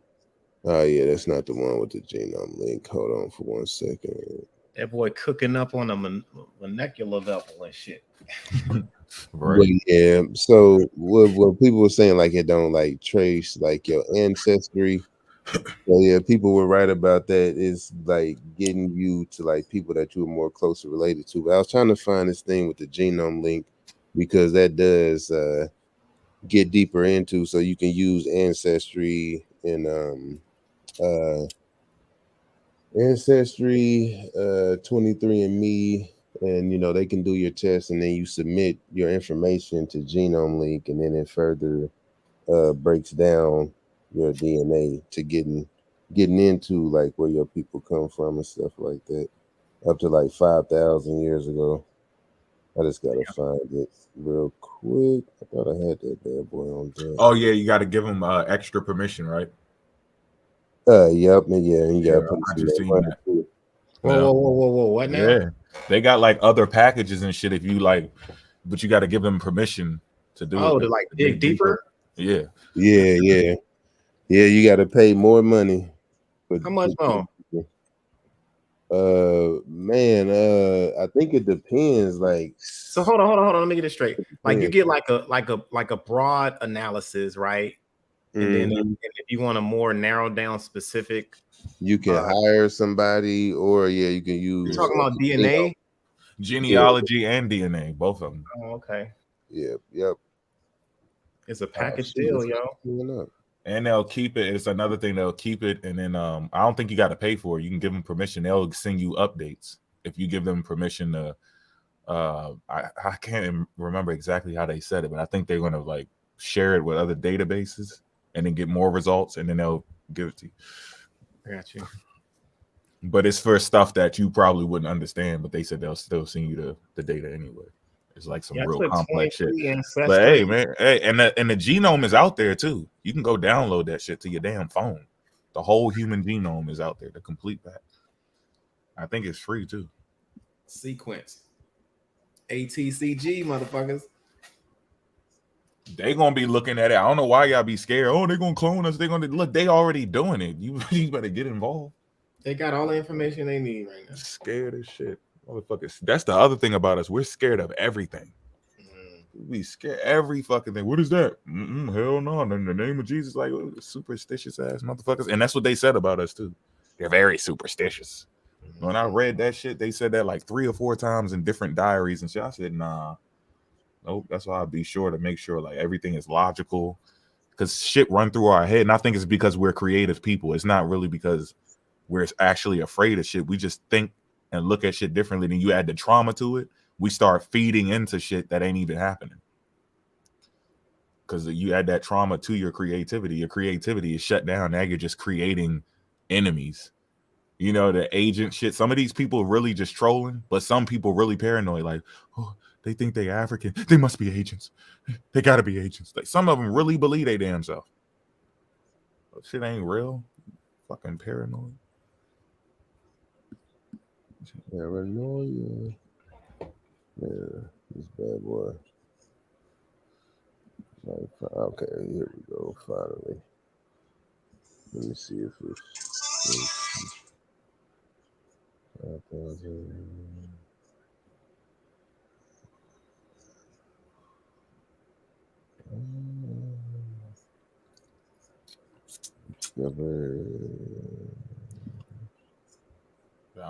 Oh yeah, that's not the one with the genome link. Hold on for 1 second. That boy cooking up on a molecular level and shit. Right. But yeah. So what people were saying, like, it don't like trace like your ancestry. So yeah, people were right about that. It's like getting you to like people that you are more closely related to. But I was trying to find this thing with the genome link because that does get deeper into, so you can use ancestry and Ancestry, 23andMe, and you know they can do your test, and then you submit your information to Genome Link, and then it further breaks down your DNA to getting into like where your people come from and stuff like that, up to like 5,000 years ago. I just gotta find it real quick. I thought I had that bad boy on deck. Oh yeah, you got to give them extra permission, right? Yep, and yeah, and you gotta put I just seen that. Whoa! What now? Yeah, they got like other packages and shit. If you like, but you got to give them permission to do it. Oh, to like dig deeper. Yeah. You got to pay more money. How much more? Man, I think it depends. Like, so hold on. Let me get it straight. Like, you get like a broad analysis, right? And then if you want a more narrowed down specific, you can hire somebody, or you can use. You're talking about DNA, genealogy, and DNA, both of them. Oh, okay. Yep. It's a package deal, yo. And they'll keep it. It's another thing, they'll keep it, and then I don't think you got to pay for it. You can give them permission. They'll send you updates if you give them permission to. I can't remember exactly how they said it, but I think they're gonna like share it with other databases and then get more results, and then they'll give it to you. Got you. But it's for stuff that you probably wouldn't understand. But they said they'll still send you the data anyway. It's like some real complex shit. But hey, man, and the genome is out there too. You can go download that shit to your damn phone. The whole human genome is out there, the complete pack. I think it's free too. Sequence. ATCG, motherfuckers. They gonna be looking at it. I don't know why y'all be scared. Oh, they're gonna clone us. They're gonna look. They already doing it. You better get involved. They got all the information they need right now. Scared as shit. Motherfuckers. That's the other thing about us. We're scared of everything. We scared every fucking thing. What is that? Hell no. In the name of Jesus, like superstitious ass motherfuckers. And that's what they said about us too. They're very superstitious. When I read that shit, they said that like 3 or 4 times in different diaries and shit. I said, nah. Nope. That's why I'd be sure to make sure like everything is logical. Because shit run through our head. And I think it's because we're creative people. It's not really because we're actually afraid of shit. We just think and look at shit differently. Then you add the trauma to it, we start feeding into shit that ain't even happening. Because you add that trauma to your creativity is shut down. Now you're just creating enemies. You know, the agent shit. Some of these people really just trolling, but some people really paranoid. Like, oh, they think they African. They must be agents. They gotta be agents. Like, some of them really believe they damn self. That shit ain't real. Fucking paranoid. Paranoia. Yeah, this bad boy. Okay, here we go. Finally, let me see if it's. I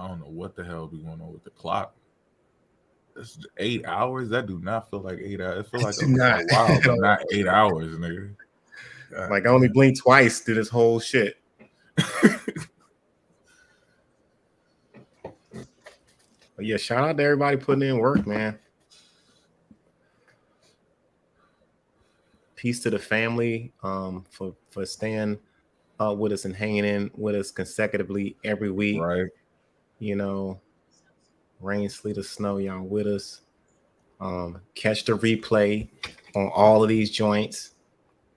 don't know what the hell be going on with the clock. It's 8 hours. That do not feel like 8 hours. It feel like a while, but not 8 hours, nigga. God, like I only blinked twice through this whole shit. But yeah, shout out to everybody putting in work, man. Peace to the family for staying with us and hanging in with us consecutively every week. Right. You know, rain, sleet, or snow, y'all with us. Catch the replay on all of these joints.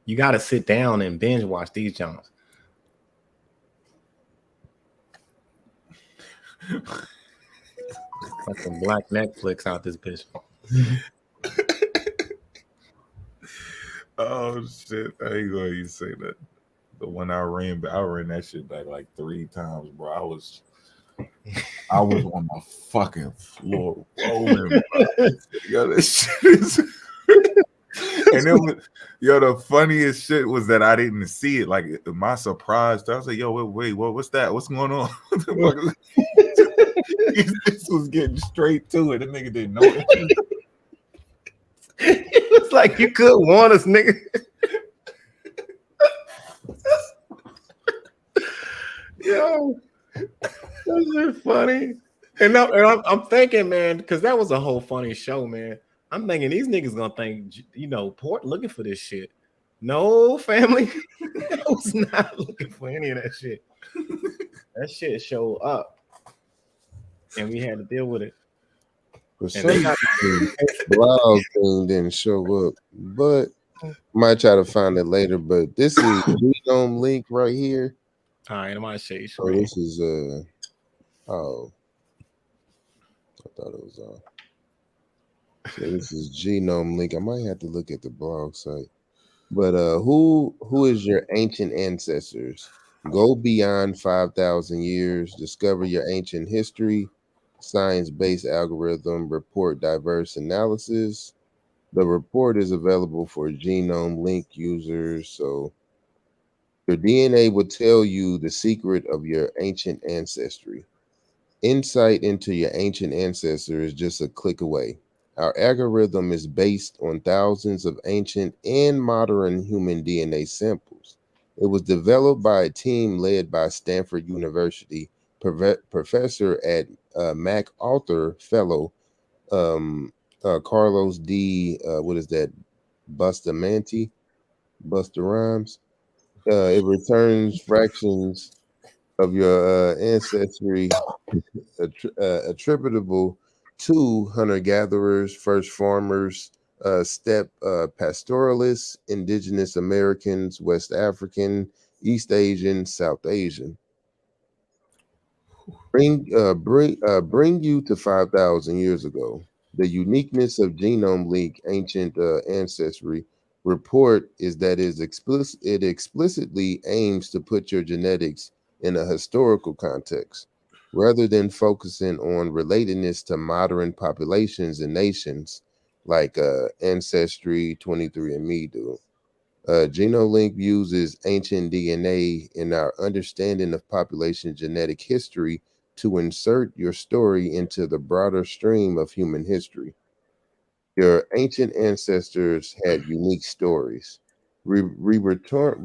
You got to sit down and binge watch these joints. Fucking black Netflix out this bitch. Oh shit! I ain't gonna you say that. The one I ran that shit back like 3 times, bro. I was on the fucking floor rolling, bro. Yo, this shit is. And then, the funniest shit was that I didn't see it. Like my surprise, I was like, "Yo, wait, what's that? What's going on?" This was getting straight to it. The nigga didn't know it. It was like you could warn us, nigga. Yo, that's funny. And I'm thinking, man, because that was a whole funny show, man. I'm thinking these niggas gonna think, Port looking for this shit. No, family, I was not looking for any of that shit. That shit showed up, and we had to deal with it. For some reason, blog thing didn't show up, but might try to find it later. But this is genome link right here. All right, I'm gonna show you. Oh, this is oh, I thought it was so this is genome link. I might have to look at the blog site. But who is your ancient ancestors? Go beyond 5,000 years. Discover your ancient history. Science-based algorithm. Report diverse analysis. The report is available for genome link users. So your DNA will tell you the secret of your ancient ancestry. Insight into your ancient ancestor is just a click away. Our algorithm is based on thousands of ancient and modern human DNA samples. It was developed by a team led by Stanford University professor at MacArthur Fellow Carlos D. What is that? Bustamante, Buster Rhymes. It returns fractions of your ancestry attributable to hunter-gatherers, first farmers, steppe pastoralists, indigenous Americans, West African, East Asian, South Asian. Bring you to 5,000 years ago. The uniqueness of Genome Link Ancient Ancestry report is that it explicitly aims to put your genetics in a historical context, rather than focusing on relatedness to modern populations and nations like Ancestry, 23andMe do. GenoLink uses ancient DNA in our understanding of population genetic history to insert your story into the broader stream of human history. Your ancient ancestors had unique stories. We return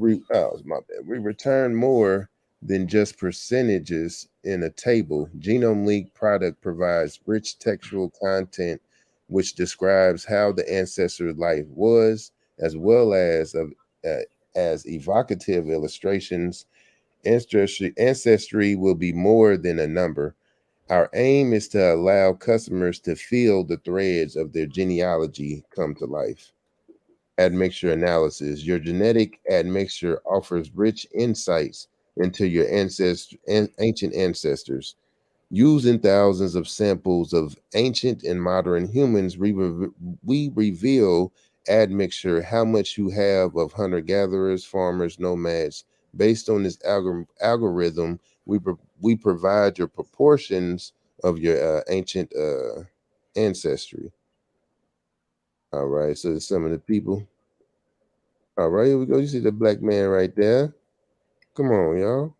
more than just percentages in a table. Genome Link product provides rich textual content which describes how the ancestor's life was, as well as evocative illustrations. Ancestry will be more than a number. Our aim is to allow customers to feel the threads of their genealogy come to life. Admixture analysis. Your genetic admixture offers rich insights into your ancient ancestors. Using thousands of samples of ancient and modern humans, we reveal admixture, how much you have of hunter-gatherers, farmers, nomads. Based on this algorithm, we provide your proportions of your ancient ancestry. All right, so some of the people. All right, here we go. You see the black man right there. Come on, y'all.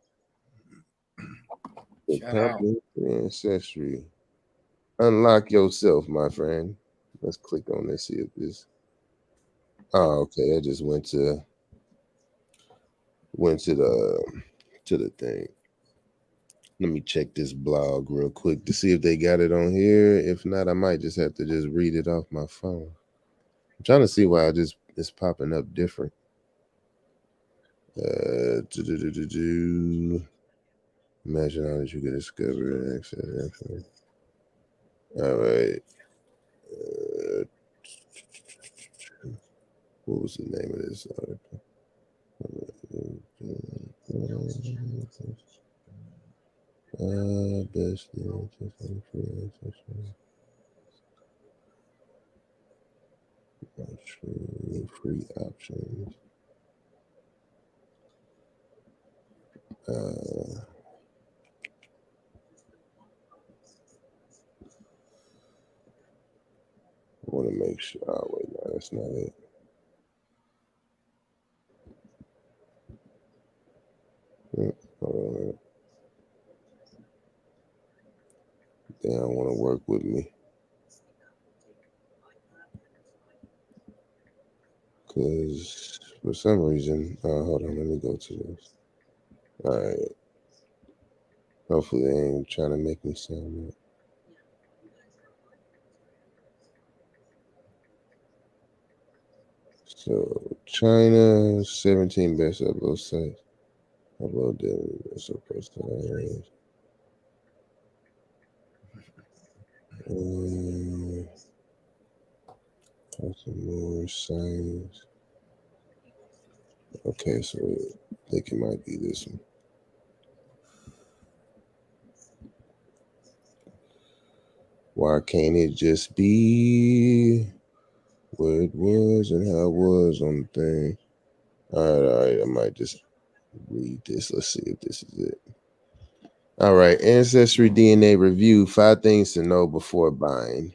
The comprehensive ancestry. Unlock yourself, my friend. Let's click on this, see if this. Oh, okay. I just went to the thing. Let me check this blog real quick to see if they got it on here. If not, I might just have to just read it off my phone. I'm trying to see why it's popping up different. Imagine how that you could discover and access information. All right. What was the name of this article? Best free options. I want to make sure. Oh, wait, no, that's not it. They don't want to work with me. Because for some reason, hold on, let me go to this. All right. Hopefully they ain't trying to make me sound that. So China, 17 best upload sites. Upload them. That's supposed to have. More science. Okay, so I think it might be this one. Why can't it just be what it was and how it was on the thing? All right. I might just read this. Let's see if this is it. All right. Ancestry DNA review. 5 things to know before buying.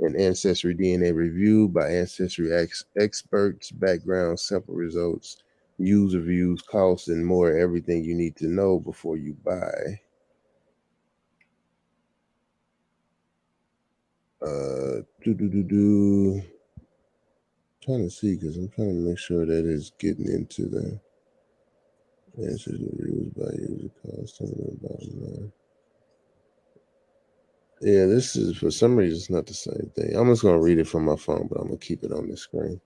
An Ancestry DNA review by Ancestry experts, background, sample results, user reviews, costs, and more. Everything you need to know before you buy. Trying to see because I'm trying to make sure that it's getting into the Ancestry reviews by user costs. Yeah, this is for some reason it's not the same thing. I'm just gonna read it from my phone, but I'm gonna keep it on the screen.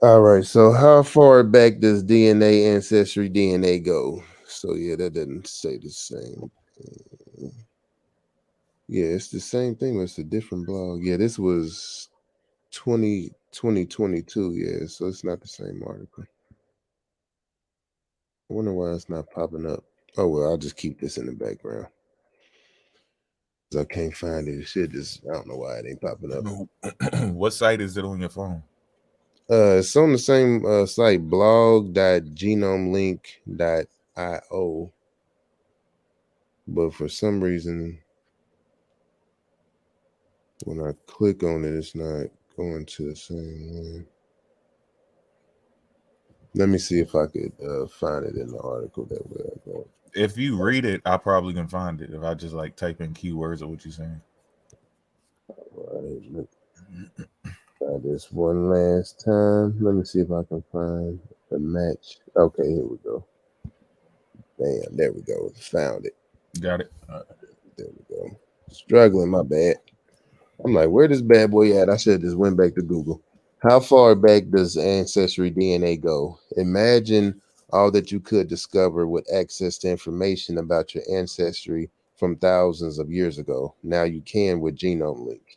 All right, so how far back does Ancestry DNA go? So yeah, that doesn't say the same thing. Yeah, it's the same thing, but it's a different blog. Yeah, this was 2022. Yeah, so it's not the same article. I wonder why it's not popping up. Oh well, I'll just keep this in the background. I can't find it. It should just, I don't know why it ain't popping up. What site is it on your phone? It's on the same site, blog.genomelink.io. But for some reason, when I click on it, it's not going to the same one. Let me see if I could find it in the article that way I go. If you read it, I probably can find it if I just like type in keywords of what you're saying. All right, let's try this one last time. Let me see if I can find the match. Okay, here we go. Damn, there we go. Found it. Got it. There we go. Struggling, my bad. I'm like, where this bad boy at? I should have just went back to Google. How far back does Ancestry DNA go? Imagine all that you could discover with access to information about your ancestry from thousands of years ago. Now you can with Genome Link.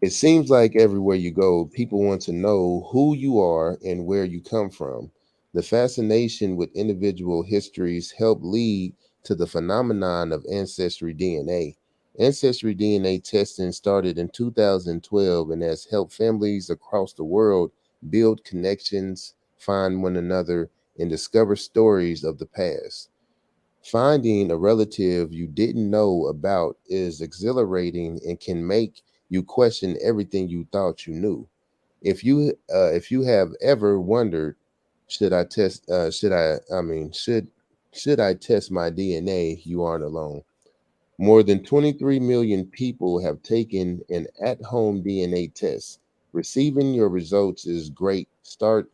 It seems like everywhere you go, people want to know who you are and where you come from. The fascination with individual histories helped lead to the phenomenon of Ancestry DNA. Ancestry DNA testing started in 2012 and has helped families across the world build connections, find one another, and discover stories of the past. Finding a relative you didn't know about is exhilarating and can make you question everything you thought you knew. If you have ever wondered, should I test should I test my DNA, you aren't alone. More than 23 million people have taken an at-home DNA test. Receiving your results is a great start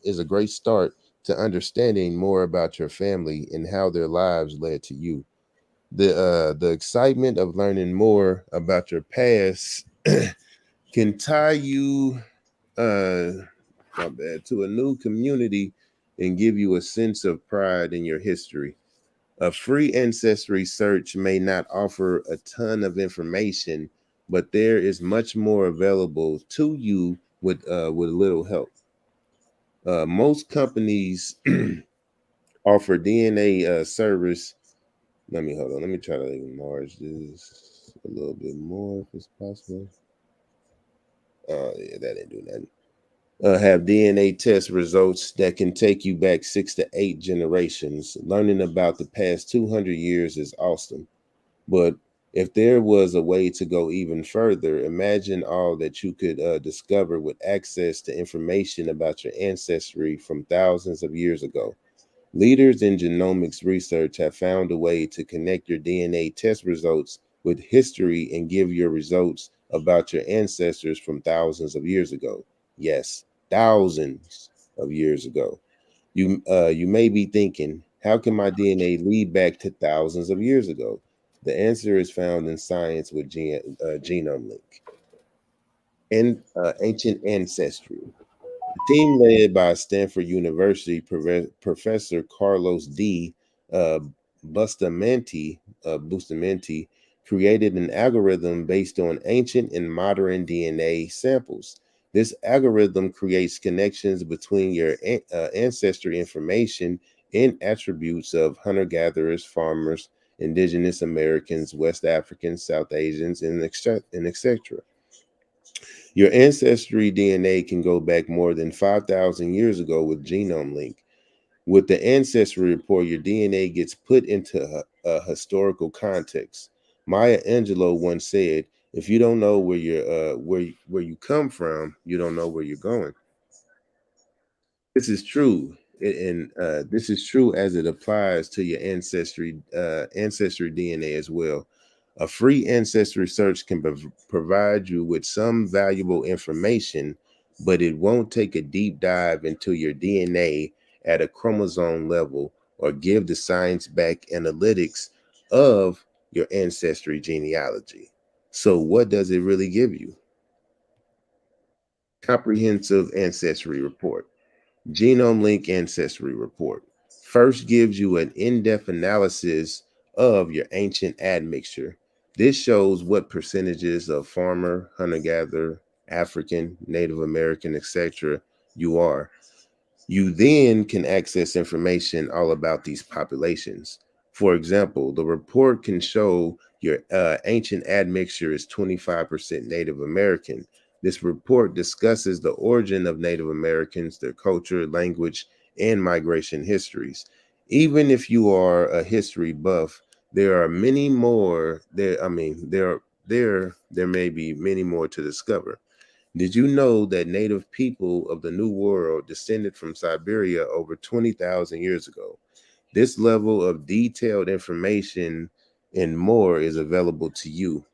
to understanding more about your family and how their lives led to you. The excitement of learning more about your past can tie you to a new community and give you a sense of pride in your history. A free ancestry search may not offer a ton of information, but there is much more available to you with little help. Most companies offer DNA service. Let me hold on. Let me try to enlarge this a little bit more if it's possible. Oh yeah, that didn't do nothing. Have DNA test results that can take you back 6 to 8 generations. Learning about the past 200 years is awesome. But if there was a way to go even further, imagine all that you could discover with access to information about your ancestry from thousands of years ago. Leaders in genomics research have found a way to connect your DNA test results with history and give your results about your ancestors from thousands of years ago. Yes, thousands of years ago. You may be thinking, how can my DNA lead back to thousands of years ago? The answer is found in Science with Genome Link and Ancient Ancestry. The team led by Stanford University Professor Carlos D. Uh, Bustamante created an algorithm based on ancient and modern DNA samples. This algorithm creates connections between your ancestry information and attributes of hunter-gatherers, farmers, indigenous Americans, West Africans, South Asians, and etc. Your ancestry DNA can go back more than 5,000 years ago with Genome Link. With the ancestry report, your DNA gets put into a historical context. Maya Angelou once said, "If you don't know where you come from, you don't know where you're going." This is true, and this is true as it applies to your ancestry DNA as well. A free ancestry search can provide you with some valuable information, but it won't take a deep dive into your DNA at a chromosome level or give the science-backed analytics of your ancestry genealogy. So, what does it really give you? Comprehensive ancestry report. Genome Link Ancestry Report first gives you an in-depth analysis of your ancient admixture. This shows what percentages of farmer, hunter-gatherer, African, Native American, etc. you are. You then can access information all about these populations. For example, the report can show your ancient admixture is 25% Native American. This report discusses the origin of Native Americans, their culture, language, and migration histories. Even if you are a history buff, there are many more. There may be many more to discover. Did you know that native people of the New World descended from Siberia over 20,000 years ago? This level of detailed information and more is available to you.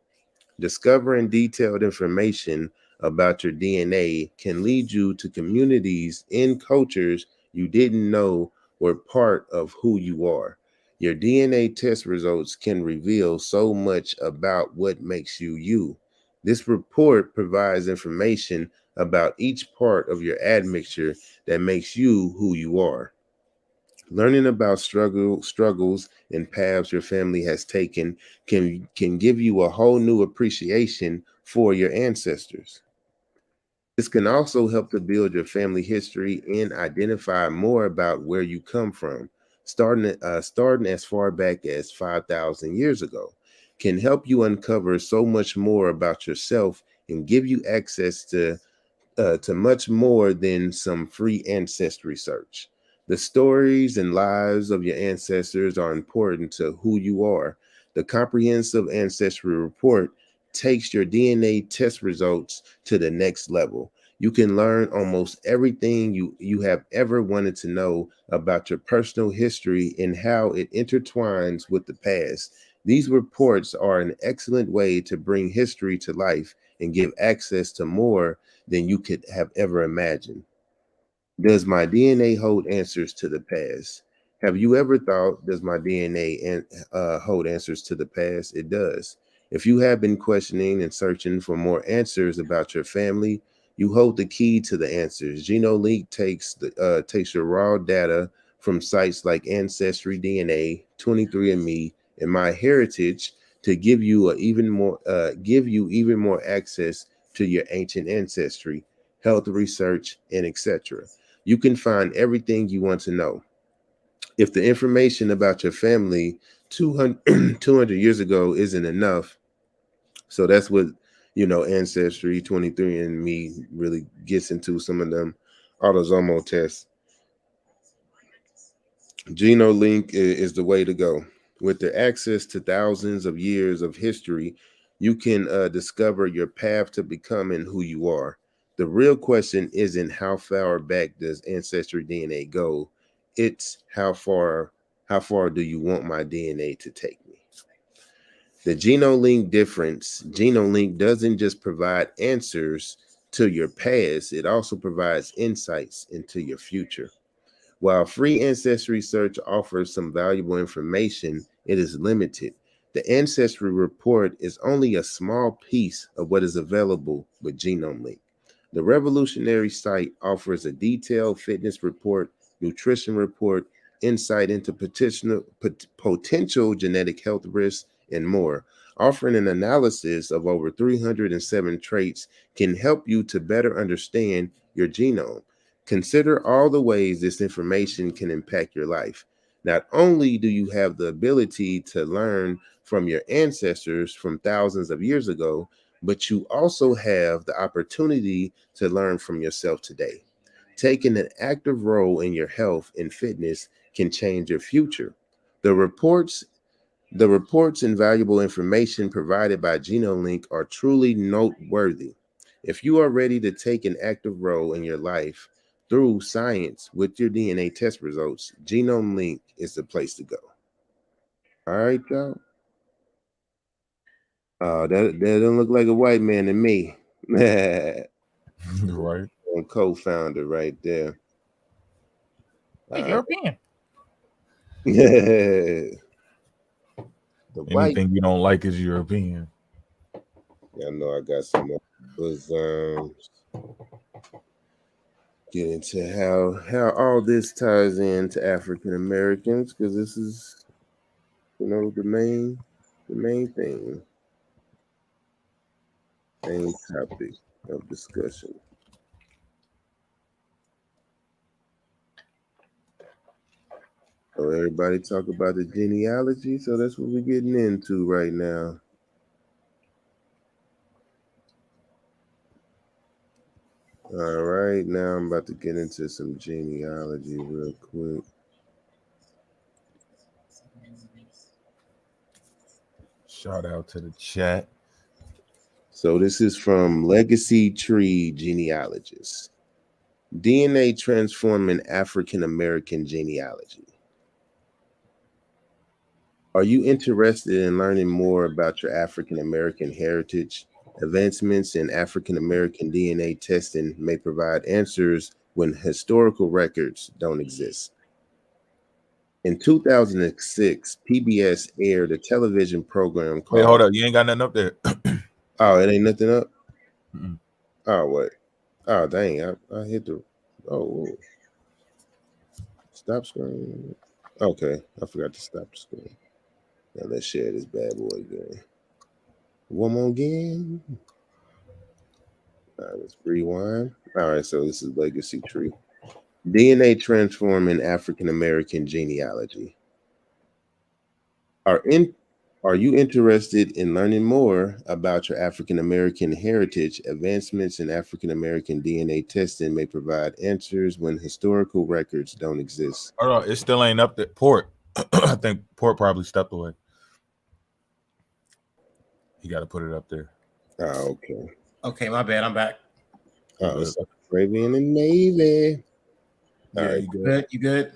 Discovering detailed information about your DNA can lead you to communities and cultures you didn't know were part of who you are. Your DNA test results can reveal so much about what makes you you. This report provides information about each part of your admixture that makes you who you are. Learning about struggles and paths your family has taken can give you a whole new appreciation for your ancestors. This can also help to build your family history and identify more about where you come from. Starting as far back as 5,000 years ago can help you uncover so much more about yourself and give you access to much more than some free ancestry search. The stories and lives of your ancestors are important to who you are. The comprehensive ancestry report takes your DNA test results to the next level. You can learn almost everything you have ever wanted to know about your personal history and how it intertwines with the past. These reports are an excellent way to bring history to life and give access to more than you could have ever imagined. Does my DNA hold answers to the past? Have you ever thought, does my DNA hold answers to the past? It does. If you have been questioning and searching for more answers about your family, You hold the key to the answers. GenoLink takes your raw data from sites like Ancestry, DNA, 23andMe, and MyHeritage to give you even more access to your ancient ancestry, health research, and etc. You can find everything you want to know. If the information about your family 200 years ago isn't enough, so that's what, Ancestry, 23andMe really gets into, some of them autosomal tests. GenoLink is the way to go. With the access to thousands of years of history, you can discover your path to becoming who you are. The real question isn't how far back does ancestry DNA go? It's how far do you want my DNA to take me? The GenoLink difference, GenoLink doesn't just provide answers to your past, it also provides insights into your future. While free ancestry search offers some valuable information, it is limited. The ancestry report is only a small piece of what is available with GenomeLink. The revolutionary site offers a detailed fitness report, nutrition report, insight into potential genetic health risks, and more. Offering an analysis of over 307 traits can help you to better understand your genome. Consider all the ways this information can impact your life. Not only do you have the ability to learn from your ancestors from thousands of years ago, but you also have the opportunity to learn from yourself today. Taking an active role in your health and fitness can change your future. The reports and valuable information provided by GenoLink are truly noteworthy. If you are ready to take an active role in your life through science with your DNA test results, GenomeLink is the place to go. All right, y'all. That don't look like a white man to me. Right. Co-founder right there. European. The Anything you don't like is European. I know I got some more bosoms. Get into how all this ties into African Americans, because this is, the main thing, main topic of discussion. So everybody talk about the genealogy, so that's what we're getting into right now. All right, now I'm about to get into some genealogy real quick. Shout out to the chat. So this is from Legacy Tree Genealogist. DNA transforming African American genealogy. Are you interested in learning more about your African American heritage? Advancements in African American DNA testing may provide answers when historical records don't exist. In 2006, PBS aired a television program called... Wait, hold up. You ain't got nothing up there. Oh, it ain't nothing up? Mm-mm. Oh, what? Oh, dang. I hit the... Oh, stop screen. Okay, I forgot to stop the screen. Now let's share this bad boy again. One more again. All right, let's rewind. All right, so this is Legacy Tree. DNA transforming African American genealogy. Are you interested in learning more about your African American heritage? Advancements in African American DNA testing may provide answers when historical records don't exist. Hold on, it still ain't up there. Port. I think Port probably stepped away. You got to put it up there. Oh, okay. Okay, my bad. I'm back. Oh, it's Gravy in the Navy. All right, you good? You good?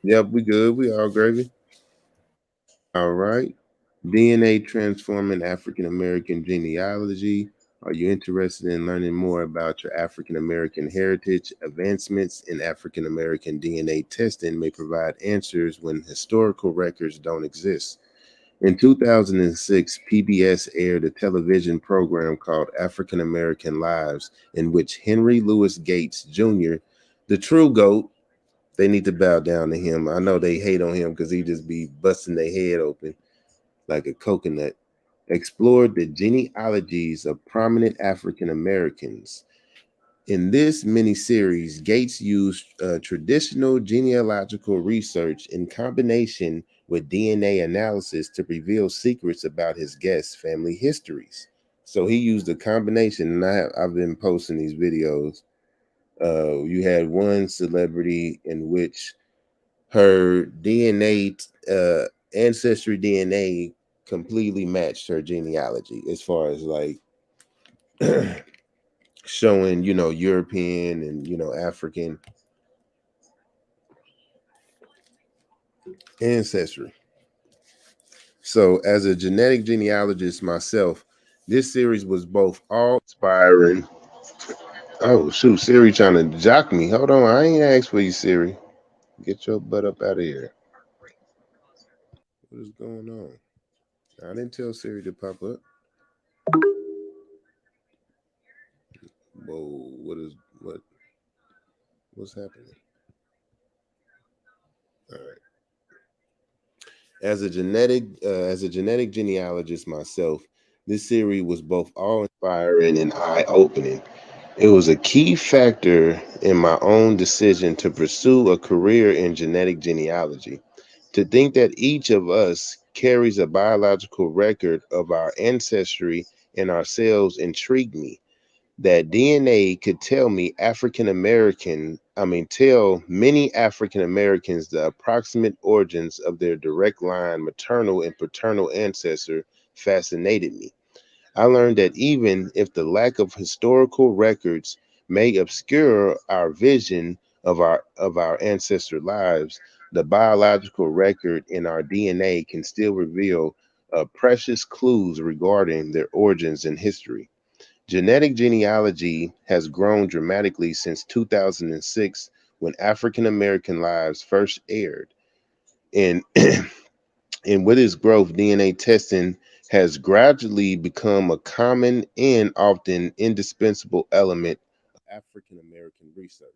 Yep, we good. We all gravy. All right. DNA transforming African American genealogy. Are you interested in learning more about your African American heritage? Advancements in African American DNA testing may provide answers when historical records don't exist. In 2006, PBS aired a television program called African American Lives, in which Henry Louis Gates Jr., the true GOAT, they need to bow down to him. I know they hate on him because he just be busting their head open like a coconut, explored the genealogies of prominent African Americans. In this miniseries, Gates used traditional genealogical research in combination with DNA analysis to reveal secrets about his guests' family histories. So he used a combination, and I've been posting these videos. You had one celebrity in which her DNA, ancestry DNA, completely matched her genealogy as far as like showing, European and, African ancestry. So, as a genetic genealogist myself, this series was both all inspiring. Oh, shoot, Siri trying to jock me. Hold on, I ain't asked for you, Siri. Get your butt up out of here. What is going on? I didn't tell Siri to pop up. Whoa, what's happening? All right. As a genetic genealogist myself, this series was both awe-inspiring and eye-opening. It was a key factor in my own decision to pursue a career in genetic genealogy. To think that each of us carries a biological record of our ancestry in ourselves intrigued me. That DNA could tell tell many African Americans the approximate origins of their direct line maternal and paternal ancestor fascinated me. I learned that even if the lack of historical records may obscure our vision of our ancestor lives, the biological record in our DNA can still reveal precious clues regarding their origins and history. Genetic genealogy has grown dramatically since 2006 when African American Lives first aired. And, and with its growth, DNA testing has gradually become a common and often indispensable element of African American research.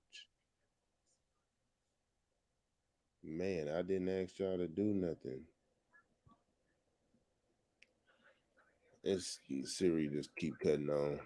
Man, I didn't ask y'all to do nothing. It's Siri just keep cutting on.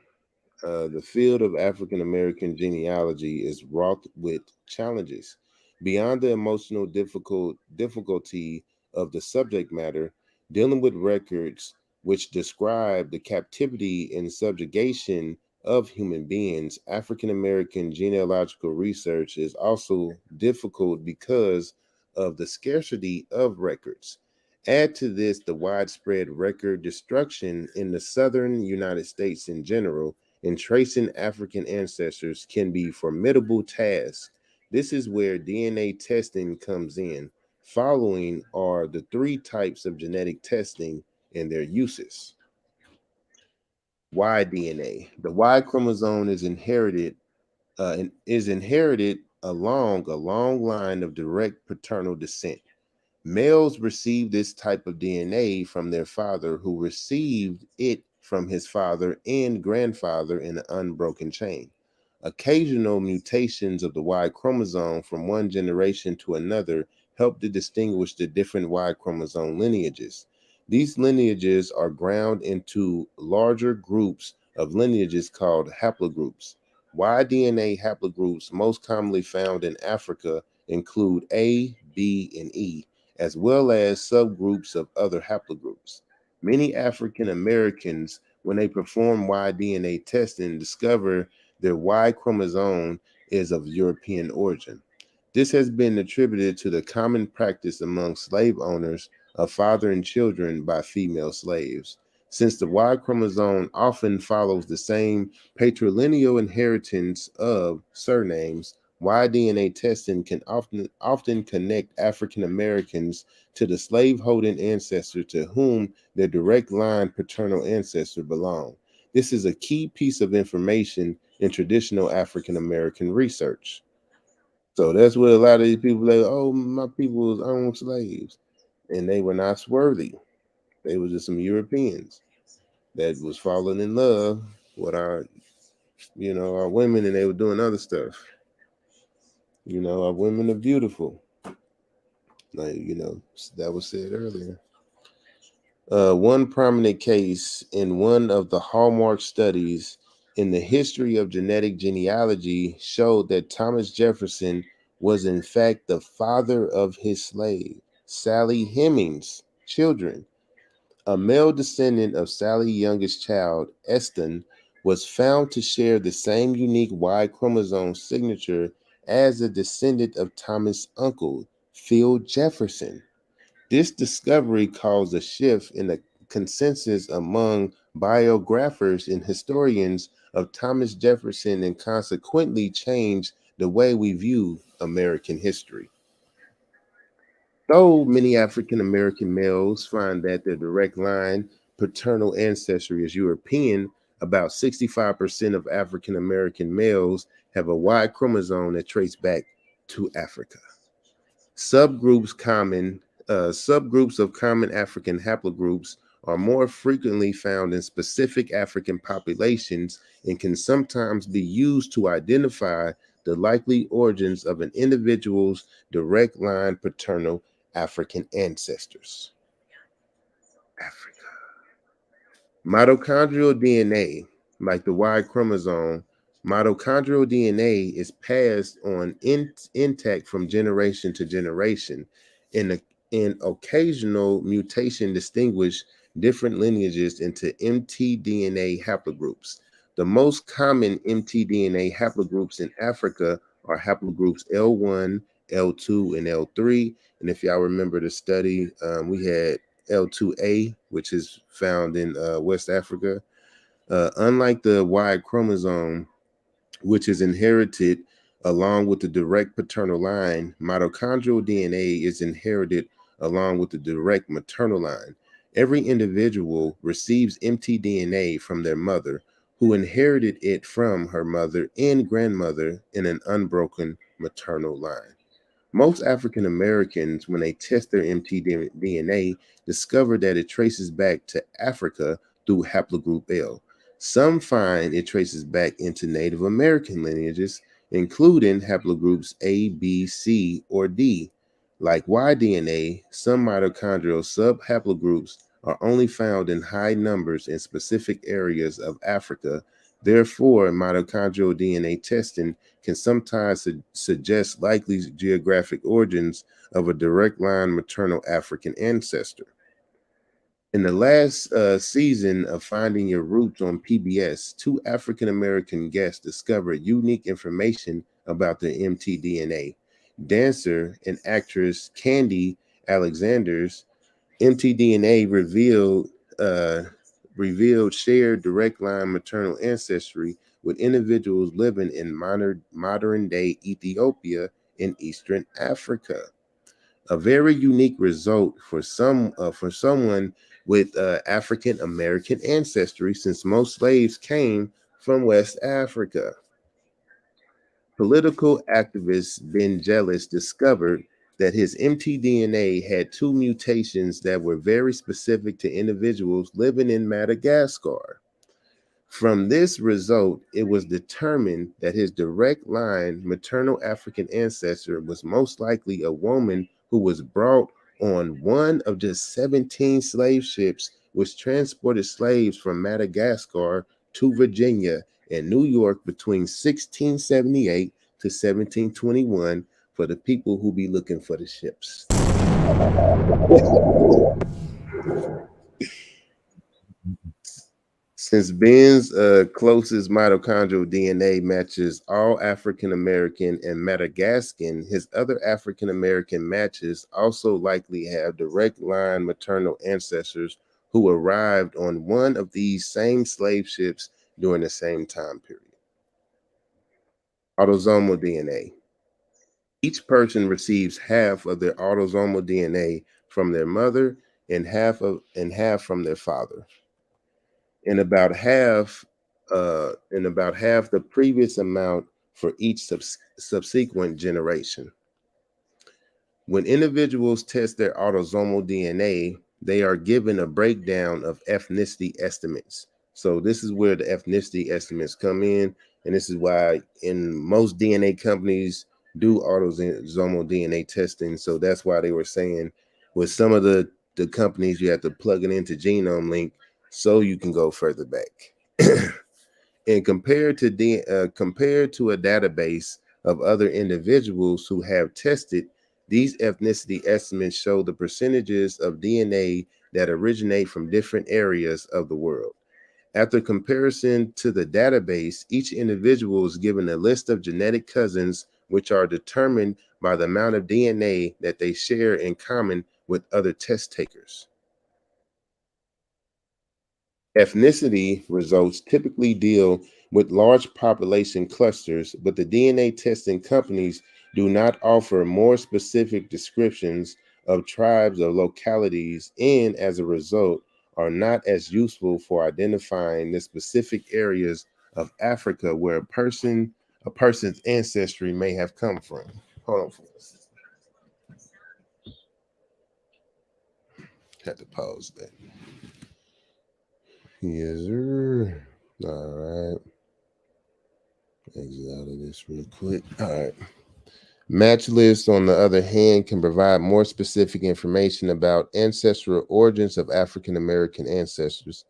The field of African American genealogy is wrought with challenges. Beyond the emotional difficulty of the subject matter, dealing with records which describe the captivity and subjugation of human beings, African American genealogical research is also difficult because of the scarcity of records. Add to this the widespread record destruction in the southern United States in general, and tracing African ancestors can be formidable task. This is where DNA testing comes in. Following are the three types of genetic testing and their uses. Y DNA. The Y chromosome is inherited along a long line of direct paternal descent. Males receive this type of DNA from their father, who received it from his father and grandfather in an unbroken chain. Occasional mutations of the Y chromosome from one generation to another help to distinguish the different Y chromosome lineages. These lineages are ground into larger groups of lineages called haplogroups. Y-DNA haplogroups most commonly found in Africa include A, B, and E, as well as subgroups of other haplogroups. Many African Americans, when they perform Y-DNA testing, discover their Y chromosome is of European origin. This has been attributed to the common practice among slave owners of fathering children by female slaves. Since the Y chromosome often follows the same patrilineal inheritance of surnames, Y-DNA testing can often connect African Americans to the slave-holding ancestor to whom their direct line paternal ancestor belonged. This is a key piece of information in traditional African American research. So that's what a lot of these people like, oh, my people was owned slaves, and they were not swarthy. They were just some Europeans that was falling in love with our women, and they were doing other stuff. Our women are beautiful. Like, that was said earlier. One prominent case in one of the hallmark studies in the history of genetic genealogy showed that Thomas Jefferson was in fact the father of his slave, Sally Hemings' children. A male descendant of Sally's youngest child, Eston, was found to share the same unique Y chromosome signature as a descendant of Thomas' uncle, Phil Jefferson. This discovery caused a shift in the consensus among biographers and historians of Thomas Jefferson and consequently changed the way we view American history. Though many African American males find that their direct line paternal ancestry is European, about 65% of African American males have a Y chromosome that traces back to Africa. Subgroups of common African haplogroups are more frequently found in specific African populations and can sometimes be used to identify the likely origins of an individual's direct line paternal African ancestors. Africa. Mitochondrial DNA, like the Y chromosome, mitochondrial DNA is passed on intact from generation to generation. In occasional mutation distinguish different lineages into mtDNA haplogroups. The most common mtDNA haplogroups in Africa are haplogroups L1, L2, and L3. And if y'all remember the study, we had L2A, which is found in West Africa. Unlike the Y chromosome, which is inherited along with the direct paternal line, mitochondrial DNA is inherited along with the direct maternal line. Every individual receives mtDNA from their mother, who inherited it from her mother and grandmother in an unbroken maternal line. Most African Americans, when they test their mtDNA, discover that it traces back to Africa through haplogroup L. Some find it traces back into Native American lineages, including haplogroups A, B, C, or D. Like Y DNA, some mitochondrial subhaplogroups are only found in high numbers in specific areas of Africa. Therefore, mitochondrial DNA testing can sometimes suggest likely geographic origins of a direct line maternal African ancestor. In the last season of Finding Your Roots on PBS, two African American guests discovered unique information about their mtDNA. Dancer and actress Candy Alexander's mtDNA revealed shared direct line maternal ancestry with individuals living in modern day Ethiopia and Eastern Africa. A very unique result for someone with African American ancestry, since most slaves came from West Africa. Political activist Ben Jealous discovered that his mtDNA had two mutations that were very specific to individuals living in Madagascar. From this result, it was determined that his direct line maternal African ancestor was most likely a woman who was brought on one of just 17 slave ships which transported slaves from Madagascar to Virginia and New York between 1678 to 1721 for the people who be looking for the ships. Since Ben's closest mitochondrial DNA matches all African American and Madagascan, his other African American matches also likely have direct line maternal ancestors who arrived on one of these same slave ships during the same time period. Autosomal DNA. Each person receives half of their autosomal DNA from their mother and half from their father. And about half the previous amount for each subsequent generation. When individuals test their autosomal DNA, they are given a breakdown of ethnicity estimates. So this is where the ethnicity estimates come in, and this is why in most DNA companies do autosomal DNA testing. So that's why they were saying with some of the companies you have to plug it into Genome Link so you can go further back. And compared to a database of other individuals who have tested, these ethnicity estimates show the percentages of DNA that originate from different areas of the world. After comparison to the database, each individual is given a list of genetic cousins, which are determined by the amount of DNA that they share in common with other test takers. Ethnicity results typically deal with large population clusters, but the DNA testing companies do not offer more specific descriptions of tribes or localities, and as a result, are not as useful for identifying the specific areas of Africa where a person's ancestry may have come from. Hold on for us. Had to pause that. Yes, sir. All right. Exit out of this real quick. All right. Match lists, on the other hand, can provide more specific information about ancestral origins of African American ancestors.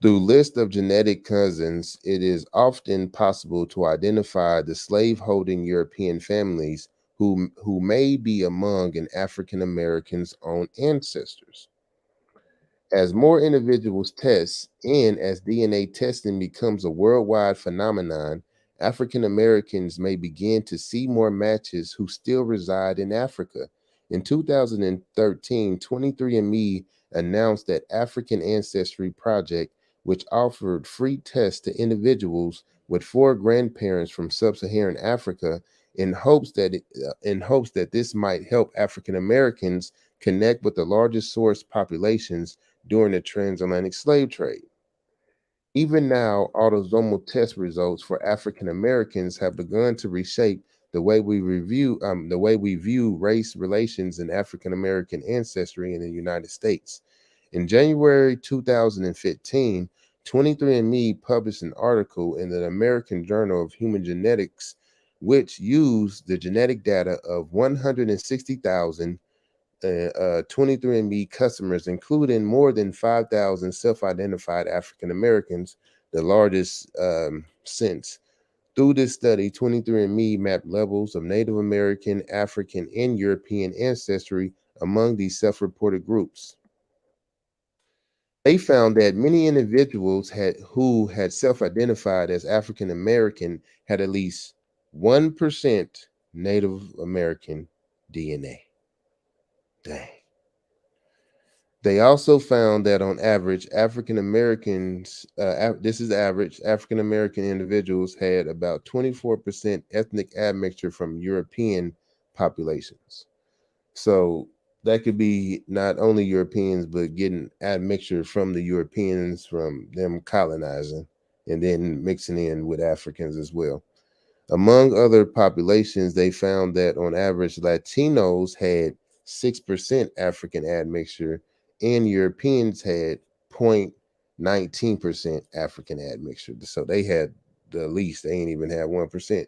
Through lists of genetic cousins, it is often possible to identify the slave-holding European families who may be among an African American's own ancestors. As more individuals test and as DNA testing becomes a worldwide phenomenon, African Americans may begin to see more matches who still reside in Africa. In 2013, 23andMe announced that African Ancestry Project, which offered free tests to individuals with 4 grandparents from sub-Saharan Africa, in hopes that this might help African Americans connect with the largest source populations during the transatlantic slave trade. Even now, autosomal test results for African Americans have begun to reshape the way we view race relations in African American ancestry in the United States. In January 2015, 23andMe published an article in the American Journal of Human Genetics, which used the genetic data of 160,000 23andMe customers, including more than 5,000 self-identified African Americans, the largest since. Through this study, 23andMe mapped levels of Native American, African, and European ancestry among these self-reported groups. They found that many individuals who had self-identified as African American had at least 1% Native American DNA. Dang. They also found that on average, African Americans, this is average, African American individuals had about 24% ethnic admixture from European populations. So that could be not only Europeans, but getting admixture from the Europeans, from them colonizing, and then mixing in with Africans as well. Among other populations, they found that on average, Latinos had 6% African admixture, and Europeans had 0.19% African admixture. So they had the least. They ain't even had 1%,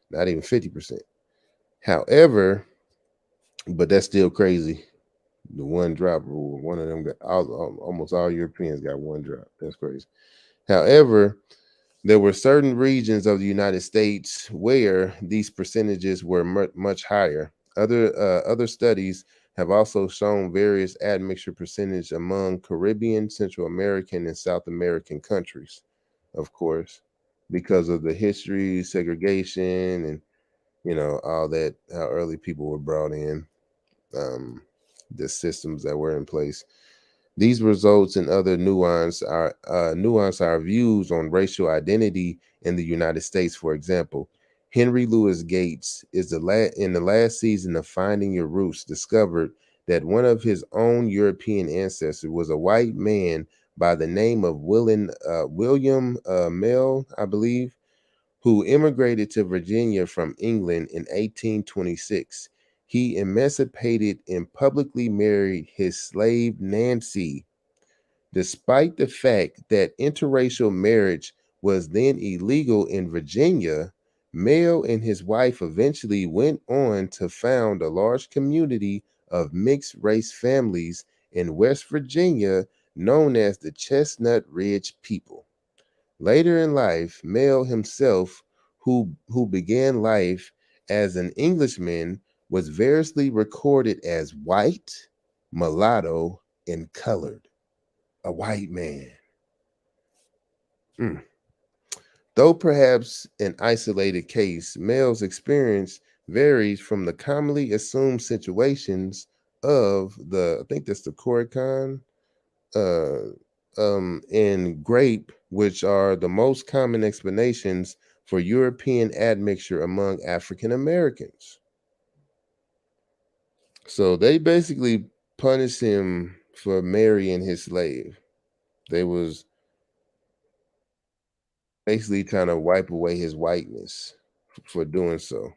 not even 50%. However, but that's still crazy. The one drop rule. One of them got almost all Europeans got one drop. That's crazy. However, there were certain regions of the United States where these percentages were much higher. Other studies have also shown various admixture percentage among Caribbean, Central American, and South American countries, of course, because of the history, segregation, and all that, how early people were brought in, the systems that were in place. These results and other nuance our views on racial identity in the United States. For example, Henry Louis Gates is in the last season of Finding Your Roots discovered that one of his own European ancestors was a white man by the name of William Mell, I believe, who immigrated to Virginia from England in 1826. he emancipated and publicly married his slave Nancy. Despite the fact that interracial marriage was then illegal in Virginia, Mel and his wife eventually went on to found a large community of mixed race families in West Virginia known as the Chestnut Ridge people. Later in life, Mel himself, who began life as an Englishman, was variously recorded as white, mulatto, and colored. A white man. Though perhaps an isolated case, Mel's experience varies from the commonly assumed situations of I think that's the Korakon, and grape, which are the most common explanations for European admixture among African Americans. So they basically punished him for marrying his slave. They was basically trying to wipe away his whiteness for doing so.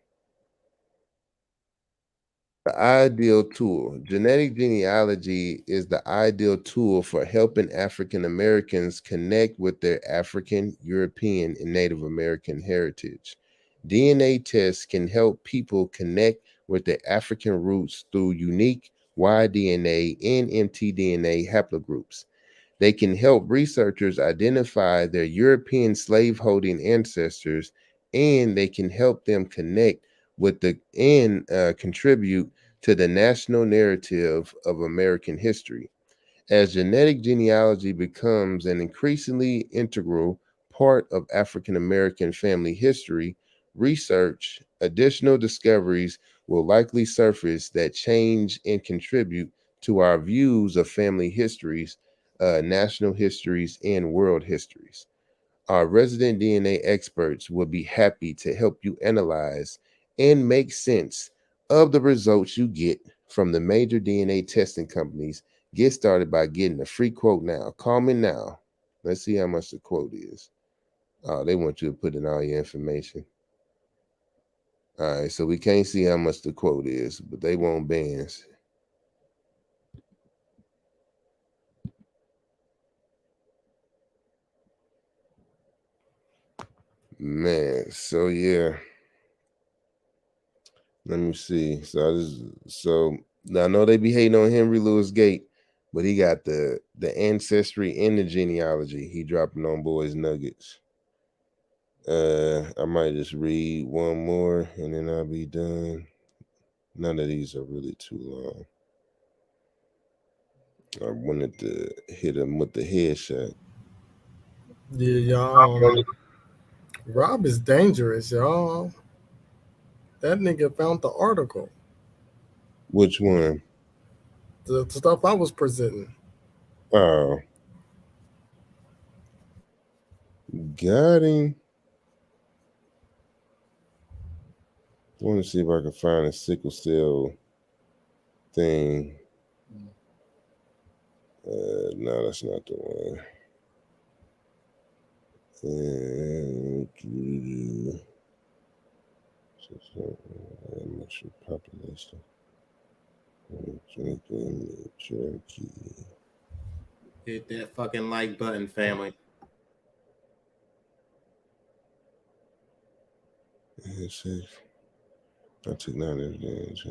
The ideal tool. Genetic genealogy is the ideal tool for helping African Americans connect with their African, European, and Native American heritage. DNA tests can help people connect with their African roots through unique Y-DNA and mtDNA haplogroups. They can help researchers identify their European slaveholding ancestors, and they can help them connect with contribute to the national narrative of American history. As genetic genealogy becomes an increasingly integral part of African American family history, research, additional discoveries will likely surface that change and contribute to our views of family histories, national histories, and world histories. Our resident DNA experts will be happy to help you analyze and make sense of the results you get from the major DNA testing companies. Get started by getting a free quote now. Call me now. Let's see how much the quote is. Oh, they want you to put in all your information. All right, so we can't see how much the quote is, but they want bands. Man, so yeah. Let me see. So now I know they be hating on Henry Louis Gate, but he got the ancestry and the genealogy. He dropping on boys nuggets. I might just read one more and then I'll be done. None of these are really too long. I wanted to hit him with the headshot. Yeah, y'all. Rob is dangerous, y'all. That nigga found the article. Which one? The stuff I was presenting. Oh. Got him. I want to see if I can find a sickle cell thing. No, that's not the one. Population. Cherokee. Hit that fucking like button, family. I took 9 evidence.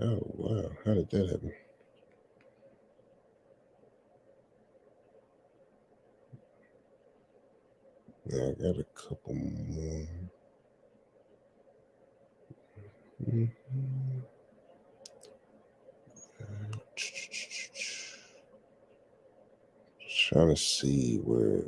Oh wow, how did that happen? Yeah, I got a couple more. Trying to see where.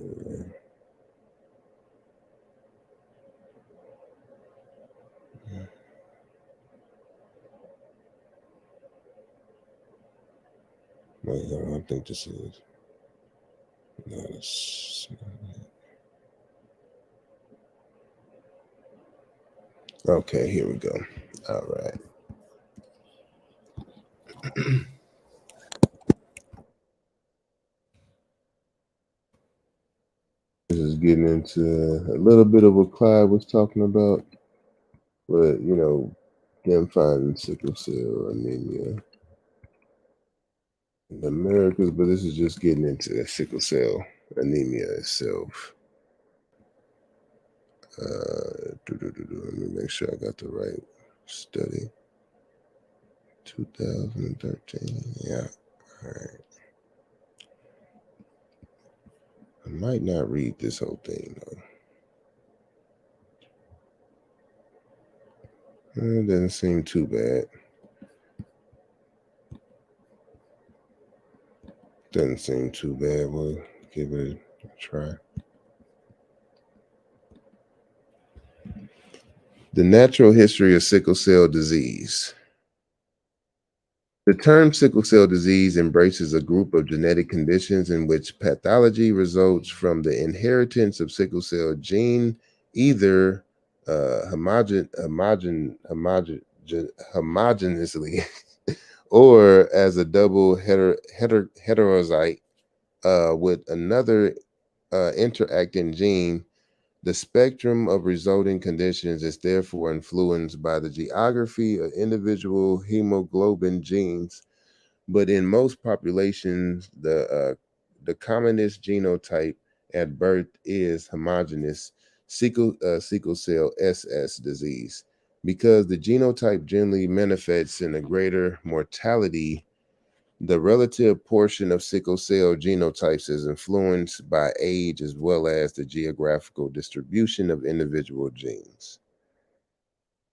Wait, I don't think this is. No, this. Okay, here we go. All right. This is getting into a little bit of what Clyde was talking about, but them finding sickle cell anemia in the Americas, but this is just getting into sickle cell anemia itself. Let me make sure I got the right study. 2013. Yeah. All right. I might not read this whole thing though. It doesn't seem too bad. Doesn't seem too bad. We'll give it a try. The natural history of sickle cell disease. The term sickle cell disease embraces a group of genetic conditions in which pathology results from the inheritance of sickle cell gene, either homogeneously or as a double heterozyte with another interacting gene. The spectrum of resulting conditions is therefore influenced by the geography of individual hemoglobin genes, but in most populations, the commonest genotype at birth is homogeneous sickle cell SS disease, because the genotype generally manifests in a greater mortality. The relative portion of sickle cell genotypes is influenced by age as well as the geographical distribution of individual genes.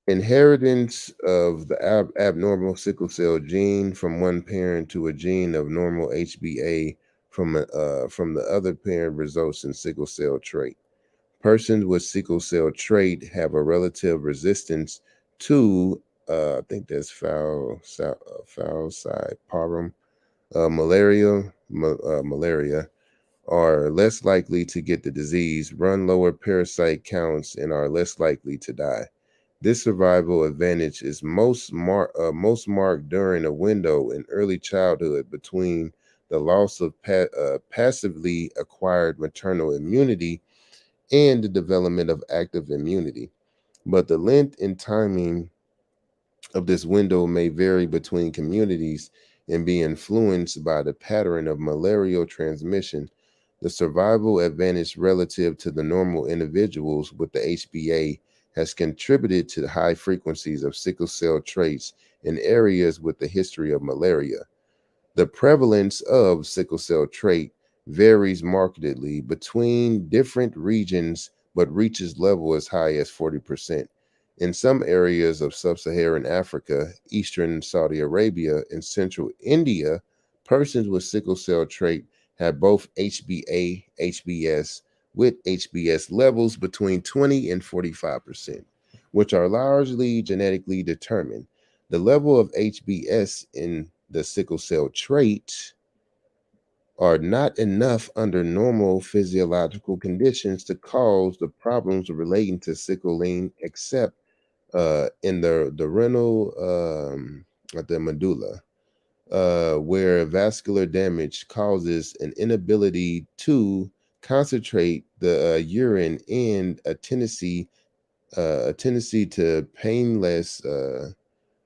Inheritance of the abnormal sickle cell gene from one parent to a gene of normal HBA from the other parent results in sickle cell trait. Persons with sickle cell trait have a relative resistance to, I think that's falciparum, malaria, are less likely to get the disease, run lower parasite counts, and are less likely to die. This survival advantage is most marked during a window in early childhood between the loss of passively acquired maternal immunity and the development of active immunity. But the length and timing of this window may vary between communities and be influenced by the pattern of malarial transmission. The survival advantage relative to the normal individuals with the HBA has contributed to the high frequencies of sickle cell traits in areas with the history of malaria. The prevalence of sickle cell trait varies markedly between different regions, but reaches level as high as 40%. In some areas of sub-Saharan Africa, eastern Saudi Arabia, and central India, persons with sickle cell trait have both HBA, HBS, with HBS levels between 20 and 45%, which are largely genetically determined. The level of HBS in the sickle cell trait are not enough under normal physiological conditions to cause the problems relating to sickling, except in the renal, the medulla, where vascular damage causes an inability to concentrate the urine and a tendency to painless.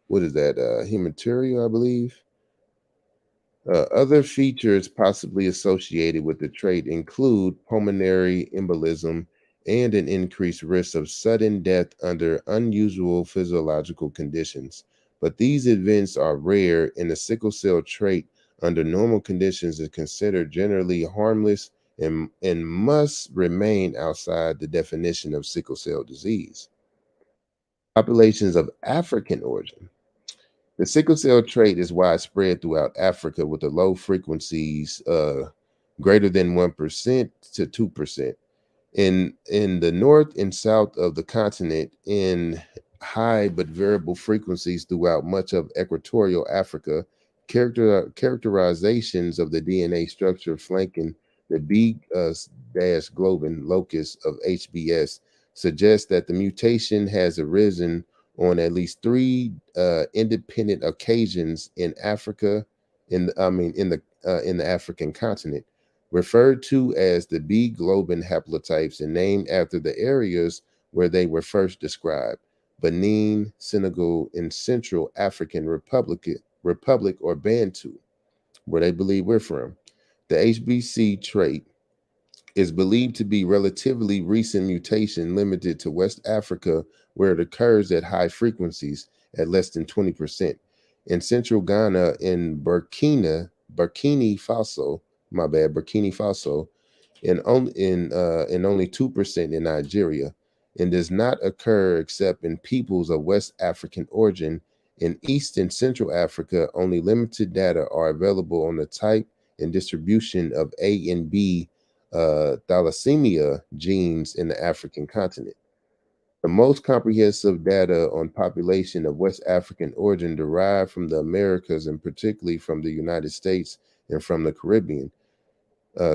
What is that? Hematuria, I believe. Other features possibly associated with the trait include pulmonary embolism and an increased risk of sudden death under unusual physiological conditions. But these events are rare, and the sickle cell trait under normal conditions is considered generally harmless and must remain outside the definition of sickle cell disease. Populations of African origin. The sickle cell trait is widespread throughout Africa with the low frequencies greater than 1% to 2%. In the north and south of the continent, in high but variable frequencies throughout much of equatorial Africa, characterizations of the DNA structure flanking the B-globin locus of HBS suggest that the mutation has arisen on at least three independent occasions in Africa, in the African continent. referred to as the B globin haplotypes and named after the areas where they were first described: Benin, Senegal, and Central African Republic or Bantu, where they believe we're from. The HBC trait is believed to be relatively recent mutation limited to West Africa, where it occurs at high frequencies at less than 20%. In central Ghana and Burkina Faso, and only 2% in Nigeria, and does not occur except in peoples of West African origin. In East and Central Africa, only limited data are available on the type and distribution of A and B thalassemia genes in the African continent. The most comprehensive data on population of West African origin derived from the Americas, and particularly from the United States and from the Caribbean.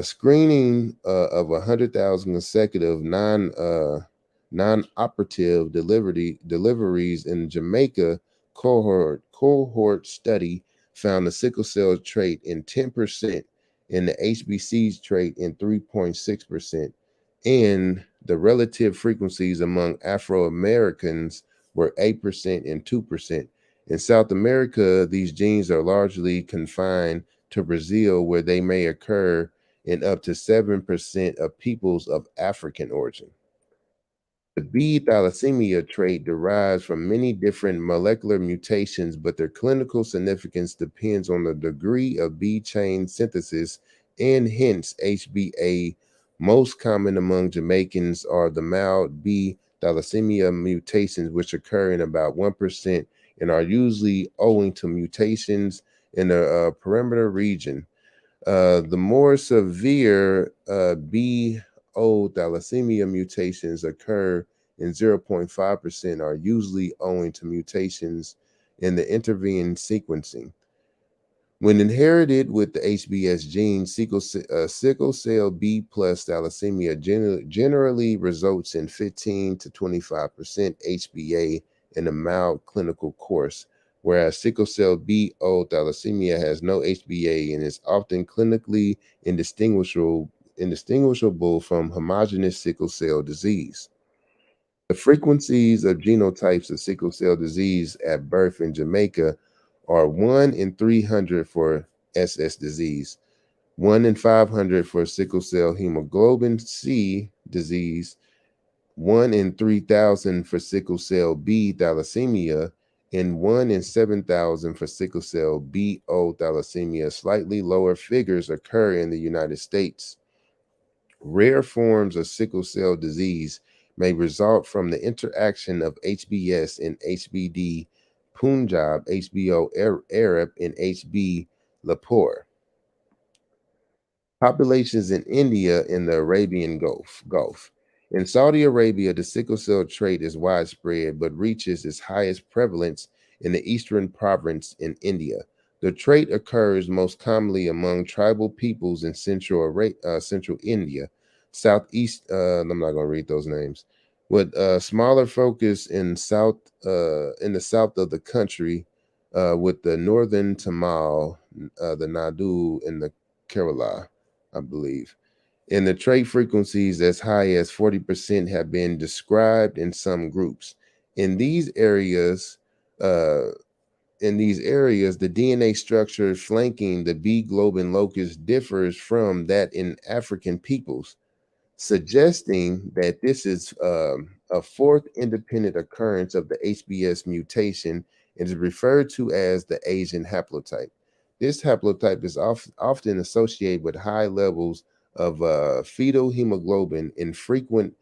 Screening of 100,000 consecutive non-operative deliveries in Jamaica cohort study found the sickle cell trait in 10%, in the HBC's trait in 3.6%, and the relative frequencies among Afro-Americans were 8% and 2%. In South America, these genes are largely confined to Brazil, where they may occur in up to 7% of peoples of African origin. The B thalassemia trait derives from many different molecular mutations, but their clinical significance depends on the degree of B chain synthesis and hence HBA. Most common among Jamaicans are the mild B thalassemia mutations, which occur in about 1% and are usually owing to mutations in the perimeter region. The more severe BO thalassemia mutations occur in 0.5% are usually owing to mutations in the intervening sequencing. When inherited with the HBS gene, sickle cell B plus thalassemia generally results in 15 to 25% HBA in a mild clinical course, whereas sickle cell BO thalassemia has no HBA and is often clinically indistinguishable from homogeneous sickle cell disease. The frequencies of genotypes of sickle cell disease at birth in Jamaica are 1 in 300 for SS disease, 1 in 500 for sickle cell hemoglobin C disease, 1 in 3,000 for sickle cell B thalassemia, and 1 in 7,000 for sickle cell BO thalassemia. Slightly lower figures occur in the United States. Rare forms of sickle cell disease may result from the interaction of HBS and HBD Punjab, HBO Arab, and HB Lahore. Populations in India and the Arabian Gulf. In Saudi Arabia, the sickle cell trait is widespread, but reaches its highest prevalence in the eastern province in India. The trait occurs most commonly among tribal peoples in central India, southeast. I'm not going to read those names. With smaller focus in the south of the country, with the northern Tamil, the Nadu, and the Kerala, I believe. And the trait frequencies as high as 40% have been described in some groups. In these areas, the DNA structure flanking the B globin locus differs from that in African peoples, suggesting that this is a fourth independent occurrence of the HBS mutation and is referred to as the Asian haplotype. This haplotype is often associated with high levels of fetal hemoglobin and frequent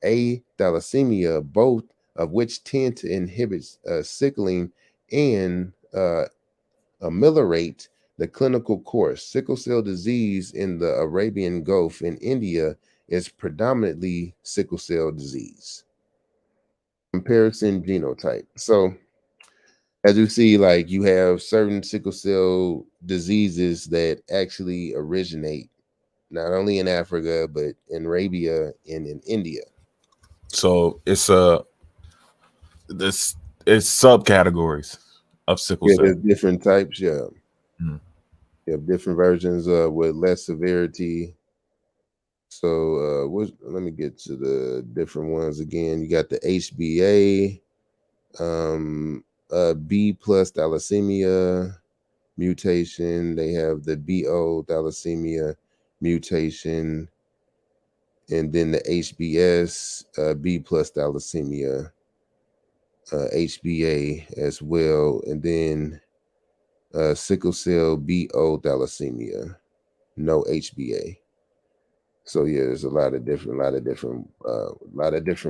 A thalassemia, both of which tend to inhibit sickling and ameliorate the clinical course. Sickle cell disease in the Arabian Gulf in India is predominantly sickle cell disease. Comparison genotype. So as you see, like you have certain sickle cell diseases that actually originate not only in Africa, but in Arabia and in India. So it's subcategories of sickle cell. There's different types, yeah. You have different versions with less severity So let me get to the different ones again. You got the HBA, B plus thalassemia mutation. They have the BO thalassemia mutation, and then the HBS, B plus thalassemia, HBA as well, and then sickle cell BO thalassemia, no HBA. So yeah, there's a lot of different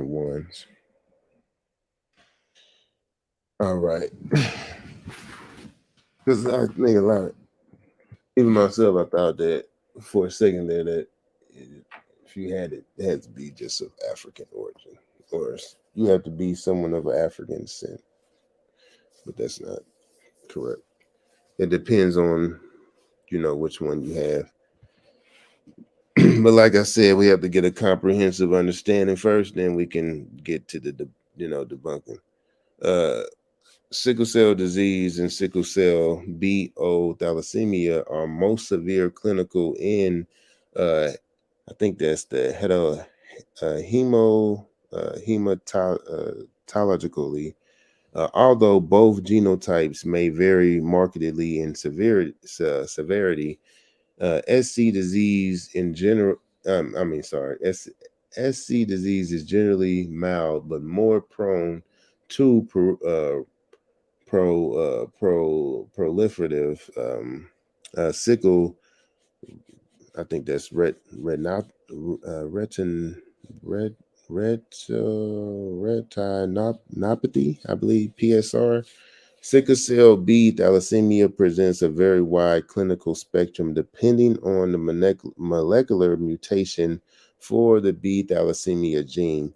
ones. All right, because I think a lot, even myself, I thought that for a second there that if you had it, it had to be just of African origin, or you have to be someone of African descent, but that's not correct. It depends on which one you have. But like I said, we have to get a comprehensive understanding first, then we can get to the debunking. Sickle cell disease and sickle cell BO thalassemia are most severe clinical in I think that's the hematologically. Although both genotypes may vary markedly in severity, SC disease in general, SC disease is generally mild but more prone to proliferative sickle. I think that's retinopathy, I believe, PSR. Sickle cell B thalassemia presents a very wide clinical spectrum depending on the molecular mutation for the B thalassemia gene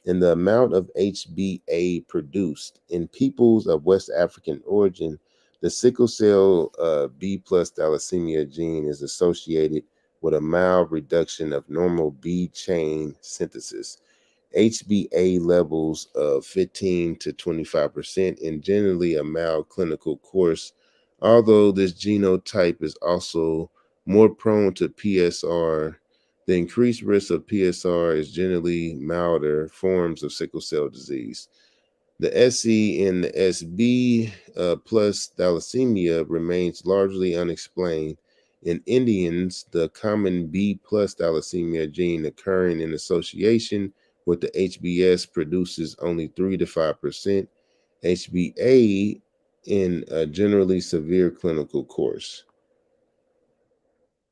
and the amount of HBA produced. In peoples of West African origin, the sickle cell B plus thalassemia gene is associated with a mild reduction of normal B chain synthesis, HBA levels of 15 to 25%, and generally a mild clinical course. Although this genotype is also more prone to PSR, the increased risk of PSR is generally milder forms of sickle cell disease. The SC and the SB plus thalassemia remains largely unexplained. In Indians, the common B plus thalassemia gene occurring in association with the HBS produces only 3 to 5% HBA in a generally severe clinical course.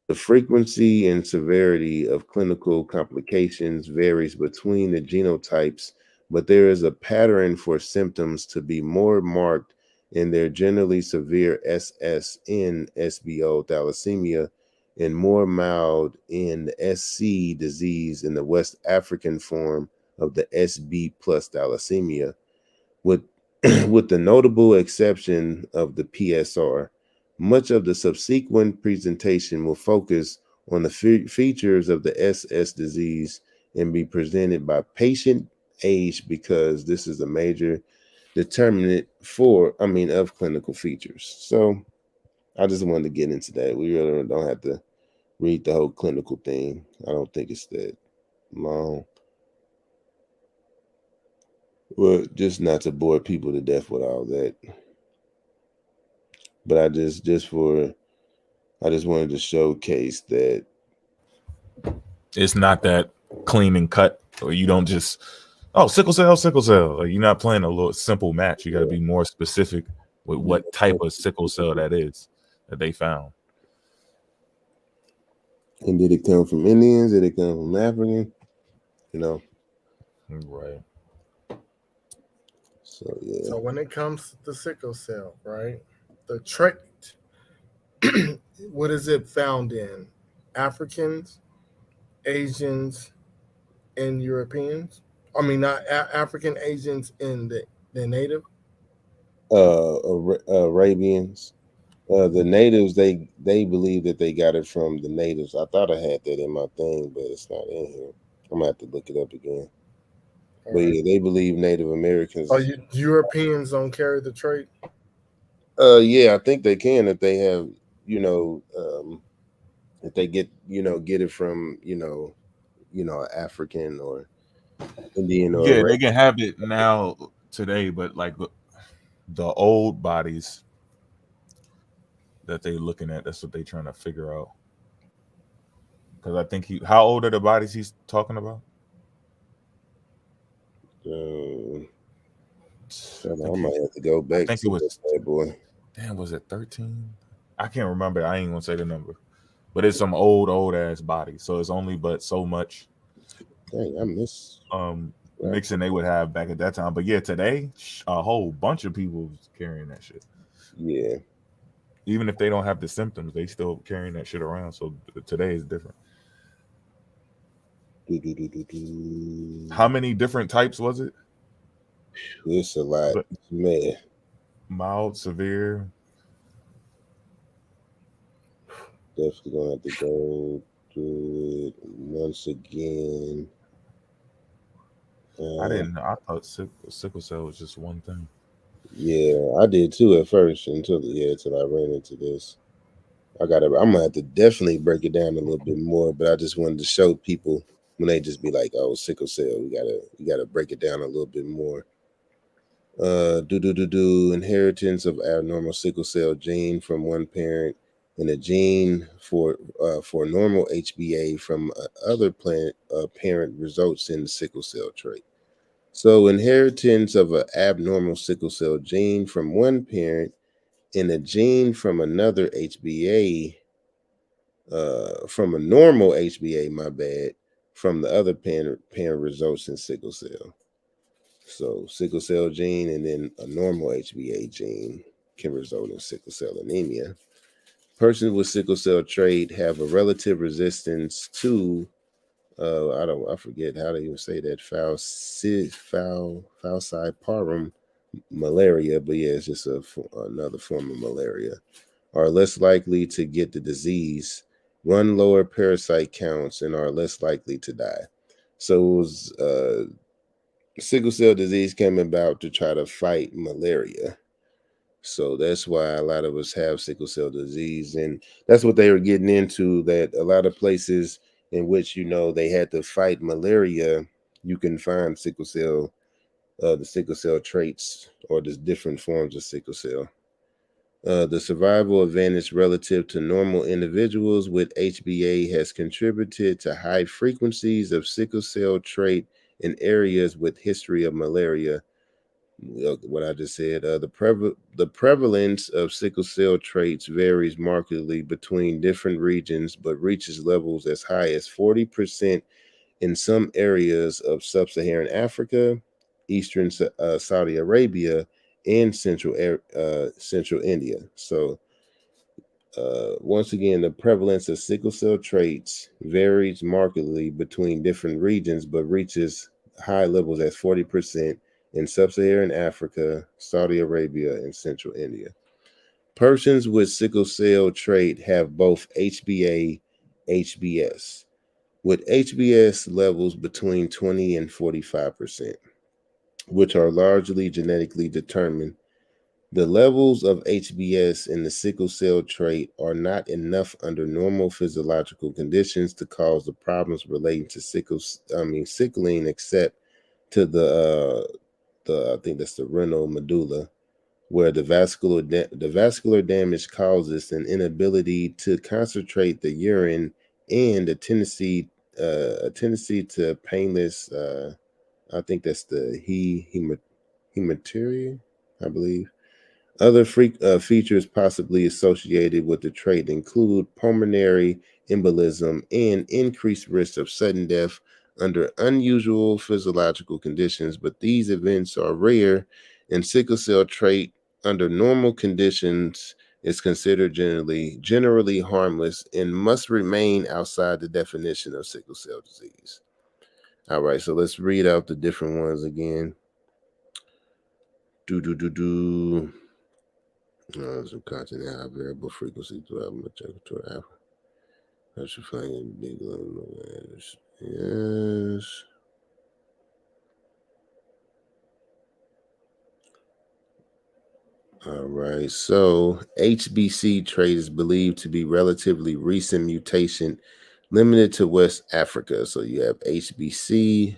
The frequency and severity of clinical complications varies between the genotypes, but there is a pattern for symptoms to be more marked in their generally severe SS in SBO thalassemia and more mild in the SC disease in the West African form of the SB plus thalassemia, with with the notable exception of the PSR. Much of the subsequent presentation will focus on the features of the SS disease and be presented by patient age because this is a major determinant of clinical features. So I just wanted to get into that. We really don't have to read the whole clinical thing. I don't think it's that long. Well, just not to bore people to death with all that. But I just wanted to showcase that it's not that clean and cut, or you don't just sickle cell. Like, you're not playing a little simple match. You got to be more specific with what type of sickle cell that is that they found. And did it come from Indians? Did it come from African? Right. So yeah. So when it comes to the sickle cell, right, the trait, what is it found in? Africans, Asians, and Europeans? I mean, not African Asians in the native. Arabians. The natives, they believe that they got it from the natives. I thought I had that in my thing, but it's not in here. I'm gonna have to look it up again. But yeah, they believe Native Americans. Europeans don't carry the trait? Yeah, I think they can if they have, if they get it from, African or Indian or Yeah, they can have it now today, but like the old bodies that they looking at, that's what they trying to figure out. Because I think how old are the bodies he's talking about? I might have to go back. I think to it was that boy. Damn, was it 13? I can't remember. I ain't gonna say the number, but it's some old ass body. So it's only but so much. Dang, I miss mixing they would have back at that time. But yeah, today a whole bunch of people carrying that shit. Yeah. Even if they don't have the symptoms, they still carrying that shit around. So today is different. How many different types was it? It's a lot, man. Mild, severe. Definitely gonna have to go through it once again. I didn't know. I thought sickle cell was just one thing. Yeah, I did too at first until I ran into this. I'm gonna have to definitely break it down a little bit more, but I just wanted to show people when they just be like, "Oh, sickle cell," we gotta break it down a little bit more. Inheritance of abnormal sickle cell gene from one parent, and a gene for normal HbA from other parent results in the sickle cell trait. So inheritance of an abnormal sickle cell gene from one parent and a gene from another HbA, from a normal HbA, my bad, from the other parent results in sickle cell. So sickle cell gene and then a normal HbA gene can result in sickle cell anemia. Persons with sickle cell trait have a relative resistance to I forget how to even say that, falciparum malaria, but yeah, it's just another form of malaria. Are less likely to get the disease, run lower parasite counts, and are less likely to die. So it was sickle cell disease came about to try to fight malaria. So that's why a lot of us have sickle cell disease. And that's what they were getting into, that a lot of places in which, they had to fight malaria, you can find sickle cell, the sickle cell traits or the different forms of sickle cell. The survival advantage relative to normal individuals with HbA has contributed to high frequencies of sickle cell trait in areas with history of malaria. What I just said, the prevalence of sickle cell traits varies markedly between different regions, but reaches levels as high as 40% in some areas of sub-Saharan Africa, eastern Saudi Arabia, and central India. So once again, the prevalence of sickle cell traits varies markedly between different regions, but reaches high levels as 40% in sub-Saharan Africa, Saudi Arabia, and central India. Persons with sickle cell trait have both HbA, HbS, with HbS levels between 20 and 45%, which are largely genetically determined. The levels of HbS in the sickle cell trait are not enough under normal physiological conditions to cause the problems relating to sickling, except to the I think that's the renal medulla, where the vascular damage causes an inability to concentrate the urine and a tendency to painless. I think that's the hematuria, I believe. Other features possibly associated with the trait include pulmonary embolism and increased risk of sudden death under unusual physiological conditions, but these events are rare, and sickle cell trait under normal conditions is considered generally harmless and must remain outside the definition of sickle cell disease. All right, so let's read out the different ones again. Some content at high variable frequency throughout ejaculatory alpha. That should find in big letters. Yes. All right. So HBC trait is believed to be relatively recent mutation limited to West Africa. So you have HBC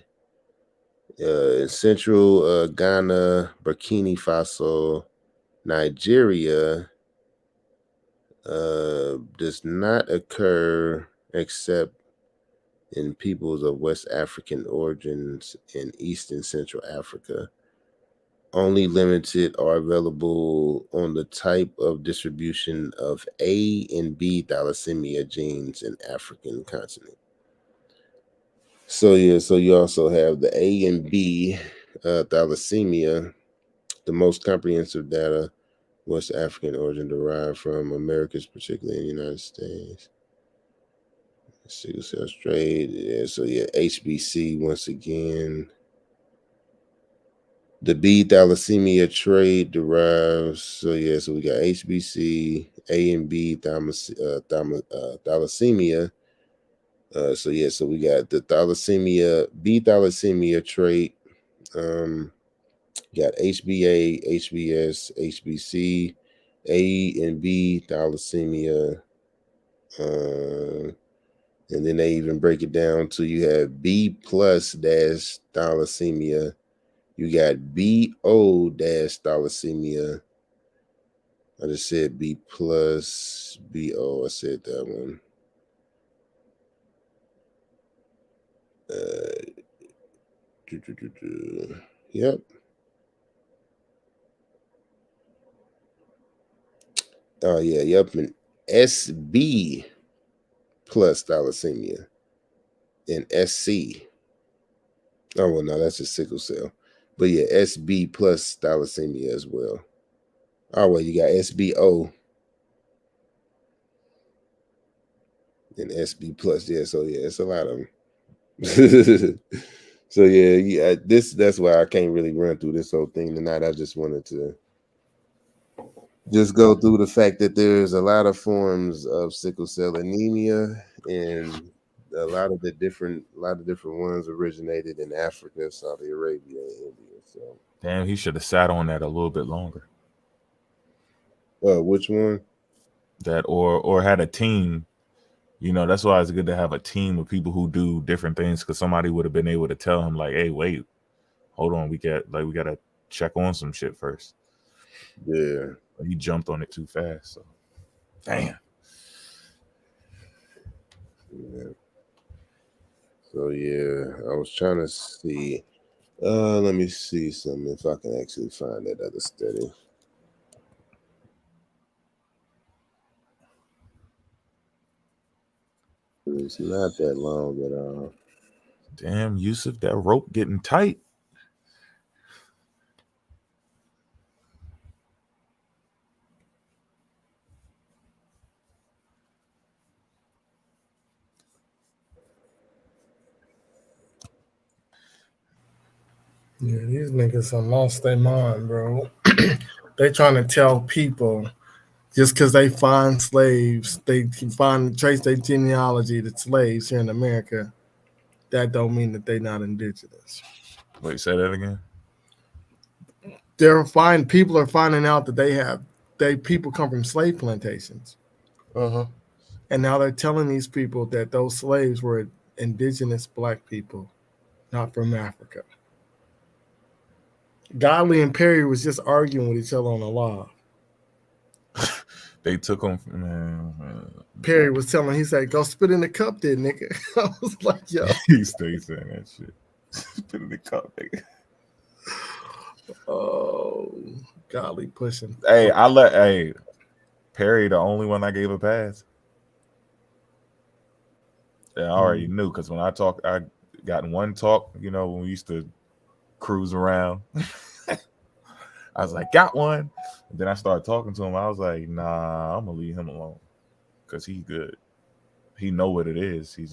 in Central Ghana, Burkina Faso, Nigeria. Does not occur except in peoples of West African origins in East and Central Africa. Only limited are available on the type of distribution of A and B thalassemia genes in African continent. So yeah, so you also have the A and B thalassemia, the most comprehensive data West African origin derived from Americas, particularly in the United States. Sickle cell trait, yeah. So yeah, HBC once again. The B thalassemia trait derives. So yeah, so we got HBC, A and B thalassemia. So yeah, so we got the thalassemia, B thalassemia trait. Got HBA, HBS, HBC, A and B thalassemia. And then they even break it down to you have B plus dash thalassemia. You got BO dash thalassemia. I just said B plus BO. I said that one. Yep. Oh yeah, yep. And SB plus thalassemia and SC. Oh well, no, that's just sickle cell. But yeah, SB plus thalassemia as well. Oh well, you got SBO and SB plus. Yeah, so yeah, it's a lot of them. So yeah, that's why I can't really run through this whole thing tonight. I just wanted to just go through the fact that there's a lot of forms of sickle cell anemia, and a lot of different ones originated in Africa, Saudi Arabia, and India. So damn, he should have sat on that a little bit longer. Which one? That or had a team. You know, that's why it's good to have a team of people who do different things, because somebody would have been able to tell him like, hey, wait, hold on, we gotta check on some shit first. Yeah. But he jumped on it too fast. So damn. Yeah. So yeah, I was trying to see. Let me see something if I can actually find that other study. It's not that long at all. Damn, Yusuf, that rope getting tight. Yeah, these niggas are lost their mind, bro. They trying to tell people just because they find slaves, they can trace their genealogy to slaves here in America. That don't mean that they're not indigenous. Wait, say that again. People are finding out that people come from slave plantations. And now they're telling these people that those slaves were indigenous black people, not from Africa. Godley and Perry was just arguing with each other on the law. They took him from Perry was telling, he said, go spit in the cup there, nigga. I was like, yo. He stayed saying that shit. Spit in the cup, nigga. Oh, golly, pushing. Hey, Perry, the only one I gave a pass. Yeah, I already knew, because when I got in one talk, you know, when we used to cruise around, I was like, got one. And then I started talking to him. I was like, nah, I'm gonna leave him alone, because he good. He know what it is. He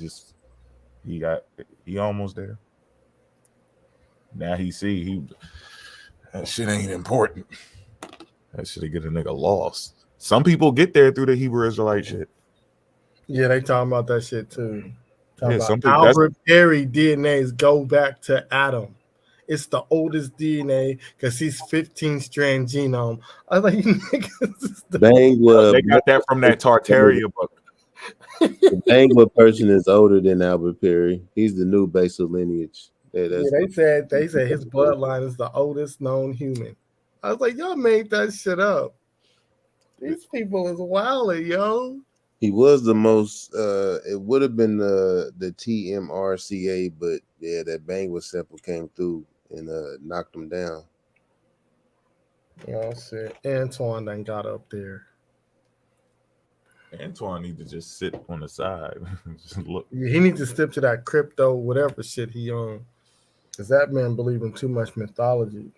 almost there. Now that shit ain't important. That shit get a nigga lost. Some people get there through the Hebrew Israelite shit. Yeah, they talking about that shit too. Albert Perry DNAs go back to Adam. It's the oldest DNA because he's 15-strand genome. I was like, they got that from that Tartaria book. The Bangla person is older than Albert Perry. He's the new basal lineage. Yeah, they said his bloodline is the oldest known human. I was like, y'all made that shit up. These people is wild, yo. He was the most. It would have been the TMRCA, but yeah, that Bangla sample came through and knocked him down. Oh shit, Antoine done got up there. Antoine need to just sit on the side. Just look. Yeah, he needs to step to that crypto, whatever shit he on. Because that man believe in too much mythology.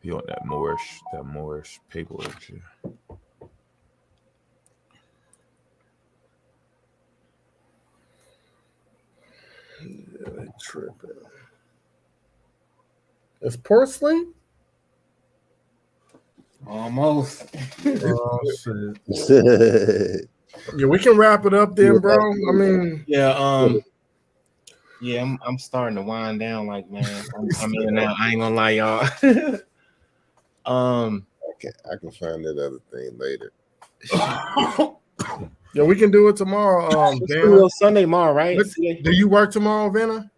He on that Moorish paperwork shit. Yeah, they tripping. It's porcelain? Almost. Oh shit. Yeah, we can wrap it up then, bro. I mean, yeah, I'm starting to wind down. Like, man, I'm in and out. I ain't gonna lie, y'all. I can find that other thing later. Yeah, we can do it tomorrow. Vanna. Sunday tomorrow, right? Do you work tomorrow, Vanna?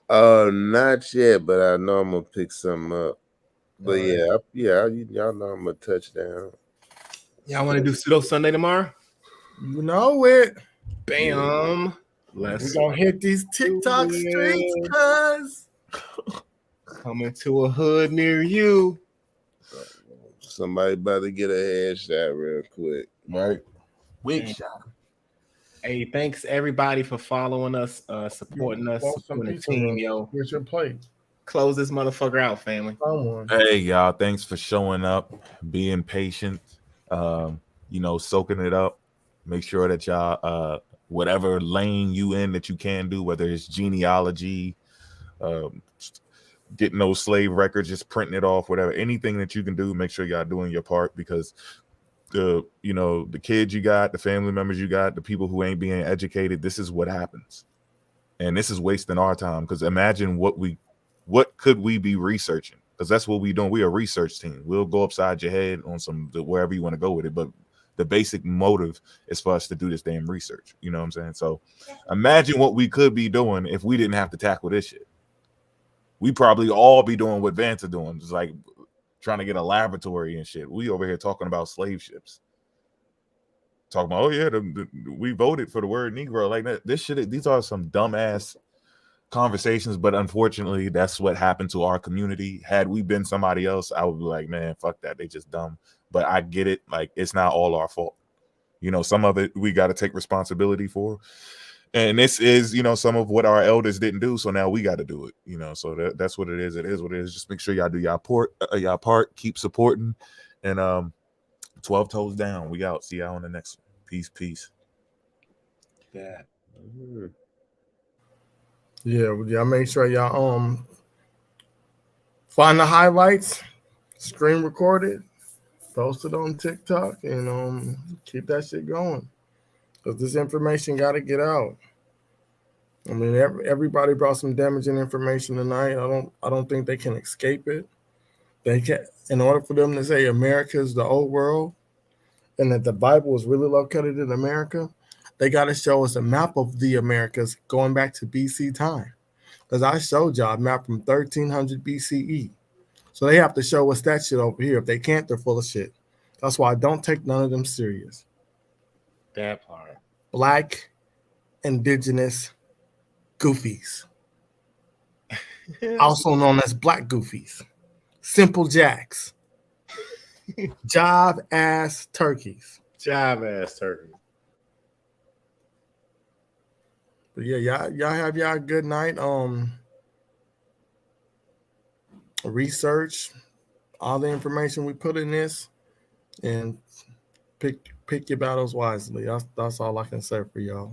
Not yet, but I know I'm gonna pick something up. But y'all know I'm a touchdown. Y'all want to do Pseudo Sunday tomorrow? You know it. Bam. We're gonna hit these TikTok streets, cuz coming to a hood near you. Somebody about to get a headshot real quick. Right. Wig shot. Hey, thanks everybody for following us, supporting us, supporting the team, yo. Here's your plate. Close this motherfucker out, family. Hey, y'all, thanks for showing up, being patient, soaking it up. Make sure that y'all, whatever lane you in that you can do, whether it's genealogy, getting those slave records, just printing it off, whatever, anything that you can do, make sure y'all doing your part, because the kids you got, the family members you got, the people who ain't being educated, this is what happens. And this is wasting our time, because imagine what could we be researching? Because that's what we doing. We a research team. We'll go upside your head on wherever you want to go with it, but the basic motive is for us to do this damn research. You know what I'm saying? So imagine what we could be doing if we didn't have to tackle this shit. We probably all be doing what Vanta doing, just like trying to get a laboratory and shit. We over here talking about slave ships. Talking about, we voted for the word Negro. Like that. This shit, these are some dumbass conversations, but unfortunately, that's what happened to our community. Had we been somebody else, I would be like, man, fuck that. They just dumb. But I get it. Like, it's not all our fault. Some of it we got to take responsibility for. And this is, some of what our elders didn't do. So now we got to do it, so that's what it is. It is what it is. Just make sure y'all do y'all part, keep supporting. And 12 toes down. We out. See y'all on the next one. Peace. Yeah. Yeah, make sure y'all find the highlights, screen record it, post it on TikTok, and keep that shit going. Because this information got to get out. I mean, everybody brought some damaging information tonight. I don't think they can escape it. They can, in order for them to say America is the old world and that the Bible is really located in America, they got to show us a map of the Americas going back to BC time. Because I showed y'all a map from 1300 BCE. So they have to show us that shit over here. If they can't, they're full of shit. That's why I don't take none of them serious. That part. Black, indigenous goofies. Also known as black goofies. Simple jacks. Job ass turkeys. Job ass turkeys. But yeah, y'all have y'all good night. Research all the information we put in this and pick your battles wisely. That's all I can say for y'all.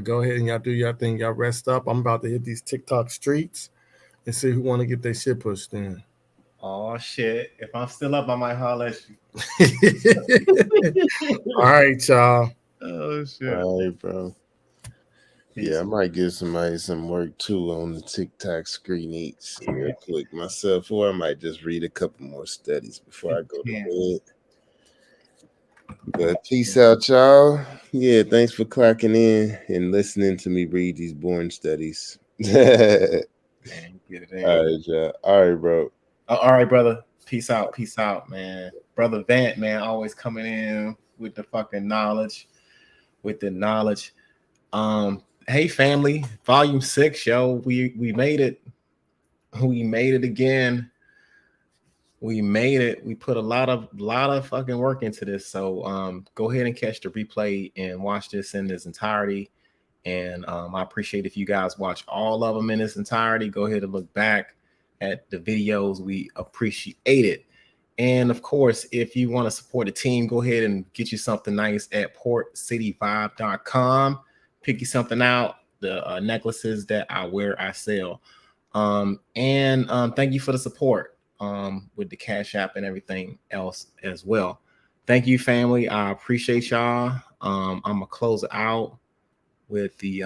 Go ahead and y'all do your thing. Y'all rest up. I'm about to hit these TikTok streets and see who want to get their shit pushed in. Oh shit! If I'm still up, I might holler at you. All right, y'all. Oh shit! All right, bro. Yeah, I might give somebody some work too on the TikTok screen eats real quick myself, or I might just read a couple more studies before I go to bed. But peace out, y'all. Yeah, thanks for clocking in and listening to me read these boring studies. Man, get it in. All right, y'all. All right, bro. All right, brother. Peace out, man. Brother Vant, man, always coming in with the fucking knowledge. Hey family, volume 6, yo. We made it. We made it again. We made it. We put a lot of fucking work into this. So go ahead and catch the replay and watch this in its entirety. And I appreciate if you guys watch all of them in its entirety. Go ahead and look back at the videos. We appreciate it. And of course, if you want to support the team, go ahead and get you something nice at portcityvibe.com. Pick you something out. The necklaces that I wear, I sell. And thank you for the support with the Cash App and everything else as well. Thank you, family. I appreciate y'all. I'm gonna close out with the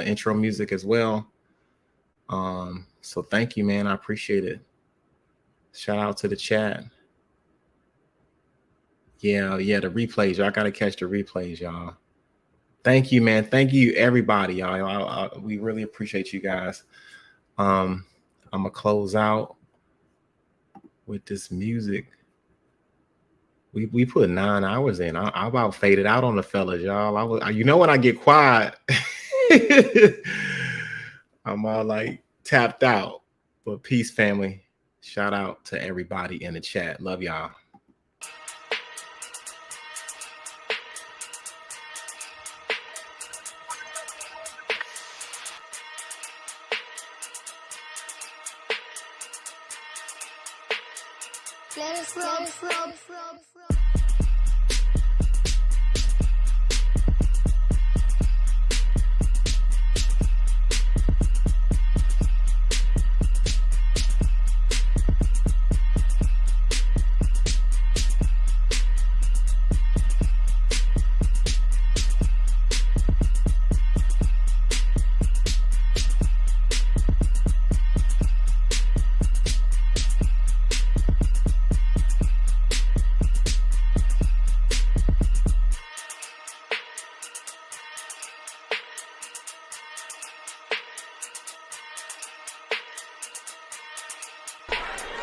intro music as well. So thank you, man. I appreciate it. Shout out to the chat. Yeah, the replays. Y'all gotta catch the replays, y'all. Thank you, man. Thank you, everybody, y'all. We really appreciate you guys. I'm gonna close out with this music. We put 9 hours in. I about faded out on the fellas, y'all. You know when I get quiet, I'm all like tapped out. But peace, family. Shout out to everybody in the chat. Love y'all.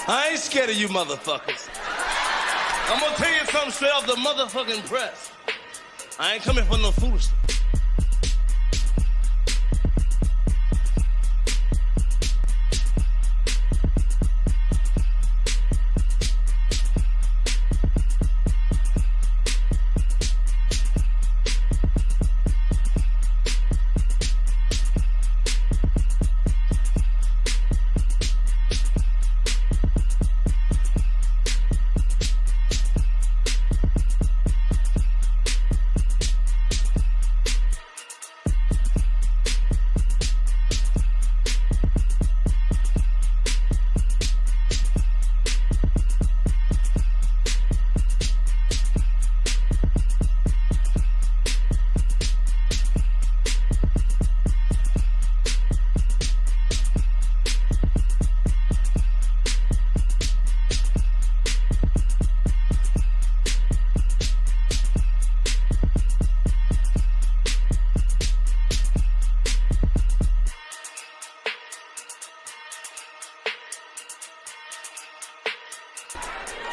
I ain't scared of you motherfuckers. I'm gonna tell you something straight off the motherfucking press. I ain't coming for no foolishness.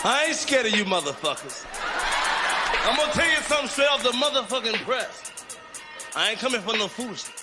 I ain't scared of you motherfuckers. I'm gonna tell you something straight off the motherfucking press. I ain't coming for no foolishness.